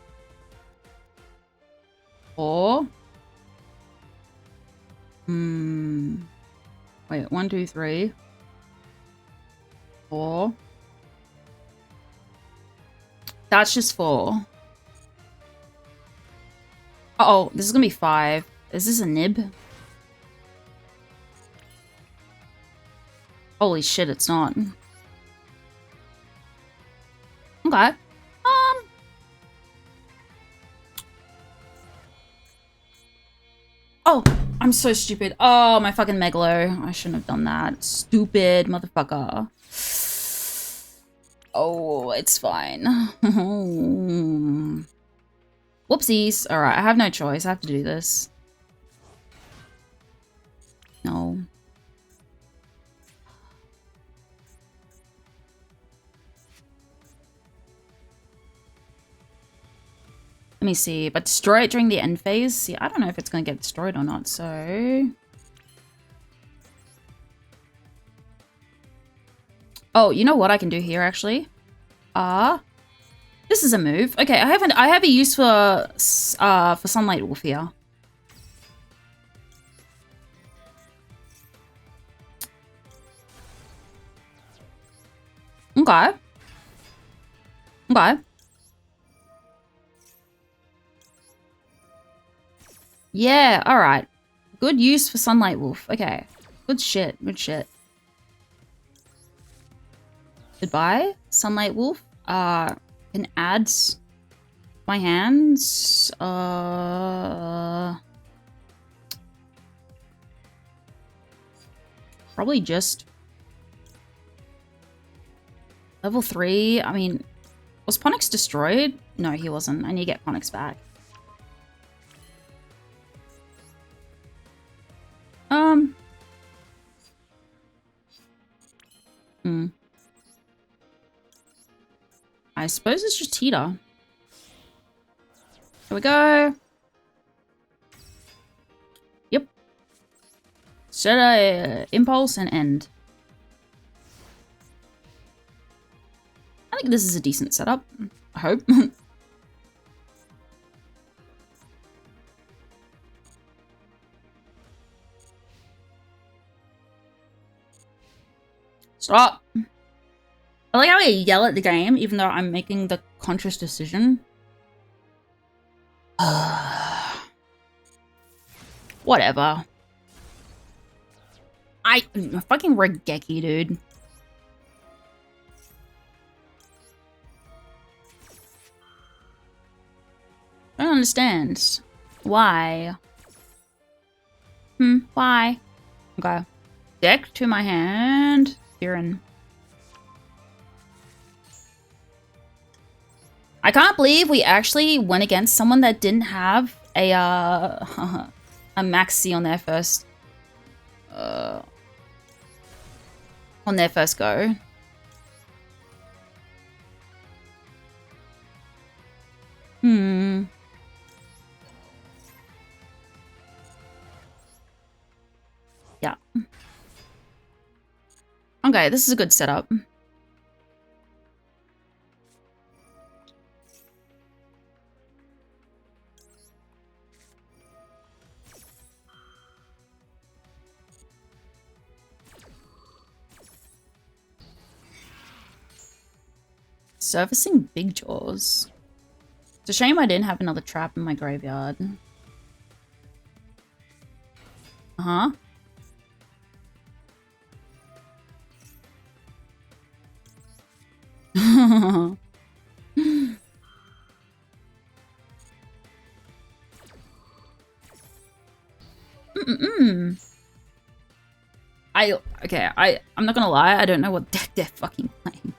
4. Wait, 1, 2, 3, 4. That's just 4. Uh-oh, this is gonna be 5. Is this a nib? Holy shit, it's not. Okay. Oh, I'm so stupid. Oh, my fucking Megalo. I shouldn't have done that. Stupid motherfucker. Oh, it's fine. Whoopsies. Alright, I have no choice. I have to do this. No. Let me see, but destroy it during the end phase? See, I don't know if it's going to get destroyed or not, so... Oh, you know what I can do here, actually? This is a move. Okay, I have a use for Sunlight Wolf here. Okay. Okay. Yeah, alright. Good use for Sunlight Wolf. Okay. Good shit. Good shit. Goodbye, Sunlight Wolf. Can add my hands. probably just level 3. I mean, was Ponix destroyed? No, he wasn't. I need to get Ponix back. I suppose it's just Tita. Here we go. Yep. Set a impulse and end. I think this is a decent setup. I hope. Stop. I like how I yell at the game, even though I'm making the conscious decision. Whatever. Fucking Regeki, dude. I don't understand. Why? Why? Okay. Deck to my hand. Siren. I can't believe we actually went against someone that didn't have a maxi on their first go. Yeah. Okay, this is a good setup. Servicing Big Jaws. It's a shame I didn't have another trap in my graveyard. Uh-huh. I'm not gonna lie, I don't know what deck they're fucking playing.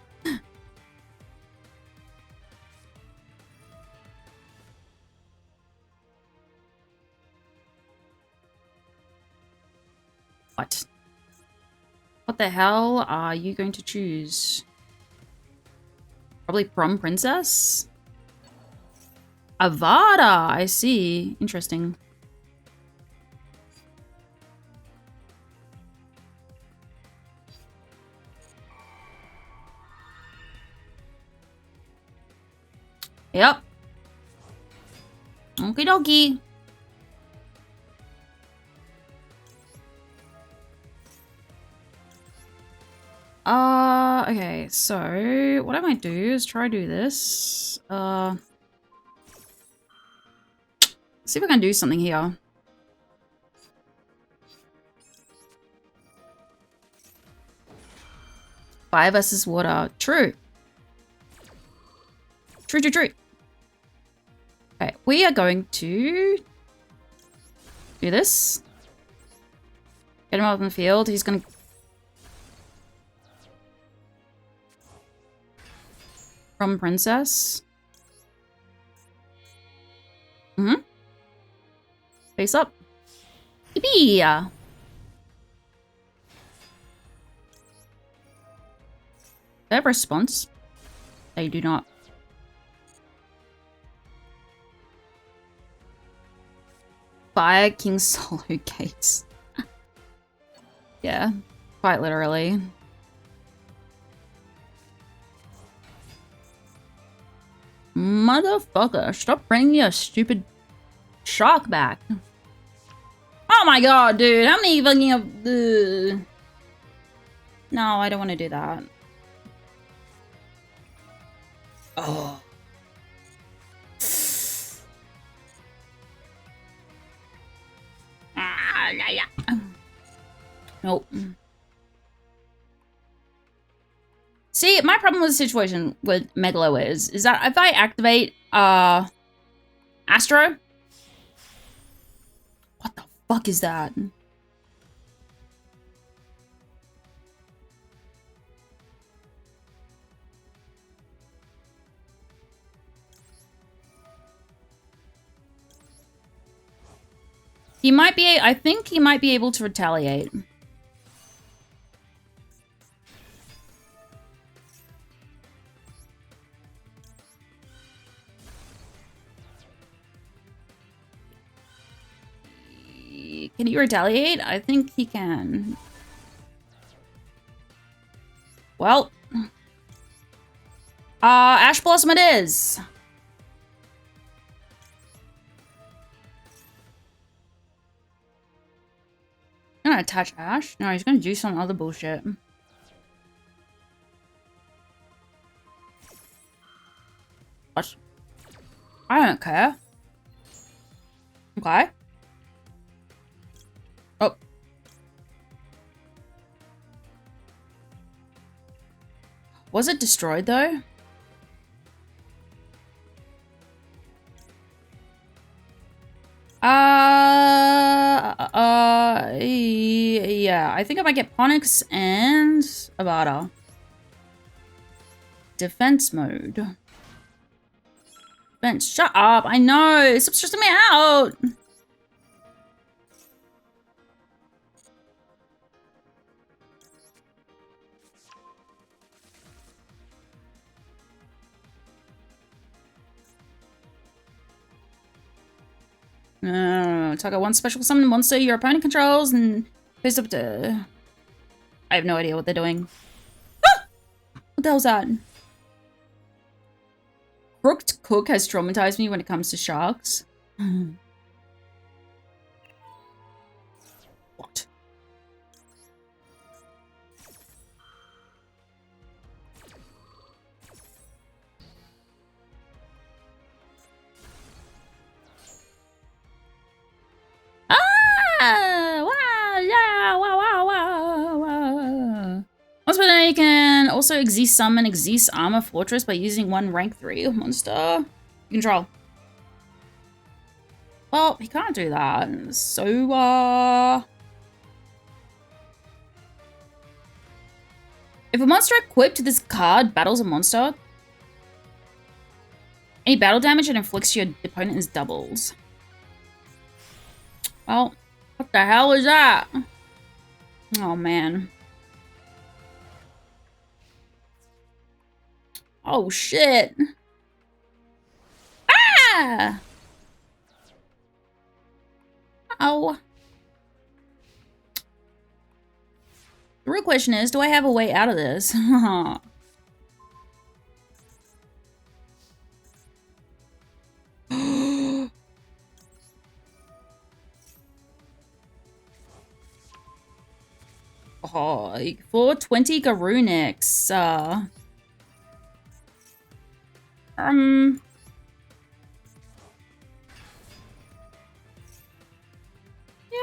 What? What the hell are you going to choose? Probably Prom Princess? Avada, I see. Interesting. Yep. Okie dokie. Okay, so what I might do is try do this. See if I can do something here. Fire versus water. True. True, true, true. Okay, we are going to do this. Get him up in the field. He's gonna... From Princess. Face up. Yippee! They have response. They do not. Fire King solo case. Yeah, quite literally. Motherfucker, stop bringing your stupid shark back. Oh my god, dude, how many fucking... No, I don't want to do that. Oh. Nope. See, my problem with the situation with Megalo is that if I activate Astro, what the fuck is that? He might be, I think he might be able to retaliate. Can he retaliate? I think he can. Well. Ash Blossom it is. He's gonna attach Ash? No, he's gonna do some other bullshit. What? I don't care. Okay. Oh. Was it destroyed though? Yeah, I think I might get Ponix and Avada. Defense mode. Defense, shut up, I know, stop stressing me out. Target one special summon monster your opponent controls and face up to... I have no idea what they're doing. Ah! What the hell's that? Crooked Cook has traumatized me when it comes to sharks. What? Once per day, you can also Xyz summon Xyz Armor Fortress by using one rank 3 monster you control. Well, he can't do that. So, if a monster equipped to this card battles a monster, any battle damage it inflicts to your opponent is doubled. Well, what the hell is that? Oh, man. Oh, shit. Ah! Oh. The real question is, do I have a way out of this? Oh, 420 Garunix. Yeah,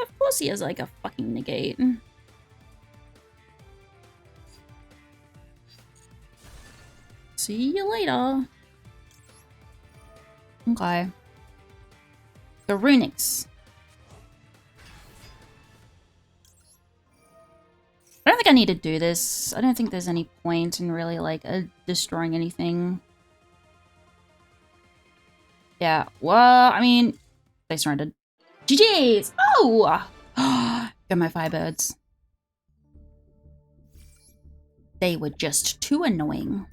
of course he has like a fucking negate. See you later. Okay. Garunix. I don't think I need to do this. I don't think there's any point in really, like, destroying anything. Yeah, well, I mean, they surrendered. GG's! Oh! Got my Firebirds. They were just too annoying.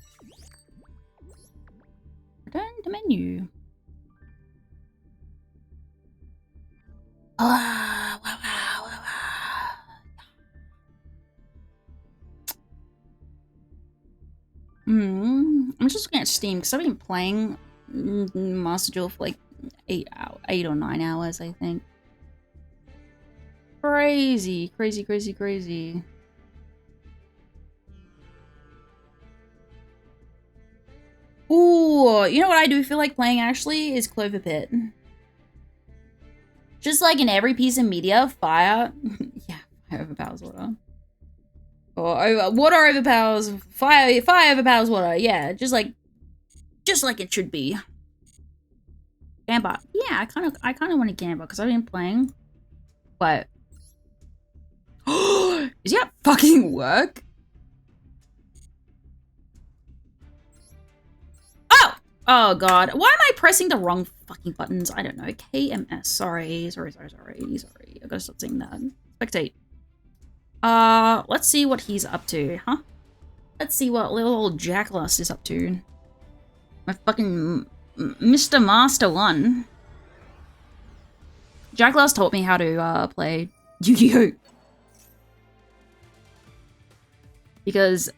Return to menu. Wow, wow, wow, wow. I'm just looking at Steam because I've been playing Master Duel for like 8 or 9 hours, I think. Crazy, crazy, crazy, crazy. Ooh, you know what I do feel like playing actually is Clover Pit. Just like in every piece of media, fire. Yeah, fire overpowers water. Or water overpowers fire. Fire overpowers water. Yeah, just like it should be. Gamba. Yeah, I kind of want to Gamba because I've been playing. But does that fucking work? Oh, Oh god. Why am I pressing the wrong fucking buttons? I don't know. KMS. Sorry. I gotta stop saying that. Spectate. Let's see what he's up to, huh? Let's see what little old Jacklust is up to. My fucking Mr. Master 1. Jacklust taught me how to play Yu-Gi-Oh! Because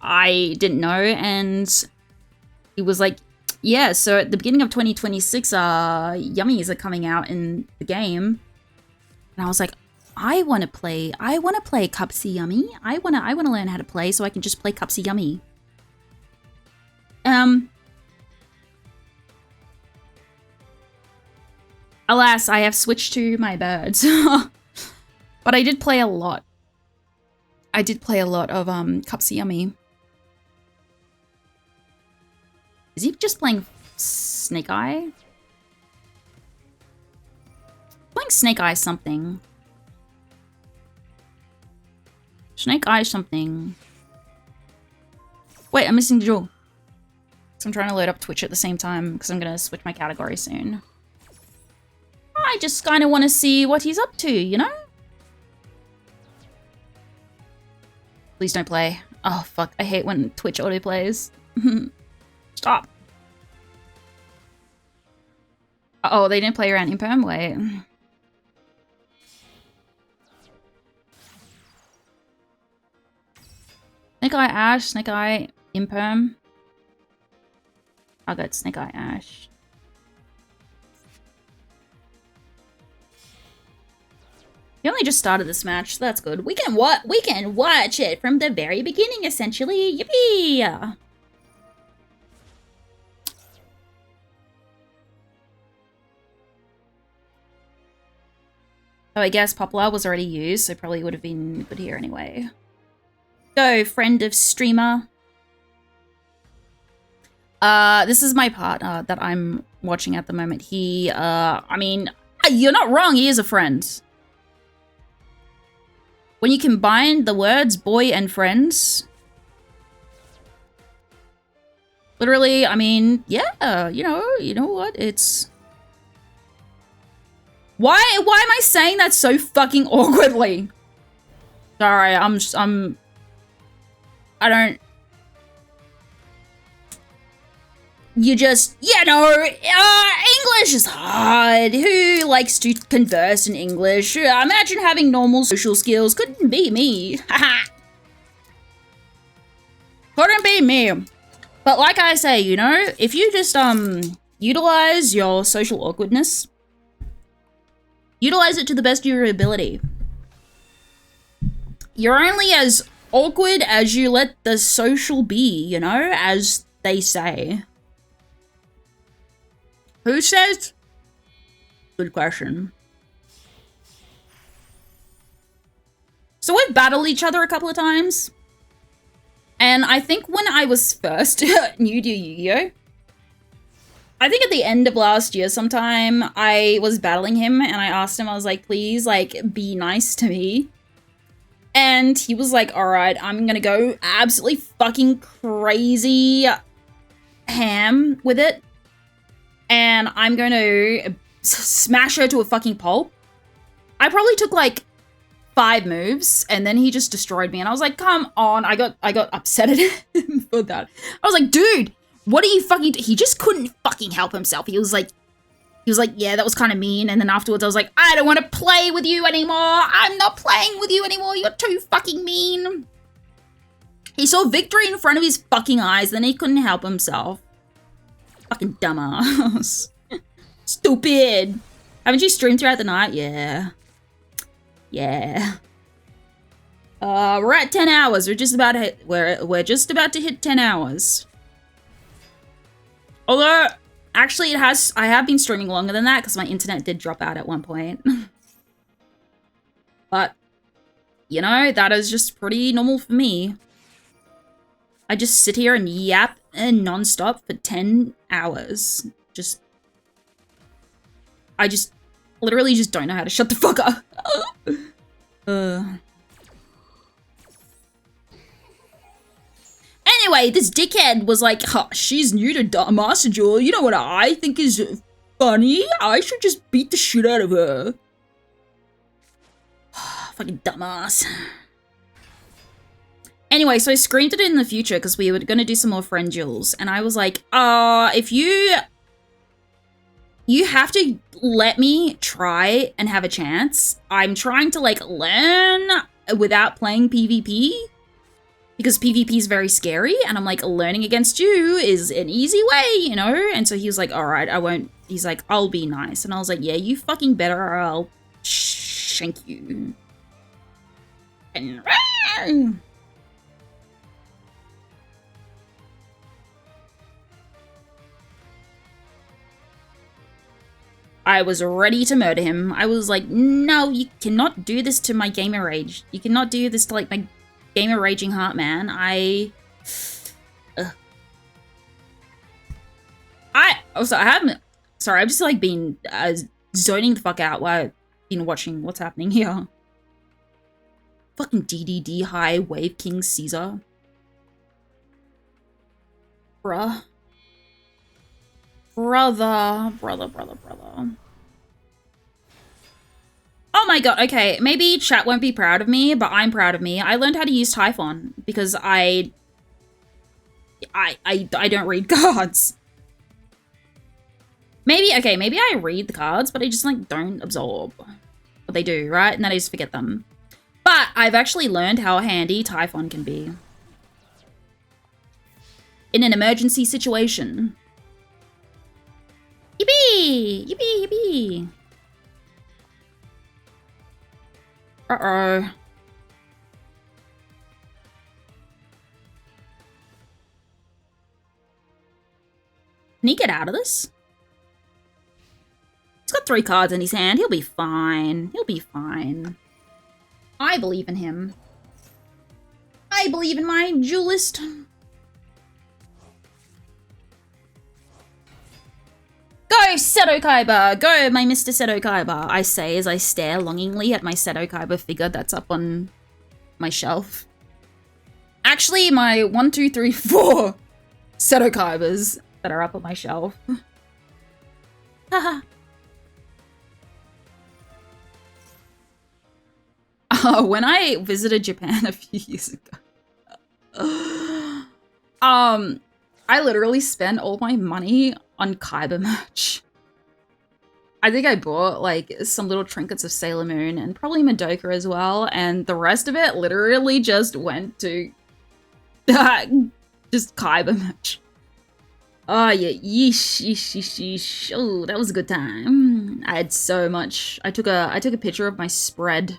I didn't know, and he was like, yeah, so at the beginning of 2026, Yummies are coming out in the game. And I was like, I want to play Cupsy Yummy. I want to learn how to play so I can just play Cupsy Yummy. Alas, I have switched to my birds. But I did play a lot. I did play a lot of Cupsy Yummy. Is he just playing Snake Eye? Playing Snake Eye something. Snake Eye something. Wait, I'm missing the jewel. So I'm trying to load up Twitch at the same time because I'm going to switch my category soon. I just kind of want to see what he's up to, you know? Please don't play. Oh, fuck. I hate when Twitch autoplays. Stop. Oh, they didn't play around Imperm? Wait. Snake Eye Ash, Snake Eye Imperm. I got Snake Eye Ash. You only just started this match, so that's good. We can watch it from the very beginning, essentially. Yippee! So I guess Poplar was already used, so probably would have been good here anyway. Go, friend of streamer. This is my part that I'm watching at the moment. He, I mean, you're not wrong, he is a friend. When you combine the words boy and friends, literally, I mean, yeah, you know what? It's... Why am I saying that so fucking awkwardly? Sorry, I don't... You just, you know, English is hard. Who likes to converse in English? Imagine having normal social skills. Couldn't be me. Haha. Couldn't be me. But like I say, you know, if you just, utilize your social awkwardness, utilize it to the best of your ability. You're only as awkward as you let the social be, you know, as they say. Who says? Good question. So we've battled each other a couple of times. And I think when I was first new to Yu-Gi-Oh! I think at the end of last year sometime, I was battling him and I asked him, I was like, please, like, be nice to me. And he was like, alright, I'm gonna go absolutely fucking crazy ham with it. And I'm going to smash her to a fucking pulp. I probably took like 5 moves and then he just destroyed me. And I was like, come on. I got upset at him for that. I was like, dude, what are you fucking He just couldn't fucking help himself. He was like, yeah, that was kind of mean. And then afterwards I was like, I don't want to play with you anymore. I'm not playing with you anymore. You're too fucking mean. He saw victory in front of his fucking eyes. Then he couldn't help himself. Fucking dumbass. Stupid. Haven't you streamed throughout the night? Yeah. Yeah. We're at 10 hours. We're just about to hit 10 hours. Although, actually, I have been streaming longer than that because my internet did drop out at one point. But, you know, that is just pretty normal for me. I just sit here and yap and non-stop for 10 hours. I just literally just don't know how to shut the fuck up. Anyway, this dickhead was like, huh, she's new to Master Duel. You know what I think is funny? I should just beat the shit out of her. Fucking dumbass. Anyway, so I screamed it in the future because we were going to do some more friend duels. And I was like, if you have to let me try and have a chance. I'm trying to like learn without playing PvP because PvP is very scary. And I'm like, learning against you is an easy way, you know? And so he was like, all right, I won't. He's like, I'll be nice. And I was like, yeah, you fucking better or I'll shank you. And I was ready to murder him. I was like, no, you cannot do this to my gamer rage. You cannot do this to like my gamer raging heart, man. I've just like been zoning the fuck out while I've been watching what's happening here. Fucking DDD high wave King Caesar. Bruh. Brother. Oh my god, okay, maybe chat won't be proud of me, but I'm proud of me. I learned how to use Typhon because I don't read cards. Maybe I read the cards, but I just like don't absorb what they do, right? And then I just forget them. But I've actually learned how handy Typhon can be. In an emergency situation. Yippee! Yippee! Yippee! Uh-oh. Can he get out of this? He's got 3 cards in his hand. He'll be fine. He'll be fine. I believe in him. I believe in my duelist. Go, Seto Kaiba! Go, my Mr. Seto Kaiba! I say as I stare longingly at my Seto Kaiba figure that's up on my shelf. Actually, my 1, 2, 3, 4 Seto Kaibas that are up on my shelf. Haha. When I visited Japan a few years ago, I literally spent all my money on Kaiba merch. I think I bought like some little trinkets of Sailor Moon and probably Madoka as well, and the rest of it literally just went to just Kaiba merch. Oh yeah, yeesh. Oh, that was a good time. I had so much. I took a picture of my spread.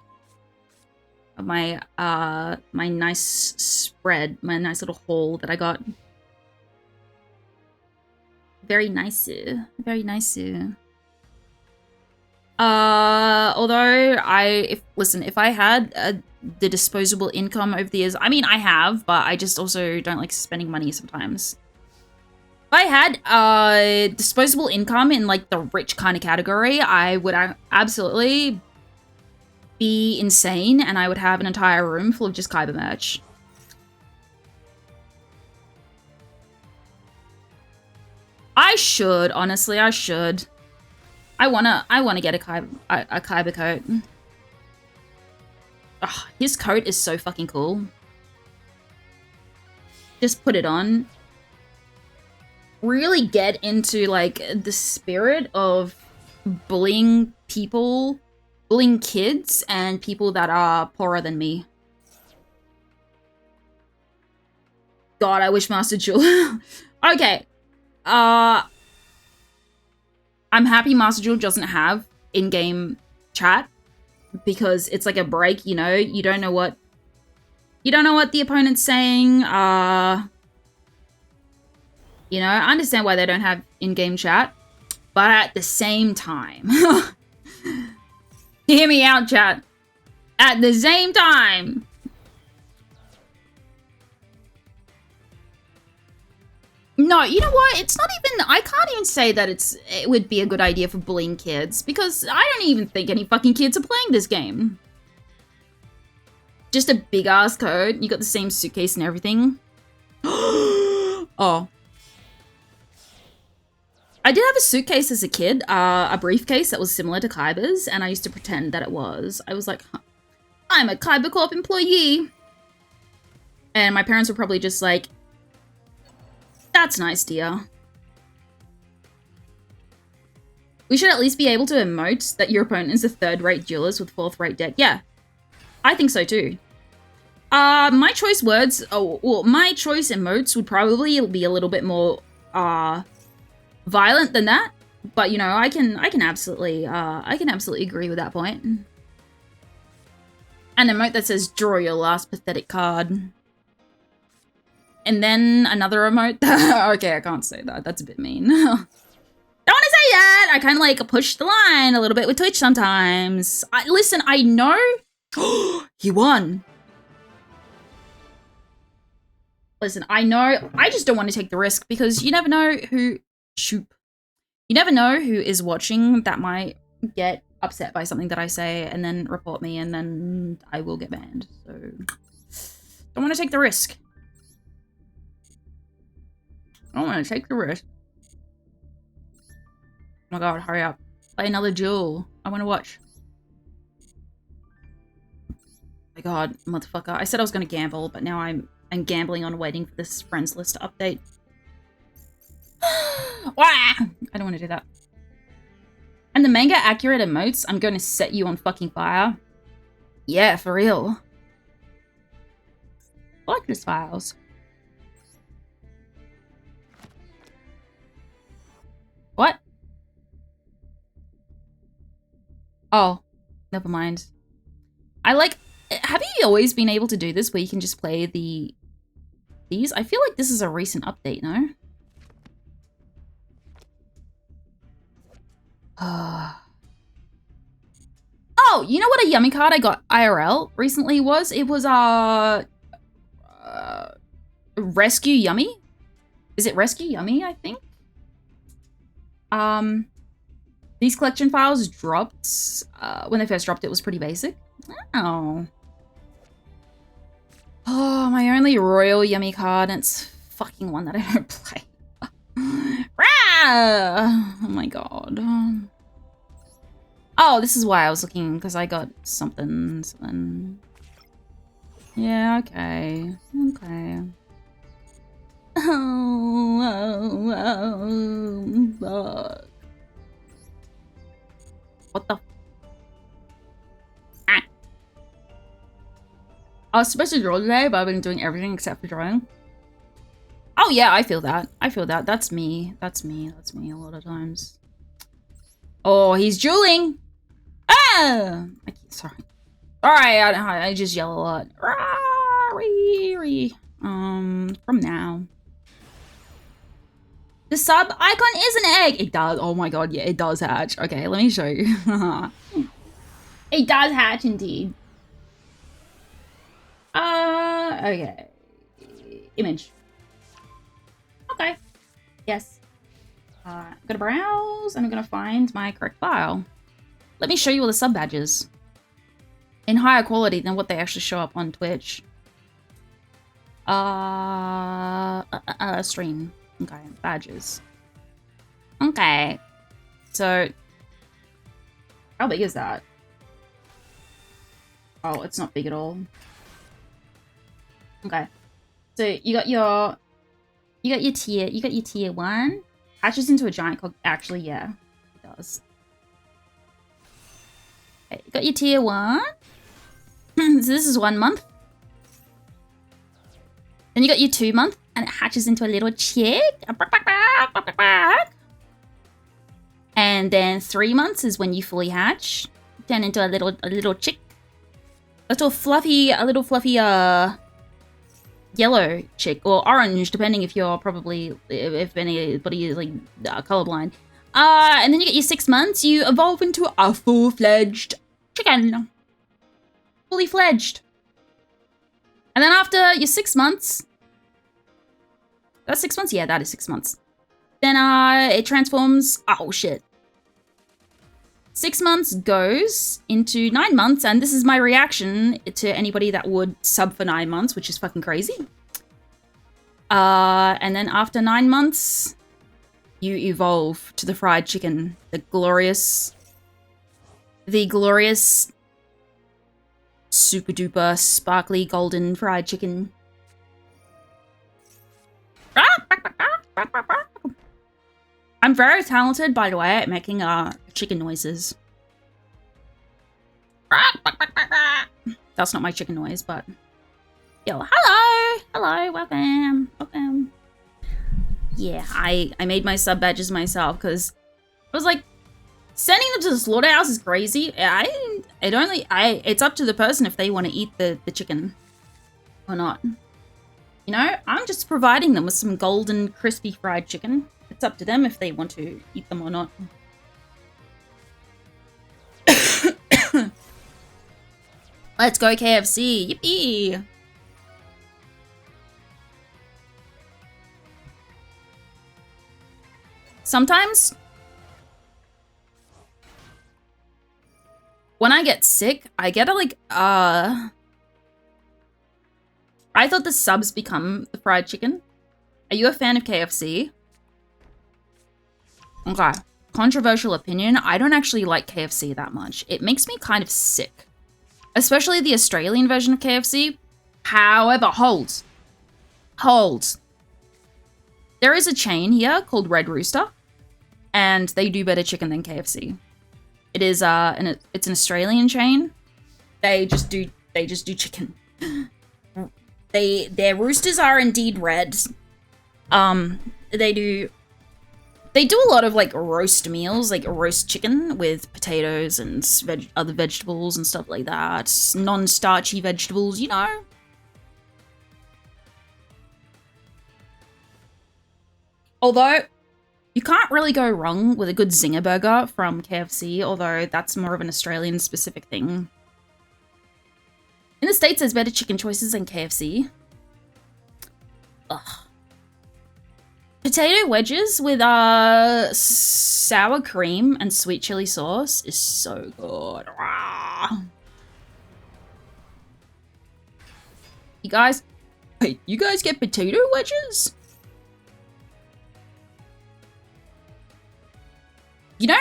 Of my my nice spread, my nice little haul that I got. Very nice, very nice. Although if I had the disposable income over the years, I mean I have, but I just also don't like spending money sometimes. If I had disposable income in like the rich kind of category, I would absolutely be insane, and I would have an entire room full of just Kaiba merch. I should, honestly, I should. I wanna get a Kaiba coat. Ugh, his coat is so fucking cool. Just put it on. Really get into like the spirit of bullying people, bullying kids and people that are poorer than me. God, I wish Master Duel. Okay. I'm happy Master Duel doesn't have in-game chat because it's like a break, you know? You don't know what the opponent's saying. You know, I understand why they don't have in-game chat, but at the same time, hear me out, chat. At the same time, no, you know what? It's not even, I can't even say that it would be a good idea for bullying kids because I don't even think any fucking kids are playing this game. Just a big ass code. You got the same suitcase and everything. Oh. I did have a suitcase as a kid, a briefcase that was similar to Kyber's, and I used to pretend that it was. I was like, huh, I'm a Kyber Corp employee. And my parents were probably just like, that's nice, dear. We should at least be able to emote that your opponent is a third-rate duelist with fourth-rate deck. Yeah, I think so too. My choice words, my choice emotes would probably be a little bit more, violent than that. But, you know, I can absolutely agree with that point. An emote that says, draw your last pathetic card. And then another emote that, okay, I can't say that. That's a bit mean. Don't want to say that. I kind of like push the line a little bit with Twitch sometimes. Listen, I know. He won. Listen, I know. I just don't want to take the risk because you never know who. Shoot. You never know who is watching that might get upset by something that I say and then report me and then I will get banned. So don't want to take the risk. I don't want to take the risk. Oh my god, hurry up. Play another duel. I want to watch. Oh my god, motherfucker. I said I was going to gamble, but now I'm gambling on waiting for this friends list to update. Wah! I don't want to do that. And the manga accurate emotes, I'm going to set you on fucking fire. Yeah, for real. Likeness files. What? Oh, never mind. I like... Have you always been able to do this where you can just play these? I feel like this is a recent update, no? Oh, you know what a yummy card I got IRL recently was? It was Rescue Yummy? Is it Rescue Yummy, I think? These collection files dropped, when they first dropped it was pretty basic. Oh. Oh, my only royal yummy card, and it's fucking one that I don't play. Rah! Oh my god. Oh, this is why I was looking, because I got something. Yeah, okay. Okay. Oh, fuck. What the? Ah. I was supposed to draw today, but I've been doing everything except for drawing. Oh yeah, I feel that. I feel that. That's me. That's me. That's me a lot of times. Oh, he's dueling. Ah! Sorry. Sorry, I just yell a lot. From now. The sub icon is an egg. It does. Oh my god, yeah, it does hatch. Okay, let me show you. It does hatch indeed. Okay. Image. Okay. Yes. I'm gonna browse and I'm gonna find my correct file. Let me show you all the sub badges. In higher quality than what they actually show up on Twitch. Stream. Okay, badges. Okay. So, how big is that? Oh, it's not big at all. Okay. So you got your tier 1. Hatches into a giant cog. Actually, yeah, it does. Okay, you got your tier 1. So this is 1 month. Then you got your 2 month, and it hatches into a little chick. And then 3 months is when you fully hatch, turn into a little chick, a little fluffy yellow chick or orange, depending if you're probably if anybody is like colorblind. And then you get your 6 months. You evolve into a full-fledged chicken, fully fledged. And then after your 6 months, that's 6 months? Yeah, that is 6 months. Then it transforms, oh shit. 6 months goes into 9 months, and this is my reaction to anybody that would sub for 9 months, which is fucking crazy. And then after 9 months, you evolve to the fried chicken. The glorious super duper sparkly golden fried chicken. I'm very talented, by the way, at making chicken noises. That's not my chicken noise, but yo, hello, welcome. Yeah, I made my sub badges myself because I was like, sending them to the slaughterhouse is crazy. It's up to the person if they want to eat the chicken or not. You know, I'm just providing them with some golden, crispy fried chicken. It's up to them if they want to eat them or not. Let's go KFC. Yippee! Sometimes when I get sick, I get I thought the subs become the fried chicken. Are you a fan of KFC? Okay. Controversial opinion. I don't actually like KFC that much. It makes me kind of sick. Especially the Australian version of KFC. However, hold. There is a chain here called Red Rooster. And they do better chicken than KFC. It is it's an Australian chain. They just do chicken. Their roosters are indeed red. They do a lot of like roast meals, like roast chicken with potatoes and other vegetables and stuff like that. Non-starchy vegetables, you know. Although, you can't really go wrong with a good zinger burger from KFC, although that's more of an Australian specific thing. In the States, there's better chicken choices than KFC. Ugh. Potato wedges with sour cream and sweet chili sauce is so good. Ah. You guys get potato wedges? You know,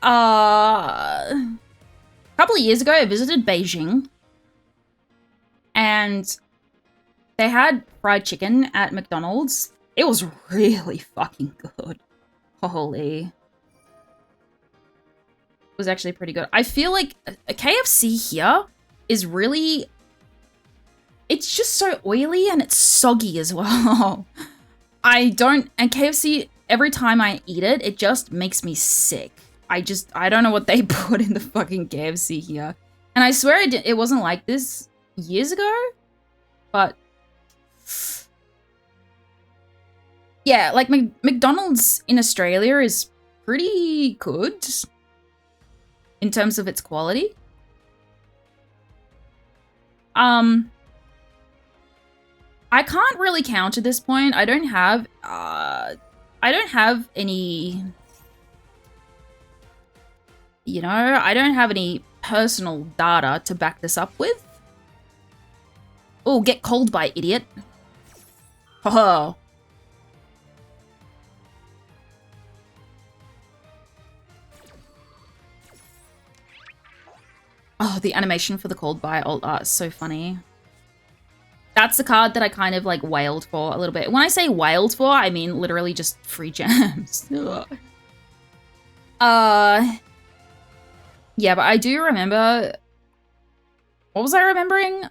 a couple of years ago, I visited Beijing. And they had fried chicken at McDonald's. It was really fucking good. Holy. It was actually pretty good. I feel like a KFC here is really... It's just so oily and it's soggy as well. And KFC, every time I eat it, it just makes me sick. I don't know what they put in the fucking KFC here. And I swear it wasn't like this years ago, but yeah, like McDonald's in Australia is pretty good in terms of its quality. I can't really count at this point. I don't have any, you know, I don't have any personal data to back this up with. Oh, get cold by idiot. Oh. Oh, the animation for the cold by alt art is so funny. That's the card that I kind of like wailed for a little bit. When I say wailed for, I mean literally just free gems. Yeah, but I do remember... What was I remembering?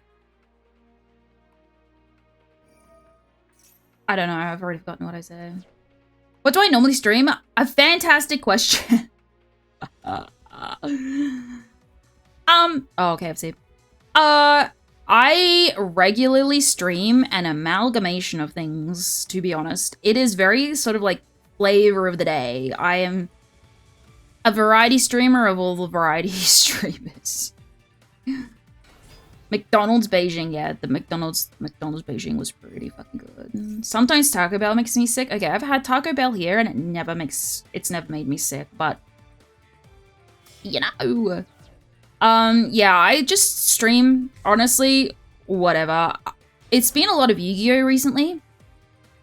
I don't know, I've already forgotten what I said. What do I normally stream? A fantastic question. Oh, KFC. I regularly stream an amalgamation of things, to be honest. It is very sort of like flavor of the day. I am a variety streamer of all the variety streamers. McDonald's Beijing, yeah, the McDonald's Beijing was pretty fucking good. Sometimes Taco Bell makes me sick. Okay, I've had Taco Bell here and it's never made me sick, but you know. Yeah, I just stream, honestly, whatever. It's been a lot of Yu-Gi-Oh recently.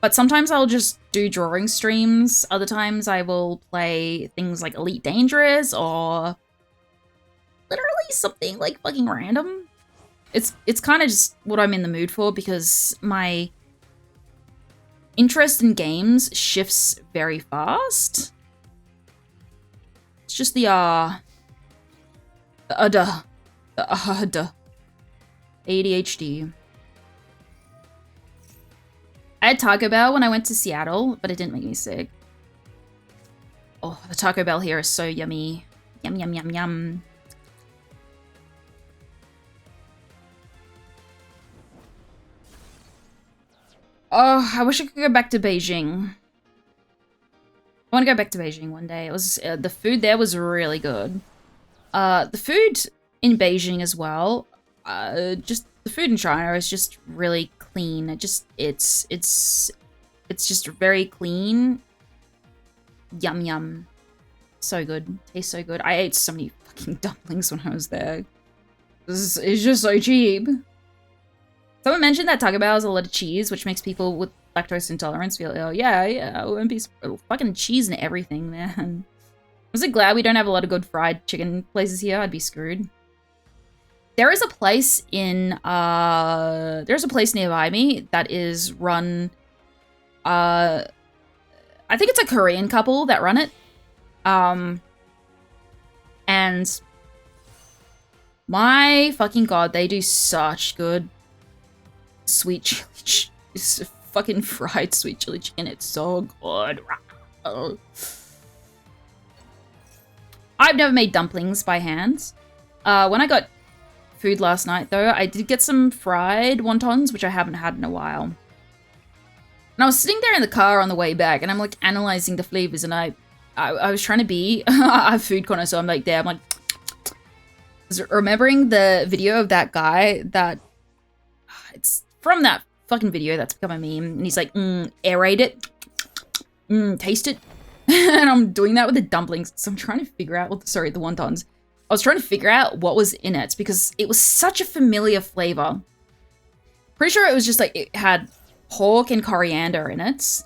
But sometimes I'll just do drawing streams. Other times I will play things like Elite Dangerous or literally something like fucking random. It's kind of just what I'm in the mood for because my interest in games shifts very fast. It's just the ADHD. I had Taco Bell when I went to Seattle, but it didn't make me sick. Oh, the Taco Bell here is so yummy. Yum, yum, yum, yum. Oh, I wish I could go back to Beijing. I want to go back to Beijing one day. It was the food there was really good. The food in Beijing as well. Just the food in China is just really clean. It's just very clean. Yum yum. So good. Tastes so good. I ate so many fucking dumplings when I was there. It's just so cheap. Someone mentioned that Taco Bell has a lot of cheese, which makes people with lactose intolerance feel, oh yeah, wouldn't be fucking cheese and everything, man. I'm so glad we don't have a lot of good fried chicken places here. I'd be screwed. There is a place in, there's a place nearby me that is run, I think it's a Korean couple that run it. And my fucking god, they do such good sweet chili, fucking fried sweet chili chicken. It's so good. I've never made dumplings by hand. When I got food last night, though, I did get some fried wontons, which I haven't had in a while. And I was sitting there in the car on the way back, and I'm like analyzing the flavors, and I was trying to be a food connoisseur. I'm like, there, I'm like, remembering the video of that guy that it's from that fucking video that's become a meme, and he's like, aerate it, taste it, and I'm doing that with the dumplings. So I'm trying to figure out, the wontons. I was trying to figure out what was in it because it was such a familiar flavor. Pretty sure it was just like it had pork and coriander in it,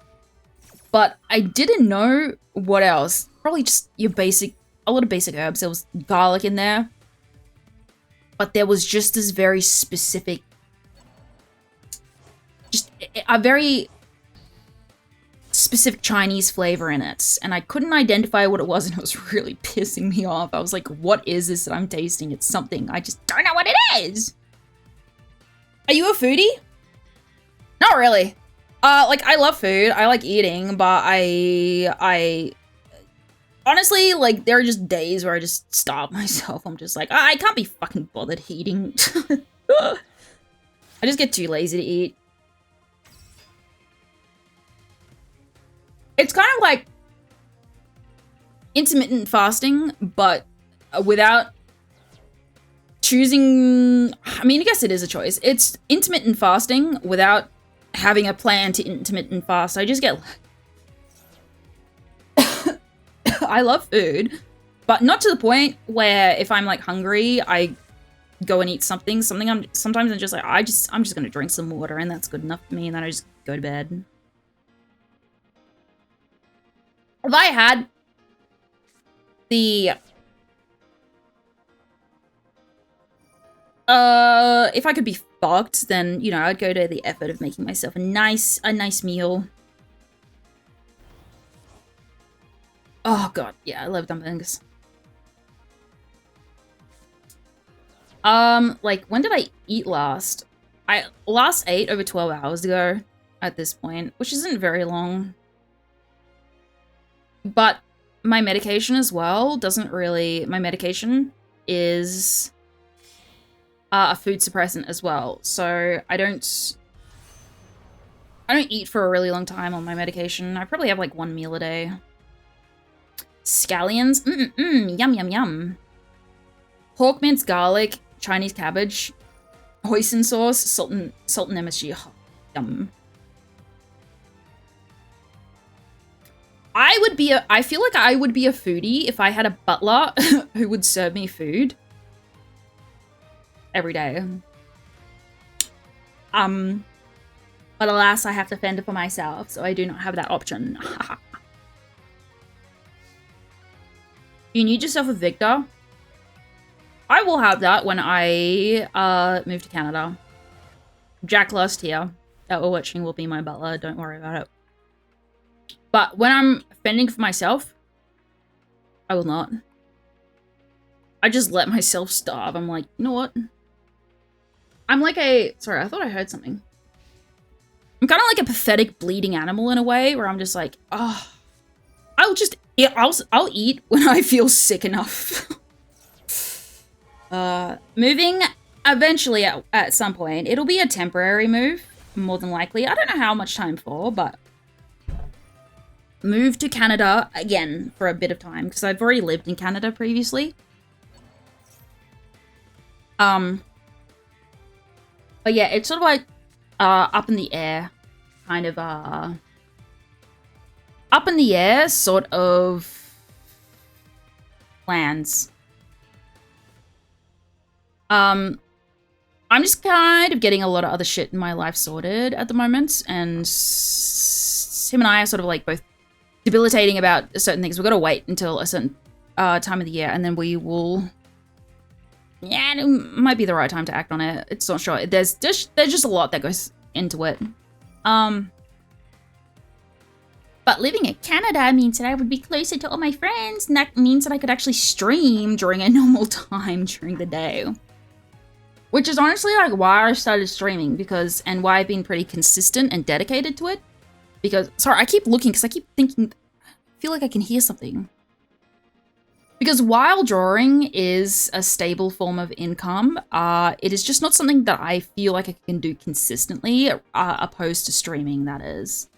but I didn't know what else. Probably just your basic, a lot of basic herbs. There was garlic in there, but there was just this very specific, just a very specific Chinese flavor in it, and I couldn't identify what it was, and it was really pissing me off. I was like, what is this that I'm tasting? It's something. I just don't know what it is. Are you a foodie? Not really. Like, I love food. I like eating, but I honestly, like, there are just days where I just starve myself. I'm just like, I can't be fucking bothered eating. I just get too lazy to eat. It's kind of like intermittent fasting, but without choosing... I mean, I guess it is a choice. It's intermittent fasting without having a plan to intermittent fast. I just get... I love food, but not to the point where if I'm like hungry, I go and eat something. Sometimes I'm just like, I'm just gonna drink some water and that's good enough for me, and then I just go to bed. If I had the... if I could be fucked, then, you know, I'd go to the effort of making myself a nice meal. Oh god, yeah, I love dumplings. Like, when did I eat last? I last ate over 12 hours ago at this point, which isn't very long. But my medication as well doesn't really... My medication is a food suppressant as well. So I don't eat for a really long time on my medication. I probably have like one meal a day. Scallions? Yum, yum, yum. Pork, minced garlic, Chinese cabbage, hoisin sauce, salt and MSG. Oh, yum. I feel like I would be a foodie if I had a butler who would serve me food every day. But alas, I have to fend for myself, so I do not have that option. You need yourself a Victor. I will have that when I move to Canada. Jack Lust here that we're watching will be my butler. Don't worry about it. But when I'm fending for myself, I will not. I just let myself starve. I'm like, you know what? I'm like a... Sorry, I thought I heard something. I'm kind of like a pathetic bleeding animal in a way, where I'm just like, oh, I'll just... Yeah, I'll eat when I feel sick enough. Moving eventually at some point. It'll be a temporary move, more than likely. I don't know how much time for, but... Move to Canada again for a bit of time, because I've already lived in Canada previously. But yeah, it's sort of like up in the air, kind of up in the air sort of plans. I'm just kind of getting a lot of other shit in my life sorted at the moment, and him and I are sort of like both debilitating about certain things. We've got to wait until a certain time of the year, and then we will... Yeah, it might be the right time to act on it. It's not sure. There's just a lot that goes into it. But living in Canada means that I would be closer to all my friends, and that means that I could actually stream during a normal time during the day. Which is honestly like why I started streaming, because, and why I've been pretty consistent and dedicated to it. Because, sorry, I keep looking because I keep thinking, I feel like I can hear something. Because while drawing is a stable form of income, it is just not something that I feel like I can do consistently, opposed to streaming, that is.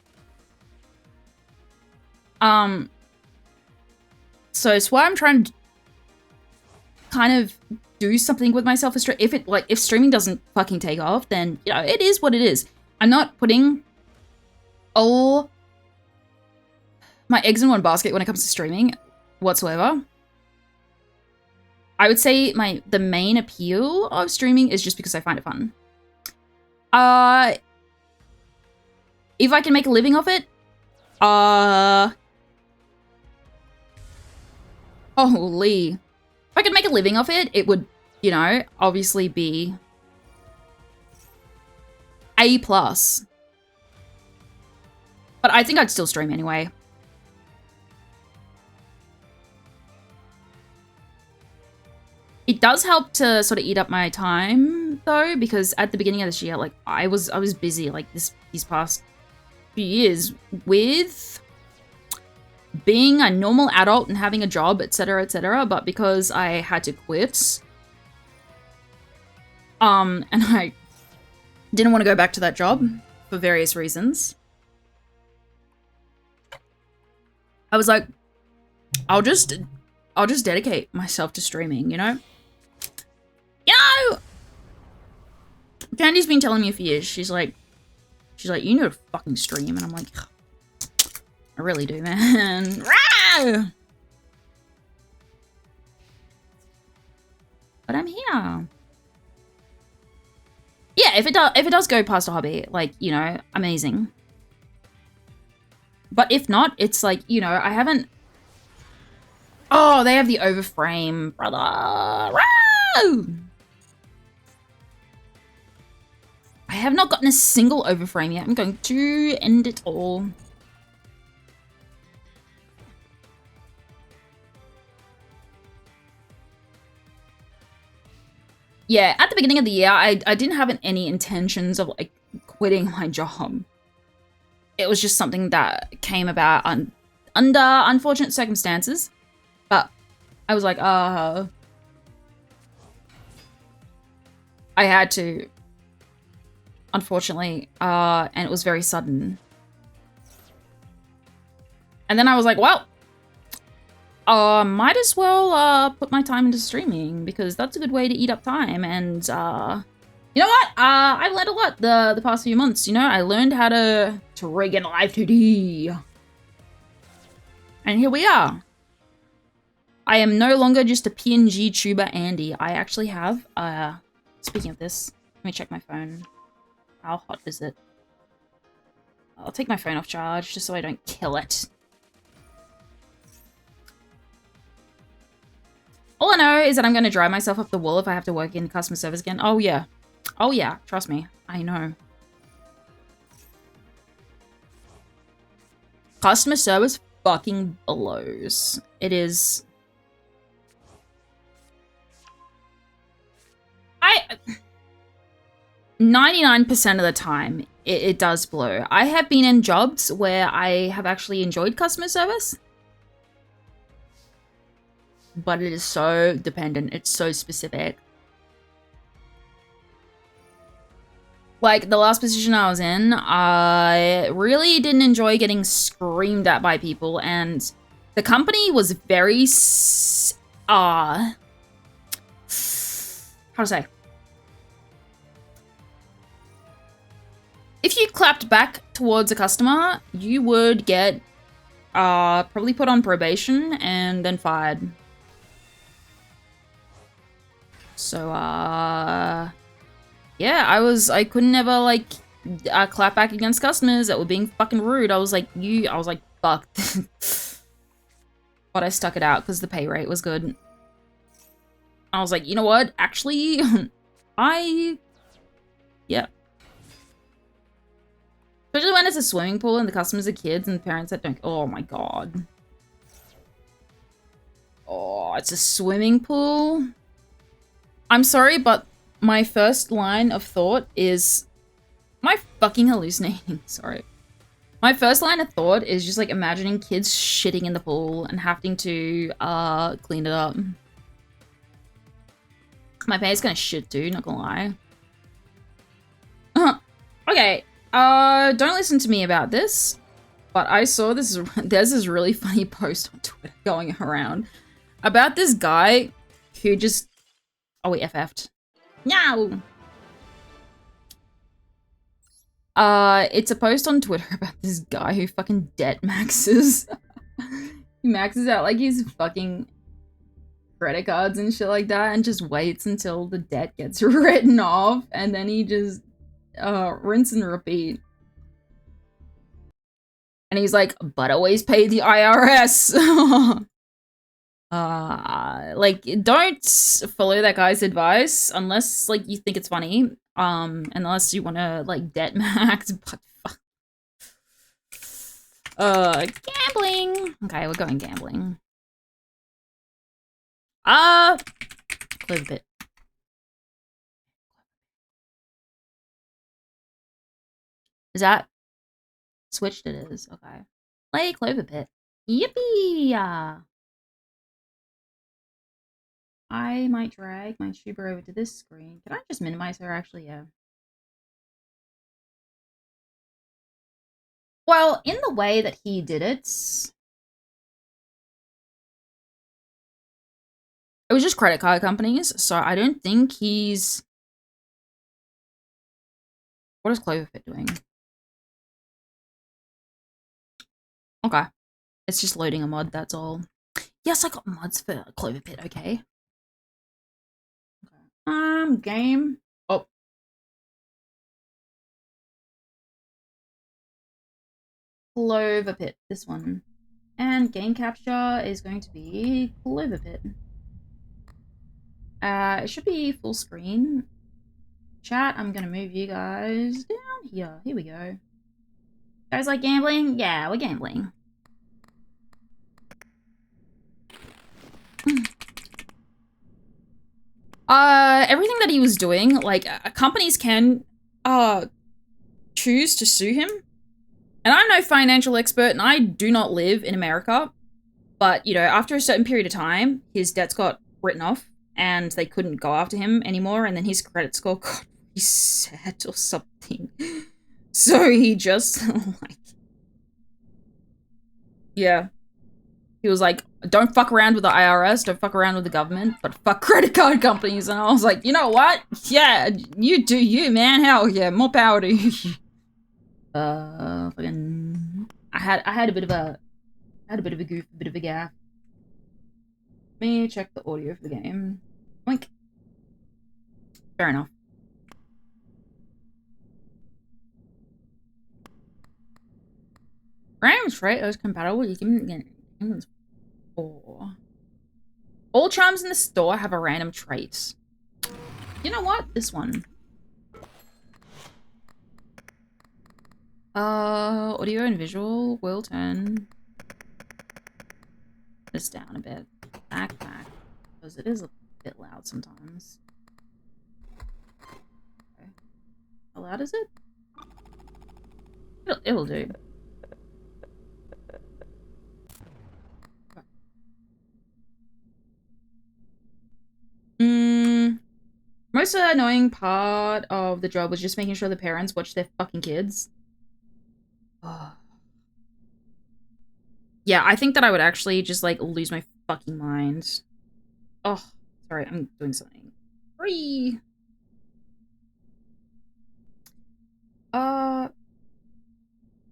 So it's why I'm trying to kind of do something with myself. If streaming doesn't fucking take off, then, you know, it is what it is. I'm not putting all my eggs in one basket when it comes to streaming whatsoever. I would say the main appeal of streaming is just because I find it fun. If I can make a living off it, holy. If I could make a living off it, it would, you know, obviously be A+. But I think I'd still stream anyway. It does help to sort of eat up my time, though, because at the beginning of this year, like, I was busy, like, these past few years with being a normal adult and having a job, etc., but because I had to quit, and I didn't want to go back to that job for various reasons, I was like, I'll just dedicate myself to streaming, you know? You know! Candy's been telling me for years, she's like, you need to fucking stream, and I'm like, I really do, man. But I'm here. Yeah, if it does go past a hobby, like, you know, amazing. But if not, it's like, you know, I haven't... Oh, they have the overframe, brother. I have not gotten a single overframe yet. I'm going to end it all. Yeah, at the beginning of the year, I didn't have any intentions of, like, quitting my job. It was just something that came about under unfortunate circumstances. But I was like, I had to, unfortunately, and it was very sudden. And then I was like, well, might as well put my time into streaming, because that's a good way to eat up time. And you know what? I've learned a lot the past few months. You know, I learned how to rig in live 2D. And here we are. I am no longer just a PNG tuber Andy. I actually have, speaking of this, let me check my phone. How hot is it? I'll take my phone off charge just so I don't kill it. All I know is that I'm going to drive myself up the wall if I have to work in customer service again. Oh, yeah. Oh, yeah. Trust me. I know. Customer service fucking blows. It is... 99% of the time, it does blow. I have been in jobs where I have actually enjoyed customer service. But it is so dependent. It's so specific. Like, the last position I was in, I really didn't enjoy getting screamed at by people. And the company was very... how to say? If you clapped back towards a customer, you would get probably put on probation and then fired. So, yeah, I couldn't ever, like, clap back against customers that were being fucking rude. I was like, fuck. But I stuck it out because the pay rate was good. I was like, you know what? Actually, yeah. Especially when it's a swimming pool and the customers are kids and the parents that don't... Oh my god. Oh, it's a swimming pool? I'm sorry, but my first line of thought is... Am I fucking hallucinating? Sorry. My first line of thought is just like imagining kids shitting in the pool and having to clean it up. My pay's gonna shit, dude, not gonna lie. Okay. Don't listen to me about this, but I saw this, there's this really funny post on Twitter going around about this guy who just, oh, we FF'd. No! It's a post on Twitter about this guy who fucking debt maxes. He maxes out like his fucking credit cards and shit like that and just waits until the debt gets written off and then he just rinse and repeat. And he's like, but always pay the IRS. Like, don't follow that guy's advice unless, like, you think it's funny. Unless you want to, like, debt max. But fuck. Gambling. Okay, we're going gambling. Clove bit. Is that switched? It is. Okay. Play Clover Pit. Yippee! I might drag my tuber over to this screen. Can I just minimize her? Actually, yeah. Well, in the way that he did it, it was just credit card companies, so I don't think he's... What is Cloverfit doing? Okay. It's just loading a mod, that's all. Yes, I got mods for Cloverpit, okay. Game. Oh. Cloverpit, this one. And game capture is going to be Cloverpit. It should be full screen. Chat, I'm gonna move you guys down here. Here we go. Guys like gambling? Yeah, we're gambling. Everything that he was doing, like, companies can, choose to sue him. And I'm no financial expert, and I do not live in America. But, you know, after a certain period of time, his debts got written off, and they couldn't go after him anymore, and then his credit score got reset or something. So he just, like... Yeah. He was like, don't fuck around with the IRS, don't fuck around with the government, but fuck credit card companies. And I was like, you know what? Yeah, you do you, man. Hell yeah, more power to you. Fucking... I had a bit of a goof, a bit of a gaff. Let me check the audio for the game. Oink. Fair enough. Random trait is compatible. You can get 4. All charms in the store have a random trait. You know what? This one. Audio and visual will turn this down a bit. Back, because it is a bit loud sometimes. Okay. How loud is it? It'll do. Most annoying part of the job was just making sure the parents watch their fucking kids. Oh. Yeah, I think that I would actually just, like, lose my fucking mind. Oh, sorry, I'm doing something. Free!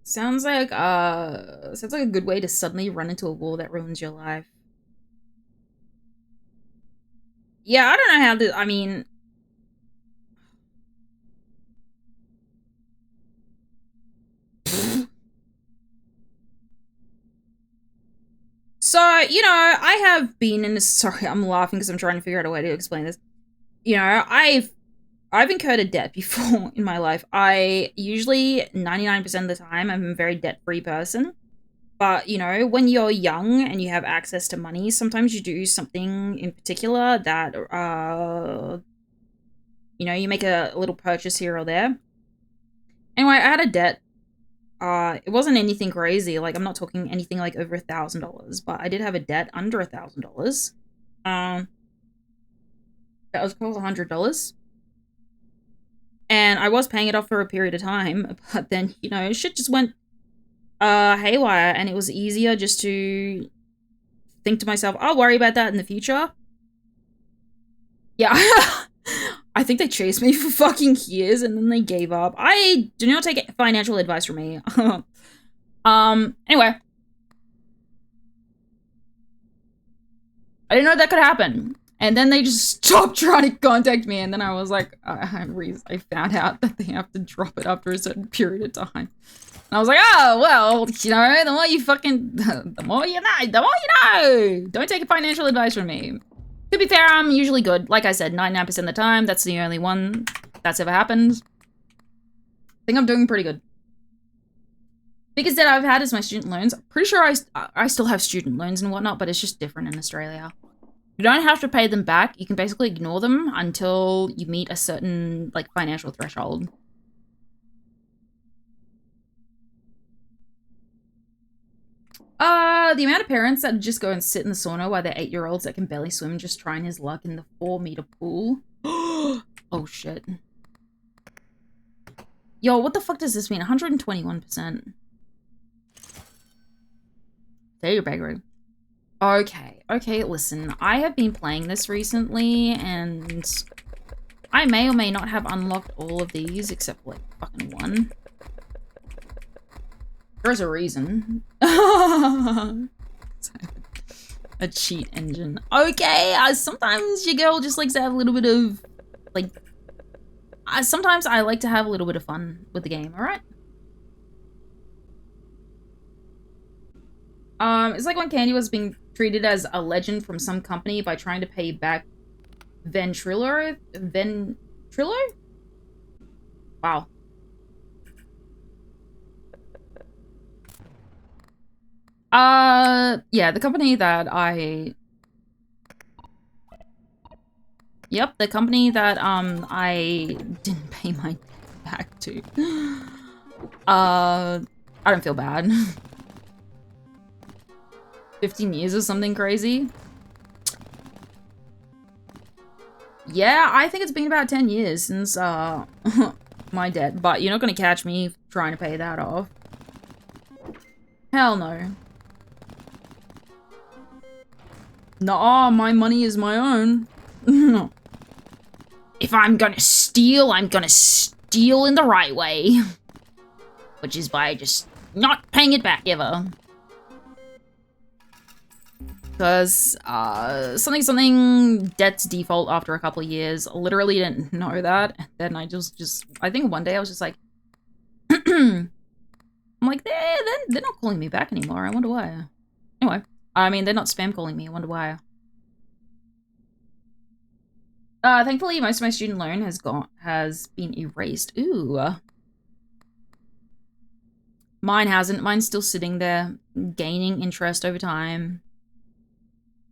Sounds like a good way to suddenly run into a wall that ruins your life. Yeah, I don't know how to, I mean... So, you know, I have been in this, sorry, I'm laughing because I'm trying to figure out a way to explain this. You know, I've incurred a debt before in my life. I usually, 99% of the time, I'm a very debt-free person. But, you know, when you're young and you have access to money, sometimes you do something in particular that, you know, you make a little purchase here or there. Anyway, I had a debt. It wasn't anything crazy. Like, I'm not talking anything like over $1,000, but I did have a debt under $1,000. That was called $100. And I was paying it off for a period of time, but then, you know, shit just went haywire, and it was easier just to think to myself, I'll worry about that in the future. Yeah, I think they chased me for fucking years, and then they gave up. I do not take financial advice from me. Anyway. I didn't know that could happen. And then they just stopped trying to contact me, and then I was like, I found out that they have to drop it after a certain period of time. And I was like, oh, well, you know, the more you fucking, the more you know. Don't take financial advice from me. To be fair, I'm usually good. Like I said, 99% of the time, that's the only one that's ever happened. I think I'm doing pretty good. Biggest debt I've had is my student loans. I'm pretty sure I still have student loans and whatnot, but it's just different in Australia. You don't have to pay them back. You can basically ignore them until you meet a certain, like, financial threshold. The amount of parents that just go and sit in the sauna while their 8-year-olds that can barely swim just trying his luck in the 4-meter pool. Oh, shit. Yo, what the fuck does this mean? 121%. There you go. Okay, listen. I have been playing this recently, and I may or may not have unlocked all of these, except for, like, fucking one. There's a reason. A cheat engine. Okay, sometimes your girl just likes to have a little bit of, like... sometimes I like to have a little bit of fun with the game, alright? It's like when Candy was being treated as a legend from some company by trying to pay back Ventrilo? Wow. Yeah, the company that I... Yep, the company that, I didn't pay my back to. I don't feel bad. 15 years or something crazy? Yeah, I think it's been about 10 years since, my debt, but you're not gonna catch me trying to pay that off. Hell no. Nah, my money is my own. If I'm gonna steal in the right way. Which is by just not paying it back ever. Because, something debts default after a couple of years. Literally didn't know that. And then I just I think one day I was just like, I'm like, they're not calling me back anymore. I wonder why. Anyway, I mean, they're not spam calling me. I wonder why. Thankfully, most of my student loan has been erased. Ooh. Mine hasn't. Mine's still sitting there, gaining interest over time.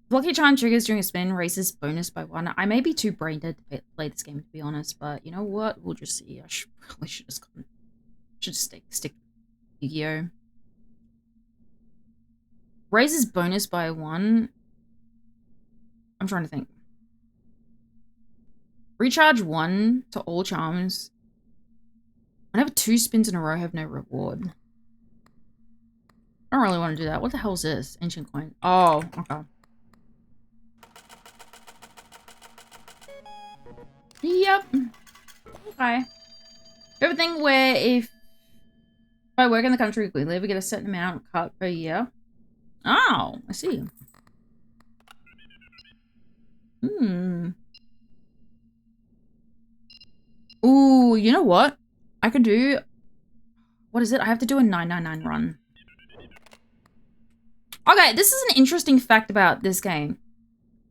Lucky Charm triggers during a spin, raises bonus by 1. I may be too brain dead to play this game, to be honest, but you know what? We'll just see. I probably should just stick Yu-Gi-Oh. Raises bonus by 1. I'm trying to think. Recharge 1 to all charms. Whenever 2 spins in a row have no reward. I don't really want to do that. What the hell is this? Ancient coin. Oh, okay. Yep. Okay. Everything where if I work in the country we live, we get a certain amount cut per year. Oh, I see. Ooh, you know what? I could do... What is it? I have to do a 999 run. Okay, this is an interesting fact about this game.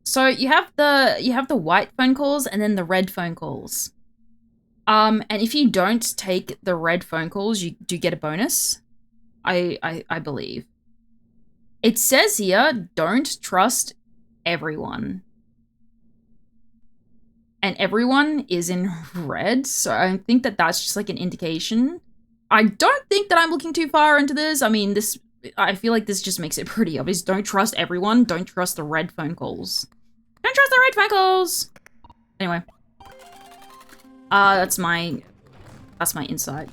So you have the white phone calls and then the red phone calls. And if you don't take the red phone calls, you do get a bonus. I believe. It says here, don't trust everyone. And everyone is in red, so I think that that's just like an indication. I don't think that I'm looking too far into this. I mean, I feel like this just makes it pretty obvious. Don't trust everyone. Don't trust the red phone calls. Don't trust the red phone calls. Anyway. That's my insight.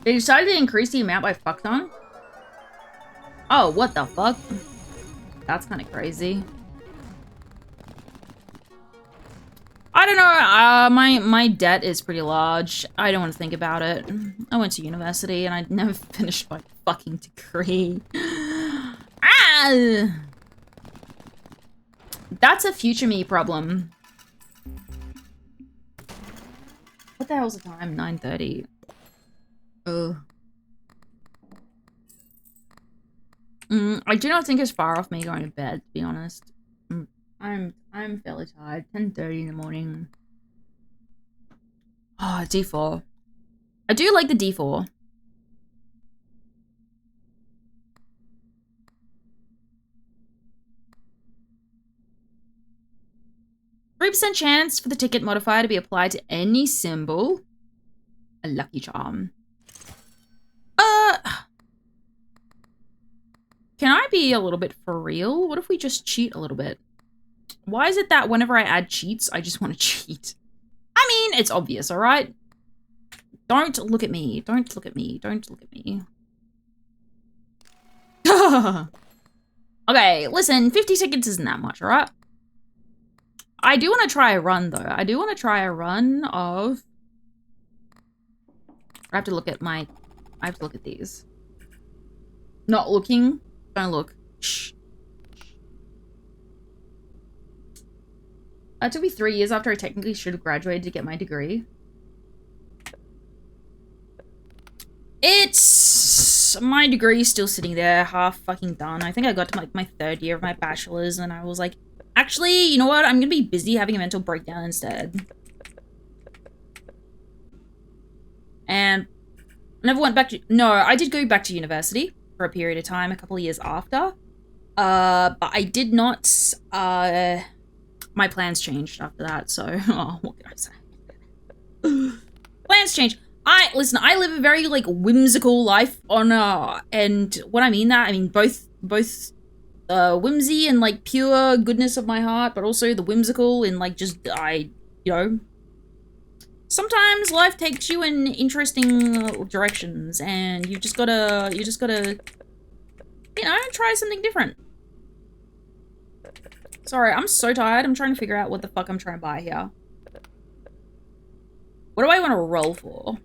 They decided to increase the amount by fuck ton? Oh, what the fuck? That's kind of crazy. I don't know, my debt is pretty large. I don't want to think about it. I went to university and I never finished my fucking degree. Ah! That's a future me problem. What the hell's the time? 9:30. Ugh. I do not think it's far off me going to bed, to be honest. I'm fairly tired. 10:30 in the morning. Oh, D4. I do like the D4. %3 chance for the ticket modifier to be applied to any symbol. A lucky charm. Can I be a little bit for real? What if we just cheat a little bit? Why is it that whenever I add cheats, I just want to cheat? I mean, it's obvious, alright? Don't look at me. Don't look at me. Don't look at me. Okay, listen, 50 tickets isn't that much, alright? I do want to try a run, though. I do want to try a run of... I have to look at these. Not looking. Don't look. Shh. It took me 3 years after I technically should have graduated to get my degree. My degree's still sitting there, half fucking done. I think I got to like my 3rd year of my bachelor's and I was like, actually, you know what? I'm gonna be busy having a mental breakdown instead. And I never went back to... No, I did go back to university for a period of time, a couple of years after. But I did not... my plans changed after that, so... Oh, what can I say? Plans changed. Listen, I live a very, like, whimsical life on, and what I mean that, I mean both whimsy and, like, pure goodness of my heart, but also the whimsical and, like, just, you know... Sometimes life takes you in interesting directions, and you just gotta, you know, try something different. Sorry, I'm so tired. I'm trying to figure out what the fuck I'm trying to buy here. What do I want to roll for?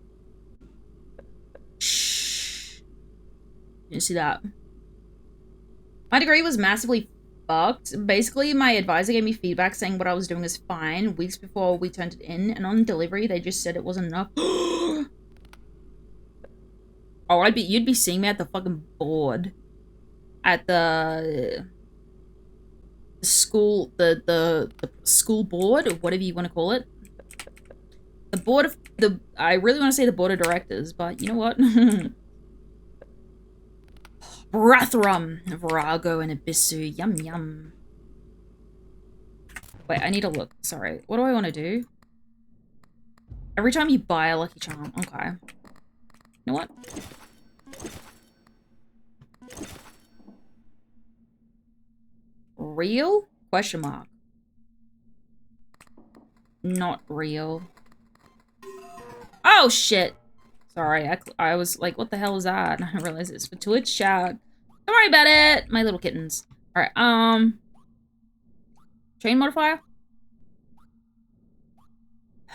Shh. Didn't see that. My degree was massively fucked. Basically, my advisor gave me feedback saying what I was doing is fine weeks before we turned it in, and on delivery, they just said it wasn't enough. Oh, you'd be seeing me at the fucking board. At the school, the school board, or whatever you want to call it. The board of, I really want to say the board of directors, but you know what? Brathrum, Virago, and Abyssu. Yum, yum. Wait, I need to look. Sorry. What do I want to do? Every time you buy a Lucky Charm. Okay. You know what? Real? Question mark. Not real. Oh, shit. Sorry, I was like, what the hell is that? And I realized it's for Twitch chat. Don't worry about it, my little kittens. Alright, chain modifier?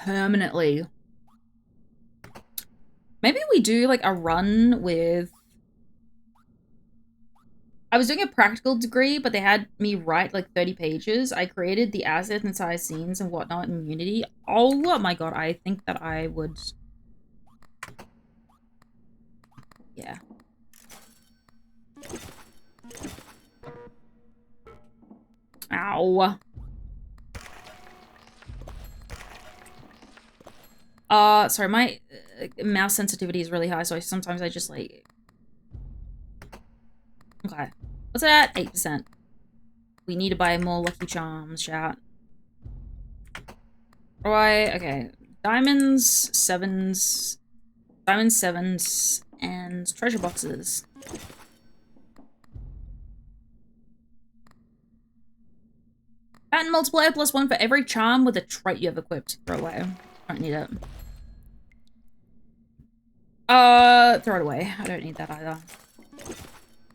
Permanently. Maybe we do, like, a run with... I was doing a practical degree, but they had me write, like, 30 pages. I created the assets and size scenes and whatnot in Unity. Oh my god, I think that I would... Yeah. Ow. Sorry, my mouse sensitivity is really high, so sometimes I just like... Okay. What's that? 8%. We need to buy more Lucky Charms, chat. Right, okay. Diamonds, sevens, and treasure boxes. Pattern multiplier +1 for every charm with a trait you have equipped. Throw away. Don't need it. Throw it away. I don't need that either.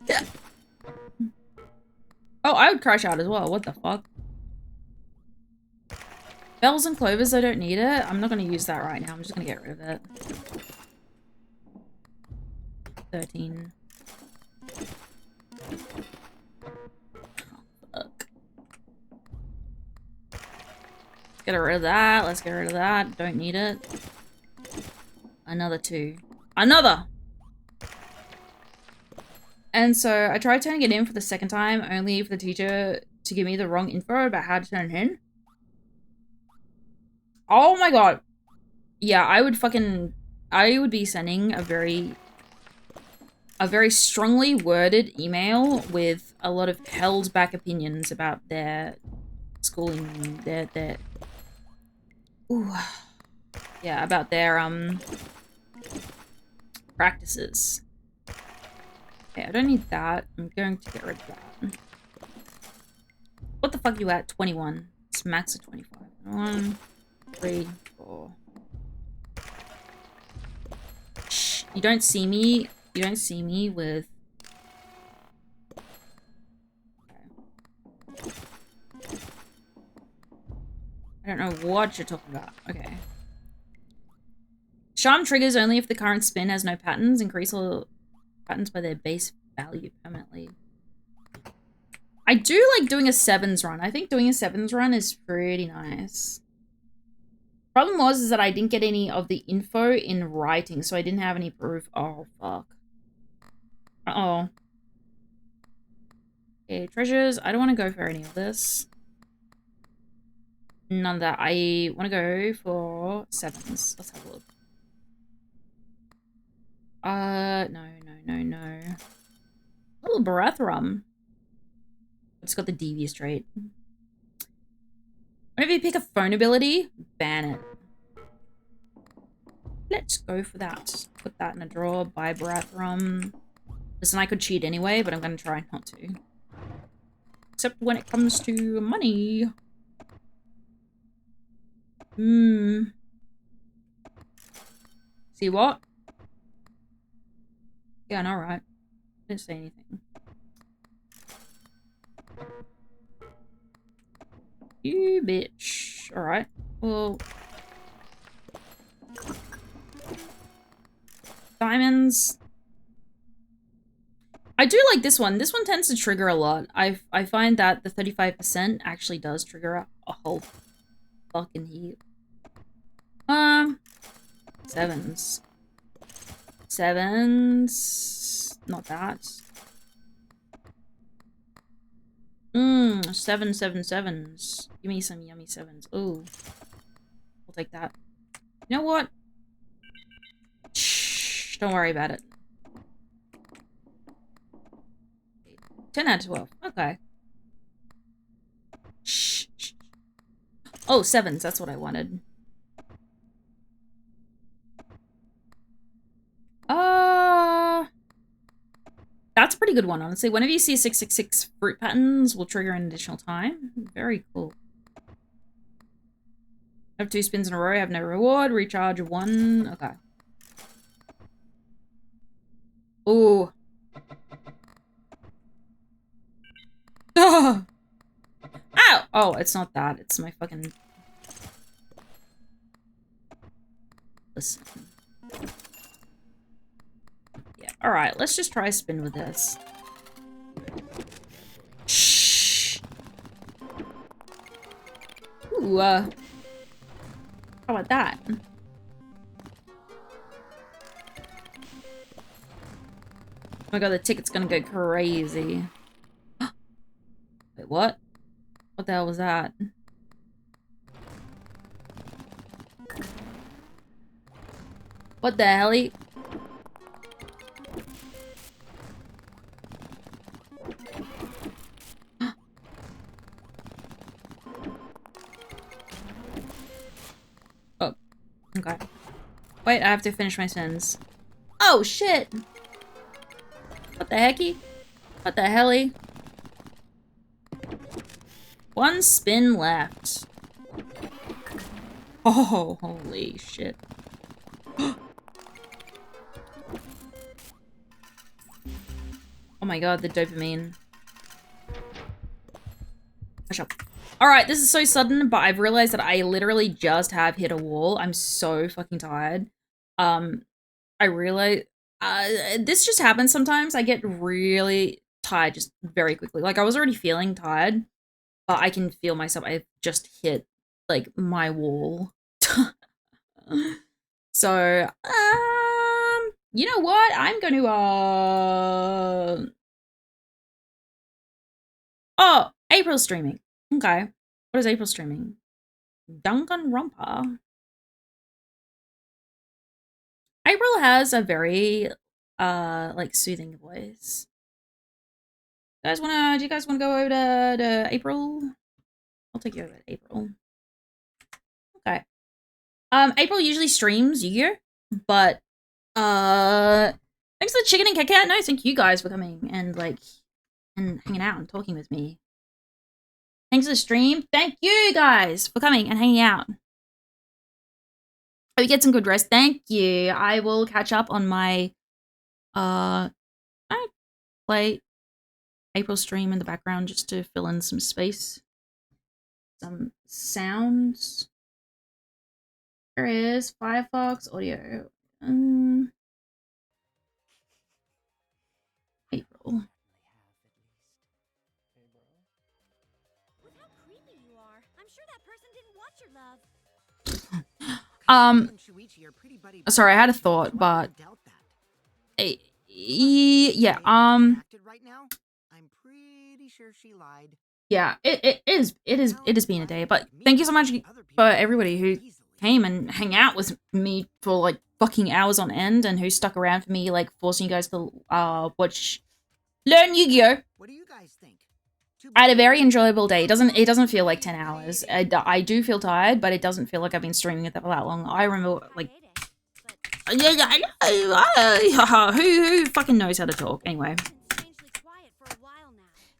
Yeah. Oh, I would crash out as well. What the fuck? Bells and clovers, I don't need it. I'm not going to use that right now. I'm just going to get rid of it. 13. Oh, fuck. Get rid of that. Let's get rid of that. Don't need it. Another 2. Another! And so I tried turning it in for the second time, only for the teacher to give me the wrong info about how to turn it in. Oh my god. Yeah, I would be sending a very strongly worded email with a lot of held back opinions about their schooling, ooh. Yeah, about their, practices. Okay, I don't need that. I'm going to get rid of that. What the fuck are you at? 21. It's max of 25. 1, 3, 4. Shh. You don't see me. You don't see me with... Okay. I don't know what you're talking about. Okay. Charm triggers only if the current spin has no patterns. Increase all patterns by their base value permanently. I do like doing a 7s run. I think doing a 7s run is pretty nice. Problem was that I didn't get any of the info in writing, so I didn't have any proof. Oh, fuck. Uh-oh. Okay, treasures. I don't want to go for any of this. None of that. I want to go for 7s. Let's have a look. No. A little Barathrum. It's got the devious trait. Whenever you pick a phone ability, ban it. Let's go for that. Put that in a drawer. Buy Barathrum. Listen, I could cheat anyway, but I'm going to try not to. Except when it comes to money. See what? Yeah, no, right. Didn't say anything. You bitch. Alright. Well. Diamonds. I do like this one. This one tends to trigger a lot. I find that the 35% actually does trigger a whole fucking heap. 7s. Sevens. Not that. Seven, seven, sevens. Give me some yummy sevens. Ooh. I'll take that. You know what? Shh. Don't worry about it. 10 out of 12. Okay. Shh. Oh, sevens. That's what I wanted. That's a pretty good one, honestly. Whenever you see 666 fruit patterns, will trigger an additional time. Very cool. I have 2 spins in a row. I have no reward. Recharge 1. Okay. Ooh. Oh! Ow! Oh, it's not that. It's my fucking... Listen. Yeah, alright. Let's just try a spin with this. Shh! Ooh, how about that? Oh my god, the ticket's gonna go crazy. Wait, what? What the hell was that? What the hell? Oh, okay. Wait, I have to finish my sins. Oh, shit! What the hecky? What the helly? 1 spin left. Oh, holy shit. Oh my god, the dopamine. Hush up. Alright, this is so sudden, but I've realized that I literally just have hit a wall. I'm so fucking tired. I realize... this just happens sometimes. I get really tired just very quickly. Like, I was already feeling tired, but I can feel myself. I've just hit, like, my wall. So, you know what? I'm going to, Oh, April streaming. Okay. What is April streaming? Danganronpa. April has a very, like, soothing voice. Do you guys wanna go over to April? I'll take you over to April. Okay. April usually streams Yu-Gi-Oh! But, thanks to the chicken and cat. No, thank you guys for coming and, like, and hanging out and talking with me. Thanks for the stream. Thank you guys for coming and hanging out. Hope you get some good rest. Thank you. I will catch up on my, I play April stream in the background just to fill in some space. Some sounds. There is Firefox audio. April. Sorry, I had a thought, but yeah, yeah, it is being a day, but thank you so much for everybody who came and hang out with me for like fucking hours on end and who stuck around for me, like forcing you guys to learn Yu-Gi-Oh! What do you guys think? I had a very enjoyable day. It doesn't feel like 10 hours. I do feel tired, but it doesn't feel like I've been streaming it that long. I remember, like... Who fucking knows how to talk? Anyway.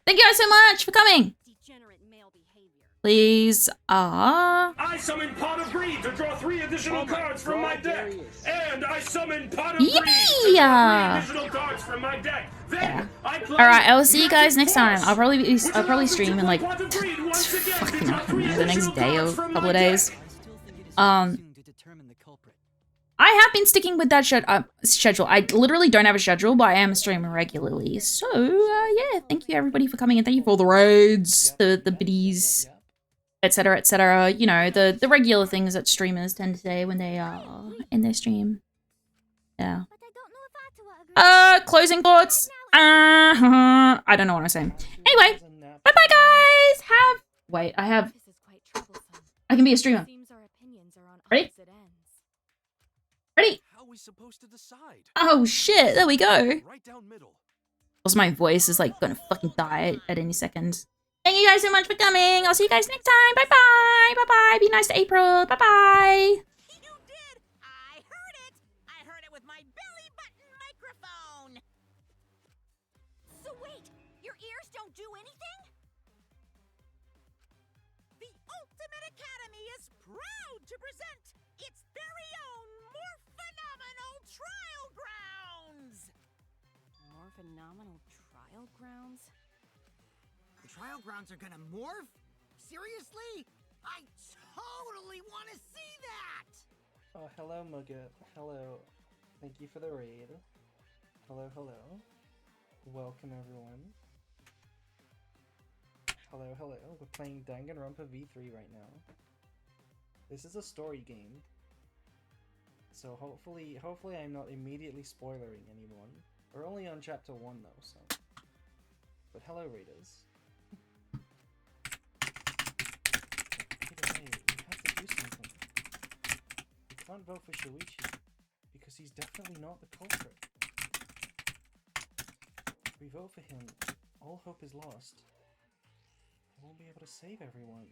Thank you guys so much for coming! Please, I summon Pot of Greed to draw 3 additional cards from my deck. And I summon Pot of Greed to draw 3 additional cards from my deck. Then I play alright, I will see you guys next time. I'll probably stream in like fucking the next day or a couple of days. I have been sticking with that schedule. I literally don't have a schedule, but I am streaming regularly. So, yeah, thank you everybody for coming and thank you for all the raids, the biddies, etc., etc. You know, the regular things that streamers tend to say when they are in their stream. Yeah. Closing thoughts. I don't know what I'm saying. Anyway, bye-bye, guys. Wait, I can be a streamer. Ready? Ready? How are we supposed to decide? Oh, shit. There we go. Right down middle. Also, my voice is, like, gonna fucking die at any second. Thank you guys so much for coming. I'll see you guys next time. Bye-bye. Bye-bye. Be nice to April. Bye-bye. You did! I heard it! I heard it with my belly button microphone! So wait, your ears don't do anything? The Ultimate Academy is proud to present its very own more phenomenal trial grounds! More phenomenal trial grounds? The trial grounds are gonna morph? Seriously? I totally want to see that! Oh, hello, Mugget. Hello. Thank you for the raid. Hello, hello. Welcome, everyone. Hello, hello. We're playing Danganronpa V3 right now. This is a story game. So hopefully I'm not immediately spoilering anyone. We're only on chapter 1 though, so. But hello, raiders. Do something. We can't vote for Shuichi because he's definitely not the culprit. If we vote for him, all hope is lost. We won't be able to save everyone.